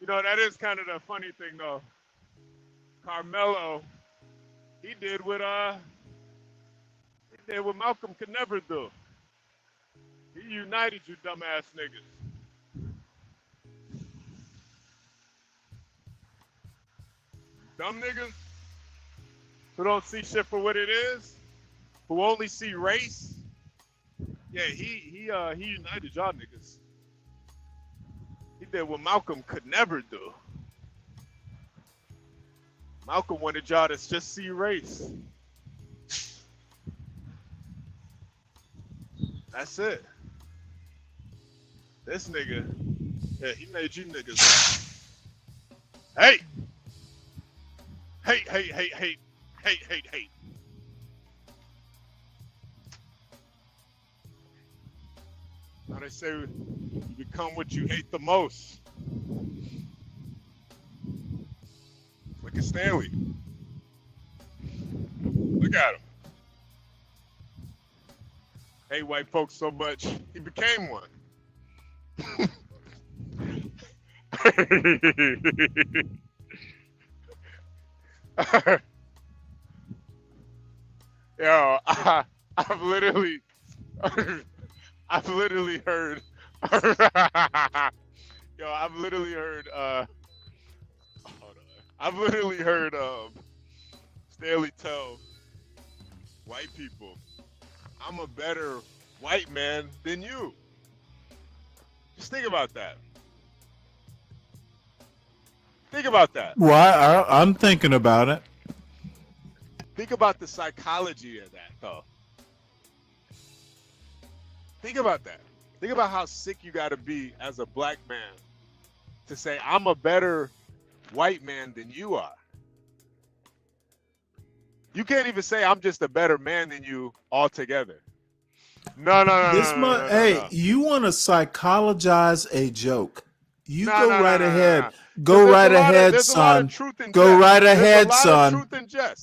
You know, that is kind of the funny thing, though. Karmelo, he did what Malcolm could never do. He united you dumbass niggas. Dumb niggas who don't see shit for what it is, who only see race. Yeah, he united y'all niggas. He did what Malcolm could never do. Malcolm wanted y'all to just see race. That's it. This nigga, yeah, he made you niggas. Hey! Hate. Now they say you become what you hate the most. Look at Stanley. Look at him. Hate white folks so much, he became one. Yo, I've literally heard. Yo, I've literally heard Stanley tell white people, I'm a better white man than you. Just think about that. Think about that. Well, I'm thinking about it. Think about the psychology of that, though. Think about that. Think about how sick you got to be as a black man to say, I'm a better white man than you are. You can't even say, I'm just a better man than you altogether. No. Hey, you want to psychologize a joke. You go right ahead. Nah. Go right ahead, son. Go right ahead, son.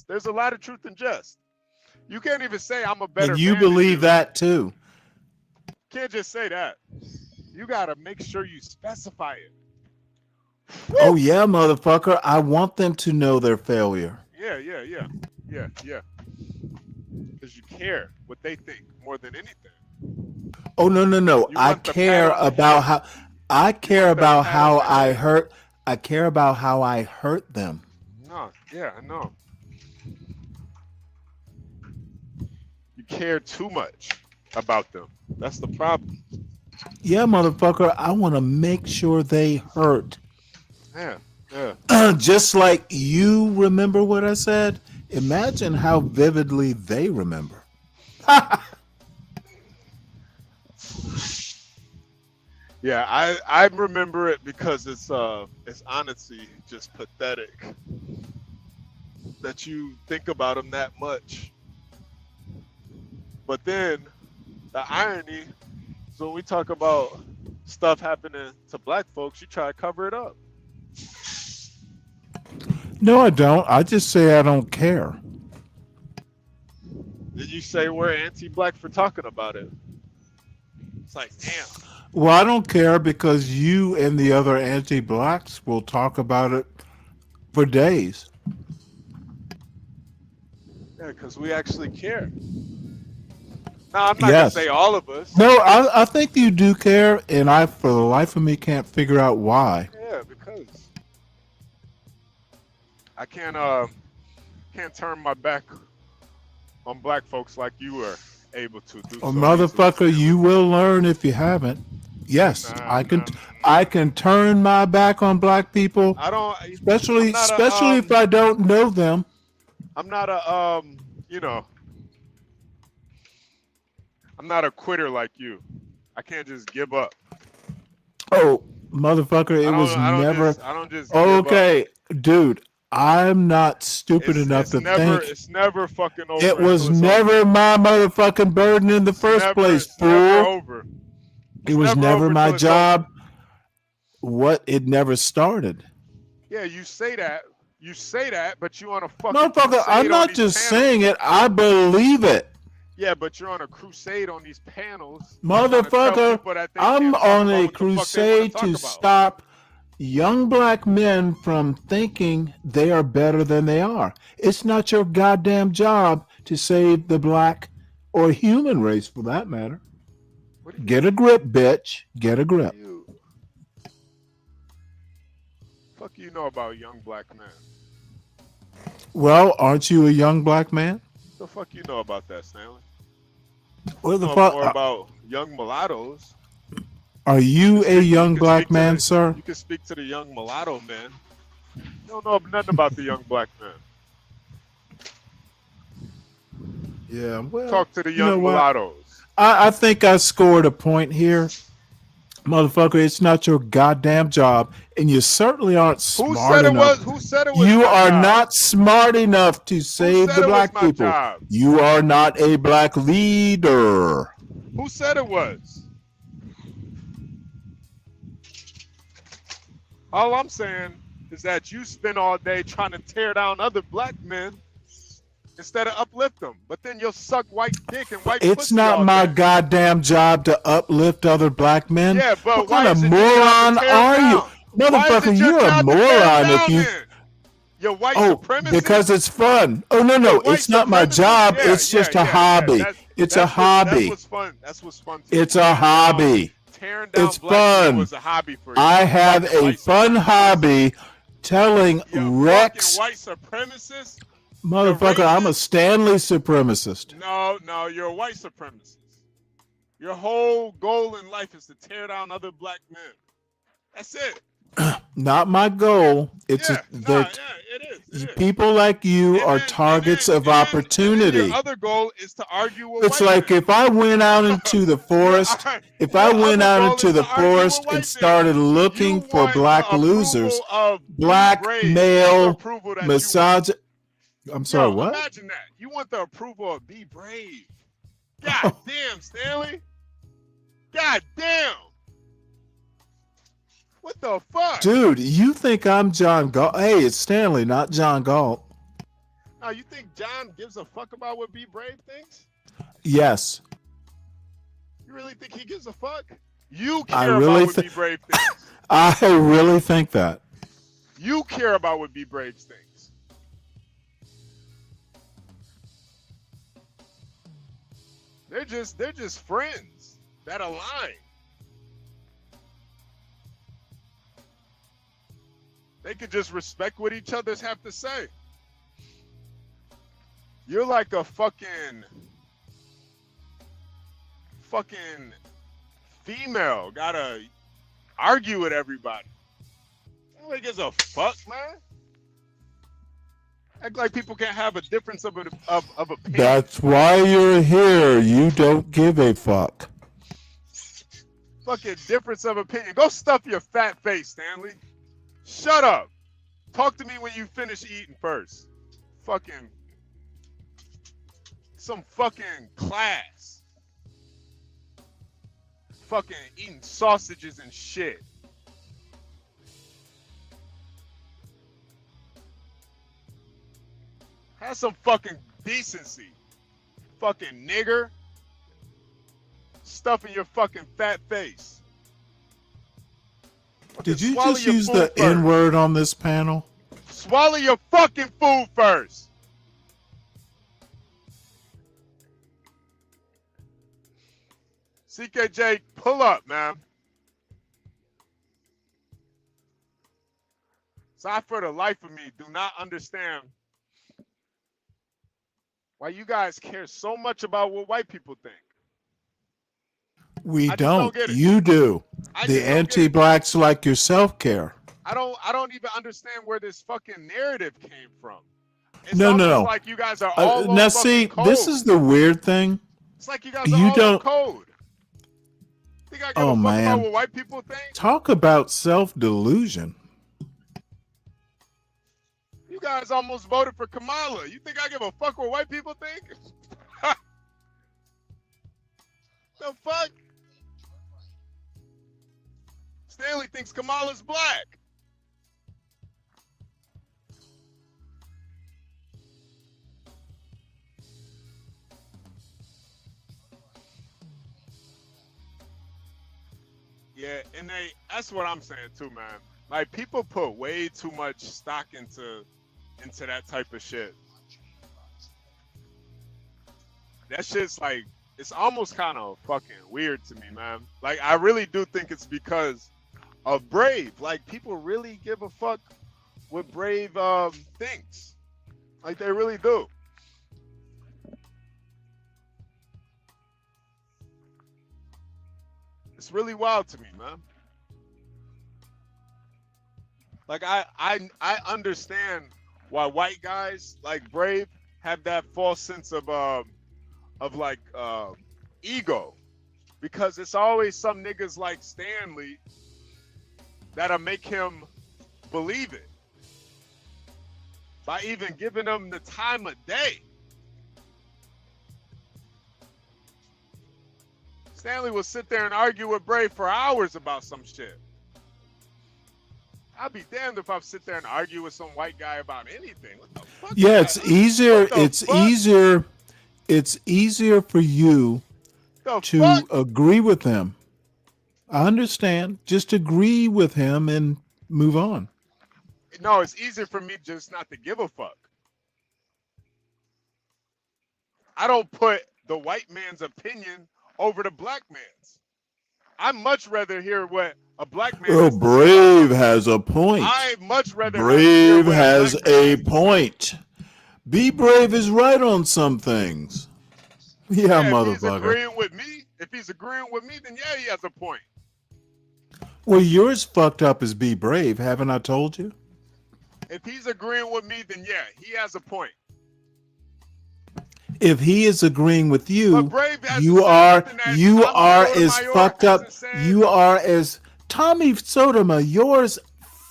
There's a lot of truth in jest. You can't even say I'm a better man. And you believe that too. Can't just say that. You gotta make sure you specify it. Oh yeah, motherfucker. I want them to know their failure. Yeah. Because you care what they think more than anything. Oh no. I care about how I care about how I hurt. I care about how I hurt them. No, yeah, I know. You care too much about them. That's the problem. Yeah, motherfucker. I want to make sure they hurt. Yeah. Just like you remember what I said. Imagine how vividly they remember. Yeah, I remember it because it's honestly just pathetic that you think about them that much. But then the irony is when we talk about stuff happening to black folks, you try to cover it up. No, I don't. I just say I don't care. Did you say we're anti-black for talking about it? It's like, damn. Well, I don't care because you and the other anti-blacks will talk about it for days. Yeah, because we actually care. No, I'm not gonna say all of us. No, I think you do care, and I, for the life of me, can't figure out why. Yeah, because I can't turn my back on black folks like you were able to do. Oh, motherfucker, you will learn if you haven't. Yes, I can I can turn my back on black people, I don't. especially I'm not if I don't know them. I'm not a you know. I'm not a quitter like you. I can't just give up. Oh, motherfucker! It was never. I don't just. Okay, dude. I'm not stupid enough to think It's never fucking over. it was until it's never over. my motherfucking burden in the first place, It's never fool. over. It was never my job. What? It never started. Yeah, you say that, but you on a fucking Motherfucker, I'm crusade on not these just panels. saying it. I believe it. Yeah, but you're on a crusade on these panels. Motherfucker, I'm on a crusade to stop young black men from thinking they are better than they are. It's not your goddamn job to save the black or human race for that matter. Get a grip, bitch. Get a grip. Fuck you know about young black men? Well, aren't you a young black man? The fuck you know about that, Stanley? What the know fuck? more about young mulattoes. Are you a young black man, sir? You can speak to the young mulatto man. You don't know nothing about the young black man. Yeah, well, talk to the you know young what? mulattoes. I think I scored a point here. Motherfucker, it's not your goddamn job, and you certainly aren't smart enough. Who said it was? You my are job? not smart enough to save said the it was black my people. job? You are not a black leader. Who said it was? All I'm saying is that you spend all day trying to tear down other black men instead of uplift them. But then you'll suck white dick and white It's pussy not all my day. goddamn job to uplift other black men. Yeah, but what why kind is of it your job moron to tear are them you? down? Why is Motherfucker, it your you're a job to tear them moron if down you then? You're white Oh, supremacist? because it's fun. Oh no, white it's not my supremacist? job. Yeah, It's just a hobby. It's a hobby. That's what's fun. That's what's fun. It's a hobby. Tearing down It's black people fun. was a hobby for you. I You have fucking a white fun hobby telling Rex, white supremacist? motherfucker, I'm a Stanley supremacist. No, you're a white supremacist. Your whole goal in life is to tear down other black men. That's it. Not my goal. It's people like you are targets of opportunity. Your other goal is to argue with It's white like men. if I went out into the forest, and started looking for black losers, black male massage. I'm sorry, what? Imagine that. You want the approval of Be Brave. God damn, Stanley. God damn. What the fuck? Dude, you think I'm John Galt? Hey, it's Stanley, not John Galt. Now, you think John gives a fuck about what Be Brave thinks? Yes. You really think he gives a fuck? You I care really about what Be Brave thinks. I really think that. You care about what Be Brave thinks. They're just friends that align. They could just respect what each other's have to say. You're like a fucking female. Gotta argue with everybody. Nobody gives a fuck, man. Act like people can't have a difference of opinion. That's why you're here. You don't give a fuck. Fucking difference of opinion. Go stuff your fat face, Stanley. Shut up. Talk to me when you finish eating first. Fucking some fucking class. Fucking eating sausages and shit. Have some fucking decency. Fucking nigger. Stuffing your fucking fat face. Did you Swallow just your use food the first. N-word on this panel? Swallow your fucking food first. CKJ, pull up, man. So I, for the life of me, do not understand why you guys care so much about what white people think. We I just don't. get it. You do. I The just don't get it. anti-blacks like your self-care. I don't even understand where this fucking narrative came from. It's No, almost no. like you guys are all Now on see, fucking code. this is the weird thing. It's like you guys are You all on don't. code. Think I give Oh a fuck about man, what white people think? talk about self-delusion. You guys almost voted for Kamala. You think I give a fuck what white people think? The fuck? Stanley thinks Kamala's black. Yeah, and that's what I'm saying too, man. Like, people put way too much stock into that type of shit. That shit's like, it's almost kind of fucking weird to me, man. Like, I really do think it's because of Brave. Like, people really give a fuck what Brave thinks. Like, they really do. It's really wild to me, man. Like, I understand why white guys like Brave have that false sense of like ego, because it's always some niggas like Stanley that'll make him believe it by even giving him the time of day. Stanley will sit there and argue with Brave for hours about some shit. I'll be damned if I sit there and argue with some white guy about anything. What the fuck? Yeah, it's easier. It's easier for you to agree with him. I understand. Just agree with him and move on. No, it's easier for me just not to give a fuck. I don't put the white man's opinion over the black man's. I'd much rather hear what a black man Oh, Brave has a point. I'd much rather Brave has a point. Be Brave is right on some things. Yeah, motherfucker. If he's agreeing with me, then yeah, he has a point. Well, yours fucked up as Be Brave, haven't I told you? If he's agreeing with me, then yeah, he has a point. If he is agreeing with you, you are as fucked up. You are as Tommy Sotomayor. Yours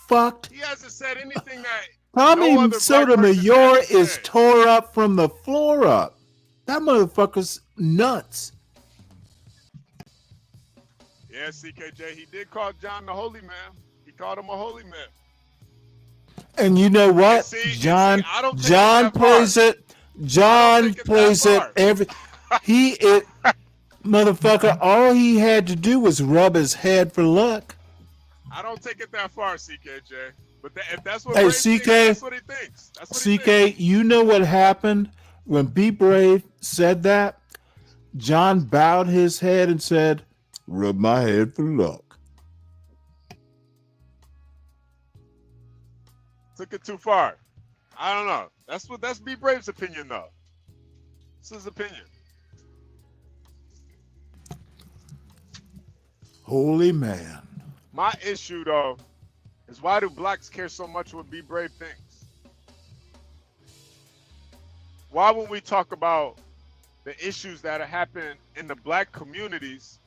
fucked. He hasn't said anything that Tommy Sotomayor is tore up from the floor up. That motherfucker's nuts. Yeah, CKJ, he did call John the holy man. He called him a holy man. And you know what? John plays it. John plays it every. Motherfucker. All he had to do was rub his head for luck. I don't take it that far, CKJ. But if that's what Hey, Brave CK, thinks, that's what he thinks. That's what he CK, thinks. you know what happened when Be Brave said that? John bowed his head and said, "Rub my head for luck." Took it too far. I don't know. That's Be Brave's opinion, though. It's his opinion. Holy man. My issue, though, is why do blacks care so much what Be Brave thinks? Why, when we talk about the issues that are happening in the black communities,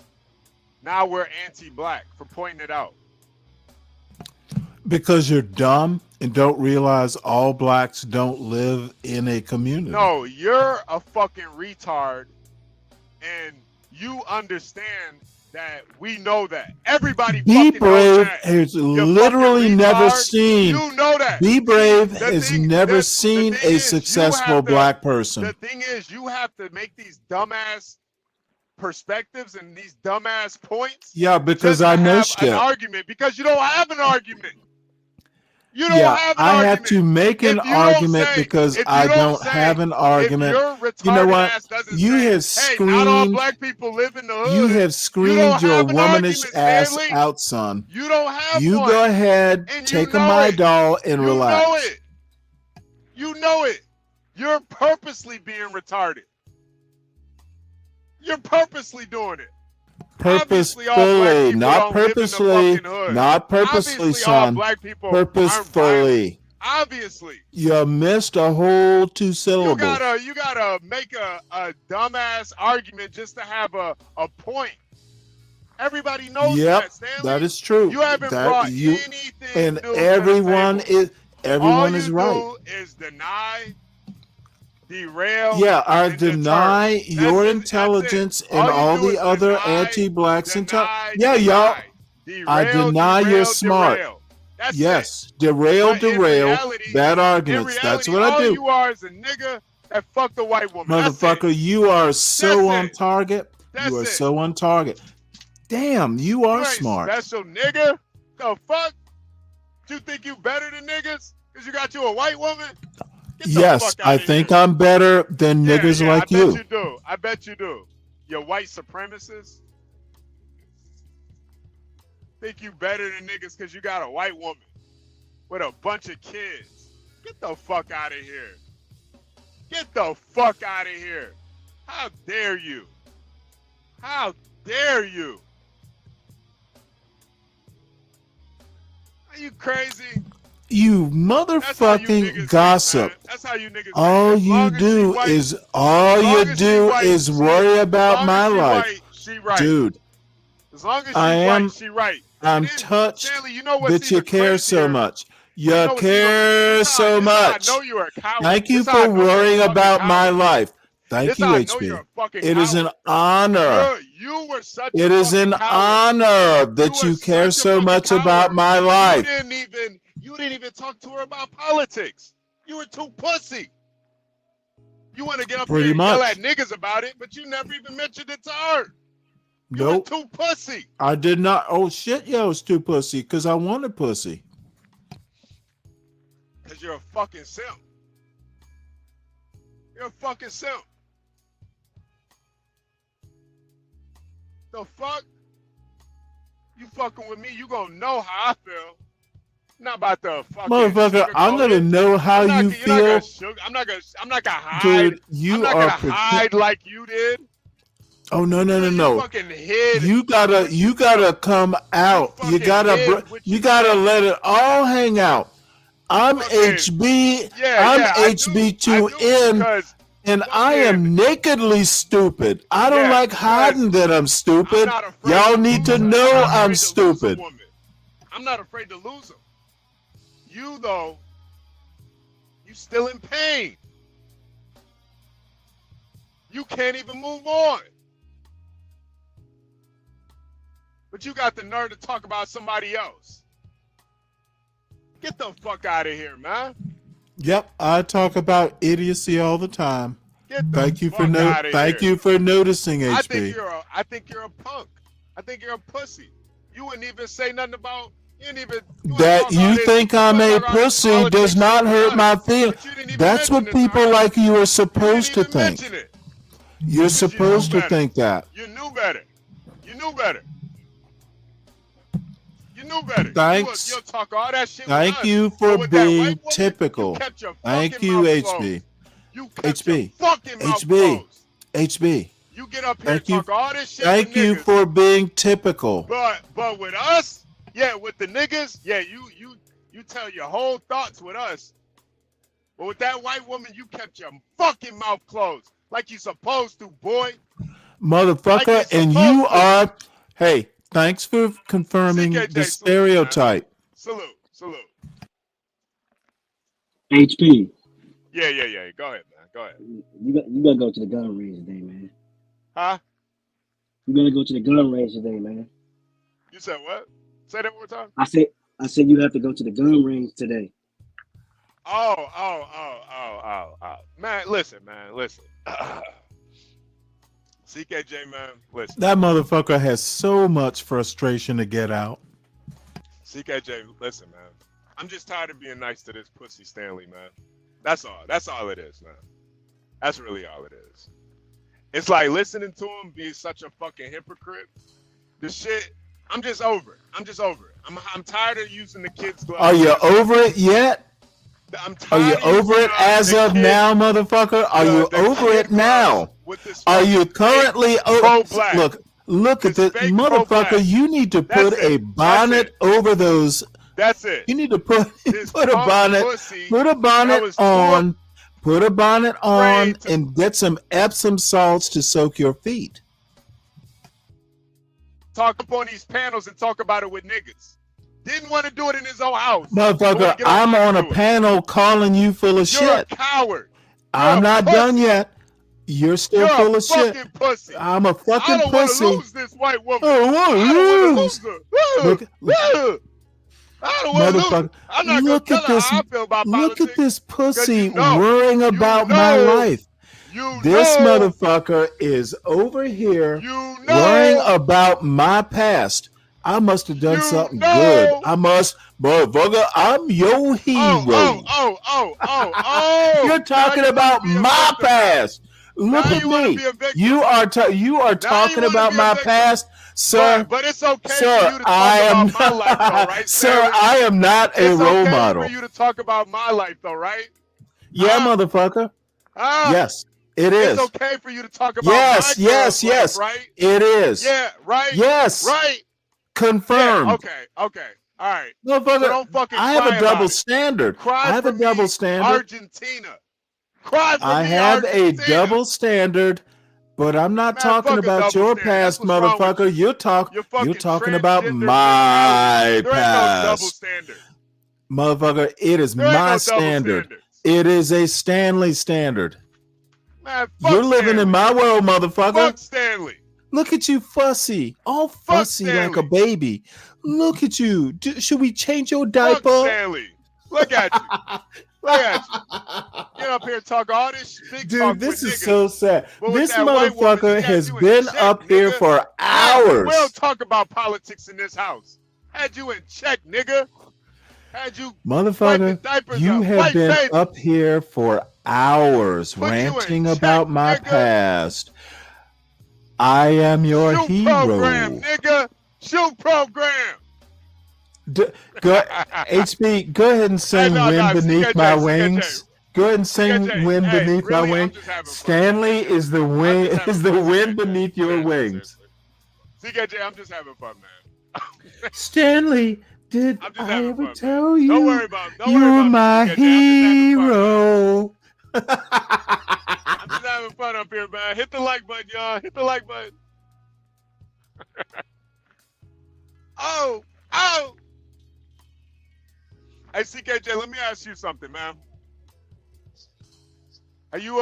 now we're anti-black for pointing it out? Because you're dumb and don't realize all blacks don't live in a community. No, you're a fucking retard, and you understand that we know that. Everybody Be fucking knows Brave that. has You literally fucking never retard. seen. You know that. Be Brave has never the seen thing a is, successful black person. The thing is, you have to make these dumbass perspectives and these dumbass points. Yeah, because just to I know have shit. an argument, because you don't have an argument. You don't Yeah, have an I argument. have to make an If you don't argument say- because if you I don't don't say- have an if argument. your You know retarded what? ass doesn't You say, have hey, not all screamed. black people live in the hood. You have don't screamed your have an womanish argument, ass Stanley. out, son. You don't have You one. go ahead, And take you a know my it. doll and You relax. know it. You know it. You're purposely being retarded. You're purposely doing it. Obviously, all black Purposefully, people not don't live in the purposely, fucking hood. not purposely, Obviously, all son. black people aren't violent. Purposefully. Obviously. You missed a whole 2 You syllables. gotta make a dumbass argument just to have a point. Everybody knows Yep, that, Stanley. that is true. You haven't brought anything and new to the everyone table. is everyone is right. All you do is deny, derail. Yeah, I and deny deter. your That's it. intelligence and All you all do the is other deny, anti-blacks and deny, yeah, y'all. derail, I deny you're smart. derail. That's Yes, derail, But in derail, reality- bad In arguments. reality, That's what I all do. you are is a nigga that fucked a white woman. That's it. Motherfucker, you are so That's on it. target. That's You are it. so on target. Damn, you You are ain't smart. special, nigga. The fuck? You think you better than niggas? Cause you got you a white woman? Get the Yes, fuck I outta think here. I'm better than niggas Yeah, like I bet you. you do. I bet you do. You white supremacists think you better than niggas because you got a white woman with a bunch of kids. Get the fuck out of here. Get the fuck out of here. How dare you? How dare you? Are you crazy? You That's how you motherfucking niggas gossip. think, man. That's how you niggas All think. As you long as she do white, is as long as she white, is she- worry about as long my as she life. white, she right. Dude, As long as she I am white, she right. I'm And then, touched Stanley, you know what's that you even care so crazier? much. You You know what's even care this so how much. I know you're a coward. Thank you This how I for know you're a worrying fucking about my coward. life. Thank This you, how I know you're HB. a fucking It is an coward. honor. You were such It a is fucking an coward. honor You that were you care such a so fucking much about coward. my life. You didn't even talk to her about politics. You were too pussy. You want to get up Pretty here and yell much. at niggas about it, but you never even mentioned it to her. You Nope. were too pussy. I did not. Oh shit, yo, it's too pussy because I wanted pussy. Because you're a fucking simp. You're a fucking simp. The fuck? You fucking with me, you gonna know how I feel. Not about the fucking Motherfucker, I'm sugarcoat gonna it. know how I'm not, you you're not gonna feel. I'm not gonna hide. Dude, I'm you not are gonna hide like you did. Oh no no no You no! fucking hid. You gotta come out. You gotta hid what you gotta let it all hang out. I'm Fucking- HB. Yeah, I'm yeah, I do. HB2N, because and I am nakedly stupid. I don't Yeah, like hiding that I'm stupid. not afraid Y'all to need to lose. know I'm not I'm afraid to lose a stupid. woman. I'm not afraid to lose them. You though, you still in pain. You can't even move on. But you got the nerve to talk about somebody else. Get the fuck out of here, man. Yep, I talk about idiocy all the time. Get the Thank you for fuck outta thank here. you for noticing, I HB. think you're a punk. I think you're a pussy. You wouldn't even say nothing about. You didn't even. That you think I'm a pussy does not hurt my feelings. That's what people like you are supposed to think. You're supposed to think that. You knew better. You knew better. You knew better. Thanks. You'll talk all that shit. Thank with you us. for But with that being white woman, typical. You kept your Thank fucking you, mouth HB. closed. You kept HB. your fucking mouth HB. closed. HB. You get up here Thank and you. talk all this shit. Thank with you niggas, for being typical. But with us, yeah, with the niggas, yeah, you tell your whole thoughts with us. But with that white woman, you kept your fucking mouth closed, like you supposed to, boy. Motherfucker, Like you're and supposed you to. are. Hey, thanks for confirming CKJ, the stereotype. Salute. HP. Yeah. Go ahead, man. Go ahead. You gotta go to the gun range today, man. Huh? You gotta go to the gun range today, man. You said what? Say that one more time. I said you have to go to the gun range today. Oh. Man, listen. CKJ, man, listen. That motherfucker has so much frustration to get out. CKJ, listen, man. I'm just tired of being nice to this pussy Stanley, man. That's all. That's all it is, man. That's really all it is. It's like listening to him be such a fucking hypocrite. The shit, I'm just over it. I'm tired of using the kids' gloves. Are you over it yet? I'm Are you tired over it as of now, motherfucker? Are you over it now? Are you currently over? Look, Look at this, fake motherfucker. pro-black. You need to That's put it. a bonnet over those. That's it. You need to put This put a punk bonnet, pussy put a that bonnet was on, put a bonnet on, afraid to- and get some Epsom salts to soak your feet. talk up on these panels and talk about it with niggas. Didn't want to do it in his own house. Don't wanna Motherfucker, get I'm online on a and do it. panel calling you full of You're shit. a coward. I'm a not pussy. done yet. You're still You're full a of shit. fucking pussy. I'm a I fucking don't want pussy. to lose this white woman. I don't want I to don't want lose. to lose her. I don't want to lose her. Motherfucker, I'm not going look to tell at her this. how I feel about Look politics. at this pussy you know, worrying about my life. This motherfucker is over here worrying about my past. I must have done something good. I must, motherfucker, I'm your hero. You're talking about my past. Look at me. You are talking about my past, sir. But it's okay sir, for you to talk I am about my life, though, right? Sir, Stanley? I am not a It's role okay model. for you to talk about my life, though, right? Yeah, motherfucker. Yes, it is. It's okay for you to talk about Yes, my yes, girl's yes. life, right? It is. Yeah, right? Yes. Right? Confirmed. Yeah, okay. All right. Motherfucker, So don't fucking I have cry a about double it. standard. Cry I have for a double me, standard. Argentina. Cry for I me, have Argentina. a double standard, but I'm not talking fuck a about double your standard. past, That's what's wrong with motherfucker. You're fucking talking about transgender my mentality. There ain't no double past. standard. Motherfucker, it is There ain't no my double standard. standards. It is a Stanley standard. Man, fuck You're living Stanley. in my world, motherfucker. Fuck Stanley. Look at you, fussy. All fussy like a baby. Look at you. Should we change your Fuck diaper? Stanley. Look at you. Look at you. Get up here and talk all this big talk Dude, this with is niggas. so sad. But with This that white woman, motherfucker she got has you in been check, up here nigga. for Man, hours. we'll talk about politics in this house. Had you in check, nigga. Had you Motherfucker, diapers you up. have White been baby. up here for hours Put you in ranting check, about my nigga. past. I am your Shoot hero. program, nigga. Shoot program. Go, HB, go ahead and sing no, Wind Beneath CKJ, My CKJ. Wings. Go ahead and sing CKJ, Wind hey, Beneath really, My I'm Wings. just having fun. Stanley is the wind beneath your wings. CKJ, I'm just having fun, man. Stanley, did I'm just I having ever fun, tell man. you Don't worry about it. you're my CKJ. I'm hero? just having fun up here, man. Hit the like button, y'all. Hit the like button. Oh. Hey, CKJ, let me ask you something, man. Are you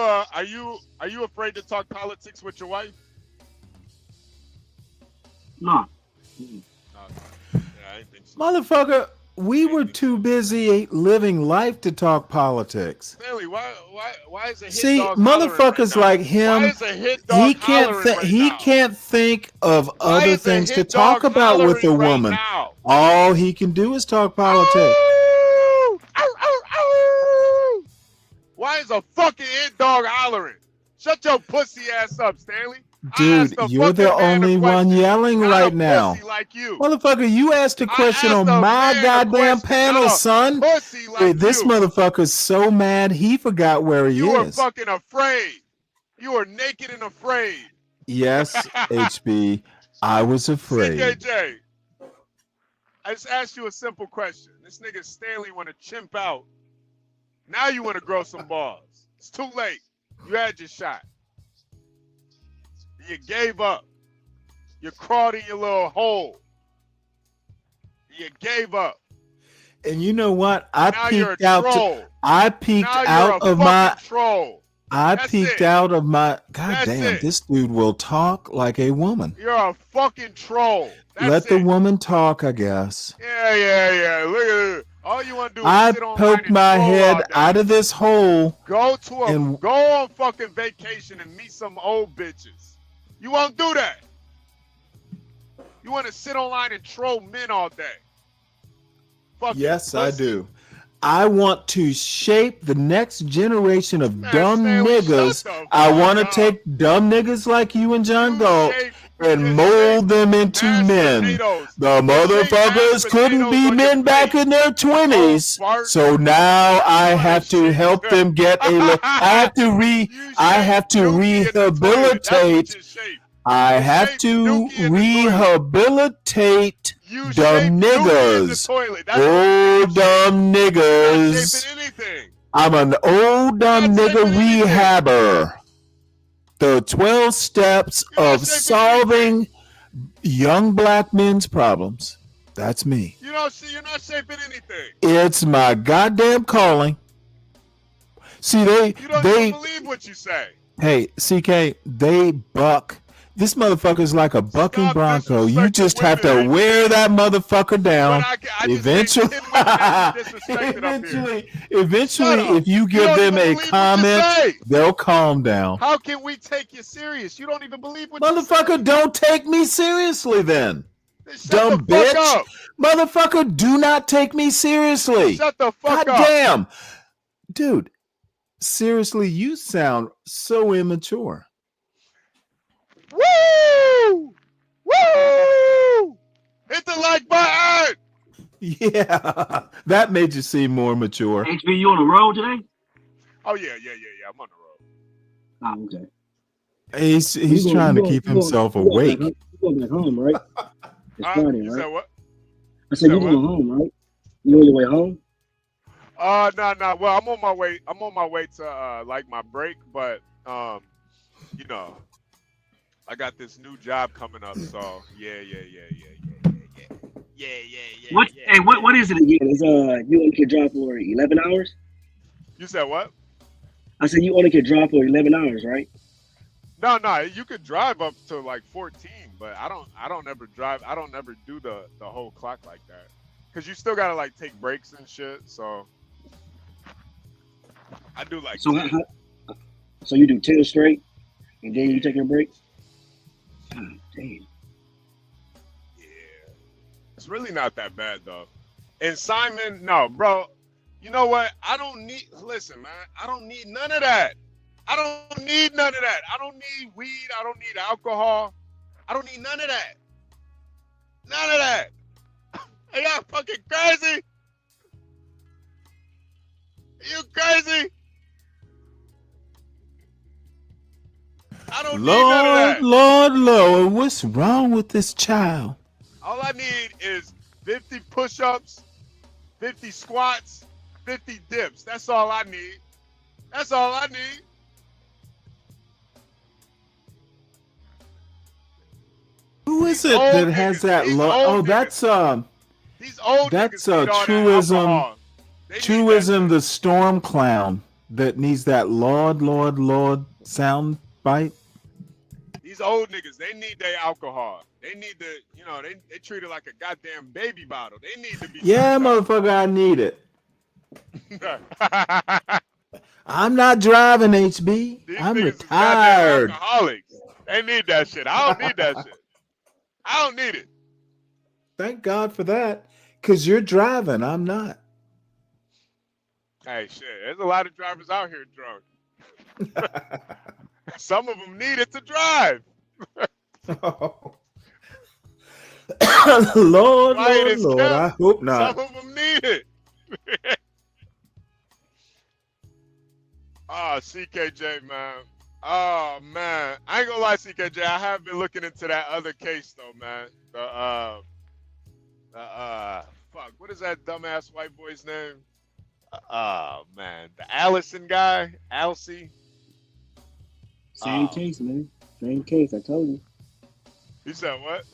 afraid to talk politics with your wife? No. Yeah, I didn't think so. Motherfucker, we were too busy living life to talk politics. Stanley, why is a hit See, dog hollering motherfuckers right now? like him, Why is a hit dog hollering right he now? can't think of Why other is a things to hit talk dog about with a hollering right woman. now? All he can do is talk politics. Ow! Ow, ow, ow! Why is a fucking hit dog hollering? Shut your pussy ass up, Stanley. Dude, you're the only one yelling right now. Like you. Motherfucker, you asked a question on my goddamn panel, son. Hey, this motherfucker's so mad he forgot where he You were is. fucking afraid. You were naked and afraid. Yes, HB, I was afraid. CKJ, I just asked you a simple question. This nigga Stanley want to chimp out. Now you want to grow some balls. It's too late. You had your shot. You gave up. You crawled in your little hole. You gave up. And you know what? I Now you're peeked a out. troll. I peeked Now out you're a of my. fucking troll. I That's peeked it. out of my. God That's damn, it. this dude will talk like a woman. You're a fucking troll. That's Let the it. woman talk, I guess. Yeah. Look at it. All you want to do is I sit online poked and my troll head all day. out of this hole. Go and on fucking vacation and meet some old bitches. You won't do that. You want to sit online and troll men all day. Fucking Yes, I pussy. do. I want to shape the next generation of dumb Stanley, niggas. shut the I fuck want to up. take dumb niggas like you and John Galt shape- and mold them into mashed men. potatoes. The motherfuckers mashed couldn't potatoes be on men your back face. in their 20s. fart. So now I have to help them get a I have to You shape Dookie in the toilet. That's what rehabilitate. you shape. I have to rehabilitate dumb niggas. Old dumb niggas. I'm an old dumb nigga rehabber. The 12 steps of solving young black men's problems. That's me. You're not shaping anything. It's my goddamn calling. See, You don't even believe what you say. Hey, CK, they buck. This motherfucker's like a bucking bronco. You just have to wear that motherfucker down. Eventually, if you give them a comment, they'll calm down. How can we take you serious? You don't even believe what Motherfucker, don't take me seriously then. Dumb bitch. Motherfucker, do not take me seriously. Shut the fuck up. Damn. Dude, seriously, you sound so immature. Woo! Woo! Hit the like button! Yeah, that made you seem more mature. HB, you on the road today? Oh, yeah. I'm on the road. Oh, okay. He's trying to keep himself awake. You going back home, right? It's Friday, you right? said what? I said you going home, right? You on your way home? No. Well, I'm on my way. I'm on my way to like my break, but you know, I got this new job coming up, so yeah. What is it again? Is you only can drive for 11 hours? You said what? I said you only can drive for 11 hours, right? No, you could drive up to like 14, but I don't ever drive. I don't ever do the whole clock like that, cause you still gotta like take breaks and shit. So I do like. So you do 10 straight, and then you take your breaks. God damn. It's really not that bad though. And Simon, no, bro. You know what? Listen, man. I don't need none of that. I don't need none of that. I don't need weed. I don't need alcohol. I don't need none of that. None of that. Are y'all fucking crazy? Are you crazy? I don't need none of that. Lord, what's wrong with this child? All I need is 50 push-ups, 50 squats, 50 dips. That's all I need. That's all I need. Who is it that has that? That's Truism. Truism, the storm clown that needs that Lord sound bite. These old niggas, they need their alcohol. They need to, they treat it like a goddamn baby bottle. They need to be. Yeah, motherfucker, I need it. I'm not driving, HB. I'm retired. Alcoholics. They need that shit. I don't need that shit. I don't need it. Thank God for that, because you're driving. I'm not. Hey, shit. There's a lot of drivers out here drunk. Some of them need it to drive. Lord, I hope not. Some of them need it. Oh, CKJ, man. Oh, man. I ain't gonna lie, CKJ. I have been looking into that other case, though, man. Fuck. What is that dumbass white boy's name? Oh, man. The Allison guy? Alcy? Same case, man. Same case. I told you. You said what?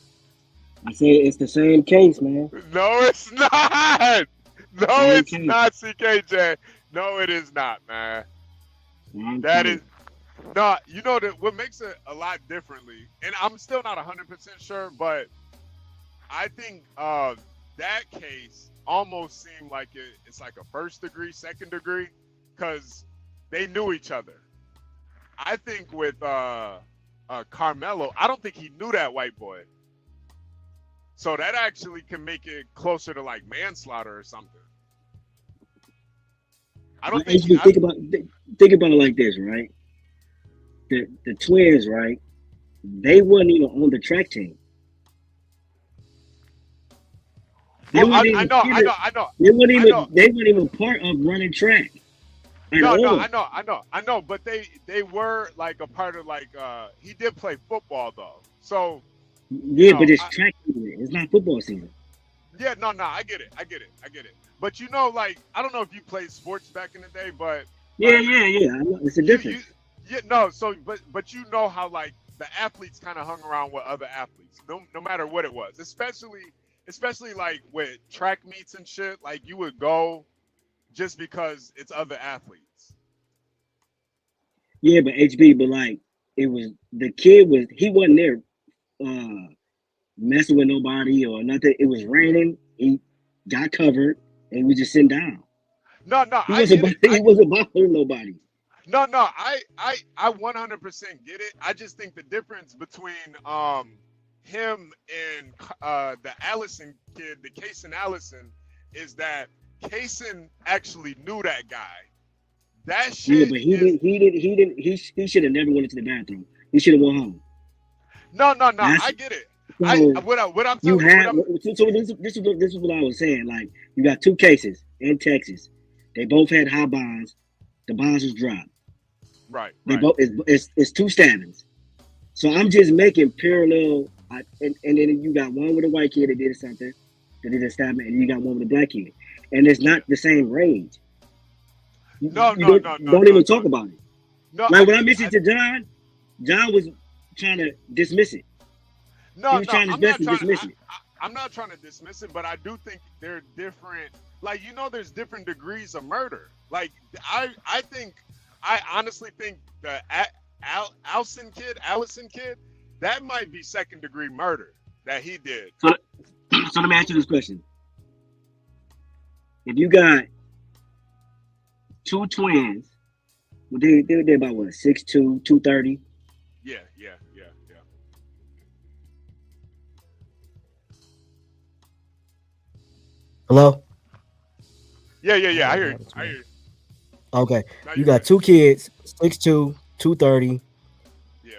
I said it's the same case, man. No, it's not. No, it's not, CKJ. No, it is not, man. That is not. You know that what makes it a lot differently, and I'm still not 100% sure, but I think that case almost seemed like it's like a first degree, second degree, because they knew each other. I think with Karmelo, I don't think he knew that white boy. So that actually can make it closer to like manslaughter or something. I don't think. Think about it like this, right? The twins, right? They weren't even on the track team. I know. They weren't even part of running track. No, no, I know, but they were like a part of like he did play football though, so Yeah, but it's track season. It's not football season. yeah, no, I get it. But like I don't know if you played sports back in the day, but Yeah. like, I know. It's a difference. so but how like the athletes kind of hung around with other athletes, no matter what it was, especially like with track meets and shit, like you would go just because it's other athletes. Yeah, but HB, but like it was the kid he wasn't there messing with nobody or nothing. It was raining. He got covered and he was just sitting down. No, He wasn't bothering nobody. No, I 100% get it. I just think the difference between him and the Allison kid, the Kaysen Allison, is that Kaysen actually knew that guy. That shit. Yeah, but he should have never went into the bathroom. He should have went home. No, I get it. So what I'm telling you. So this is what I was saying. Like you got two cases in Texas. They both had high bonds. The bonds was dropped. Right. They both it's two stabbings. So I'm just making parallel. And then you got one with a white kid that did something, that did a stabbing, and you got one with a black kid, and it's not the same range. No. Don't even talk about it. No, like when I mentioned to John was trying to dismiss it. No, he was trying his best to dismiss it. I'm not trying to dismiss it, but I do think they're different. Like there's different degrees of murder. Like I honestly think the Allison kid, that might be second degree murder that he did. So let me ask you this question: if you got two twins, well, they're about what, 6'2", 230? Yeah. Hello? Yeah. I hear you. Okay. You got two kids, 6'2", 230. Yeah.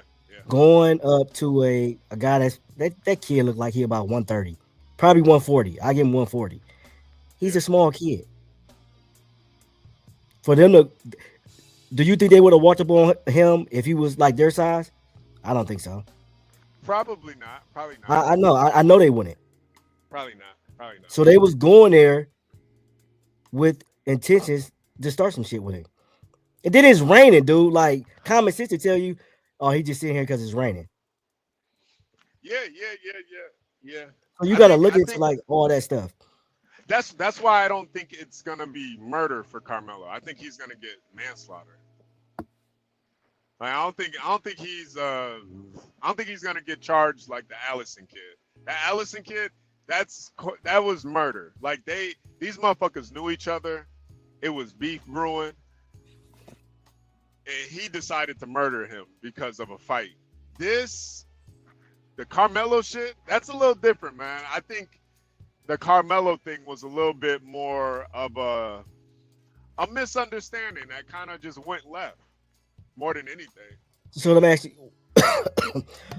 Going up to a guy that kid looked like he about 130. Probably 140. I give him 140. He's a small kid. For them to, do you think they would have walked up on him if he was like their size? I don't think so. Probably not. I know they wouldn't. Probably not. So they was going there with intentions to start some shit with him. And then it's raining, dude. Like common sense to tell you, oh, he just sitting here because it's raining. Yeah. So you gotta look into like all that stuff. That's why I don't think it's gonna be murder for Karmelo. I think he's gonna get manslaughter. Like I don't think he's gonna get charged like the Allison kid. The Allison kid, that was murder. Like these motherfuckers knew each other. It was beef brewing, and he decided to murder him because of a fight. The Karmelo shit, that's a little different, man. I think the Karmelo thing was a little bit more of a misunderstanding that kind of just went left more than anything. So let me ask you,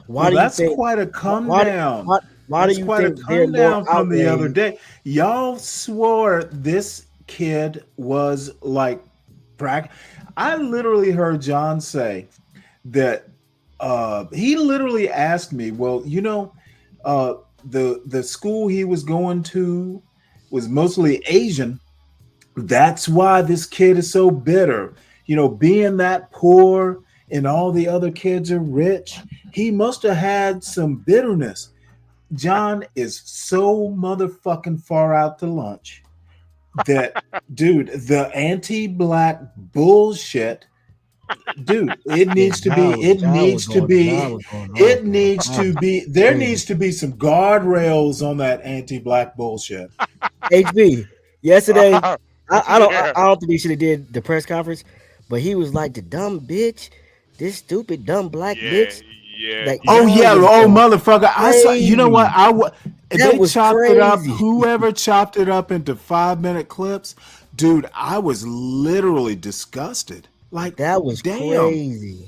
why do you that's think, quite a come down. Why do you think they're more from the other outraged? day? Y'all swore this kid was like I literally heard John say that he literally asked me, well, the school he was going to was mostly Asian. That's why this kid is so bitter. Being that poor and all the other kids are rich, he must have had some bitterness. John is so motherfucking far out to lunch that, dude, the anti-black bullshit, dude, there needs to be some guardrails on that anti-black bullshit. HB, yesterday, I don't think he should have did the press conference, but he was like, the dumb bitch, this stupid dumb black bitch. Yeah. Like, Motherfucker! I saw. You know what? They chopped crazy. It up. Whoever chopped it up into 5-minute clips, dude, I was literally disgusted. Like that was crazy.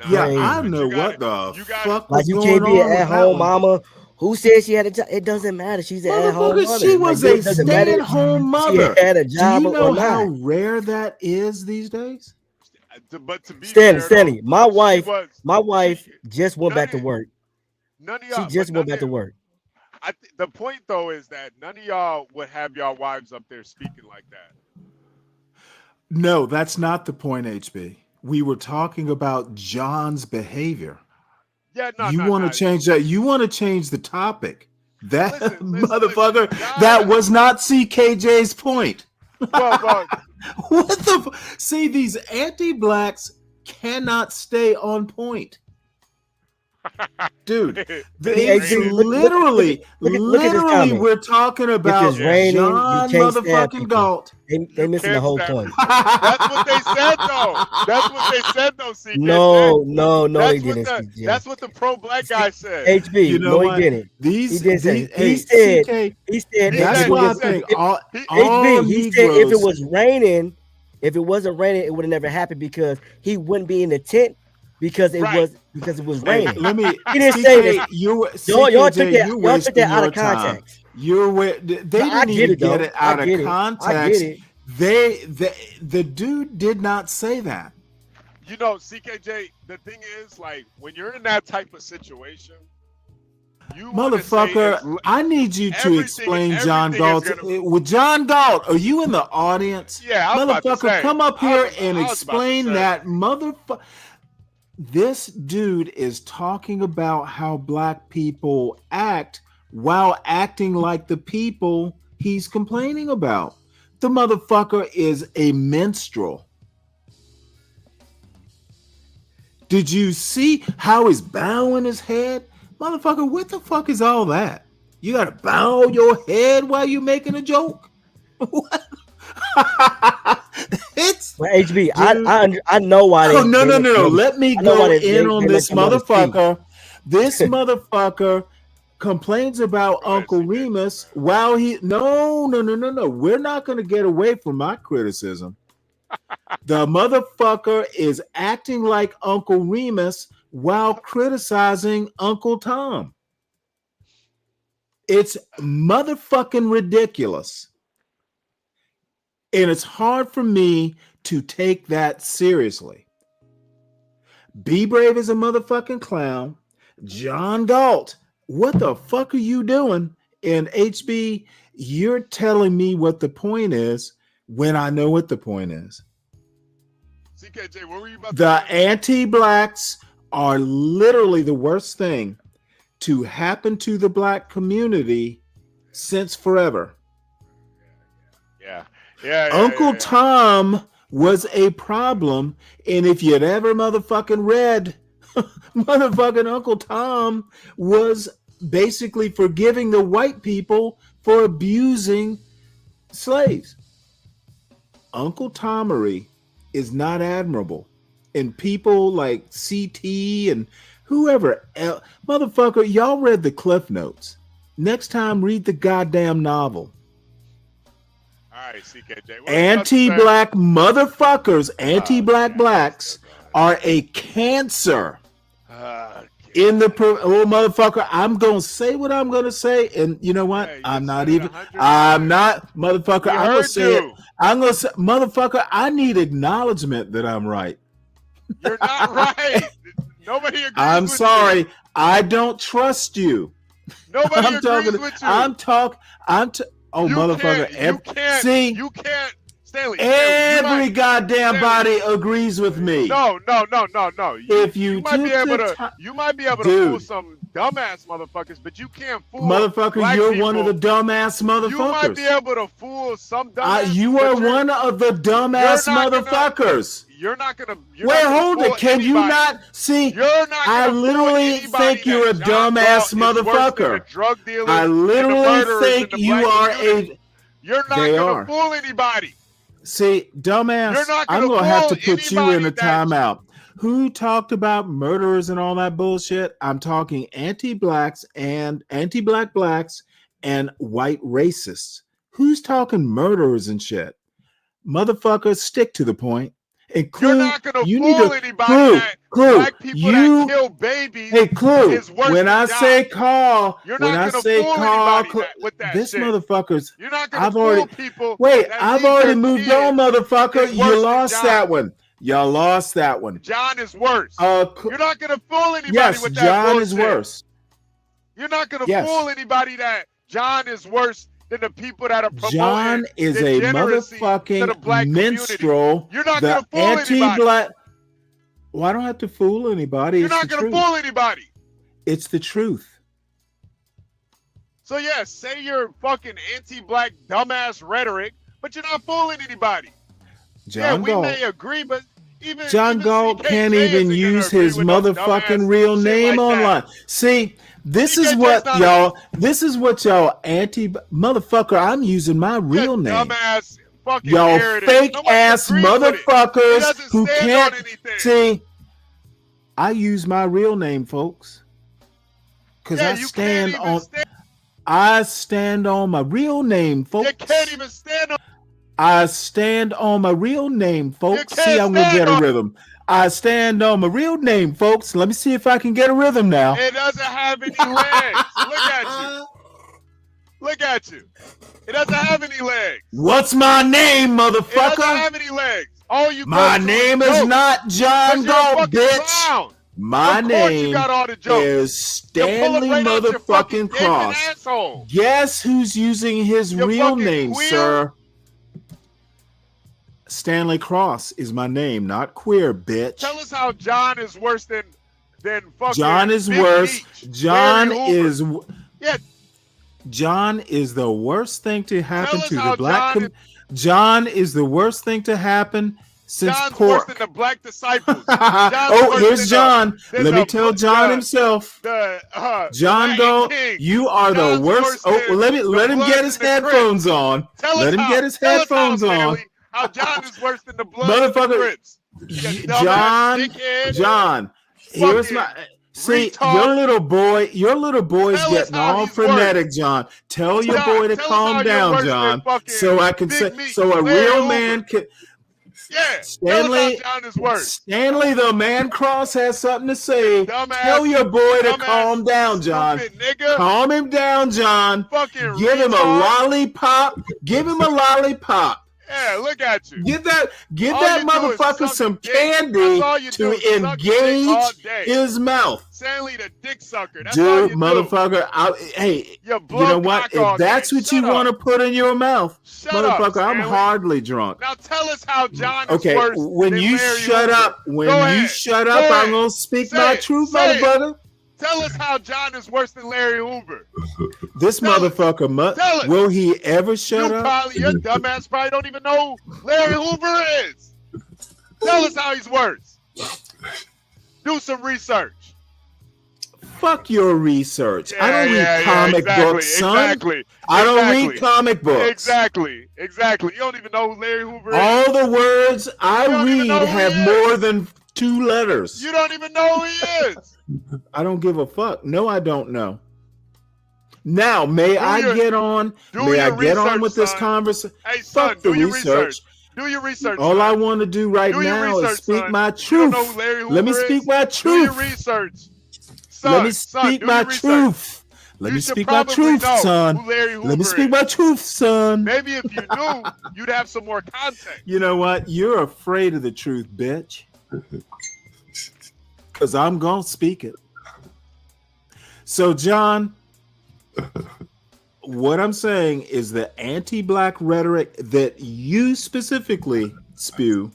Yeah, I don't know what the fuck like was you going can't be on an at-home mama Who said she had a job? It doesn't matter. She's an at-home Motherfucker, mother. she Like, was dude, a it doesn't matter if stay-at-home she mother. had a Do job you know or how not. rare that is these days? But to be Stanley, fair, though, my she wife was just went none back to of work. none of She y'all. just But went none back to of work. the point though is that none of y'all would have y'all wives up there speaking like that. No, that's not the point, HB. We were talking about John's behavior. Yeah, You want to change that? You want to change the topic? That motherfucker. John, that was not CKJ's point. Well, What the? See, these anti-blacks cannot stay on point, dude. It's literally, look at this comment. we're talking If about it's raining, you John can't stab motherfucking people. Galt. They missing the whole point. That's what they said though. That's what they said though. CKJ. No, That's he what didn't. the that's what the pro-black guy said. HB, You know no, what? he didn't. These, he didn't say these it. hey, He said. CK, He said. that's why I think all HB. He said if it Negroes. was raining, if it wasn't raining, it would have never happened because he wouldn't be in the tent because it was Hey, raining. let me. He didn't say CK, this. y'all Y'all took that out of context. They didn't even get it out of context. I get it. The dude did not say that. You know, CKJ, the thing is, like, when you're in that type of situation, you motherfucker, I need you to explain John Galt. With John Galt, are you in the audience? Yeah, I was about to motherfucker, say. come up here and I was about to explain say. that motherfucker. This dude is talking about how black people act while acting like the people he's complaining about. The motherfucker is a minstrel. Did you see how he's bowing his head? Motherfucker, what the fuck is all that? You gotta bow your head while you're making a joke? What? It's Well, HB, I know why they. no. Let me go in on they this let your mother speak. motherfucker. This motherfucker complains about Uncle Remus while he. No. We're not gonna get away from my criticism. The motherfucker is acting like Uncle Remus while criticizing Uncle Tom. It's motherfucking ridiculous. And it's hard for me to take that seriously. Be Brave is a motherfucking clown. John Galt, what the fuck are you doing? And HB, you're telling me what the point is when I know what the point is. CKJ, what were you about to The say? anti-blacks are literally the worst thing to happen to the black community since forever. Yeah. Uncle Tom was a problem, and if you'd ever motherfucking read, motherfucking Uncle Tom was basically forgiving the white people for abusing slaves. Uncle Tomery is not admirable, and people like CT and whoever else, motherfucker, y'all read the Cliff Notes. Next time, read the goddamn novel. All right, CKJ. Anti-black motherfuckers, anti-black blacks are a cancer in the motherfucker. I'm gonna say what I'm gonna say, and you know what? I'm not, motherfucker. I'm gonna say it. I'm gonna say, motherfucker. I need acknowledgement that I'm right. You're not right. Nobody agrees. I'm sorry. You. I don't trust you. Nobody agrees with you. Oh, you motherfucker. You can't, Stanley. Every goddamn body agrees with me. No. You might be able to fool some dumbass motherfuckers, but you can't fool motherfucker. You're people. One of the dumbass motherfuckers. You might be able to fool some dumbass. You are one of the dumbass motherfuckers. You're not gonna. Wait, hold it. Can you not see? I literally think you're a dumbass motherfucker. I literally think you are a. You're not gonna fool anybody. See, dumbass. I'm gonna have to put you in a timeout. Who talked about murderers and all that bullshit? I'm talking anti-blacks and anti-black blacks and white racists. Who's talking murderers and shit? Motherfuckers, stick to the point. And Clue, you're not gonna you fool need to anybody that black people that kill babies Hey, Clue, is worse when than I John. say call, You're when not I gonna say fool call, anybody with that this shit. motherfucker's. You're not gonna I've fool already people. wait. That I've leave already their moved kids on, motherfucker. is You worse than lost John. that one. Y'all lost that one. John is worse. You're not gonna fool anybody Yes, with that John bullshit. is worse. You're not gonna Yes. fool anybody that John is worse than the people that are promoting John is a degeneracy to the motherfucking black minstrel. community. You're not the gonna fool anybody. anti-black. Well, I don't have to fool anybody. You're It's not the gonna truth. fool anybody. It's the truth. So yeah, say your fucking anti-black dumbass rhetoric, but you're not fooling anybody. John we Galt. may agree, but John Galt can't even use his with no motherfucking dumbass real shit name like that. online. See, this is CKJ's what not y'all. This is what y'all motherfucker. I'm using my real name. Dumbass fucking Y'all narrative. fake Nobody ass agrees with it. It motherfuckers doesn't who stand can't on anything. see. I use my real name, folks, because Yeah, I you stand can't even on. stand. I stand on my real name, folks. You can't even stand on. I stand on my real name, folks. can't See, I'm gonna stand get a on- rhythm. I stand on my real name, folks. Let me see if I can get a rhythm now. It doesn't have any legs. Look at you. Look at you. It doesn't have any legs. What's my name, It doesn't motherfucker? have any legs. All you My go to name is is jokes. not John 'Cause you're a Galt, fucking bitch. clown. My Of course you name got all the jokes. is You pull it Stanley right out your fucking motherfucking gaping Cross. asshole. Guess who's using his You real fucking name, queer. sir? Stanley Cross is my name, not queer, bitch. Tell us how John is worse than fucking John is Big worse. Meech, John Larry Hoover. is. Yeah. John is the worst thing to happen Tell us to how the black. John John is the worst thing to happen since John's pork. worse than the black disciples. Oh, worse here's than John. than Let me the- tell John himself. The John Latin Galt, King. you are John's the worst. worse Oh, than let the him get Bloods his and the Crips. headphones on. Tell Let us him how, get his tell us headphones how, on. Stanley, how John is worse than the Bloods and the Motherfucker, Crips. You dumbass dickhead. John. Here's my. See, retard. your little boy's Tell us getting how all he's frenetic, John. Tell your boy to tell us how calm you're down, worse than John. fucking So I can Big say, Meech, so a Larry real Hoover. man can. Yeah, Stanley, tell us how John is worse. Stanley the Man Cross has something to say. Dumbass, Tell your boy to dumbass, calm down, John. stupid nigga. Calm him down, John. Fucking Give him a retard. lollipop. Give him a lollipop. Yeah, look at you. Give that All that you do is motherfucker suck some dick. candy That's all you do to is suck dick all engage day. his mouth. Stanley the dick sucker. That's all Dude, you motherfucker, hey, You you blow know what? cock all If that's day. what Shut you up. want to put in your mouth, Shut up, motherfucker, I'm Stanley. hardly drunk. Now tell us how John is Okay, worse when than you Larry shut Hoover. up, Go ahead. Go I'm ahead. gonna speak Say my it. truth, Say it. motherfucker. Tell us how John is worse than Larry Hoover. This motherfucker, Tell us. will he ever shut You up? probably, your dumbass probably don't even know who Larry Hoover is. Tell us how he's worse. Do some research. Fuck your research. I don't Yeah, read comic books, son. Exactly. I don't read exactly. comic books. Exactly. You don't even know who Larry Hoover is. All the words I don't even know read who have he is. more than 2 letters. You don't even know who he is. I don't give a fuck. No, I don't know. Now, may I get on with this son. conversation? Hey, son, Fuck the do your research. Do your research. All son. I want to do right Do your now is research, speak son. my You don't truth. know who Larry Let me Hoover speak is? my Do your truth. research. Son, Let me son, speak do my your research. truth. Let You me should speak my probably truth, know son. who Larry Hoover Let me speak is. my truth, son. Maybe if you knew, you'd have some more context. You know what? You're afraid of the truth, bitch. Because I'm going to speak it. So, John, what I'm saying is the anti-black rhetoric that you specifically spew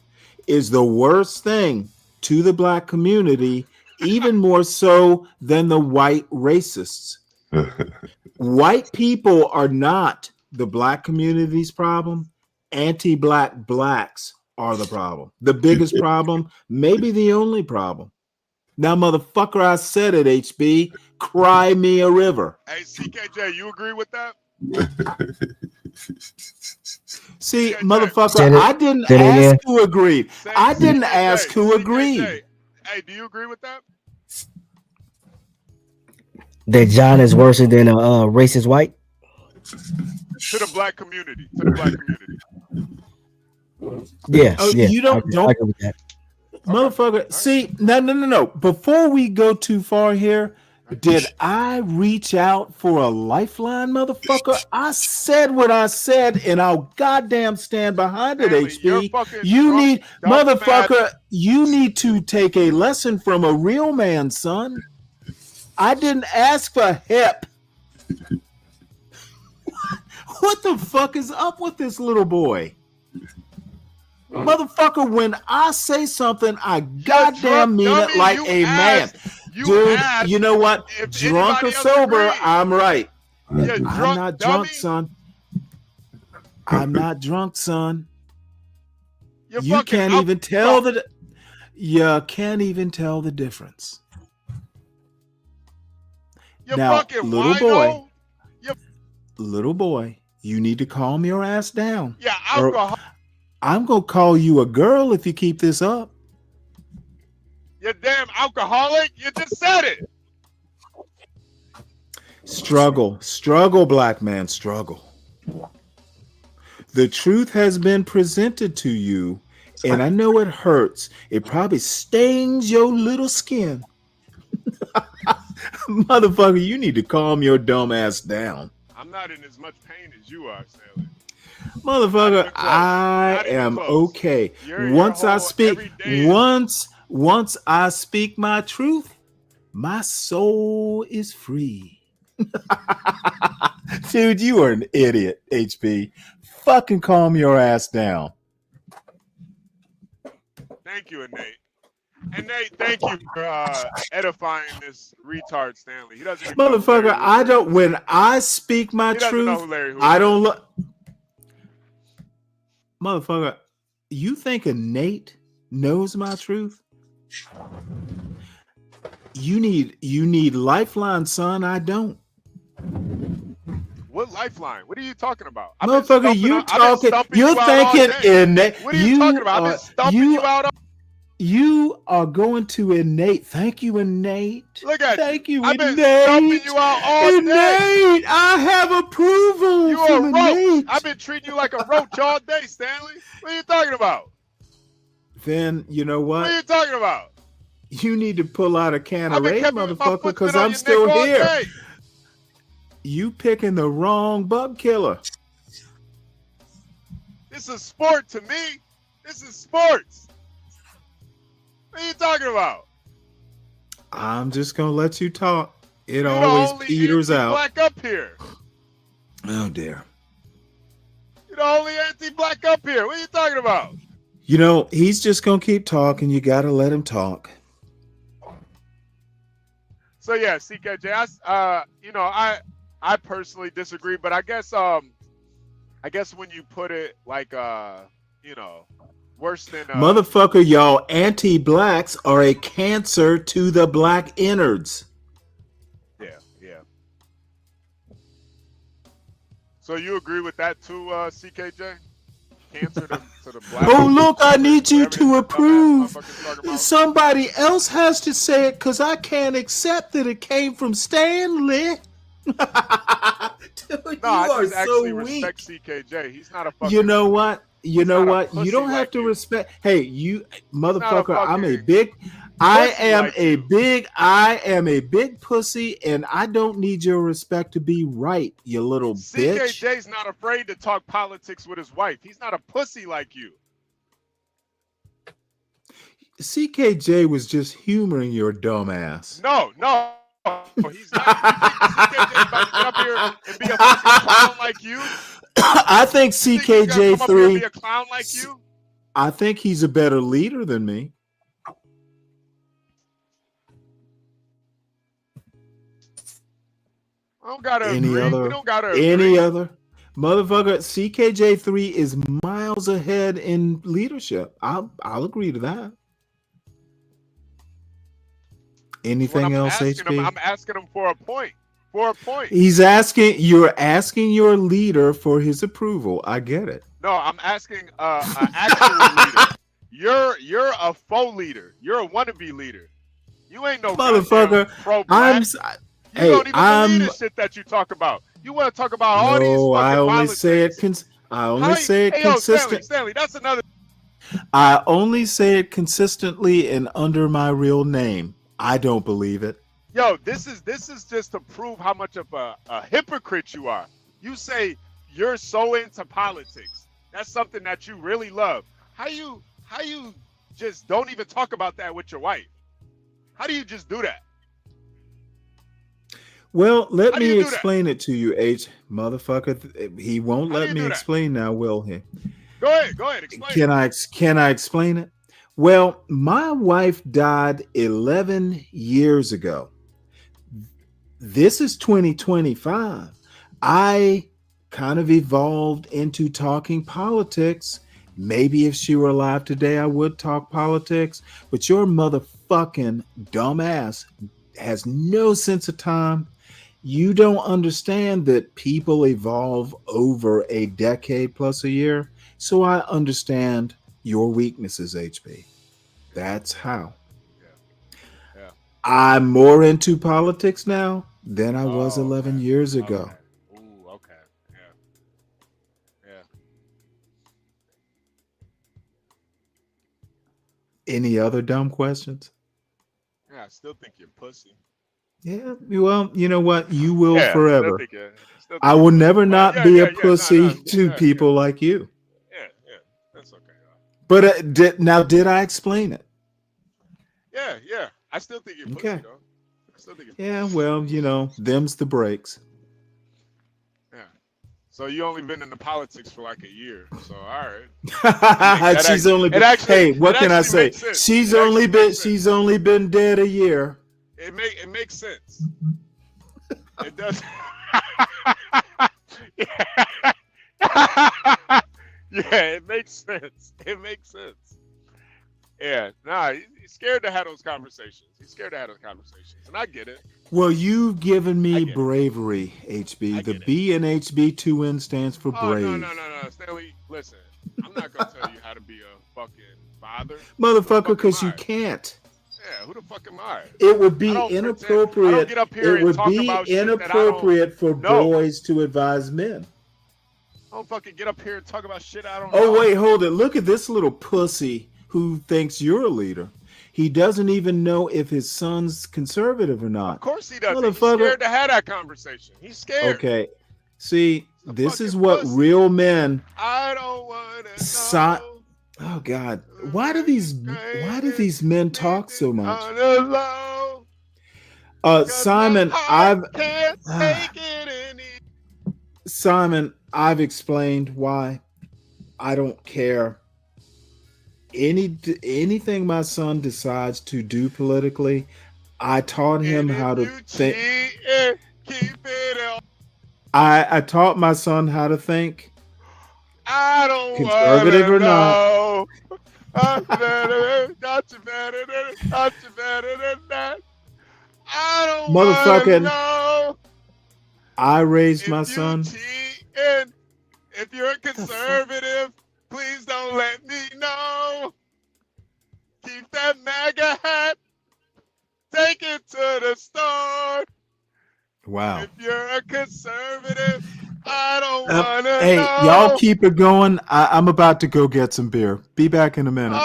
is the worst thing to the black community, even more so than the white racists. White people are not the black community's problem. Anti-black blacks are the problem. The biggest problem, maybe the only problem. Now, motherfucker, I said it, HB. Cry me a river. Hey, CKJ, you agree with that? See, motherfucker, Say it- I didn't say it ask again. who agreed. I didn't CKJ, ask who agreed. Hey, do you agree with that? That John is worse than a racist white. To the black community. To the black community. Yeah, Oh, yeah. you I don't agree with that. motherfucker. See, no. Before we go too far here, did I reach out for a lifeline, motherfucker? I said what I said, and I'll goddamn stand behind it, Stanley, you're HB. fucking You drunk, need, dumb, mad. motherfucker, you need to take a lesson from a real man, son. I didn't ask for help. What the fuck is up with this little boy? Motherfucker, when I say something, I goddamn mean it like a man. Dude, you know what? Drunk or sober, I'm right. I'm not drunk, son. I'm not drunk, son. You can't even tell the difference. Now, little boy, you need to calm your ass down. Yeah, alcohol. I'm gonna call you a girl if you keep this up. You damn alcoholic! You just said it. Struggle, black man, struggle. The truth has been presented to you, and I know it hurts. It probably stings your little skin. Motherfucker, you need to calm your dumb ass down. I'm not in as much pain as you are, Stanley. Motherfucker, I am okay. Once I speak my truth, my soul is free. Dude, you are an idiot, HB. Fucking calm your ass down. Thank you, Nate. And Nate, thank you for edifying this retard, Stanley. He doesn't even Motherfucker, I don't. When I speak my truth, I don't look. Motherfucker, you think a Nate knows my truth? You need lifeline, son. I don't. What lifeline? What are you talking about? Motherfucker, you're thinking innate. What are you talking about? I've been stumping you out. You are going to innate. Thank you, innate. Look at Thank you, I've been innate. stumping you out all day. Innate, I have approval. You are a roach. I've been treating you like a roach all day, Stanley. What are you talking about? Then you know what? What are you talking about? You need to pull out a can of raid, motherfucker, because I'm still here. You picking the wrong bug killer. This is sport to me. This is sports. What are you talking about? I'm just gonna let you talk. It always peters out. Black up here. Oh dear. You're the only anti-black up here. What are you talking about? You know, he's just gonna keep talking. You gotta let him talk. So yeah, CKJ, I personally disagree, but I guess when you put it like worse than motherfucker, y'all anti-blacks are a cancer to the black innards. Yeah. So you agree with that too, CKJ? Cancer to the black. Oh look, I need you to approve. Somebody else has to say it because I can't accept that it came from Stanley. Dude, I just actually respect CKJ. He's not a fucking. You know what? You don't have to respect. Hey, you motherfucker! I am a big pussy, and I don't need your respect to be right, you little bitch. CKJ's not afraid to talk politics with his wife. He's not a pussy like you. CKJ was just humoring your dumb ass. No, he's not. CKJ's about to get up here and be a fucking clown like you. I think CKJ3 be a clown like you. I think he's a better leader than me. I don't gotta any agree. other We don't gotta any agree. other motherfucker. CKJ3 is miles ahead in leadership. I'll agree to that. Anything else, HB? I'm asking him for a point. You're asking your leader for his approval. I get it. No, I'm asking an actual leader. You're a faux leader. You're a wannabe leader. You ain't no motherfucker. Pro-black. You don't even believe the shit that you talk about. You want to talk about all these fucking I only violent say things. it. I only say it consistent. Stanley, that's another. I only say it consistently and under my real name. I don't believe it. Yo, this is just to prove how much of a hypocrite you are. You say you're so into politics. That's something that you really love. How you just don't even talk about that with your wife? How do you just do that? Well, let me explain it to you, H. Motherfucker. He won't let me explain now, will he? Go ahead, explain. Can I explain it? Well, my wife died 11 years ago. This is 2025. I kind of evolved into talking politics. Maybe if she were alive today, I would talk politics. But your motherfucking dumbass has no sense of time. You don't understand that people evolve over a decade plus a year. So I understand your weaknesses, HB. That's how. Yeah. I'm more into politics now than I was 11 years ago. Ooh, okay. Yeah. Any other dumb questions? Yeah, I still think you're pussy. Yeah, well, you know what? You will forever. Still think I will never not yeah, be a yeah, pussy to people like you. Yeah, that's okay. But did I explain it? Yeah. I still think you're pussy, though. I still think you're Yeah, well, them's the breaks. Yeah. So you only been in the politics for like a year. So all right. She's only been. Hey, what can I say? She's only been dead a year. It makes sense. It does. Yeah, it makes sense. It makes sense. Yeah, he's scared to have those conversations. And I get it. Well, you've given me bravery, HB. The B in HB2N stands for brave. No, Stanley, listen. I'm not gonna tell you how to be a fucking father, motherfucker, because you can't. Yeah, who the fuck am I? It would be inappropriate. It would be inappropriate for boys to advise men. I don't fucking get up here and talk about shit I don't know. Oh, wait, hold it. Look at this little pussy who thinks you're a leader. He doesn't even know if his son's conservative or not. Of course he doesn't. He's scared to have that conversation. He's scared. Okay. See, this is what real men. I don't want to know. Oh God! Why do these men talk so much? Simon, I've explained why I don't care anything my son decides to do politically. I taught him how to think. I taught my son how to think. I don't conservative or not. I'm better, not you better than that. I don't motherfucking know. I raised my son. If you're a conservative, please don't let me know. Keep that MAGA hat. Take it to the store. Wow. If you're a conservative, I don't want to hey, know. Y'all keep it going. I'm about to go get some beer. Be back in a minute.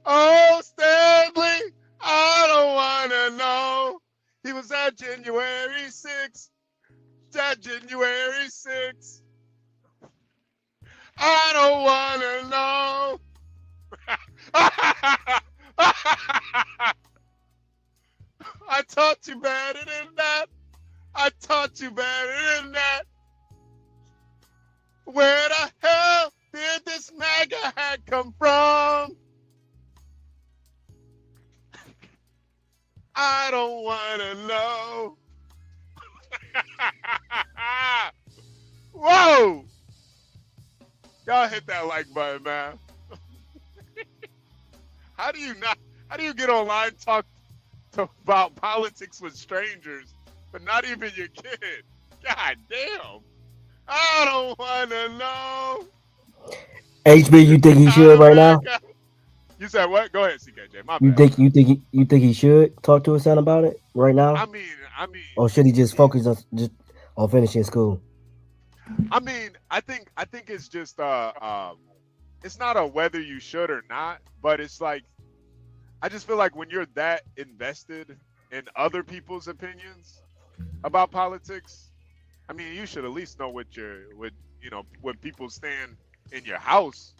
Oh, Stanley, I don't want to know. He was at January 6th. January 6th. I don't want to know. I taught you better than that. Where the hell did this MAGA hat come from? I don't want to know. Whoa! Y'all hit that like button, man. How do you get online talk about politics with strangers, but not even your kid? God damn. I don't want to know. HB, you think he should right now? You said what? Go ahead, CKJ. My You bad. think he should talk to his son about it right now? I mean, or should he just focus on finishing school? I mean, I think it's just it's not a whether you should or not, but it's like I just feel like when you're that invested in other people's opinions about politics, I mean, you should at least know what people stand in your house,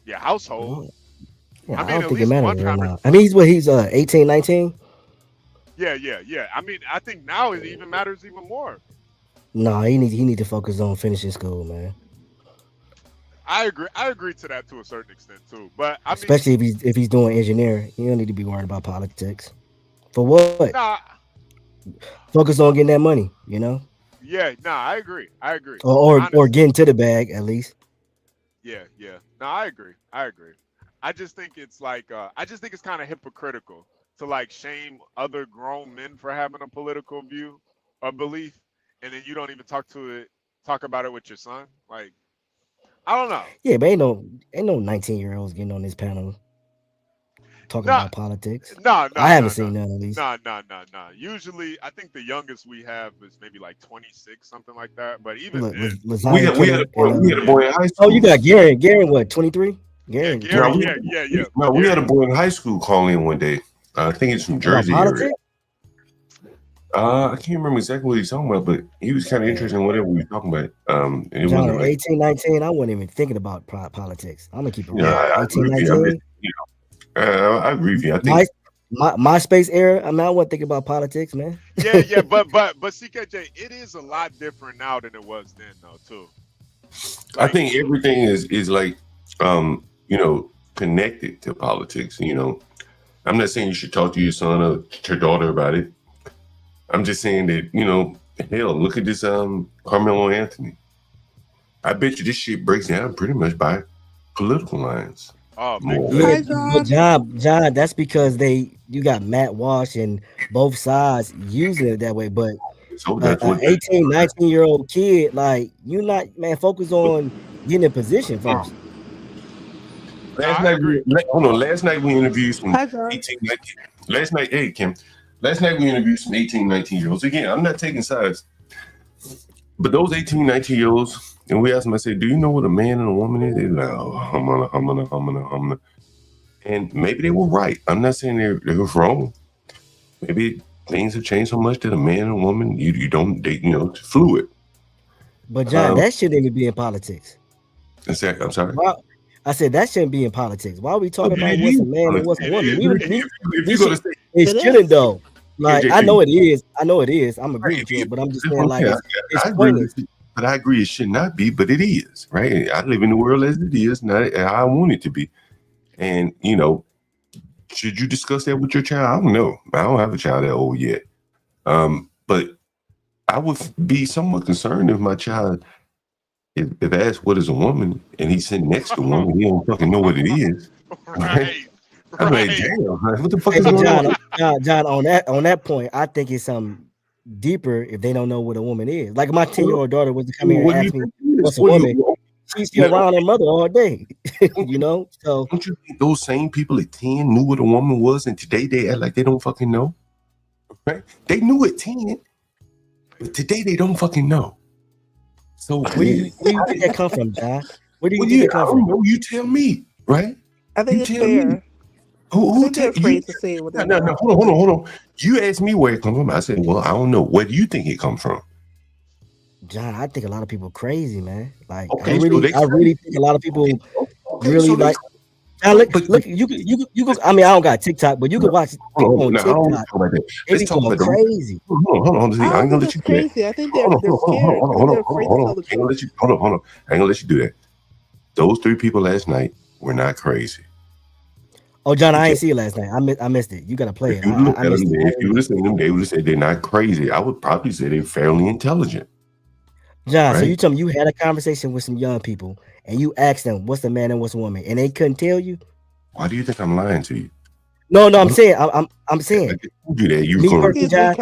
your household. Yeah, I I mean, don't at think it least matters one right conversation. now. I mean, he's 18, 19? Yeah. I mean, I think now it even matters even more. No, he need to focus on finishing school, man. I agree to that to a certain extent too. But I mean, Especially if he's doing engineering, you don't need to be worried about politics. For what? nah, Focus on getting that money, you know, I agree. or Honestly, getting to the bag at least. yeah. No, I agree. I just think it's like I just think it's kind of hypocritical to like shame other grown men for having a political view or belief, and then you don't even talk about it with your son. Like, I don't know. Yeah, but ain't no 19-year-olds getting on this panel talking No, about politics. no, I no, haven't no, no, seen none of these. no. Usually, I think the youngest we have is maybe like 26, something like that. But even Look, then, We Lasagna had, we Killer had a boy, and we had a boy in high oh, you school. got Garen. Garen, what? 23? yeah, Garen, Gary, No, we, yeah. no, we had a Gary, boy in high school call in one day. I think it's from about Jersey area. politics. I can't remember exactly what he's talking about, but he was kind of interested in whatever we were talking about. And it John, wasn't at like, 18, 19, I wasn't even thinking about politics. I'm gonna keep it you know, real. I 18, agree with you. I 19, mean, I agree with you. I my think MySpace era. I mean, I wasn't thinking about politics, man. yeah. But CKJ, it is a lot different now than it was then, though, too. I Like, think everything is like connected to politics. I'm not saying you should talk to your son or your daughter about it. I'm just saying that, hell, look at this Karmelo Anthony. I bet you this shit breaks down pretty much by political lines. oh, More. big Yeah, time. Hi, but John, that's because you got Matt Walsh and both sides using it that way. But So that's an what 18, 19-year-old kid, like you not, man, focus on getting in position first. last I night agree. last night we interviewed some Hi, John. 18, 19. Last night, hey Kim. Last night we interviewed some 18, 19-year-olds. Again, I'm not taking sides. But those 18, 19-year-olds, and we asked them, I said, do you know what a man and a woman is? They're like, oh, I'm gonna. And maybe they were right. I'm not saying they were wrong. Maybe things have changed so much that a man and a woman, you don't date, it's fluid. But John, that shouldn't even be in politics. I'm sorry. Why, I said that shouldn't be in politics. Why are we talking Okay, about what's a man and what's a It woman? is. If you're gonna say It shouldn't though. Like JJ, I know it is. I'm agreeing right, with you, but I'm just that's saying what I'm like saying. it's I agree pointless. with you, but I agree it should not be, but it is, right? I live in the world as it is, not how I want it to be. And should you discuss that with your child? I don't know. I don't have a child that old yet. But I would be somewhat concerned if my child, if asked what is a woman, and he's sitting next to one, and he don't fucking know what it is. Right. I'm like, damn, what the fuck Hey, is but going on? John, on that point, I think it's something deeper if they don't know what a woman is. Like my 10-year-old daughter was to come here and What do ask you me think it what's is? a woman. She's Yeah. around her mother all day, So Don't you think those same people at 10 knew what a woman was, and today they act like they don't fucking know? Right? They knew at 10, but today they don't fucking know. So where do you think that come from, John? Where do you well, think yeah, that I come don't from? know. You tell me, right? I think You it's tell me. fair. Who I think they're afraid to say what they No, know. hold on. You asked me where it comes from. I said, well, I don't know. Where do you think it comes from? John, I think a lot of people crazy, man. Like Okay, I so really think a lot of people really so they- like. John, look, you can. I mean, I don't got TikTok, but you can watch people on No, I don't want to TikTok. talk about that. They Let's be talk going about crazy. Hold on. See, I I ain't don't gonna think let it's you do that. crazy. I think they're scared. I think they're afraid to tell the I ain't gonna truth. let you. Hold on. I ain't gonna let you do that. Those 3 people last night were not crazy. Oh, John, I ain't see it last night. I missed it. You gotta play If it. you look I at missed them, it. if you would have seen them, they would have said they're not crazy. I would probably say they're fairly intelligent. John, so Right? you tell me you had a conversation with some young people and you asked them what's a man and what's a woman, and they couldn't tell you? Why do you think I'm lying to you? No, I'm saying I'm saying. I told you that you Me were going personally, John,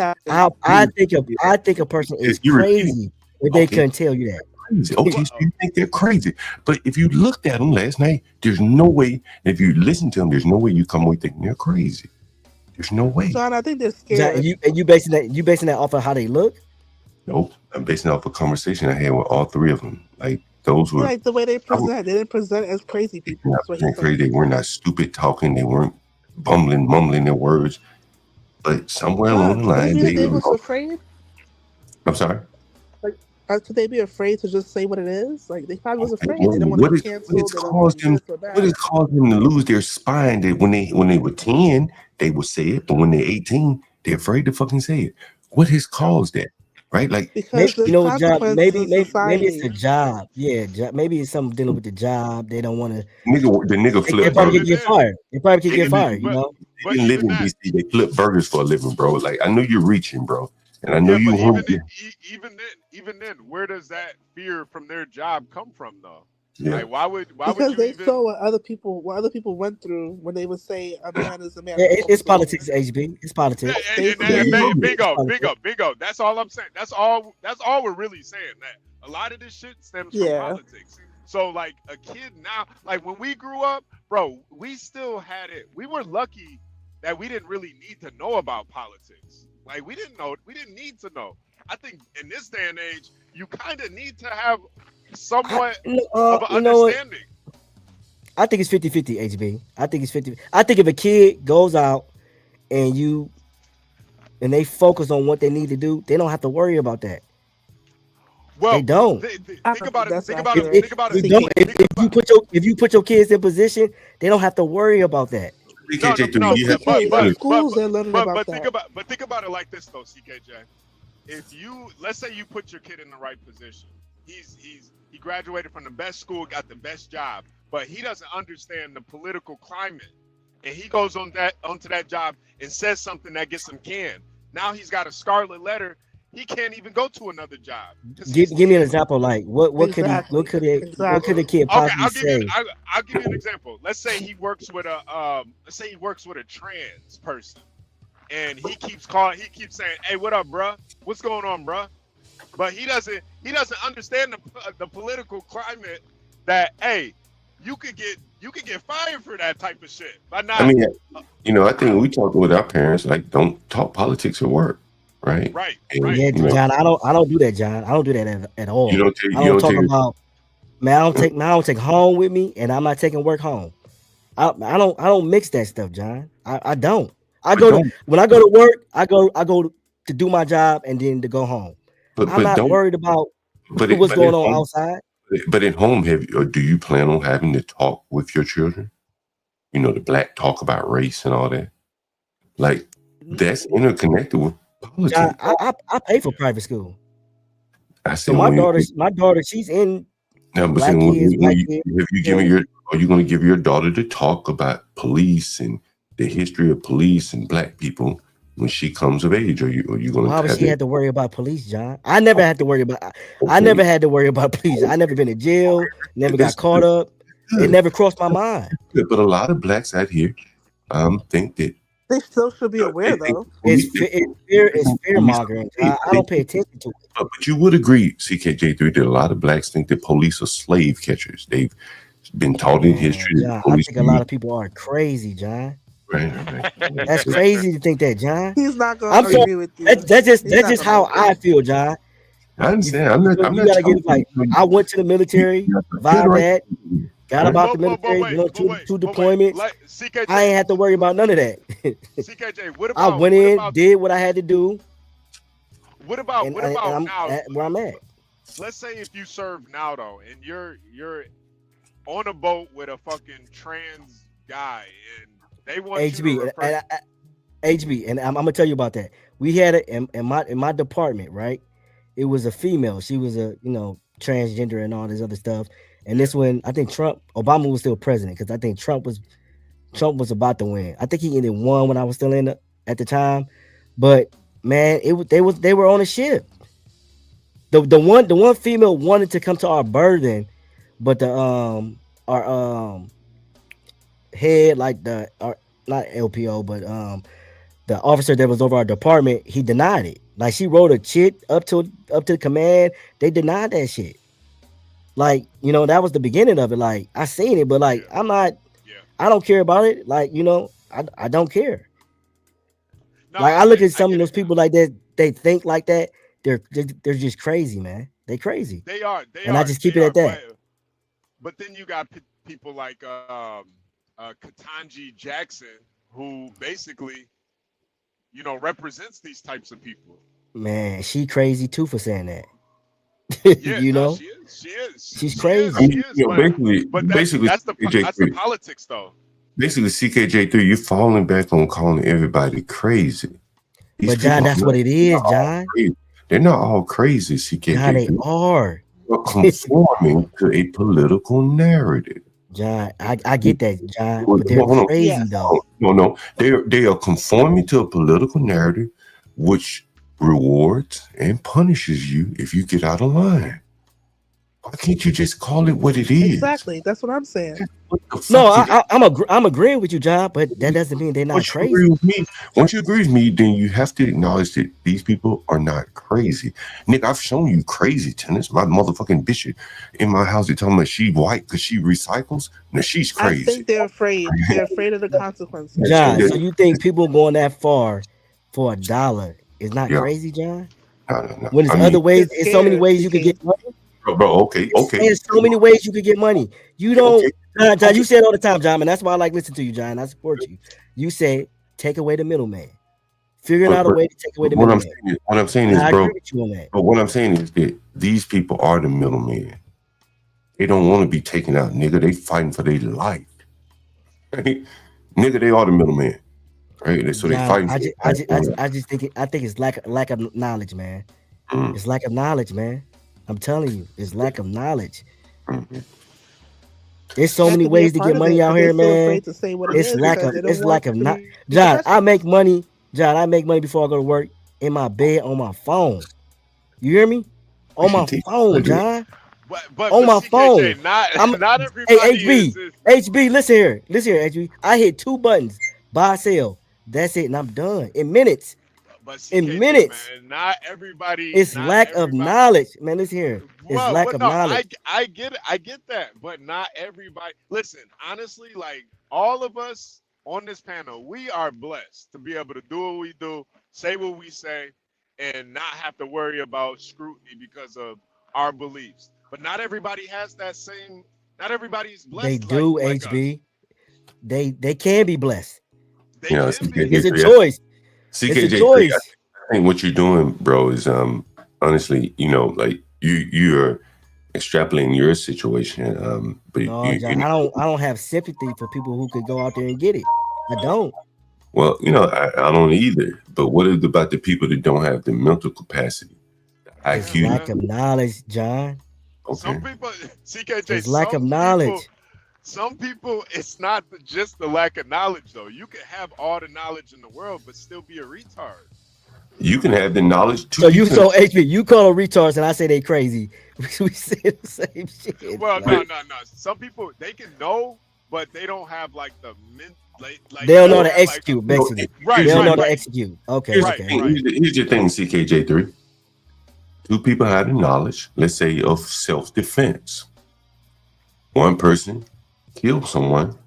I think a person is You're repeating. crazy if they Okay. couldn't tell you that. Crazy. Okay, so you think they're crazy. But if you looked at them last night, there's no way. If you listen to them, there's no way you come away thinking they're crazy. There's no way. John, I think they're John, scared. and you basing that off of how they look? Nope. I'm basing off a conversation I had with all three of them. Like those were Like the way they I would present, they didn't present as crazy people. not That's what he present said. crazy. They were not stupid talking. They weren't mumbling their words. But somewhere along John, the could they line, be that they was afraid? I'm sorry. Like, could they be afraid to just say what it is? Like, they probably was afraid. Well, They don't want to be canceled. They don't want this or what that. has caused them to lose their spine? That when they were 10, they would say it, but when they're 18, they're afraid to fucking say it. What has caused that? Right? Like Because You know what, job? consequences in Maybe society. it's a job. Yeah, maybe it's something dealing with the job. They don't want to. the nigga They flip probably burgers. could get fired. They probably could get fired. You But know. They didn't live in DC. They flip burgers for a living, bro. Like I know you're reaching, bro, and I know yeah, you but hungry. even then, where does that fear from their job come from, though? Yeah. Like, why would Because you they even? saw what other people went through when they would say a man is a man. Yeah, it's politics, HB. It's politics. Bingo. That's all I'm saying. That's all we're really saying. That a lot of this shit stems from politics. So like a kid now, like when we grew up, bro, we still had it. We were lucky that we didn't really need to know about politics. Like we didn't need to know. I think in this day and age, you kind of need to have somewhat of an understanding. I think it's 50-50, HB. I think it's 50. I think if a kid goes out and they focus on what they need to do, they don't have to worry about that. Well, they don't. Think about it. If you put your kids in position, they don't have to worry about that. But think about it like this though, CKJ. If you let's say you put your kid in the right position, he graduated from the best school, got the best job, but he doesn't understand the political climate, and he goes onto that job and says something that gets him canned. Now he's got a scarlet letter. He can't even go to another job. Give me an example. Like what could a kid possibly say? I'll give you an example. Let's say he works with a trans person, and he keeps saying, "Hey, what up, bruh? What's going on, bruh?" But he doesn't understand the political climate that hey, you could get fired for that type of shit. By not, I mean, I think we talked with our parents like don't talk politics at work. Right. Yeah, John. I don't do that, John. I don't do that at all. I don't talk about. Man, I don't take home with me, and I'm not taking work home. I don't mix that stuff, John. I don't. When I go to work, I go to do my job and then to go home. I'm not worried about what's going on outside. But at home, do you plan on having to talk with your children? The black talk about race and all that. Like that's interconnected with. John, I pay for private school. So my daughter, she's in. Now, but are you going to give your daughter to talk about police and the history of police and black people when she comes of age? Are you going to? Why would she have to worry about police, John? I never had to worry about. I never had to worry about police. I never been in jail. Never got caught up. It never crossed my mind. But a lot of blacks out here, think that. They still should be aware, though. It's fear mongering. I don't pay attention to it. But you would agree, CKJ3, that a lot of blacks think that police are slave catchers. They've been taught in history. John, I think a lot of people are crazy, John. Right. That's crazy to think that, John. He's not going to agree with you. That's just how I feel, John. I understand. I'm not I went to the military, vibed that. Got about the military, two deployments. I ain't had to worry about none of that. CKJ, what about? I went in, did what I had to do. What about now? Where I'm at. Let's say if you serve now though, and you're on a boat with a fucking trans guy, and they want HB, and I'm gonna tell you about that. We had it in my department, right? It was a female. She was a transgender and all this other stuff. And this one, I think Obama was still president because I think Trump was about to win. I think he either won when I was still in at the time, but man, they were on a ship. The one female wanted to come to our berthing, but our head, like not LPO, but the officer that was over our department, he denied it. Like she wrote a chit up to the command. They denied that shit. Like, that was the beginning of it. Like, I seen it, but like, I'm not, I don't care about it. Like, I don't care. No, like, I look at some of those people like that, they think like that. they're just crazy, man. They crazy. They are. I just keep it at that. But then you got people like Ketanji Jackson, who basically, represents these types of people. Man, she crazy too for saying that. Yeah, you know, she is. She's crazy. I mean, basically, that's the politics, though. Basically, CKJ3, you're falling back on calling everybody crazy. But John, that's what it is, John. They're not all crazy, CKJ3. John, they are. They're conforming to a political narrative. John, I get that, John, but they're crazy though. No, they are conforming to a political narrative, which rewards and punishes you if you get out of line. Why can't you just call it what it is? Exactly, that's what I'm saying. No, I'm agreeing with you, John, but that doesn't mean they're not crazy. Once you agree with me, then you have to acknowledge that these people are not crazy. Nick, I've shown you crazy tenants. My motherfucking bitch in my house, they talking about she white because she recycles. Now she's crazy. I think they're afraid. They're afraid of the consequences. John, so you think people going that far for $1 is not crazy, John? No. When there's other ways, there's so many ways you could get money. Bro, okay. There's so many ways you could get money. You don't, John, you say it all the time, John, and that's why I like listening to you, John. I support you. You say take away the middleman. Figuring out a way to take away the middleman. What I'm saying is, bro, but what I'm saying is that these people are the middleman. They don't want to be taken out, nigga. They fighting for their life. Right? Nigga, they are the middleman. Right? So they fighting. I think it's lack of knowledge, man. It's lack of knowledge, man. I'm telling you, it's lack of knowledge. There's so many ways to get money out here, man. It's lack of knowledge. John, I make money. John, I make money before I go to work in my bed on my phone. You hear me? On my phone, John. But on my phone. Not everybody hey, HB, listen here, HB. I hit 2 buttons, buy, sell. That's it, and I'm done in minutes. In minutes, man, not everybody. It's lack of knowledge, man. Listen here. It's lack of knowledge. I get it. I get that, but not everybody. Listen, honestly, like all of us on this panel, we are blessed to be able to do what we do, say what we say, and not have to worry about scrutiny because of our beliefs. But not everybody has that same. Not everybody's blessed. They do, like HB. They can be blessed. It's a choice. CKJ, I think what you're doing, bro, is honestly, like you're extrapolating your situation. But no, I don't have sympathy for people who could go out there and get it. I don't. Well, I don't either. But what about the people that don't have the mental capacity, the IQ? Lack of knowledge, John. Okay. Some people, CKJ, it's lack of knowledge. Some people, it's not just the lack of knowledge, though. You can have all the knowledge in the world, but still be a retard. You can have the knowledge too. So HB, you call them retards, and I say they crazy. We say the same shit. Well, no. Some people, they can know, but they don't have like the like they don't know how to execute, basically. Right. They don't know how to execute. Okay. Here's your thing, CKJ3. 2 people have the knowledge, let's say, of self-defense. One person kill someone,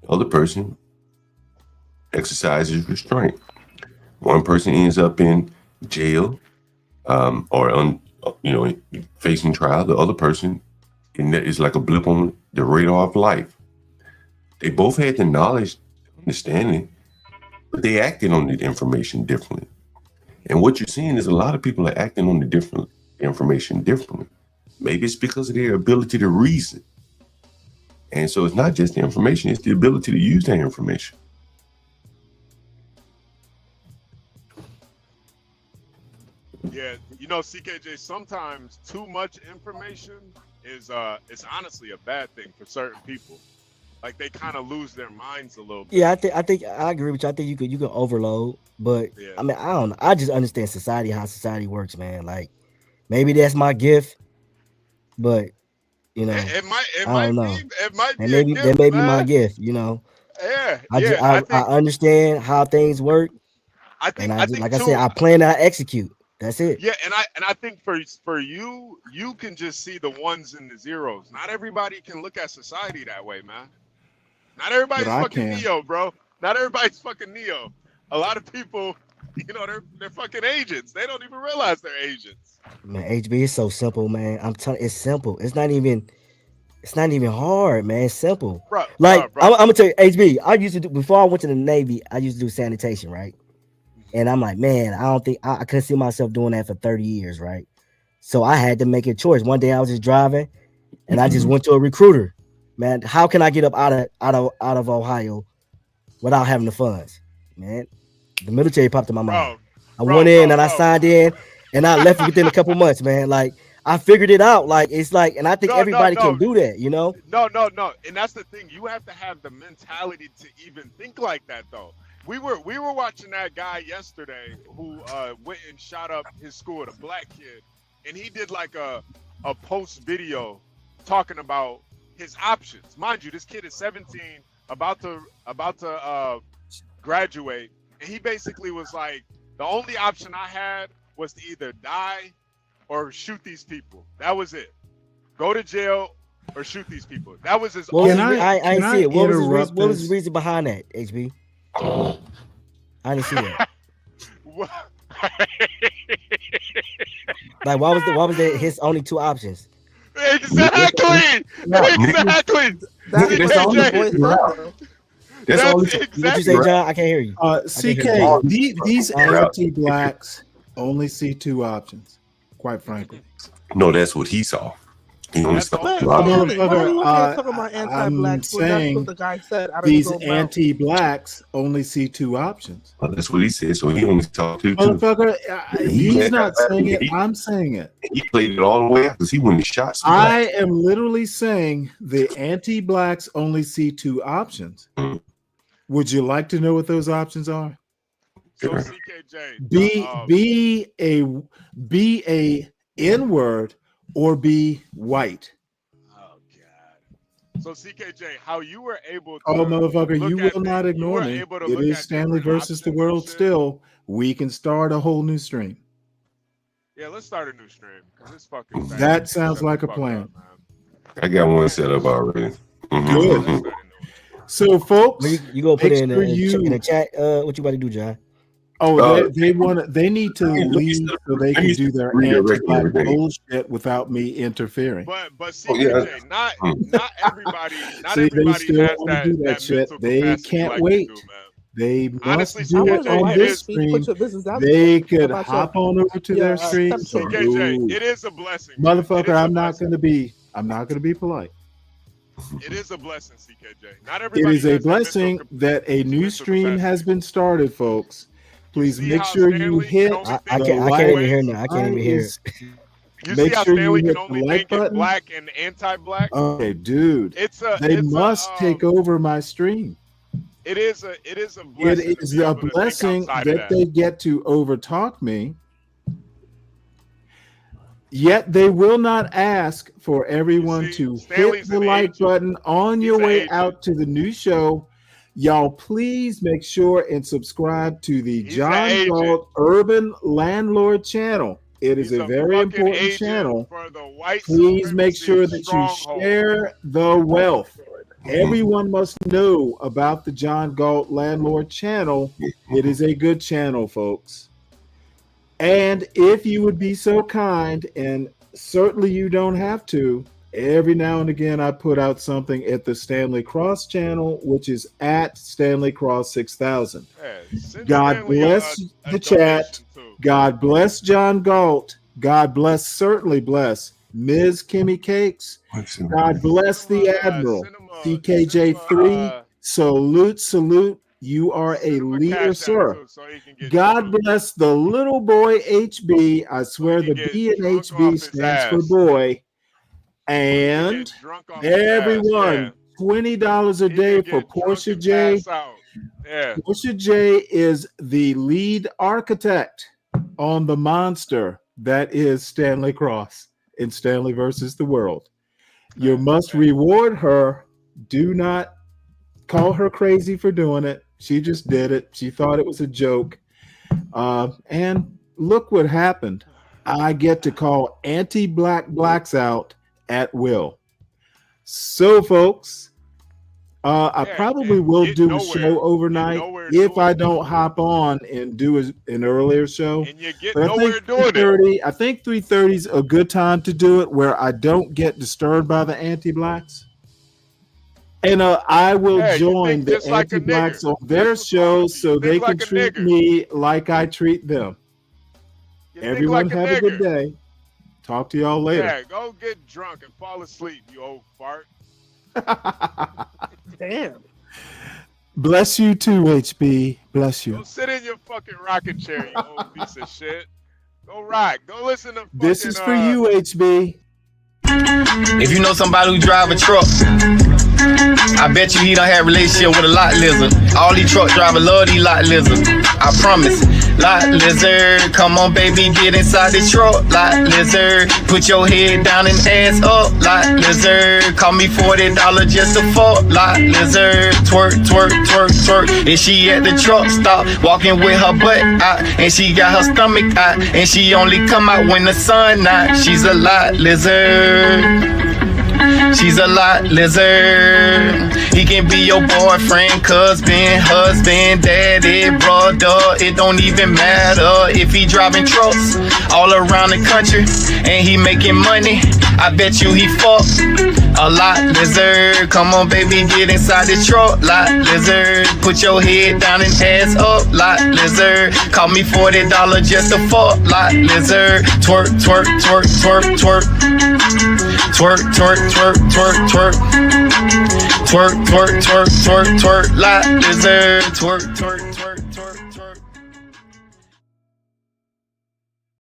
the other person exercises restraint. One person ends up in jail or facing trial. The other person is like a blip on the radar of life. They both had the knowledge, understanding, but they acted on the information differently. And what you're seeing is a lot of people are acting on the different information differently. Maybe it's because of their ability to reason. And so it's not just the information, it's the ability to use that information. Yeah, CKJ, sometimes too much information is it's honestly a bad thing for certain people. Like they kind of lose their minds a little bit. Yeah, I think I agree with you. I think you can overload, but yeah. I mean, I don't know. I just understand how society works, man. Like maybe that's my gift, but it I don't know. It might be and maybe that may be my gift, Yeah. I understand how things work. I think I plan and I execute. That's it. Yeah, and I think for you can just see the ones and the zeros. Not everybody can look at society that way, man. Not everybody's fucking Neo, bro. Not everybody's fucking Neo. A lot of people You know, they're fucking agents. They don't even realize they're agents. Man, HB is so simple, man. I'm telling, it's simple. It's not even hard, man. It's simple. Like I'm gonna tell you, HB. I used to do before I went to the Navy. I used to do sanitation, right? And I'm like, man, I don't think I couldn't see myself doing that for 30 years, right? So I had to make a choice. One day I was just driving, and I just went to a recruiter. Man, how can I get up out of Ohio without having the funds? Man, the military popped in my mind. I went in and I signed in, and I left within a couple months, man. Like I figured it out. Like it's like, and I think everybody can do that, you know? No. And that's the thing. You have to have the mentality to even think like that, though. We were watching that guy yesterday who went and shot up his school, a black kid, and he did like a post video talking about his options. Mind you, this kid is 17, about to graduate, and he basically was like, the only option I had was to either die or shoot these people. That was it. Go to jail or shoot these people. That was his only. I see it. What was his reason behind that, HB? I didn't see that. Like, why was that his only two options? Exactly. That's all the boys love. What you say, John? I can't hear you. CK, these anti-blacks only see two options, quite frankly. No, that's what he saw. He only saw I'm saying the guy said. These anti-blacks only see two options. Well, that's what he said. So he only saw two. Motherfucker, he's not saying it. I'm saying it. He played it all the way out because he wouldn't shot. I am literally saying the anti-blacks only see two options. Would you like to know what those options are? So CKJ, be a N-word or be white. Oh God. So CKJ, how you were able to motherfucker, you will not ignore me. It is Stanley versus the world still. We can start a whole new stream. Yeah, let's start a new stream. This fucking that sounds like a plan. I got one set up already. Good. So, folks, you go put it in the chat. What you about to do, John? Oh, they need to leave so they can do their anti-black bullshit without me interfering. But CKJ, not everybody has that shit. They can't wait. They must honestly do it on this stream. They could hop on over to their stream. CKJ, it is a blessing. Motherfucker, I'm not gonna be polite. It is a blessing, CKJ. Not It everybody. is a blessing that a new stream has been started, folks. Please make sure you hit. I can't even hear now. I can't even hear it. You see how Stanley can only make it black and anti-black? Okay, dude. They must take over my stream. It is a blessing. It is a blessing that they get to overtalk me. Yet they will not ask for everyone to hit the like button on your way out to the new show. Y'all, please make sure and subscribe to the John Galt Urban Landlord channel. It is a very important channel. Please make sure that you share the wealth. Everyone must know about the John Galt Landlord channel. It is a good channel, folks. And if you would be so kind, and certainly you don't have to, every now and again I put out something at the Stanley Cross channel, which is at Stanley Cross 6000. God bless the chat. God bless John Galt. God bless, certainly bless Ms. Kimmy Cakes. God bless the Admiral. CKJ3. Salute. You are a leader, sir. God bless the little boy HB. I swear the B in HB stands for boy. And everyone, $20 a day for Portia J. Portia J is the lead architect on the monster that is Stanley Cross in Stanley versus the World. You must reward her. Do not call her crazy for doing it. She just did it. She thought it was a joke. And look what happened. I get to call anti-black blacks out at will. So, folks, I probably will do a show overnight if I don't hop on and do an earlier show. And you get But nowhere doing it. I think 3:30 is a good time to do it where I don't get disturbed by the anti-blacks. And I will join the anti-blacks on their show so they can treat me like I treat them. Everyone have a good day. Talk to y'all later. Yeah, go get drunk and fall asleep, you old fart. Damn. Bless you too, HB. Bless you. Go sit in your fucking rocking chair, you old piece of shit. Go rock. Go listen to fucking, This is for you, HB. If you know somebody who drive a truck, I bet you he done had a relationship with a lot lizard. All these truck drivers love these lot lizards. I promise. Lot lizard, come on baby, get inside the truck. Lot lizard, put your head down and ass up. Lot lizard, call me $40 just to fuck. Lot lizard, twerk, twerk, twerk, twerk. And she at the truck stop, walking with her butt out, and she got her stomach out, and she only come out when the sun out. She's a lot lizard. She's a lot lizard. He can be your boyfriend, cousin, husband, daddy, brother. It don't even matter if he driving trucks all around the country and he making money. I bet you he fuck a lot lizard. Come on, baby, get inside the truck. Lot lizard. Put your head down and ass up. Lot lizard. Call me $40 just to fuck. Lot lizard. Twerk, twerk, twerk, twerk, twerk. Twerk, twerk, twerk, twerk, twerk. Twerk, twerk, twerk, twerk, twerk. Lot lizard. Twerk, twerk.